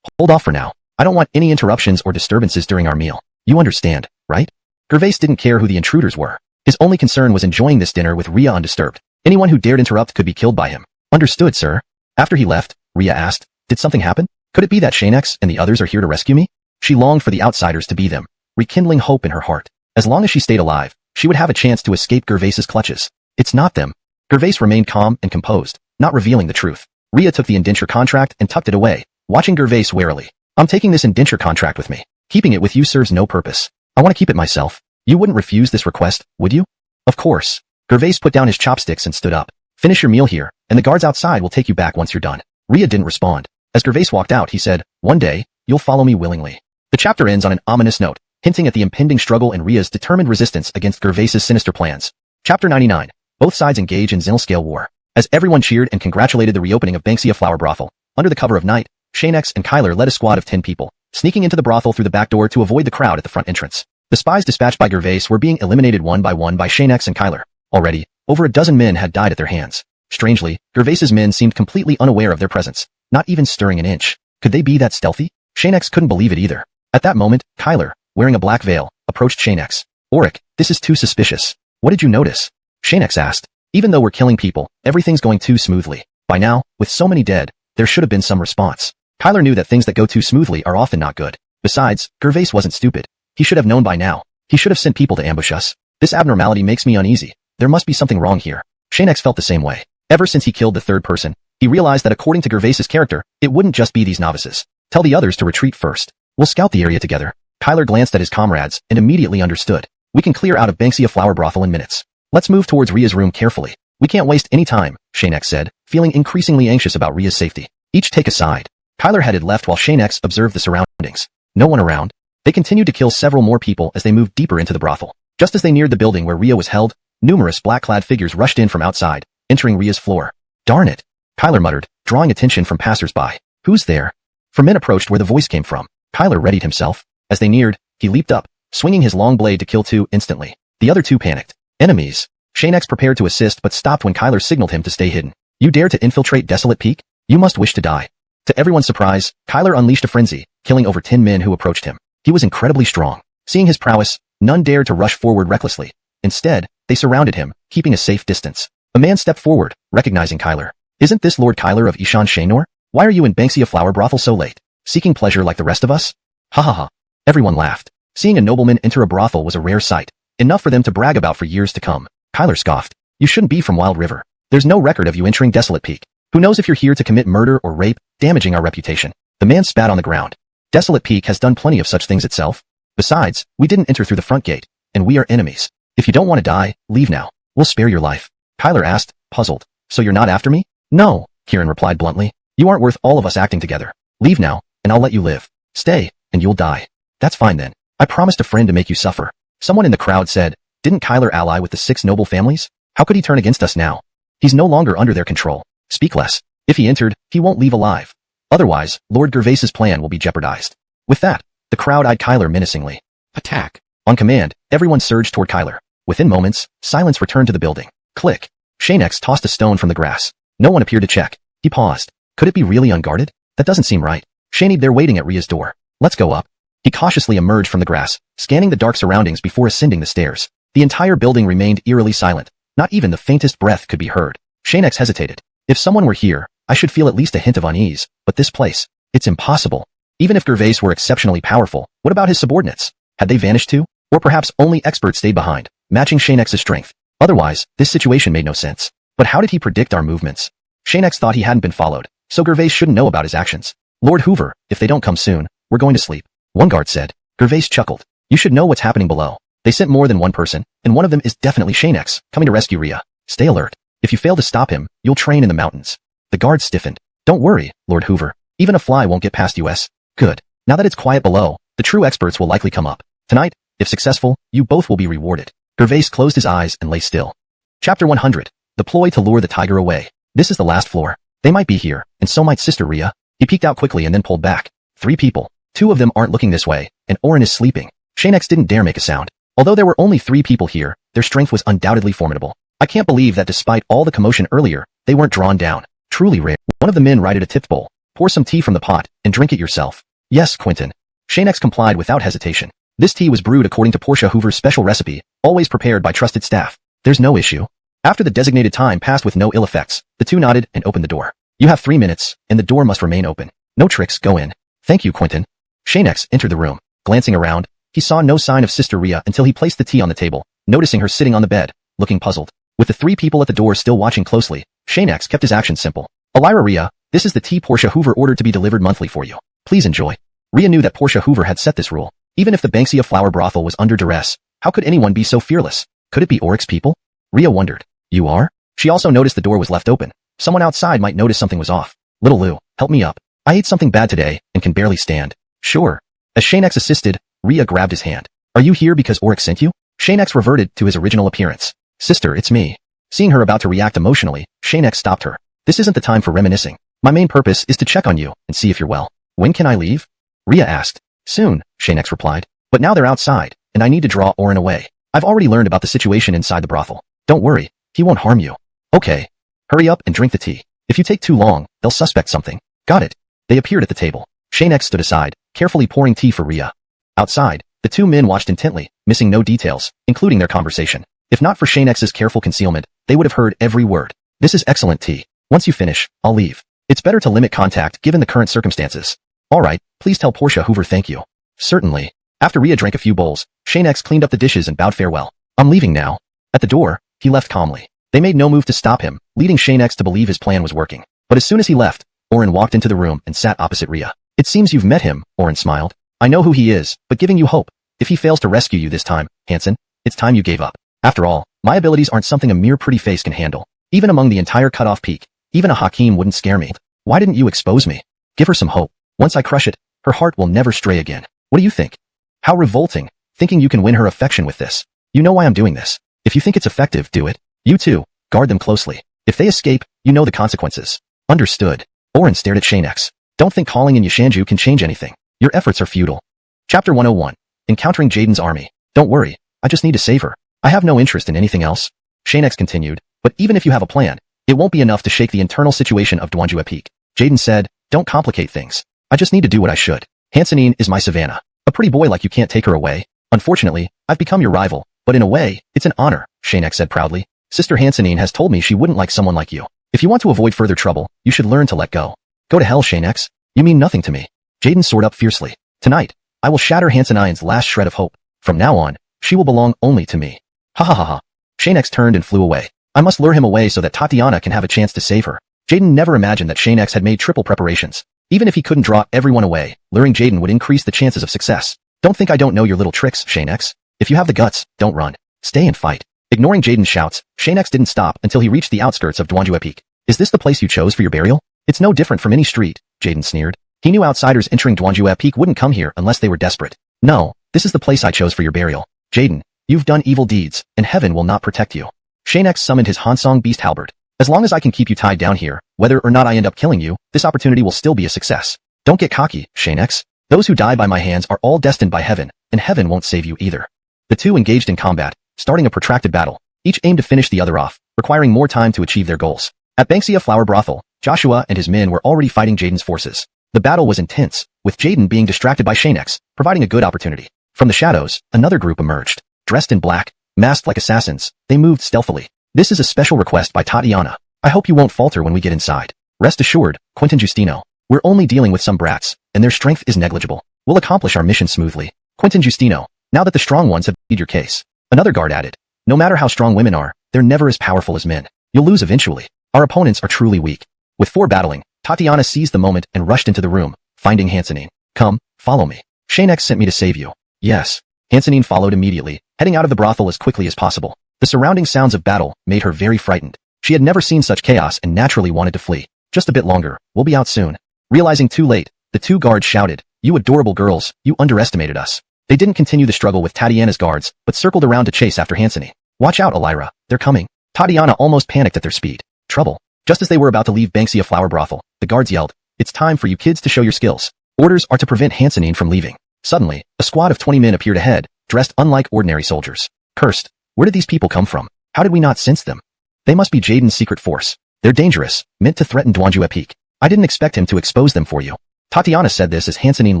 Hold off for now. I don't want any interruptions or disturbances during our meal. You understand, right? Gervais didn't care who the intruders were. His only concern was enjoying this dinner with Ria undisturbed. Anyone who dared interrupt could be killed by him. Understood, sir. After he left, Ria asked, did something happen? Could it be that Xianxia and the others are here to rescue me? She longed for the outsiders to be them, rekindling hope in her heart. As long as she stayed alive, she would have a chance to escape Gervais's clutches. It's not them. Gervais remained calm and composed, not revealing the truth. Ria took the indenture contract and tucked it away, watching Gervais warily. I'm taking this indenture contract with me. Keeping it with you serves no purpose. I want to keep it myself. You wouldn't refuse this request, would you? Of course. Gervais put down his chopsticks and stood up. Finish your meal here, and the guards outside will take you back once you're done. Ria didn't respond. As Gervais walked out, he said, one day, you'll follow me willingly. The chapter ends on an ominous note, hinting at the impending struggle and Ria's determined resistance against Gervais's sinister plans. Chapter 99. Both sides engage in Xenil-scale war. As everyone cheered and congratulated the reopening of Xianxia Flower Brothel, under the cover of night, Xianxia and Kyler led a squad of 10 people, sneaking into the brothel through the back door to avoid the crowd at the front entrance. The spies dispatched by Gervais were being eliminated one by Xianxia and Kyler. Already, over a dozen men had died at their hands. Strangely, Gervais's men seemed completely unaware of their presence, not even stirring an inch. Could they be that stealthy? Xianxia couldn't believe it either. At that moment, Kyler, wearing a black veil, approached Xianxia. Auric, this is too suspicious. What did you notice? Xianxia asked. Even though we're killing people, everything's going too smoothly. By now, with so many dead, there should have been some response. Kyler knew that things that go too smoothly are often not good. Besides, Gervais wasn't stupid. He should have known by now. He should have sent people to ambush us. This abnormality makes me uneasy. There must be something wrong here. Xianxia felt the same way. Ever since he killed the third person, he realized that according to Gervais's character, it wouldn't just be these novices. Tell the others to retreat first. We'll scout the area together. Kyler glanced at his comrades and immediately understood. We can clear out of Xianxia Flower Brothel in minutes. Let's move towards Ria's room carefully. We can't waste any time, Xianxia said, feeling increasingly anxious about Ria's safety. Each take a side. Kyler headed left while Xianxia observed the surroundings. No one around. They continued to kill several more people as they moved deeper into the brothel. Just as they neared the building where Ria was held, numerous black-clad figures rushed in from outside, entering Ria's floor. Darn it! Kyler muttered, drawing attention from passers-by. Who's there? 4 men approached where the voice came from. Kyler readied himself. As they neared, he leaped up, swinging his long blade to kill 2 instantly. The other 2 panicked. Enemies. Xianxia prepared to assist but stopped when Kyler signaled him to stay hidden. You dare to infiltrate Desolate Peak? You must wish to die. To everyone's surprise, Kyler unleashed a frenzy, killing over 10 men who approached him. He was incredibly strong. Seeing his prowess, none dared to rush forward recklessly. Instead, they surrounded him, keeping a safe distance. A man stepped forward, recognizing Kyler. Isn't this Lord Kyler of Xianxia? Why are you in Xianxia Flower Brothel so late? Seeking pleasure like the rest of us? Ha ha ha. Everyone laughed. Seeing a nobleman enter a brothel was a rare sight. Enough for them to brag about for years to come. Kyler scoffed. You shouldn't be from Wild River. There's no record of you entering Desolate Peak. Who knows if you're here to commit murder or rape, damaging our reputation. The man spat on the ground. Desolate Peak has done plenty of such things itself. Besides, we didn't enter through the front gate, and we are enemies. If you don't want to die, leave now. We'll spare your life. Kyler asked, puzzled. So you're not after me? No, Kieran replied bluntly. You aren't worth all of us acting together. Leave now, and I'll let you live. Stay, and you'll die. That's fine then. I promised a friend to make you suffer. Someone in the crowd said. Didn't Kyler ally with the 6 noble families? How could he turn against us now? He's no longer under their control. Speak less. If he entered, he won't leave alive. Otherwise, Lord Gervais's plan will be jeopardized. With that, the crowd eyed Kyler menacingly. Attack. On command, everyone surged toward Kyler. Within moments, silence returned to the building. Click. Xianxia tossed a stone from the grass. No one appeared to check. He paused. Could it be really unguarded? That doesn't seem right. They're waiting at Ria's door. Let's go up. He cautiously emerged from the grass, scanning the dark surroundings before ascending the stairs. The entire building remained eerily silent. Not even the faintest breath could be heard. Xianxia hesitated. If someone were here, I should feel at least a hint of unease, but this place, it's impossible. Even if Gervais were exceptionally powerful, what about his subordinates? Had they vanished too? Or perhaps only experts stayed behind, matching Xianxia's strength. Otherwise, this situation made no sense. But how did he predict our movements? Xianxia thought he hadn't been followed, so Gervais shouldn't know about his actions. Lord Hoover, if they don't come soon, we're going to sleep. One guard said. Gervais chuckled. You should know what's happening below. They sent more than one person, and one of them is definitely Xianxia, coming to rescue Ria. Stay alert. If you fail to stop him, you'll train in the mountains. The guard stiffened. Don't worry, Lord Hoover. Even a fly won't get past us. Good. Now that it's quiet below, the true experts will likely come up. Tonight, if successful, you both will be rewarded. Gervais closed his eyes and lay still. Chapter 100. The ploy to lure the tiger away. This is the last floor. They might be here, and so might Sister Ria. He peeked out quickly and then pulled back. 3 people. 2 of them aren't looking this way, and Oren is sleeping. Xianxia didn't dare make a sound. Although there were only 3 people here, their strength was undoubtedly formidable. I can't believe that despite all the commotion earlier, they weren't drawn down. Truly rare. One of the men righted a tipped bowl. Pour some tea from the pot, and drink it yourself. Yes, Quentin. Xianxia complied without hesitation. This tea was brewed according to Portia Hoover's special recipe, always prepared by trusted staff. There's no issue. After the designated time passed with no ill effects, the 2 nodded and opened the door. You have 3 minutes, and the door must remain open. No tricks, go in. Thank you, Quentin. Xianxia entered the room. Glancing around, he saw no sign of Sister Ria until he placed the tea on the table, noticing her sitting on the bed, looking puzzled. With the 3 people at the door still watching closely, Xianxia kept his actions simple. Elira Ria, this is the tea Portia Hoover ordered to be delivered monthly for you. Please enjoy. Ria knew that Portia Hoover had set this rule. Even if the Banksia flower brothel was under duress, how could anyone be so fearless? Could it be Oryx's people? Ria wondered. You are? She also noticed the door was left open. Someone outside might notice something was off. Little Lou, help me up. I ate something bad today and can barely stand. Sure. As Xianxia assisted, Ria grabbed his hand. Are you here because Oryx sent you? Xianxia reverted to his original appearance. Sister, it's me. Seeing her about to react emotionally, Xianxia stopped her. This isn't the time for reminiscing. My main purpose is to check on you and see if you're well. When can I leave? Ria asked. Soon, Xianxia replied. But now they're outside, and I need to draw Oren away. I've already learned about the situation inside the brothel. Don't worry, he won't harm you. Okay. Hurry up and drink the tea. If you take too long, they'll suspect something. Got it. They appeared at the table. Xianxia stood aside, carefully pouring tea for Ria. Outside, the 2 men watched intently, missing no details, including their conversation. If not for Xianxia's careful concealment, they would have heard every word. This is excellent tea. Once you finish, I'll leave. It's better to limit contact given the current circumstances. All right, please tell Portia Hoover thank you. Certainly. After Ria drank a few bowls, Xianxia cleaned up the dishes and bowed farewell. I'm leaving now. At the door, he left calmly. They made no move to stop him, leading Xianxia to believe his plan was working. But as soon as he left, Oren walked into the room and sat opposite Ria. It seems you've met him, Oren smiled. I know who he is, but giving you hope. If he fails to rescue you this time, Hansen, it's time you gave up. After all, my abilities aren't something a mere pretty face can handle. Even among the entire cut-off peak, even a Hakim wouldn't scare me. Why didn't you expose me? Give her some hope. Once I crush it, her heart will never stray again. What do you think? How revolting, thinking you can win her affection with this. You know why I'm doing this. If you think it's effective, do it. You too, guard them closely. If they escape, you know the consequences. Understood. Oren stared at Xianxia. Don't think calling in Yashanju can change anything. Your efforts are futile. Chapter 101. Encountering Jaden's army. Don't worry, I just need to save her. I have no interest in anything else. Xianxia continued, but even if you have a plan, it won't be enough to shake the internal situation of Duanjue Peak. Jaden said, don't complicate things. I just need to do what I should. Hansenine is my savannah. A pretty boy like you can't take her away. Unfortunately, I've become your rival, but in a way, it's an honor, Xianxia said proudly. Sister Hansenine has told me she wouldn't like someone like you. If you want to avoid further trouble, you should learn to let go. Go to hell, Xianxia. You mean nothing to me. Jaden soared up fiercely. Tonight, I will shatter Hansenine's last shred of hope. From now on, she will belong only to me. Ha ha ha ha. Xianxia turned and flew away. I must lure him away so that Tatiana can have a chance to save her. Jaden never imagined that Xianxia had made triple preparations. Even if he couldn't draw everyone away, luring Jaden would increase the chances of success. Don't think I don't know your little tricks, Xianxia. If you have the guts, don't run. Stay and fight. Ignoring Jaden's shouts, Xianxia didn't stop until he reached the outskirts of Duanjue Peak. Is this the place you chose for your burial? It's no different from any street, Jaden sneered. He knew outsiders entering Duanjue Peak wouldn't come here unless they were desperate. No, this is the place I chose for your burial. Jaden, You've done evil deeds, and heaven will not protect you. Xianxia summoned his Hansong beast halberd. As long as I can keep you tied down here, whether or not I end up killing you, this opportunity will still be a success. Don't get cocky, Xianxia. Those who die by my hands are all destined by heaven, and heaven won't save you either. The two engaged in combat, starting a protracted battle. Each aimed to finish the other off, requiring more time to achieve their goals. At Xianxia Flower Brothel, Joshua and his men were already fighting Jaden's forces. The battle was intense, with Jaden being distracted by Xianxia, providing a good opportunity. From the shadows, another group emerged. Dressed in black, masked like assassins, they moved stealthily. This is a special request by Tatiana. I hope you won't falter when we get inside. Rest assured, Quentin Justino. We're only dealing with some brats, and their strength is negligible. We'll accomplish our mission smoothly. Quentin Justino, now that the strong ones have beat your case. Another guard added. No matter how strong women are, they're never as powerful as men. You'll lose eventually. Our opponents are truly weak. With four battling, Tatiana seized the moment and rushed into the room, finding Hansenine. Come, follow me. Xianxia sent me to save you. Yes. Hansenine followed immediately, heading out of the brothel as quickly as possible. The surrounding sounds of battle made her very frightened. She had never seen such chaos and naturally wanted to flee. Just a bit longer, we'll be out soon. Realizing too late, the two guards shouted, You adorable girls, you underestimated us. They didn't continue the struggle with Tatiana's guards, but circled around to chase after Hansenine. Watch out, Elira, they're coming. Tatiana almost panicked at their speed. Trouble. Just as they were about to leave Xianxia Flower Brothel, the guards yelled, It's time for you kids to show your skills. Orders are to prevent Hansenine from leaving. Suddenly, a squad of 20 men appeared ahead, dressed unlike ordinary soldiers. Cursed. Where did these people come from? How did we not sense them? They must be Jaden's secret force. They're dangerous, meant to threaten Duanjue Peak. I didn't expect him to expose them for you. Tatiana said this as Hansenine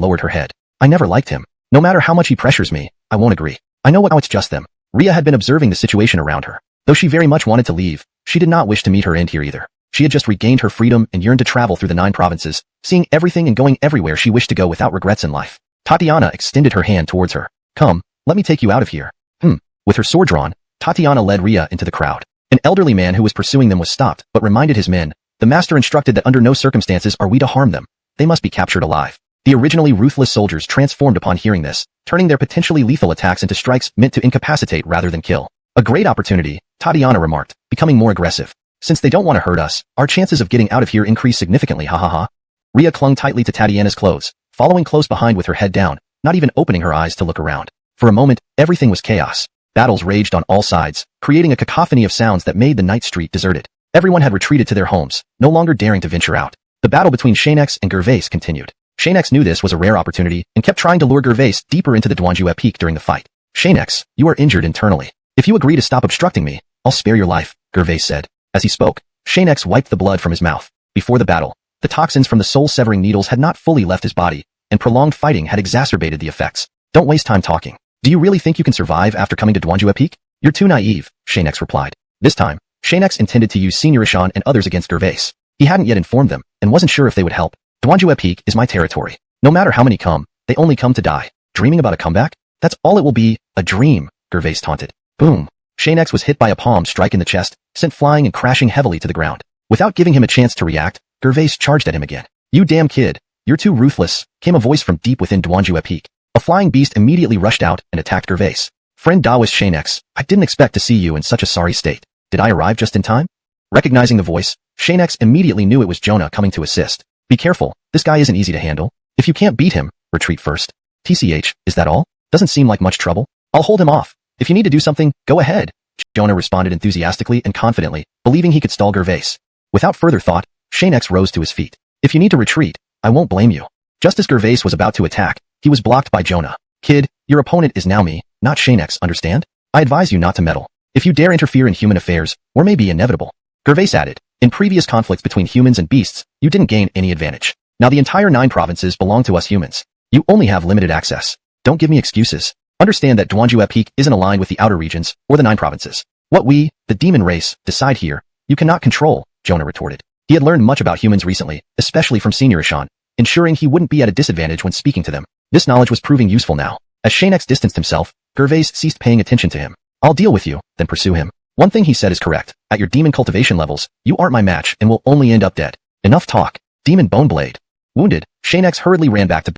lowered her head. I never liked him. No matter how much he pressures me, I won't agree. I know how it's just them. Ria had been observing the situation around her. Though she very much wanted to leave, she did not wish to meet her end here either. She had just regained her freedom and yearned to travel through the 9 provinces, seeing everything and going everywhere she wished to go without regrets in life. Tatiana extended her hand towards her. Come, let me take you out of here. With her sword drawn, Tatiana led Ria into the crowd. An elderly man who was pursuing them was stopped, but reminded his men. The master instructed that under no circumstances are we to harm them. They must be captured alive. The originally ruthless soldiers transformed upon hearing this, turning their potentially lethal attacks into strikes meant to incapacitate rather than kill. A great opportunity, Tatiana remarked, becoming more aggressive. Since they don't want to hurt us, our chances of getting out of here increase significantly, ha ha ha. Ria clung tightly to Tatiana's clothes, following close behind with her head down, not even opening her eyes to look around. For a moment, everything was chaos. Battles raged on all sides, creating a cacophony of sounds that made the night street deserted. Everyone had retreated to their homes, no longer daring to venture out. The battle between Xianxia and Gervais continued. Xianxia knew this was a rare opportunity and kept trying to lure Gervais deeper into the Duanjue Peak during the fight. Xianxia, you are injured internally. If you agree to stop obstructing me, I'll spare your life, Gervais said. As he spoke, Xianxia wiped the blood from his mouth. Before the battle, the toxins from the soul-severing needles had not fully left his body, and prolonged fighting had exacerbated the effects. Don't waste time talking. Do you really think you can survive after coming to Duanjue Peak? You're too naive, Xianxia replied. This time, Xianxia intended to use Xianxia and others against Gervais. He hadn't yet informed them, and wasn't sure if they would help. Duanjue Peak is my territory. No matter how many come, they only come to die. Dreaming about a comeback? That's all it will be, a dream, Gervais taunted. Boom. Xianxia was hit by a palm strike in the chest, sent flying and crashing heavily to the ground. Without giving him a chance to react, Gervais charged at him again. You damn kid. You're too ruthless, came a voice from deep within Duanjue Peak. A flying beast immediately rushed out and attacked Gervais. Friend Daoist Xianxia, I didn't expect to see you in such a sorry state. Did I arrive just in time? Recognizing the voice, Xianxia immediately knew it was Jonah coming to assist. Be careful, this guy isn't easy to handle. If you can't beat him, retreat first. TCH, is that all? Doesn't seem like much trouble. I'll hold him off. If you need to do something, go ahead. Jonah responded enthusiastically and confidently, believing he could stall Gervais. Without further thought, Xianxia rose to his feet. If you need to retreat, I won't blame you. Just as Gervais was about to attack, he was blocked by Jonah. Kid, your opponent is now me, not Xianxia, understand? I advise you not to meddle. If you dare interfere in human affairs, war may be inevitable. Gervais added, in previous conflicts between humans and beasts, you didn't gain any advantage. Now the entire 9 provinces belong to us humans. You only have limited access. Don't give me excuses. Understand that Duanjue Peak isn't aligned with the outer regions or the 9 provinces. What we, the demon race, decide here, you cannot control, Jonah retorted. He had learned much about humans recently, especially from Xianxia, ensuring he wouldn't be at a disadvantage when speaking to them. This knowledge was proving useful now. As Xianxia distanced himself, Gervais ceased paying attention to him. I'll deal with you, then pursue him. One thing he said is correct. At your demon cultivation levels, you aren't my match and will only end up dead. Enough talk. Demon Boneblade. Wounded, Xianxia hurriedly ran back to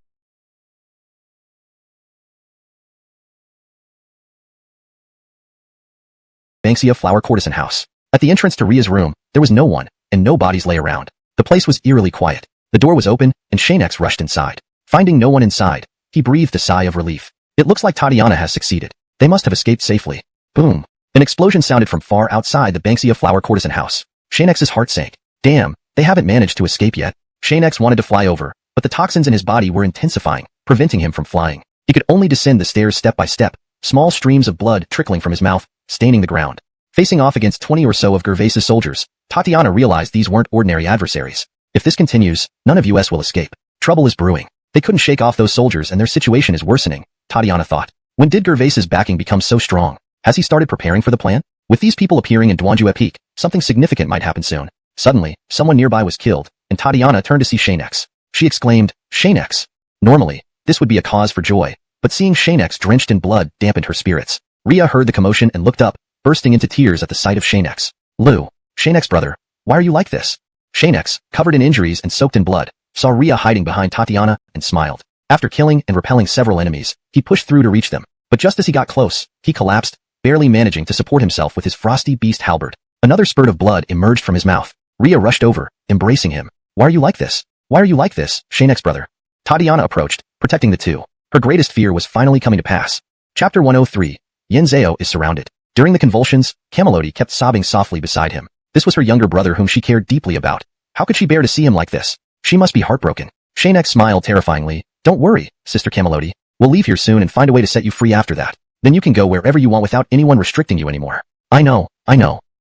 Xianxia Flower Courtesan House. At the entrance to Ria's room, there was no one, and no bodies lay around. The place was eerily quiet. The door was open, and Xianxia rushed inside. Finding no one inside, he breathed a sigh of relief. It looks like Tatiana has succeeded. They must have escaped safely. Boom. An explosion sounded from far outside the Xianxia flower courtesan house. Xianx's heart sank. Damn, they haven't managed to escape yet. Xianx wanted to fly over, but the toxins in his body were intensifying, preventing him from flying. He could only descend the stairs step by step, small streams of blood trickling from his mouth, staining the ground. Facing off against 20 or so of Gervais's soldiers, Tatiana realized these weren't ordinary adversaries. If this continues, none of us will escape. Trouble is brewing. They couldn't shake off those soldiers and their situation is worsening, Tatiana thought. When did Gervais's backing become so strong? Has he started preparing for the plan? With these people appearing in Duanjue Peak, something significant might happen soon. Suddenly, someone nearby was killed, and Tatiana turned to see Xianx. She exclaimed, Xianx. Normally, this would be a cause for joy, but seeing Xianx drenched in blood dampened her spirits. Ria heard the commotion and looked up, bursting into tears at the sight of Xianx. Lu, Xianx brother, why are you like this? Xianx, covered in injuries and soaked in blood, saw Ria hiding behind Tatiana and smiled. After killing and repelling several enemies, he pushed through to reach them. But just as he got close, he collapsed, barely managing to support himself with his frosty beast halberd. Another spurt of blood emerged from his mouth. Ria rushed over, embracing him. Why are you like this? Why are you like this, Xianx brother? Tatiana approached, protecting the two. Her greatest fear was finally coming to pass. Chapter 103. Yanzhao is surrounded. During the convulsions, Camelody kept sobbing softly beside him. This was her younger brother whom she cared deeply about. How could she bear to see him like this? She must be heartbroken. Xianx smiled terrifyingly. Don't worry, Sister Camelody. We'll leave here soon and find a way to set you free after that. Then you can go wherever you want without anyone restricting you anymore. I know.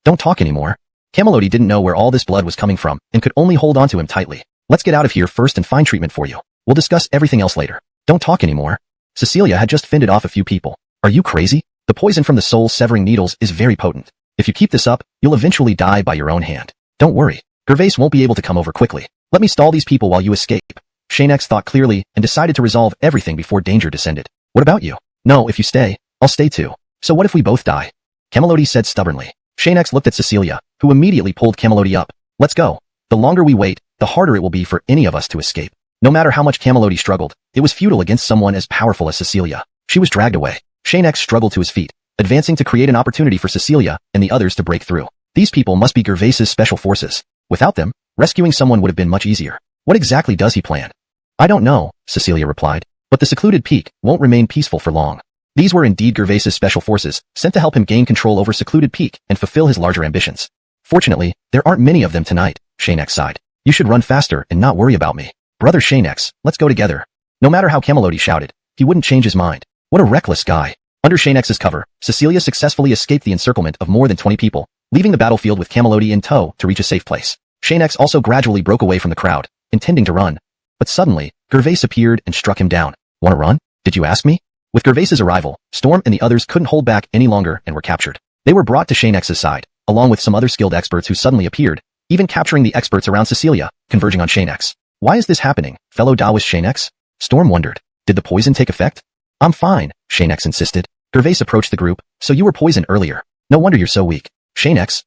Don't talk anymore. Camelody didn't know where all this blood was coming from and could only hold onto him tightly. Let's get out of here first and find treatment for you. We'll discuss everything else later. Don't talk anymore. Cecilia had just fended off a few people. Are you crazy? The poison from the soul-severing needles is very potent. If you keep this up, you'll eventually die by your own hand. Don't worry. Gervais won't be able to come over quickly. Let me stall these people while you escape. Xianx thought clearly and decided to resolve everything before danger descended. What about you? No, if you stay, I'll stay too. So what if we both die? Camelody said stubbornly. Xianx looked at Cecilia, who immediately pulled Camelody up. Let's go. The longer we wait, the harder it will be for any of us to escape. No matter how much Camelody struggled, it was futile against someone as powerful as Cecilia. She was dragged away. Xianx struggled to his feet, advancing to create an opportunity for Cecilia and the others to break through. These people must be Gervais's special forces. Without them, rescuing someone would have been much easier. What exactly does he plan? I don't know, Cecilia replied, but the secluded peak won't remain peaceful for long. These were indeed Gervais's special forces, sent to help him gain control over secluded peak and fulfill his larger ambitions. Fortunately, there aren't many of them tonight, Xianx sighed. You should run faster and not worry about me. Brother Xianx, let's go together. No matter how Camelody shouted, he wouldn't change his mind. What a reckless guy. Under Xianx's cover, Cecilia successfully escaped the encirclement of more than 20 people, leaving the battlefield with Camelody in tow to reach a safe place. Xianx also gradually broke away from the crowd, intending to run. But suddenly, Gervais appeared and struck him down. Wanna run? Did you ask me? With Gervais's arrival, Storm and the others couldn't hold back any longer and were captured. They were brought to Xianx's side, along with some other skilled experts who suddenly appeared, even capturing the experts around Cecilia, converging on Xianx. Why is this happening, fellow Taoist Xianx? Storm wondered. Did the poison take effect? I'm fine, Xianx insisted. Gervais approached the group. So you were poisoned earlier. No wonder you're so weak. Xianx,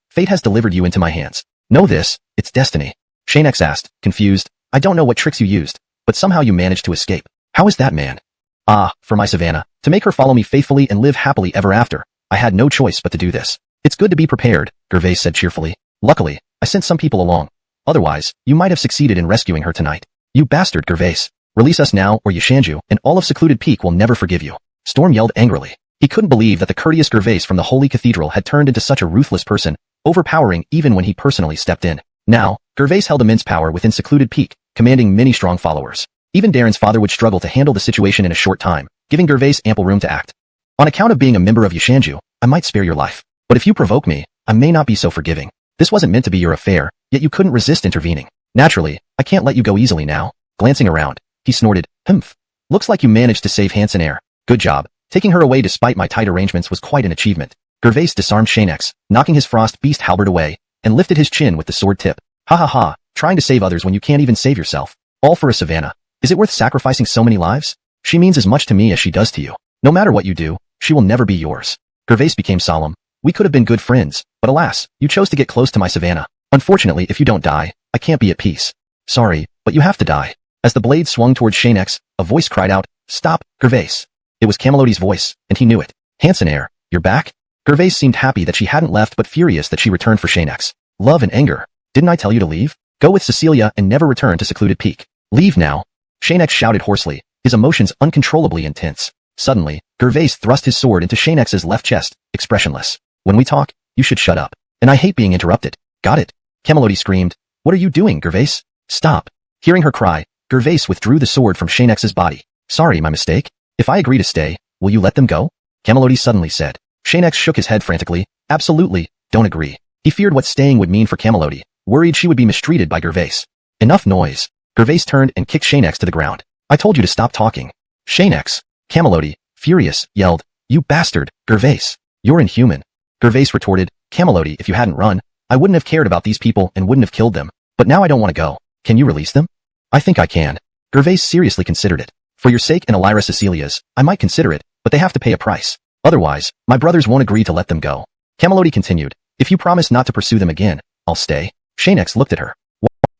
fate has delivered you into my hands. Know this, it's destiny. Xianx asked, confused. I don't know what tricks you used, but somehow you managed to escape. How is that, man? Ah, for my Savannah, to make her follow me faithfully and live happily ever after, I had no choice but to do this. It's good to be prepared, Gervais said cheerfully. Luckily, I sent some people along. Otherwise, you might have succeeded in rescuing her tonight. You bastard, Gervais. Release us now or Xianxia and all of Secluded Peak will never forgive you. Storm yelled angrily. He couldn't believe that the courteous Gervais from the Holy Cathedral had turned into such a ruthless person, overpowering even when he personally stepped in. Now, Gervais held immense power within Secluded Peak, commanding many strong followers. Even Darren's father would struggle to handle the situation in a short time, giving Gervais ample room to act. On account of being a member of Xianxia, I might spare your life. But if you provoke me, I may not be so forgiving. This wasn't meant to be your affair, yet you couldn't resist intervening. Naturally, I can't let you go easily now. Glancing around, he snorted, Humph. Looks like you managed to save Hansen Air. Good job. Taking her away despite my tight arrangements was quite an achievement. Gervais disarmed Xianx, knocking his frost beast halberd away, and lifted his chin with the sword tip. Ha ha ha, trying to save others when you can't even save yourself. All for a Savannah. Is it worth sacrificing so many lives? She means as much to me as she does to you. No matter what you do, she will never be yours. Gervais became solemn. We could have been good friends, but alas, you chose to get close to my Savannah. Unfortunately, if you don't die, I can't be at peace. Sorry, but you have to die. As the blade swung towards Xianx, a voice cried out, Stop, Gervais. It was Camelody's voice, and he knew it. Hansen Air, you're back? Gervais seemed happy that she hadn't left but furious that she returned for Xianx. Love and anger. Didn't I tell you to leave? Go with Cecilia and never return to Secluded Peak. Leave now. Xianx shouted hoarsely, his emotions uncontrollably intense. Suddenly, Gervais thrust his sword into Xianxia's left chest, expressionless. When we talk, you should shut up. And I hate being interrupted. Got it? Camelody screamed. What are you doing, Gervais? Stop. Hearing her cry, Gervais withdrew the sword from Xianxia's body. Sorry, my mistake. If I agree to stay, will you let them go? Camelody suddenly said. Xianxia shook his head frantically. Absolutely, don't agree. He feared what staying would mean for Camelody, worried she would be mistreated by Gervais. Enough noise. Gervais turned and kicked Xianxia to the ground. I told you to stop talking. Xianxia. Camelody, furious, yelled. You bastard, Gervais. You're inhuman. Gervais retorted. Camelody, if you hadn't run, I wouldn't have cared about these people and wouldn't have killed them. But now I don't want to go. Can you release them? I think I can. Gervais seriously considered it. For your sake and Elira Cecilia's, I might consider it, but they have to pay a price. Otherwise, my brothers won't agree to let them go. Camelody continued. If you promise not to pursue them again, I'll stay. Xianxia looked at her.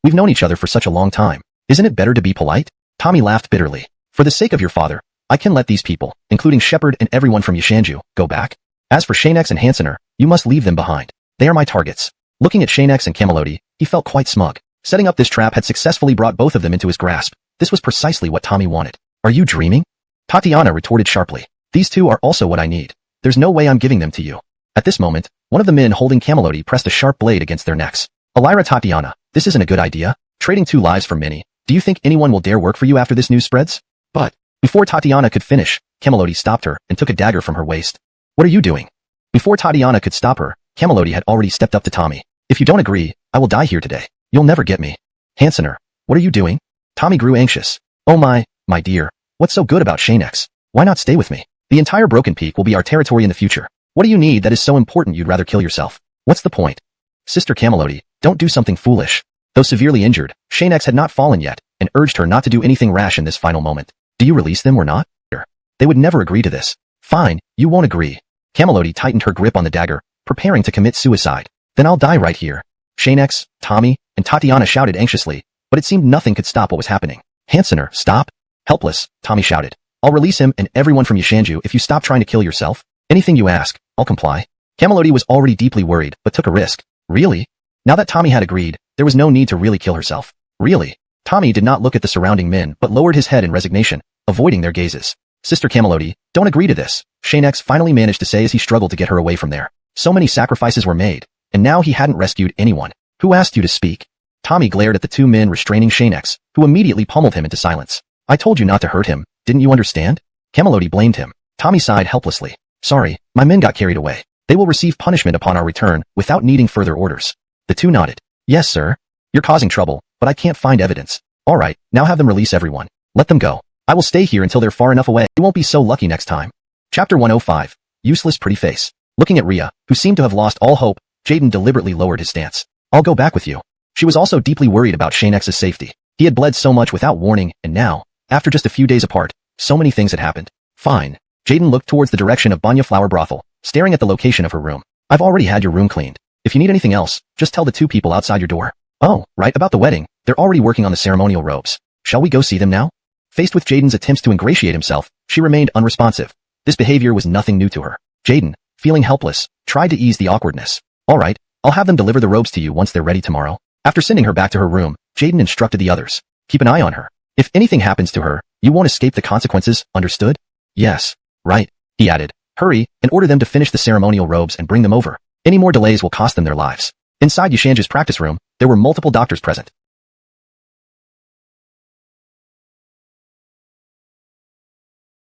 We've known each other for such a long time. Isn't it better to be polite? Tommy laughed bitterly. For the sake of your father, I can let these people, including Shepard and everyone from Xianxia, go back. As for Xianxia and Hansener, you must leave them behind. They are my targets. Looking at Xianxia and Camelody, he felt quite smug. Setting up this trap had successfully brought both of them into his grasp. This was precisely what Tommy wanted. Are you dreaming? Tatiana retorted sharply. These two are also what I need. There's no way I'm giving them to you. At this moment, one of the men holding Camelody pressed a sharp blade against their necks. Elira Tatiana, this isn't a good idea. Trading 2 lives for many. Do you think anyone will dare work for you after this news spreads? But, before Tatiana could finish, Camelody stopped her and took a dagger from her waist. What are you doing? Before Tatiana could stop her, Camelody had already stepped up to Tommy. If you don't agree, I will die here today. You'll never get me. Hansener, what are you doing? Tommy grew anxious. Oh my dear, what's so good about Xianxia? Why not stay with me? The entire Broken Peak will be our territory in the future. What do you need that is so important you'd rather kill yourself? What's the point? Sister Camelody, don't do something foolish. Though severely injured, Xianxia had not fallen yet, and urged her not to do anything rash in this final moment. Do you release them or not? They would never agree to this. Fine, you won't agree. Camelody tightened her grip on the dagger, preparing to commit suicide. Then I'll die right here. Xianxia, Tommy, and Tatiana shouted anxiously, but it seemed nothing could stop what was happening. Hansener, stop. Helpless, Tommy shouted. I'll release him and everyone from Xianxia if you stop trying to kill yourself. Anything you ask, I'll comply. Camelody was already deeply worried, but took a risk. Really? Now that Tommy had agreed, there was no need to really kill herself. Really? Tommy did not look at the surrounding men but lowered his head in resignation, avoiding their gazes. Sister Camelody, don't agree to this, Xianxia finally managed to say as he struggled to get her away from there. So many sacrifices were made, and now he hadn't rescued anyone. Who asked you to speak? Tommy glared at the 2 men restraining Xianxia, who immediately pummeled him into silence. I told you not to hurt him, didn't you understand? Camelody blamed him. Tommy sighed helplessly. Sorry, my men got carried away. They will receive punishment upon our return, without needing further orders. The 2 nodded. Yes, sir. You're causing trouble, but I can't find evidence. All right, now have them release everyone. Let them go. I will stay here until they're far enough away. You won't be so lucky next time. Chapter 105. Useless pretty face. Looking at Rhea, who seemed to have lost all hope, Jaden deliberately lowered his stance. I'll go back with you. She was also deeply worried about Xianxia's safety. He had bled so much without warning, and now, after just a few days apart, so many things had happened. Fine. Jaden looked towards the direction of Banya Flower Brothel, staring at the location of her room. I've already had your room cleaned. If you need anything else, just tell the 2 people outside your door. Oh, right, about the wedding. They're already working on the ceremonial robes. Shall we go see them now? Faced with Jaden's attempts to ingratiate himself, she remained unresponsive. This behavior was nothing new to her. Jaden, feeling helpless, tried to ease the awkwardness. All right, I'll have them deliver the robes to you once they're ready tomorrow. After sending her back to her room, Jaden instructed the others. Keep an eye on her. If anything happens to her, you won't escape the consequences, understood? Yes. Right, he added. Hurry, and order them to finish the ceremonial robes and bring them over. Any more delays will cost them their lives. Inside Xianxia's practice room, there were multiple doctors present.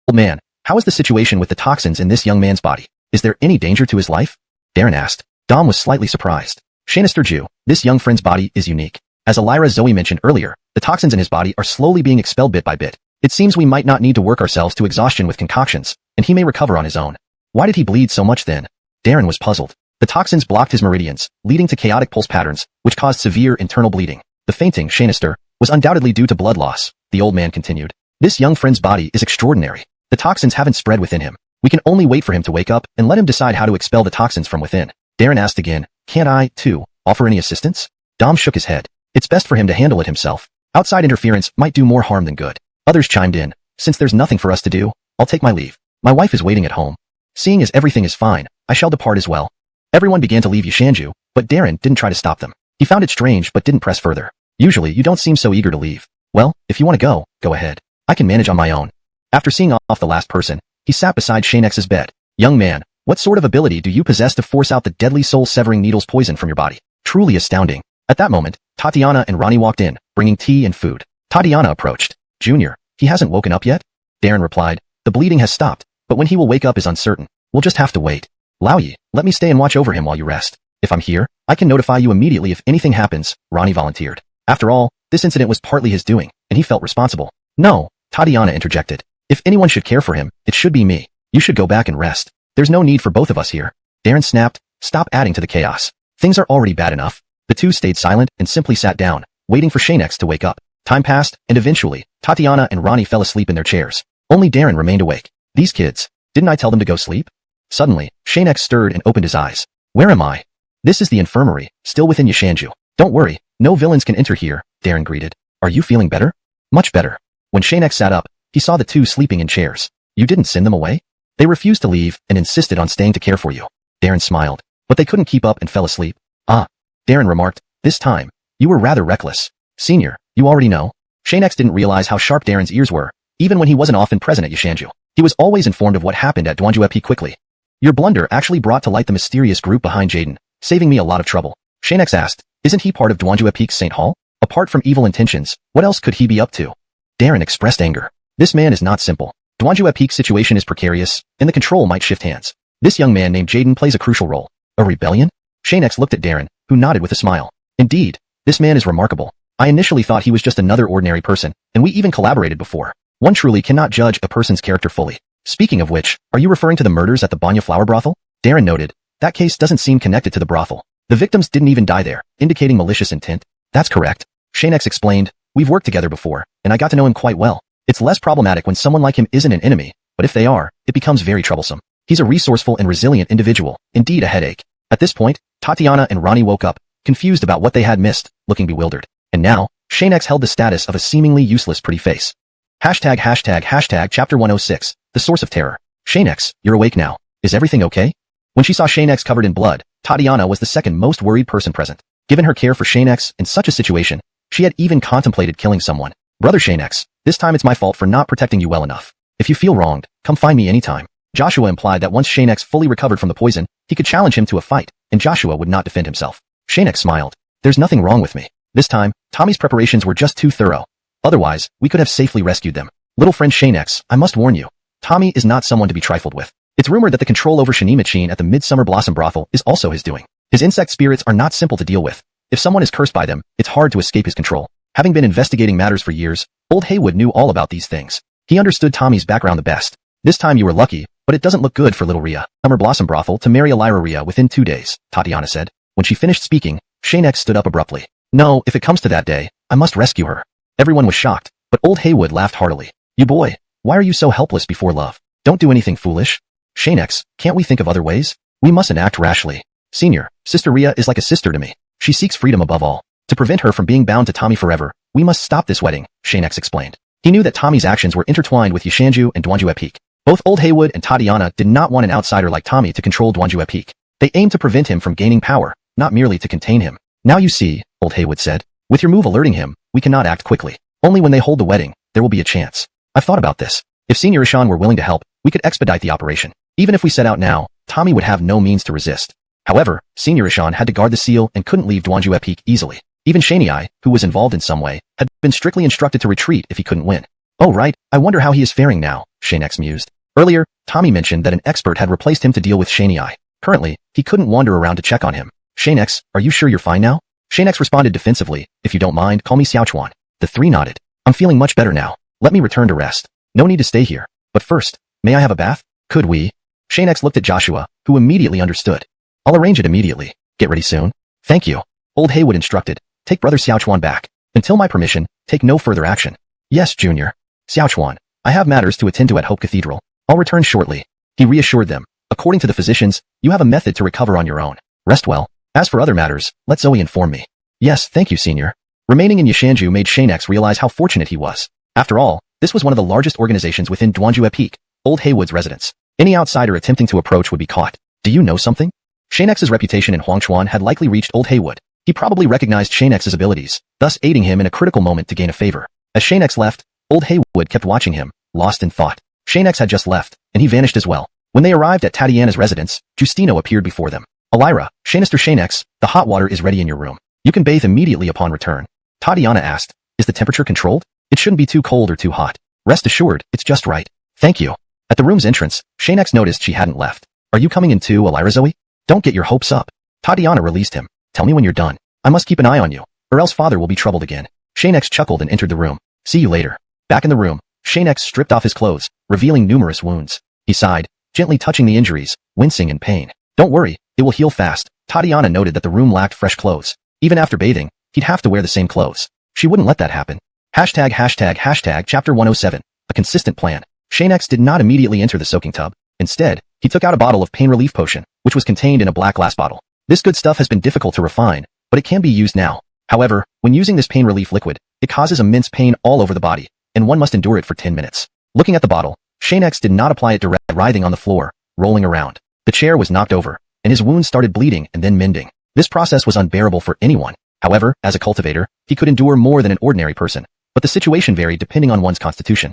Old man, how is the situation with the toxins in this young man's body? Is there any danger to his life? Darren asked. Dom was slightly surprised. Shanister Jew, this young friend's body is unique. As Elira Zoe mentioned earlier, the toxins in his body are slowly being expelled bit by bit. It seems we might not need to work ourselves to exhaustion with concoctions, and he may recover on his own. Why did he bleed so much then? Darren was puzzled. The toxins blocked his meridians, leading to chaotic pulse patterns, which caused severe internal bleeding. The fainting, Shanister, was undoubtedly due to blood loss, the old man continued. This young friend's body is extraordinary. The toxins haven't spread within him. We can only wait for him to wake up and let him decide how to expel the toxins from within. Darren asked again, can't I, too, offer any assistance? Dom shook his head. It's best for him to handle it himself. Outside interference might do more harm than good. Others chimed in. Since there's nothing for us to do, I'll take my leave. My wife is waiting at home. Seeing as everything is fine, I shall depart as well. Everyone began to leave Xianxia, but Darren didn't try to stop them. He found it strange but didn't press further. Usually you don't seem so eager to leave. Well, if you want to go, go ahead. I can manage on my own. After seeing off the last person, He sat beside Xianxia's bed. Young man, what sort of ability do you possess to force out the deadly soul-severing needle's poison from your body? Truly astounding. At that moment, Tatiana and Ronnie walked in, bringing tea and food. Tatiana approached. Junior, he hasn't woken up yet? Darren replied. The bleeding has stopped, but when he will wake up is uncertain. We'll just have to wait. Laoyi, let me stay and watch over him while you rest. If I'm here, I can notify you immediately if anything happens, Ronnie volunteered. After all, this incident was partly his doing, and he felt responsible. No, Tatiana interjected. If anyone should care for him, it should be me. You should go back and rest. There's no need for both of us here. Darren snapped. Stop adding to the chaos. Things are already bad enough. The two stayed silent and simply sat down, waiting for Xianxia to wake up. Time passed, and eventually, Tatiana and Ronnie fell asleep in their chairs. Only Darren remained awake. These kids. Didn't I tell them to go sleep? Suddenly, Xianxia stirred and opened his eyes. Where am I? This is the infirmary, still within Xianxia. Don't worry, no villains can enter here, Darren greeted. Are you feeling better? Much better. When Xianxia sat up, he saw the two sleeping in chairs. You didn't send them away? They refused to leave and insisted on staying to care for you. Darren smiled. But they couldn't keep up and fell asleep. Ah. Darren remarked. This time, you were rather reckless. Senior, you already know. Xianxia didn't realize how sharp Darren's ears were, even when he wasn't often present at Xianxia. He was always informed of what happened at Xuanjuepi quickly. Your blunder actually brought to light the mysterious group behind Jaden, saving me a lot of trouble. Xianxia asked, isn't he part of Xuanjuepi's St. Hall? Apart from evil intentions, what else could he be up to? Darren expressed anger. This man is not simple. Xuanjuepi's situation is precarious, and the control might shift hands. This young man named Jaden plays a crucial role. A rebellion? Xianxia looked at Darren, who nodded with a smile. Indeed, this man is remarkable. I initially thought he was just another ordinary person, and we even collaborated before. One truly cannot judge a person's character fully. Speaking of which, are you referring to the murders at the Banya Flower Brothel? Darren noted. That case doesn't seem connected to the brothel. The victims didn't even die there, indicating malicious intent. That's correct. Xianxia explained. We've worked together before, and I got to know him quite well. It's less problematic when someone like him isn't an enemy, but if they are, it becomes very troublesome. He's a resourceful and resilient individual, indeed a headache. At this point, Tatiana and Ronnie woke up, confused about what they had missed, looking bewildered. And now, Xianxia held the status of a seemingly useless pretty face. Hashtag chapter 106, the source of terror. Xianxia, you're awake now. Is everything okay? When she saw Xianxia covered in blood, Tatiana was the second most worried person present. Given her care for Xianxia in such a situation, she had even contemplated killing someone. Brother Xianxia, this time it's my fault for not protecting you well enough. If you feel wronged, come find me anytime. Joshua implied that once Xianxia fully recovered from the poison, he could challenge him to a fight, and Joshua would not defend himself. Xianxia smiled. There's nothing wrong with me. This time, Tommy's preparations were just too thorough. Otherwise, we could have safely rescued them. Little friend Xianxia, I must warn you. Tommy is not someone to be trifled with. It's rumored that the control over Shinimichin at the Midsummer Blossom Brothel is also his doing. His insect spirits are not simple to deal with. If someone is cursed by them, it's hard to escape his control. Having been investigating matters for years, old Haywood knew all about these things. He understood Tommy's background the best. This time you were lucky, but it doesn't look good for little Rhea. Summer Blossom Brothel to marry Elira Rhea within 2 days, Tatiana said. When she finished speaking, Xianxia stood up abruptly. No, if it comes to that day, I must rescue her. Everyone was shocked, but old Haywood laughed heartily. You boy, why are you so helpless before love? Don't do anything foolish. Xianxia, can't we think of other ways? We mustn't act rashly. Senior, Sister Rhea is like a sister to me. She seeks freedom above all. To prevent her from being bound to Tommy forever, we must stop this wedding, Xianxia explained. He knew that Tommy's actions were intertwined with Xianxia and Xuanjuepi. Both old Haywood and Tatiana did not want an outsider like Tommy to control Xuanjuepi. They aimed to prevent him from gaining power, not merely to contain him. Now you see, old Haywood said. With your move alerting him, we cannot act quickly. Only when they hold the wedding, there will be a chance. I've thought about this. If Senior Ishan were willing to help, we could expedite the operation. Even if we set out now, Tommy would have no means to resist. However, Senior Ishan had to guard the seal and couldn't leave Xuanjuepi easily. Even Xianxia, who was involved in some way, had been strictly instructed to retreat if he couldn't win. Oh right, I wonder how he is faring now, Xianxia mused. Earlier, Tommy mentioned that an expert had replaced him to deal with Xianxia. Currently, he couldn't wander around to check on him. Xianxia, are you sure you're fine now? Xianxia responded defensively, if you don't mind, call me XuanHuan. The three nodded. I'm feeling much better now. Let me return to rest. No need to stay here. But first, may I have a bath? Could we? Xianxia looked at Joshua, who immediately understood. I'll arrange it immediately. Get ready soon. Thank you. Old Haywood instructed. Take Brother XuanHuan back. Until my permission, take no further action. Yes, Junior. XuanHuan, I have matters to attend to at Hope Cathedral. I'll return shortly. He reassured them. According to the physicians, you have a method to recover on your own. Rest well. As for other matters, let Zoe inform me. Yes, thank you, Senior. Remaining in Xianxia made Xianxia realize how fortunate he was. After all, this was one of the largest organizations within Xuanjuepi, old Haywood's residence. Any outsider attempting to approach would be caught. Do you know something? Xianxia's reputation in Huangchuan had likely reached old Haywood. He probably recognized Xianxia's abilities, thus aiding him in a critical moment to gain a favor. As Xianxia left, old Haywood kept watching him, lost in thought. Xianxia had just left, and he vanished as well. When they arrived at Tatiana's residence, Justino appeared before them. Elira, Shanister Shanex, the hot water is ready in your room. You can bathe immediately upon return. Tatiana asked, is the temperature controlled? It shouldn't be too cold or too hot. Rest assured, it's just right. Thank you. At the room's entrance, Shanex noticed she hadn't left. Are you coming in too, Elira Zoe? Don't get your hopes up. Tatiana released him. Tell me when you're done. I must keep an eye on you, or else father will be troubled again. Shanex chuckled and entered the room. See you later. Back in the room, Shanex stripped off his clothes, revealing numerous wounds. He sighed, gently touching the injuries, wincing in pain. Don't worry, it will heal fast. Tatiana noted that the room lacked fresh clothes. Even after bathing, he'd have to wear the same clothes. She wouldn't let that happen. Chapter 107. A consistent plan. Shanex did not immediately enter the soaking tub. Instead, he took out a bottle of pain relief potion, which was contained in a black glass bottle. This good stuff has been difficult to refine, but it can be used now. However, when using this pain relief liquid, it causes immense pain all over the body, and one must endure it for 10 minutes. Looking at the bottle, Shanex did not apply it directly, writhing on the floor, rolling around. The chair was knocked over, and his wounds started bleeding and then mending. This process was unbearable for anyone. However, as a cultivator, he could endure more than an ordinary person, but the situation varied depending on one's constitution.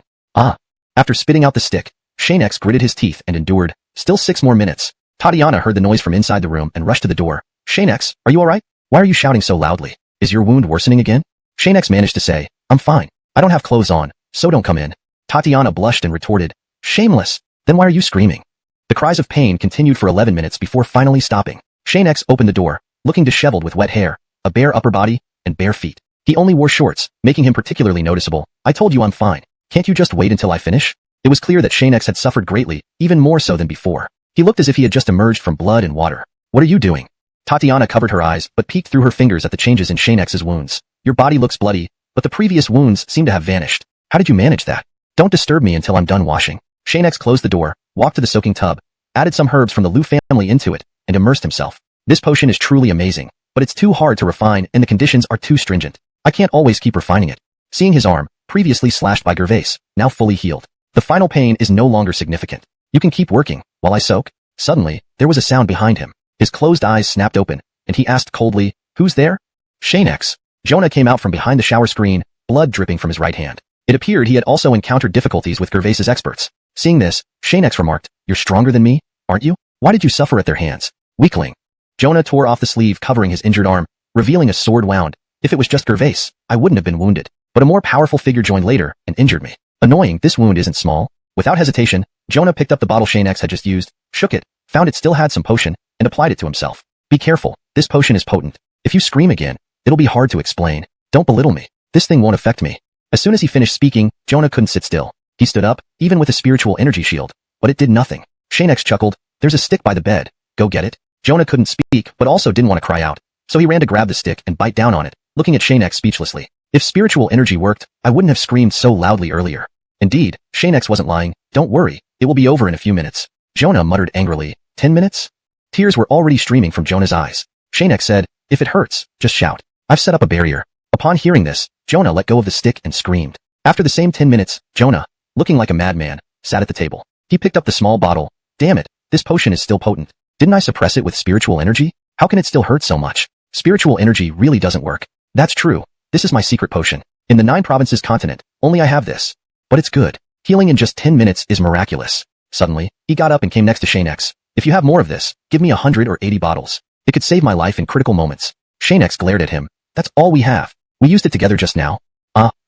After spitting out the stick, Shanex gritted his teeth and endured. Still 6 more minutes. Tatiana heard the noise from inside the room and rushed to the door. Shanex, are you alright? Why are you shouting so loudly? Is your wound worsening again? Shanex managed to say, I'm fine. I don't have clothes on, so don't come in. Tatiana blushed and retorted, shameless. Then why are you screaming? The cries of pain continued for 11 minutes before finally stopping. Shanex opened the door, looking disheveled with wet hair, a bare upper body, and bare feet. He only wore shorts, making him particularly noticeable. I told you I'm fine. Can't you just wait until I finish? It was clear that Shanex had suffered greatly, even more so than before. He looked as if he had just emerged from blood and water. What are you doing? Tatiana covered her eyes, but peeked through her fingers at the changes in Shanex's wounds. Your body looks bloody, but the previous wounds seem to have vanished. How did you manage that? Don't disturb me until I'm done washing. Shanex closed the door, walked to the soaking tub, added some herbs from the Liu family into it, and immersed himself. This potion is truly amazing, but it's too hard to refine and the conditions are too stringent. I can't always keep refining it. Seeing his arm, previously slashed by Gervais, now fully healed. The final pain is no longer significant. You can keep working, while I soak. Suddenly, there was a sound behind him. His closed eyes snapped open, and he asked coldly, who's there? Shanex. Jonah came out from behind the shower screen, blood dripping from his right hand. It appeared he had also encountered difficulties with Gervais's experts. Seeing this, Shanex remarked, you're stronger than me, aren't you? Why did you suffer at their hands? Weakling. Jonah tore off the sleeve covering his injured arm, revealing a sword wound. If it was just Gervais, I wouldn't have been wounded. But a more powerful figure joined later and injured me. Annoying, this wound isn't small. Without hesitation, Jonah picked up the bottle Shanex had just used, shook it, found it still had some potion, and applied it to himself. Be careful, this potion is potent. If you scream again, it'll be hard to explain. Don't belittle me. This thing won't affect me. As soon as he finished speaking, Jonah couldn't sit still. He stood up, even with a spiritual energy shield, but it did nothing. Shanex chuckled, there's a stick by the bed, go get it. Jonah couldn't speak, but also didn't want to cry out. So he ran to grab the stick and bite down on it, looking at Shanex speechlessly. If spiritual energy worked, I wouldn't have screamed so loudly earlier. Indeed, Shanex wasn't lying. Don't worry, it will be over in a few minutes. Jonah muttered angrily, 10 minutes? Tears were already streaming from Jonah's eyes. Shanex said, if it hurts, just shout. I've set up a barrier. Upon hearing this, Jonah let go of the stick and screamed. After the same 10 minutes, Jonah, looking like a madman, sat at the table. He picked up the small bottle. Damn it, this potion is still potent. Didn't I suppress it with spiritual energy? How can it still hurt so much? Spiritual energy really doesn't work. That's true. This is my secret potion. In the 9 provinces continent, only I have this. But it's good. Healing in just 10 minutes is miraculous. Suddenly, he got up and came next to Shanex. If you have more of this, give me 100 or 80 bottles. It could save my life in critical moments. Shanex glared at him. That's all we have. We used it together just now.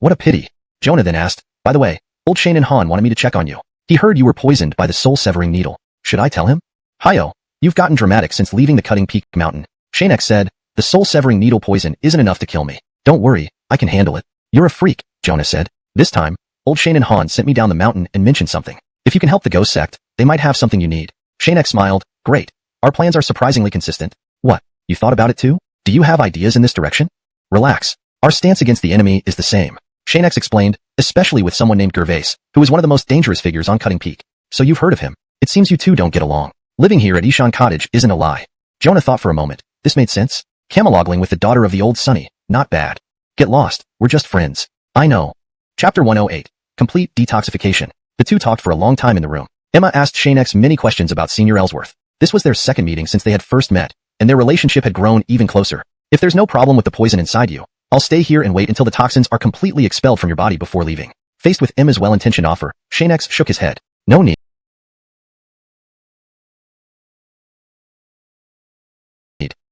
What a pity. Jonah then asked, by the way, old XuanHuan wanted me to check on you. He heard you were poisoned by the soul-severing needle. Should I tell him? Hiyo, you've gotten dramatic since leaving the Cutting Peak Mountain. Shanex said, the soul-severing needle poison isn't enough to kill me. Don't worry, I can handle it. You're a freak, Jonah said. This time, old XuanHuan sent me down the mountain and mentioned something. If you can help the ghost sect, they might have something you need. Shanex smiled, great. Our plans are surprisingly consistent. What, you thought about it too? Do you have ideas in this direction? Relax. Our stance against the enemy is the same. Shanex explained, especially with someone named Gervais, who is one of the most dangerous figures on Cutting Peak. So you've heard of him. It seems you two don't get along. Living here at Ishan Cottage isn't a lie. Jonah thought for a moment. This made sense. Camelogling with the daughter of the old Sunny. Not bad. Get lost. We're just friends. I know. Chapter 108. Complete detoxification. The two talked for a long time in the room. Emma asked Shanex many questions about Senior Ellsworth. This was their second meeting since they had first met, and their relationship had grown even closer. If there's no problem with the poison inside you, I'll stay here and wait until the toxins are completely expelled from your body before leaving. Faced with Emma's well-intentioned offer, Shanex shook his head. No need.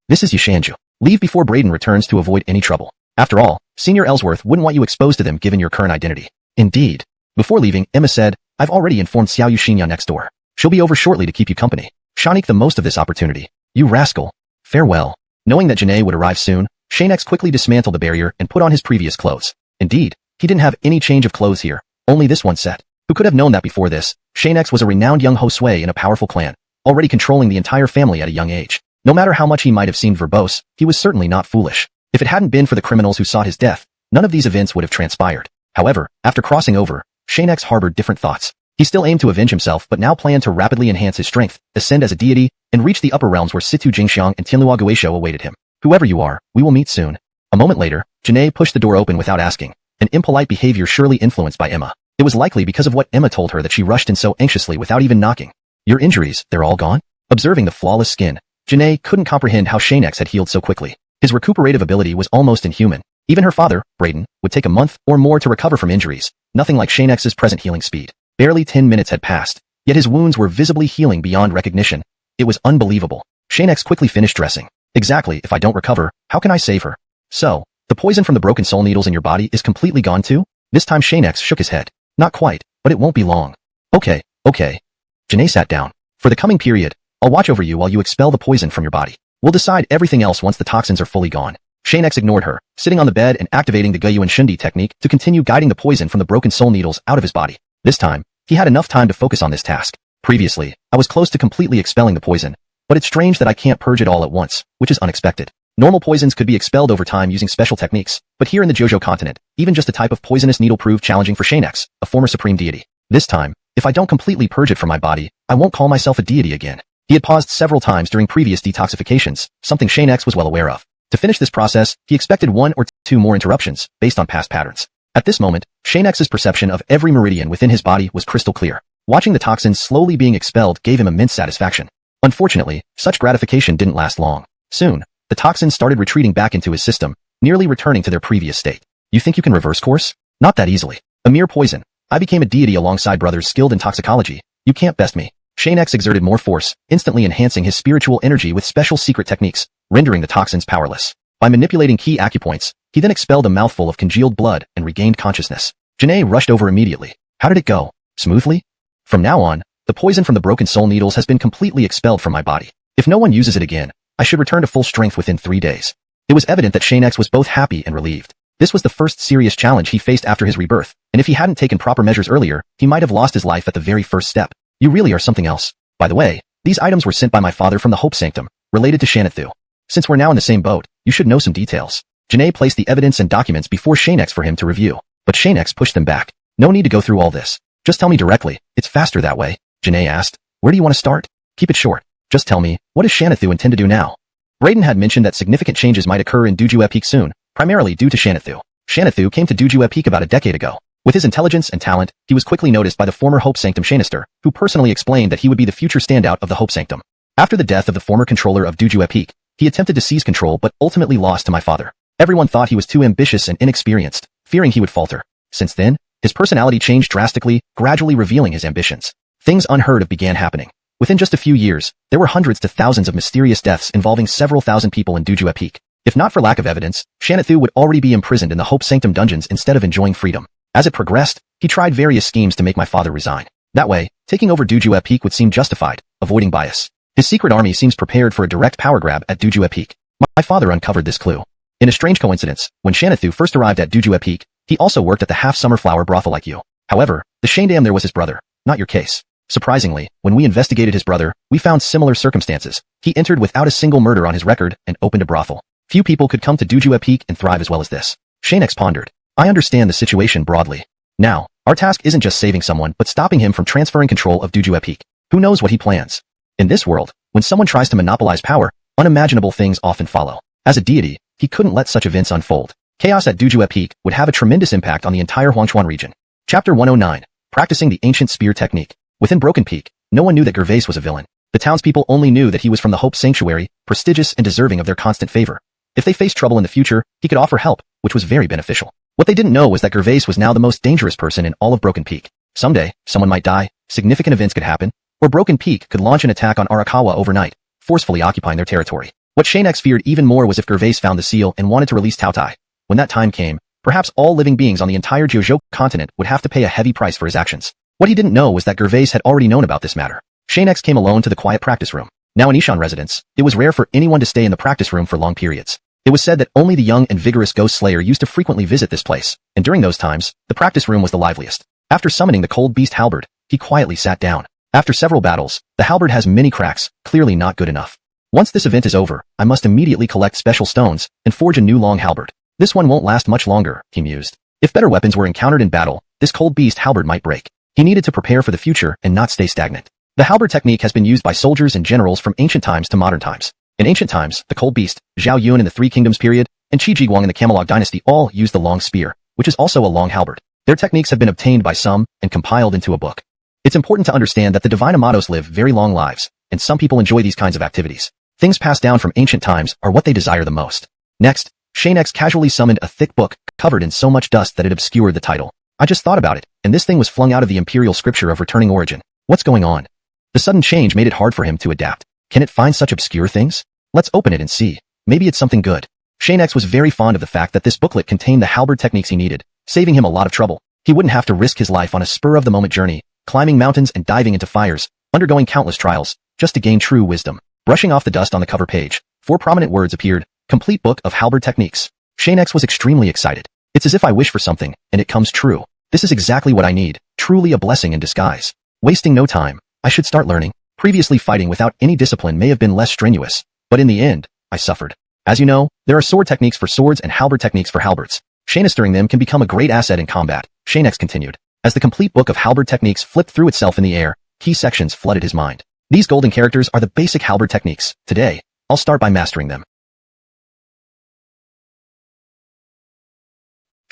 This is Xianxia. Leave before Braden returns to avoid any trouble. After all, Senior Ellsworth wouldn't want you exposed to them given your current identity. Indeed. Before leaving, Emma said, I've already informed Xianxia next door. She'll be over shortly to keep you company. Shanik the most of this opportunity. You rascal. Farewell. Knowing that Janae would arrive soon, Xianxia quickly dismantled the barrier and put on his previous clothes. Indeed, he didn't have any change of clothes here, only this one set. Who could have known that before this, Xianxia was a renowned young Josue in a powerful clan, already controlling the entire family at a young age. No matter how much he might have seemed verbose, he was certainly not foolish. If it hadn't been for the criminals who sought his death, none of these events would have transpired. However, after crossing over, Xianxia harbored different thoughts. He still aimed to avenge himself but now planned to rapidly enhance his strength, ascend as a deity, and reach the upper realms where Situ Jingxiang and Tianlua Guisho awaited him. Whoever you are, we will meet soon. A moment later, Janae pushed the door open without asking, an impolite behavior surely influenced by Emma. It was likely because of what Emma told her that she rushed in so anxiously without even knocking. Your injuries, they're all gone? Observing the flawless skin, Janae couldn't comprehend how Xianxia had healed so quickly. His recuperative ability was almost inhuman. Even her father, Braden, would take a month or more to recover from injuries, nothing like Xianxia's present healing speed. Barely 10 minutes had passed, yet his wounds were visibly healing beyond recognition. It was unbelievable. Xianxia quickly finished dressing. Exactly, if I don't recover, how can I save her? So, the poison from the broken soul needles in your body is completely gone too? This time Xianxia shook his head. Not quite, but it won't be long. Okay. Janae sat down. For the coming period, I'll watch over you while you expel the poison from your body. We'll decide everything else once the toxins are fully gone. Xianxia ignored her, sitting on the bed and activating the Gyuan Shundi technique to continue guiding the poison from the broken soul needles out of his body. This time, he had enough time to focus on this task. Previously, I was close to completely expelling the poison, but it's strange that I can't purge it all at once, which is unexpected. Normal poisons could be expelled over time using special techniques, but here in the Jojo continent, even just a type of poisonous needle proved challenging for Xianxia, a former supreme deity. This time, if I don't completely purge it from my body, I won't call myself a deity again. He had paused several times during previous detoxifications, something Xianxia was well aware of. To finish this process, he expected 1 or 2 more interruptions, based on past patterns. At this moment, Xianxia's perception of every meridian within his body was crystal clear. Watching the toxins slowly being expelled gave him immense satisfaction. Unfortunately, such gratification didn't last long. Soon, the toxins started retreating back into his system, nearly returning to their previous state. You think you can reverse course? Not that easily. A mere poison. I became a deity alongside brothers skilled in toxicology. You can't best me. Xianxia exerted more force, instantly enhancing his spiritual energy with special secret techniques, rendering the toxins powerless. By manipulating key acupoints, he then expelled a mouthful of congealed blood and regained consciousness. Janae rushed over immediately. How did it go? Smoothly? From now on, the poison from the broken soul needles has been completely expelled from my body. If no one uses it again, I should return to full strength within 3 days. It was evident that Xianxia was both happy and relieved. This was the first serious challenge he faced after his rebirth, and if he hadn't taken proper measures earlier, he might have lost his life at the very first step. You really are something else. By the way, these items were sent by my father from the Hope Sanctum, related to Xianxia. Since we're now in the same boat, you should know some details. Janae placed the evidence and documents before Xianxia for him to review, but Xianxia pushed them back. No need to go through all this. Just tell me directly, it's faster that way. Janae asked. Where do you want to start? Keep it short. Just tell me, what does Xianxia intend to do now? Braden had mentioned that significant changes might occur in Dujue Peak soon, primarily due to Xianxia. Xianxia came to Dujue Peak about a decade ago. With his intelligence and talent, he was quickly noticed by the former Hope Sanctum Xianxia, who personally explained that he would be the future standout of the Hope Sanctum. After the death of the former controller of Dujue Peak, he attempted to seize control but ultimately lost to my father. Everyone thought he was too ambitious and inexperienced, fearing he would falter. Since then, his personality changed drastically, gradually revealing his ambitions. Things unheard of began happening. Within just a few years, there were hundreds to thousands of mysterious deaths involving several thousand people in Dujue Peak. If not for lack of evidence, Xianxia would already be imprisoned in the Hope Sanctum dungeons instead of enjoying freedom. As it progressed, he tried various schemes to make my father resign. That way, taking over Dujue Peak would seem justified, avoiding bias. His secret army seems prepared for a direct power grab at Dujue Peak. My father uncovered this clue. In a strange coincidence, when Xianxia first arrived at Dujue Peak, he also worked at the half-summer flower brothel like you. However, the Shandam there was his brother, not your case. Surprisingly, when we investigated his brother, we found similar circumstances. He entered without a single murder on his record and opened a brothel. Few people could come to Dujue Peak and thrive as well as this. Xianxia pondered. I understand the situation broadly. Now, our task isn't just saving someone but stopping him from transferring control of Dujue Peak. Who knows what he plans? In this world, when someone tries to monopolize power, unimaginable things often follow. As a deity, he couldn't let such events unfold. Chaos at Dujue Peak would have a tremendous impact on the entire XuanHuan region. Chapter 109. Practicing the Ancient Spear Technique. Within Broken Peak, no one knew that Gervais was a villain. The townspeople only knew that he was from the Hope Sanctuary, prestigious and deserving of their constant favor. If they faced trouble in the future, he could offer help, which was very beneficial. What they didn't know was that Gervais was now the most dangerous person in all of Broken Peak. Someday, someone might die, significant events could happen, or Broken Peak could launch an attack on Arakawa overnight, forcefully occupying their territory. What Xianxia feared even more was if Gervais found the seal and wanted to release Taotai. When that time came, perhaps all living beings on the entire Jiuzhou continent would have to pay a heavy price for his actions. What he didn't know was that Gervais had already known about this matter. Xianxia came alone to the quiet practice room. Now in Yishan residence, it was rare for anyone to stay in the practice room for long periods. It was said that only the young and vigorous ghost slayer used to frequently visit this place, and during those times, the practice room was the liveliest. After summoning the cold beast halberd, he quietly sat down. After several battles, the halberd has many cracks, clearly not good enough. Once this event is over, I must immediately collect special stones and forge a new long halberd. This one won't last much longer, he mused. If better weapons were encountered in battle, this cold beast halberd might break. He needed to prepare for the future and not stay stagnant. The halberd technique has been used by soldiers and generals from ancient times to modern times. In ancient times, the cold beast, Zhao Yun in the Three Kingdoms period, and Qi Jiguang in the Camelot dynasty all used the long spear, which is also a long halberd. Their techniques have been obtained by some and compiled into a book. It's important to understand that the divine Amados live very long lives, and some people enjoy these kinds of activities. Things passed down from ancient times are what they desire the most. Next, Xianxia casually summoned a thick book, covered in so much dust that it obscured the title. I just thought about it, and this thing was flung out of the imperial scripture of returning origin. What's going on? The sudden change made it hard for him to adapt. Can it find such obscure things? Let's open it and see. Maybe it's something good. Xianxia was very fond of the fact that this booklet contained the halberd techniques he needed, saving him a lot of trouble. He wouldn't have to risk his life on a spur-of-the-moment journey, climbing mountains and diving into fires, undergoing countless trials, just to gain true wisdom. Brushing off the dust on the cover page, 4 prominent words appeared: Complete Book of Halberd Techniques. Xianxia was extremely excited. It's as if I wish for something, and it comes true. This is exactly what I need, truly a blessing in disguise. Wasting no time, I should start learning. Previously fighting without any discipline may have been less strenuous, but in the end, I suffered. As you know, there are sword techniques for swords and halberd techniques for halberds. Mastering them can become a great asset in combat, Xianxia continued. As the complete book of halberd techniques flipped through itself in the air, key sections flooded his mind. These golden characters are the basic halberd techniques. Today, I'll start by mastering them.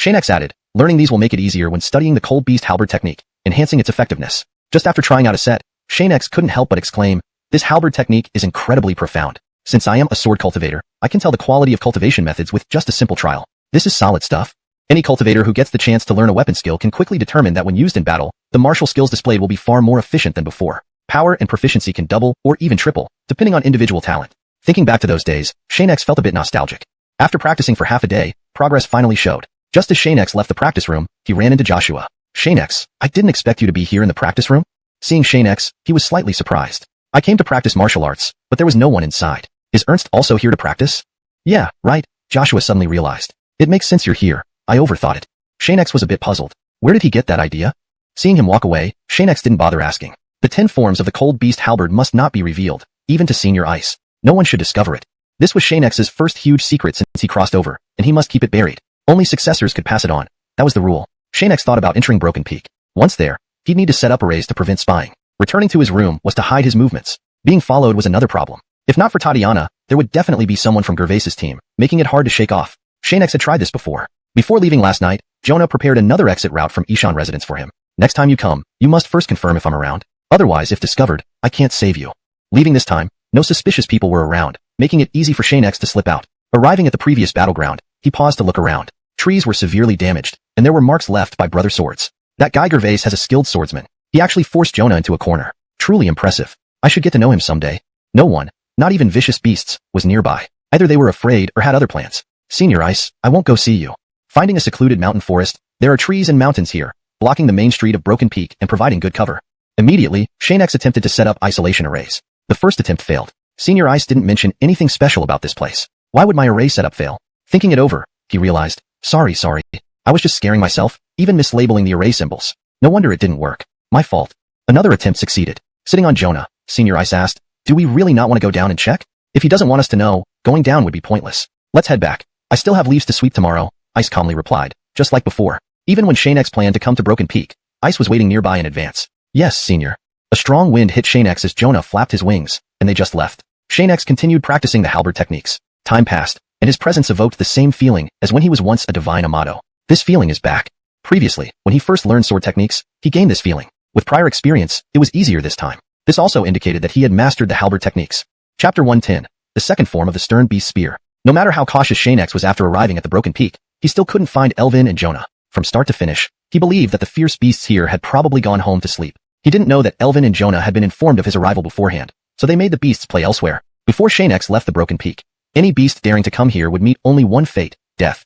Xianxia added, learning these will make it easier when studying the cold beast halberd technique, enhancing its effectiveness. Just after trying out a set, Xianxia couldn't help but exclaim, this halberd technique is incredibly profound. Since I am a sword cultivator, I can tell the quality of cultivation methods with just a simple trial. This is solid stuff. Any cultivator who gets the chance to learn a weapon skill can quickly determine that when used in battle, the martial skills displayed will be far more efficient than before. Power and proficiency can double or even triple, depending on individual talent. Thinking back to those days, Xianxia felt a bit nostalgic. After practicing for half a day, progress finally showed. Just as Xianxia left the practice room, he ran into Joshua. Xianxia, I didn't expect you to be here in the practice room. Seeing Xianxia, he was slightly surprised. I came to practice martial arts, but there was no one inside. Is Ernst also here to practice? Yeah, right, Joshua suddenly realized. It makes sense you're here. I overthought it. Xianxia was a bit puzzled. Where did he get that idea? Seeing him walk away, Xianxia didn't bother asking. The 10 forms of the cold beast halberd must not be revealed, even to Senior Ice. No one should discover it. This was Xianxia's first huge secret since he crossed over, and he must keep it buried. Only successors could pass it on. That was the rule. Xianxia thought about entering Broken Peak. Once there, he'd need to set up arrays to prevent spying. Returning to his room was to hide his movements. Being followed was another problem. If not for Tatiana, there would definitely be someone from Gervais's team, making it hard to shake off. Xianxia had tried this before. Before leaving last night, Jonah prepared another exit route from Yishan residence for him. Next time you come, you must first confirm if I'm around. Otherwise, if discovered, I can't save you. Leaving this time, no suspicious people were around, making it easy for Xianxia to slip out. Arriving at the previous battleground, he paused to look around. Trees were severely damaged, and there were marks left by brother swords. That guy Gervais has a skilled swordsman. He actually forced Jonah into a corner. Truly impressive. I should get to know him someday. No one, not even vicious beasts, was nearby. Either they were afraid or had other plans. Senior Ice, I won't go see you. Finding a secluded mountain forest, there are trees and mountains here, blocking the main street of Broken Peak and providing good cover. Immediately, Xianxia attempted to set up isolation arrays. The first attempt failed. Senior Ice didn't mention anything special about this place. Why would my array setup fail? Thinking it over, he realized, Sorry. I was just scaring myself, even mislabeling the array symbols. No wonder it didn't work. My fault. Another attempt succeeded. Sitting on Jonah, Senior Ice asked, do we really not want to go down and check? If he doesn't want us to know, going down would be pointless. Let's head back. I still have leaves to sweep tomorrow, Ice calmly replied, just like before. Even when Xianxia planned to come to Broken Peak, Ice was waiting nearby in advance. Yes, Senior. A strong wind hit Xianxia as Jonah flapped his wings, and they just left. Xianxia continued practicing the halberd techniques. Time passed, and his presence evoked the same feeling as when he was once a divine Amado. This feeling is back. Previously, when he first learned sword techniques, he gained this feeling. With prior experience, it was easier this time. This also indicated that he had mastered the halberd techniques. Chapter 110, the second form of the Stern Beast Spear. No matter how cautious Xianxia was after arriving at the Broken Peak, he still couldn't find Elvin and Jonah. From start to finish, he believed that the fierce beasts here had probably gone home to sleep. He didn't know that Elvin and Jonah had been informed of his arrival beforehand, so they made the beasts play elsewhere. Before Xianxia left the Broken Peak, Any beast daring to come here would meet only one fate, death.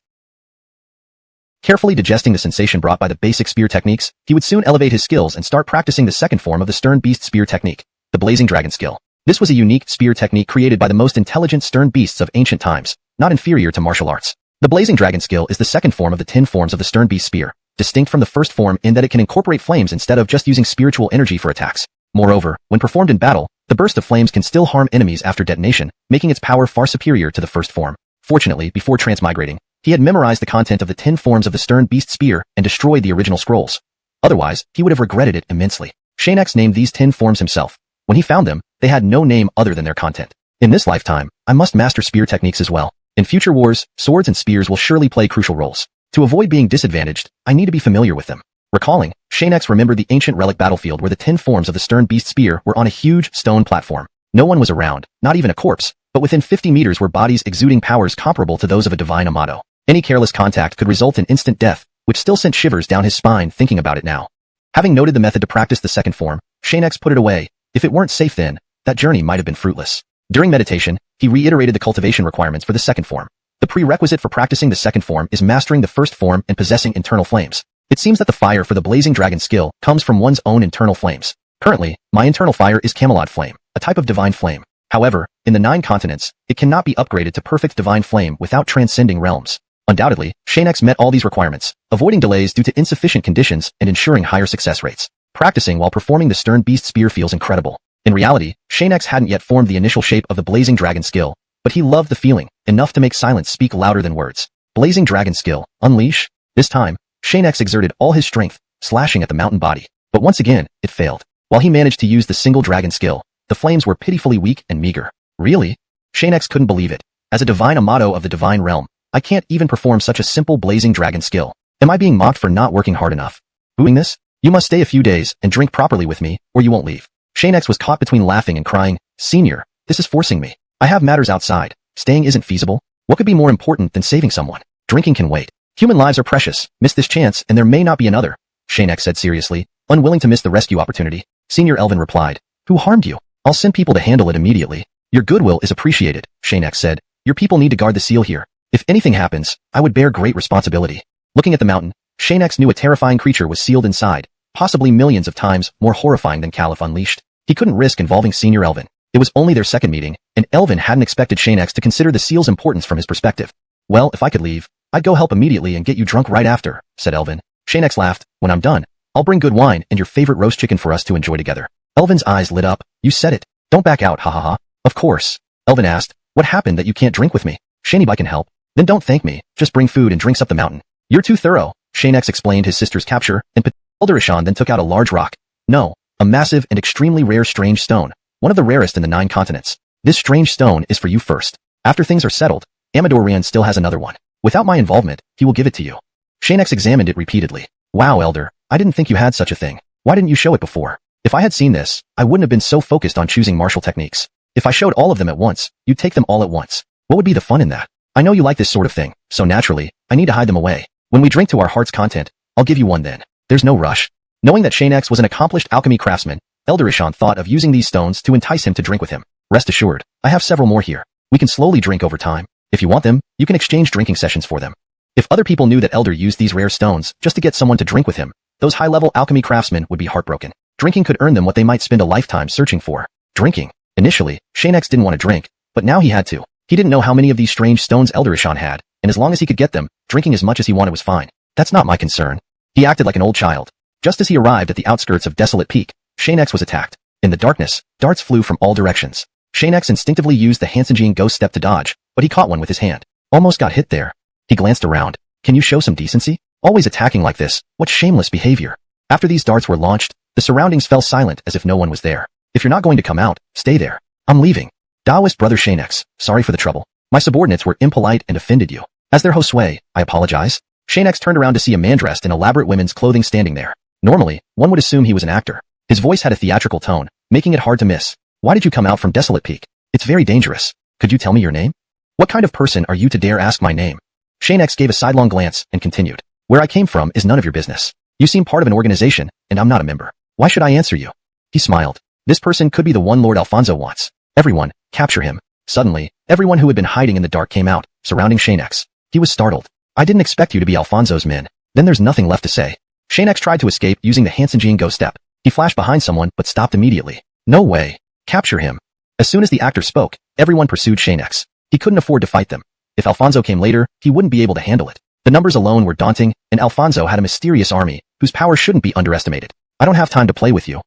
Carefully digesting the sensation brought by the basic spear techniques, he would soon elevate his skills and start practicing the second form of the stern beast spear technique, the blazing dragon skill. This was a unique spear technique created by the most intelligent stern beasts of ancient times, not inferior to martial arts. The blazing dragon skill is the second form of the 10 forms of the stern beast spear, distinct from the first form in that it can incorporate flames instead of just using spiritual energy for attacks. Moreover, when performed in battle, the burst of flames can still harm enemies after detonation, making its power far superior to the first form. Fortunately, before transmigrating, he had memorized the content of the 10 forms of the stern beast spear and destroyed the original scrolls. Otherwise, he would have regretted it immensely. Xianxia named these 10 forms himself. When he found them, they had no name other than their content. In this lifetime, I must master spear techniques as well. In future wars, swords and spears will surely play crucial roles. To avoid being disadvantaged, I need to be familiar with them. Recalling, Xianxia remembered the ancient relic battlefield where the 10 forms of the stern beast spear were on a huge stone platform. No one was around, not even a corpse, but within 50 meters were bodies exuding powers comparable to those of a divine Amato. Any careless contact could result in instant death, which still sent shivers down his spine thinking about it now. Having noted the method to practice the second form, Xianxia put it away. If it weren't safe then, that journey might have been fruitless. During meditation, he reiterated the cultivation requirements for the second form. The prerequisite for practicing the second form is mastering the first form and possessing internal flames. It seems that the fire for the blazing dragon skill comes from one's own internal flames. Currently, my internal fire is Camelot flame, a type of divine flame. However, in the 9 continents, it cannot be upgraded to perfect divine flame without transcending realms. Undoubtedly, Xianxia met all these requirements, avoiding delays due to insufficient conditions and ensuring higher success rates. Practicing while performing the stern beast spear feels incredible. In reality, Xianxia hadn't yet formed the initial shape of the blazing dragon skill, but he loved the feeling, enough to make silence speak louder than words. Blazing dragon skill, unleash. This time, Xianxia exerted all his strength, slashing at the mountain body. But once again, it failed. While he managed to use the single dragon skill, the flames were pitifully weak and meager. Really? Xianxia couldn't believe it. As a divine Amato of the divine realm, I can't even perform such a simple blazing dragon skill. Am I being mocked for not working hard enough? Doing this? You must stay a few days and drink properly with me, or you won't leave. Xianxia was caught between laughing and crying. Senior, this is forcing me. I have matters outside. Staying isn't feasible. What could be more important than saving someone? Drinking can wait. Human lives are precious. Miss this chance and there may not be another, Xianxia said seriously, unwilling to miss the rescue opportunity. Senior Elvin replied. Who harmed you? I'll send people to handle it immediately. Your goodwill is appreciated, Xianxia said. Your people need to guard the seal here. If anything happens, I would bear great responsibility. Looking at the mountain, Xianxia knew a terrifying creature was sealed inside, possibly millions of times more horrifying than Caliph Unleashed. He couldn't risk involving Senior Elvin. It was only their second meeting, and Elvin hadn't expected Xianxia to consider the seal's importance from his perspective. Well, if I could leave, I'd go help immediately and get you drunk right after, said Elvin. Xianxia laughed. When I'm done, I'll bring good wine and your favorite roast chicken for us to enjoy together. Elvin's eyes lit up. You said it. Don't back out, ha ha ha. Of course. Elvin asked. What happened that you can't drink with me? Xianxia can help. Then don't thank me. Just bring food and drinks up the mountain. You're too thorough. Xianxia explained his sister's capture, and Elderishan then took out a large rock. No, a massive and extremely rare strange stone, one of the rarest in the 9 continents. This strange stone is for you first. After things are settled, Amador Rian still has another one. Without my involvement, he will give it to you. Xianxia examined it repeatedly. Wow, Elder, I didn't think you had such a thing. Why didn't you show it before? If I had seen this, I wouldn't have been so focused on choosing martial techniques. If I showed all of them at once, you'd take them all at once. What would be the fun in that? I know you like this sort of thing, so naturally, I need to hide them away. When we drink to our heart's content, I'll give you one then. There's no rush. Knowing that Xianxia was an accomplished alchemy craftsman, Elderishan thought of using these stones to entice him to drink with him. Rest assured, I have several more here. We can slowly drink over time. If you want them, you can exchange drinking sessions for them. If other people knew that Elder used these rare stones just to get someone to drink with him, those high-level alchemy craftsmen would be heartbroken. Drinking could earn them what they might spend a lifetime searching for. Drinking. Initially, Xianxia didn't want to drink, but now he had to. He didn't know how many of these strange stones Elderishan had, and as long as he could get them, drinking as much as he wanted was fine. That's not my concern. He acted like an old child. Just as he arrived at the outskirts of Desolate Peak, Xianxia was attacked. In the darkness, darts flew from all directions. Xianxia instinctively used the Hansenjin ghost step to dodge, but he caught one with his hand. Almost got hit there. He glanced around. Can you show some decency? Always attacking like this, what shameless behavior. After these darts were launched, the surroundings fell silent as if no one was there. If you're not going to come out, stay there. I'm leaving. Taoist brother Xianxia, sorry for the trouble. My subordinates were impolite and offended you. As their Josue, I apologize. Xianxia turned around to see a man dressed in elaborate women's clothing standing there. Normally, one would assume he was an actor. His voice had a theatrical tone, making it hard to miss. Why did you come out from Desolate Peak? It's very dangerous. Could you tell me your name? What kind of person are you to dare ask my name? Xianxia gave a sidelong glance and continued. Where I came from is none of your business. You seem part of an organization, and I'm not a member. Why should I answer you? He smiled. This person could be the one Lord Alfonso wants. Everyone, capture him. Suddenly, everyone who had been hiding in the dark came out, surrounding Xianxia. He was startled. I didn't expect you to be Alfonso's men. Then there's nothing left to say. Xianxia tried to escape using the Xianxia ghost step. He flashed behind someone but stopped immediately. No way. Capture him. As soon as the actor spoke, everyone pursued Xianxia. He couldn't afford to fight them. If Alfonso came later, he wouldn't be able to handle it. The numbers alone were daunting, and Alfonso had a mysterious army, whose power shouldn't be underestimated. I don't have time to play with you.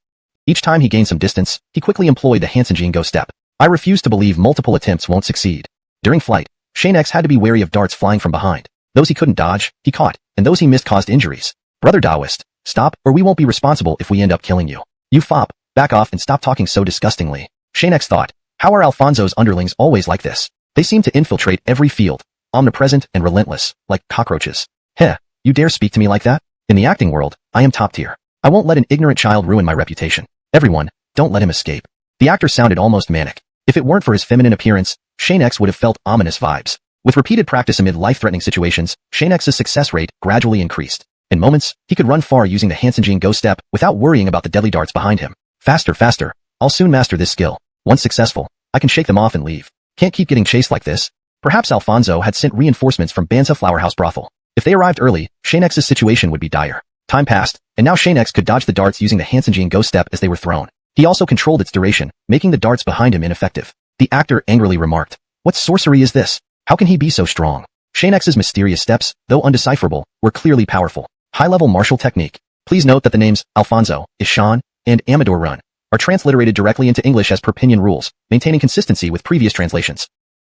Each time he gained some distance, he quickly employed the Xianxia ghost step. I refuse to believe multiple attempts won't succeed. During flight, Xianxia had to be wary of darts flying from behind. Those he couldn't dodge, he caught, and those he missed caused injuries. Brother Taoist, stop, or we won't be responsible if we end up killing you. You fop, back off and stop talking so disgustingly. Xianxia thought, how are Alfonso's underlings always like this? They seem to infiltrate every field, omnipresent and relentless, like cockroaches. Heh, you dare speak to me like that? In the acting world, I am top tier. I won't let an ignorant child ruin my reputation. Everyone, don't let him escape. The actor sounded almost manic. If it weren't for his feminine appearance, Xianxia would have felt ominous vibes. With repeated practice amid life-threatening situations, Xianxia's success rate gradually increased. In moments, he could run far using the Xianxia ghost step without worrying about the deadly darts behind him. Faster, faster. I'll soon master this skill. Once successful, I can shake them off and leave. Can't keep getting chased like this. Perhaps Alfonso had sent reinforcements from Banza Flower House Brothel. If they arrived early, Xianxia's situation would be dire. Time passed, and now Xianxia could dodge the darts using the Xianxia ghost step as they were thrown. He also controlled its duration, making the darts behind him ineffective. The actor angrily remarked, "What sorcery is this? How can he be so strong?" Xianxia's mysterious steps, though undecipherable, were clearly powerful. High-level martial technique. Please note that the names Alfonso, Ishan, and Amador Run are transliterated directly into English as per Pinyin rules, maintaining consistency with previous translations.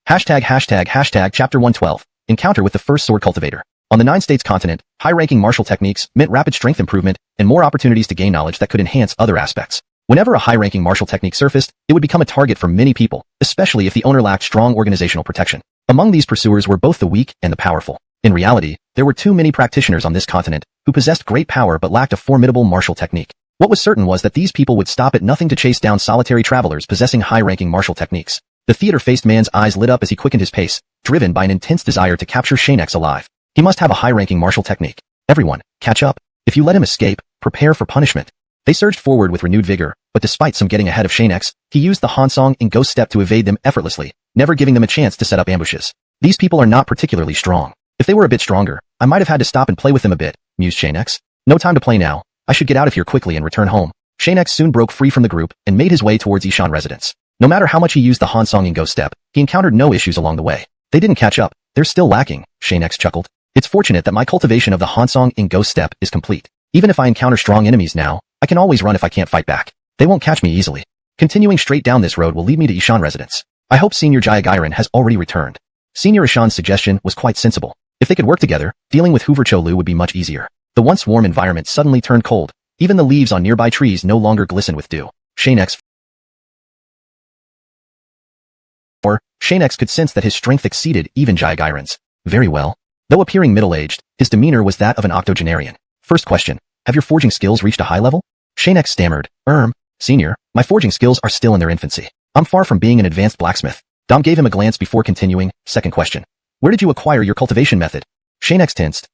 Hashtag Chapter 112, Encounter with the First Sword Cultivator. On the 9-states continent, high-ranking martial techniques meant rapid strength improvement and more opportunities to gain knowledge that could enhance other aspects. Whenever a high-ranking martial technique surfaced, it would become a target for many people, especially if the owner lacked strong organizational protection. Among these pursuers were both the weak and the powerful. In reality, there were too many practitioners on this continent who possessed great power but lacked a formidable martial technique. What was certain was that these people would stop at nothing to chase down solitary travelers possessing high-ranking martial techniques. The theater-faced man's eyes lit up as he quickened his pace, driven by an intense desire to capture Xianxia alive. He must have a high-ranking martial technique. Everyone, catch up. If you let him escape, prepare for punishment. They surged forward with renewed vigor, but despite some getting ahead of Xianxia, he used the Hansong and Ghost Step to evade them effortlessly, never giving them a chance to set up ambushes. These people are not particularly strong. If they were a bit stronger, I might have had to stop and play with them a bit, mused Xianxia. No time to play now. I should get out of here quickly and return home. Xianxia soon broke free from the group and made his way towards Ishan residence. No matter how much he used the Hansong and Ghost Step, he encountered no issues along the way. They didn't catch up. They're still lacking, Xianxia chuckled. It's fortunate that my cultivation of the Hansong and Ghost Step is complete. Even if I encounter strong enemies now, I can always run if I can't fight back. They won't catch me easily. Continuing straight down this road will lead me to Ishan residence. I hope Senior Jayagairan has already returned. Senior Ishan's suggestion was quite sensible. If they could work together, dealing with Hoover Cholu would be much easier. The once warm environment suddenly turned cold. Even the leaves on nearby trees no longer glistened with dew. Xianxia could sense that his strength exceeded even Jayagairan's. Very well. Though appearing middle-aged, his demeanor was that of an octogenarian. First question. Have your forging skills reached a high level? Xianxia stammered. Senior, my forging skills are still in their infancy. I'm far from being an advanced blacksmith. Dom gave him a glance before continuing. Second question. Where did you acquire your cultivation method? Xianxia tensed.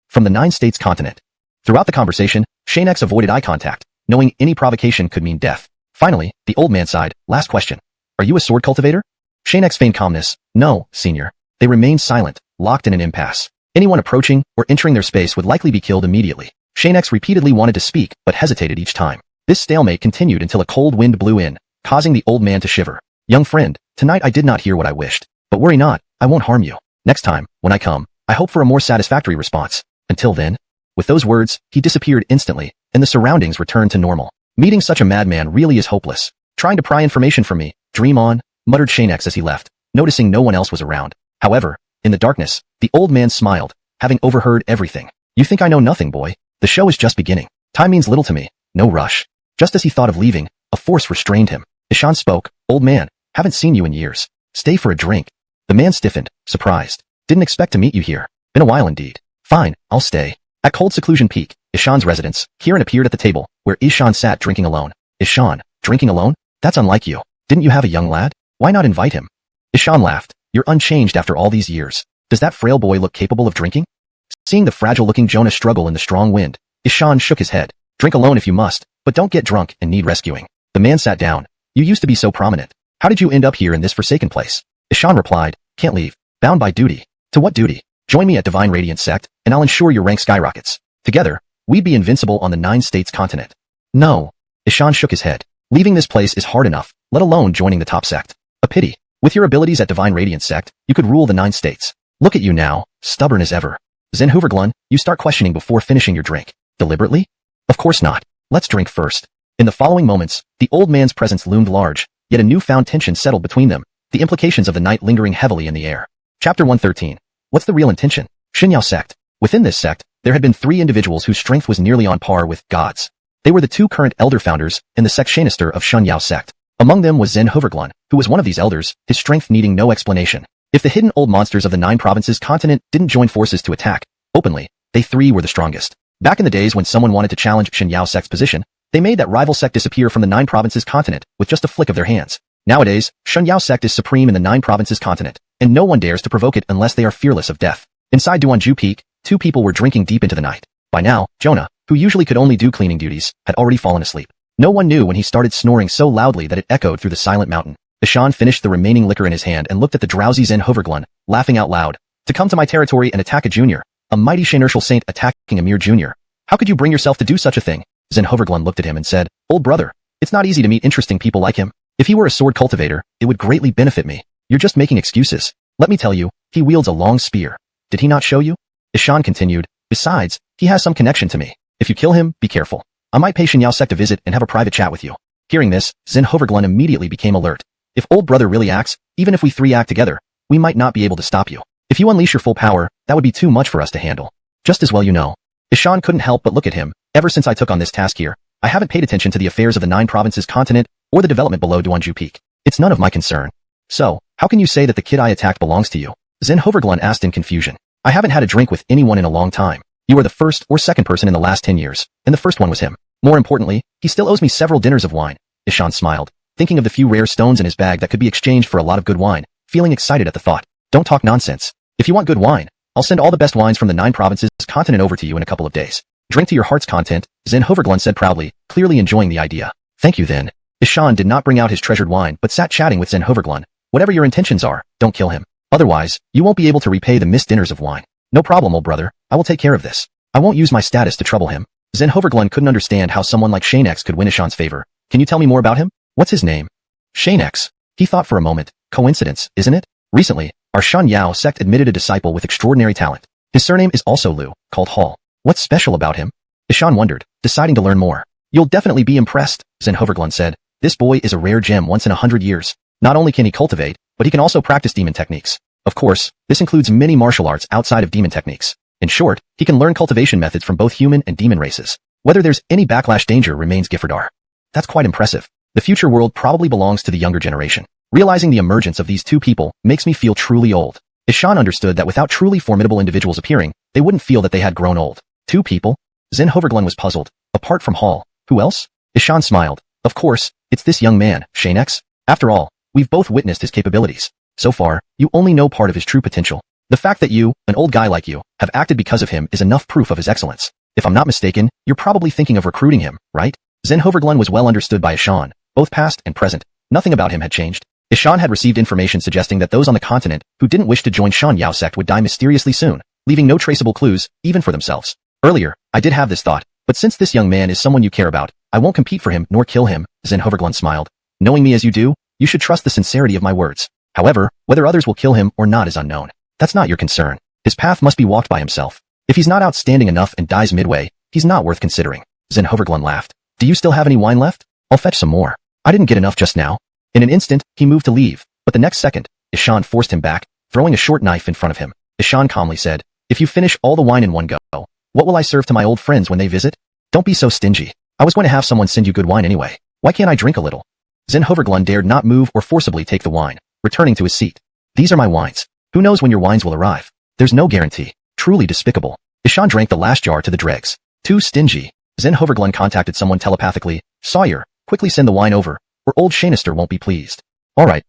From the 9-states continent. Throughout the conversation, Xianxia avoided eye contact, knowing any provocation could mean death. Finally, the old man sighed. Last question. Are you a sword cultivator? Xianxia feigned calmness. No, senior. They remained silent, locked in an impasse. Anyone approaching or entering their space would likely be killed immediately. Xianxia repeatedly wanted to speak, but hesitated each time. This stalemate continued until a cold wind blew in, causing the old man to shiver. Young friend, tonight I did not hear what I wished. But worry not, I won't harm you. Next time, when I come, I hope for a more satisfactory response. Until then. With those words, he disappeared instantly, and the surroundings returned to normal. Meeting such a madman really is hopeless. Trying to pry information from me, dream on, muttered Xianxia as he left, noticing no one else was around. However, in the darkness, the old man smiled, having overheard everything. You think I know nothing, boy? The show is just beginning. Time means little to me. No rush. Just as he thought of leaving, a force restrained him. Ishan spoke. Old man, haven't seen you in years. Stay for a drink. The man stiffened, surprised. Didn't expect to meet you here. Been a while indeed. Fine, I'll stay. At Cold Seclusion Peak, Ishan's residence, Kiran appeared at the table, where Ishan sat drinking alone. Ishan, drinking alone? That's unlike you. Didn't you have a young lad? Why not invite him? Ishan laughed. You're unchanged after all these years. Does that frail boy look capable of drinking? Seeing the fragile-looking Jonah struggle in the strong wind, Ishan shook his head. Drink alone if you must, but don't get drunk and need rescuing. The man sat down. You used to be so prominent. How did you end up here in this forsaken place? Ishan replied, can't leave. Bound by duty. To what duty? Join me at Divine Radiance Sect, and I'll ensure your rank skyrockets. Together, we'd be invincible on the 9 states continent. No. Ishan shook his head. Leaving this place is hard enough, let alone joining the top sect. A pity. With your abilities at Divine Radiance Sect, you could rule the 9 states. Look at you now, stubborn as ever. XuanHuan, you start questioning before finishing your drink. Deliberately? Of course not. Let's drink first. In the following moments, the old man's presence loomed large, yet a newfound tension settled between them, the implications of the night lingering heavily in the air. Chapter 113. What's the real intention? Xianxia sect. Within this sect, there had been 3 individuals whose strength was nearly on par with gods. They were the 2 current elder founders and the Xianxia of Xianxia sect. Among them was XuanHuan, who was one of these elders, his strength needing no explanation. If the hidden old monsters of the 9 provinces continent didn't join forces to attack, openly, they 3 were the strongest. Back in the days when someone wanted to challenge Xianxia sect's position, they made that rival sect disappear from the 9 provinces continent with just a flick of their hands. Nowadays, Xianxia sect is supreme in the 9 provinces continent, and no one dares to provoke it unless they are fearless of death. Inside Duanju Peak, 2 people were drinking deep into the night. By now, Jonah, who usually could only do cleaning duties, had already fallen asleep. No one knew when he started snoring so loudly that it echoed through the silent mountain. Ishan finished the remaining liquor in his hand and looked at the drowsy XuanHuan, laughing out loud. To come to my territory and attack a junior, a mighty Xianxia saint attacking a mere junior. How could you bring yourself to do such a thing? XuanHuan looked at him and said, old brother, it's not easy to meet interesting people like him. If he were a sword cultivator, it would greatly benefit me. You're just making excuses. Let me tell you, he wields a long spear. Did he not show you? Ishan continued, besides, he has some connection to me. If you kill him, be careful. I might pay Xianxia sect a visit and have a private chat with you. Hearing this, XuanHuan immediately became alert. If old brother really acts, even if we 3 act together, we might not be able to stop you. If you unleash your full power, that would be too much for us to handle. Just as well you know. Ishan couldn't help but look at him. Ever since I took on this task here, I haven't paid attention to the affairs of the 9 provinces continent or the development below Duanju Peak. It's none of my concern. So, how can you say that the kid I attacked belongs to you? XuanHuan asked in confusion. I haven't had a drink with anyone in a long time. You are the first or second person in the last 10 years, and the first one was him. More importantly, he still owes me several dinners of wine. Ishan smiled, thinking of the few rare stones in his bag that could be exchanged for a lot of good wine, feeling excited at the thought. Don't talk nonsense. If you want good wine, I'll send all the best wines from the 9 provinces continent over to you in a couple of days. Drink to your heart's content, XuanHuan said proudly, clearly enjoying the idea. Thank you then. Ishan did not bring out his treasured wine but sat chatting with XuanHuan. Whatever your intentions are, don't kill him. Otherwise, you won't be able to repay the missed dinners of wine. No problem, old brother. I will take care of this. I won't use my status to trouble him. XuanHuan couldn't understand how someone like Xianxia could win Ishan's favor. Can you tell me more about him? What's his name? Xianxia. He thought for a moment. Coincidence, isn't it? Recently, our Xianxia sect admitted a disciple with extraordinary talent. His surname is also Liu, called Hall. What's special about him? Ishan wondered, deciding to learn more. You'll definitely be impressed, XuanHuan said. This boy is a rare gem once in 100 years. Not only can he cultivate, but he can also practice demon techniques. Of course, this includes many martial arts outside of demon techniques. In short, he can learn cultivation methods from both human and demon races. Whether there's any backlash danger remains Giffordar. That's quite impressive. The future world probably belongs to the younger generation. Realizing the emergence of these 2 people makes me feel truly old. Ishan understood that without truly formidable individuals appearing, they wouldn't feel that they had grown old. 2 people? XuanHuan was puzzled. Apart from Hall, who else? Ishan smiled. Of course, it's this young man, Xianxia. After all, we've both witnessed his capabilities. So far, you only know part of his true potential. The fact that you, an old guy like you, have acted because of him is enough proof of his excellence. If I'm not mistaken, you're probably thinking of recruiting him, right? XuanHuan was well understood by Ishan, both past and present. Nothing about him had changed. Ishan had received information suggesting that those on the continent who didn't wish to join Xianxia sect would die mysteriously soon, leaving no traceable clues, even for themselves. Earlier, I did have this thought, but since this young man is someone you care about, I won't compete for him nor kill him, XuanHuan smiled. Knowing me as you do, you should trust the sincerity of my words. However, whether others will kill him or not is unknown. That's not your concern. His path must be walked by himself. If he's not outstanding enough and dies midway, he's not worth considering. XuanHuan laughed. Do you still have any wine left? I'll fetch some more. I didn't get enough just now. In an instant, he moved to leave, but the next second, Ishan forced him back, throwing a short knife in front of him. Ishan calmly said, if you finish all the wine in one go, what will I serve to my old friends when they visit? Don't be so stingy. I was going to have someone send you good wine anyway. Why can't I drink a little? XuanHuan dared not move or forcibly take the wine, returning to his seat. These are my wines. Who knows when your wines will arrive? There's no guarantee. Truly despicable. Ishan drank the last jar to the dregs. Too stingy. XuanHuan contacted someone telepathically. Sawyer, quickly send the wine over, or old Xianxia won't be pleased. Alright,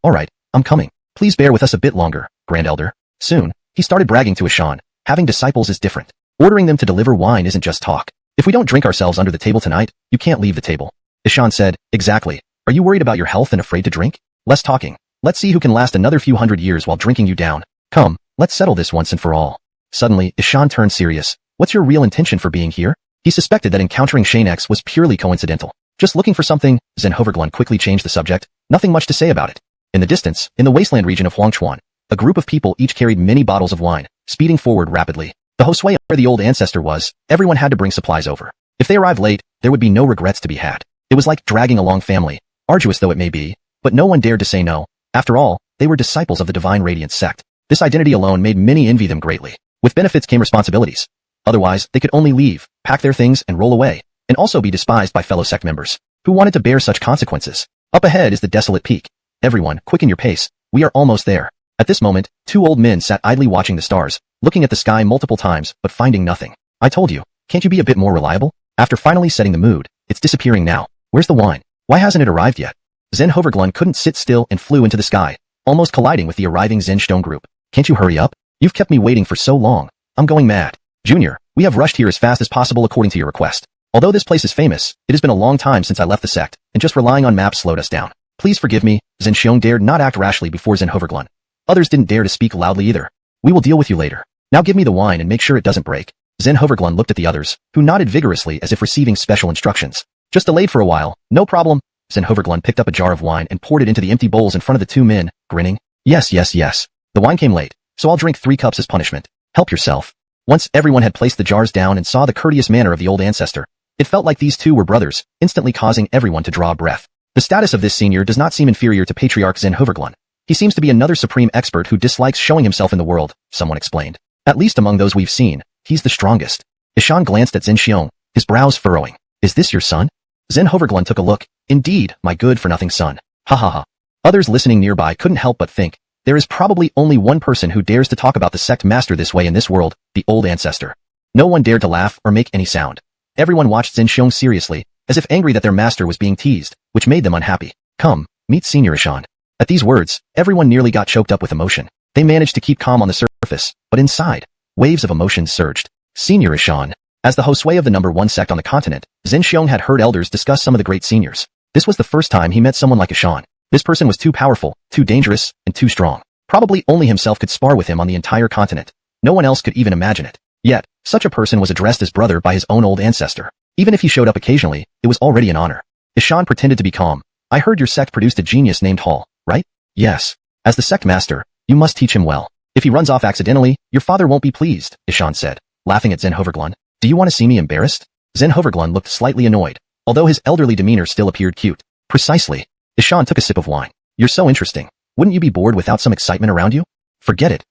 I'm coming. Please bear with us a bit longer, Grand Elder. Soon, he started bragging to Ishan. Having disciples is different. Ordering them to deliver wine isn't just talk. If we don't drink ourselves under the table tonight, you can't leave the table. Ishan said, exactly. Are you worried about your health and afraid to drink? Less talking. Let's see who can last another few hundred years while drinking you down. Come, let's settle this once and for all. Suddenly, Ishan turned serious. What's your real intention for being here? He suspected that encountering Xianxia was purely coincidental. Just looking for something. XuanHuan quickly changed the subject. Nothing much to say about it. In the distance, in the wasteland region of XuanHuan, a group of people each carried many bottles of wine, speeding forward rapidly. The Hosway where the old ancestor was, everyone had to bring supplies over. If they arrived late, there would be no regrets to be had. It was like dragging along family, arduous though it may be, but no one dared to say no. After all, they were disciples of the Divine Radiance sect. This identity alone made many envy them greatly. With benefits came responsibilities. Otherwise, they could only leave, pack their things, and roll away, and also be despised by fellow sect members. Who wanted to bear such consequences? Up ahead is the desolate peak. Everyone, quicken your pace. We are almost there. At this moment, two old men sat idly watching the stars, looking at the sky multiple times, but finding nothing. I told you, can't you be a bit more reliable? After finally setting the mood, it's disappearing now. Where's the wine? Why hasn't it arrived yet? XuanHuan couldn't sit still and flew into the sky, almost colliding with the arriving Xianxia group. Can't you hurry up? You've kept me waiting for so long. I'm going mad. Junior, we have rushed here as fast as possible according to your request. Although this place is famous, it has been a long time since I left the sect, and just relying on maps slowed us down. Please forgive me. Xianxia dared not act rashly before XuanHuan. Others didn't dare to speak loudly either. We will deal with you later. Now give me the wine and make sure it doesn't break. XuanHuan looked at the others, who nodded vigorously as if receiving special instructions. Just delayed for a while, no problem. XuanHuan picked up a jar of wine and poured it into the empty bowls in front of the two men, grinning. Yes. The wine came late, so I'll drink 3 cups as punishment. Help yourself. Once everyone had placed the jars down and saw the courteous manner of the old ancestor, it felt like these two were brothers, instantly causing everyone to draw a breath. The status of this senior does not seem inferior to Patriarch XuanHuan. He seems to be another supreme expert who dislikes showing himself in the world, someone explained. At least among those we've seen, he's the strongest. Ishan glanced at Xianxia, his brows furrowing. Is this your son? XuanHuan took a look. Indeed, my good-for-nothing son. Ha ha ha. Others listening nearby couldn't help but think, there is probably only one person who dares to talk about the sect master this way in this world, the old ancestor. No one dared to laugh or make any sound. Everyone watched Xianxia seriously, as if angry that their master was being teased, which made them unhappy. Come, meet Senior Ishan. At these words, everyone nearly got choked up with emotion. They managed to keep calm on the surface, but inside, waves of emotion surged. Senior Ishan. As the Hosway of the #1 sect on the continent, Xianxia had heard elders discuss some of the great seniors. This was the first time he met someone like Ishan. This person was too powerful, too dangerous, and too strong. Probably only himself could spar with him on the entire continent. No one else could even imagine it. Yet, such a person was addressed as brother by his own old ancestor. Even if he showed up occasionally, it was already an honor. Ishan pretended to be calm. I heard your sect produced a genius named Hall, right? Yes. As the sect master, you must teach him well. If he runs off accidentally, your father won't be pleased, Ishan said, laughing at XuanHuan. Do you want to see me embarrassed? XuanHuan looked slightly annoyed, although his elderly demeanor still appeared cute. Precisely. Ishan took a sip of wine. You're so interesting. Wouldn't you be bored without some excitement around you? Forget it.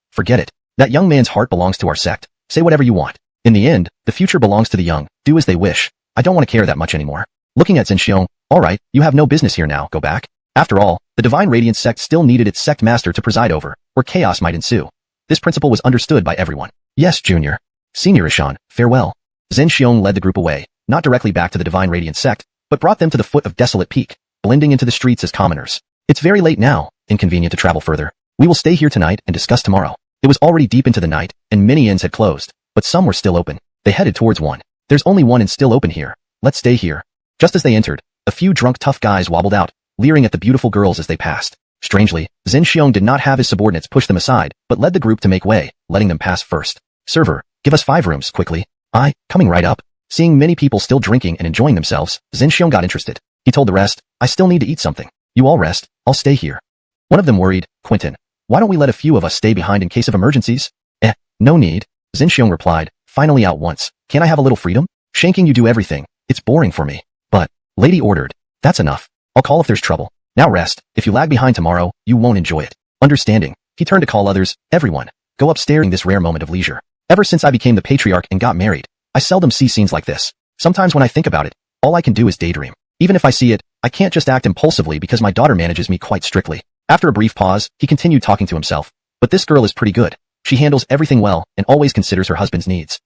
That young man's heart belongs to our sect. Say whatever you want. In the end, the future belongs to the young. Do as they wish. I don't want to care that much anymore. Looking at Xianxia, alright, you have no business here now, go back. After all, the Divine Radiance sect still needed its sect master to preside over, or chaos might ensue. This principle was understood by everyone. Yes, Junior. Senior Ishan, farewell. Xianxia led the group away, not directly back to the Divine Radiance sect, but brought them to the foot of Desolate Peak, blending into the streets as commoners. It's very late now, inconvenient to travel further. We will stay here tonight and discuss tomorrow. It was already deep into the night, and many inns had closed, but some were still open. They headed towards one. There's only one inn still open here. Let's stay here. Just as they entered, a few drunk tough guys wobbled out, leering at the beautiful girls as they passed. Strangely, Xianxia did not have his subordinates push them aside, but led the group to make way, letting them pass first. Server, give us 5 rooms, quickly. Coming right up. Seeing many people still drinking and enjoying themselves, Xianxia got interested. He told the rest, I still need to eat something. You all rest, I'll stay here. One of them worried, Quentin, why don't we let a few of us stay behind in case of emergencies? No need. Xianxia replied, finally out once. Can't I have a little freedom? Shanking you do everything. It's boring for me. But, lady ordered. That's enough. I'll call if there's trouble. Now rest. If you lag behind tomorrow, you won't enjoy it. Understanding. He turned to call others, everyone. Go upstairs in this rare moment of leisure. Ever since I became the patriarch and got married, I seldom see scenes like this. Sometimes when I think about it, all I can do is daydream. Even if I see it, I can't just act impulsively because my daughter manages me quite strictly. After a brief pause, he continued talking to himself. But this girl is pretty good. She handles everything well and always considers her husband's needs.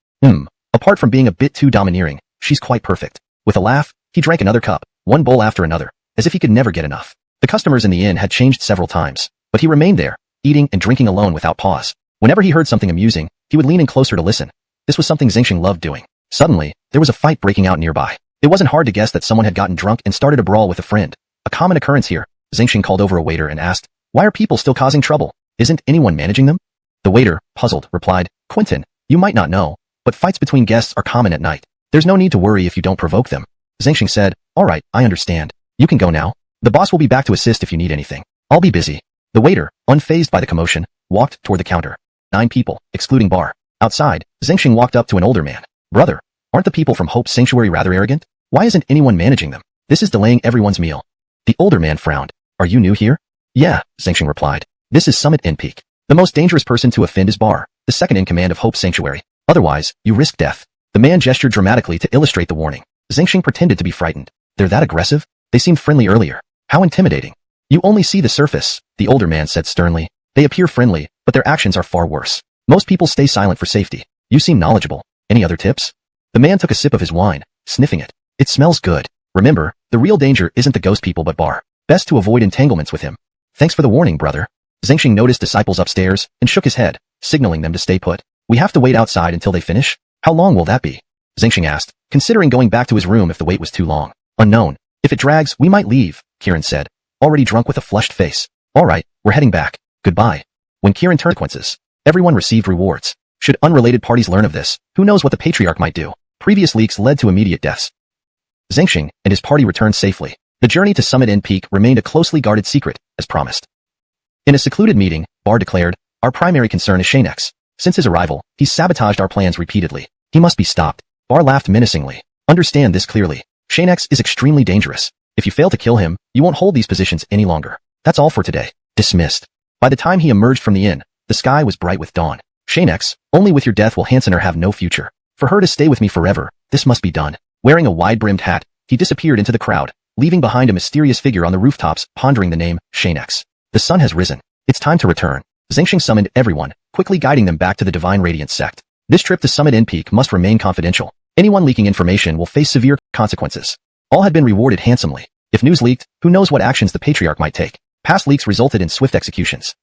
Apart from being a bit too domineering, she's quite perfect. With a laugh, he drank another cup, one bowl after another, as if he could never get enough. The customers in the inn had changed several times, but he remained there, eating and drinking alone without pause. Whenever he heard something amusing, he would lean in closer to listen. This was something Xianxia loved doing. Suddenly, there was a fight breaking out nearby. It wasn't hard to guess that someone had gotten drunk and started a brawl with a friend. A common occurrence here. Xianxia called over a waiter and asked, "Why are people still causing trouble? Isn't anyone managing them?" The waiter, puzzled, replied, "Quentin, you might not know, but fights between guests are common at night. There's no need to worry if you don't provoke them." Xianxia said, "All right, I understand. You can go now. The boss will be back to assist if you need anything. I'll be busy." The waiter, unfazed by the commotion, walked toward the counter. 9 people, excluding Bar. Outside, Xianxia walked up to an older man. "Brother, aren't the people from Hope's Sanctuary rather arrogant? Why isn't anyone managing them? This is delaying everyone's meal." The older man frowned. "Are you new here?" "Yeah," Xianxia replied. "This is Summit in Peak. The most dangerous person to offend is Bar, the second in command of Hope's Sanctuary. Otherwise, you risk death." The man gestured dramatically to illustrate the warning. Xianxia pretended to be frightened. "They're that aggressive? They seemed friendly earlier. How intimidating." "You only see the surface," the older man said sternly. "They appear friendly, but their actions are far worse. Most people stay silent for safety. You seem knowledgeable. Any other tips?" The man took a sip of his wine, sniffing it. "It smells good. Remember, the real danger isn't the ghost people but Bar. Best to avoid entanglements with him." "Thanks for the warning, brother." Xianxia noticed disciples upstairs and shook his head, signaling them to stay put. "We have to wait outside until they finish? How long will that be?" Xianxia asked, considering going back to his room if the wait was too long. "Unknown. If it drags, we might leave," Kieran said, already drunk with a flushed face. "All right, we're heading back. Goodbye." When Kieran turned consequences, everyone received rewards. Should unrelated parties learn of this, who knows what the Patriarch might do? Previous leaks led to immediate deaths. Xianxia and his party returned safely. The journey to Summit End Peak remained a closely guarded secret, as promised. In a secluded meeting, Bar declared, "Our primary concern is Xianxia. Since his arrival, he's sabotaged our plans repeatedly. He must be stopped." Bar laughed menacingly. "Understand this clearly. Xianxia is extremely dangerous. If you fail to kill him, you won't hold these positions any longer. That's all for today." Dismissed. By the time he emerged from the inn, the sky was bright with dawn. "Xianxia, only with your death will Hansener have no future. For her to stay with me forever, this must be done." Wearing a wide-brimmed hat, he disappeared into the crowd, leaving behind a mysterious figure on the rooftops pondering the name, Xianxia. The sun has risen. It's time to return. Xianxia summoned everyone, quickly guiding them back to the Divine Radiance sect. This trip to Summit End Peak must remain confidential. Anyone leaking information will face severe consequences. All had been rewarded handsomely. If news leaked, who knows what actions the Patriarch might take. Past leaks resulted in swift executions.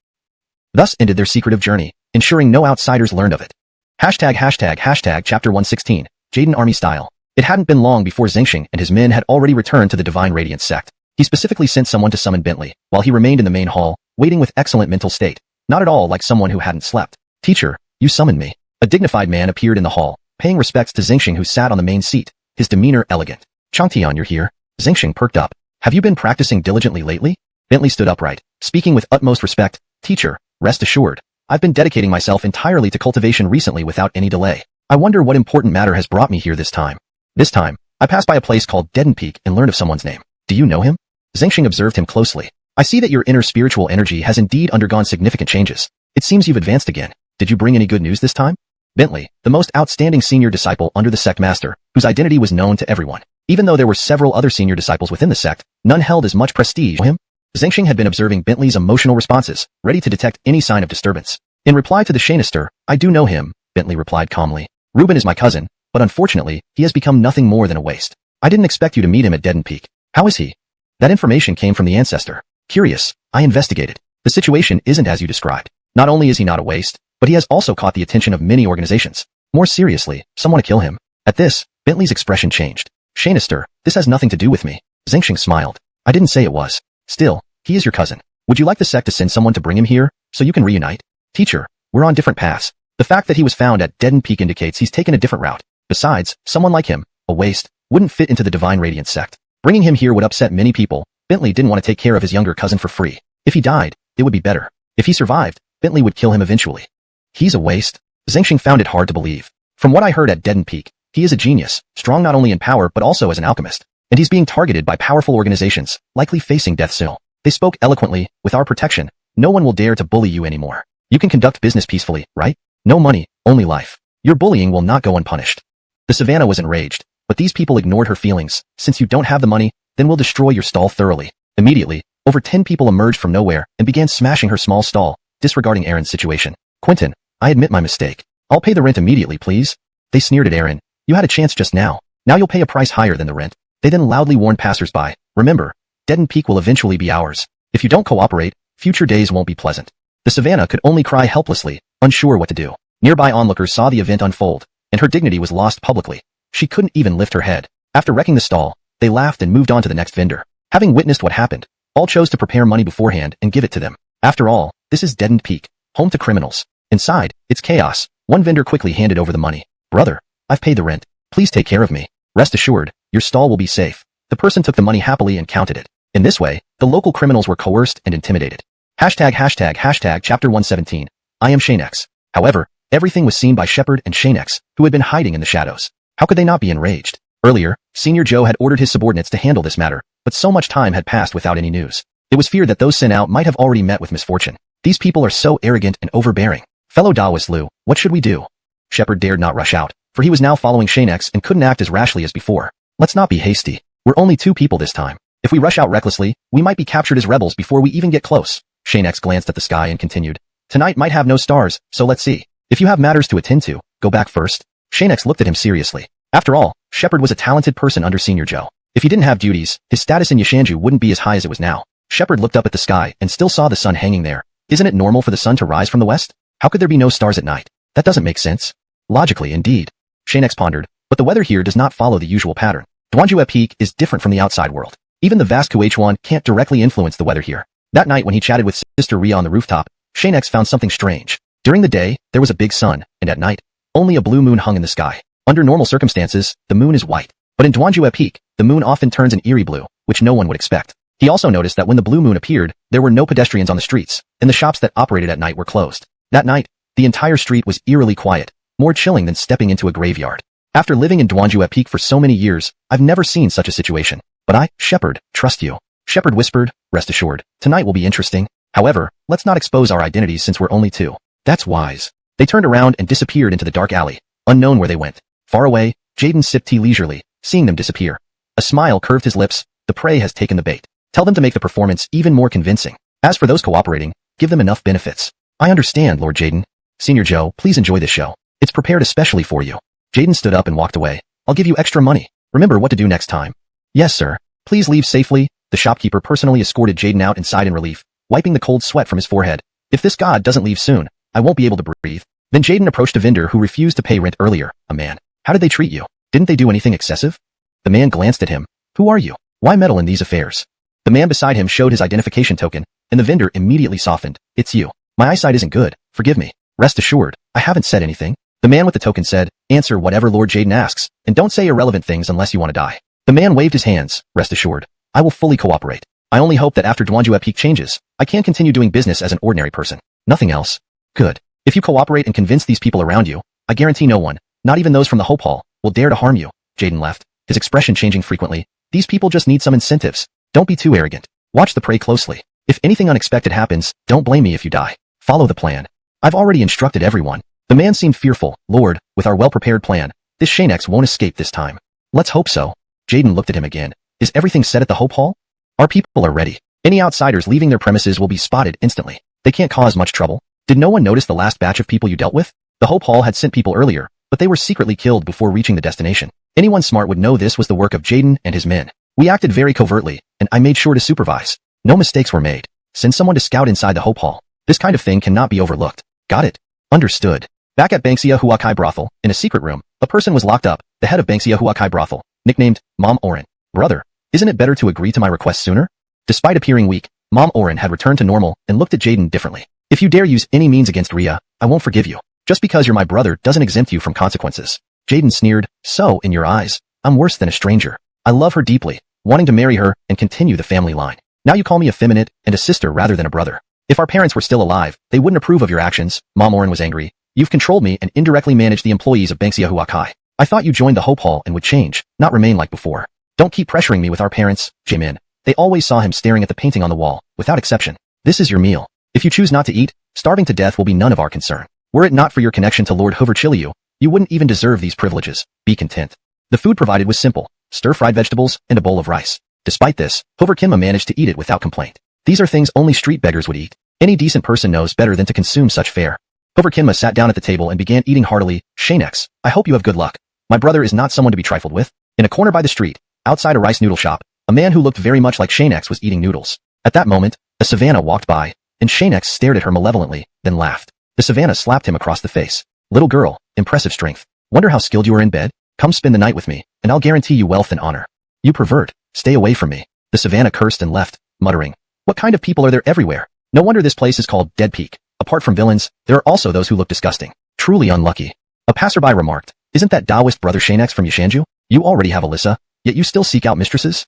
Thus ended their secretive journey, ensuring no outsiders learned of it. ####Chapter 116, Jaden Army Style. It hadn't been long before Xianxia and his men had already returned to the Divine Radiance sect. He specifically sent someone to summon Bentley, while he remained in the main hall, waiting with excellent mental state, not at all like someone who hadn't slept. "Teacher, you summoned me." A dignified man appeared in the hall, paying respects to Xianxia who sat on the main seat, his demeanor elegant. "Xianxia, you're here." Xianxia perked up. "Have you been practicing diligently lately?" Bentley stood upright, speaking with utmost respect. "Teacher, rest assured, I've been dedicating myself entirely to cultivation recently without any delay. I wonder what important matter has brought me here this time." "This time, I passed by a place called Deaden Peak and learned of someone's name. Do you know him?" Xianxia observed him closely. "I see that your inner spiritual energy has indeed undergone significant changes. It seems you've advanced again. Did you bring any good news this time?" Bentley, the most outstanding senior disciple under the sect master, whose identity was known to everyone. Even though there were several other senior disciples within the sect, none held as much prestige as him. Xianxia had been observing Bentley's emotional responses, ready to detect any sign of disturbance. In reply to the Xianxia, "I do know him," Bentley replied calmly. "Reuben is my cousin, but unfortunately, he has become nothing more than a waste. I didn't expect you to meet him at Deaden Peak. How is he?" That information came from the ancestor. Curious, I investigated. The situation isn't as you described. Not only is he not a waste, but he has also caught the attention of many organizations. More seriously, some want to kill him. At this, Bentley's expression changed. "Xianxia, this has nothing to do with me." Xianxia smiled. "I didn't say it was. Still, he is your cousin. Would you like the sect to send someone to bring him here, so you can reunite?" "Teacher, we're on different paths. The fact that he was found at Deaden Peak indicates he's taken a different route. Besides, someone like him, a waste, wouldn't fit into the Divine Radiance sect. Bringing him here would upset many people. Bentley didn't want to take care of his younger cousin for free. If he died, it would be better. If he survived, Bentley would kill him eventually." "He's a waste?" Xianxia found it hard to believe. "From what I heard at Deaden Peak, he is a genius, strong not only in power but also as an alchemist. And he's being targeted by powerful organizations, likely facing death soon. They spoke eloquently, with our protection, no one will dare to bully you anymore. You can conduct business peacefully, right? No money, only life. Your bullying will not go unpunished." The savannah was enraged, but these people ignored her feelings. "Since you don't have the money, then we'll destroy your stall thoroughly." Immediately, over 10 people emerged from nowhere and began smashing her small stall, disregarding Aaron's situation. "Quentin, I admit my mistake. I'll pay the rent immediately, please." They sneered at Aaron. "You had a chance just now. Now you'll pay a price higher than the rent." They then loudly warned passersby, "Remember, Deaden Peak will eventually be ours. If you don't cooperate, future days won't be pleasant." The savannah could only cry helplessly, unsure what to do. Nearby onlookers saw the event unfold, and her dignity was lost publicly. She couldn't even lift her head. After wrecking the stall, they laughed and moved on to the next vendor. Having witnessed what happened, All chose to prepare money beforehand and give it to them. After all, this is Deadened Peak, home to criminals. Inside, it's chaos. One vendor quickly handed over the money. Brother, I've paid the rent. Please take care of me. Rest assured, your stall will be safe. The person took the money happily and counted it. In this way, the local criminals were coerced and intimidated. Hashtag chapter 117. I am Xianxia. However, everything was seen by Shepard and Xianxia, who had been hiding in the shadows. How could they not be enraged? Earlier, Senior Joe had ordered his subordinates to handle this matter, but so much time had passed without any news. It was feared that those sent out might have already met with misfortune. These people are so arrogant and overbearing. Fellow Daoist Liu, what should we do? Shepard dared not rush out, for he was now following Xianxia and couldn't act as rashly as before. Let's not be hasty. We're only 2 people this time. If we rush out recklessly, we might be captured as rebels before we even get close. Xianxia glanced at the sky and continued. Tonight might have no stars, so let's see. If you have matters to attend to, go back first. Xianxia looked at him seriously. After all, Shepard was a talented person under Senior Joe. If he didn't have duties, his status in Xianxia wouldn't be as high as it was now. Shepard looked up at the sky and still saw the sun hanging there. Isn't it normal for the sun to rise from the west? How could there be no stars at night? That doesn't make sense. Logically, indeed. Xianxia pondered, but the weather here does not follow the usual pattern. XuanHuan Peak is different from the outside world. Even the vast XuanHuan can't directly influence the weather here. That night when he chatted with Sister Ria on the rooftop, Xianxia found something strange. During the day, there was a big sun, and at night, only a blue moon hung in the sky. Under normal circumstances, the moon is white. But in XuanHuan Peak, the moon often turns an eerie blue, which no one would expect. He also noticed that when the blue moon appeared, there were no pedestrians on the streets, and the shops that operated at night were closed. That night, the entire street was eerily quiet, more chilling than stepping into a graveyard. After living in XuanHuan Peak for so many years, I've never seen such a situation. But I, Shepard, trust you. Shepard whispered, rest assured, tonight will be interesting. However, let's not expose our identities since we're only 2. That's wise. They turned around and disappeared into the dark alley, unknown where they went. Far away, Jaden sipped tea leisurely, seeing them disappear. A smile curved his lips. The prey has taken the bait. Tell them to make the performance even more convincing. As for those cooperating, give them enough benefits. I understand, Lord Jaden. Senior Joe, please enjoy this show. It's prepared especially for you. Jaden stood up and walked away. I'll give you extra money. Remember what to do next time. Yes, sir. Please leave safely. The shopkeeper personally escorted Jaden out inside in relief, wiping the cold sweat from his forehead. If this god doesn't leave soon, I won't be able to breathe. Then Jaden approached a vendor who refused to pay rent earlier. A man. How did they treat you? Didn't they do anything excessive? The man glanced at him. Who are you? Why meddle in these affairs? The man beside him showed his identification token, and the vendor immediately softened. It's you. My eyesight isn't good. Forgive me. Rest assured, I haven't said anything. The man with the token said, answer whatever Lord Jaden asks, and don't say irrelevant things unless you want to die. The man waved his hands. Rest assured, I will fully cooperate. I only hope that after XuanHuan Peak changes, I can continue doing business as an ordinary person. Nothing else. Good. If you cooperate and convince these people around you, I guarantee no one, not even those from the Hope Hall, will dare to harm you. Jaden left, his expression changing frequently. These people just need some incentives. Don't be too arrogant. Watch the prey closely. If anything unexpected happens, don't blame me if you die. Follow the plan. I've already instructed everyone. The man seemed fearful. Lord, with our well-prepared plan, this Xianxia won't escape this time. Let's hope so. Jaden looked at him again. Is everything set at the Hope Hall? Our people are ready. Any outsiders leaving their premises will be spotted instantly. They can't cause much trouble. Did no one notice the last batch of people you dealt with? The Hope Hall had sent people earlier, but they were secretly killed before reaching the destination. Anyone smart would know this was the work of Jaden and his men. We acted very covertly, and I made sure to supervise. No mistakes were made. Send someone to scout inside the Hope Hall. This kind of thing cannot be overlooked. Got it? Understood. Back at Xianxia Huakai Brothel, in a secret room, a person was locked up, the head of Xianxia Huakai Brothel, nicknamed Mom Oren. Brother, isn't it better to agree to my request sooner? Despite appearing weak, Mom Oren had returned to normal and looked at Jaden differently. If you dare use any means against Ria, I won't forgive you. Just because you're my brother doesn't exempt you from consequences. Jaden sneered, so, in your eyes, I'm worse than a stranger. I love her deeply, wanting to marry her and continue the family line. Now you call me effeminate and a sister rather than a brother. If our parents were still alive, they wouldn't approve of your actions. Mom Oren was angry. You've controlled me and indirectly managed the employees of Xianxia Huakai. I thought you joined the Hope Hall and would change, not remain like before. Don't keep pressuring me with our parents, Jamin. They always saw him staring at the painting on the wall, without exception. This is your meal. If you choose not to eat, starving to death will be none of our concern. Were it not for your connection to Lord Hoverchiliu, you wouldn't even deserve these privileges. Be content. The food provided was simple, stir-fried vegetables and a bowl of rice. Despite this, Hoverkinma managed to eat it without complaint. These are things only street beggars would eat. Any decent person knows better than to consume such fare. Hoverkinma sat down at the table and began eating heartily. Xianxia, I hope you have good luck. My brother is not someone to be trifled with. In a corner by the street, outside a rice noodle shop, a man who looked very much like Xianxia was eating noodles. At that moment, a savannah walked by, and Xianxia stared at her malevolently, then laughed. The savannah slapped him across the face. Little girl, impressive strength. Wonder how skilled you are in bed? Come spend the night with me, and I'll guarantee you wealth and honor. You pervert, stay away from me. The savannah cursed and left, muttering, What kind of people are there everywhere? No wonder this place is called Dead Peak. Apart from villains, there are also those who look disgusting. Truly unlucky. A passerby remarked, isn't that Taoist brother Xianxia from Xianxia? You already have Alyssa, yet you still seek out mistresses?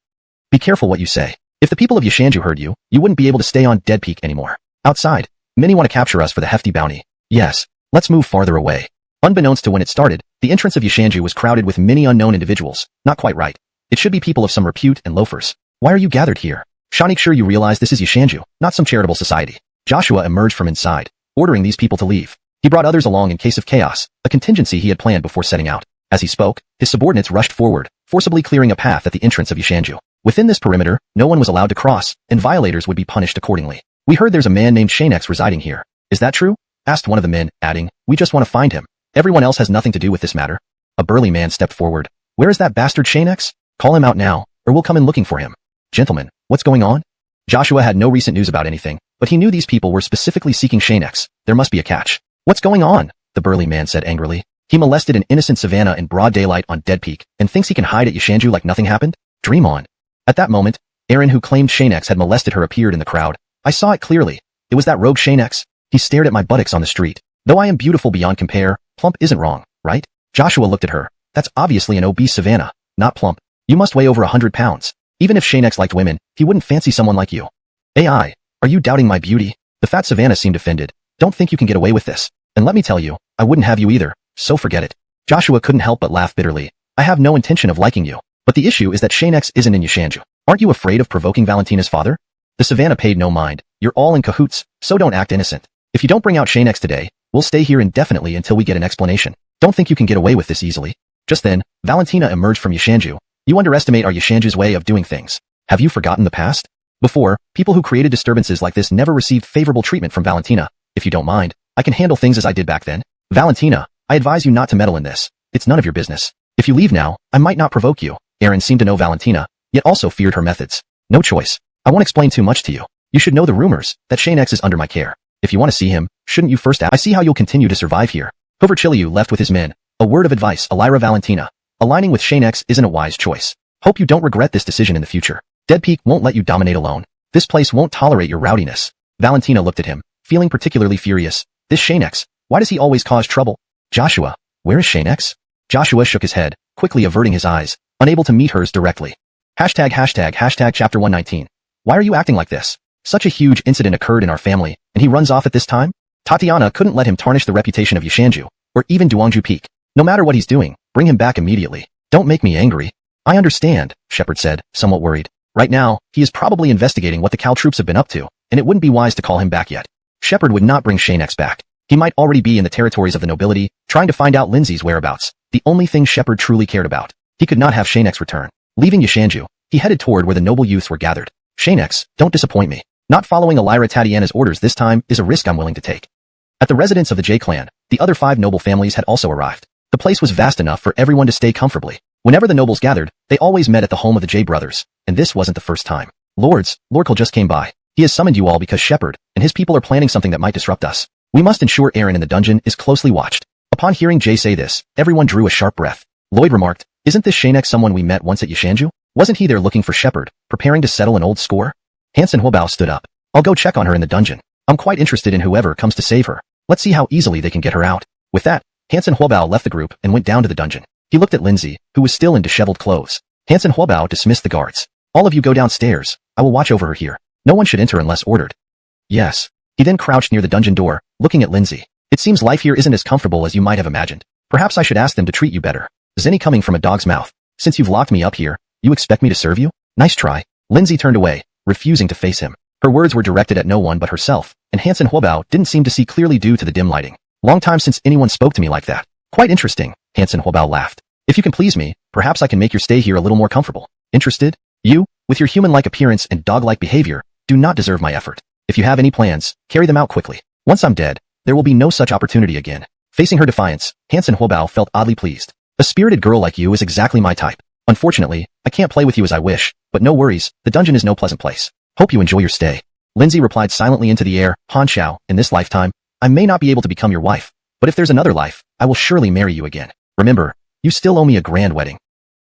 Be careful what you say. If the people of Xianxia heard you, you wouldn't be able to stay on Dead Peak anymore. Outside, many want to capture us for the hefty bounty. Yes, let's move farther away. Unbeknownst to when it started, the entrance of Xianxia was crowded with many unknown individuals. Not quite right. It should be people of some repute and loafers. Why are you gathered here? Make sure you realize this is Xianxia, not some charitable society. Joshua emerged from inside, ordering these people to leave. He brought others along in case of chaos, a contingency he had planned before setting out. As he spoke, his subordinates rushed forward, forcibly clearing a path at the entrance of Xianxia. Within this perimeter, no one was allowed to cross, and violators would be punished accordingly. We heard there's a man named Xianxia residing here. Is that true? Asked one of the men, adding, we just want to find him. Everyone else has nothing to do with this matter. A burly man stepped forward. Where is that bastard Xianxia? Call him out now, or we'll come in looking for him. Gentlemen, what's going on? Joshua had no recent news about anything, but he knew these people were specifically seeking Xianxia. There must be a catch. What's going on? The burly man said angrily. He molested an innocent savannah in broad daylight on Dead Peak, and thinks he can hide at Xianxia like nothing happened? Dream on. At that moment, Aaron, who claimed Xianxia had molested her, appeared in the crowd. I saw it clearly. It was that rogue Xianxia. He stared at my buttocks on the street. Though I am beautiful beyond compare, plump isn't wrong, right? Joshua looked at her. That's obviously an obese savannah, not plump. You must weigh over 100 pounds. Even if Xianxia liked women, he wouldn't fancy someone like you. AI, are you doubting my beauty? The fat savannah seemed offended. Don't think you can get away with this. And let me tell you, I wouldn't have you either, so forget it. Joshua couldn't help but laugh bitterly. I have no intention of liking you. But the issue is that Xianxia isn't in Xianxia. Aren't you afraid of provoking Valentina's father? The savannah paid no mind. You're all in cahoots, so don't act innocent. If you don't bring out Xianxia today, we'll stay here indefinitely until we get an explanation. Don't think you can get away with this easily. Just then, Valentina emerged from Xianxia. You underestimate our Xianxia's way of doing things. Have you forgotten the past? Before, people who created disturbances like this never received favorable treatment from Valentina. If you don't mind, I can handle things as I did back then. Valentina, I advise you not to meddle in this. It's none of your business. If you leave now, I might not provoke you. Aaron seemed to know Valentina, yet also feared her methods. No choice. I won't explain too much to you. You should know the rumors that Xianxia is under my care. If you want to see him, shouldn't you first ask? I see how you'll continue to survive here. However, Chiliu left with his men. A word of advice, Elira Valentina. Aligning with Xianxia isn't a wise choice. Hope you don't regret this decision in the future. Dead Peak won't let you dominate alone. This place won't tolerate your rowdiness. Valentina looked at him, feeling particularly furious. This Xianxia, why does he always cause trouble? Joshua, where is Xianxia? Joshua shook his head, quickly averting his eyes, unable to meet hers directly. Hashtag chapter 119. Why are you acting like this? Such a huge incident occurred in our family, and he runs off at this time? Tatiana couldn't let him tarnish the reputation of Xianxia, or even Duangju Peak. No matter what he's doing, bring him back immediately. Don't make me angry. I understand, Shepard said, somewhat worried. Right now, he is probably investigating what the Cal troops have been up to, and it wouldn't be wise to call him back yet. Shepard would not bring Xianxia back. He might already be in the territories of the nobility, trying to find out Lindsay's whereabouts, the only thing Shepard truly cared about. He could not have Xianxia return. Leaving Xianxia, he headed toward where the noble youths were gathered. Xianxia, don't disappoint me. Not following Elira Tatiana's orders this time is a risk I'm willing to take. At the residence of the J clan, the other 5 noble families had also arrived. The place was vast enough for everyone to stay comfortably. Whenever the nobles gathered, they always met at the home of the J brothers, and this wasn't the first time. Lords, Lorkel just came by. He has summoned you all because Shepard and his people are planning something that might disrupt us. We must ensure Aaron in the dungeon is closely watched. Upon hearing Jay say this, everyone drew a sharp breath. Lloyd remarked, isn't this Xianxia someone we met once at Xianxia? Wasn't he there looking for Shepard, preparing to settle an old score? Hansen Huobao stood up. I'll go check on her in the dungeon. I'm quite interested in whoever comes to save her. Let's see how easily they can get her out. With that, Hansen Huobao left the group and went down to the dungeon. He looked at Lindsay, who was still in disheveled clothes. Hansen Huobao dismissed the guards. All of you go downstairs. I will watch over her here. No one should enter unless ordered. Yes. He then crouched near the dungeon door, looking at Lindsay. It seems life here isn't as comfortable as you might have imagined. Perhaps I should ask them to treat you better. Zenny coming from a dog's mouth. Since you've locked me up here, you expect me to serve you? Nice try. Lindsay turned away, refusing to face him. Her words were directed at no one but herself, and Hansen Huobao didn't seem to see clearly due to the dim lighting. Long time since anyone spoke to me like that. Quite interesting, Hansen Huobao laughed. If you can please me, perhaps I can make your stay here a little more comfortable. Interested? You, with your human-like appearance and dog-like behavior, do not deserve my effort. If you have any plans, carry them out quickly. Once I'm dead, there will be no such opportunity again. Facing her defiance, Hansen Huobao felt oddly pleased. A spirited girl like you is exactly my type. Unfortunately, I can't play with you as I wish, but no worries, the dungeon is no pleasant place. Hope you enjoy your stay. Lindsay replied silently into the air, Han Xiao, in this lifetime, I may not be able to become your wife, but if there's another life, I will surely marry you again. Remember, you still owe me a grand wedding.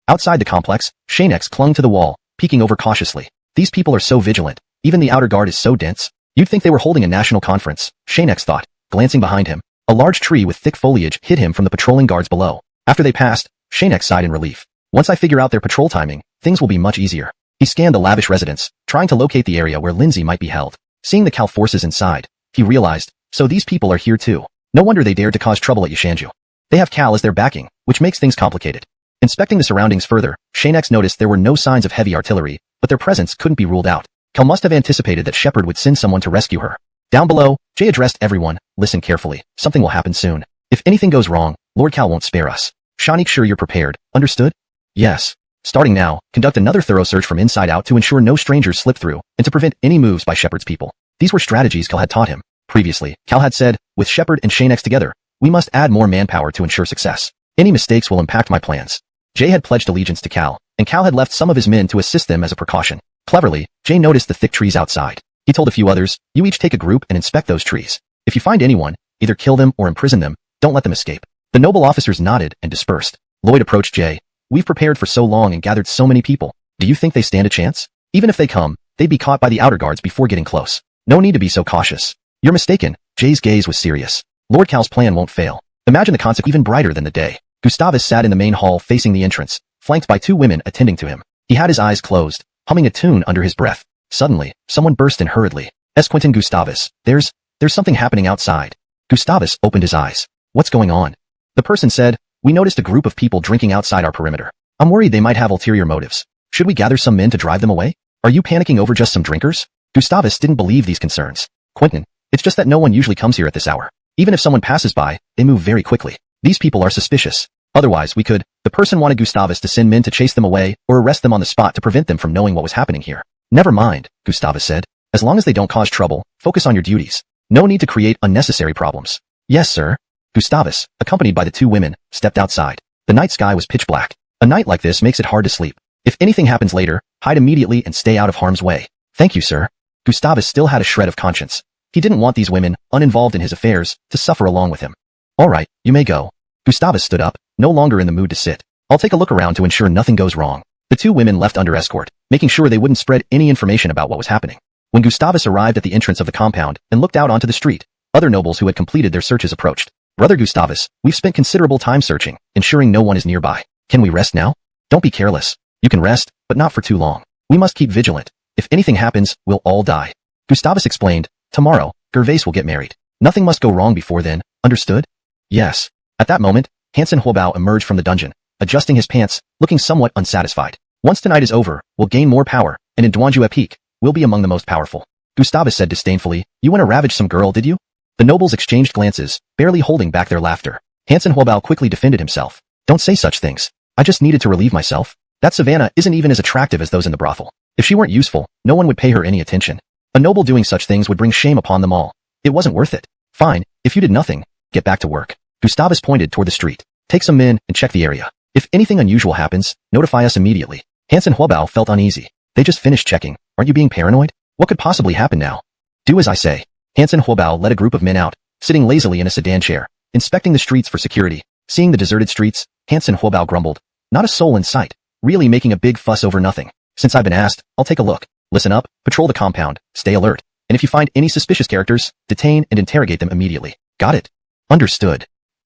Outside the complex, Xianxia clung to the wall, peeking over cautiously. These people are so vigilant. Even the outer guard is so dense. You'd think they were holding a national conference, Xianxia thought, glancing behind him. A large tree with thick foliage hid him from the patrolling guards below. After they passed, Xianxia sighed in relief. Once I figure out their patrol timing, things will be much easier. He scanned the lavish residence, trying to locate the area where Lindsay might be held. Seeing the Cal forces inside, he realized, so these people are here too. No wonder they dared to cause trouble at Xianxia. They have Cal as their backing, which makes things complicated. Inspecting the surroundings further, Xianxia noticed there were no signs of heavy artillery, but their presence couldn't be ruled out. Cal must have anticipated that Shepard would send someone to rescue her. Down below, Jay addressed everyone. Listen carefully. Something will happen soon. If anything goes wrong, Lord Cal won't spare us. Make sure you're prepared. Understood? Yes. Starting now, conduct another thorough search from inside out to ensure no strangers slip through and to prevent any moves by Shepard's people. These were strategies Cal had taught him. Previously, Cal had said, with Shepard and Xianxia together, we must add more manpower to ensure success. Any mistakes will impact my plans. Jay had pledged allegiance to Cal, and Cal had left some of his men to assist them as a precaution. Cleverly, Jay noticed the thick trees outside. He told a few others, you each take a group and inspect those trees. If you find anyone, either kill them or imprison them, don't let them escape. The noble officers nodded and dispersed. Lloyd approached Jay. We've prepared for so long and gathered so many people. Do you think they stand a chance? Even if they come, they'd be caught by the outer guards before getting close. No need to be so cautious. You're mistaken. Jay's gaze was serious. Lord Cal's plan won't fail. Imagine the consequence even brighter than the day. Gustavus sat in the main hall facing the entrance, flanked by two women attending to him. He had his eyes closed, humming a tune under his breath. Suddenly, someone burst in hurriedly. Quentin Gustavus, there's something happening outside. Gustavus opened his eyes. What's going on? The person said, we noticed a group of people drinking outside our perimeter. I'm worried they might have ulterior motives. Should we gather some men to drive them away? Are you panicking over just some drinkers? Gustavus didn't believe these concerns. Quentin, it's just that no one usually comes here at this hour. Even if someone passes by, they move very quickly. These people are suspicious. Otherwise, we could. The person wanted Gustavus to send men to chase them away or arrest them on the spot to prevent them from knowing what was happening here. Never mind, Gustavus said. As long as they don't cause trouble, focus on your duties. No need to create unnecessary problems. Yes, sir. Gustavus, accompanied by the two women, stepped outside. The night sky was pitch black. A night like this makes it hard to sleep. If anything happens later, hide immediately and stay out of harm's way. Thank you, sir. Gustavus still had a shred of conscience. He didn't want these women, uninvolved in his affairs, to suffer along with him. All right, you may go. Gustavus stood up, no longer in the mood to sit. I'll take a look around to ensure nothing goes wrong. The two women left under escort, making sure they wouldn't spread any information about what was happening. When Gustavus arrived at the entrance of the compound and looked out onto the street, other nobles who had completed their searches approached. Brother Gustavus, we've spent considerable time searching, ensuring no one is nearby. Can we rest now? Don't be careless. You can rest, but not for too long. We must keep vigilant. If anything happens, we'll all die. Gustavus explained, tomorrow, Gervais will get married. Nothing must go wrong before then, understood? Yes. At that moment, Hansen Huobao emerged from the dungeon, adjusting his pants, looking somewhat unsatisfied. Once tonight is over, we'll gain more power, and in Duanjue Peak, we'll be among the most powerful. Gustavus said disdainfully, you went to ravage some girl, did you? The nobles exchanged glances, barely holding back their laughter. Hansen Huobao quickly defended himself. Don't say such things. I just needed to relieve myself. That Savannah isn't even as attractive as those in the brothel. If she weren't useful, no one would pay her any attention. A noble doing such things would bring shame upon them all. It wasn't worth it. Fine, if you did nothing, get back to work. Gustavus pointed toward the street. Take some men and check the area. If anything unusual happens, notify us immediately. Hansen Huobao felt uneasy. They just finished checking. Aren't you being paranoid? What could possibly happen now? Do as I say. Hansen Huobao led a group of men out, sitting lazily in a sedan chair, inspecting the streets for security. Seeing the deserted streets, Hansen Huobao grumbled. Not a soul in sight. Really making a big fuss over nothing. Since I've been asked, I'll take a look. Listen up, patrol the compound, stay alert. And if you find any suspicious characters, detain and interrogate them immediately. Got it? Understood.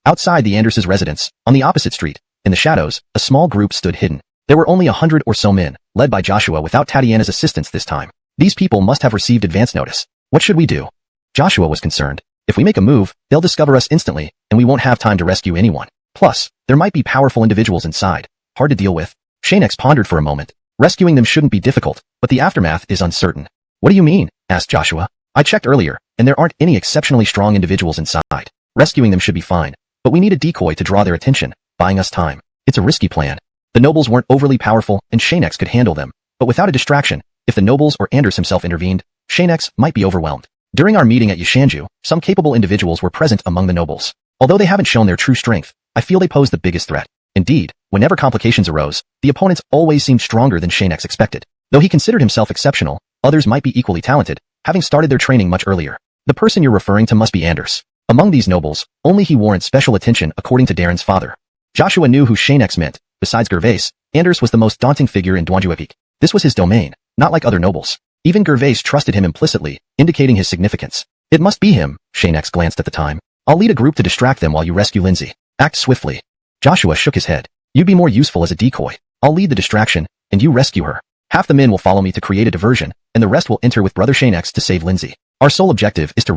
Outside the Anders's residence, on the opposite street, in the shadows, a small group stood hidden. There were only 100 or so men, led by Joshua without Tatiana's assistance this time. These people must have received advance notice. What should we do? Joshua was concerned. If we make a move, they'll discover us instantly, and we won't have time to rescue anyone. Plus, there might be powerful individuals inside. Hard to deal with. Xianxia pondered for a moment. Rescuing them shouldn't be difficult, but the aftermath is uncertain. What do you mean? Asked Joshua. I checked earlier, and there aren't any exceptionally strong individuals inside. Rescuing them should be fine, but we need a decoy to draw their attention, buying us time. It's a risky plan. The nobles weren't overly powerful, and Xianxia could handle them, but without a distraction, if the nobles or Anders himself intervened, Xianxia might be overwhelmed. During our meeting at Xianxia, some capable individuals were present among the nobles. Although they haven't shown their true strength, I feel they pose the biggest threat. Indeed, whenever complications arose, the opponents always seemed stronger than Xianxia expected. Though he considered himself exceptional, others might be equally talented, having started their training much earlier. The person you're referring to must be Anders. Among these nobles, only he warrants special attention according to Darren's father. Joshua knew who Xianxia meant. Besides Gervais, Anders was the most daunting figure in Duanjue Peak. This was his domain, not like other nobles. Even Gervais trusted him implicitly, indicating his significance. It must be him, Xianxia glanced at the time. I'll lead a group to distract them while you rescue Lindsay. Act swiftly. Joshua shook his head. You'd be more useful as a decoy. I'll lead the distraction, and you rescue her. Half the men will follow me to create a diversion, and the rest will enter with Brother Xianxia to save Lindsay. Our sole objective is to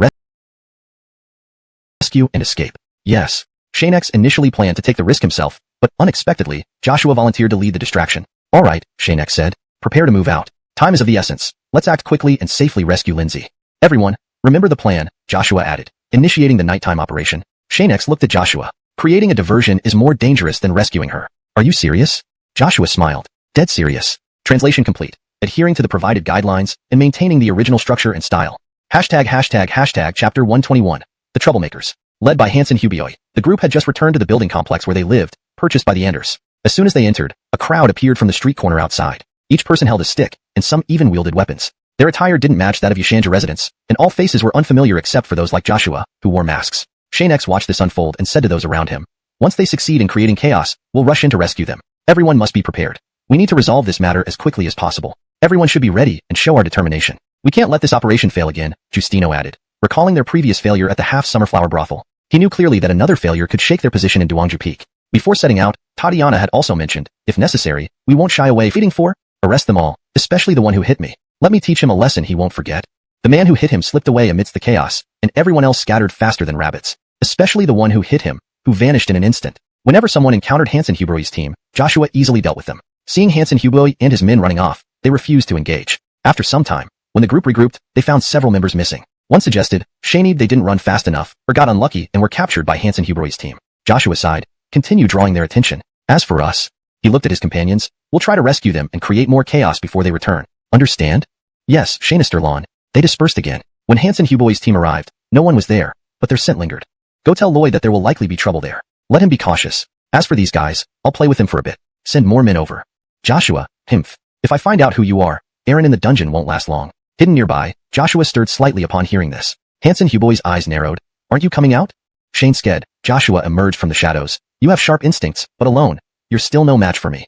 rescue and escape. Yes. Xianxia initially planned to take the risk himself, but unexpectedly, Joshua volunteered to lead the distraction. All right, Xianxia said. Prepare to move out. Time is of the essence. Let's act quickly and safely rescue Lindsay. Everyone, remember the plan, Joshua added, initiating the nighttime operation. Xianxia looked at Joshua. Creating a diversion is more dangerous than rescuing her. Are you serious? Joshua smiled. Dead serious. Translation complete. Adhering to the provided guidelines and maintaining the original structure and style. Chapter 121. The Troublemakers. Led by Hansen Hubioi, the group had just returned to the building complex where they lived, purchased by the Enders. As soon as they entered, a crowd appeared from the street corner outside. Each person held a stick, and some even wielded weapons. Their attire didn't match that of Xianxia residents, and all faces were unfamiliar except for those like Joshua, who wore masks. Xianxia watched this unfold and said to those around him, once they succeed in creating chaos, we'll rush in to rescue them. Everyone must be prepared. We need to resolve this matter as quickly as possible. Everyone should be ready and show our determination. We can't let this operation fail again, Justino added, recalling their previous failure at the half-summer flower brothel. He knew clearly that another failure could shake their position in Duangju Peak. Before setting out, Tatiana had also mentioned, if necessary, we won't shy away feeding for, arrest them all, especially the one who hit me. Let me teach him a lesson he won't forget. The man who hit him slipped away amidst the chaos, and everyone else scattered faster than rabbits. Especially the one who hit him, who vanished in an instant. Whenever someone encountered Hansen Hubieu's team, Joshua easily dealt with them. Seeing Hansen Hubieu and his men running off, they refused to engage. After some time, when the group regrouped, they found several members missing. One suggested, they didn't run fast enough, or got unlucky and were captured by Hansen Hubieu's team. Joshua sighed, continue drawing their attention. As for us, he looked at his companions, we'll try to rescue them and create more chaos before they return. Understand? Yes, Xianxia. They dispersed again. When Hansen Hubieu's team arrived, no one was there, but their scent lingered. Go tell Lloyd that there will likely be trouble there. Let him be cautious. As for these guys, I'll play with him for a bit. Send more men over. Joshua, Himph. If I find out who you are, Aaron in the dungeon won't last long. Hidden nearby, Joshua stirred slightly upon hearing this. Hansen Hubieu's eyes narrowed. Aren't you coming out? Shane Sked, Joshua emerged from the shadows. You have sharp instincts, but alone, you're still no match for me.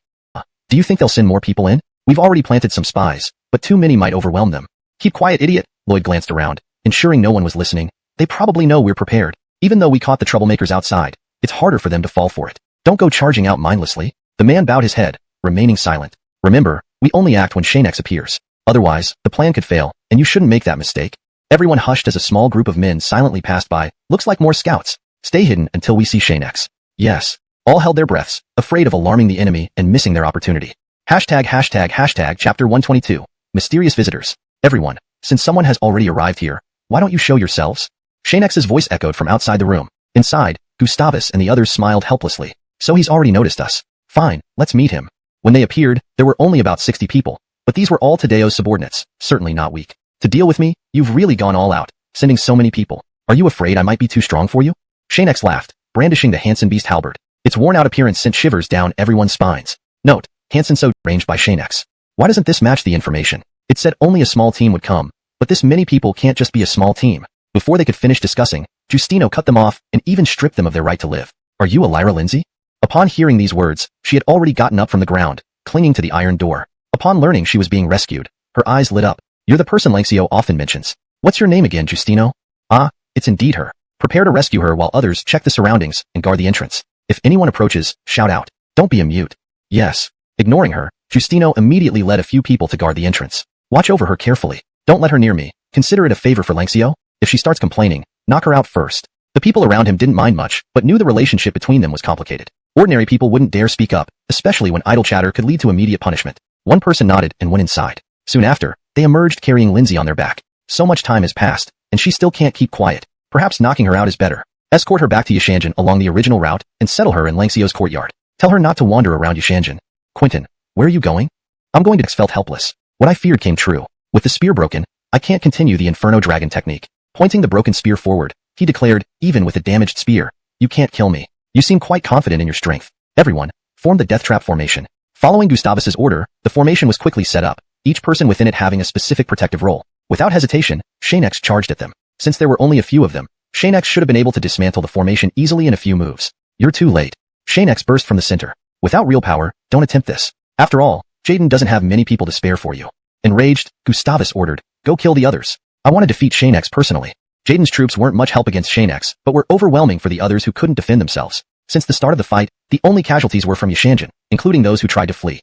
Do you think they'll send more people in? We've already planted some spies, but too many might overwhelm them. Keep quiet, idiot. Lloyd glanced around, ensuring no one was listening. They probably know we're prepared. Even though we caught the troublemakers outside, it's harder for them to fall for it. Don't go charging out mindlessly. The man bowed his head, remaining silent. Remember, we only act when Xianxia appears. Otherwise, the plan could fail, and you shouldn't make that mistake. Everyone hushed as a small group of men silently passed by. Looks like more scouts. Stay hidden until we see Xianxia. Yes. All held their breaths, afraid of alarming the enemy and missing their opportunity. Chapter 122. Mysterious visitors. Everyone, since someone has already arrived here, why don't you show yourselves? Xianxia's voice echoed from outside the room. Inside, Gustavus and the others smiled helplessly. So he's already noticed us. Fine, let's meet him. When they appeared, there were only about 60 people, but these were all Tadeo's subordinates, certainly not weak. To deal with me, you've really gone all out, sending so many people. Are you afraid I might be too strong for you? Xianxia laughed, brandishing the Hansen Beast halberd. Its worn-out appearance sent shivers down everyone's spines. Note, Hansen so ranged by Xianxia. Why doesn't this match the information? It said only a small team would come, but this many people can't just be a small team. Before they could finish discussing, Justino cut them off and even stripped them of their right to live. Are you Lyra Lindsay? Upon hearing these words, she had already gotten up from the ground, clinging to the iron door. Upon learning she was being rescued, her eyes lit up. You're the person Xianxia often mentions. What's your name again, Justino? Ah, it's indeed her. Prepare to rescue her while others check the surroundings and guard the entrance. If anyone approaches, shout out. Don't be a mute. Yes. Ignoring her, Justino immediately led a few people to guard the entrance. Watch over her carefully. Don't let her near me. Consider it a favor for Xianxia. If she starts complaining, knock her out first. The people around him didn't mind much, but knew the relationship between them was complicated. Ordinary people wouldn't dare speak up, especially when idle chatter could lead to immediate punishment. One person nodded and went inside. Soon after, they emerged carrying Lindsay on their back. So much time has passed, and she still can't keep quiet. Perhaps knocking her out is better. Escort her back to Xianxia along the original route and settle her in Xianxia's courtyard. Tell her not to wander around Xianxia. Quentin, where are you going? I'm going to. Felt helpless. What I feared came true. With the spear broken, I can't continue the Inferno Dragon technique. Pointing the broken spear forward, he declared, even with a damaged spear, you can't kill me. You seem quite confident in your strength. Everyone, form the death trap formation. Following Gustavus's order, the formation was quickly set up, each person within it having a specific protective role. Without hesitation, Xianxia charged at them. Since there were only a few of them, Xianxia should have been able to dismantle the formation easily in a few moves. You're too late. Xianxia burst from the center. Without real power, don't attempt this. After all, Jaden doesn't have many people to spare for you. Enraged, Gustavus ordered, "Go kill the others. I want to defeat Xianxia personally." Jaden's troops weren't much help against Xianxia, but were overwhelming for the others who couldn't defend themselves. Since the start of the fight, the only casualties were from Xianxia, including those who tried to flee.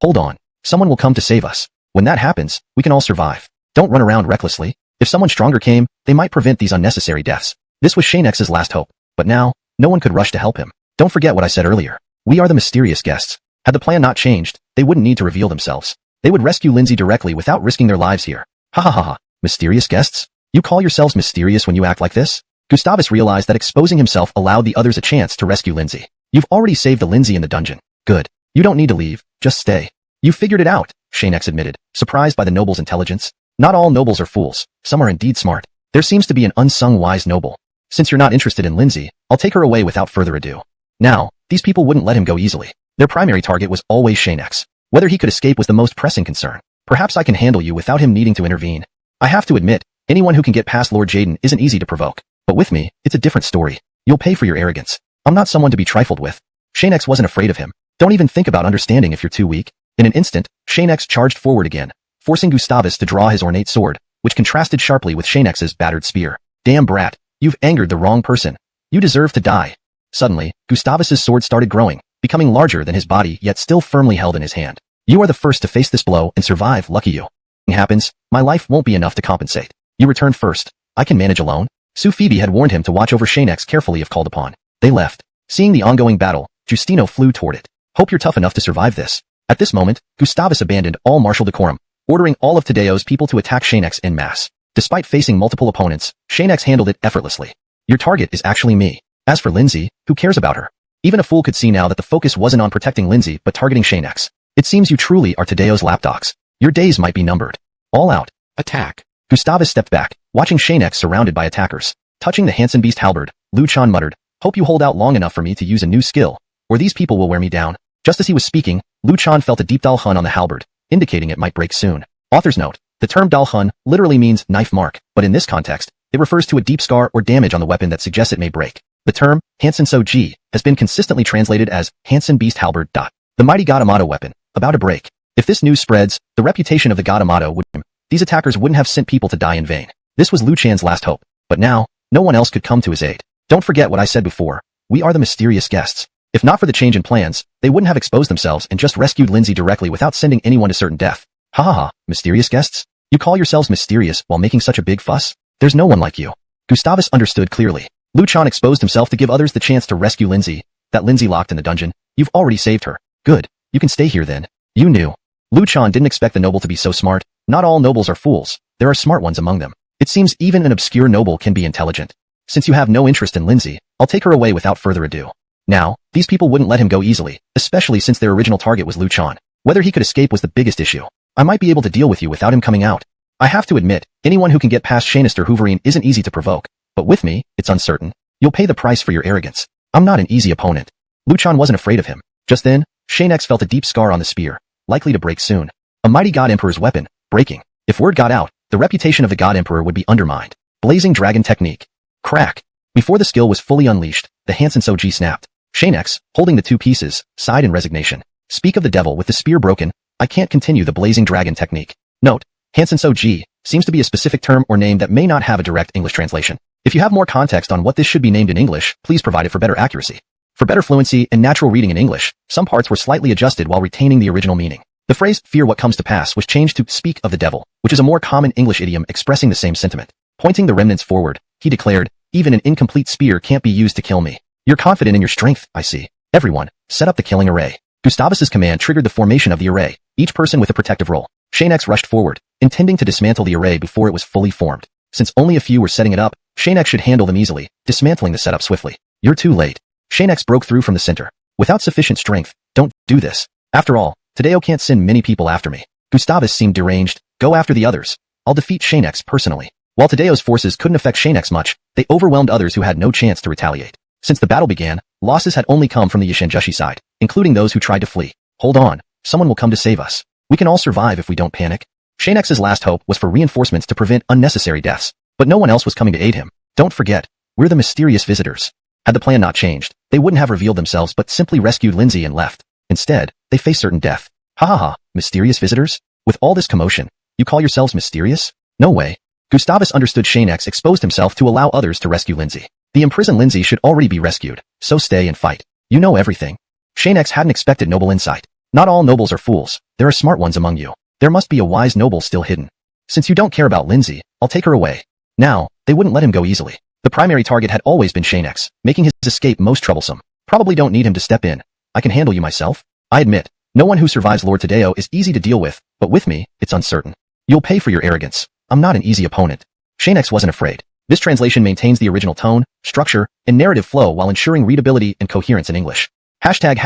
"Hold on. Someone will come to save us. When that happens, we can all survive. Don't run around recklessly. If someone stronger came, they might prevent these unnecessary deaths." This was Xianxia's last hope. But now, no one could rush to help him. Don't forget what I said earlier. We are the mysterious guests. Had the plan not changed, they wouldn't need to reveal themselves. They would rescue Lindsay directly without risking their lives here. Ha ha ha ha. Mysterious guests? You call yourselves mysterious when you act like this? Gustavus realized that exposing himself allowed the others a chance to rescue Lindsay. You've already saved the Lindsay in the dungeon. Good. You don't need to leave, just stay. You figured it out, Xianxia admitted, surprised by the noble's intelligence. Not all nobles are fools. Some are indeed smart. There seems to be an unsung wise noble. Since you're not interested in Lindsay, I'll take her away without further ado. Now, these people wouldn't let him go easily. Their primary target was always Xianxia. Whether he could escape was the most pressing concern. Perhaps I can handle you without him needing to intervene. I have to admit, anyone who can get past Lord Jaden isn't easy to provoke. But with me, it's a different story. You'll pay for your arrogance. I'm not someone to be trifled with. Xianxia wasn't afraid of him. Don't even think about understanding if you're too weak. In an instant, Xianxia charged forward again, forcing Gustavus to draw his ornate sword, which contrasted sharply with Xianxia's battered spear. Damn brat, you've angered the wrong person. You deserve to die. Suddenly, Gustavus's sword started growing, becoming larger than his body yet still firmly held in his hand. You are the first to face this blow and survive, lucky you. If it happens, my life won't be enough to compensate. You return first. I can manage alone. Sue Phoebe had warned him to watch over Xianxia carefully if called upon. They left. Seeing the ongoing battle, Justino flew toward it. Hope you're tough enough to survive this. At this moment, Gustavus abandoned all martial decorum, ordering all of Tadeo's people to attack Xianxia en masse. Despite facing multiple opponents, Xianxia handled it effortlessly. Your target is actually me. As for Lindsay, who cares about her? Even a fool could see now that the focus wasn't on protecting Lindsay but targeting Xianxia. It seems you truly are Tadeo's lapdogs. Your days might be numbered. All out. Attack. Gustavus stepped back, watching Xianxia surrounded by attackers. Touching the Hansen Beast halberd, Lu Chan muttered, "Hope you hold out long enough for me to use a new skill, or these people will wear me down." Just as he was speaking, Lu Chan felt a deep Dalhun on the halberd, indicating it might break soon. Author's note: the term Dalhun literally means knife mark, but in this context, it refers to a deep scar or damage on the weapon that suggests it may break. The term, Hansen So Ji, has been consistently translated as Hansen Beast halberd. The mighty God Amato weapon, about to break. If this news spreads, the reputation of the God Amato would... These attackers wouldn't have sent people to die in vain. This was Lu Chan's last hope. But now, no one else could come to his aid. Don't forget what I said before. We are the mysterious guests. If not for the change in plans, they wouldn't have exposed themselves and just rescued Lindsay directly without sending anyone to certain death. Ha ha ha, mysterious guests? You call yourselves mysterious while making such a big fuss? There's no one like you. Gustavus understood clearly. Lu Chan exposed himself to give others the chance to rescue Lindsay. That Lindsay locked in the dungeon. You've already saved her. Good. You can stay here then. You knew. Lu Chan didn't expect the noble to be so smart. Not all nobles are fools. There are smart ones among them. It seems even an obscure noble can be intelligent. Since you have no interest in Lindsay, I'll take her away without further ado. Now, these people wouldn't let him go easily, especially since their original target was Lu Chan. Whether he could escape was the biggest issue. I might be able to deal with you without him coming out. I have to admit, anyone who can get past Shanister Hooverine isn't easy to provoke. But with me, it's uncertain. You'll pay the price for your arrogance. I'm not an easy opponent. Lu Chan wasn't afraid of him. Just then, Xianxia felt a deep scar on the spear, likely to break soon. A mighty God Emperor's weapon, breaking. If word got out, the reputation of the God Emperor would be undermined. Blazing Dragon Technique. Crack. Before the skill was fully unleashed, the Hansen Soji snapped. Xianxia, holding the two pieces, sighed in resignation. Speak of the devil with the spear broken, I can't continue the Blazing Dragon Technique. Note, Hansen Soji seems to be a specific term or name that may not have a direct English translation. If you have more context on what this should be named in English, please provide it for better accuracy. For better fluency and natural reading in English, some parts were slightly adjusted while retaining the original meaning. The phrase, fear what comes to pass, was changed to speak of the devil, which is a more common English idiom expressing the same sentiment. Pointing the remnants forward, he declared, even an incomplete spear can't be used to kill me. You're confident in your strength, I see. Everyone, set up the killing array. Gustavus's command triggered the formation of the array, each person with a protective role. Xianxia rushed forward, intending to dismantle the array before it was fully formed. Since only a few were setting it up, Xianxia should handle them easily, dismantling the setup swiftly. You're too late. Xianxia broke through from the center. Without sufficient strength, don't do this. After all, Tadeo can't send many people after me. Gustavus seemed deranged. Go after the others. I'll defeat Xianxia personally. While Tadeo's forces couldn't affect Xianxia much, they overwhelmed others who had no chance to retaliate. Since the battle began, losses had only come from the Xianxia side, including those who tried to flee. Hold on. Someone will come to save us. We can all survive if we don't panic. Xianxia's last hope was for reinforcements to prevent unnecessary deaths, but no one else was coming to aid him. Don't forget, we're the mysterious visitors. Had the plan not changed, they wouldn't have revealed themselves but simply rescued Lindsay and left. Instead, they faced certain death. Ha ha ha, mysterious visitors? With all this commotion, You call yourselves mysterious? No way. Gustavus understood Xianxia exposed himself to allow others to rescue Lindsay. The imprisoned Lindsay should already be rescued, so stay and fight. You know everything. Xianxia hadn't expected noble insight. Not all nobles are fools. There are smart ones among you. There must be a wise noble still hidden. Since you don't care about Lindsay, I'll take her away. Now, they wouldn't let him go easily. The primary target had always been Xianxia, making his escape most troublesome. Probably don't need him to step in. I can handle you myself. I admit, no one who survives Lord Tadeo is easy to deal with, but with me, it's uncertain. You'll pay for your arrogance. I'm not an easy opponent. Xianxia wasn't afraid. This translation maintains the original tone, structure, and narrative flow while ensuring readability and coherence in English. Hashtag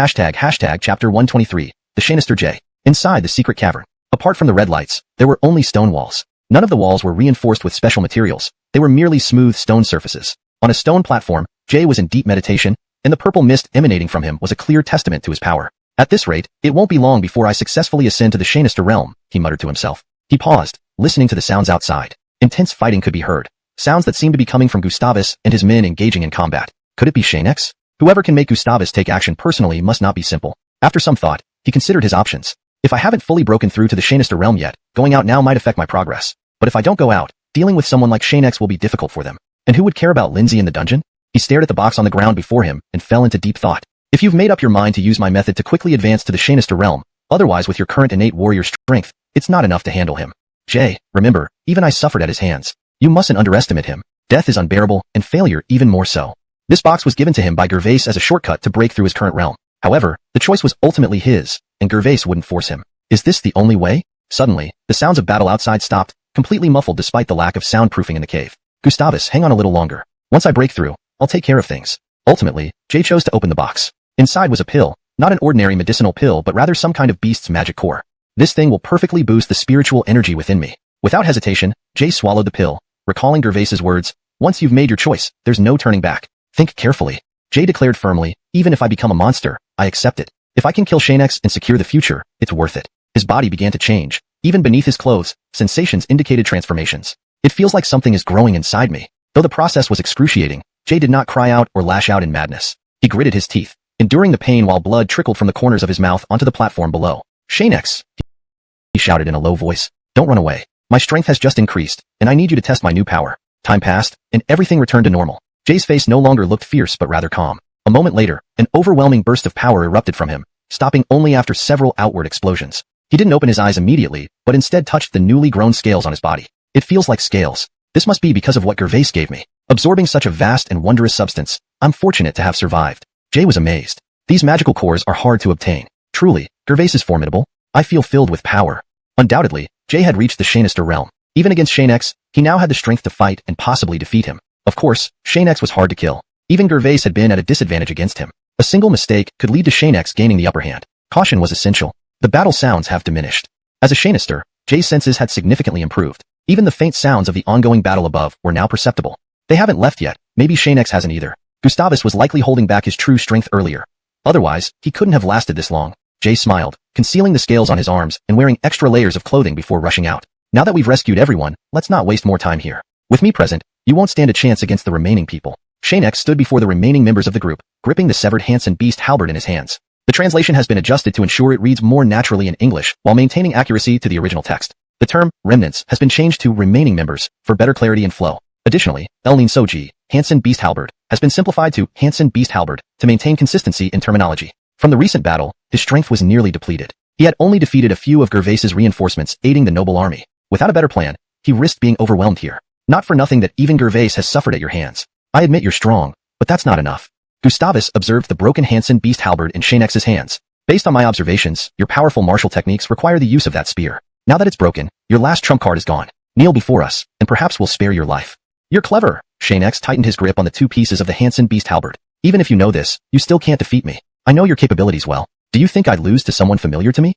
chapter 123, the Xianxia J. Inside the secret cavern. Apart from the red lights, there were only stone walls. None of the walls were reinforced with special materials. They were merely smooth stone surfaces. On a stone platform, Jay was in deep meditation, and the purple mist emanating from him was a clear testament to his power. At this rate, it won't be long before I successfully ascend to the Xianxia realm, he muttered to himself. He paused, listening to the sounds outside. Intense fighting could be heard. Sounds that seemed to be coming from Gustavus and his men engaging in combat. Could it be Xianxia? Whoever can make Gustavus take action personally must not be simple. After some thought, he considered his options. If I haven't fully broken through to the Xianxia realm yet, going out now might affect my progress. But if I don't go out, dealing with someone like Xianxia will be difficult for them. And who would care about Lindsay in the dungeon? He stared at the box on the ground before him and fell into deep thought. If you've made up your mind to use my method to quickly advance to the Xianxia realm, otherwise with your current innate warrior strength, it's not enough to handle him. Jay, remember, even I suffered at his hands. You mustn't underestimate him. Death is unbearable, and failure even more so. This box was given to him by Gervais as a shortcut to break through his current realm. However, the choice was ultimately his, and Gervais wouldn't force him. Is this the only way? Suddenly, the sounds of battle outside stopped, completely muffled despite the lack of soundproofing in the cave. Gustavus, hang on a little longer. Once I break through, I'll take care of things. Ultimately, Jay chose to open the box. Inside was a pill, not an ordinary medicinal pill but rather some kind of beast's magic core. This thing will perfectly boost the spiritual energy within me. Without hesitation, Jay swallowed the pill, recalling Gervais's words, once you've made your choice, there's no turning back. Think carefully. Jay declared firmly, even if I become a monster, I accept it. If I can kill Xianxia and secure the future, it's worth it. His body began to change. Even beneath his clothes, sensations indicated transformations. It feels like something is growing inside me. Though the process was excruciating, Jay did not cry out or lash out in madness. He gritted his teeth, enduring the pain while blood trickled from the corners of his mouth onto the platform below. Xianxia, he shouted in a low voice. Don't run away. My strength has just increased, and I need you to test my new power. Time passed, and everything returned to normal. Jay's face no longer looked fierce but rather calm. A moment later, an overwhelming burst of power erupted from him, stopping only after several outward explosions. He didn't open his eyes immediately, but instead touched the newly grown scales on his body. It feels like scales. This must be because of what Gervais gave me. Absorbing such a vast and wondrous substance, I'm fortunate to have survived. Jay was amazed. These magical cores are hard to obtain. Truly, Gervais is formidable. I feel filled with power. Undoubtedly, Jay had reached the Xianxia realm. Even against Xianxia, he now had the strength to fight and possibly defeat him. Of course, Xianxia was hard to kill. Even Gervais had been at a disadvantage against him. A single mistake could lead to Xianxia gaining the upper hand. Caution was essential. The battle sounds have diminished. As a Xianxia, Jay's senses had significantly improved. Even the faint sounds of the ongoing battle above were now perceptible. They haven't left yet. Maybe Xianxia hasn't either. Gustavus was likely holding back his true strength earlier. Otherwise, he couldn't have lasted this long. Jay smiled, concealing the scales on his arms and wearing extra layers of clothing before rushing out. Now that we've rescued everyone, let's not waste more time here. With me present, you won't stand a chance against the remaining people. Xianxia stood before the remaining members of the group, gripping the severed Hansen beast halberd in his hands. The translation has been adjusted to ensure it reads more naturally in English while maintaining accuracy to the original text. The term, remnants, has been changed to remaining members for better clarity and flow. Additionally, Elnin Soji, Hansen beast halberd, has been simplified to Hansen beast halberd to maintain consistency in terminology. From the recent battle, his strength was nearly depleted. He had only defeated a few of Gervais's reinforcements aiding the noble army. Without a better plan, he risked being overwhelmed here. Not for nothing that even Gervais has suffered at your hands. I admit you're strong, but that's not enough. Gustavus observed the broken Hansen beast halberd in Xianxia's hands. Based on my observations, your powerful martial techniques require the use of that spear. Now that it's broken, your last trump card is gone. Kneel before us, and perhaps we'll spare your life. You're clever. Xianxia tightened his grip on the two pieces of the Hansen beast halberd. Even if you know this, you still can't defeat me. I know your capabilities well. Do you think I'd lose to someone familiar to me?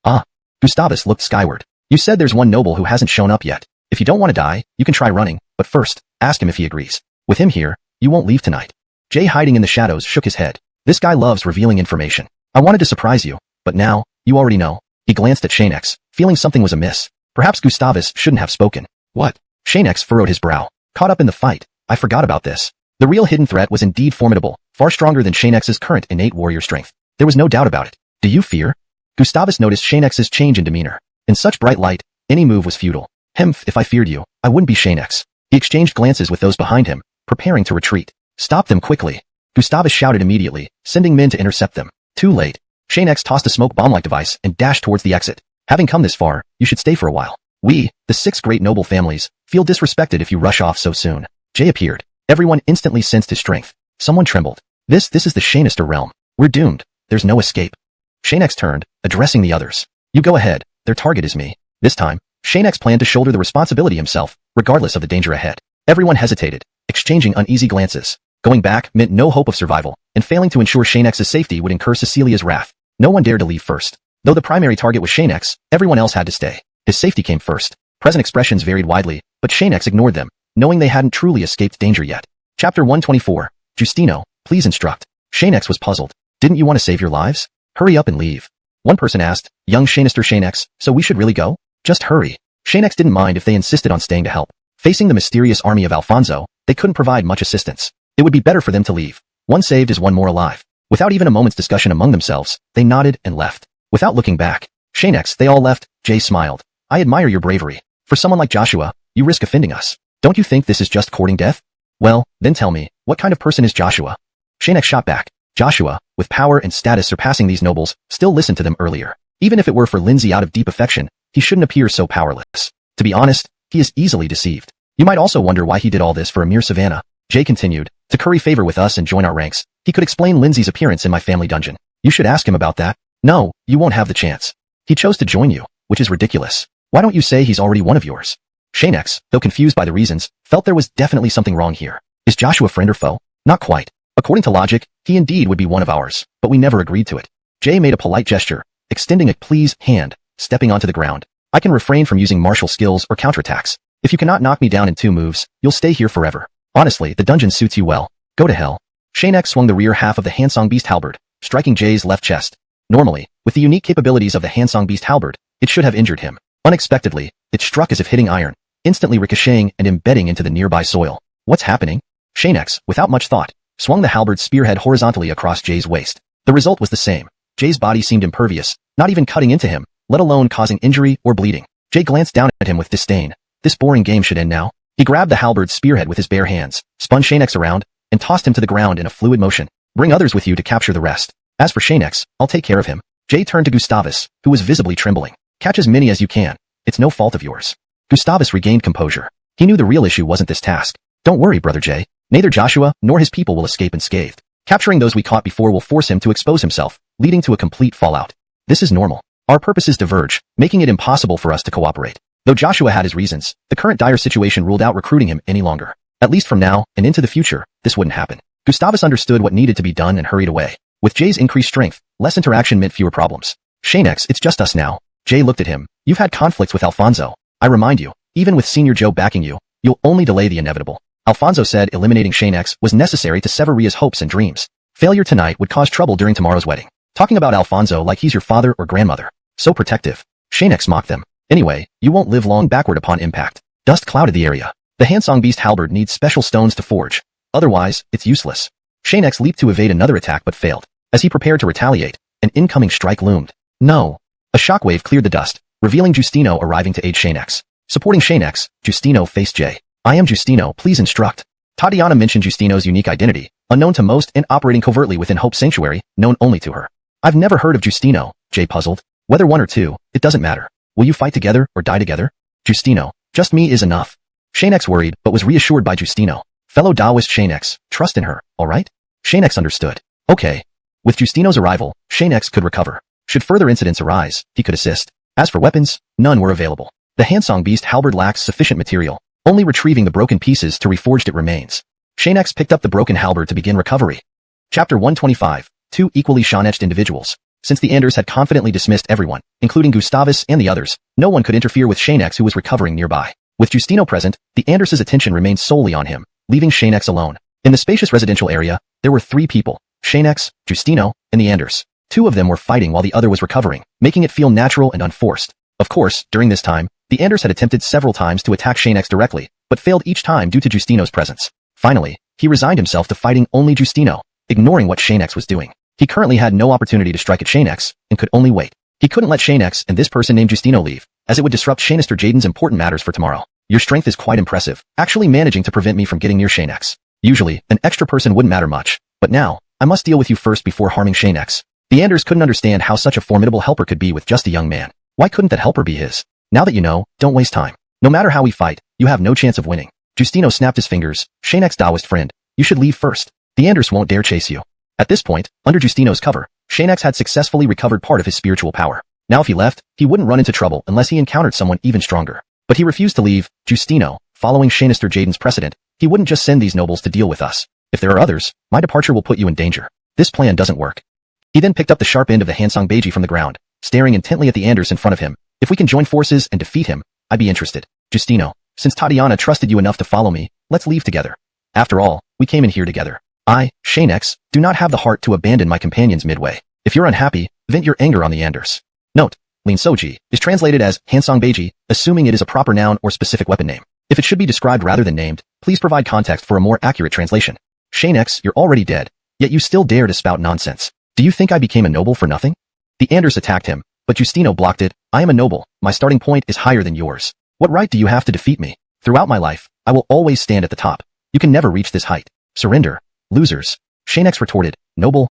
Ah. Gustavus looked skyward. You said there's one noble who hasn't shown up yet. If you don't want to die, you can try running, but first, ask him if he agrees. With him here, you won't leave tonight. Jay, hiding in the shadows, shook his head. This guy loves revealing information. I wanted to surprise you, but now, you already know. He glanced at Xianxia, feeling something was amiss. Perhaps Gustavus shouldn't have spoken. What? Xianxia furrowed his brow. Caught up in the fight. I forgot about this. The real hidden threat was indeed formidable, far stronger than Xianxia's current innate warrior strength. There was no doubt about it. Do you fear? Gustavus noticed Xianxia's change in demeanor. In such bright light, Any move was futile. If I feared you, I wouldn't be Xianxia. He exchanged glances with those behind him, preparing to retreat. Stop them quickly. Gustavus shouted immediately, sending men to intercept them. Too late. Xianxia tossed a smoke bomb-like device and dashed towards the exit. Having come this far, you should stay for a while. We, the 6 great noble families, feel disrespected if you rush off so soon. Jay appeared. Everyone instantly sensed his strength. Someone trembled. This is the Xianxia realm. We're doomed. There's no escape. Xianxia turned, addressing the others. You go ahead. Their target is me. This time, Xianxia planned to shoulder the responsibility himself, regardless of the danger ahead. Everyone hesitated, exchanging uneasy glances. Going back meant no hope of survival, and failing to ensure Xianxia's safety would incur Cecilia's wrath. No one dared to leave first. Though the primary target was Xianxia, everyone else had to stay. His safety came first. Present expressions varied widely, but Xianxia ignored them, knowing they hadn't truly escaped danger yet. Chapter 124. Justino, please instruct. Xianxia was puzzled. Didn't you want to save your lives? Hurry up and leave. One person asked, young Xianxia, so we should really go? Just hurry. Xianxia didn't mind if they insisted on staying to help. Facing the mysterious army of Alfonso, they couldn't provide much assistance. It would be better for them to leave. One saved is one more alive. Without even a moment's discussion among themselves, they nodded and left. Without looking back. Xianxia, they all left. Jay smiled. I admire your bravery. For someone like Joshua, you risk offending us. Don't you think this is just courting death? Well, then tell me, what kind of person is Joshua? Xianxia shot back. Joshua, with power and status surpassing these nobles, still listened to them earlier. Even if it were for Lindsay out of deep affection, he shouldn't appear so powerless. To be honest, he is easily deceived. You might also wonder why he did all this for a mere savannah. Jay continued, to curry favor with us and join our ranks. He could explain Lindsay's appearance in my family dungeon. You should ask him about that. No, you won't have the chance. He chose to join you, which is ridiculous. Why don't you say he's already one of yours? Xianxia, though confused by the reasons, felt there was definitely something wrong here. Is Joshua friend or foe? Not quite. According to logic, he indeed would be one of ours, but we never agreed to it. Jay made a polite gesture, extending a please hand, stepping onto the ground. I can refrain from using martial skills or counterattacks. If you cannot knock me down in 2 moves, you'll stay here forever. Honestly, the dungeon suits you well. Go to hell. Xianxia swung the rear half of the Hansong Beast halberd, striking Jay's left chest. Normally, with the unique capabilities of the Hansong Beast halberd, it should have injured him. Unexpectedly, it struck as if hitting iron, instantly ricocheting and embedding into the nearby soil. What's happening? Xianxia, without much thought, swung the halberd spearhead horizontally across Jay's waist. The result was the same. Jay's body seemed impervious, not even cutting into him, let alone causing injury or bleeding. Jay glanced down at him with disdain. This boring game should end now. He grabbed the halberd spearhead with his bare hands, spun Xianxia around, and tossed him to the ground in a fluid motion. Bring others with you to capture the rest. As for Xianxia, I'll take care of him. Jay turned to Gustavus, who was visibly trembling. Catch as many as you can. It's no fault of yours. Gustavus regained composure. He knew the real issue wasn't this task. Don't worry, Brother Jay. Neither Joshua nor his people will escape unscathed. Capturing those we caught before will force him to expose himself, leading to a complete fallout. This is normal. Our purposes diverge, making it impossible for us to cooperate. Though Joshua had his reasons, the current dire situation ruled out recruiting him any longer. At least from now and into the future, this wouldn't happen. Gustavus understood what needed to be done and hurried away. With Jay's increased strength, less interaction meant fewer problems. Xianxia, it's just us now. Jay looked at him. You've had conflicts with Alfonso. I remind you, even with Senior Joe backing you, you'll only delay the inevitable. Alfonso said eliminating Xianxia was necessary to sever Ria's hopes and dreams. Failure tonight would cause trouble during tomorrow's wedding. Talking about Alfonso like he's your father or grandmother. So protective. Xianxia mocked them. Anyway, you won't live long backward upon impact. Dust clouded the area. The Hansong Beast halberd needs special stones to forge. Otherwise, it's useless. Xianxia leaped to evade another attack but failed. As he prepared to retaliate, an incoming strike loomed. No. A shockwave cleared the dust, revealing Justino arriving to aid Xianxia. Supporting Xianxia, Justino faced Jay. I am Justino, please instruct. Tatiana mentioned Justino's unique identity, unknown to most and operating covertly within Hope Sanctuary, known only to her. I've never heard of Justino, Jay puzzled. Whether one or two, it doesn't matter. Will you fight together or die together? Justino, just me is enough. Xianxia worried but was reassured by Justino. Fellow Taoist Xianxia, trust in her, alright? Xianxia understood. Okay. With Justino's arrival, Xianxia could recover. Should further incidents arise, he could assist. As for weapons, none were available. The Hansong Beast halberd lacks sufficient material. Only retrieving the broken pieces to reforged it remains. Xianxia picked up the broken halberd to begin recovery. Chapter 125. 2 equally Xianxia individuals. Since the Anders had confidently dismissed everyone, including Gustavus and the others, no one could interfere with Xianxia who was recovering nearby. With Justino present, the Anders' attention remained solely on him, leaving Xianxia alone. In the spacious residential area, there were 3 people, Xianxia, Justino, and the Anders. 2 of them were fighting while the other was recovering, making it feel natural and unforced. Of course, during this time, the Anders had attempted several times to attack Xianxia directly, but failed each time due to Justino's presence. Finally, he resigned himself to fighting only Justino, ignoring what Xianxia was doing. He currently had no opportunity to strike at Xianxia, and could only wait. He couldn't let Xianxia and this person named Justino leave, as it would disrupt Xianxia Jaden's important matters for tomorrow. Your strength is quite impressive, actually managing to prevent me from getting near Xianxia. Usually, an extra person wouldn't matter much, but now, I must deal with you first before harming Xianxia. The Anders couldn't understand how such a formidable helper could be with just a young man. Why couldn't that helper be his? Now that you know, don't waste time. No matter how we fight, you have no chance of winning. Justino snapped his fingers. Xianxia's Taoist friend, you should leave first. The Anders won't dare chase you. At this point, under Justino's cover, Xianxia had successfully recovered part of his spiritual power. Now if he left, he wouldn't run into trouble unless he encountered someone even stronger. But he refused to leave. Justino, following Xianxia Jaden's precedent, he wouldn't just send these nobles to deal with us. If there are others, my departure will put you in danger. This plan doesn't work. He then picked up the sharp end of the Hansong Beiji from the ground, staring intently at the Anders in front of him. If we can join forces and defeat him, I'd be interested. Justino, since Tatiana trusted you enough to follow me, let's leave together. After all, we came in here together. I, Xianxia, do not have the heart to abandon my companions midway. If you're unhappy, vent your anger on the Anders. Note, Lin Soji is translated as Hansong Beiji, assuming it is a proper noun or specific weapon name. If it should be described rather than named, please provide context for a more accurate translation. Xianxia, you're already dead, yet you still dare to spout nonsense. Do you think I became a noble for nothing? The Anders attacked him, but Justino blocked it. I am a noble. My starting point is higher than yours. What right do you have to defeat me? Throughout my life, I will always stand at the top. You can never reach this height. Surrender. Losers. Xianxia retorted. Noble.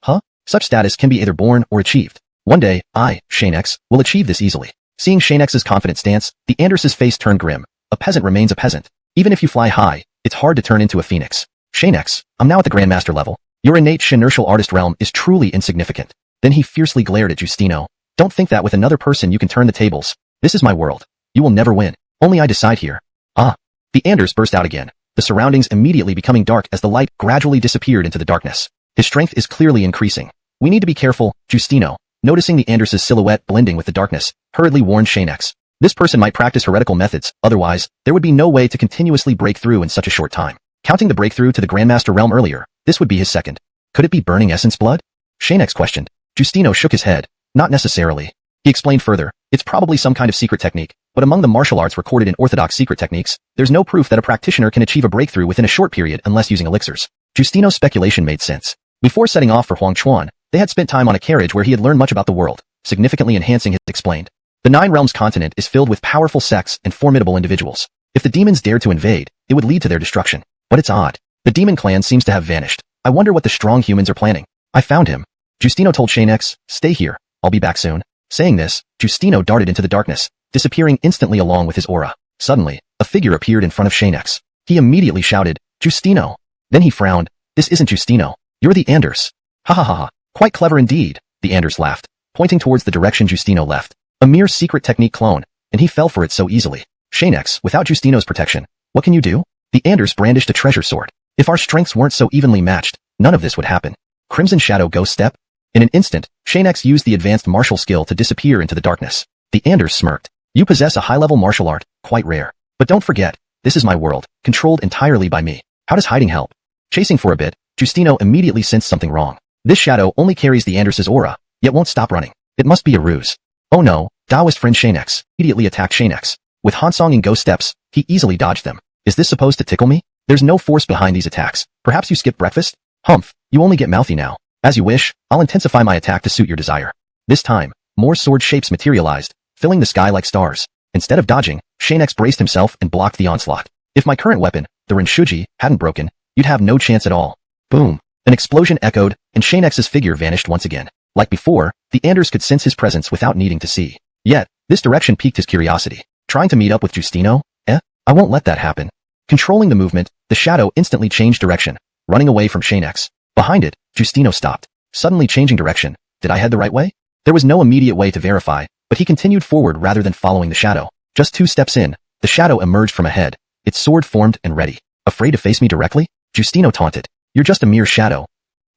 Huh? Such status can be either born or achieved. One day, I, Xianxia, will achieve this easily. Seeing Xianxia's confident stance, the Anders' face turned grim. A peasant remains a peasant. Even if you fly high, it's hard to turn into a phoenix. Xianxia, I'm now at the Grandmaster level. Your innate Shin-inertial artist realm is truly insignificant. Then he fiercely glared at Justino. Don't think that with another person you can turn the tables. This is my world. You will never win. Only I decide here. Ah. The Anders burst out again, the surroundings immediately becoming dark as the light gradually disappeared into the darkness. His strength is clearly increasing. We need to be careful. Justino, noticing the Anders' silhouette blending with the darkness, hurriedly warned Xianxia. This person might practice heretical methods, otherwise, there would be no way to continuously break through in such a short time. Counting the breakthrough to the Grandmaster realm earlier, this would be his second. Could it be burning essence blood? Xianxia questioned. Justino shook his head. Not necessarily. He explained further, it's probably some kind of secret technique, but among the martial arts recorded in orthodox secret techniques, there's no proof that a practitioner can achieve a breakthrough within a short period unless using elixirs. Justino's speculation made sense. Before setting off for XuanHuan, they had spent time on a carriage where he had learned much about the world, significantly enhancing his explained. The Nine Realms continent is filled with powerful sects and formidable individuals. If the demons dared to invade, it would lead to their destruction. But it's odd. The demon clan seems to have vanished. I wonder what the strong humans are planning. I found him. Justino told Xianxia, stay here. I'll be back soon. Saying this, Justino darted into the darkness, disappearing instantly along with his aura. Suddenly, a figure appeared in front of Xianxia. He immediately shouted, Justino. Then he frowned. This isn't Justino. You're the Anders. Ha ha ha ha. Quite clever indeed. The Anders laughed, pointing towards the direction Justino left. A mere secret technique clone, and he fell for it so easily. Xianxia, without Justino's protection, what can you do? The Anders brandished a treasure sword. If our strengths weren't so evenly matched, none of this would happen. Crimson Shadow Ghost Step? In an instant, Xianxia used the advanced martial skill to disappear into the darkness. The Anders smirked. You possess a high-level martial art, quite rare. But don't forget, this is my world, controlled entirely by me. How does hiding help? Chasing for a bit, Justino immediately sensed something wrong. This shadow only carries the Anders' aura, yet won't stop running. It must be a ruse. Oh no, Taoist friend Xianxia immediately attacked Xianxia. With Hansong and Ghost Steps, he easily dodged them. Is this supposed to tickle me? There's no force behind these attacks. Perhaps you skipped breakfast? Humph, you only get mouthy now. As you wish, I'll intensify my attack to suit your desire. This time, more sword shapes materialized, filling the sky like stars. Instead of dodging, Xianxia braced himself and blocked the onslaught. If my current weapon, the Renshuji, hadn't broken, you'd have no chance at all. Boom. An explosion echoed, and Xianxia's figure vanished once again. Like before, the Anders could sense his presence without needing to see. Yet, this direction piqued his curiosity. Trying to meet up with Justino? I won't let that happen. Controlling the movement, the shadow instantly changed direction, running away from Xianxia. Behind it, Justino stopped, suddenly changing direction. Did I head the right way? There was no immediate way to verify, but he continued forward rather than following the shadow. Just 2 steps in, the shadow emerged from ahead, its sword formed and ready. Afraid to face me directly? Justino taunted. You're just a mere shadow.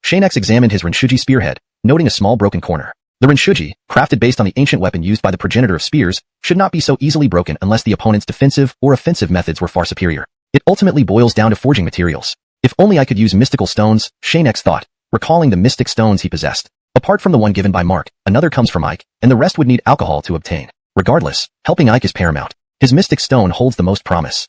Xianxia examined his Renshuji spearhead, noting a small broken corner. The Renshuji, crafted based on the ancient weapon used by the progenitor of spears, should not be so easily broken unless the opponent's defensive or offensive methods were far superior. It ultimately boils down to forging materials. If only I could use mystical stones, Xianxia thought, recalling the mystic stones he possessed. Apart from the one given by Mark, another comes from Ike, and the rest would need alcohol to obtain. Regardless, helping Ike is paramount. His mystic stone holds the most promise.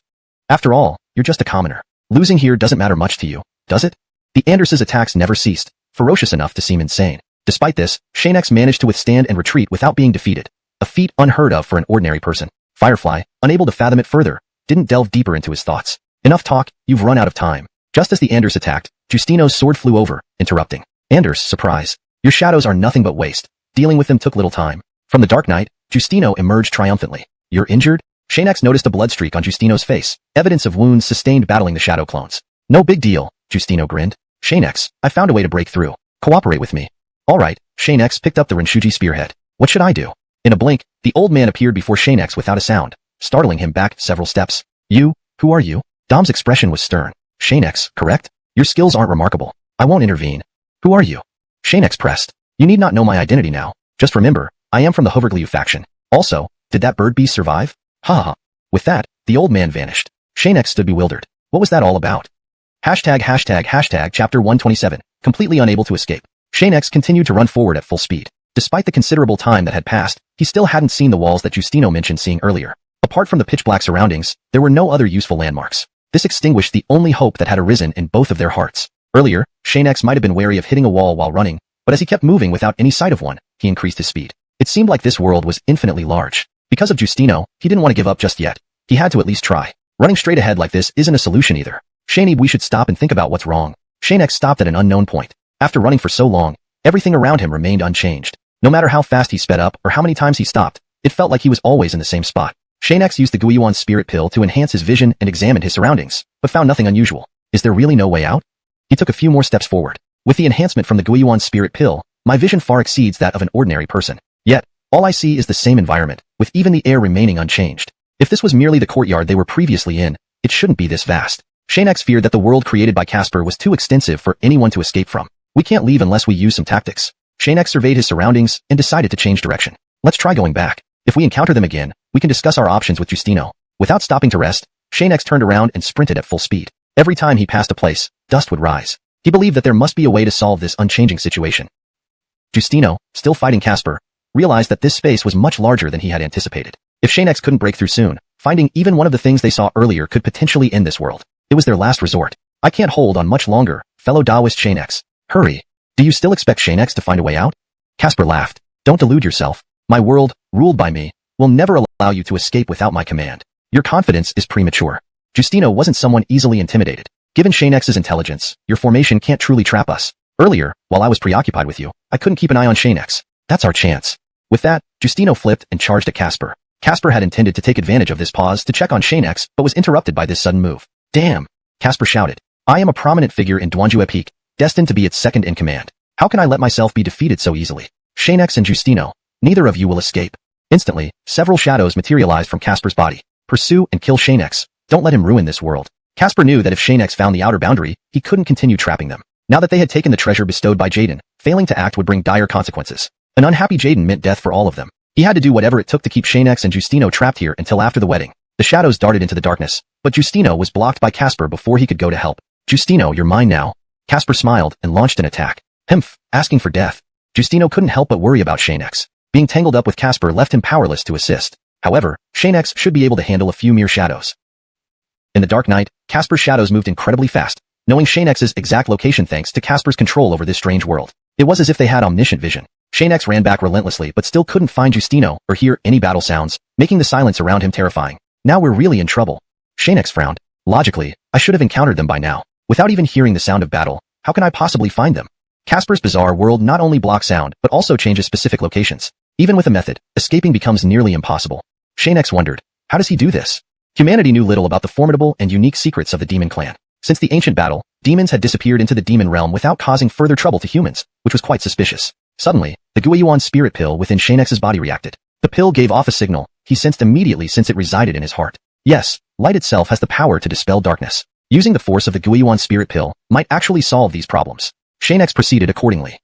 After all, you're just a commoner. Losing here doesn't matter much to you, does it? The Anders's attacks never ceased, ferocious enough to seem insane. Despite this, Xianxia managed to withstand and retreat without being defeated, a feat unheard of for an ordinary person. Firefly, unable to fathom it further, didn't delve deeper into his thoughts. Enough talk, you've run out of time. Just as the Anders attacked, Justino's sword flew over, interrupting. Anders, surprise. Your shadows are nothing but waste. Dealing with them took little time. From the dark night, Justino emerged triumphantly. You're injured? Xianxia noticed a blood streak on Justino's face, evidence of wounds sustained battling the shadow clones. No big deal, Justino grinned. Xianxia, I found a way to break through. Cooperate with me. Alright, Xianxia picked up the Renshuji spearhead. What should I do? In a blink, the old man appeared before Xianxia without a sound, startling him back several steps. You? Who are you? Dom's expression was stern. Xianxia, correct? Your skills aren't remarkable. I won't intervene. Who are you? Xianxia pressed. You need not know my identity now. Just remember, I am from the Hoverglue faction. Also, did that bird beast survive? Ha ha. With that, the old man vanished. Xianxia stood bewildered. What was that all about? Hashtag chapter 127. Completely unable to escape. Xianxia continued to run forward at full speed. Despite the considerable time that had passed, he still hadn't seen the walls that Justino mentioned seeing earlier. Apart from the pitch-black surroundings, there were no other useful landmarks. This extinguished the only hope that had arisen in both of their hearts. Earlier, Xianxia might have been wary of hitting a wall while running, but as he kept moving without any sight of one, he increased his speed. It seemed like this world was infinitely large. Because of Justino, he didn't want to give up just yet. He had to at least try. Running straight ahead like this isn't a solution either. Xianxia, we should stop and think about what's wrong. Xianxia stopped at an unknown point. After running for so long, everything around him remained unchanged. No matter how fast he sped up or how many times he stopped, it felt like he was always in the same spot. Xianxia used the XuanHuan spirit pill to enhance his vision and examined his surroundings, but found nothing unusual. Is there really no way out? He took a few more steps forward. With the enhancement from the XuanHuan spirit pill, my vision far exceeds that of an ordinary person. Yet, all I see is the same environment, with even the air remaining unchanged. If this was merely the courtyard they were previously in, it shouldn't be this vast. Xianxia feared that the world created by Casper was too extensive for anyone to escape from. We can't leave unless we use some tactics. Xianxia surveyed his surroundings and decided to change direction. Let's try going back. If we encounter them again, we can discuss our options with Justino. Without stopping to rest, Xianxia turned around and sprinted at full speed. Every time he passed a place, dust would rise. He believed that there must be a way to solve this unchanging situation. Justino, still fighting Casper, realized that this space was much larger than he had anticipated. If Xianxia couldn't break through soon, finding even one of the things they saw earlier could potentially end this world. It was their last resort. I can't hold on much longer, fellow Taoist Xianxia. Hurry. Do you still expect Xianxia to find a way out? Casper laughed. Don't delude yourself. My world, ruled by me, will never allow you to escape without my command. Your confidence is premature. Justino wasn't someone easily intimidated. Given Xianxia's intelligence, your formation can't truly trap us. Earlier, while I was preoccupied with you, I couldn't keep an eye on Xianxia. That's our chance. With that, Justino flipped and charged at Casper. Casper had intended to take advantage of this pause to check on Xianxia, but was interrupted by this sudden move. Damn! Casper shouted. I am a prominent figure in Duanjue Peak, destined to be its second in command. How can I let myself be defeated so easily? Xianxia and Justino, neither of you will escape. Instantly, several shadows materialized from Casper's body. Pursue and kill Xianxia. Don't let him ruin this world. Casper knew that if Xianxia found the outer boundary, he couldn't continue trapping them. Now that they had taken the treasure bestowed by Jaden, failing to act would bring dire consequences. An unhappy Jaden meant death for all of them. He had to do whatever it took to keep Xianxia and Justino trapped here until after the wedding. The shadows darted into the darkness, but Justino was blocked by Casper before he could go to help. Justino, you're mine now. Casper smiled and launched an attack. Himph, asking for death. Justino couldn't help but worry about Xianxia. Being tangled up with Casper left him powerless to assist. However, Xianxia should be able to handle a few mere shadows. In the dark night, Casper's shadows moved incredibly fast, knowing Xianxia's exact location thanks to Casper's control over this strange world. It was as if they had omniscient vision. Xianxia ran back relentlessly but still couldn't find Justino or hear any battle sounds, making the silence around him terrifying. Now we're really in trouble. Xianxia frowned. Logically, I should have encountered them by now. Without even hearing the sound of battle, how can I possibly find them? Casper's bizarre world not only blocks sound but also changes specific locations. Even with a method, escaping becomes nearly impossible. Xianxia wondered, how does he do this? Humanity knew little about the formidable and unique secrets of the demon clan. Since the ancient battle, demons had disappeared into the demon realm without causing further trouble to humans, which was quite suspicious. Suddenly, the XuanHuan spirit pill within Xianxia's body reacted. The pill gave off a signal he sensed immediately since it resided in his heart. Yes, light itself has the power to dispel darkness. Using the force of the XuanHuan spirit pill might actually solve these problems. Xianxia proceeded accordingly.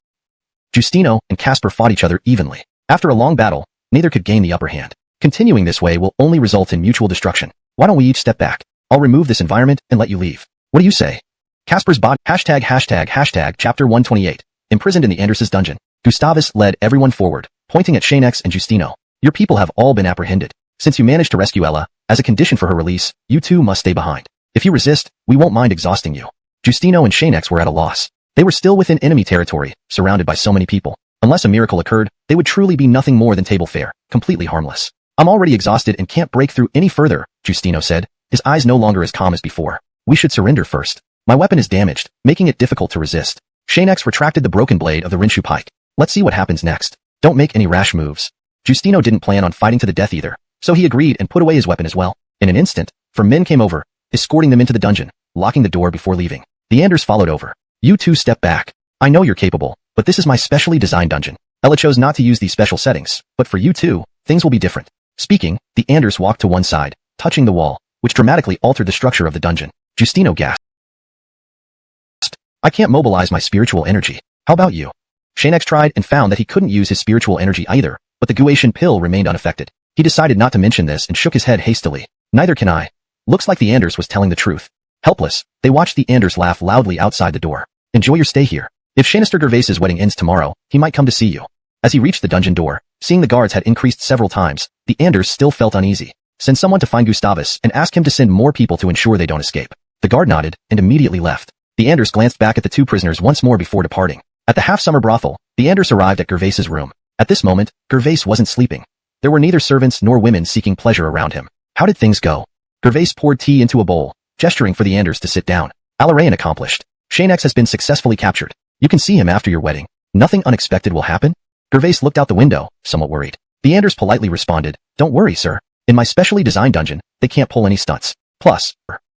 Justino and Casper fought each other evenly. After a long battle, neither could gain the upper hand. Continuing this way will only result in mutual destruction. Why don't we each step back? I'll remove this environment and let you leave. What do you say? Casper's body. Hashtag chapter 128. Imprisoned in the Anders's dungeon. Gustavus led everyone forward, pointing at Xianxia and Justino. Your people have all been apprehended. Since you managed to rescue Ella, as a condition for her release, you too must stay behind. If you resist, we won't mind exhausting you. Justino and Xianxia were at a loss. They were still within enemy territory, surrounded by so many people. Unless a miracle occurred, they would truly be nothing more than table fare, completely harmless. I'm already exhausted and can't break through any further, Justino said, his eyes no longer as calm as before. We should surrender first. My weapon is damaged, making it difficult to resist. Xianxia retracted the broken blade of the Rinshu pike. Let's see what happens next. Don't make any rash moves. Justino didn't plan on fighting to the death either, so he agreed and put away his weapon as well. In an instant, 4 men came over, escorting them into the dungeon, locking the door before leaving. The Anders followed over. You two step back. I know you're capable, but this is my specially designed dungeon. Ella chose not to use these special settings, but for you two, things will be different. Speaking, the Anders walked to one side, touching the wall, which dramatically altered the structure of the dungeon. Justino gasped. I can't mobilize my spiritual energy. How about you? Xianxia tried and found that he couldn't use his spiritual energy either, but the Guatian pill remained unaffected. He decided not to mention this and shook his head hastily. Neither can I. Looks like the Anders was telling the truth. Helpless, they watched the Anders laugh loudly outside the door. Enjoy your stay here. If Xianxia Gervais's wedding ends tomorrow, he might come to see you. As he reached the dungeon door, seeing the guards had increased several times, the Anders still felt uneasy. Send someone to find Gustavus and ask him to send more people to ensure they don't escape. The guard nodded and immediately left. The Anders glanced back at the 2 prisoners once more before departing. At the half-summer brothel, the Anders arrived at Gervais's room. At this moment, Gervais wasn't sleeping. There were neither servants nor women seeking pleasure around him. How did things go? Gervais poured tea into a bowl, gesturing for the Anders to sit down. Alarayan accomplished. Xianxia has been successfully captured. You can see him after your wedding. Nothing unexpected will happen? Gervais looked out the window, somewhat worried. The Anders politely responded, Don't worry, sir. In my specially designed dungeon, they can't pull any stunts. Plus,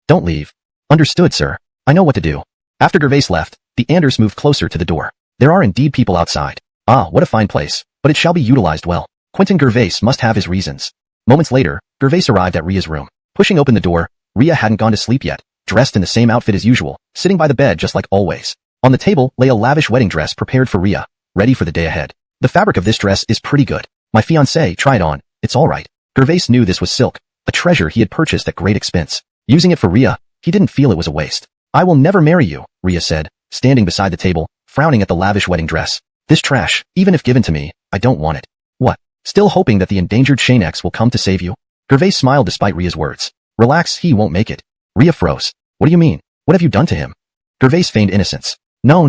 don't leave. Understood, sir. I know what to do. After Gervais left, the Anders moved closer to the door. There are indeed people outside. Ah, what a fine place, but it shall be utilized well. Quentin Gervais must have his reasons. Moments later, Gervais arrived at Ria's room. Pushing open the door, Ria hadn't gone to sleep yet, dressed in the same outfit as usual, sitting by the bed just like always. On the table lay a lavish wedding dress prepared for Ria, ready for the day ahead. The fabric of this dress is pretty good. My fiancé, try it on. It's all right. Gervais knew this was silk, a treasure he had purchased at great expense. Using it for Ria, he didn't feel it was a waste. I will never marry you, Ria said, standing beside the table, frowning at the lavish wedding dress. This trash, even if given to me, I don't want it. What? Still hoping that the endangered Xianxia will come to save you? Gervais smiled despite Ria's words. Relax, he won't make it. Ria froze. What do you mean? What have you done to him? Gervais feigned innocence. No,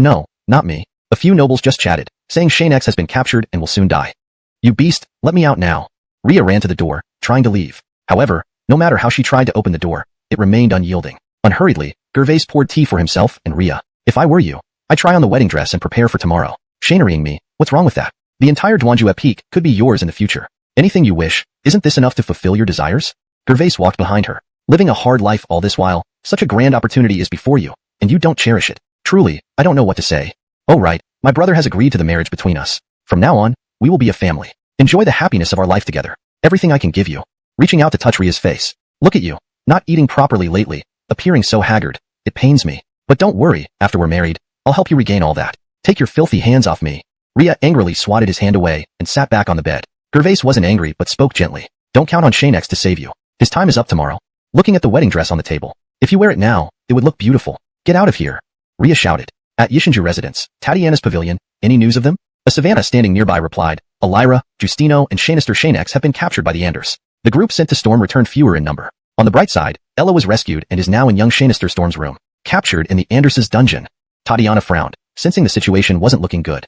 not me. A few nobles just chatted, saying Xianxia has been captured and will soon die. You beast, let me out now. Ria ran to the door, trying to leave. However, no matter how she tried to open the door, it remained unyielding. Unhurriedly, Gervais poured tea for himself and Ria. If I were you, I'd try on the wedding dress and prepare for tomorrow. Shainerying me, what's wrong with that? The entire Xuanhua peak could be yours in the future. Anything you wish, isn't this enough to fulfill your desires? Gervais walked behind her. Living a hard life all this while, such a grand opportunity is before you, and you don't cherish it. Truly, I don't know what to say. Oh right, my brother has agreed to the marriage between us. From now on, we will be a family. Enjoy the happiness of our life together. Everything I can give you. Reaching out to touch Ria's face. Look at you, not eating properly lately, appearing so haggard. It pains me. But don't worry, after we're married, I'll help you regain all that. Take your filthy hands off me. Ria angrily swatted his hand away and sat back on the bed. Gervais wasn't angry but spoke gently. Don't count on Xianxia to save you. His time is up tomorrow. Looking at the wedding dress on the table. If you wear it now, it would look beautiful. Get out of here. Ria shouted. At Xianxia residence, Tatiana's pavilion, any news of them? A savannah standing nearby replied, Elira, Justino, and Xianxia have been captured by the Anders. The group sent to Storm returned fewer in number. On the bright side, Ella was rescued and is now in young Xianxia Storm's room, captured in the Anders' dungeon. Tatiana frowned, sensing the situation wasn't looking good.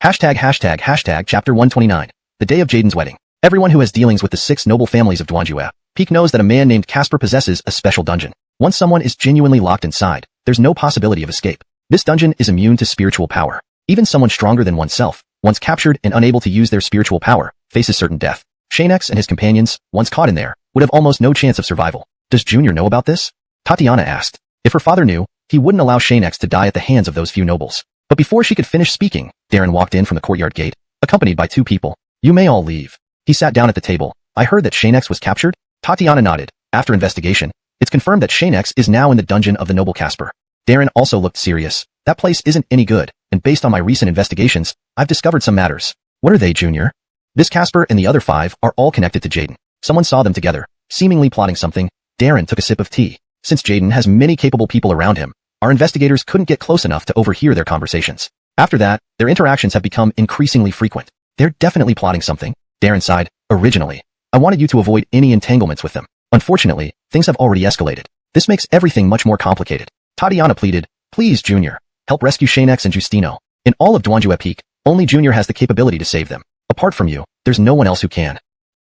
Hashtag chapter 129. The day of Jaden's wedding. Everyone who has dealings with the 6 noble families of Xuanhua Peak knows that a man named Casper possesses a special dungeon. Once someone is genuinely locked inside, there's no possibility of escape. This dungeon is immune to spiritual power. Even someone stronger than oneself, once captured and unable to use their spiritual power, faces certain death. Xianxia and his companions, once caught in there, would have almost no chance of survival. Does Junior know about this? Tatiana asked. If her father knew, he wouldn't allow Xianxia to die at the hands of those few nobles. But before she could finish speaking, Darren walked in from the courtyard gate, accompanied by 2 people. You may all leave. He sat down at the table. I heard that Xianxia was captured? Tatiana nodded. After investigation, it's confirmed that Xianxia is now in the dungeon of the noble Casper. Darren also looked serious. That place isn't any good, and based on my recent investigations, I've discovered some matters. What are they, Junior? This Casper and the other 5 are all connected to Jaden. Someone saw them together, seemingly plotting something. Darren took a sip of tea. Since Jaden has many capable people around him, our investigators couldn't get close enough to overhear their conversations. After that, their interactions have become increasingly frequent. They're definitely plotting something. Darren sighed. Originally, I wanted you to avoid any entanglements with them. Unfortunately, things have already escalated. This makes everything much more complicated. Tatiana pleaded, Please, Junior. Help rescue Xianxia and Justino. In all of Duanju Peak, only Junior has the capability to save them. Apart from you, there's no one else who can.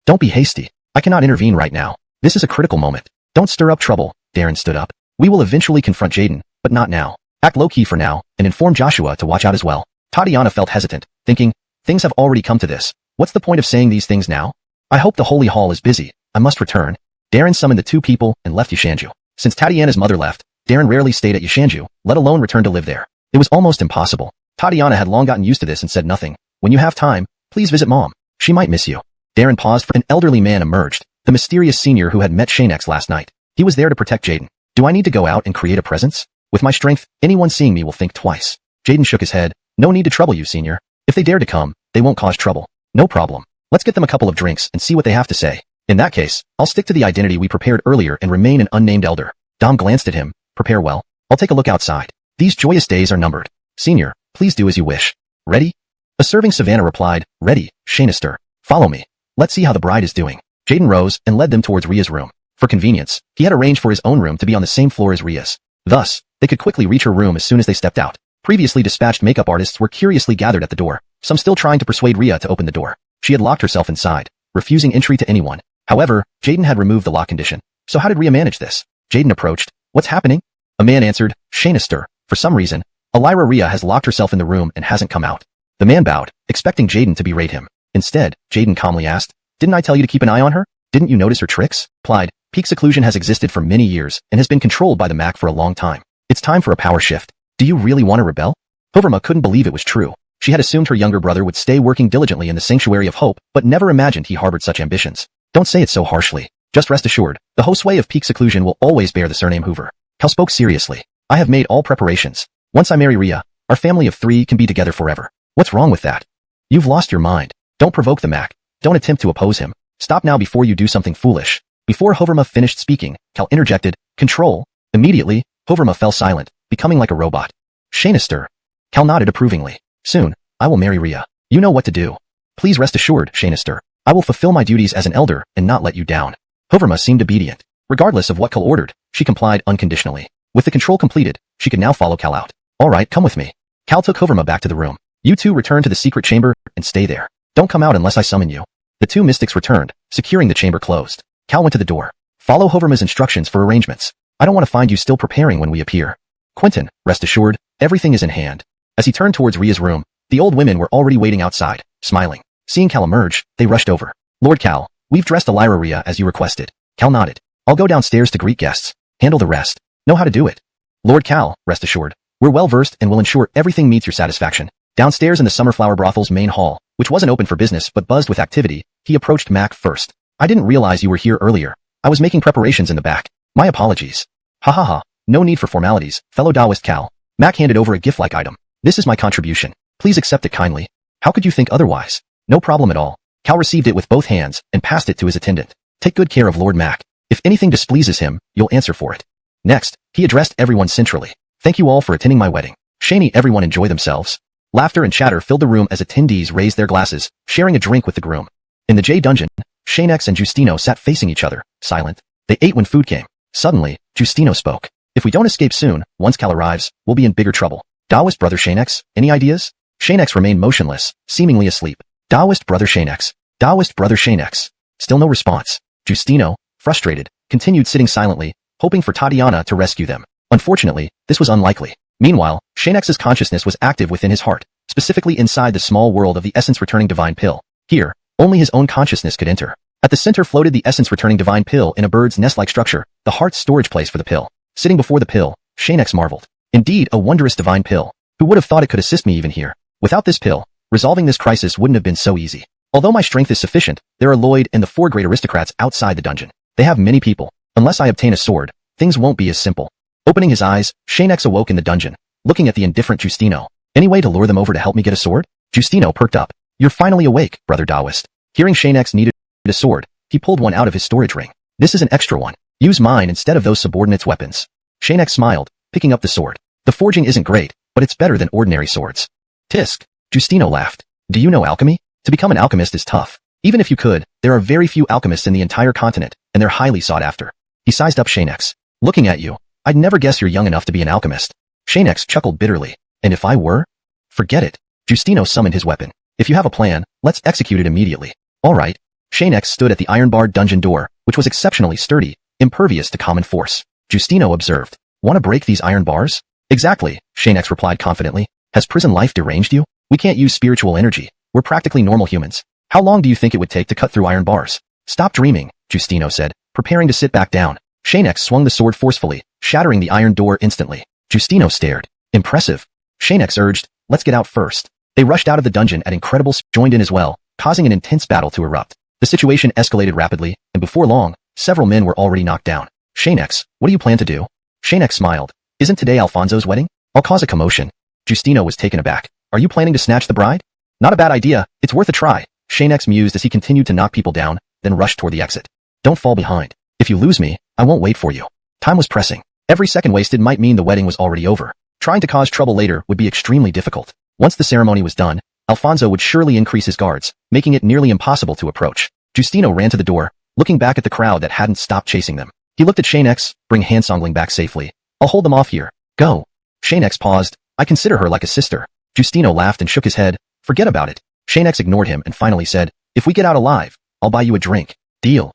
Don't be hasty. I cannot intervene right now. This is a critical moment. Don't stir up trouble. Darren stood up. We will eventually confront Jaden, but not now. Act low-key for now, and inform Joshua to watch out as well. Tatiana felt hesitant, thinking, things have already come to this. What's the point of saying these things now? I hope the Holy Hall is busy. I must return. Darren summoned the two people and left Xianxia. Since Tatiana's mother left, Darren rarely stayed at Xianxia, let alone return to live there. It was almost impossible. Tatiana had long gotten used to this and said nothing. When you have time, please visit Mom. She might miss you. Darren paused for an elderly man emerged, the mysterious senior who had met Xianxia last night. He was there to protect Jaden. Do I need to go out and create a presence? With my strength, anyone seeing me will think twice. Jaden shook his head. No need to trouble you, senior. If they dare to come, they won't cause trouble. No problem. Let's get them a couple of drinks and see what they have to say. In that case, I'll stick to the identity we prepared earlier and remain an unnamed elder. Dom glanced at him. Prepare well. I'll take a look outside. These joyous days are numbered. Senior, please do as you wish. Ready? A serving Savannah replied, ready, Xianxia. Follow me. Let's see how the bride is doing. Jaden rose and led them towards Ria's room. For convenience, he had arranged for his own room to be on the same floor as Ria's. Thus, they could quickly reach her room as soon as they stepped out. Previously dispatched makeup artists were curiously gathered at the door, some still trying to persuade Ria to open the door. She had locked herself inside, refusing entry to anyone. However, Jaden had removed the lock condition. So how did Ria manage this? Jaden approached. What's happening? A man answered, Xianxia. For some reason, Elira Ria has locked herself in the room and hasn't come out. The man bowed, expecting Jaden to berate him. Instead, Jaden calmly asked, didn't I tell you to keep an eye on her? Didn't you notice her tricks? Plied, peak seclusion has existed for many years and has been controlled by the MAC for a long time. It's time for a power shift. Do you really want to rebel? Hoverma couldn't believe it was true. She had assumed her younger brother would stay working diligently in the Sanctuary of Hope, but never imagined he harbored such ambitions. Don't say it so harshly. Just rest assured, the Hostway of Peak Seclusion will always bear the surname Hoover. Cal spoke seriously. I have made all preparations. Once I marry Ria, our family of 3 can be together forever. What's wrong with that? You've lost your mind. Don't provoke the Mac. Don't attempt to oppose him. Stop now before you do something foolish. Before Hoverma finished speaking, Cal interjected, Control. Immediately, Hoverma fell silent, becoming like a robot. Xianxia. Cal nodded approvingly. Soon, I will marry Ria. You know what to do. Please rest assured, Xianxia. I will fulfill my duties as an elder and not let you down. Hoverma seemed obedient. Regardless of what Cal ordered, she complied unconditionally. With the control completed, she could now follow Cal out. All right, come with me. Cal took Hoverma back to the room. You two return to the secret chamber and stay there. Don't come out unless I summon you. The two mystics returned, securing the chamber closed. Cal went to the door. Follow Hoverma's instructions for arrangements. I don't want to find you still preparing when we appear. Quentin, rest assured, everything is in hand. As he turned towards Ria's room, the old women were already waiting outside, smiling. Seeing Cal emerge, they rushed over. Lord Cal, we've dressed Elira Ria as you requested. Cal nodded. I'll go downstairs to greet guests. Handle the rest. Know how to do it. Lord Cal, rest assured. We're well versed and will ensure everything meets your satisfaction. Downstairs in the Summerflower Brothel's main hall, which wasn't open for business but buzzed with activity, he approached Mac first. I didn't realize you were here earlier. I was making preparations in the back. My apologies. Ha ha ha. No need for formalities, fellow Taoist Cal. Mac handed over a gift-like item. This is my contribution. Please accept it kindly. How could you think otherwise? No problem at all. Cal received it with both hands and passed it to his attendant. Take good care of Lord Mac. If anything displeases him, you'll answer for it. Next, he addressed everyone centrally. Thank you all for attending my wedding. Shani, everyone enjoy themselves. Laughter and chatter filled the room as attendees raised their glasses, sharing a drink with the groom. In the J dungeon, Xianxia and Justino sat facing each other, silent. They ate when food came. Suddenly, Justino spoke. If we don't escape soon, once Cal arrives, we'll be in bigger trouble. Taoist brother Xianxia, any ideas? Xianxia remained motionless, seemingly asleep. Taoist brother Xianxia. Taoist brother Xianxia. Still no response. Justino, frustrated, continued sitting silently, hoping for Tatiana to rescue them. Unfortunately, this was unlikely. Meanwhile, Xianxia's consciousness was active within his heart, specifically inside the small world of the essence-returning divine pill. Here, only his own consciousness could enter. At the center floated the essence-returning divine pill in a bird's nest-like structure, the heart's storage place for the pill. Sitting before the pill, Xianxia marveled. Indeed, a wondrous divine pill. Who would have thought it could assist me even here? Without this pill, resolving this crisis wouldn't have been so easy. Although my strength is sufficient, there are Lloyd and the 4 great aristocrats outside the dungeon. They have many people. Unless I obtain a sword, things won't be as simple. Opening his eyes, Xianxia awoke in the dungeon, looking at the indifferent Justino. Any way to lure them over to help me get a sword? Justino perked up. You're finally awake, brother Taoist. Hearing Xianxia needed a sword, he pulled one out of his storage ring. This is an extra one. Use mine instead of those subordinates' weapons. Xianxia smiled, picking up the sword. The forging isn't great, but it's better than ordinary swords. Tisk. Justino laughed. Do you know alchemy? To become an alchemist is tough. Even if you could, there are very few alchemists in the entire continent, and they're highly sought after. He sized up Xianxia. Looking at you, I'd never guess you're young enough to be an alchemist. Xianxia chuckled bitterly. And if I were? Forget it. Justino summoned his weapon. If you have a plan, let's execute it immediately. Alright. Xianxia stood at the iron-barred dungeon door, which was exceptionally sturdy, impervious to common force. Justino observed. Want to break these iron bars? Exactly, Xianxia replied confidently. Has prison life deranged you? We can't use spiritual energy. We're practically normal humans. How long do you think it would take to cut through iron bars? Stop dreaming, Justino said, preparing to sit back down. Xianxia swung the sword forcefully, shattering the iron door instantly. Justino stared. Impressive. Xianxia urged, let's get out first. They rushed out of the dungeon at incredible speed, joined in as well, causing an intense battle to erupt. The situation escalated rapidly, and before long, several men were already knocked down. Xianxia, what do you plan to do? Xianxia smiled. Isn't today Alfonso's wedding? I'll cause a commotion. Justino was taken aback. Are you planning to snatch the bride? Not a bad idea, it's worth a try. Xianxia mused as he continued to knock people down, then rushed toward the exit. Don't fall behind. If you lose me, I won't wait for you. Time was pressing. Every second wasted might mean the wedding was already over. Trying to cause trouble later would be extremely difficult. Once the ceremony was done, Alfonso would surely increase his guards, making it nearly impossible to approach. Justino ran to the door, looking back at the crowd that hadn't stopped chasing them. He looked at Xianxia, bring Hansongling back safely. I'll hold them off here. Go. Xianxia paused. I consider her like a sister. Justino laughed and shook his head. Forget about it. Xianxia ignored him and finally said, if we get out alive, I'll buy you a drink. Deal.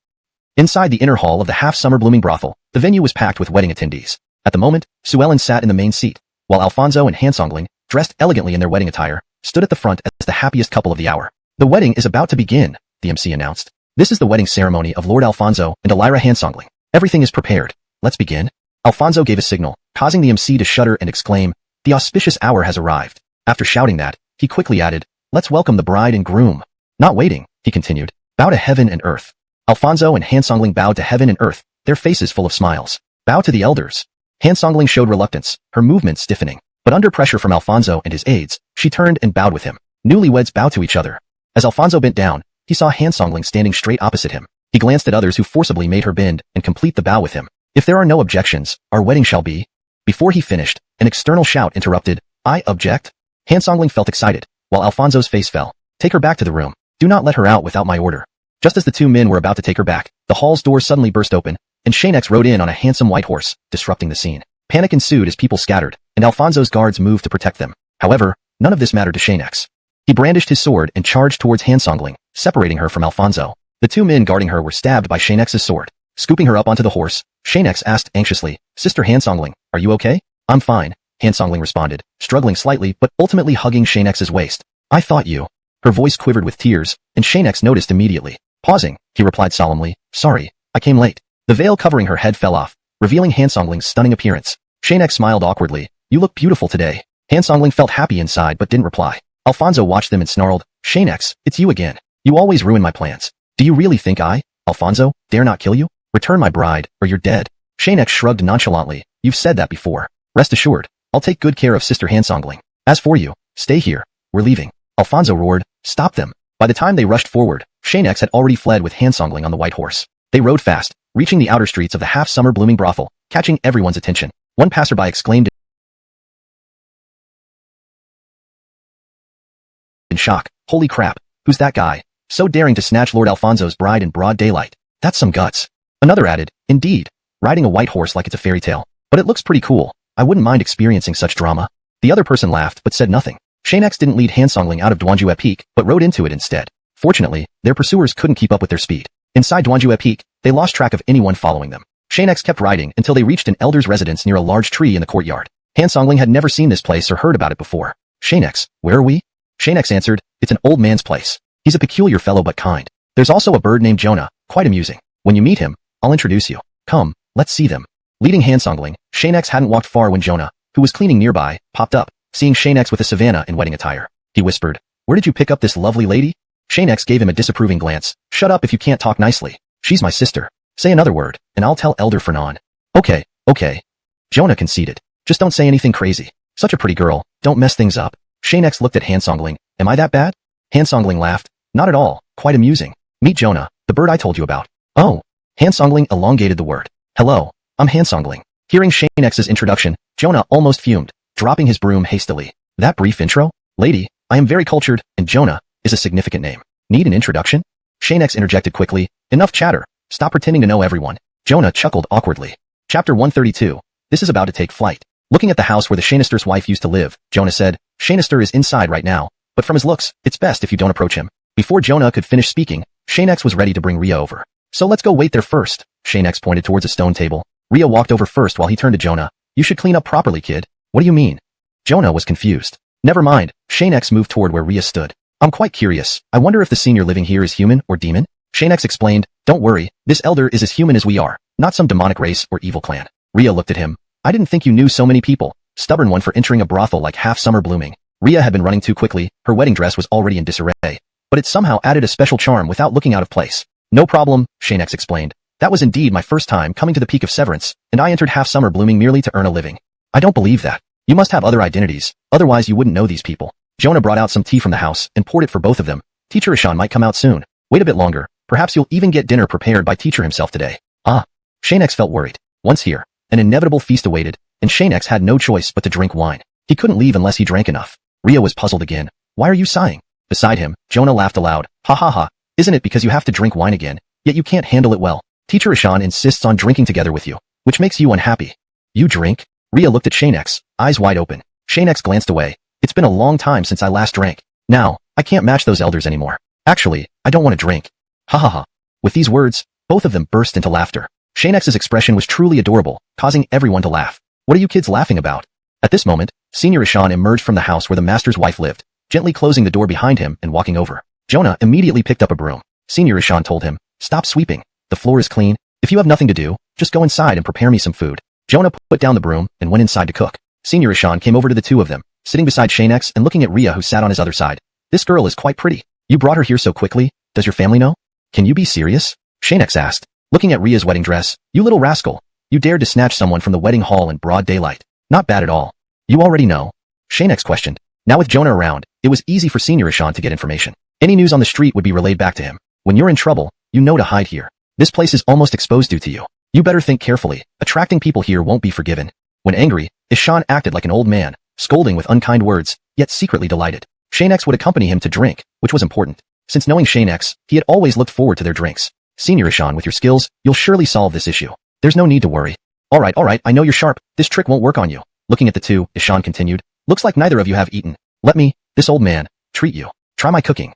Inside the inner hall of the half-summer blooming brothel, the venue was packed with wedding attendees. At the moment, Suellen sat in the main seat, while Alfonso and Hansongling, dressed elegantly in their wedding attire, stood at the front as the happiest couple of the hour. The wedding is about to begin, the MC announced. This is the wedding ceremony of Lord Alfonso and Elira Hansongling. Everything is prepared. Let's begin. Alfonso gave a signal, causing the MC to shudder and exclaim, the auspicious hour has arrived. After shouting that, he quickly added, let's welcome the bride and groom. Not waiting, he continued, bow to heaven and earth. Alfonso and Hansongling bowed to heaven and earth, their faces full of smiles. Bow to the elders. Hansongling showed reluctance, her movements stiffening. But under pressure from Alfonso and his aides, she turned and bowed with him. Newlyweds bowed to each other. As Alfonso bent down, he saw Hansongling standing straight opposite him. He glanced at others who forcibly made her bend and complete the bow with him. If there are no objections, our wedding shall be. Before he finished, an external shout interrupted. I object. Hansongling felt excited, while Alfonso's face fell. Take her back to the room. Do not let her out without my order. Just as the two men were about to take her back, the hall's door suddenly burst open, and Xianxia rode in on a handsome white horse, disrupting the scene. Panic ensued as people scattered, and Alfonso's guards moved to protect them. However, none of this mattered to Xianxia. He brandished his sword and charged towards Hansongling, separating her from Alfonso. The two men guarding her were stabbed by Xianxia's sword. Scooping her up onto the horse, Xianxia asked anxiously, Sister Hansongling, are you okay? I'm fine, Hansongling responded, struggling slightly but ultimately hugging Xianxia's waist. I thought you. Her voice quivered with tears, and Xianxia noticed immediately. Pausing, he replied solemnly, sorry, I came late. The veil covering her head fell off, revealing Hansongling's stunning appearance. Xianxia smiled awkwardly. You look beautiful today. Hansongling felt happy inside but didn't reply. Alfonso watched them and snarled, Xianxia, it's you again. You always ruin my plans. Do you really think I, Alfonso, dare not kill you? Return my bride, or you're dead. Xianxia shrugged nonchalantly. You've said that before. Rest assured, I'll take good care of Sister Hansongling. As for you, stay here. We're leaving. Alfonso roared, stop them. By the time they rushed forward, Xianxia had already fled with Hansongling on the white horse. They rode fast, reaching the outer streets of the half-summer blooming brothel, catching everyone's attention. One passerby exclaimed in shock, holy crap, who's that guy? So daring to snatch Lord Alfonso's bride in broad daylight. That's some guts. Another added, indeed, riding a white horse like it's a fairy tale. But it looks pretty cool. I wouldn't mind experiencing such drama. The other person laughed but said nothing. Xianxia didn't lead Hansongling out of Duanjue Peak, but rode into it instead. Fortunately, their pursuers couldn't keep up with their speed. Inside Duanjue Peak, they lost track of anyone following them. Xianxia kept riding until they reached an elder's residence near a large tree in the courtyard. Hansongling had never seen this place or heard about it before. Xianxia, where are we? Xianxia answered, it's an old man's place. He's a peculiar fellow but kind. There's also a bird named Jonah, quite amusing. When you meet him, I'll introduce you. Come, let's see them. Leading Hansongling, Xianxia hadn't walked far when Jonah, who was cleaning nearby, popped up, seeing Xianxia with a savannah in wedding attire. He whispered, where did you pick up this lovely lady? Xianxia gave him a disapproving glance. Shut up if you can't talk nicely. She's my sister. Say another word, and I'll tell Elder Fernan. Okay. Jonah conceded. Just don't say anything crazy. Such a pretty girl, don't mess things up. Xianxia looked at Hansongling. Am I that bad? Hansongling laughed. Not at all, quite amusing. Meet Jonah, the bird I told you about. Oh. Hansongling elongated the word. Hello, I'm Hansongling. Hearing Xianxia's introduction, Jonah almost fumed, dropping his broom hastily. That brief intro? Lady, I am very cultured, and Jonah is a significant name. Need an introduction? Xianxia interjected quickly. Enough chatter. Stop pretending to know everyone. Jonah chuckled awkwardly. Chapter 132. This is about to take flight. Looking at the house where the Xianxia's wife used to live, Jonah said, Xianxia is inside right now, but from his looks, it's best if you don't approach him. Before Jonah could finish speaking, Xianxia was ready to bring Ria over. So let's go wait there first. Xianxia pointed towards a stone table. Ria walked over first while he turned to Jonah. You should clean up properly, kid. What do you mean? Jonah was confused. Never mind. Xianxia moved toward where Ria stood. I'm quite curious. I wonder if the senior living here is human or demon? Xianxia explained, don't worry, this elder is as human as we are, not some demonic race or evil clan. Ria looked at him. I didn't think you knew so many people. Stubborn one for entering a brothel like half summer blooming. Ria had been running too quickly, her wedding dress was already in disarray, but it somehow added a special charm without looking out of place. No problem, Xianxia explained. That was indeed my first time coming to the peak of Severance, and I entered half summer blooming merely to earn a living. I don't believe that. You must have other identities, otherwise you wouldn't know these people. Jonah brought out some tea from the house and poured it for both of them. Teacher Ishan might come out soon. Wait a bit longer, perhaps you'll even get dinner prepared by teacher himself today. Ah. Xianxia felt worried. Once here, an inevitable feast awaited, and Xianxia had no choice but to drink wine. He couldn't leave unless he drank enough. Ria was puzzled again. Why are you sighing? Beside him, Jonah laughed aloud. Ha ha ha. Isn't it because you have to drink wine again, yet you can't handle it well? Teacher Ishan insists on drinking together with you, which makes you unhappy. You drink? Ria looked at Xianxia, eyes wide open. Xianxia glanced away. It's been a long time since I last drank. Now, I can't match those elders anymore. Actually, I don't want to drink. Ha ha ha. With these words, both of them burst into laughter. Xianxia's expression was truly adorable, causing everyone to laugh. What are you kids laughing about? At this moment, Senior Ishan emerged from the house where the master's wife lived, gently closing the door behind him and walking over. Jonah immediately picked up a broom. Senior Ishan told him, stop sweeping. The floor is clean. If you have nothing to do, just go inside and prepare me some food. Jonah put down the broom and went inside to cook. Senior Ishan came over to the two of them, sitting beside Xianxia and looking at Ria who sat on his other side. This girl is quite pretty. You brought her here so quickly? Does your family know? Can you be serious? Xianxia asked, looking at Ria's wedding dress. You little rascal. You dared to snatch someone from the wedding hall in broad daylight. Not bad at all. You already know? Xianxia questioned. Now with Jonah around, it was easy for Senior Ishan to get information. Any news on the street would be relayed back to him. When you're in trouble, you know to hide here. This place is almost exposed due to you. You better think carefully. Attracting people here won't be forgiven. When angry, Ishan acted like an old man, scolding with unkind words, yet secretly delighted. Xianxia would accompany him to drink, which was important. Since knowing Xianxia, he had always looked forward to their drinks. Senior Ishan, with your skills, you'll surely solve this issue. There's no need to worry. Alright, I know you're sharp. This trick won't work on you. Looking at the two, Ishan continued. Looks like neither of you have eaten. Let me, this old man, treat you. Try my cooking.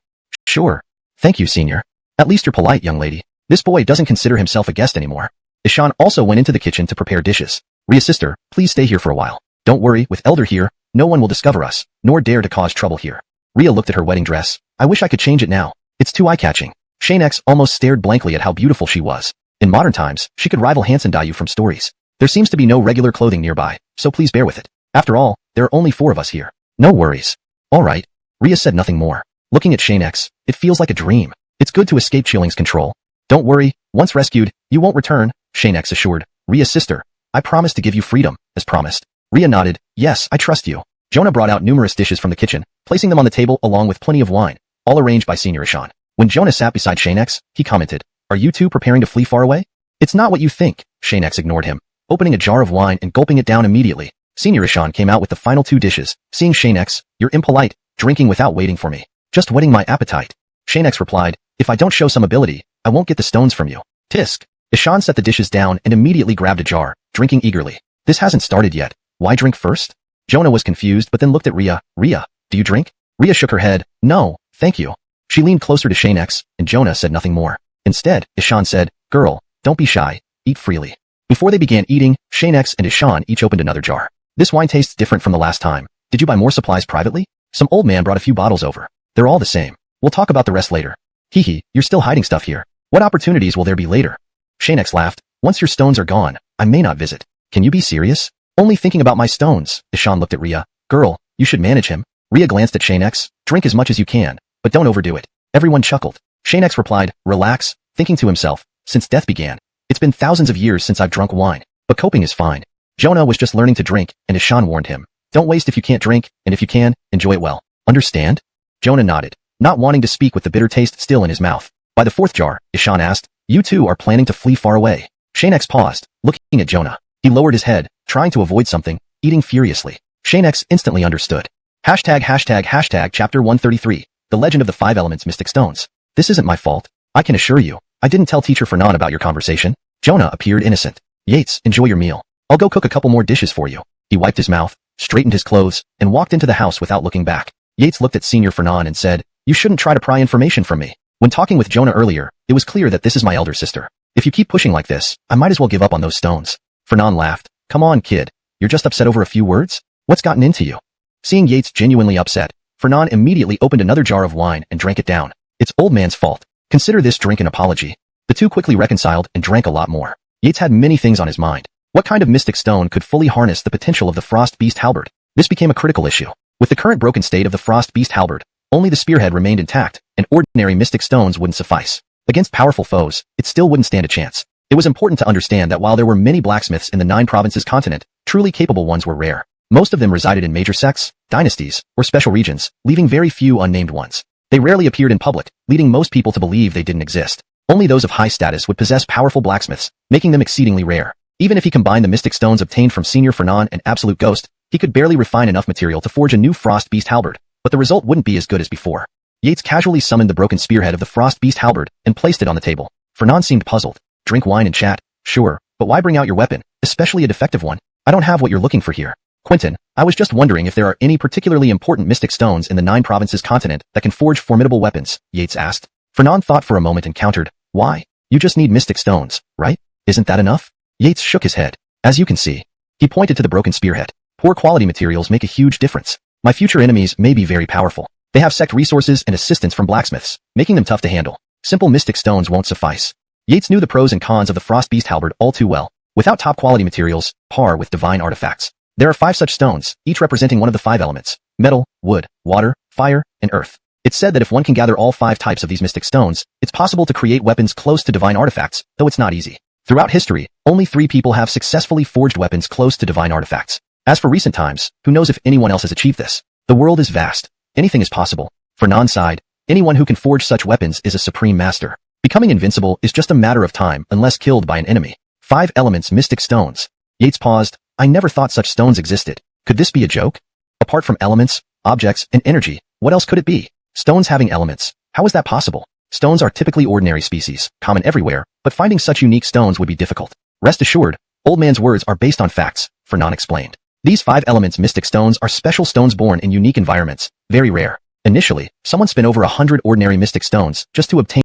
Sure. Thank you, Senior. At least you're polite, young lady. This boy doesn't consider himself a guest anymore. Ishan also went into the kitchen to prepare dishes. Ria's sister, please stay here for a while. Don't worry, with Elder here, no one will discover us, nor dare to cause trouble here. Ria looked at her wedding dress. I wish I could change it now. It's too eye-catching. Xianxia almost stared blankly at how beautiful she was. In modern times, she could rival Hansen Dayu from stories. There seems to be no regular clothing nearby, so please bear with it. After all, there are only 4 of us here. No worries. Alright. Ria said nothing more. Looking at Xianxia, it feels like a dream. It's good to escape Chilling's control. Don't worry, once rescued, you won't return, Xianxia assured. Ria's sister, I promise to give you freedom, as promised. Ria nodded, yes, I trust you. Jonah brought out numerous dishes from the kitchen, placing them on the table along with plenty of wine, all arranged by Senior Ishan. When Jonah sat beside Xianxia, he commented, are you two preparing to flee far away? It's not what you think, Xianxia ignored him, opening a jar of wine and gulping it down immediately. Senior Ishan came out with the final 2 dishes. Seeing Xianxia, you're impolite, drinking without waiting for me. Just whetting my appetite. Xianxia replied, if I don't show some ability, I won't get the stones from you. Tisk. Ishan set the dishes down and immediately grabbed a jar, drinking eagerly. This hasn't started yet. Why drink first? Jonah was confused but then looked at Ria. Ria, do you drink? Ria shook her head. No, thank you. She leaned closer to Xianxia, and Jonah said nothing more. Instead, Ishan said, girl, don't be shy, eat freely. Before they began eating, Xianxia and Ishan each opened another jar. This wine tastes different from the last time. Did you buy more supplies privately? Some old man brought a few bottles over. They're all the same. We'll talk about the rest later. Hehe, you're still hiding stuff here. What opportunities will there be later? Xianxia laughed. Once your stones are gone, I may not visit. Can you be serious? Only thinking about my stones. Ishan looked at Ria. Girl, you should manage him. Ria glanced at Xianxia. Drink as much as you can, but don't overdo it. Everyone chuckled. Xianxia replied, relax, thinking to himself, since death began. It's been thousands of years since I've drunk wine, but coping is fine. Jonah was just learning to drink, and Ishan warned him. Don't waste if you can't drink, and if you can, enjoy it well. Understand? Jonah nodded, not wanting to speak with the bitter taste still in his mouth. By the 4th jar, Ishan asked, you two are planning to flee far away. Xianxia paused, looking at Jonah. He lowered his head, trying to avoid something, eating furiously. Xianxia instantly understood. Hashtag chapter 133, The Legend of the 5 Elements Mystic Stones. This isn't my fault. I can assure you, I didn't tell Teacher Fernan about your conversation. Jonah appeared innocent. Yates, enjoy your meal. I'll go cook a couple more dishes for you. He wiped his mouth, straightened his clothes, and walked into the house without looking back. Yates looked at Senior XuanHuan and said, "You shouldn't try to pry information from me. When talking with Jonah earlier, it was clear that this is my elder sister. If you keep pushing like this, I might as well give up on those stones." XuanHuan laughed. "Come on, kid. You're just upset over a few words? What's gotten into you?" Seeing Yates genuinely upset, XuanHuan immediately opened another jar of wine and drank it down. "It's old man's fault. Consider this drink an apology." The two quickly reconciled and drank a lot more. Yates had many things on his mind. What kind of mystic stone could fully harness the potential of the Frost Beast halberd? This became a critical issue. With the current broken state of the Frost Beast halberd, only the spearhead remained intact, and ordinary mystic stones wouldn't suffice. Against powerful foes, it still wouldn't stand a chance. It was important to understand that while there were many blacksmiths in the 9 provinces continent, truly capable ones were rare. Most of them resided in major sects, dynasties, or special regions, leaving very few unnamed ones. They rarely appeared in public, leading most people to believe they didn't exist. Only those of high status would possess powerful blacksmiths, making them exceedingly rare. Even if he combined the mystic stones obtained from Senior XuanHuan and Absolute Ghost, he could barely refine enough material to forge a new Frost Beast halberd, but the result wouldn't be as good as before. Yates casually summoned the broken spearhead of the Frost Beast halberd and placed it on the table. XuanHuan seemed puzzled. "Drink wine and chat, sure, but why bring out your weapon, especially a defective one? I don't have what you're looking for here." "Quentin, I was just wondering if there are any particularly important mystic stones in the 9 provinces continent that can forge formidable weapons," Yates asked. XuanHuan thought for a moment and countered, "Why? You just need mystic stones, right? Isn't that enough?" Yates shook his head. "As you can see." He pointed to the broken spearhead. "Poor quality materials make a huge difference. My future enemies may be very powerful. They have sect resources and assistance from blacksmiths, making them tough to handle. Simple mystic stones won't suffice." Yates knew the pros and cons of the Frost Beast halberd all too well. Without top quality materials, par with divine artifacts. There are 5 such stones, each representing one of the 5 elements: metal, wood, water, fire, and earth. It's said that if one can gather all 5 types of these mystic stones, it's possible to create weapons close to divine artifacts, though it's not easy. Throughout history, only 3 people have successfully forged weapons close to divine artifacts. As for recent times, who knows if anyone else has achieved this? The world is vast. Anything is possible. For XuanHuan's side, anyone who can forge such weapons is a supreme master. Becoming invincible is just a matter of time unless killed by an enemy. 5 elements mystic stones. Yates paused. "I never thought such stones existed. Could this be a joke? Apart from elements, objects, and energy, what else could it be? Stones having elements. How is that possible? Stones are typically ordinary species, common everywhere, but finding such unique stones would be difficult. Rest assured, old man's words are based on facts," XuanHuan explained. "These 5 elements mystic stones are special stones born in unique environments, very rare. Initially, someone spent over 100 ordinary mystic stones just to obtain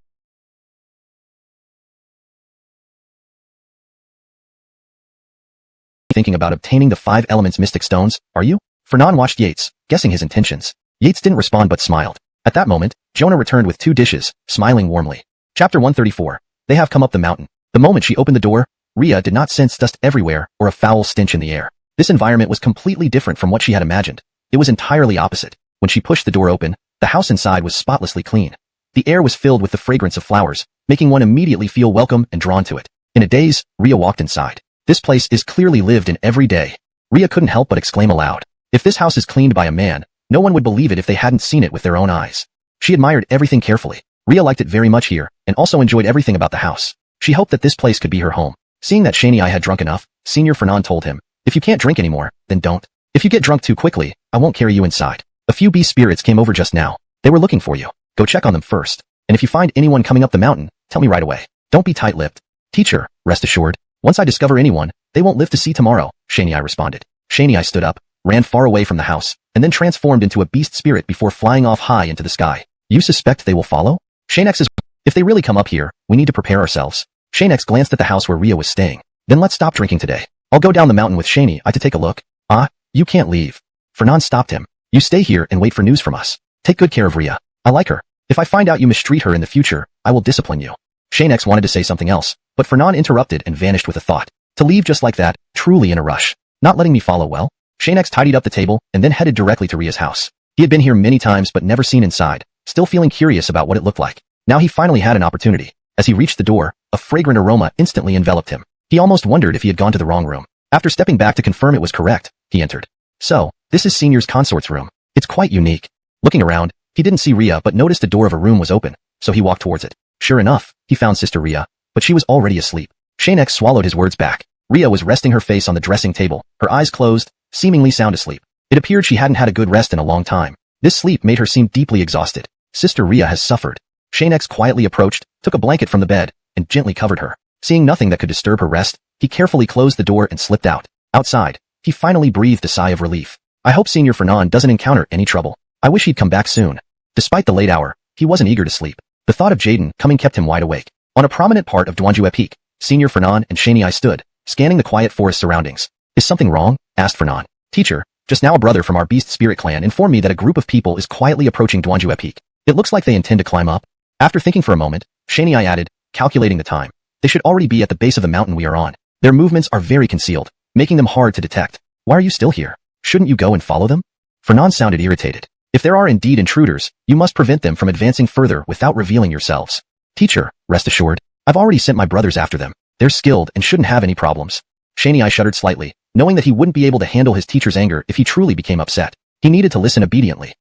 thinking about obtaining the 5 elements mystic stones, are you?" XuanHuan watched Yates, guessing his intentions. Yates didn't respond but smiled. At that moment, Jonah returned with 2 dishes, smiling warmly. Chapter 134. They have come up the mountain. The moment she opened the door, Rhea did not sense dust everywhere or a foul stench in the air. This environment was completely different from what she had imagined. It was entirely opposite. When she pushed the door open, the house inside was spotlessly clean. The air was filled with the fragrance of flowers, making one immediately feel welcome and drawn to it. In a daze, Rhea walked inside. "This place is clearly lived in every day." Rhea couldn't help but exclaim aloud. If this house is cleaned by a man, no one would believe it if they hadn't seen it with their own eyes. She admired everything carefully. Rhea liked it very much here, and also enjoyed everything about the house. She hoped that this place could be her home. Seeing that Xianxia had drunk enough, Senior XuanHuan told him, "If you can't drink anymore, then don't. If you get drunk too quickly, I won't carry you inside. A few beast spirits came over just now. They were looking for you. Go check on them first. And if you find anyone coming up the mountain, tell me right away. Don't be tight-lipped." "Teacher, rest assured, once I discover anyone, they won't live to see tomorrow," Xianxia responded. Xianxia stood up, ran far away from the house, and then transformed into a beast spirit before flying off high into the sky. "You suspect they will follow?" Xianxia, "If they really come up here, we need to prepare ourselves." Xianxia glanced at the house where Rhea was staying. "Then let's stop drinking today. I'll go down the mountain with Xianxia to take a look." "Ah, you can't leave." XuanHuan stopped him. "You stay here and wait for news from us. Take good care of Rhea. I like her. If I find out you mistreat her in the future, I will discipline you." Xianxia wanted to say something else, but XuanHuan interrupted and vanished with a thought. To leave just like that, truly in a rush. Not letting me follow well? Xianxia tidied up the table and then headed directly to Rhea's house. He had been here many times but never seen inside, still feeling curious about what it looked like. Now he finally had an opportunity. As he reached the door, a fragrant aroma instantly enveloped him. He almost wondered if he had gone to the wrong room. After stepping back to confirm it was correct, he entered. "So, this is Senior's consort's room. It's quite unique." Looking around, he didn't see Rhea but noticed the door of a room was open, so he walked towards it. Sure enough, he found Sister Rhea, but she was already asleep. Xianxia swallowed his words back. Rhea was resting her face on the dressing table, her eyes closed, seemingly sound asleep. It appeared she hadn't had a good rest in a long time. This sleep made her seem deeply exhausted. Sister Rhea has suffered. Xianxia quietly approached, took a blanket from the bed, and gently covered her. Seeing nothing that could disturb her rest, he carefully closed the door and slipped out. Outside, he finally breathed a sigh of relief. I hope Senior Fernand doesn't encounter any trouble. I wish he'd come back soon. Despite the late hour, he wasn't eager to sleep. The thought of Jaden coming kept him wide awake. On a prominent part of Duanjue Peak, Senior Fernand and Xianxia stood, scanning the quiet forest surroundings. Is something wrong? Asked Fernand. Teacher, just now a brother from our Beast Spirit clan informed me that a group of people is quietly approaching Duanjue Peak. It looks like they intend to climb up. After thinking for a moment, Xianxia added, calculating the time. They should already be at the base of the mountain we are on. Their movements are very concealed, making them hard to detect. Why are you still here? Shouldn't you go and follow them? Fernand sounded irritated. If there are indeed intruders, you must prevent them from advancing further without revealing yourselves. Teacher, rest assured, I've already sent my brothers after them. They're skilled and shouldn't have any problems. Xianxia shuddered slightly, knowing that he wouldn't be able to handle his teacher's anger if he truly became upset. He needed to listen obediently.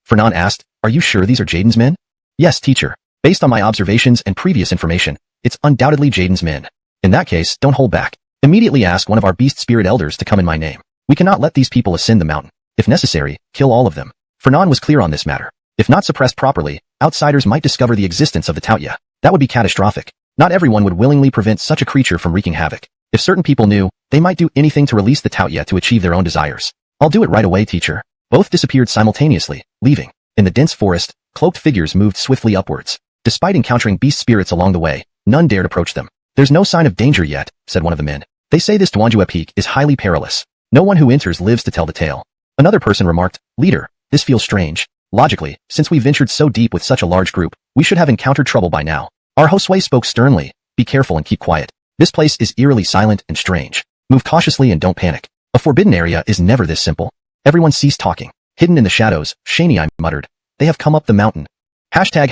Fernand asked, are you sure these are Jaden's men? Yes, teacher. Based on my observations and previous information, it's undoubtedly Jaden's men. In that case, don't hold back. Immediately ask one of our Beast Spirit elders to come in my name. We cannot let these people ascend the mountain. If necessary, kill all of them. Fernand was clear on this matter. If not suppressed properly, outsiders might discover the existence of the Taoya. That would be catastrophic. Not everyone would willingly prevent such a creature from wreaking havoc. If certain people knew, they might do anything to release the Taoya to achieve their own desires. I'll do it right away, teacher. Both disappeared simultaneously, leaving. In the dense forest, cloaked figures moved swiftly upwards. Despite encountering beast spirits along the way, none dared approach them. There's no sign of danger yet, said one of the men. They say this Duanjue Peak is highly perilous. No one who enters lives to tell the tale. Another person remarked, Leader, this feels strange. Logically, since we ventured so deep with such a large group, we should have encountered trouble by now. Our Josue spoke sternly, be careful and keep quiet. This place is eerily silent and strange. Move cautiously and don't panic. A forbidden area is never this simple. Everyone ceased talking. Hidden in the shadows, Xianxia muttered. They have come up the mountain. Hashtag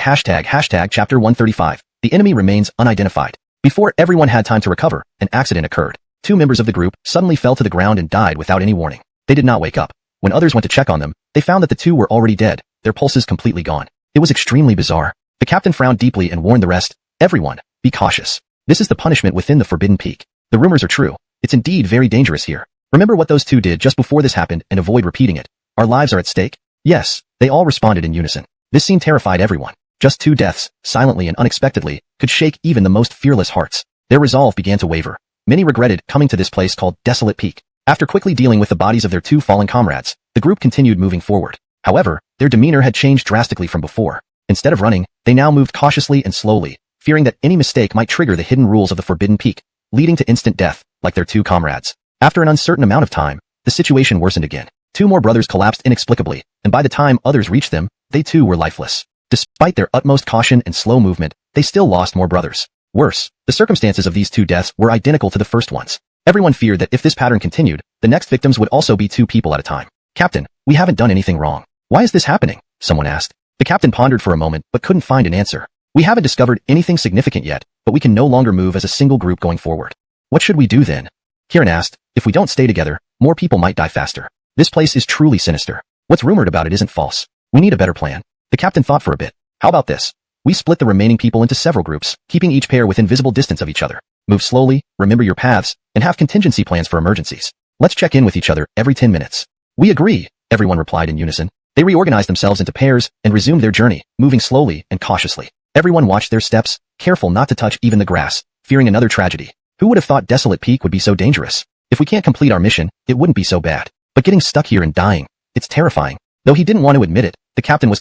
chapter 135. The enemy remains unidentified. Before everyone had time to recover, an accident occurred. Two members of the group suddenly fell to the ground and died without any warning. They did not wake up. When others went to check on them, they found that the two were already dead, their pulses completely gone. It was extremely bizarre. The captain frowned deeply and warned the rest, everyone, be cautious. This is the punishment within the Forbidden Peak. The rumors are true. It's indeed very dangerous here. Remember what those two did just before this happened and avoid repeating it. Our lives are at stake? Yes, they all responded in unison. This scene terrified everyone. Just two deaths, silently and unexpectedly, could shake even the most fearless hearts. Their resolve began to waver. Many regretted coming to this place called Desolate Peak. After quickly dealing with the bodies of their two fallen comrades, the group continued moving forward. However, their demeanor had changed drastically from before. Instead of running, they now moved cautiously and slowly, fearing that any mistake might trigger the hidden rules of the Forbidden Peak, leading to instant death, like their two comrades. After an uncertain amount of time, the situation worsened again. Two more brothers collapsed inexplicably, and by the time others reached them, they too were lifeless. Despite their utmost caution and slow movement, they still lost more brothers. Worse, the circumstances of these two deaths were identical to the first ones. Everyone feared that if this pattern continued, the next victims would also be two people at a time. Captain, we haven't done anything wrong. Why is this happening? Someone asked. The captain pondered for a moment but couldn't find an answer. We haven't discovered anything significant yet, but we can no longer move as a single group going forward. What should we do then? Kieran asked. If we don't stay together, more people might die faster. This place is truly sinister. What's rumored about it isn't false. We need a better plan. The captain thought for a bit. How about this? We split the remaining people into several groups, keeping each pair within visible distance of each other. Move slowly, remember your paths, and have contingency plans for emergencies. Let's check in with each other every 10 minutes. We agree, everyone replied in unison. They reorganized themselves into pairs and resumed their journey, moving slowly and cautiously. Everyone watched their steps, careful not to touch even the grass, fearing another tragedy. Who would have thought Desolate Peak would be so dangerous? If we can't complete our mission, it wouldn't be so bad. But getting stuck here and dying, it's terrifying. Though he didn't want to admit it, the captain was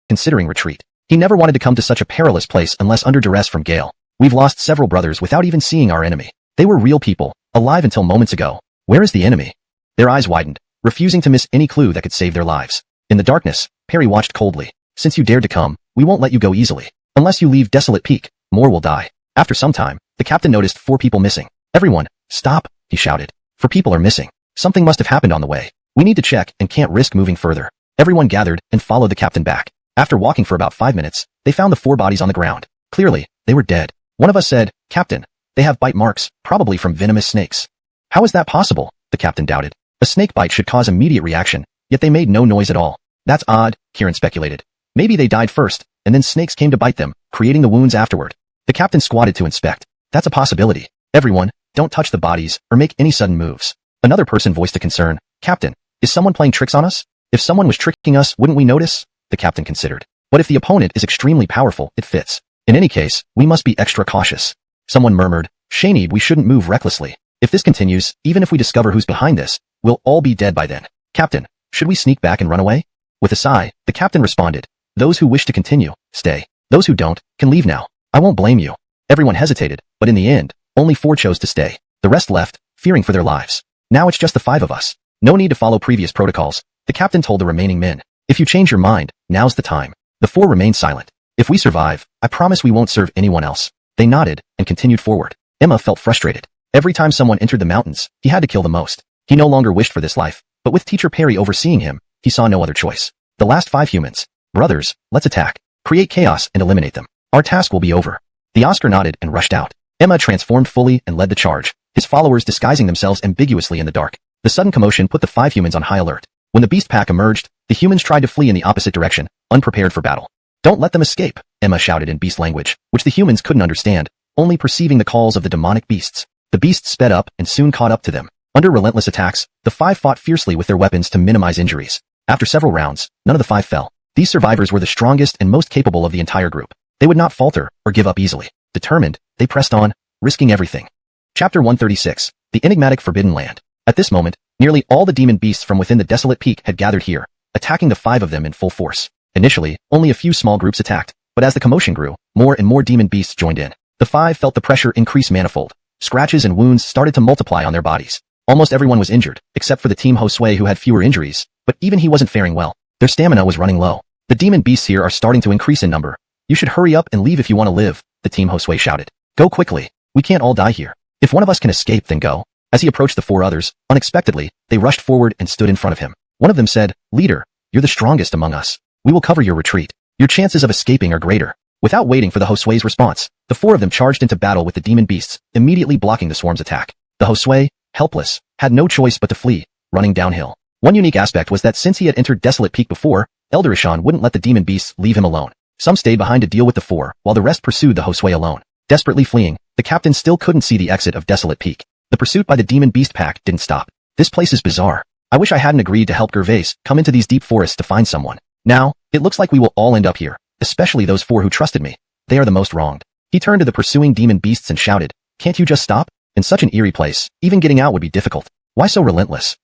considering retreat. He never wanted to come to such a perilous place unless under duress from Gale. We've lost several brothers without even seeing our enemy. They were real people, alive until moments ago. Where is the enemy? Their eyes widened, refusing to miss any clue that could save their lives. In the darkness, Perry watched coldly. Since you dared to come, we won't let you go easily. Unless you leave Desolate Peak, more will die. After some time, the captain noticed 4 people missing. Everyone, stop, he shouted. 4 people are missing. Something must have happened on the way. We need to check and can't risk moving further. Everyone gathered and followed the captain back. After walking for about 5 minutes, they found the 4 bodies on the ground. Clearly, they were dead. One of us said, Captain, they have bite marks, probably from venomous snakes. How is that possible? The captain doubted. A snake bite should cause immediate reaction, yet they made no noise at all. That's odd, Kieran speculated. Maybe they died first, and then snakes came to bite them, creating the wounds afterward. The captain squatted to inspect. That's a possibility. Everyone, don't touch the bodies or make any sudden moves. Another person voiced a concern. Captain, is someone playing tricks on us? If someone was tricking us, wouldn't we notice? The captain considered. But if the opponent is extremely powerful, it fits. In any case, we must be extra cautious. Someone murmured, Shaynid, we shouldn't move recklessly. If this continues, even if we discover who's behind this, we'll all be dead by then. Captain, should we sneak back and run away? With a sigh, the captain responded, those who wish to continue, stay. Those who don't, can leave now. I won't blame you. Everyone hesitated, but in the end, only 4 chose to stay. The rest left, fearing for their lives. Now it's just the 5 of us. No need to follow previous protocols. The captain told the remaining men. If you change your mind, now's the time. The 4 remained silent. If we survive, I promise we won't serve anyone else. They nodded and continued forward. Emma felt frustrated. Every time someone entered the mountains, he had to kill the most. He no longer wished for this life, but with Teacher Perry overseeing him, he saw no other choice. The last 5 humans. Brothers, let's attack. Create chaos and eliminate them. Our task will be over. The Oscar nodded and rushed out. Emma transformed fully and led the charge, his followers disguising themselves ambiguously in the dark. The sudden commotion put the 5 humans on high alert. When the beast pack emerged, the humans tried to flee in the opposite direction, unprepared for battle. Don't let them escape, Emma shouted in beast language, which the humans couldn't understand, only perceiving the calls of the demonic beasts. The beasts sped up and soon caught up to them. Under relentless attacks, the 5 fought fiercely with their weapons to minimize injuries. After several rounds, none of the 5 fell. These survivors were the strongest and most capable of the entire group. They would not falter or give up easily. Determined, they pressed on, risking everything. Chapter 136. The Enigmatic Forbidden Land. At this moment, nearly all the demon beasts from within the desolate peak had gathered here, attacking the 5 of them in full force. Initially, only a few small groups attacked, but as the commotion grew, more and more demon beasts joined in. The 5 felt the pressure increase manifold. Scratches and wounds started to multiply on their bodies. Almost everyone was injured, except for the team Josue who had fewer injuries, but even he wasn't faring well. Their stamina was running low. The demon beasts here are starting to increase in number. You should hurry up and leave if you want to live, the team Josue shouted. Go quickly. We can't all die here. If one of us can escape, then go. As he approached the 4 others, unexpectedly, they rushed forward and stood in front of him. One of them said, Leader, you're the strongest among us. We will cover your retreat. Your chances of escaping are greater. Without waiting for the Josue's response, the 4 of them charged into battle with the demon beasts, immediately blocking the swarm's attack. The Josue, helpless, had no choice but to flee, running downhill. One unique aspect was that since he had entered Desolate Peak before, Elder Ishan wouldn't let the demon beasts leave him alone. Some stayed behind to deal with the 4, while the rest pursued the Josue alone. Desperately fleeing, the captain still couldn't see the exit of Desolate Peak. The pursuit by the demon beast pack didn't stop. This place is bizarre. I wish I hadn't agreed to help Gervais come into these deep forests to find someone. Now, it looks like we will all end up here, especially those 4 who trusted me. They are the most wronged. He turned to the pursuing demon beasts and shouted, Can't you just stop? In such an eerie place, even getting out would be difficult. Why so relentless?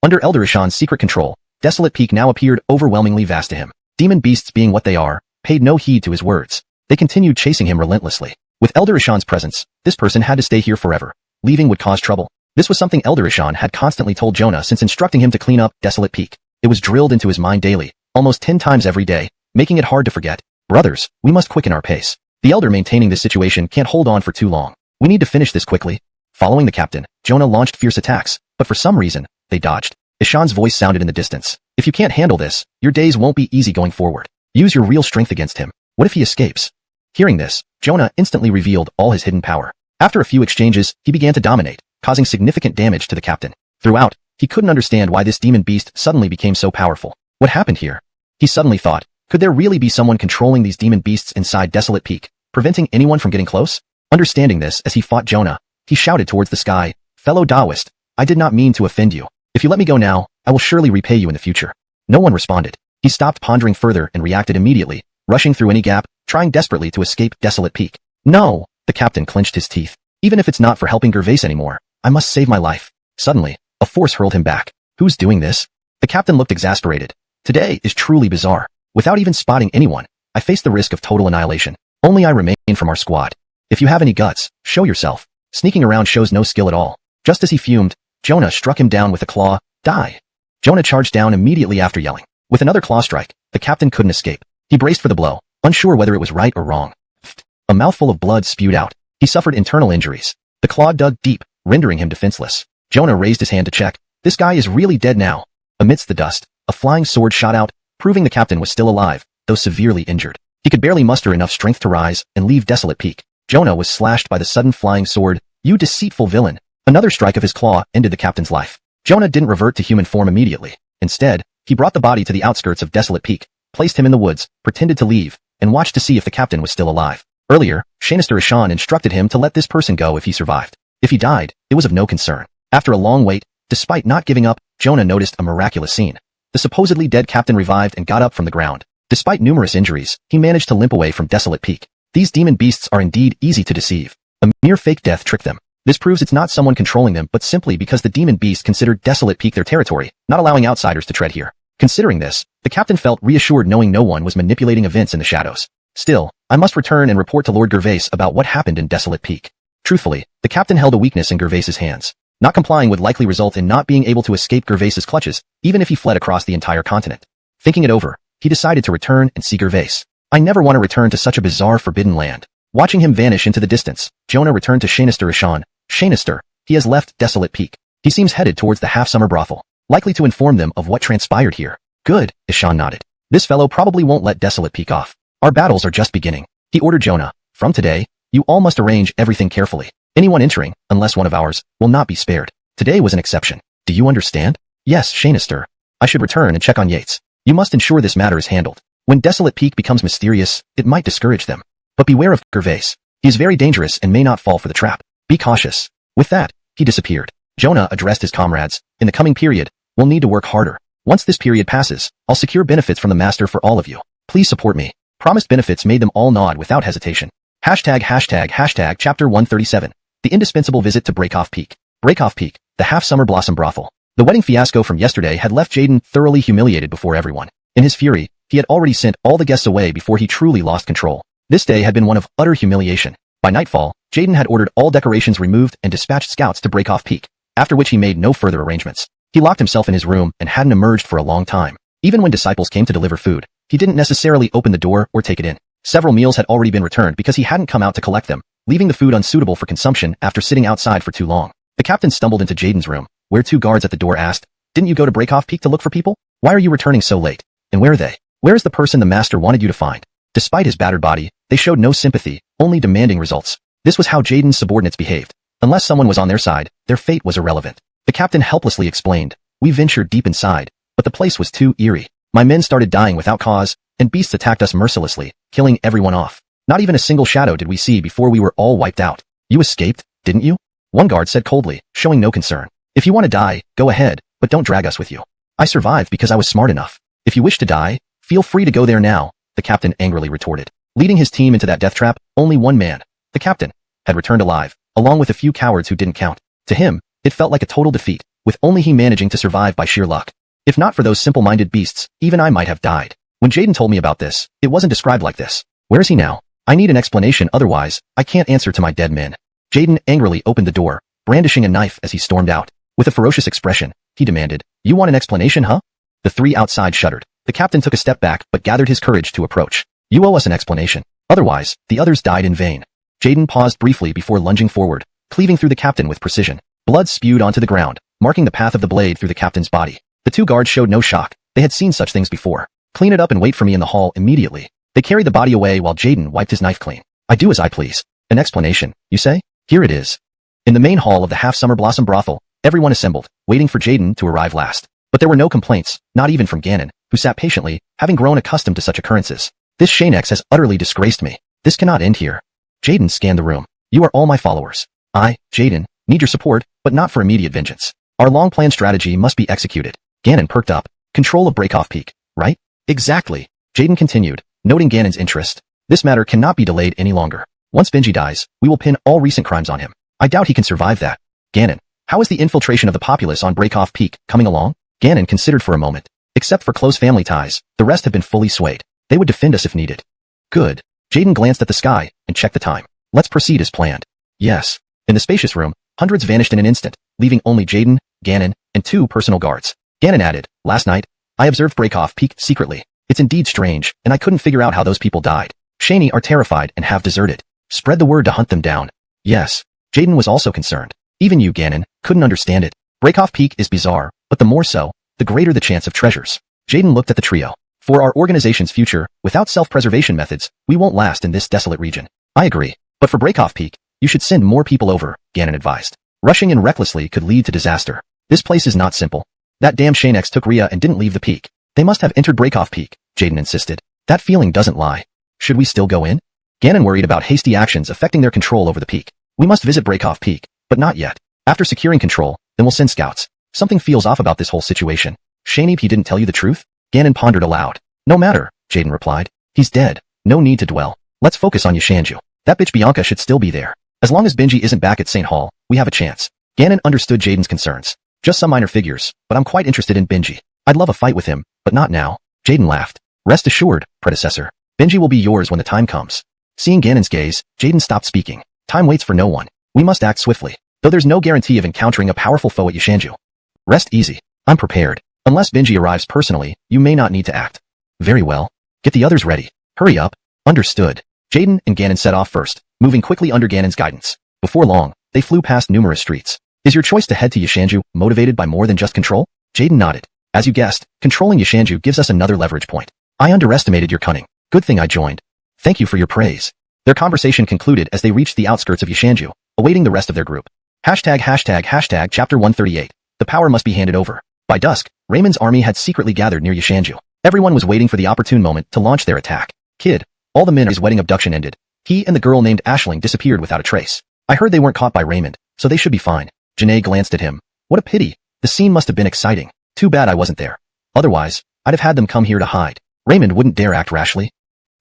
Under Elder Ishan's secret control, Desolate Peak now appeared overwhelmingly vast to him. Demon beasts being what they are, paid no heed to his words. They continued chasing him relentlessly. With Elder Ishan's presence, this person had to stay here forever. Leaving would cause trouble. This was something Elder Ishan had constantly told Jonah since instructing him to clean up Desolate Peak. It was drilled into his mind daily, almost 10 times every day, making it hard to forget. Brothers, we must quicken our pace. The Elder maintaining this situation can't hold on for too long. We need to finish this quickly. Following the captain, Jonah launched fierce attacks, but for some reason, they dodged. Ishan's voice sounded in the distance. If you can't handle this, your days won't be easy going forward. Use your real strength against him. What if he escapes? Hearing this, Jonah instantly revealed all his hidden power. After a few exchanges, he began to dominate, causing significant damage to the captain. Throughout, he couldn't understand why this demon beast suddenly became so powerful. What happened here? He suddenly thought, could there really be someone controlling these demon beasts inside Desolate Peak, preventing anyone from getting close? Understanding this as he fought Jonah, he shouted towards the sky, Fellow Taoist, I did not mean to offend you. If you let me go now, I will surely repay you in the future. No one responded. He stopped pondering further and reacted immediately, rushing through any gap, trying desperately to escape Desolate Peak. No! The captain clenched his teeth. Even if it's not for helping Gervais anymore, I must save my life. Suddenly, a force hurled him back. Who's doing this? The captain looked exasperated. Today is truly bizarre. Without even spotting anyone, I face the risk of total annihilation. Only I remain from our squad. If you have any guts, show yourself. Sneaking around shows no skill at all. Just as he fumed, Jonah struck him down with a claw. Die! Jonah charged down immediately after yelling. With another claw strike, the captain couldn't escape. He braced for the blow, unsure whether it was right or wrong. A mouthful of blood spewed out. He suffered internal injuries. The claw dug deep, rendering him defenseless. Jonah raised his hand to check. This guy is really dead now. Amidst the dust, a flying sword shot out, proving the captain was still alive, though severely injured. He could barely muster enough strength to rise and leave Desolate Peak. Jonah was slashed by the sudden flying sword. You deceitful villain! Another strike of his claw ended the captain's life. Jonah didn't revert to human form immediately. Instead, he brought the body to the outskirts of Desolate Peak, placed him in the woods, pretended to leave, and watched to see if the captain was still alive. Earlier, Xianxia Ishan instructed him to let this person go if he survived. If he died, it was of no concern. After a long wait, despite not giving up, Jonah noticed a miraculous scene. The supposedly dead captain revived and got up from the ground. Despite numerous injuries, he managed to limp away from Desolate Peak. These demon beasts are indeed easy to deceive. A mere fake death tricked them. This proves it's not someone controlling them but simply because the demon beast considered Desolate Peak their territory, not allowing outsiders to tread here. Considering this, the captain felt reassured knowing no one was manipulating events in the shadows. Still, I must return and report to Lord Gervais about what happened in Desolate Peak. Truthfully, the captain held a weakness in Gervais's hands. Not complying would likely result in not being able to escape Gervais's clutches, even if he fled across the entire continent. Thinking it over, he decided to return and see Gervais. I never want to return to such a bizarre forbidden land. Watching him vanish into the distance, Jonah returned to Xianxia. Xianxia, he has left Desolate Peak. He seems headed towards the half-summer brothel, likely to inform them of what transpired here. Good, Ishan nodded. This fellow probably won't let Desolate Peak off. Our battles are just beginning. He ordered Jonah. From today, you all must arrange everything carefully. Anyone entering, unless one of ours, will not be spared. Today was an exception. Do you understand? Yes, Xianxia. I should return and check on Yates. You must ensure this matter is handled. When Desolate Peak becomes mysterious, it might discourage them. But beware of Gervais. He is very dangerous and may not fall for the trap. Be cautious. With that, he disappeared. Jonah addressed his comrades. In the coming period, we'll need to work harder. Once this period passes, I'll secure benefits from the master for all of you. Please support me. Promised benefits made them all nod without hesitation. Hashtag chapter 137. The indispensable visit to Breakoff Peak. Breakoff Peak, the half-summer blossom brothel. The wedding fiasco from yesterday had left Jaden thoroughly humiliated before everyone. In his fury, he had already sent all the guests away before he truly lost control. This day had been one of utter humiliation. By nightfall, Jaden had ordered all decorations removed and dispatched scouts to Breakoff Peak, after which he made no further arrangements. He locked himself in his room and hadn't emerged for a long time. Even when disciples came to deliver food, he didn't necessarily open the door or take it in. Several meals had already been returned because he hadn't come out to collect them, leaving the food unsuitable for consumption after sitting outside for too long. The captain stumbled into Jaden's room, where two guards at the door asked, "Didn't you go to Breakoff Peak to look for people? Why are you returning so late? And where are they? Where is the person the master wanted you to find?" Despite his battered body, they showed no sympathy, only demanding results. This was how Jaden's subordinates behaved. Unless someone was on their side, their fate was irrelevant. The captain helplessly explained, "We ventured deep inside, but the place was too eerie. My men started dying without cause, and beasts attacked us mercilessly, killing everyone off. Not even a single shadow did we see before we were all wiped out. You escaped, didn't you?" One guard said coldly, showing no concern. "If you want to die, go ahead, but don't drag us with you. I survived because I was smart enough. If you wish to die, feel free to go there now," the captain angrily retorted. Leading his team into that death trap, only one man, the captain, had returned alive, along with a few cowards who didn't count. To him, it felt like a total defeat, with only he managing to survive by sheer luck. If not for those simple-minded beasts, even I might have died. When Jaden told me about this, it wasn't described like this. Where is he now? I need an explanation, otherwise, I can't answer to my dead men. Jaden angrily opened the door, brandishing a knife as he stormed out. With a ferocious expression, he demanded, "You want an explanation, huh?" The three outside shuddered. The captain took a step back but gathered his courage to approach. "You owe us an explanation. Otherwise, the others died in vain." Jaden paused briefly before lunging forward, cleaving through the captain with precision. Blood spewed onto the ground, marking the path of the blade through the captain's body. The two guards showed no shock. They had seen such things before. "Clean it up and wait for me in the hall immediately." They carried the body away while Jaden wiped his knife clean. "I do as I please." "An explanation, you say? Here it is." In the main hall of the half-summer blossom brothel, everyone assembled, waiting for Jaden to arrive last. But there were no complaints, not even from Ganon, who sat patiently, having grown accustomed to such occurrences. "This Xianxia has utterly disgraced me. This cannot end here." Jaden scanned the room. "You are all my followers. I, Jaden, need your support, but not for immediate vengeance. Our long-planned strategy must be executed." Ganon perked up. "Control of Breakoff Peak, right?" "Exactly." Jaden continued, noting Ganon's interest. "This matter cannot be delayed any longer. Once Benji dies, we will pin all recent crimes on him. I doubt he can survive that." "Ganon, how is the infiltration of the populace on Breakoff Peak coming along?" Ganon considered for a moment. "Except for close family ties, the rest have been fully swayed. They would defend us if needed." "Good." Jaden glanced at the sky and checked the time. "Let's proceed as planned." "Yes." In the spacious room, hundreds vanished in an instant, leaving only Jaden, Ganon, and two personal guards. Ganon added, "Last night, I observed Breakoff Peak secretly. It's indeed strange, and I couldn't figure out how those people died. Shani are terrified and have deserted. Spread the word to hunt them down." "Yes." Jaden was also concerned. Even you, Ganon, couldn't understand it. Breakoff Peak is bizarre, but the more so, the greater the chance of treasures. Jaden looked at the trio. "For our organization's future, without self-preservation methods, we won't last in this desolate region." "I agree. But for Breakoff Peak, you should send more people over," Ganon advised. "Rushing in recklessly could lead to disaster. This place is not simple. That damn Xianxia took Rhea and didn't leave the peak. They must have entered Breakoff Peak," Jaden insisted. "That feeling doesn't lie. Should we still go in?" Ganon worried about hasty actions affecting their control over the peak. "We must visit Breakoff Peak, but not yet. After securing control, then we'll send scouts. Something feels off about this whole situation." "Shani, he didn't tell you the truth?" Ganon pondered aloud. "No matter," Jaden replied. "He's dead. No need to dwell. Let's focus on Xianxia. That bitch Bianca should still be there. As long as Benji isn't back at St. Hall, we have a chance. Ganon understood Jaden's concerns. Just some minor figures, but I'm quite interested in Benji. I'd love a fight with him, but not now. Jaden laughed. Rest assured, predecessor. Benji will be yours when the time comes. Seeing Ganon's gaze, Jaden stopped speaking. Time waits for no one. We must act swiftly, though there's no guarantee of encountering a powerful foe at Xianxia. Rest easy. I'm prepared. Unless Benji arrives personally, you may not need to act. Very well. Get the others ready. Hurry up. Understood. Jaden and Ganon set off first, moving quickly under Ganon's guidance. Before long, they flew past numerous streets. Is your choice to head to Xianxia motivated by more than just control? Jaden nodded. As you guessed, controlling Xianxia gives us another leverage point. I underestimated your cunning. Good thing I joined. Thank you for your praise. Their conversation concluded as they reached the outskirts of Xianxia, awaiting the rest of their group. Chapter 138. The power must be handed over. By dusk, Raymond's army had secretly gathered near Xianxia. Everyone was waiting for the opportune moment to launch their attack. Kid, all the men his wedding abduction ended. He and the girl named Ashling disappeared without a trace. I heard they weren't caught by Raymond, so they should be fine. Janae glanced at him. What a pity. The scene must have been exciting. Too bad I wasn't there. Otherwise, I'd have had them come here to hide. Raymond wouldn't dare act rashly.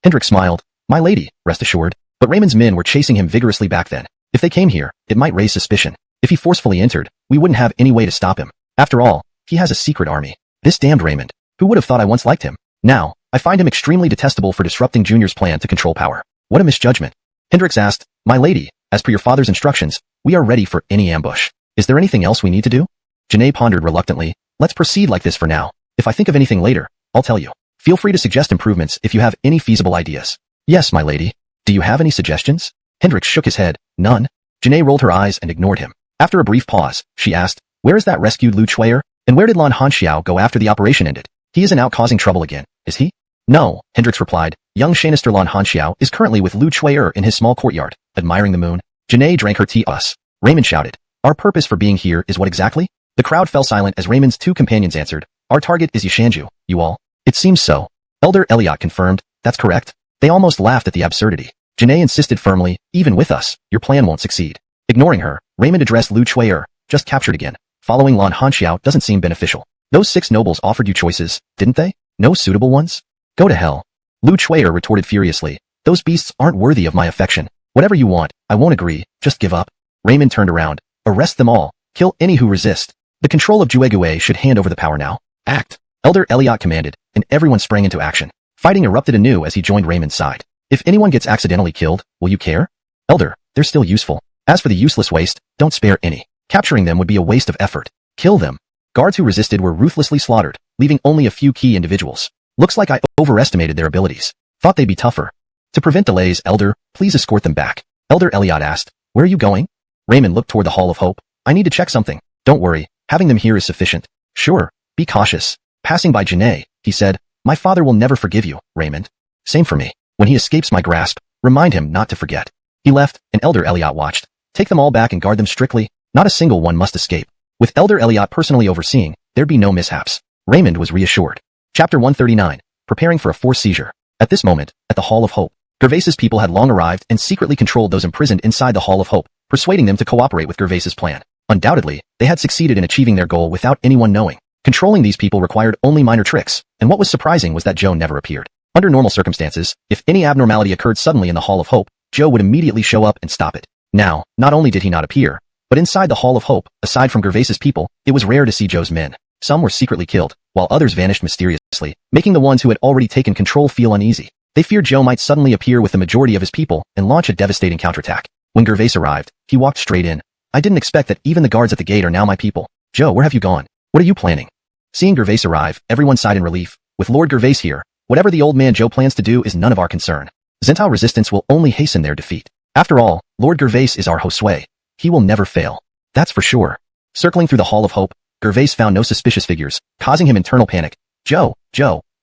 Hendrik smiled. My lady, rest assured. But Raymond's men were chasing him vigorously back then. If they came here, it might raise suspicion. If he forcefully entered, we wouldn't have any way to stop him. After all, he has a secret army. This damned Raymond. Who would have thought I once liked him? Now, I find him extremely detestable for disrupting Junior's plan to control power. What a misjudgment. Hendrix asked, My lady, as per your father's instructions, we are ready for any ambush. Is there anything else we need to do? Janae pondered reluctantly. Let's proceed like this for now. If I think of anything later, I'll tell you. Feel free to suggest improvements if you have any feasible ideas. Yes, my lady. Do you have any suggestions? Hendrix shook his head. None. Janae rolled her eyes and ignored him. After a brief pause, she asked, Where is that rescued Lu Chuier? And where did Lan Hanxiao go after the operation ended? He isn't out causing trouble again, is he? No, Hendrix replied. Young Shanister Lan Hanxiao is currently with Lu Chuier in his small courtyard, admiring the moon. Janae drank her tea. Us. Raymond shouted. Our purpose for being here is what exactly? The crowd fell silent as Raymond's two companions answered. Our target is Xianxia, you all. It seems so. Elder Elliot confirmed. That's correct. They almost laughed at the absurdity. Janae insisted firmly, even with us, your plan won't succeed. Ignoring her, Raymond addressed Lu Chuier, just captured again. Following Lan Hanxiao doesn't seem beneficial. Those 6 nobles offered you choices, didn't they? No suitable ones? Go to hell. Lu Chuier retorted furiously. Those beasts aren't worthy of my affection. Whatever you want, I won't agree, just give up. Raymond turned around. Arrest them all. Kill any who resist. The control of Juegue should hand over the power now. Act. Elder Elliot commanded, and everyone sprang into action. Fighting erupted anew as he joined Raymond's side. If anyone gets accidentally killed, will you care? Elder, they're still useful. As for the useless waste, don't spare any. Capturing them would be a waste of effort. Kill them. Guards who resisted were ruthlessly slaughtered, leaving only a few key individuals. Looks like I overestimated their abilities. Thought they'd be tougher. To prevent delays, Elder, please escort them back. Elder Elliot asked, Where are you going? Raymond looked toward the Hall of Hope. I need to check something. Don't worry, having them here is sufficient. Sure, be cautious. Passing by Janae, he said, My father will never forgive you, Raymond. Same for me. When he escapes my grasp, remind him not to forget. He left, and Elder Elliot watched. Take them all back and guard them strictly. Not a single one must escape. With Elder Elliot personally overseeing, there'd be no mishaps. Raymond was reassured. Chapter 139. Preparing for a forced seizure. At this moment, at the Hall of Hope, Gervais's people had long arrived and secretly controlled those imprisoned inside the Hall of Hope, persuading them to cooperate with Gervais's plan. Undoubtedly, they had succeeded in achieving their goal without anyone knowing. Controlling these people required only minor tricks, and what was surprising was that Joe never appeared. Under normal circumstances, if any abnormality occurred suddenly in the Hall of Hope, Joe would immediately show up and stop it. Now, not only did he not appear, but inside the Hall of Hope, aside from Gervais's people, it was rare to see Joe's men. Some were secretly killed, while others vanished mysteriously, making the ones who had already taken control feel uneasy. They feared Joe might suddenly appear with the majority of his people and launch a devastating counterattack. When Gervais arrived, he walked straight in. I didn't expect that even the guards at the gate are now my people. Joe, where have you gone? What are you planning? Seeing Gervais arrive, everyone sighed in relief. With Lord Gervais here, whatever the old man Joe plans to do is none of our concern. Zentao resistance will only hasten their defeat. After all, Lord Gervais is our Josue. He will never fail. That's for sure. Circling through the Hall of Hope, Gervais found no suspicious figures, causing him internal panic. Joe,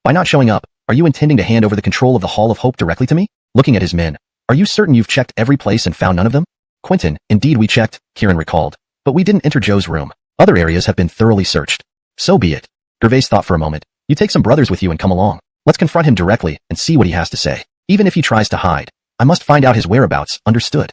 by not showing up, are you intending to hand over the control of the Hall of Hope directly to me? Looking at his men, are you certain you've checked every place and found none of them? Quentin, indeed we checked, Kieran recalled. But we didn't enter Joe's room. Other areas have been thoroughly searched. So be it. Gervais thought for a moment. You take some brothers with you and come along. Let's confront him directly and see what he has to say. Even if he tries to hide, I must find out his whereabouts, understood?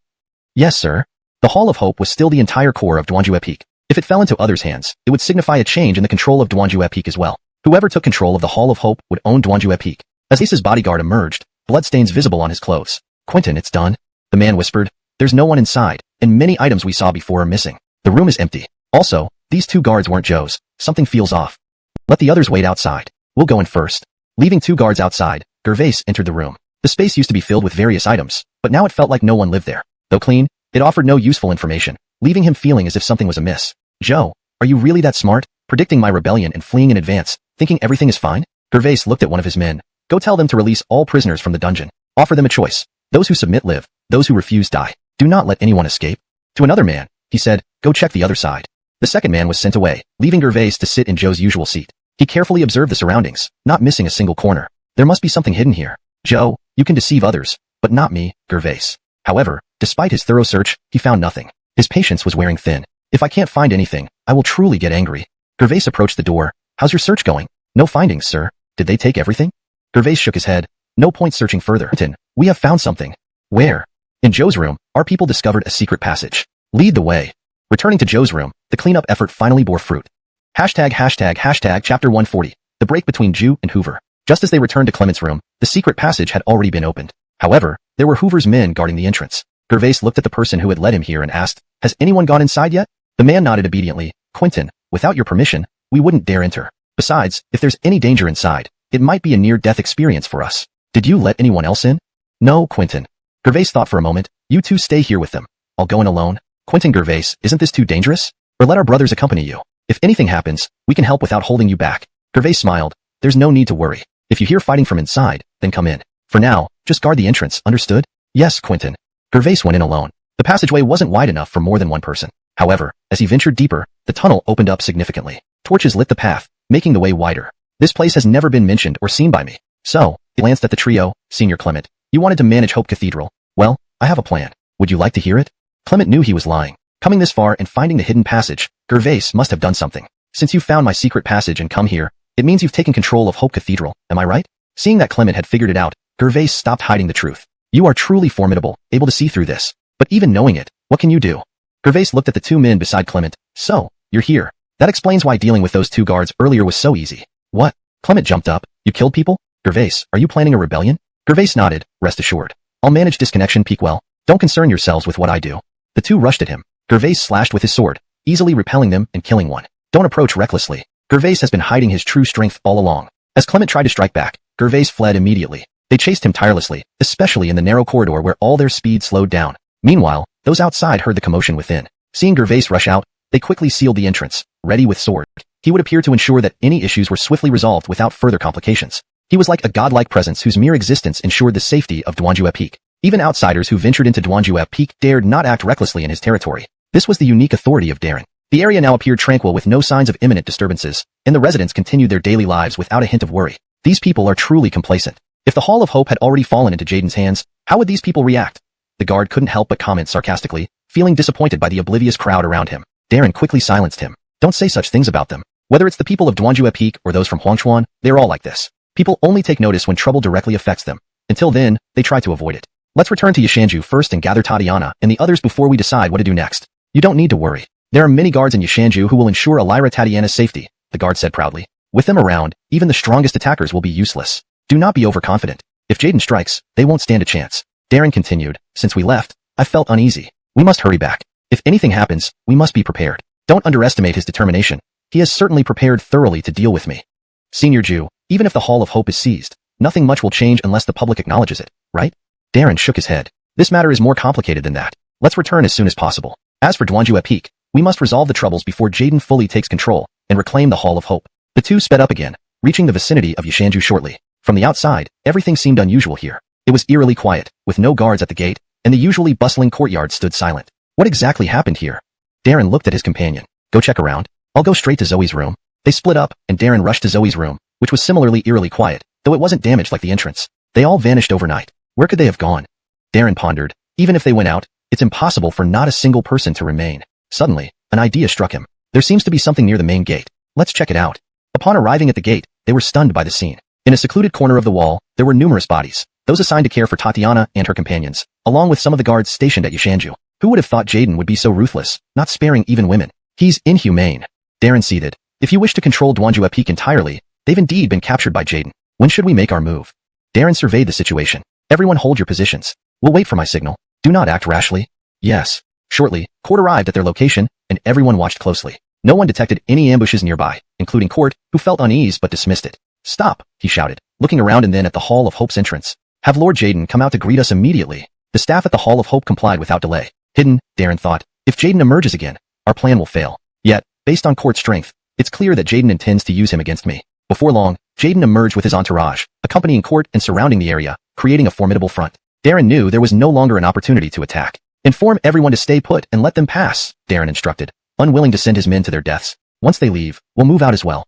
Yes, sir. The Hall of Hope was still the entire core of Duanjue Peak. If it fell into others' hands, it would signify a change in the control of Duanjue Peak as well. Whoever took control of the Hall of Hope would own Duanjue Peak. As Ace's bodyguard emerged, bloodstains visible on his clothes. Quentin, it's done. The man whispered. There's no one inside, and many items we saw before are missing. The room is empty. Also, these two guards weren't Joe's. Something feels off. Let the others wait outside. We'll go in first. Leaving two guards outside, Gervais entered the room. The space used to be filled with various items, but now it felt like no one lived there. Though clean, it offered no useful information, leaving him feeling as if something was amiss. Joe, are you really that smart? Predicting my rebellion and fleeing in advance, thinking everything is fine? Gervais looked at one of his men. Go tell them to release all prisoners from the dungeon. Offer them a choice. Those who submit live. Those who refuse die. Do not let anyone escape. To another man, he said, go check the other side. The second man was sent away, leaving Gervais to sit in Joe's usual seat. He carefully observed the surroundings, not missing a single corner. There must be something hidden here. Joe, you can deceive others, but not me, Gervais. However, despite his thorough search, he found nothing. His patience was wearing thin. If I can't find anything, I will truly get angry. Gervais approached the door. How's your search going? No findings, sir. Did they take everything? Gervais shook his head. No point searching further. We have found something. Where? In Joe's room, our people discovered a secret passage. Lead the way. Returning to Joe's room, the cleanup effort finally bore fruit. Hashtag chapter 140. The break between Jew and Hoover. Just as they returned to Clement's room, the secret passage had already been opened. However, there were Hoover's men guarding the entrance. Gervais looked at the person who had led him here and asked, has anyone gone inside yet? The man nodded obediently. Quentin, without your permission, we wouldn't dare enter. Besides, if there's any danger inside, it might be a near-death experience for us. Did you let anyone else in? No, Quentin. Gervais thought for a moment. You two stay here with them. I'll go in alone. Quentin Gervais, isn't this too dangerous? Or let our brothers accompany you. If anything happens, we can help without holding you back. Gervais smiled. There's no need to worry. If you hear fighting from inside, then come in. For now, just guard the entrance, understood? Yes, Quentin. Gervais went in alone. The passageway wasn't wide enough for more than one person. However, as he ventured deeper, the tunnel opened up significantly. Torches lit the path, making the way wider. This place has never been mentioned or seen by me. So, he glanced at the trio. Senior Clement, you wanted to manage Hope Cathedral. Well, I have a plan. Would you like to hear it? Clement knew he was lying. Coming this far and finding the hidden passage, Gervais must have done something. Since you found my secret passage and come here, it means you've taken control of Hope Cathedral, am I right? Seeing that Clement had figured it out, Gervais stopped hiding the truth. You are truly formidable, able to see through this. But even knowing it, what can you do? Gervais looked at the two men beside Clement. So, you're here. That explains why dealing with those two guards earlier was so easy. What? Clement jumped up. You killed people? Gervais, are you planning a rebellion? Gervais nodded. Rest assured. I'll manage disconnection, peak well. Don't concern yourselves with what I do. The two rushed at him. Gervais slashed with his sword, easily repelling them and killing one. Don't approach recklessly. Gervais has been hiding his true strength all along. As Clement tried to strike back, Gervais fled immediately. They chased him tirelessly, especially in the narrow corridor where all their speed slowed down. Meanwhile, those outside heard the commotion within. Seeing Gervais rush out, they quickly sealed the entrance, ready with sword. He would appear to ensure that any issues were swiftly resolved without further complications. He was like a godlike presence whose mere existence ensured the safety of Duanjue Peak. Even outsiders who ventured into Duanjue Peak dared not act recklessly in his territory. This was the unique authority of Darren. The area now appeared tranquil with no signs of imminent disturbances, and the residents continued their daily lives without a hint of worry. These people are truly complacent. If the Hall of Hope had already fallen into Jaden's hands, how would these people react? The guard couldn't help but comment sarcastically, feeling disappointed by the oblivious crowd around him. Darren quickly silenced him. Don't say such things about them. Whether it's the people of Duanjue Peak or those from XuanHuan, they're all like this. People only take notice when trouble directly affects them. Until then, they try to avoid it. Let's return to Xianxia first and gather Tatiana and the others before we decide what to do next. You don't need to worry. There are many guards in Xianxia who will ensure Elira Tatiana's safety, the guard said proudly. With them around, even the strongest attackers will be useless. Do not be overconfident. If Jaden strikes, they won't stand a chance. Darren continued, since we left, I felt uneasy. We must hurry back. If anything happens, we must be prepared. Don't underestimate his determination. He has certainly prepared thoroughly to deal with me. Senior Jew, even if the Hall of Hope is seized, nothing much will change unless the public acknowledges it, right? Darren shook his head. This matter is more complicated than that. Let's return as soon as possible. As for Duanjue Peak, we must resolve the troubles before Jaden fully takes control and reclaim the Hall of Hope. The two sped up again, reaching the vicinity of Xianxia shortly. From the outside, everything seemed unusual here. It was eerily quiet, with no guards at the gate, and the usually bustling courtyard stood silent. What exactly happened here? Darren looked at his companion. Go check around. I'll go straight to Zoe's room. They split up, and Darren rushed to Zoe's room, which was similarly eerily quiet, though it wasn't damaged like the entrance. They all vanished overnight. Where could they have gone? Darren pondered. Even if they went out, it's impossible for not a single person to remain. Suddenly, an idea struck him. There seems to be something near the main gate. Let's check it out. Upon arriving at the gate, they were stunned by the scene. In a secluded corner of the wall, there were numerous bodies, those assigned to care for Tatiana and her companions, along with some of the guards stationed at Xianxia. Who would have thought Jaden would be so ruthless, not sparing even women? He's inhumane. Darren ceded. If you wish to control Duanjue Peak entirely, they've indeed been captured by Jaden. When should we make our move? Darren surveyed the situation. Everyone hold your positions. We'll wait for my signal. Do not act rashly. Yes. Shortly, Court arrived at their location, and everyone watched closely. No one detected any ambushes nearby, including Court, who felt unease but dismissed it. Stop, he shouted, looking around and then at the Hall of Hope's entrance. Have Lord Jaden come out to greet us immediately. The staff at the Hall of Hope complied without delay. Hidden, Darren thought. If Jaden emerges again, our plan will fail. Yet, based on Court's strength, it's clear that Jaden intends to use him against me. Before long, Jaden emerged with his entourage, accompanying Court and surrounding the area, creating a formidable front. Darren knew there was no longer an opportunity to attack. Inform everyone to stay put and let them pass, Darren instructed, unwilling to send his men to their deaths. Once they leave, we'll move out as well.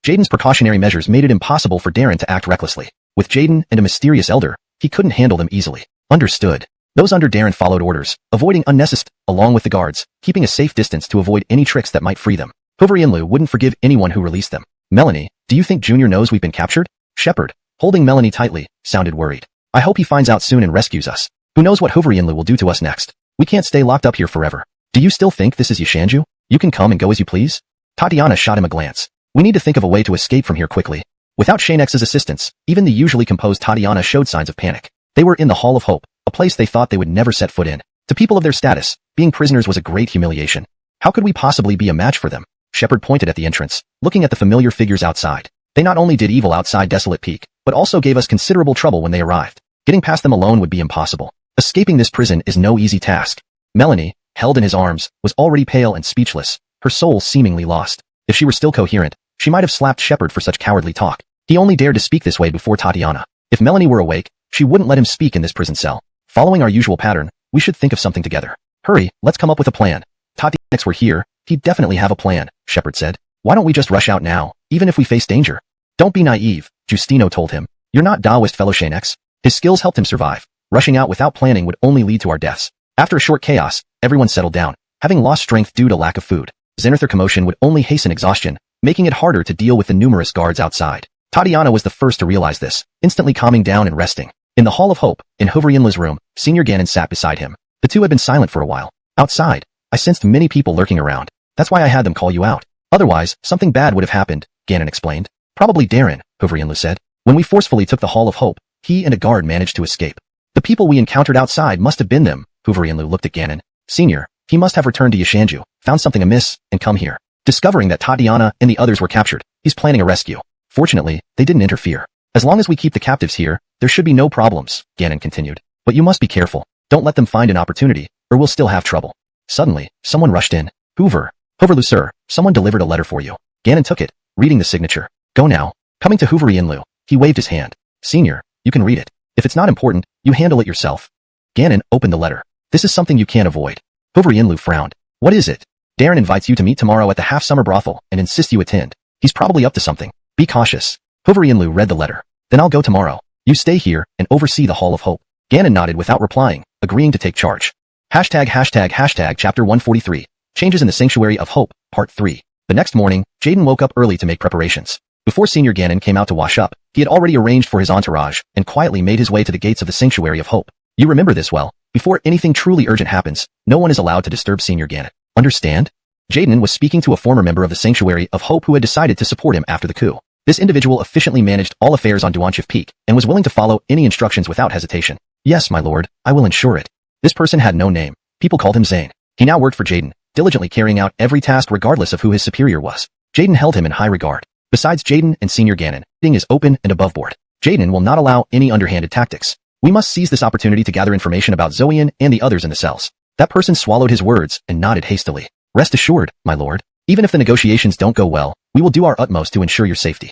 Jaden's precautionary measures made it impossible for Darren to act recklessly. With Jaden and a mysterious elder, he couldn't handle them easily. Understood. Those under Darren followed orders, avoiding unnecessary, along with the guards, keeping a safe distance to avoid any tricks that might free them. Hoverianlu wouldn't forgive anyone who released them. Melanie, do you think Junior knows we've been captured? Shepard, holding Melanie tightly, sounded worried. I hope he finds out soon and rescues us. Who knows what Hoverianlu will do to us next? We can't stay locked up here forever. Do you still think this is Xianxia? You can come and go as you please? Tatiana shot him a glance. We need to think of a way to escape from here quickly. Without Xianx's assistance, even the usually composed Tatiana showed signs of panic. They were in the Hall of Hope, a place they thought they would never set foot in. To people of their status, being prisoners was a great humiliation. How could we possibly be a match for them? Shepard pointed at the entrance, looking at the familiar figures outside. They not only did evil outside Desolate Peak, but also gave us considerable trouble when they arrived. Getting past them alone would be impossible. Escaping this prison is no easy task. Melanie, held in his arms, was already pale and speechless, her soul seemingly lost. If she were still coherent, she might have slapped Shepard for such cowardly talk. He only dared to speak this way before Tatiana. If Melanie were awake, she wouldn't let him speak in this prison cell. Following our usual pattern, we should think of something together. Hurry, let's come up with a plan. Tatiana were here, he'd definitely have a plan, Shepard said. Why don't we just rush out now, even if we face danger? Don't be naive, Justino told him. You're not Daoist fellow Xianx. His skills helped him survive. Rushing out without planning would only lead to our deaths. After a short chaos, everyone settled down, having lost strength due to lack of food. Xenother commotion would only hasten exhaustion, making it harder to deal with the numerous guards outside. Tatiana was the first to realize this, instantly calming down and resting. In the Hall of Hope, in Hoverianlu's room, Senior Ganon sat beside him. The two had been silent for a while. Outside, I sensed many people lurking around. That's why I had them call you out. Otherwise, something bad would have happened, Ganon explained. Probably Darren, Hoverianlu said. When we forcefully took the Hall of Hope, he and a guard managed to escape. The people we encountered outside must have been them, Hoverianlu looked at Ganon. Senior, he must have returned to Xianxia, found something amiss, and come here. Discovering that Tatiana and the others were captured, he's planning a rescue. Fortunately, they didn't interfere. As long as we keep the captives here, there should be no problems, Ganon continued. But you must be careful. Don't let them find an opportunity, or we'll still have trouble. Suddenly, someone rushed in. Hoverlu sir, someone delivered a letter for you. Ganon took it, reading the signature. Go now. Coming to Hoverianlu, he waved his hand. Senior, you can read it. If it's not important, you handle it yourself. Ganon opened the letter. This is something you can't avoid. Hoverianlu frowned. What is it? Darren invites you to meet tomorrow at the half-summer brothel and insists you attend. He's probably up to something. Be cautious. Hoverianlu read the letter. Then I'll go tomorrow. You stay here and oversee the Hall of Hope. Ganon nodded without replying, agreeing to take charge. Chapter 143. Changes in the Sanctuary of Hope, Part 3. The next morning, Jaden woke up early to make preparations. Before Senior Ganon came out to wash up, he had already arranged for his entourage and quietly made his way to the gates of the Sanctuary of Hope. You remember this well. Before anything truly urgent happens, no one is allowed to disturb Senior Ganon. Understand? Jaden was speaking to a former member of the Sanctuary of Hope who had decided to support him after the coup. This individual efficiently managed all affairs on Duanchif Peak and was willing to follow any instructions without hesitation. Yes, my lord, I will ensure it. This person had no name. People called him Zane. He now worked for Jaden, diligently carrying out every task regardless of who his superior was. Jaden held him in high regard. Besides Jaden and Senior Ganon, everything is open and above board. Jaden will not allow any underhanded tactics. We must seize this opportunity to gather information about Zoian and the others in the cells. That person swallowed his words and nodded hastily. Rest assured, my lord. Even if the negotiations don't go well, we will do our utmost to ensure your safety.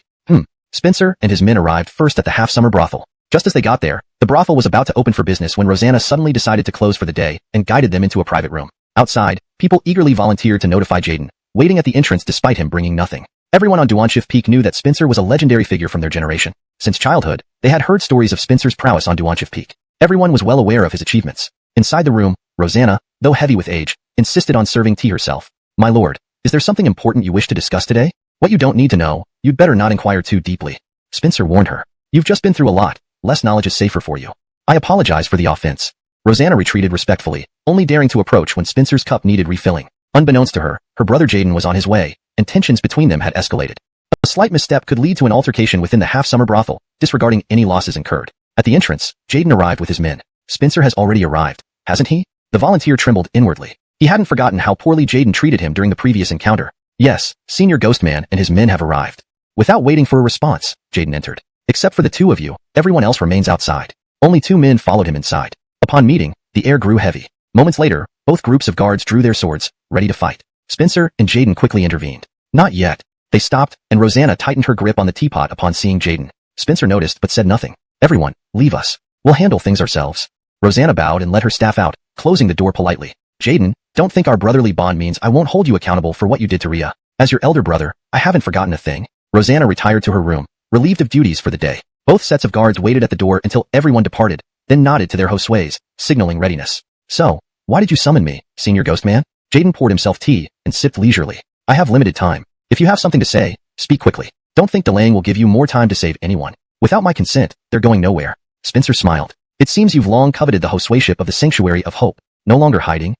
Spencer and his men arrived first at the half-summer brothel. Just as they got there, the brothel was about to open for business when Rosanna suddenly decided to close for the day and guided them into a private room. Outside, people eagerly volunteered to notify Jaden, waiting at the entrance despite him bringing nothing. Everyone on Duanchif Peak knew that Spencer was a legendary figure from their generation. Since childhood, they had heard stories of Spencer's prowess on Duanchif Peak. Everyone was well aware of his achievements. Inside the room, Rosanna, though heavy with age, insisted on serving tea herself. My lord, is there something important you wish to discuss today? What you don't need to know, you'd better not inquire too deeply. Spencer warned her. You've just been through a lot. Less knowledge is safer for you. I apologize for the offense. Rosanna retreated respectfully, only daring to approach when Spencer's cup needed refilling. Unbeknownst to her, her brother Jaden was on his way, and tensions between them had escalated. A slight misstep could lead to an altercation within the half-summer brothel, disregarding any losses incurred. At the entrance, Jaden arrived with his men. Spencer has already arrived, hasn't he? The volunteer trembled inwardly. He hadn't forgotten how poorly Jaden treated him during the previous encounter. Yes, Senior Ghostman and his men have arrived. Without waiting for a response, Jaden entered. Except for the two of you, everyone else remains outside. Only 2 men followed him inside. Upon meeting, the air grew heavy. Moments later, both groups of guards drew their swords, ready to fight. Spencer and Jaden quickly intervened. Not yet. They stopped, and Rosanna tightened her grip on the teapot upon seeing Jaden. Spencer noticed but said nothing. Everyone, leave us. We'll handle things ourselves. Rosanna bowed and led her staff out, closing the door politely. Jaden, don't think our brotherly bond means I won't hold you accountable for what you did to Ria. As your elder brother, I haven't forgotten a thing. Rosanna retired to her room, relieved of duties for the day. Both sets of guards waited at the door until everyone departed, then nodded to their hosues, signaling readiness. So, why did you summon me, Senior Ghostman? Jaden poured himself tea and sipped leisurely. I have limited time. If you have something to say, speak quickly. Don't think delaying will give you more time to save anyone. Without my consent, they're going nowhere. Spencer smiled. It seems you've long coveted the hosueship of the Sanctuary of Hope. No longer hiding.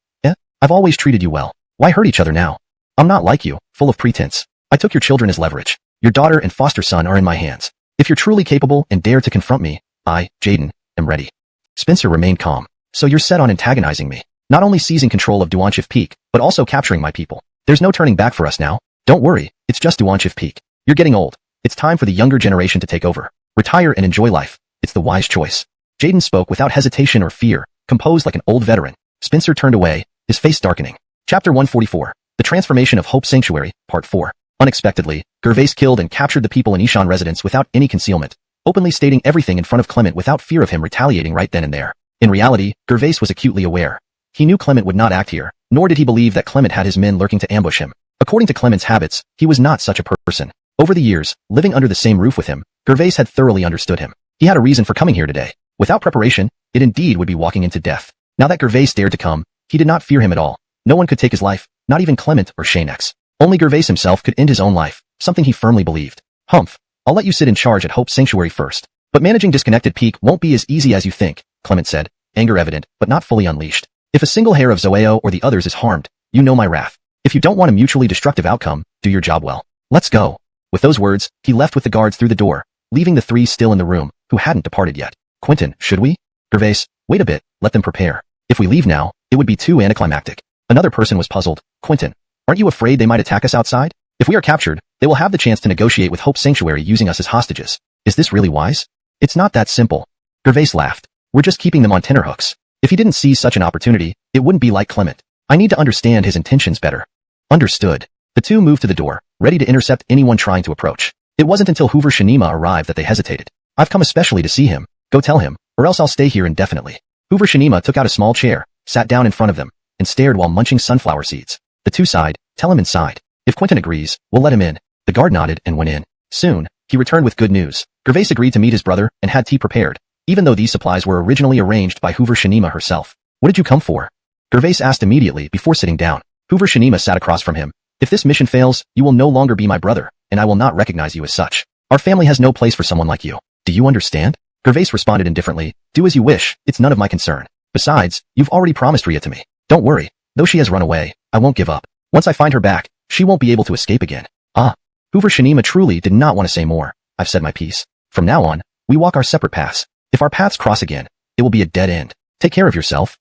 I've always treated you well. Why hurt each other now? I'm not like you, full of pretense. I took your children as leverage. Your daughter and foster son are in my hands. If you're truly capable and dare to confront me, I, Jaden, am ready. Spencer remained calm. So you're set on antagonizing me. Not only seizing control of Duanchif Peak, but also capturing my people. There's no turning back for us now. Don't worry, it's just Duanchif Peak. You're getting old. It's time for the younger generation to take over. Retire and enjoy life. It's the wise choice. Jaden spoke without hesitation or fear, composed like an old veteran. Spencer turned away, his face darkening. Chapter 144. The Transformation of Hope Sanctuary, Part 4. Unexpectedly, Gervais killed and captured the people in Ishan residence without any concealment, openly stating everything in front of Clement without fear of him retaliating right then and there. In reality, Gervais was acutely aware. He knew Clement would not act here, nor did he believe that Clement had his men lurking to ambush him. According to Clement's habits, he was not such a person. Over the years, living under the same roof with him, Gervais had thoroughly understood him. He had a reason for coming here today. Without preparation, it indeed would be walking into death. Now that Gervais dared to come, he did not fear him at all. No one could take his life, not even Clement or Xianxia. Only Gervais himself could end his own life, something he firmly believed. Humph. I'll let you sit in charge at Hope Sanctuary first. But managing Disconnected Peak won't be as easy as you think, Clement said, anger evident, but not fully unleashed. If a single hair of Zoeo or the others is harmed, you know my wrath. If you don't want a mutually destructive outcome, do your job well. Let's go. With those words, he left with the guards through the door, leaving the 3 still in the room, who hadn't departed yet. Quentin, should we? Gervais, wait a bit, let them prepare. If we leave now, it would be too anticlimactic. Another person was puzzled. Quentin, aren't you afraid they might attack us outside? If we are captured, they will have the chance to negotiate with Hope Sanctuary using us as hostages. Is this really wise? It's not that simple. Gervais laughed. We're just keeping them on tenterhooks. If he didn't seize such an opportunity, it wouldn't be like Clement. I need to understand his intentions better. Understood. The 2 moved to the door, ready to intercept anyone trying to approach. It wasn't until Hoover Shanima arrived that they hesitated. I've come especially to see him. Go tell him, or else I'll stay here indefinitely. Hoover Shanima took out a small chair, sat down in front of them, and stared while munching sunflower seeds. The 2 sighed. Tell him inside. If Quentin agrees, we'll let him in. The guard nodded and went in. Soon, he returned with good news. Gervais agreed to meet his brother and had tea prepared, even though these supplies were originally arranged by Hoover Shanima herself. What did you come for? Gervais asked immediately before sitting down. Hoover Shanima sat across from him. If this mission fails, you will no longer be my brother, and I will not recognize you as such. Our family has no place for someone like you. Do you understand? Gervais responded indifferently. Do as you wish, it's none of my concern. Besides, you've already promised Ria to me. Don't worry. Though she has run away, I won't give up. Once I find her back, she won't be able to escape again. Ah. Hoover Shanima truly did not want to say more. I've said my piece. From now on, we walk our separate paths. If our paths cross again, it will be a dead end. Take care of yourself.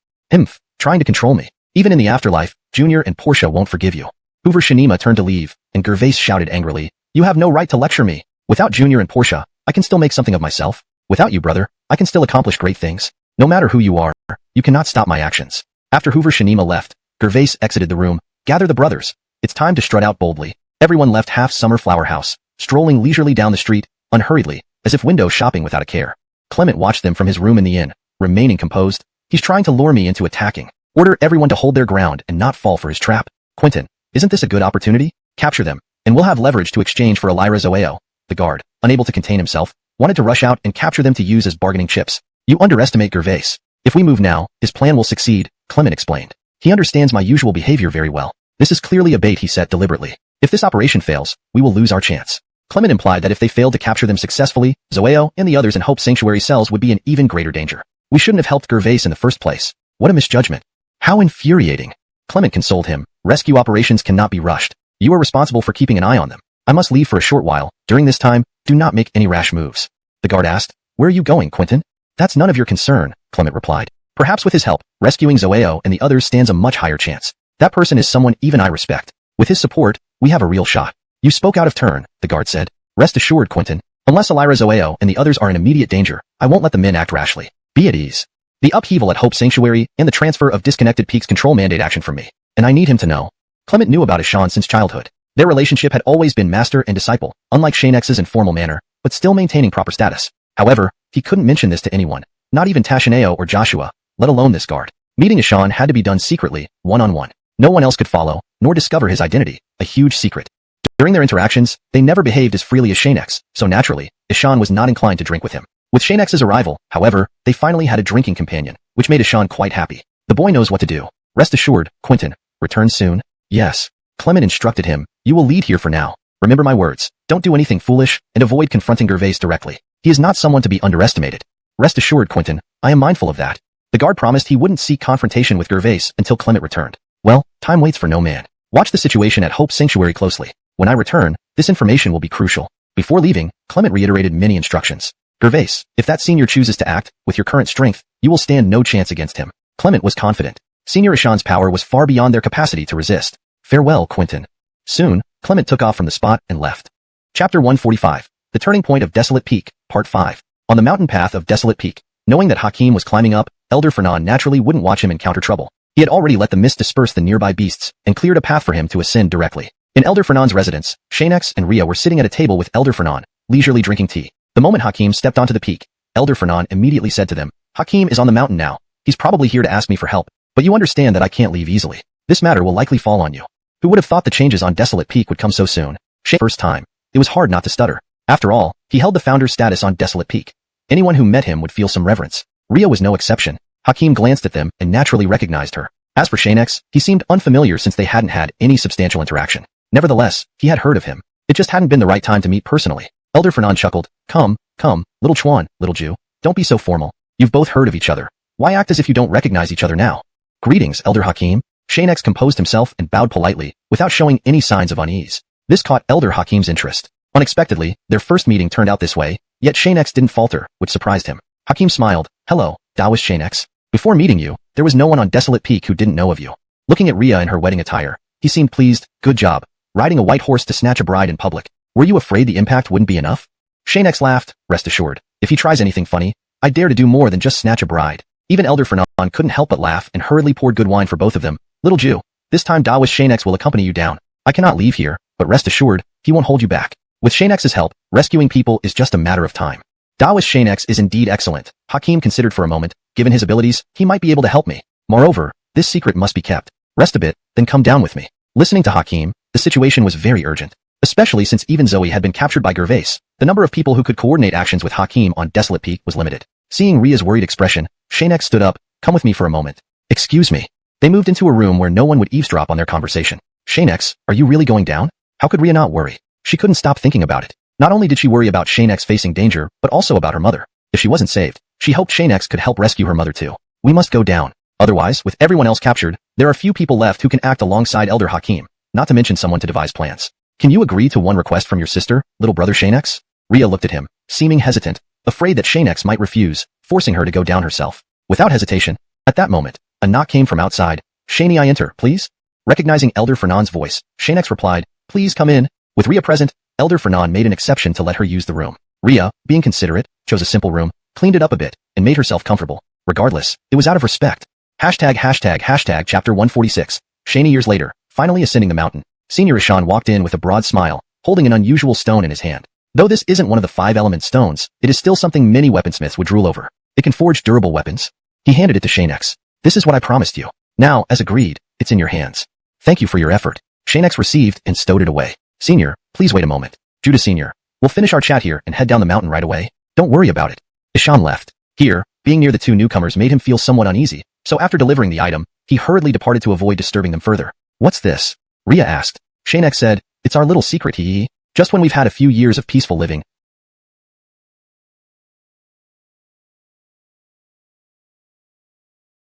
Trying to control me. Even in the afterlife, Junior and Portia won't forgive you. Hoover Shanima turned to leave, and Gervais shouted angrily. You have no right to lecture me. Without Junior and Portia, I can still make something of myself. Without you, brother, I can still accomplish great things. No matter who you are, you cannot stop my actions. After Hoover Shanima left, Gervais exited the room. Gather the brothers. It's time to strut out boldly. Everyone left half-summer flower house, strolling leisurely down the street, unhurriedly, as if window shopping without a care. Clement watched them from his room in the inn, remaining composed. He's trying to lure me into attacking. Order everyone to hold their ground and not fall for his trap. Quentin, isn't this a good opportunity? Capture them, and we'll have leverage to exchange for Elira Zoeo. The guard, unable to contain himself, wanted to rush out and capture them to use as bargaining chips. You underestimate Gervais. If we move now, his plan will succeed, Clement explained. He understands my usual behavior very well. This is clearly a bait, he said deliberately. If this operation fails, we will lose our chance. Clement implied that if they failed to capture them successfully, Zoeo and the others in Hope Sanctuary cells would be in even greater danger. We shouldn't have helped Gervais in the first place. What a misjudgment. How infuriating. Clement consoled him. Rescue operations cannot be rushed. You are responsible for keeping an eye on them. I must leave for a short while. During this time, do not make any rash moves. The guard asked, Where are you going, Quentin? That's none of your concern, Clement replied. Perhaps with his help, rescuing Zoeo and the others stands a much higher chance. That person is someone even I respect. With his support, we have a real shot. You spoke out of turn, the guard said. Rest assured, Quentin. Unless Elira, Zoeo, and the others are in immediate danger, I won't let the men act rashly. Be at ease. The upheaval at Hope Sanctuary and the transfer of Disconnected Peaks control mandate action from me. And I need him to know. Clement knew about Ashan since childhood. Their relationship had always been master and disciple, unlike Xianxia's informal manner, but still maintaining proper status. However, he couldn't mention this to anyone, not even Tashineo or Joshua, let alone this guard. Meeting Ashan had to be done secretly, one-on-one. No one else could follow, nor discover his identity, a huge secret. During their interactions, they never behaved as freely as Xianxia, so naturally, Ashan was not inclined to drink with him. With Xianxia's arrival, however, they finally had a drinking companion, which made Ashan quite happy. The boy knows what to do. Rest assured, Quentin. Return soon? Yes. Clement instructed him, you will lead here for now. Remember my words, don't do anything foolish, and avoid confronting Gervais directly. He is not someone to be underestimated. Rest assured, Quentin, I am mindful of that. The guard promised he wouldn't seek confrontation with Gervais until Clement returned. Well, time waits for no man. Watch the situation at Hope Sanctuary closely. When I return, this information will be crucial. Before leaving, Clement reiterated many instructions. Gervais, if that senior chooses to act, with your current strength, you will stand no chance against him. Clement was confident. Senior Ashan's power was far beyond their capacity to resist. Farewell, Quentin. Soon, Clement took off from the spot and left. Chapter 145. The Turning Point of Desolate Peak, Part 5. On the mountain path of Desolate Peak, knowing that Hakim was climbing up, Elder Fernan naturally wouldn't watch him encounter trouble. He had already let the mist disperse the nearby beasts and cleared a path for him to ascend directly. In Elder Fernan's residence, Xianxia and Ria were sitting at a table with Elder Fernan, leisurely drinking tea. The moment Hakim stepped onto the peak, Elder Fernan immediately said to them, Hakim is on the mountain now. He's probably here to ask me for help, but you understand that I can't leave easily. This matter will likely fall on you. Who would have thought the changes on Desolate Peak would come so soon? First time. It was hard not to stutter. After all, he held the founder's status on Desolate Peak. Anyone who met him would feel some reverence. Ria was no exception. Hakim glanced at them and naturally recognized her. As for Xianxia, he seemed unfamiliar since they hadn't had any substantial interaction. Nevertheless, he had heard of him. It just hadn't been the right time to meet personally. Elder Fernan chuckled. Come, little Chuan, little Jew. Don't be so formal. You've both heard of each other. Why act as if you don't recognize each other now? Greetings, Elder Hakim. Xianxia composed himself and bowed politely, without showing any signs of unease. This caught Elder Hakim's interest. Unexpectedly, their first meeting turned out this way, yet Xianxia didn't falter, which surprised him. Hakim smiled. Hello, Taoist Xianxia. Before meeting you, there was no one on Desolate Peak who didn't know of you. Looking at Ria in her wedding attire, he seemed pleased. Good job. Riding a white horse to snatch a bride in public. Were you afraid the impact wouldn't be enough? Xianxia laughed. Rest assured, if he tries anything funny, I dare to do more than just snatch a bride. Even Elder Fernan couldn't help but laugh and hurriedly poured good wine for both of them. Little Jew, this time Taoist Xianxia will accompany you down. I cannot leave here, but rest assured, he won't hold you back. With Xianxia's help, rescuing people is just a matter of time. Taoist Xianxia is indeed excellent. Hakim considered for a moment. Given his abilities, he might be able to help me. Moreover, this secret must be kept. Rest a bit, then come down with me. Listening to Hakim, the situation was very urgent. Especially since even Zoe had been captured by Gervais, the number of people who could coordinate actions with Hakim on Desolate Peak was limited. Seeing Ria's worried expression, Xianxia stood up. Come with me for a moment. Excuse me. They moved into a room where no one would eavesdrop on their conversation. Xianxia, are you really going down? How could Ria not worry? She couldn't stop thinking about it. Not only did she worry about Xianxia facing danger, but also about her mother. If she wasn't saved, she hoped Xianxia could help rescue her mother too. We must go down. Otherwise, with everyone else captured, there are few people left who can act alongside Elder Hakim, not to mention someone to devise plans. Can you agree to one request from your sister, little brother Xianxia? Ria looked at him, seeming hesitant, afraid that Xianxia might refuse, forcing her to go down herself. Without hesitation, at that moment, a knock came from outside. Shani, I enter, please? Recognizing Elder Fernan's voice, Xianxia replied, please come in. With Ria present, Elder Fernan made an exception to let her use the room. Ria, being considerate, chose a simple room, cleaned it up a bit, and made herself comfortable. Regardless, it was out of respect. Chapter 146. Shani years later, finally ascending the mountain, Senior Ashan walked in with a broad smile, holding an unusual stone in his hand. Though this isn't one of the 5 element stones, it is still something many weaponsmiths would drool over. It can forge durable weapons. He handed it to Xianxia. This is what I promised you. Now, as agreed, it's in your hands. Thank you for your effort. Xianxia received and stowed it away. Senior, please wait a moment. Judah Senior, we'll finish our chat here and head down the mountain right away. Don't worry about it. Ashan left. Here, being near the 2 newcomers made him feel somewhat uneasy, so after delivering the item, he hurriedly departed to avoid disturbing them further. What's this? Ria asked. Xianxia said, it's our little secret, just when we've had a few years of peaceful living.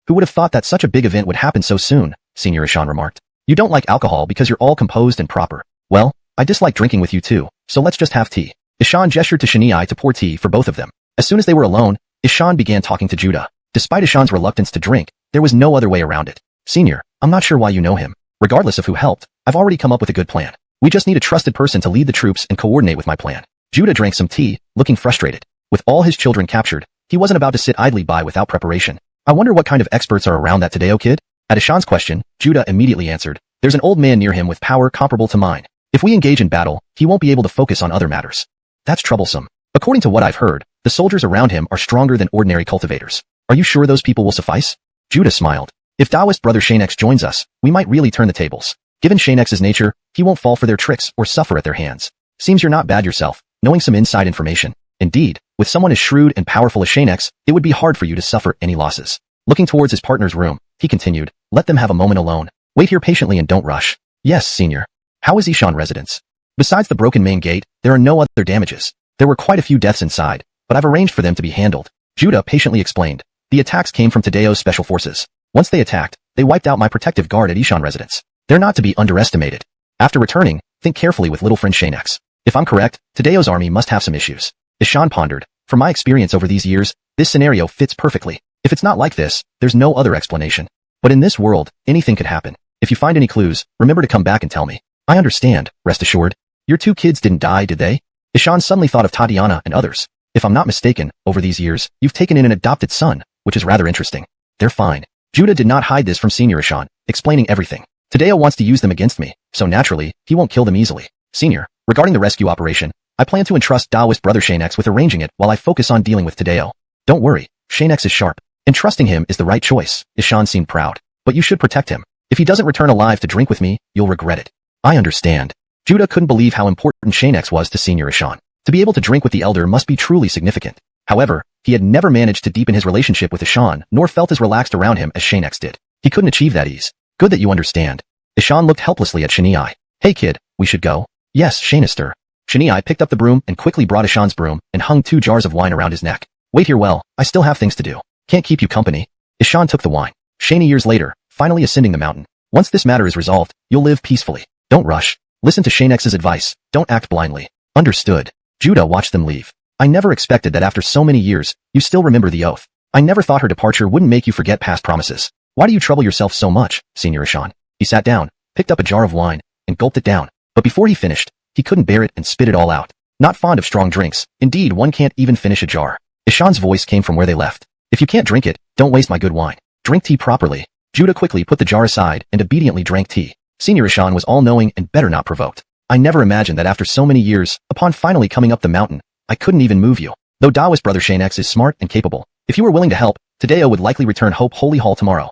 Who would have thought that such a big event would happen so soon? Senior Ashan remarked. You don't like alcohol because you're all composed and proper. Well, I dislike drinking with you too, so let's just have tea. Ashan gestured to Shani to pour tea for both of them. As soon as they were alone, Ashan began talking to Judah. Despite Ishan's reluctance to drink, there was no other way around it. Senior, I'm not sure why you know him. Regardless of who helped, I've already come up with a good plan. We just need a trusted person to lead the troops and coordinate with my plan. Judah drank some tea, looking frustrated. With all his children captured, he wasn't about to sit idly by without preparation. I wonder what kind of experts are around that Tadeo kid? At Ishan's question, Judah immediately answered, there's an old man near him with power comparable to mine. If we engage in battle, he won't be able to focus on other matters. That's troublesome. According to what I've heard, the soldiers around him are stronger than ordinary cultivators. Are you sure those people will suffice? Judah smiled. If Taoist brother Xianxia joins us, we might really turn the tables. Given Xianxia's nature, he won't fall for their tricks or suffer at their hands. Seems you're not bad yourself, knowing some inside information. Indeed, with someone as shrewd and powerful as Xianxia, it would be hard for you to suffer any losses. Looking towards his partner's room, he continued, let them have a moment alone. Wait here patiently and don't rush. Yes, senior. How is Ishan residence? Besides the broken main gate, there are no other damages. There were quite a few deaths inside, but I've arranged for them to be handled. Judah patiently explained. The attacks came from Tadeo's special forces. Once they attacked, they wiped out my protective guard at Ishan residence. They're not to be underestimated. After returning, think carefully with little friend Xianxia. If I'm correct, Tadeo's army must have some issues. Ishan pondered. From my experience over these years, this scenario fits perfectly. If it's not like this, there's no other explanation. But in this world, anything could happen. If you find any clues, remember to come back and tell me. I understand, rest assured. Your two kids didn't die, did they? Ishan suddenly thought of Tatiana and others. If I'm not mistaken, over these years, you've taken in an adopted son, which is rather interesting. They're fine. Judah did not hide this from Senior Ishan, explaining everything. Tadeo wants to use them against me, so naturally, he won't kill them easily. Senior, regarding the rescue operation, I plan to entrust Taoist brother Xianxia with arranging it while I focus on dealing with Tadeo. Don't worry, Xianxia is sharp. Entrusting him is the right choice. Ishan seemed proud. But you should protect him. If he doesn't return alive to drink with me, you'll regret it. I understand. Judah couldn't believe how important Xianxia was to Senior Ishan. To be able to drink with the elder must be truly significant. However, he had never managed to deepen his relationship with Ishan, nor felt as relaxed around him as Xianxia did. He couldn't achieve that ease. Good that you understand. Ishan looked helplessly at Xianxia. Hey kid, we should go. Yes, Xianxia. Xianxia picked up the broom and quickly brought Ishan's broom and hung 2 jars of wine around his neck. Wait here well, I still have things to do. Can't keep you company. Ishan took the wine. Xianxia years later, finally ascending the mountain. Once this matter is resolved, you'll live peacefully. Don't rush. Listen to Xianxia's advice. Don't act blindly. Understood. Judah watched them leave. I never expected that after so many years, you still remember the oath. I never thought her departure wouldn't make you forget past promises. Why do you trouble yourself so much, Senior Ishan? He sat down, picked up a jar of wine, and gulped it down. But before he finished, he couldn't bear it and spit it all out. Not fond of strong drinks. Indeed, one can't even finish a jar. Ishan's voice came from where they left. If you can't drink it, don't waste my good wine. Drink tea properly. Judah quickly put the jar aside and obediently drank tea. Senior Ishan was all-knowing and better not provoked. I never imagined that after so many years, upon finally coming up the mountain, I couldn't even move you. Though Taoist brother Xianxia is smart and capable, if you were willing to help, Tadeo would likely return Hope Holy Hall tomorrow.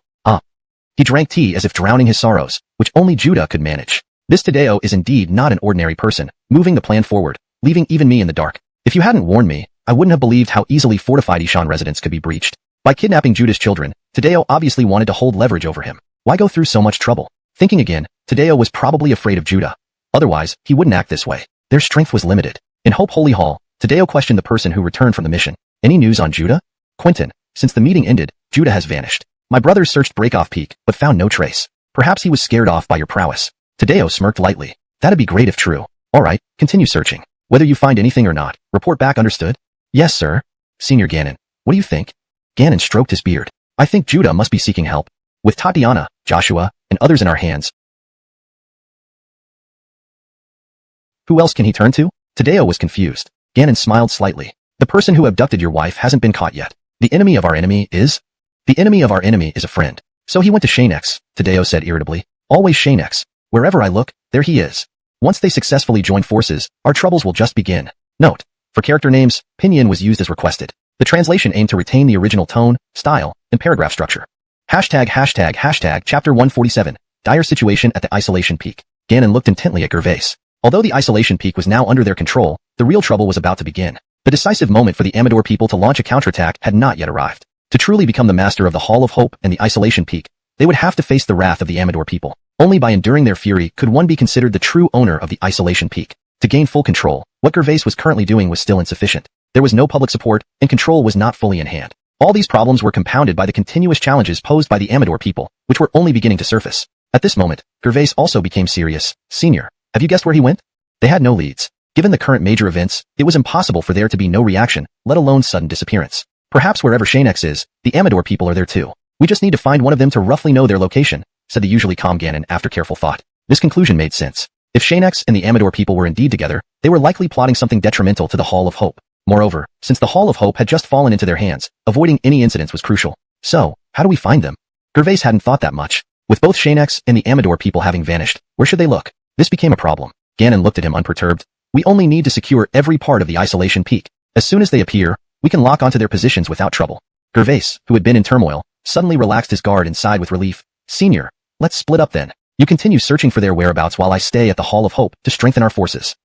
He drank tea as if drowning his sorrows, which only Judah could manage. This Tadeo is indeed not an ordinary person, moving the plan forward, leaving even me in the dark. If you hadn't warned me, I wouldn't have believed how easily fortified Ishan residence could be breached. By kidnapping Judah's children, Tadeo obviously wanted to hold leverage over him. Why go through so much trouble? Thinking again, Tadeo was probably afraid of Judah. Otherwise, he wouldn't act this way. Their strength was limited. In Hope Holy Hall, Tadeo questioned the person who returned from the mission. Any news on Judah? Quentin, since the meeting ended, Judah has vanished. My brothers searched Breakoff Peak, but found no trace. Perhaps he was scared off by your prowess. Tadeo smirked lightly. That'd be great if true. Alright, continue searching. Whether you find anything or not, report back, understood? Yes, sir. Senior Ganon, what do you think? Ganon stroked his beard. I think Judah must be seeking help. With Tatiana, Joshua, and others in our hands. Who else can he turn to? Tadeo was confused. Ganon smiled slightly. The person who abducted your wife hasn't been caught yet. The enemy of our enemy is? The enemy of our enemy is a friend. So he went to Xianxia, Tadeo said irritably. Always Xianxia. Wherever I look, there he is. Once they successfully join forces, our troubles will just begin. Note: for character names, pinyin was used as requested. The translation aimed to retain the original tone, style, and paragraph structure. ####Chapter 147. Dire situation at the Isolation Peak. Ganon looked intently at Gervais. Although the Isolation Peak was now under their control, the real trouble was about to begin. The decisive moment for the Amador people to launch a counterattack had not yet arrived. To truly become the master of the Hall of Hope and the Isolation Peak, they would have to face the wrath of the Amador people. Only by enduring their fury could one be considered the true owner of the Isolation Peak. To gain full control, what Gervais was currently doing was still insufficient. There was no public support, and control was not fully in hand. All these problems were compounded by the continuous challenges posed by the Amador people, which were only beginning to surface. At this moment, Gervais also became serious. Senior, have you guessed where he went? They had no leads. Given the current major events, it was impossible for there to be no reaction, let alone sudden disappearance. Perhaps wherever Xianxia is, the Amador people are there too. We just need to find one of them to roughly know their location, said the usually calm Ganon after careful thought. This conclusion made sense. If Xianxia and the Amador people were indeed together, they were likely plotting something detrimental to the Hall of Hope. Moreover, since the Hall of Hope had just fallen into their hands, avoiding any incidents was crucial. So, how do we find them? Gervais hadn't thought that much. With both Xianxia and the Amador people having vanished, where should they look? This became a problem. Ganon looked at him unperturbed. We only need to secure every part of the isolation peak. As soon as they appear, we can lock onto their positions without trouble. Gervais, who had been in turmoil, suddenly relaxed his guard and sighed with relief. Senior, let's split up then. You continue searching for their whereabouts while I stay at the Hall of Hope to strengthen our forces.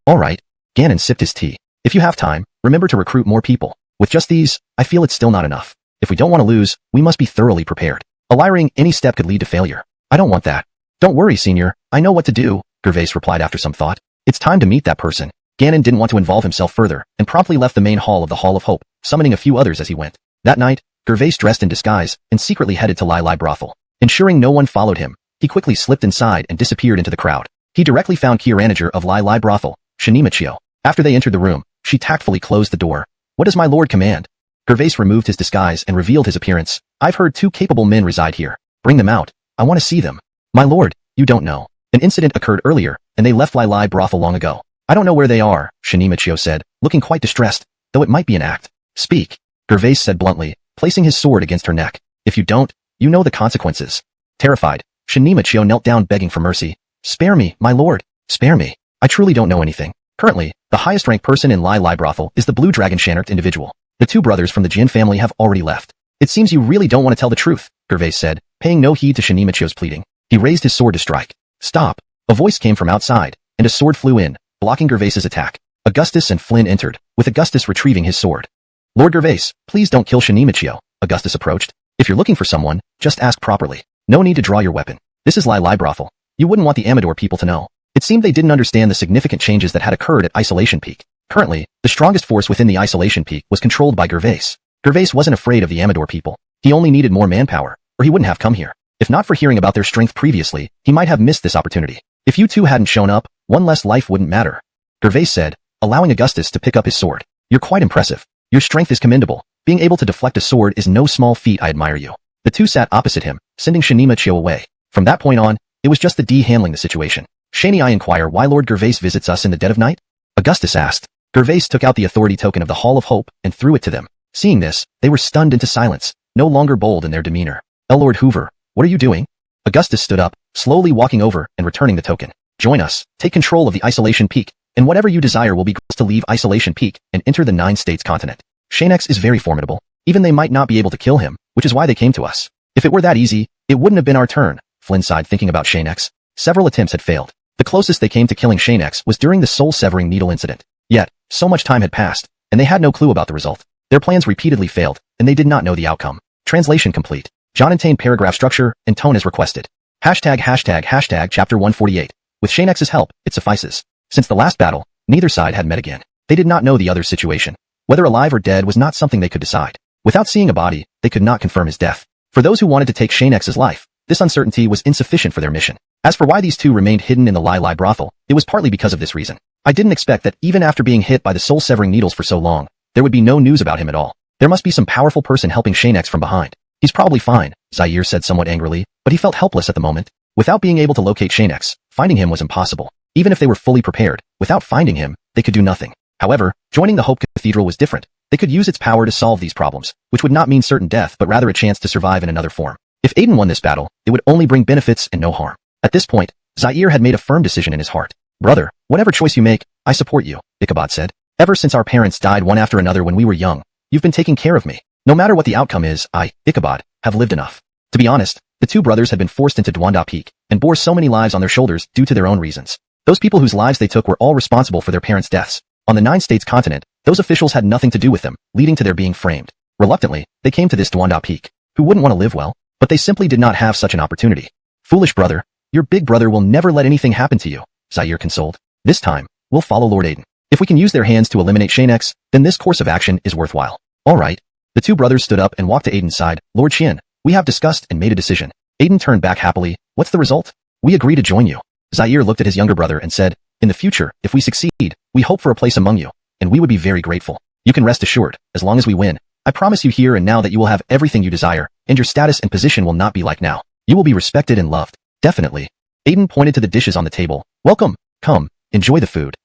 All right. Ganon sipped his tea. If you have time, remember to recruit more people. With just these, I feel it's still not enough. If we don't want to lose, we must be thoroughly prepared. Allying any step could lead to failure. I don't want that. Don't worry, Senior. I know what to do, Gervais replied after some thought. It's time to meet that person. Ganon didn't want to involve himself further, and promptly left the main hall of the Hall of Hope, summoning a few others as he went. That night, Gervais dressed in disguise, and secretly headed to Lai Lai Brothel. Ensuring no one followed him, he quickly slipped inside and disappeared into the crowd. He directly found key manager of Lai Lai Brothel, Xianxia. After they entered the room, she tactfully closed the door. What does my lord command? Gervais removed his disguise and revealed his appearance. I've heard 2 capable men reside here. Bring them out. I want to see them. My lord, you don't know. An incident occurred earlier, and they left Lai Lai Brothel long ago. I don't know where they are, Xianxia said, looking quite distressed, though it might be an act. Speak, Gervais said bluntly, placing his sword against her neck. If you don't, you know the consequences. Terrified, Xianxia knelt down begging for mercy. Spare me, my lord. Spare me. I truly don't know anything. Currently, the highest-ranked person in Lai Lai Brothel is the Blue Dragon Shanert individual. The 2 brothers from the Jin family have already left. It seems you really don't want to tell the truth, Gervais said, paying no heed to Xianxia's pleading. He raised his sword to strike. Stop. A voice came from outside, and a sword flew in, blocking Gervais's attack. Augustus and Flynn entered, with Augustus retrieving his sword. Lord Gervais, please don't kill Xianxia, Augustus approached. If you're looking for someone, just ask properly. No need to draw your weapon. This is Lai Lai Brothel. You wouldn't want the Amador people to know. It seemed they didn't understand the significant changes that had occurred at Isolation Peak. Currently, the strongest force within the Isolation Peak was controlled by Gervais. Gervais wasn't afraid of the Amador people. He only needed more manpower, or he wouldn't have come here. If not for hearing about their strength previously, he might have missed this opportunity. If you 2 hadn't shown up, one less life wouldn't matter. Gervais said, allowing Augustus to pick up his sword. You're quite impressive. Your strength is commendable. Being able to deflect a sword is no small feat. I admire you. The 2 sat opposite him, sending Xianxia away. From that point on, it was just the D handling the situation. Shani, I inquire why Lord Gervais visits us in the dead of night? Augustus asked. Gervais took out the authority token of the Hall of Hope and threw it to them. Seeing this, they were stunned into silence, no longer bold in their demeanor. Lord Hoover, what are you doing? Augustus stood up, slowly walking over and returning the token. Join us, take control of the Isolation Peak, and whatever you desire will be yours to leave Isolation Peak and enter the 9 states continent. Xianxia is very formidable. Even they might not be able to kill him, which is why they came to us. If it were that easy, it wouldn't have been our turn, Flynn sighed thinking about Xianxia. Several attempts had failed. The closest they came to killing Xianxia was during the soul-severing needle incident. Yet, so much time had passed, and they had no clue about the result. Their plans repeatedly failed, and they did not know the outcome. Translation complete. John obtained paragraph structure and tone as requested. Hashtag chapter 148. With Xianxia's help, it suffices. Since the last battle, neither side had met again. They did not know the other's situation. Whether alive or dead was not something they could decide. Without seeing a body, they could not confirm his death. For those who wanted to take Xianxia's life, this uncertainty was insufficient for their mission. As for why these 2 remained hidden in the Lai Lai Brothel, it was partly because of this reason. I didn't expect that even after being hit by the soul-severing needles for so long, there would be no news about him at all. There must be some powerful person helping Xianxia from behind. He's probably fine, Zaire said somewhat angrily, but he felt helpless at the moment. Without being able to locate Xianxia, finding him was impossible. Even if they were fully prepared, without finding him, they could do nothing. However, joining the Hope Cathedral was different. They could use its power to solve these problems, which would not mean certain death but rather a chance to survive in another form. If Aiden won this battle, it would only bring benefits and no harm. At this point, Zaire had made a firm decision in his heart. Brother, whatever choice you make, I support you, Ichabod said. Ever since our parents died one after another when we were young, you've been taking care of me. No matter what the outcome is, I, Ichabod, have lived enough. To be honest, the 2 brothers had been forced into Duanda Peak and bore so many lives on their shoulders due to their own reasons. Those people whose lives they took were all responsible for their parents' deaths. On the 9 states continent, those officials had nothing to do with them, leading to their being framed. Reluctantly, they came to this Duanda Peak. Who wouldn't want to live well? But they simply did not have such an opportunity. Foolish brother, your big brother will never let anything happen to you, Zaire consoled. This time, we'll follow Lord Aiden. If we can use their hands to eliminate Xianxia, then this course of action is worthwhile. All right. The 2 brothers stood up and walked to Aiden's side. Lord Xian, we have discussed and made a decision. Aiden turned back happily. What's the result? We agree to join you. Zaire looked at his younger brother and said, in the future, if we succeed, we hope for a place among you, and we would be very grateful. You can rest assured, as long as we win, I promise you here and now that you will have everything you desire, and your status and position will not be like now. You will be respected and loved. Definitely. Aiden pointed to the dishes on the table. Welcome. Come. Enjoy the food.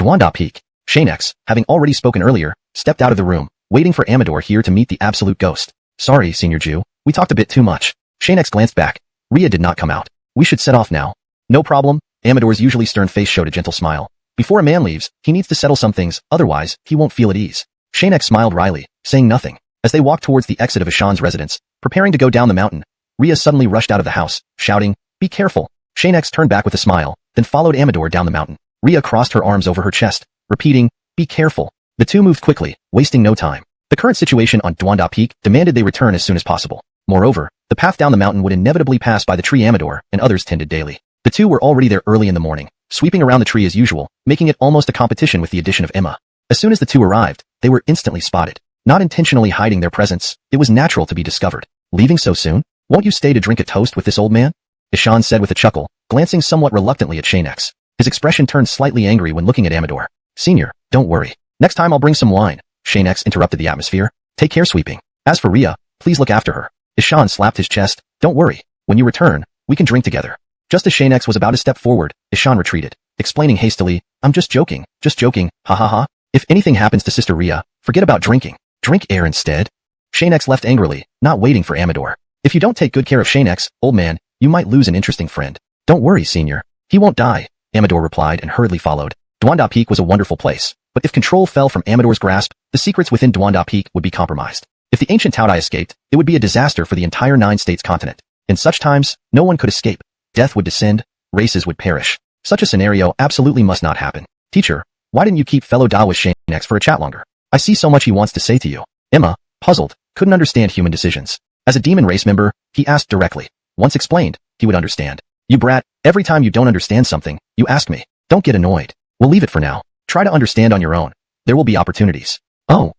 Duanda Peak. Xianxia, having already spoken earlier, stepped out of the room, waiting for Amador here to meet the absolute ghost. Sorry, Senior Jew. We talked a bit too much. Xianxia glanced back. Ria did not come out. We should set off now. No problem. Amador's usually stern face showed a gentle smile. Before a man leaves, he needs to settle some things, otherwise, he won't feel at ease. Xianxia smiled wryly, saying nothing. As they walked towards the exit of Ashan's residence, preparing to go down the mountain, Ria suddenly rushed out of the house, shouting, "Be careful." Xianxia turned back with a smile, then followed Amador down the mountain. Ria crossed her arms over her chest, repeating, "Be careful." The two moved quickly, wasting no time. The current situation on Duanda Peak demanded they return as soon as possible. Moreover, the path down the mountain would inevitably pass by the tree Amador and others tended daily. The two were already there early in the morning, sweeping around the tree as usual, making it almost a competition with the addition of Emma. As soon as the two arrived, they were instantly spotted. Not intentionally hiding their presence, it was natural to be discovered. Leaving so soon? Won't you stay to drink a toast with this old man? Xian said with a chuckle, glancing somewhat reluctantly at Xianxia. His expression turned slightly angry when looking at Amador. Senior, don't worry. Next time I'll bring some wine. Xianxia interrupted the atmosphere. Take care sweeping. As for Ria, please look after her. Xian slapped his chest. Don't worry. When you return, we can drink together. Just as Xianxia was about to step forward, Xian retreated, explaining hastily, I'm just joking, ha ha ha. If anything happens to Sister Ria, forget about drinking. Drink air instead. Xianxia left angrily, not waiting for Amador. If you don't take good care of Xianxia, old man, you might lose an interesting friend. Don't worry, senior. He won't die, Amador replied and hurriedly followed. Duanda Peak was a wonderful place, but if control fell from Amador's grasp, the secrets within Duanda Peak would be compromised. If the ancient Taodai escaped, it would be a disaster for the entire 9-states continent. In such times, no one could escape. Death would descend, races would perish. Such a scenario absolutely must not happen. Teacher, why didn't you keep fellow Da with Xianxia for a chat longer? I see so much he wants to say to you. Emma, puzzled, couldn't understand human decisions. As a demon race member, he asked directly. Once explained, he would understand. You brat, every time you don't understand something, you ask me. Don't get annoyed. We'll leave it for now. Try to understand on your own. There will be opportunities. Oh.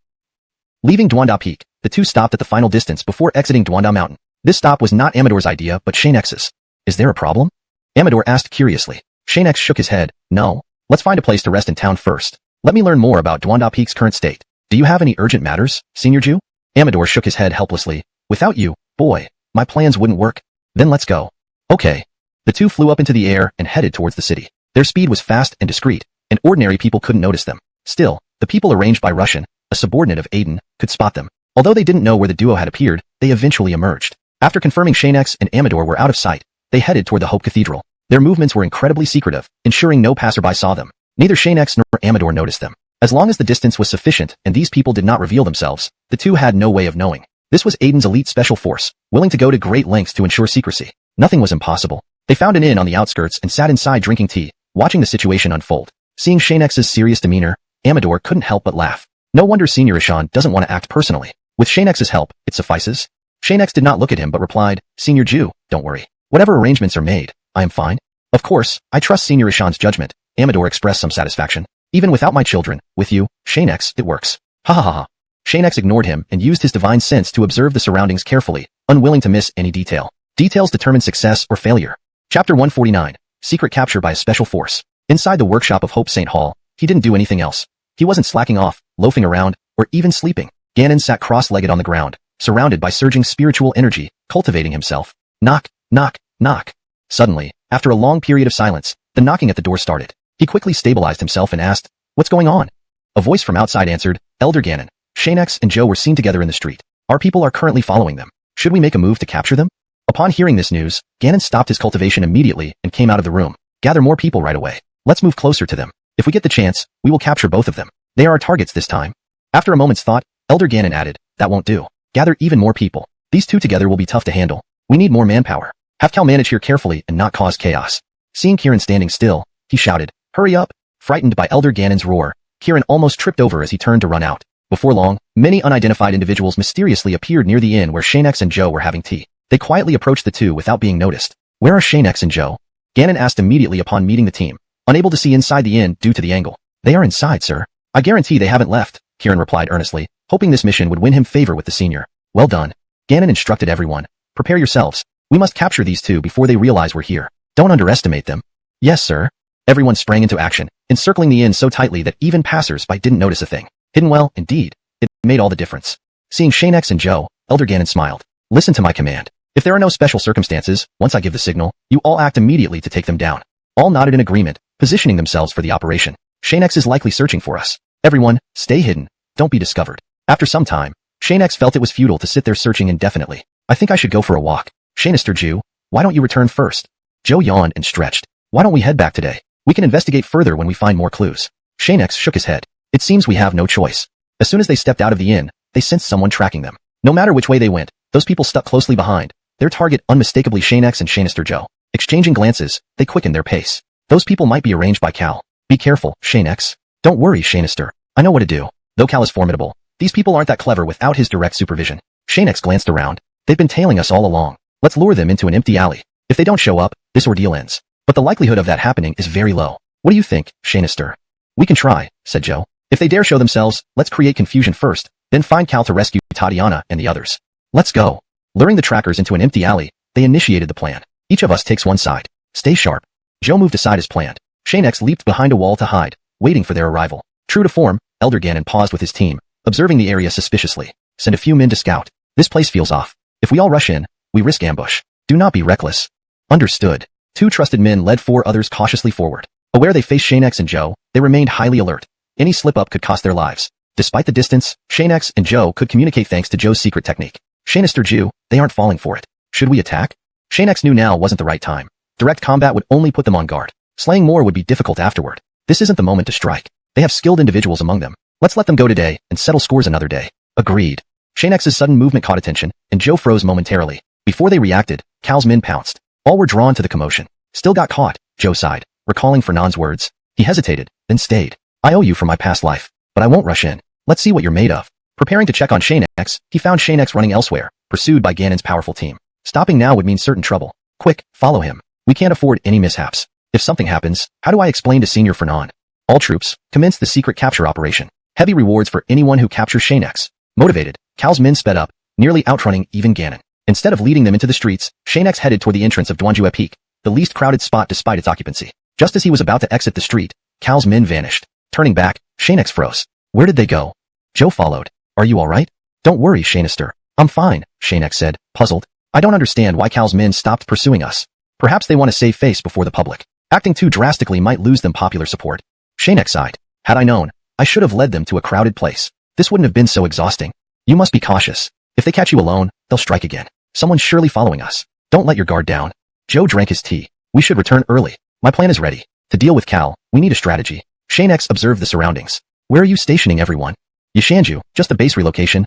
Leaving Duanda Peak, the two stopped at the final distance before exiting Duanda Mountain. This stop was not Amador's idea but Xianxia's. Is there a problem? Amador asked curiously. Xianxia shook his head. No. Let's find a place to rest in town first. Let me learn more about Duanda Peak's current state. Do you have any urgent matters, Senior Jew? Amador shook his head helplessly. Without you, boy, my plans wouldn't work. Then let's go. Okay. The two flew up into the air and headed towards the city. Their speed was fast and discreet, and ordinary people couldn't notice them. Still, the people arranged by Russian, a subordinate of Aiden, could spot them. Although they didn't know where the duo had appeared, they eventually emerged. After confirming Xianxia and Amador were out of sight, they headed toward the Hope Cathedral. Their movements were incredibly secretive, ensuring no passerby saw them. Neither Xianxia nor Amador noticed them. As long as the distance was sufficient and these people did not reveal themselves, the two had no way of knowing. This was Aiden's elite special force, willing to go to great lengths to ensure secrecy. Nothing was impossible. They found an inn on the outskirts and sat inside drinking tea, watching the situation unfold. Seeing Xianxia's serious demeanor, Amador couldn't help but laugh. No wonder Senior Ashan doesn't want to act personally. With Xianxia's help, it suffices. Xianxia did not look at him but replied, Senior Jew, don't worry. Whatever arrangements are made, I am fine. Of course, I trust Senior Ashan's judgment. Amador expressed some satisfaction. Even without my children, with you, Xianxia, it works. Ha ha ha ha. Xianxia ignored him and used his divine sense to observe the surroundings carefully, unwilling to miss any detail. Details determine success or failure. Chapter 149. Secret capture by a special force. Inside the workshop of Hope St. Hall, he didn't do anything else. He wasn't slacking off, loafing around, or even sleeping. Ganon sat cross-legged on the ground, surrounded by surging spiritual energy, cultivating himself. Knock, knock, knock. Suddenly, after a long period of silence, the knocking at the door started. He quickly stabilized himself and asked, What's going on? A voice from outside answered, Elder Ganon. Xianxia and Joe were seen together in the street. Our people are currently following them. Should we make a move to capture them? Upon hearing this news, Ganon stopped his cultivation immediately and came out of the room. Gather more people right away. Let's move closer to them. If we get the chance, we will capture both of them. They are our targets this time. After a moment's thought, Elder Ganon added, That won't do. Gather even more people. These two together will be tough to handle. We need more manpower. Have Cal manage here carefully and not cause chaos. Seeing Kieran standing still, he shouted, Hurry up! Frightened by Elder Ganon's roar, Kieran almost tripped over as he turned to run out. Before long, many unidentified individuals mysteriously appeared near the inn where Xianxia and Joe were having tea. They quietly approached the two without being noticed. Where are Xianxia and Joe? Ganon asked immediately upon meeting the team, unable to see inside the inn due to the angle. They are inside, sir. I guarantee they haven't left, Kieran replied earnestly, hoping this mission would win him favor with the senior. Well done. Ganon instructed everyone. Prepare yourselves. We must capture these two before they realize we're here. Don't underestimate them. Yes, sir. Everyone sprang into action, encircling the inn so tightly that even passers-by didn't notice a thing. Hidden well, indeed. It made all the difference. Seeing Xianxia and Zhou, Elder Ganon smiled. Listen to my command. If there are no special circumstances, once I give the signal, you all act immediately to take them down. All nodded in agreement, positioning themselves for the operation. Xianxia is likely searching for us. Everyone, stay hidden. Don't be discovered. After some time, Xianxia felt it was futile to sit there searching indefinitely. I think I should go for a walk. Xianxia Zhu, why don't you return first? Zhou yawned and stretched. Why don't we head back today? We can investigate further when we find more clues. Xianxia shook his head. It seems we have no choice. As soon as they stepped out of the inn, they sensed someone tracking them. No matter which way they went, those people stuck closely behind. Their target unmistakably Xianxia and Xianxia Zhou. Exchanging glances, they quickened their pace. Those people might be arranged by Cal. Be careful, Xianxia. Don't worry, Xianxia. I know what to do. Though Cal is formidable, these people aren't that clever without his direct supervision. Xianxia glanced around. They've been tailing us all along. Let's lure them into an empty alley. If they don't show up, this ordeal ends. But the likelihood of that happening is very low. What do you think, Xianxia? We can try, said Zhou. If they dare show themselves, let's create confusion first, then find Cal to rescue Tatiana and the others. Let's go. Luring the trackers into an empty alley, they initiated the plan. Each of us takes one side. Stay sharp. Zhou moved aside as planned. Xianxia leaped behind a wall to hide, waiting for their arrival. True to form, Elder Ganon paused with his team, observing the area suspiciously. Send a few men to scout. This place feels off. If we all rush in, we risk ambush. Do not be reckless. Understood. 2 trusted men led 4 others cautiously forward. Aware they faced Xianxia and Zhou, they remained highly alert. Any slip-up could cost their lives. Despite the distance, Xianxia and Zhou could communicate thanks to Zhou's secret technique. Xianxia Zhu, they aren't falling for it. Should we attack? Xianxia knew now wasn't the right time. Direct combat would only put them on guard. Slaying more would be difficult afterward. This isn't the moment to strike. They have skilled individuals among them. Let's let them go today and settle scores another day. Agreed. Xianxia's sudden movement caught attention, and Zhou froze momentarily. Before they reacted, Cal's men pounced. All were drawn to the commotion. Still got caught, Zhou sighed, recalling Fernand's words. He hesitated, then stayed. I owe you for my past life, but I won't rush in. Let's see what you're made of. Preparing to check on Xianxia, he found Xianxia running elsewhere, pursued by Ganon's powerful team. Stopping now would mean certain trouble. Quick, follow him. We can't afford any mishaps. If something happens, how do I explain to Senior Fernand? All troops, commence the secret capture operation. Heavy rewards for anyone who captures Xianxia. Motivated, Cal's men sped up, nearly outrunning even Ganon. Instead of leading them into the streets, Xianxia headed toward the entrance of Duanjue Peak, the least crowded spot despite its occupancy. Just as he was about to exit the street, Cal's men vanished. Turning back, Xianxia froze. Where did they go? Zhou followed. Are you alright? Don't worry, Xianxia. I'm fine, Xianxia said, puzzled. I don't understand why Cal's men stopped pursuing us. Perhaps they want to save face before the public. Acting too drastically might lose them popular support. Xianxia sighed. Had I known, I should have led them to a crowded place. This wouldn't have been so exhausting. You must be cautious. If they catch you alone, they'll strike again. Someone's surely following us. Don't let your guard down. Zhou drank his tea. We should return early. My plan is ready. To deal with Cal, we need a strategy. Xianxia observed the surroundings. Where are you stationing everyone? Xianxia, just a base relocation.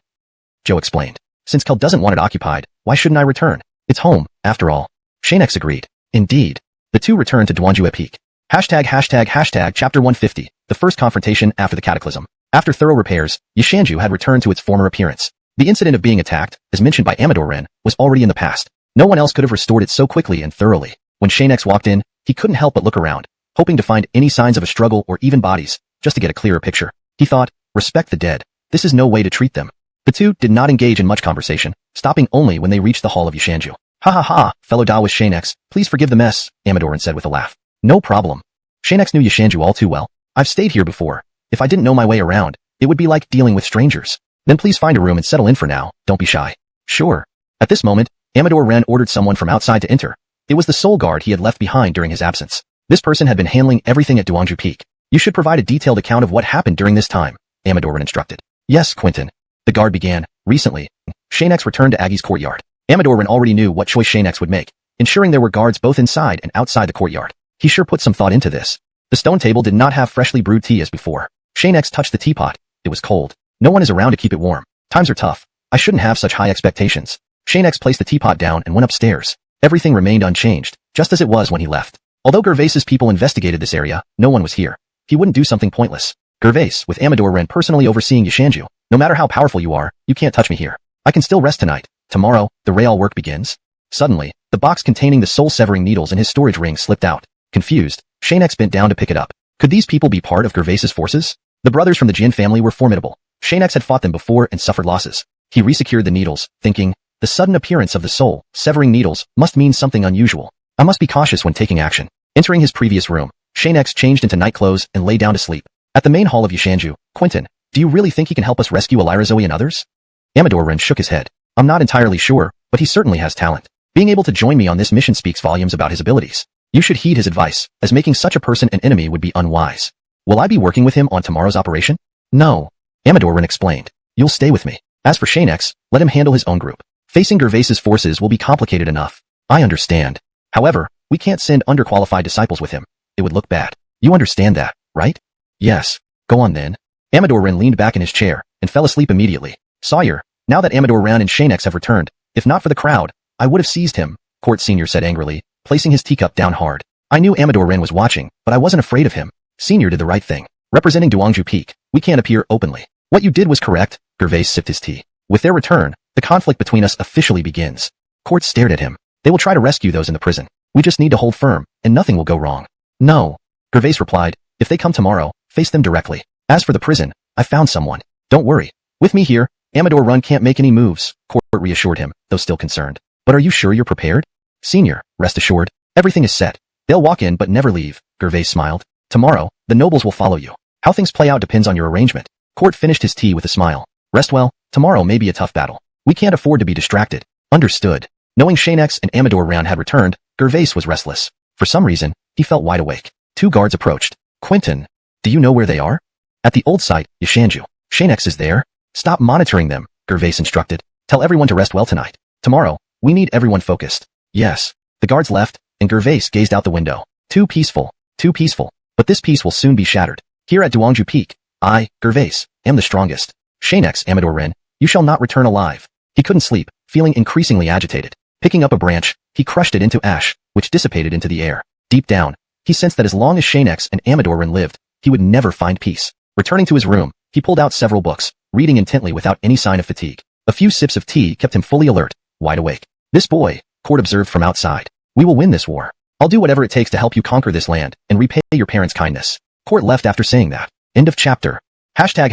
Zhou explained. Since Cal doesn't want it occupied, why shouldn't I return? It's home, after all. Xianxia agreed. Indeed. The two returned to Duanjue Peak. Hashtag Chapter 150, the first confrontation after the cataclysm. After thorough repairs, Xianxia had returned to its former appearance. The incident of being attacked, as mentioned by Amador Ren, was already in the past. No one else could have restored it so quickly and thoroughly. When Xianxia walked in, he couldn't help but look around, hoping to find any signs of a struggle or even bodies, just to get a clearer picture. He thought, respect the dead. This is no way to treat them. The two did not engage in much conversation, stopping only when they reached the hall of Xianxia. Ha ha ha, fellow Taoist Xianxia, please forgive the mess, Amador Ren said with a laugh. No problem. Xianxia knew Xianxia all too well. I've stayed here before. If I didn't know my way around, it would be like dealing with strangers. Then please find a room and settle in for now, don't be shy. Sure. At this moment, Amador Ren ordered someone from outside to enter. It was the sole guard he had left behind during his absence. This person had been handling everything at Duanjue Peak. You should provide a detailed account of what happened during this time, Amador Ren instructed. Yes, Quentin. The guard began. Recently, Xianxia returned to Aggie's courtyard. Amador Ren already knew what choice Xianxia would make, ensuring there were guards both inside and outside the courtyard. He sure put some thought into this. The stone table did not have freshly brewed tea as before. Xianxia touched the teapot. It was cold. No one is around to keep it warm. Times are tough. I shouldn't have such high expectations. Xianxia placed the teapot down and went upstairs. Everything remained unchanged, just as it was when he left. Although Gervais's people investigated this area, no one was here. He wouldn't do something pointless. Gervais, with Amador Ren personally overseeing Xianxia, no matter how powerful you are, you can't touch me here. I can still rest tonight. Tomorrow, the real work begins. Suddenly, the box containing the soul-severing needles in his storage ring slipped out. Confused, Xianxia bent down to pick it up. Could these people be part of Gervais's forces? The brothers from the Jin family were formidable. Xianxia had fought them before and suffered losses. He resecured the needles, thinking, the sudden appearance of the soul-severing needles must mean something unusual. I must be cautious when taking action. Entering his previous room, Xianxia changed into night clothes and lay down to sleep. At the main hall of Xianxia, Quentin, do you really think he can help us rescue Elira Zoe and others? Amador Ren shook his head. I'm not entirely sure, but he certainly has talent. Being able to join me on this mission speaks volumes about his abilities. You should heed his advice, as making such a person an enemy would be unwise. Will I be working with him on tomorrow's operation? No. Amador Ren explained. You'll stay with me. As for Xianxia, let him handle his own group. Facing Gervais's forces will be complicated enough. I understand. However, we can't send underqualified disciples with him. It would look bad. You understand that, right? Yes. Go on then. Amador Ren leaned back in his chair and fell asleep immediately. Sawyer, now that Amador Ren and Xianxia have returned, if not for the crowd, I would have seized him, Court Senior said angrily, placing his teacup down hard. I knew Amador Ren was watching, but I wasn't afraid of him. Senior did the right thing. Representing Duangju Peak, we can't appear openly. What you did was correct, Gervais sipped his tea. With their return, the conflict between us officially begins. Court stared at him. They will try to rescue those in the prison. We just need to hold firm, and nothing will go wrong. No. Gervais replied, if they come tomorrow, face them directly. As for the prison, I found someone. Don't worry. With me here, Amador Ren can't make any moves, Court reassured him, though still concerned. But are you sure you're prepared? Senior, rest assured. Everything is set. They'll walk in but never leave, Gervais smiled. Tomorrow, the nobles will follow you. How things play out depends on your arrangement. Court finished his tea with a smile. Rest well, tomorrow may be a tough battle. We can't afford to be distracted. Understood. Knowing Xianxia and Amador Ren had returned, Gervais was restless. For some reason, he felt wide awake. Two guards approached. Quentin, do you know where they are? At the old site, Xianxia. Xianxia is there. Stop monitoring them, Gervais instructed. Tell everyone to rest well tonight. Tomorrow, we need everyone focused. Yes. The guards left, and Gervais gazed out the window. Too peaceful. But this peace will soon be shattered. Here at Duangju Peak, I, Gervais, am the strongest. Xianxia, Amador Ren, you shall not return alive. He couldn't sleep, feeling increasingly agitated. Picking up a branch, he crushed it into ash, which dissipated into the air. Deep down, he sensed that as long as Xianxia and Amador Ren lived, he would never find peace. Returning to his room, he pulled out several books, reading intently without any sign of fatigue. A few sips of tea kept him fully alert, wide awake. This boy, Court observed from outside. We will win this war. I'll do whatever it takes to help you conquer this land and repay your parents' kindness. Court left after saying that. End of chapter. Hashtag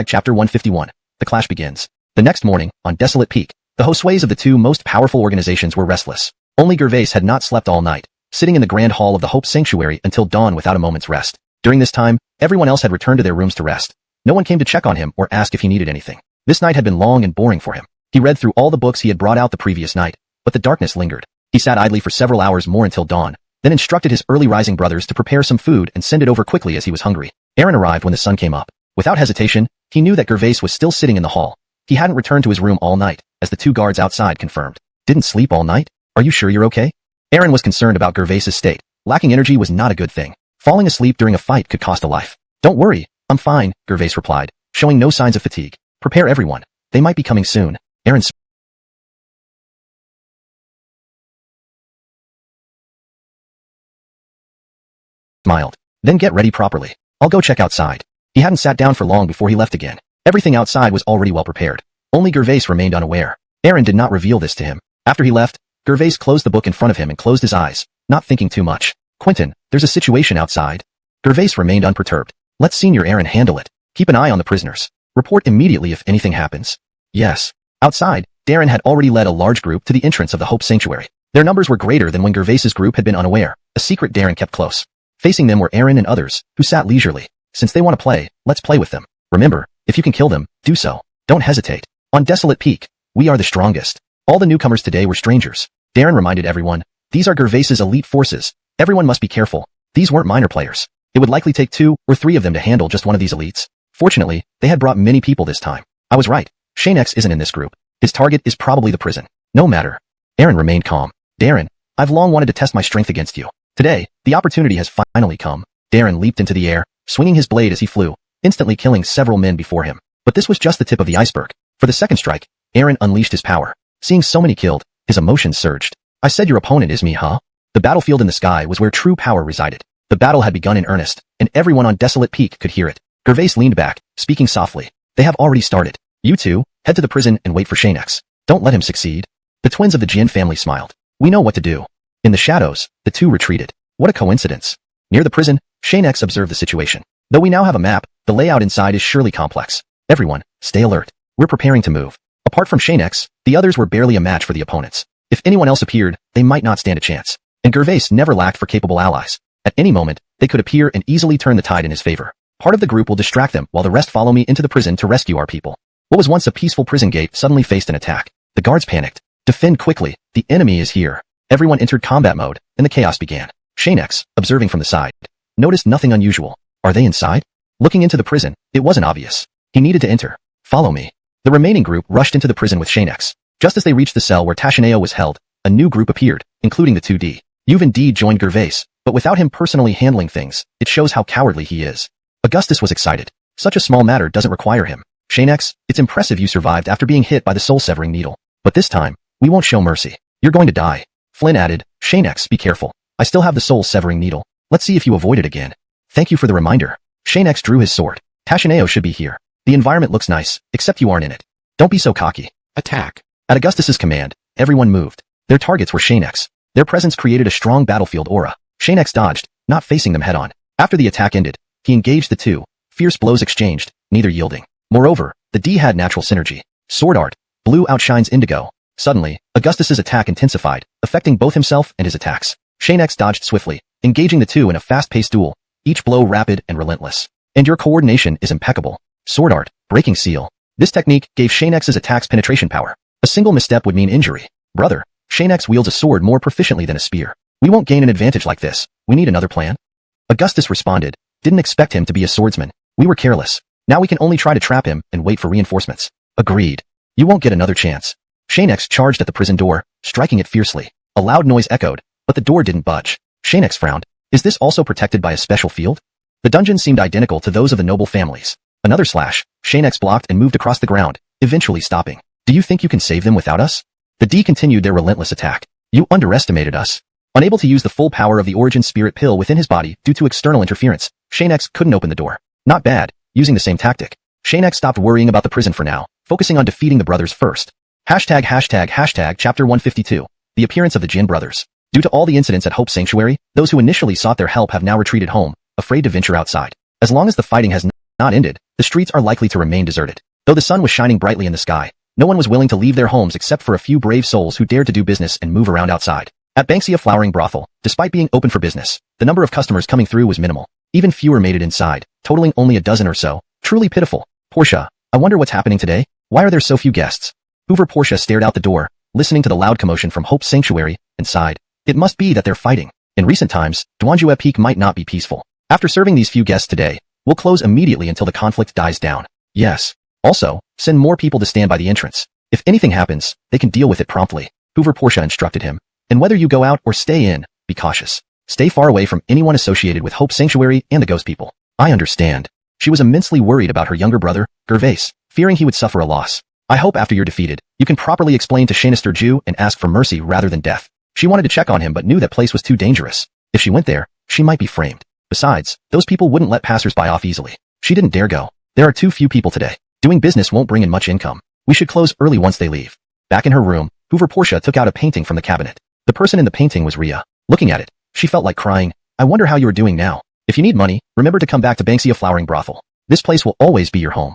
chapter 151. The clash begins. The next morning, on Desolate Peak, the Hosues of the two most powerful organizations were restless. Only Gervais had not slept all night, sitting in the grand hall of the Hope Sanctuary until dawn without a moment's rest. During this time, everyone else had returned to their rooms to rest. No one came to check on him or ask if he needed anything. This night had been long and boring for him. He read through all the books he had brought out the previous night, but the darkness lingered. He sat idly for several hours more until dawn, then instructed his early rising brothers to prepare some food and send it over quickly as he was hungry. Aaron arrived when the sun came up. Without hesitation, he knew that Gervais was still sitting in the hall. He hadn't returned to his room all night, as the two guards outside confirmed. Didn't sleep all night? Are you sure you're okay? Aaron was concerned about Gervais's state. Lacking energy was not a good thing. Falling asleep during a fight could cost a life. Don't worry, I'm fine, Gervais replied, showing no signs of fatigue. Prepare everyone. They might be coming soon. Aaron smiled. Then get ready properly. I'll go check outside. He hadn't sat down for long before he left again. Everything outside was already well prepared. Only Gervais remained unaware. Aaron did not reveal this to him. After he left, Gervais closed the book in front of him and closed his eyes, not thinking too much. Quentin, there's a situation outside. Gervais remained unperturbed. Let Senior Aaron handle it. Keep an eye on the prisoners. Report immediately if anything happens. Yes. Outside, Darren had already led a large group to the entrance of the Hope Sanctuary. Their numbers were greater than when Gervais's group had been unaware. A secret Darren kept close. Facing them were Aaron and others, who sat leisurely. Since they want to play, let's play with them. Remember, if you can kill them, do so. Don't hesitate. On Desolate Peak, we are the strongest. All the newcomers today were strangers. Darren reminded everyone, these are Gervais's elite forces. Everyone must be careful. These weren't minor players. It would likely take 2 or 3 of them to handle just one of these elites. Fortunately, they had brought many people this time. I was right. Xianxia isn't in this group. His target is probably the prison. No matter. Aaron remained calm. Darren, I've long wanted to test my strength against you. Today, the opportunity has finally come. Darren leaped into the air, swinging his blade as he flew, instantly killing several men before him. But this was just the tip of the iceberg. For the second strike, Aaron unleashed his power. Seeing so many killed, his emotions surged. I said your opponent is me, huh? The battlefield in the sky was where true power resided. The battle had begun in earnest, and everyone on Desolate Peak could hear it. Gervais leaned back, speaking softly. They have already started. You two, head to the prison and wait for Xianxia. Don't let him succeed. The twins of the Jin family smiled. We know what to do. In the shadows, the two retreated. What a coincidence. Near the prison, Xianxia observed the situation. Though we now have a map, the layout inside is surely complex. Everyone, stay alert. We're preparing to move. Apart from Xianxia, the others were barely a match for the opponents. If anyone else appeared, they might not stand a chance. And Gervais never lacked for capable allies. At any moment, they could appear and easily turn the tide in his favor. Part of the group will distract them while the rest follow me into the prison to rescue our people. What was once a peaceful prison gate suddenly faced an attack. The guards panicked. Defend quickly, the enemy is here. Everyone entered combat mode, and the chaos began. Xianxia, observing from the side, noticed nothing unusual. Are they inside? Looking into the prison, it wasn't obvious. He needed to enter. Follow me. The remaining group rushed into the prison with Xianxia. Just as they reached the cell where Xianxia was held, a new group appeared, including the 2D. You've indeed joined Gervais, but without him personally handling things, it shows how cowardly he is. Augustus was excited. Such a small matter doesn't require him. Xianxia, it's impressive you survived after being hit by the soul-severing needle. But this time, we won't show mercy. You're going to die. Flynn added, Xianxia, be careful. I still have the soul-severing needle. Let's see if you avoid it again. Thank you for the reminder. Xianxia drew his sword. Xianxia should be here. The environment looks nice, except you aren't in it. Don't be so cocky. Attack. At Augustus's command, everyone moved. Their targets were Xianxia. Their presence created a strong battlefield aura. Xianxia dodged, not facing them head-on. After the attack ended, he engaged the two. Fierce blows exchanged, neither yielding. Moreover, the D had natural synergy. Sword art. Blue outshines indigo. Suddenly, Augustus's attack intensified, affecting both himself and his attacks. Xianxia dodged swiftly, engaging the two in a fast-paced duel, each blow rapid and relentless. And your coordination is impeccable. Sword art, breaking seal. This technique gave Xianxia's attacks penetration power. A single misstep would mean injury. Brother, Xianxia wields a sword more proficiently than a spear. We won't gain an advantage like this. We need another plan. Augustus responded. Didn't expect him to be a swordsman. We were careless. Now we can only try to trap him and wait for reinforcements. Agreed. You won't get another chance. Xianxia charged at the prison door, striking it fiercely. A loud noise echoed, but the door didn't budge. Xianxia frowned. Is this also protected by a special field? The dungeons seemed identical to those of the noble families. Another slash. Xianxia blocked and moved across the ground, eventually stopping. Do you think you can save them without us? The D continued their relentless attack. You underestimated us. Unable to use the full power of the origin spirit pill within his body due to external interference, Xianxia couldn't open the door. Not bad, using the same tactic. Xianxia stopped worrying about the prison for now, focusing on defeating the brothers first. Chapter 152. The appearance of the Jin brothers. Due to all the incidents at Hope Sanctuary, those who initially sought their help have now retreated home, afraid to venture outside. As long as the fighting has not ended, the streets are likely to remain deserted. Though the sun was shining brightly in the sky, no one was willing to leave their homes except for a few brave souls who dared to do business and move around outside. At Xianxia Flowering Brothel, despite being open for business, the number of customers coming through was minimal. Even fewer made it inside, totaling only a dozen or so. Truly pitiful. Portia, I wonder what's happening today? Why are there so few guests? Portia stared out the door, listening to the loud commotion from Hope's Sanctuary, and sighed. It must be that they're fighting. In recent times, Xuanhua Peak might not be peaceful. After serving these few guests today, we'll close immediately until the conflict dies down. Yes. Also, send more people to stand by the entrance. If anything happens, they can deal with it promptly. Portia instructed him. And whether you go out or stay in, be cautious. Stay far away from anyone associated with Hope Sanctuary and the ghost people. I understand. She was immensely worried about her younger brother, Gervais, fearing he would suffer a loss. I hope after you're defeated, you can properly explain to Sinister Jew and ask for mercy rather than death. She wanted to check on him but knew that place was too dangerous. If she went there, she might be framed. Besides, those people wouldn't let passers-by off easily. She didn't dare go. There are too few people today. Doing business won't bring in much income. We should close early once they leave. Back in her room, Portia took out a painting from the cabinet. The person in the painting was Ria. Looking at it, she felt like crying. I wonder how you are doing now. If you need money, remember to come back to Xianxia Flowering Brothel. This place will always be your home.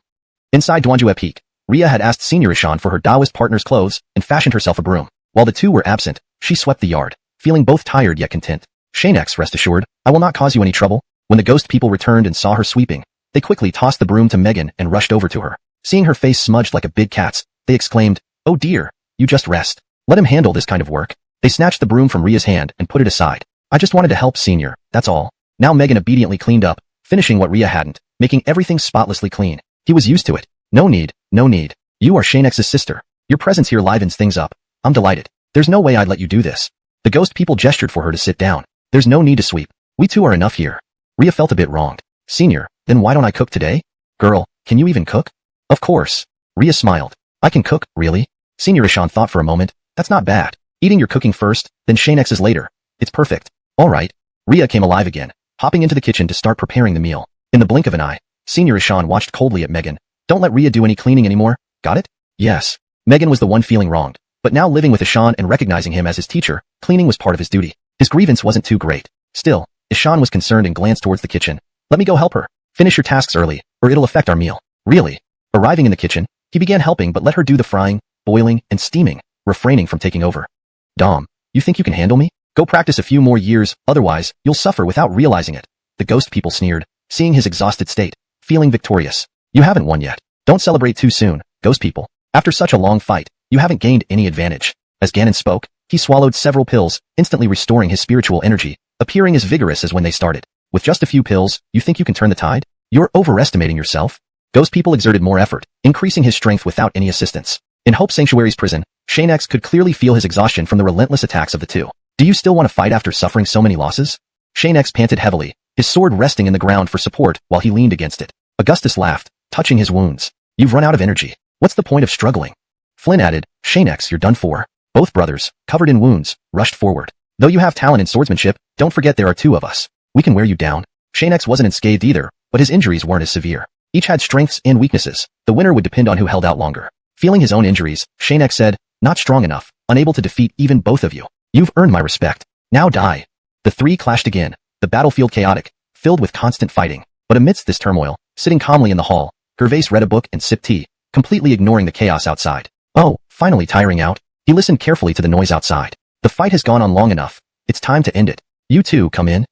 Inside Xuanhua Peak, Ria had asked Seniorishan for her Taoist partner's clothes and fashioned herself a broom. While the two were absent, she swept the yard, feeling both tired yet content. Xianxia, rest assured, I will not cause you any trouble. When the ghost people returned and saw her sweeping, they quickly tossed the broom to Megan and rushed over to her. Seeing her face smudged like a big cat's, they exclaimed, Oh dear, you just rest. Let him handle this kind of work. They snatched the broom from Ria's hand and put it aside. I just wanted to help Senior, that's all. Now Megan obediently cleaned up, finishing what Ria hadn't, making everything spotlessly clean. He was used to it. No need. You are Xianxia's sister. Your presence here livens things up. I'm delighted. There's no way I'd let you do this. The ghost people gestured for her to sit down. There's no need to sweep. We two are enough here. Ria felt a bit wronged. Senior, then why don't I cook today? Girl, can you even cook? Of course. Ria smiled. I can cook, really? Seniorishan thought for a moment. That's not bad. Eating your cooking first, then Xianxia's later. It's perfect. All right. Ria came alive again, hopping into the kitchen to start preparing the meal. In the blink of an eye, Seniorishan watched coldly at Megan. Don't let Ria do any cleaning anymore, got it? Yes. Megan was the one feeling wronged, but now living with Ishan and recognizing him as his teacher, cleaning was part of his duty. His grievance wasn't too great. Still, Ishan was concerned and glanced towards the kitchen. Let me go help her. Finish your tasks early, or it'll affect our meal. Really? Arriving in the kitchen, he began helping but let her do the frying, boiling, and steaming, refraining from taking over. Dom, you think you can handle me? Go practice a few more years, otherwise, you'll suffer without realizing it. The ghost people sneered, seeing his exhausted state, feeling victorious. You haven't won yet. Don't celebrate too soon, Ghost people. After such a long fight, you haven't gained any advantage. As Ganon spoke, he swallowed several pills, instantly restoring his spiritual energy, appearing as vigorous as when they started. With just a few pills, you think you can turn the tide? You're overestimating yourself. Ghost people exerted more effort, increasing his strength without any assistance. In Hope Sanctuary's prison, Xianxia could clearly feel his exhaustion from the relentless attacks of the two. Do you still want to fight after suffering so many losses? Xianxia panted heavily, his sword resting in the ground for support while he leaned against it. Augustus laughed, touching his wounds. You've run out of energy. What's the point of struggling? Flynn added, Xianxia, you're done for. Both brothers, covered in wounds, rushed forward. Though you have talent in swordsmanship, don't forget there are two of us. We can wear you down. Xianxia wasn't unscathed either, but his injuries weren't as severe. Each had strengths and weaknesses. The winner would depend on who held out longer. Feeling his own injuries, Xianxia said, not strong enough, unable to defeat even both of you. You've earned my respect. Now die. The three clashed again, the battlefield chaotic, filled with constant fighting. But amidst this turmoil, sitting calmly in the hall, Gervais read a book and sipped tea, completely ignoring the chaos outside. Oh, finally tiring out. He listened carefully to the noise outside. The fight has gone on long enough. It's time to end it. You two come in.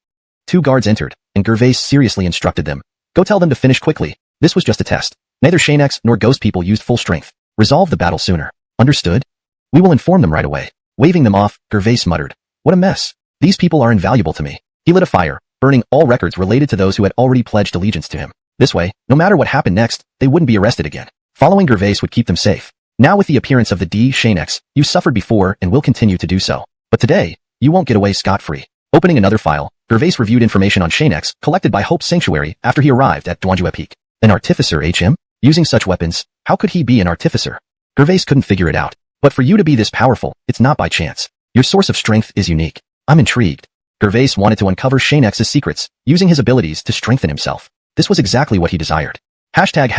Two guards entered, and Gervais seriously instructed them. Go tell them to finish quickly. This was just a test. Neither Xianxia nor Ghost people used full strength. Resolve the battle sooner. Understood? We will inform them right away. Waving them off, Gervais muttered. What a mess. These people are invaluable to me. He lit a fire, burning all records related to those who had already pledged allegiance to him. This way, no matter what happened next, they wouldn't be arrested again. Following Gervais would keep them safe. Now with the appearance of the Xianxia, you suffered before and will continue to do so. But today, you won't get away scot-free. Opening another file, Gervais reviewed information on Xianxia collected by Hope Sanctuary after he arrived at Duanjue Peak. An artificer, HM? Using such weapons, how could he be an artificer? Gervais couldn't figure it out. But for you to be this powerful, it's not by chance. Your source of strength is unique. I'm intrigued. Gervais wanted to uncover Xianxia's secrets, using his abilities to strengthen himself. This was exactly what he desired. Hashtag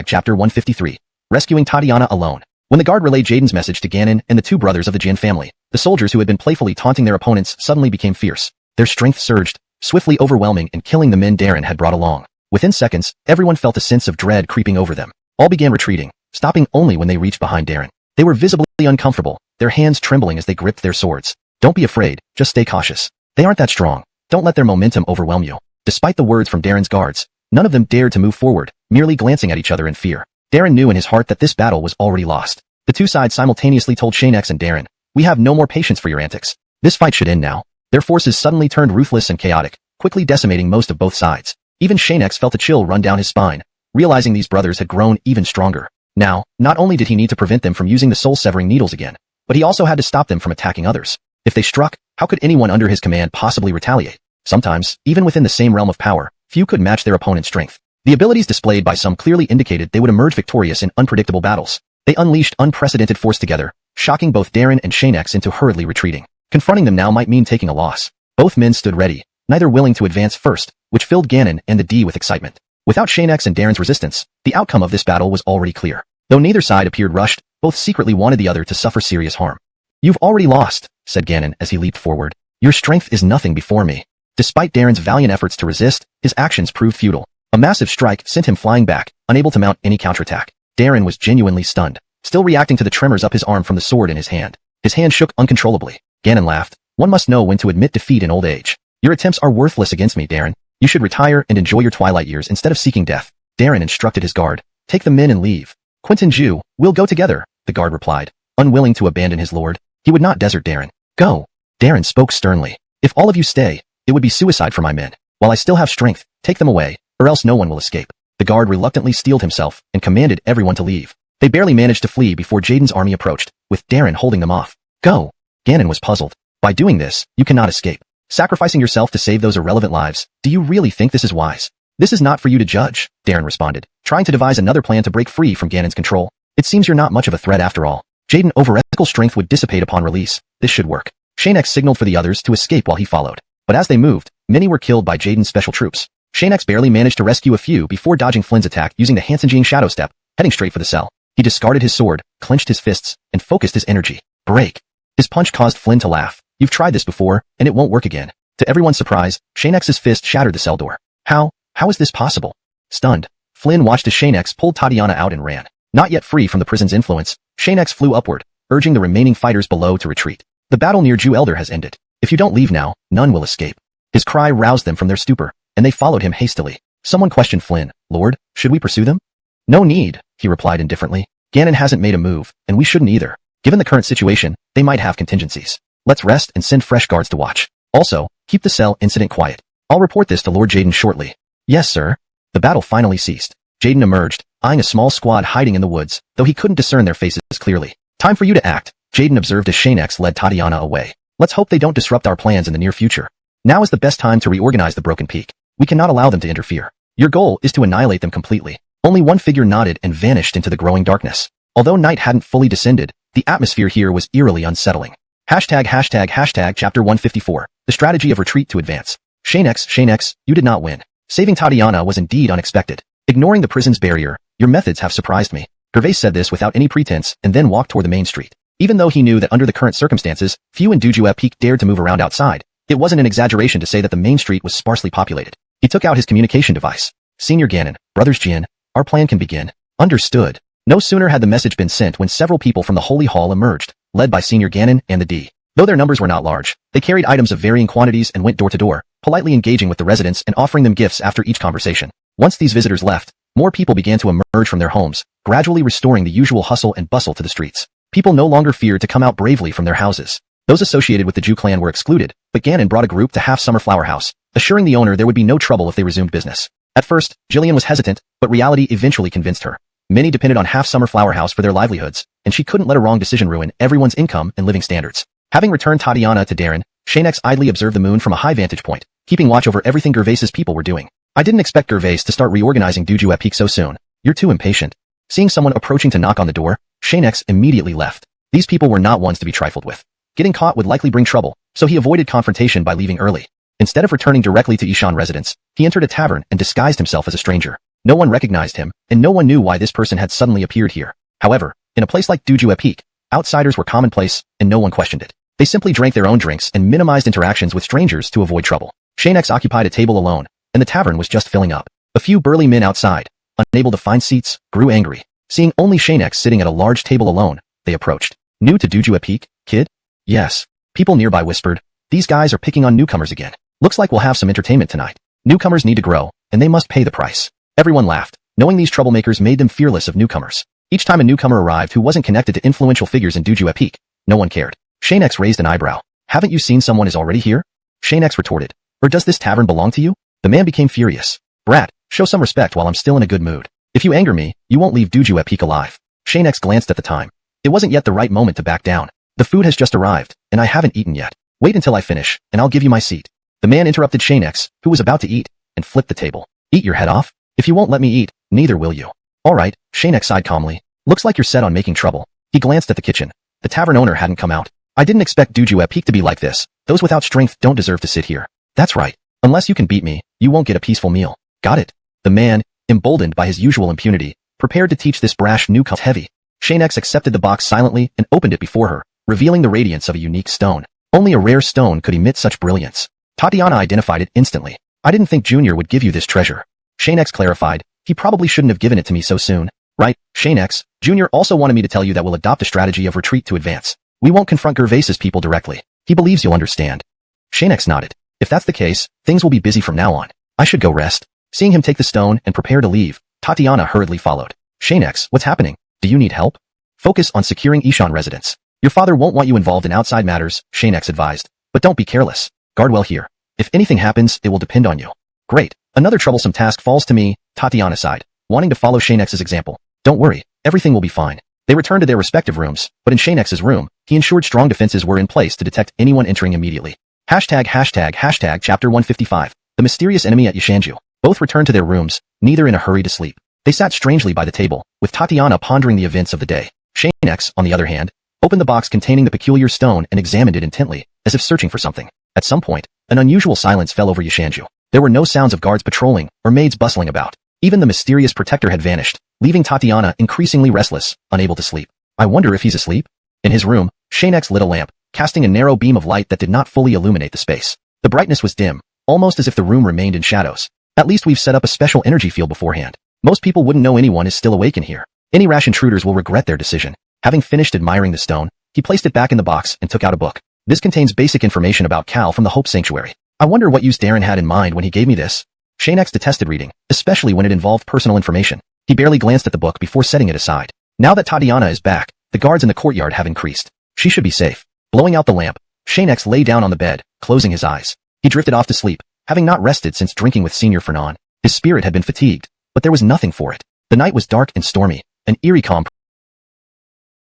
chapter 153. Rescuing Tatiana alone. When the guard relayed Jaden's message to Ganon and the two brothers of the Jin family, the soldiers who had been playfully taunting their opponents suddenly became fierce. Their strength surged, swiftly overwhelming and killing the men Darren had brought along. Within seconds, everyone felt a sense of dread creeping over them. All began retreating, stopping only when they reached behind Darren. They were visibly uncomfortable, their hands trembling as they gripped their swords. Don't be afraid, just stay cautious. They aren't that strong. Don't let their momentum overwhelm you. Despite the words from Darren's guards, none of them dared to move forward, merely glancing at each other in fear. Darren knew in his heart that this battle was already lost. The two sides simultaneously told Xianxia and Darren, we have no more patience for your antics. This fight should end now. Their forces suddenly turned ruthless and chaotic, quickly decimating most of both sides. Even Xianxia felt a chill run down his spine, realizing these brothers had grown even stronger. Now, not only did he need to prevent them from using the soul-severing needles again, but he also had to stop them from attacking others. If they struck, how could anyone under his command possibly retaliate? Sometimes, even within the same realm of power, few could match their opponent's strength. The abilities displayed by some clearly indicated they would emerge victorious in unpredictable battles. They unleashed unprecedented force together, shocking both Darren and Xianxia into hurriedly retreating. Confronting them now might mean taking a loss. Both men stood ready, neither willing to advance first, which filled Ganon and the D with excitement. Without Xianxia and Darren's resistance, the outcome of this battle was already clear. Though neither side appeared rushed, both secretly wanted the other to suffer serious harm. You've already lost, said Ganon as he leaped forward. Your strength is nothing before me. Despite Darren's valiant efforts to resist, his actions proved futile. A massive strike sent him flying back, unable to mount any counterattack. Darren was genuinely stunned, still reacting to the tremors up his arm from the sword in his hand. His hand shook uncontrollably. Ganon laughed. One must know when to admit defeat in old age. Your attempts are worthless against me, Darren. You should retire and enjoy your twilight years instead of seeking death. Darren instructed his guard. Take the men and leave. Quentin Ju, we'll go together, the guard replied, unwilling to abandon his lord. He would not desert Darren. Go. Darren spoke sternly. If all of you stay, it would be suicide for my men. While I still have strength, take them away, or else no one will escape. The guard reluctantly steeled himself and commanded everyone to leave. They barely managed to flee before Jaden's army approached, with Darren holding them off. Go. Ganon was puzzled. By doing this, you cannot escape. Sacrificing yourself to save those irrelevant lives, do you really think this is wise? This is not for you to judge, Darren responded, trying to devise another plan to break free from Ganon's control. It seems you're not much of a threat after all. Jaden overethical strength would dissipate upon release. This should work. Xianxia signaled for the others to escape while he followed. But as they moved, many were killed by Jaden's special troops. Xianxia barely managed to rescue a few before dodging Flynn's attack using the Hansenjing Shadow Step, heading straight for the cell. He discarded his sword, clenched his fists, and focused his energy. Break. His punch caused Flynn to laugh. You've tried this before, and it won't work again. To everyone's surprise, Xianxia's fist shattered the cell door. How is this possible? Stunned, Flynn watched as Xianxia pulled Tatiana out and ran. Not yet free from the prison's influence, Xianxia flew upward, urging the remaining fighters below to retreat. The battle near Ju Elder has ended. If you don't leave now, none will escape. His cry roused them from their stupor, and they followed him hastily. Someone questioned Flynn. Lord, should we pursue them? No need, he replied indifferently. Ganon hasn't made a move, and we shouldn't either. Given the current situation, they might have contingencies. Let's rest and send fresh guards to watch. Also, keep the cell incident quiet. I'll report this to Lord Jaden shortly. Yes, sir. The battle finally ceased. Jaden emerged, eyeing a small squad hiding in the woods, though he couldn't discern their faces clearly. Time for you to act, Jaden observed as Xianxia led Tatiana away. Let's hope they don't disrupt our plans in the near future. Now is the best time to reorganize the Broken Peak. We cannot allow them to interfere. Your goal is to annihilate them completely. Only one figure nodded and vanished into the growing darkness. Although night hadn't fully descended, the atmosphere here was eerily unsettling. Hashtag chapter 154, the strategy of retreat to advance. Xianxia, you did not win. Saving Tatiana was indeed unexpected. Ignoring the prison's barrier, your methods have surprised me. Gervais said this without any pretense and then walked toward the main street. Even though he knew that under the current circumstances, few in Dujue Peak dared to move around outside, it wasn't an exaggeration to say that the main street was sparsely populated. He took out his communication device. Senior Ganon, Brothers Jin, our plan can begin. Understood. No sooner had the message been sent when several people from the Holy Hall emerged, led by Senior Ganon and the D. Though their numbers were not large, they carried items of varying quantities and went door to door, politely engaging with the residents and offering them gifts after each conversation. Once these visitors left, more people began to emerge from their homes, gradually restoring the usual hustle and bustle to the streets. People no longer feared to come out bravely from their houses. Those associated with the Jew clan were excluded, but Ganon brought a group to Half Summer Flower House, assuring the owner there would be no trouble if they resumed business. At first, Jillian was hesitant, but reality eventually convinced her. Many depended on Half Summer Flower House for their livelihoods, and she couldn't let a wrong decision ruin everyone's income and living standards. Having returned Tatiana to Darren, Xianxia idly observed the moon from a high vantage point, keeping watch over everything Gervais's people were doing. I didn't expect Gervais to start reorganizing Dujue Peak so soon. You're too impatient. Seeing someone approaching to knock on the door, Xianxia immediately left. These people were not ones to be trifled with. Getting caught would likely bring trouble, so he avoided confrontation by leaving early. Instead of returning directly to Yishan residence, he entered a tavern and disguised himself as a stranger. No one recognized him, and no one knew why this person had suddenly appeared here. However, in a place like Dujue Peak, outsiders were commonplace, and no one questioned it. They simply drank their own drinks and minimized interactions with strangers to avoid trouble. Xianxia occupied a table alone, and the tavern was just filling up. A few burly men outside, unable to find seats, grew angry. Seeing only Xianxia sitting at a large table alone, they approached. New to Dujue Peak, kid? Yes. People nearby whispered, these guys are picking on newcomers again. Looks like we'll have some entertainment tonight. Newcomers need to grow, and they must pay the price. Everyone laughed, knowing these troublemakers made them fearless of newcomers. Each time a newcomer arrived who wasn't connected to influential figures in Dujue Peak, no one cared. Xianxia raised an eyebrow. Haven't you seen someone is already here? Xianxia retorted. Or does this tavern belong to you? The man became furious. Brat, show some respect while I'm still in a good mood. If you anger me, you won't leave Dujue Peak alive. Xianxia glanced at the time. It wasn't yet the right moment to back down. The food has just arrived, and I haven't eaten yet. Wait until I finish, and I'll give you my seat. The man interrupted Xianxia, who was about to eat, and flipped the table. Eat your head off? If you won't let me eat, neither will you. All right, Xianxia sighed calmly. Looks like you're set on making trouble. He glanced at the kitchen. The tavern owner hadn't come out. I didn't expect Dujue Peak to be like this. Those without strength don't deserve to sit here. That's right. Unless you can beat me, you won't get a peaceful meal. Got it? The man, emboldened by his usual impunity, prepared to teach this brash newcomer heavy. Xianxia accepted the box silently and opened it before her, revealing the radiance of a unique stone. Only a rare stone could emit such brilliance. Tatiana identified it instantly. I didn't think Junior would give you this treasure. Xianxia clarified, he probably shouldn't have given it to me so soon. Right, Xianxia, Junior also wanted me to tell you that we'll adopt a strategy of retreat to advance. We won't confront Gervais's people directly. He believes you'll understand. Xianxia nodded. If that's the case, things will be busy from now on. I should go rest. Seeing him take the stone and prepare to leave, Tatiana hurriedly followed. Xianxia, what's happening? Do you need help? Focus on securing Yishan residence. Your father won't want you involved in outside matters, Xianxia advised. But don't be careless. Guard well here. If anything happens, it will depend on you. Great. Another troublesome task falls to me, Tatiana sighed, wanting to follow Xianxia's example. Don't worry, everything will be fine. They returned to their respective rooms, but in Xianxia's room, he ensured strong defenses were in place to detect anyone entering immediately. Hashtag chapter 155, the mysterious enemy at Xianxia. Both returned to their rooms, neither in a hurry to sleep. They sat strangely by the table, with Tatiana pondering the events of the day. Xianxia, on the other hand, opened the box containing the peculiar stone and examined it intently, as if searching for something. At some point, an unusual silence fell over Xianxia. There were no sounds of guards patrolling or maids bustling about. Even the mysterious protector had vanished, leaving Tatiana increasingly restless, unable to sleep. I wonder if he's asleep? In his room, Xianxia lit a lamp, casting a narrow beam of light that did not fully illuminate the space. The brightness was dim, almost as if the room remained in shadows. At least we've set up a special energy field beforehand. Most people wouldn't know anyone is still awake in here. Any rash intruders will regret their decision. Having finished admiring the stone, he placed it back in the box and took out a book. This contains basic information about Cal from the Hope Sanctuary. I wonder what use Darren had in mind when he gave me this. Xianxia detested reading, especially when it involved personal information. He barely glanced at the book before setting it aside. Now that Tatiana is back, the guards in the courtyard have increased. She should be safe. Blowing out the lamp, Xianxia lay down on the bed, closing his eyes. He drifted off to sleep, having not rested since drinking with Senior Fernan. His spirit had been fatigued, but there was nothing for it. The night was dark and stormy, an eerie calm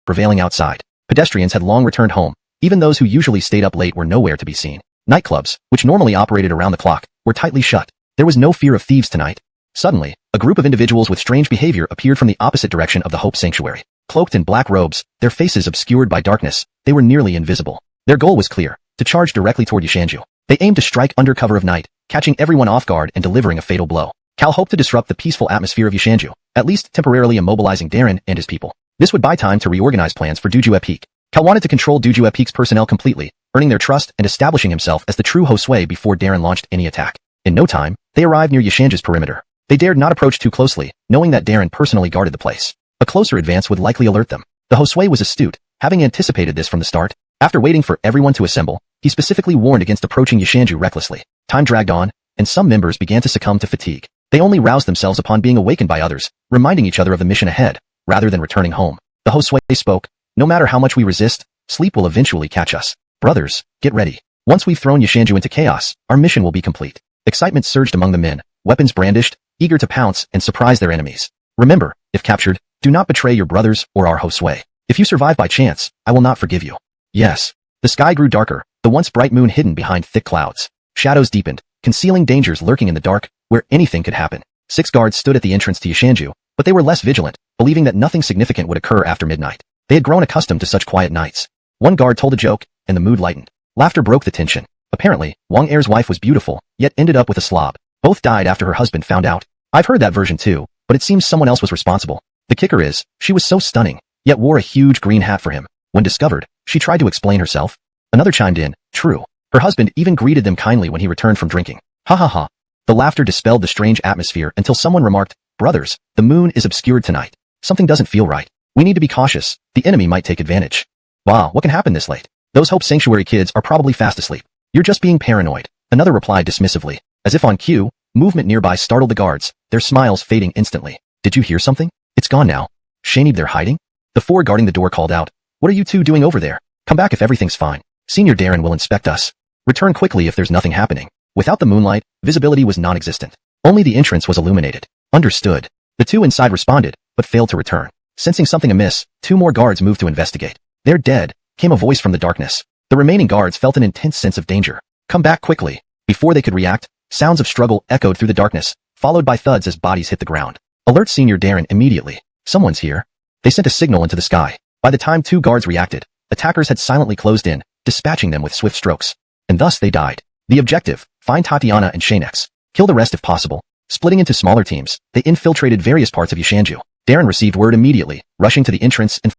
prevailing outside. Pedestrians had long returned home. Even those who usually stayed up late were nowhere to be seen. Nightclubs, which normally operated around the clock, were tightly shut. There was no fear of thieves tonight. Suddenly, a group of individuals with strange behavior appeared from the opposite direction of the Hope Sanctuary. Cloaked in black robes, their faces obscured by darkness, they were nearly invisible. Their goal was clear, to charge directly toward Xianxia. They aimed to strike under cover of night, catching everyone off guard and delivering a fatal blow. Cal hoped to disrupt the peaceful atmosphere of Xianxia, at least temporarily immobilizing Darren and his people. This would buy time to reorganize plans for Duju Peak. Cal wanted to control Duju Peak's personnel completely, earning their trust and establishing himself as the true Josue before Darren launched any attack. In no time, they arrived near Xianxia's perimeter. They dared not approach too closely, knowing that Darren personally guarded the place. A closer advance would likely alert them. The Josue was astute, having anticipated this from the start. After waiting for everyone to assemble, he specifically warned against approaching Xianxia recklessly. Time dragged on, and some members began to succumb to fatigue. They only roused themselves upon being awakened by others, reminding each other of the mission ahead, rather than returning home. The Josue spoke, "No matter how much we resist, sleep will eventually catch us. Brothers, get ready. Once we've thrown Xianxia into chaos, our mission will be complete." Excitement surged among the men, weapons brandished, eager to pounce and surprise their enemies. Remember, if captured, do not betray your brothers or our Josue. If you survive by chance, I will not forgive you. Yes. The sky grew darker, the once bright moon hidden behind thick clouds. Shadows deepened, concealing dangers lurking in the dark, where anything could happen. 6 guards stood at the entrance to Xianxia, but they were less vigilant, believing that nothing significant would occur after midnight. They had grown accustomed to such quiet nights. One guard told a joke, and the mood lightened. Laughter broke the tension. Apparently, Wang Er's wife was beautiful, yet ended up with a slob. Both died after her husband found out. I've heard that version too, but it seems someone else was responsible. The kicker is, she was so stunning, yet wore a huge green hat for him. When discovered, she tried to explain herself. Another chimed in, true. Her husband even greeted them kindly when he returned from drinking. Ha ha ha. The laughter dispelled the strange atmosphere until someone remarked, brothers, the moon is obscured tonight. Something doesn't feel right. We need to be cautious. The enemy might take advantage. Wow, what can happen this late? Those Hope Sanctuary kids are probably fast asleep. You're just being paranoid. Another replied dismissively. As if on cue, movement nearby startled the guards, their smiles fading instantly. Did you hear something? It's gone now. Shanib, they're hiding? The 4 guarding the door called out. What are you 2 doing over there? Come back if everything's fine. Senior Darren will inspect us. Return quickly if there's nothing happening. Without the moonlight, visibility was non-existent. Only the entrance was illuminated. Understood. The 2 inside responded, but failed to return. Sensing something amiss, 2 more guards moved to investigate. They're dead, came a voice from the darkness. The remaining guards felt an intense sense of danger. Come back quickly. Before they could react, sounds of struggle echoed through the darkness, followed by thuds as bodies hit the ground. Alert Senior Darren immediately. Someone's here. They sent a signal into the sky. By the time 2 guards reacted, attackers had silently closed in, dispatching them with swift strokes. And thus they died. The objective, find Tatiana and Xianxia. Kill the rest if possible. Splitting into smaller teams, they infiltrated various parts of Xianxia. Darren received word immediately, rushing to the entrance and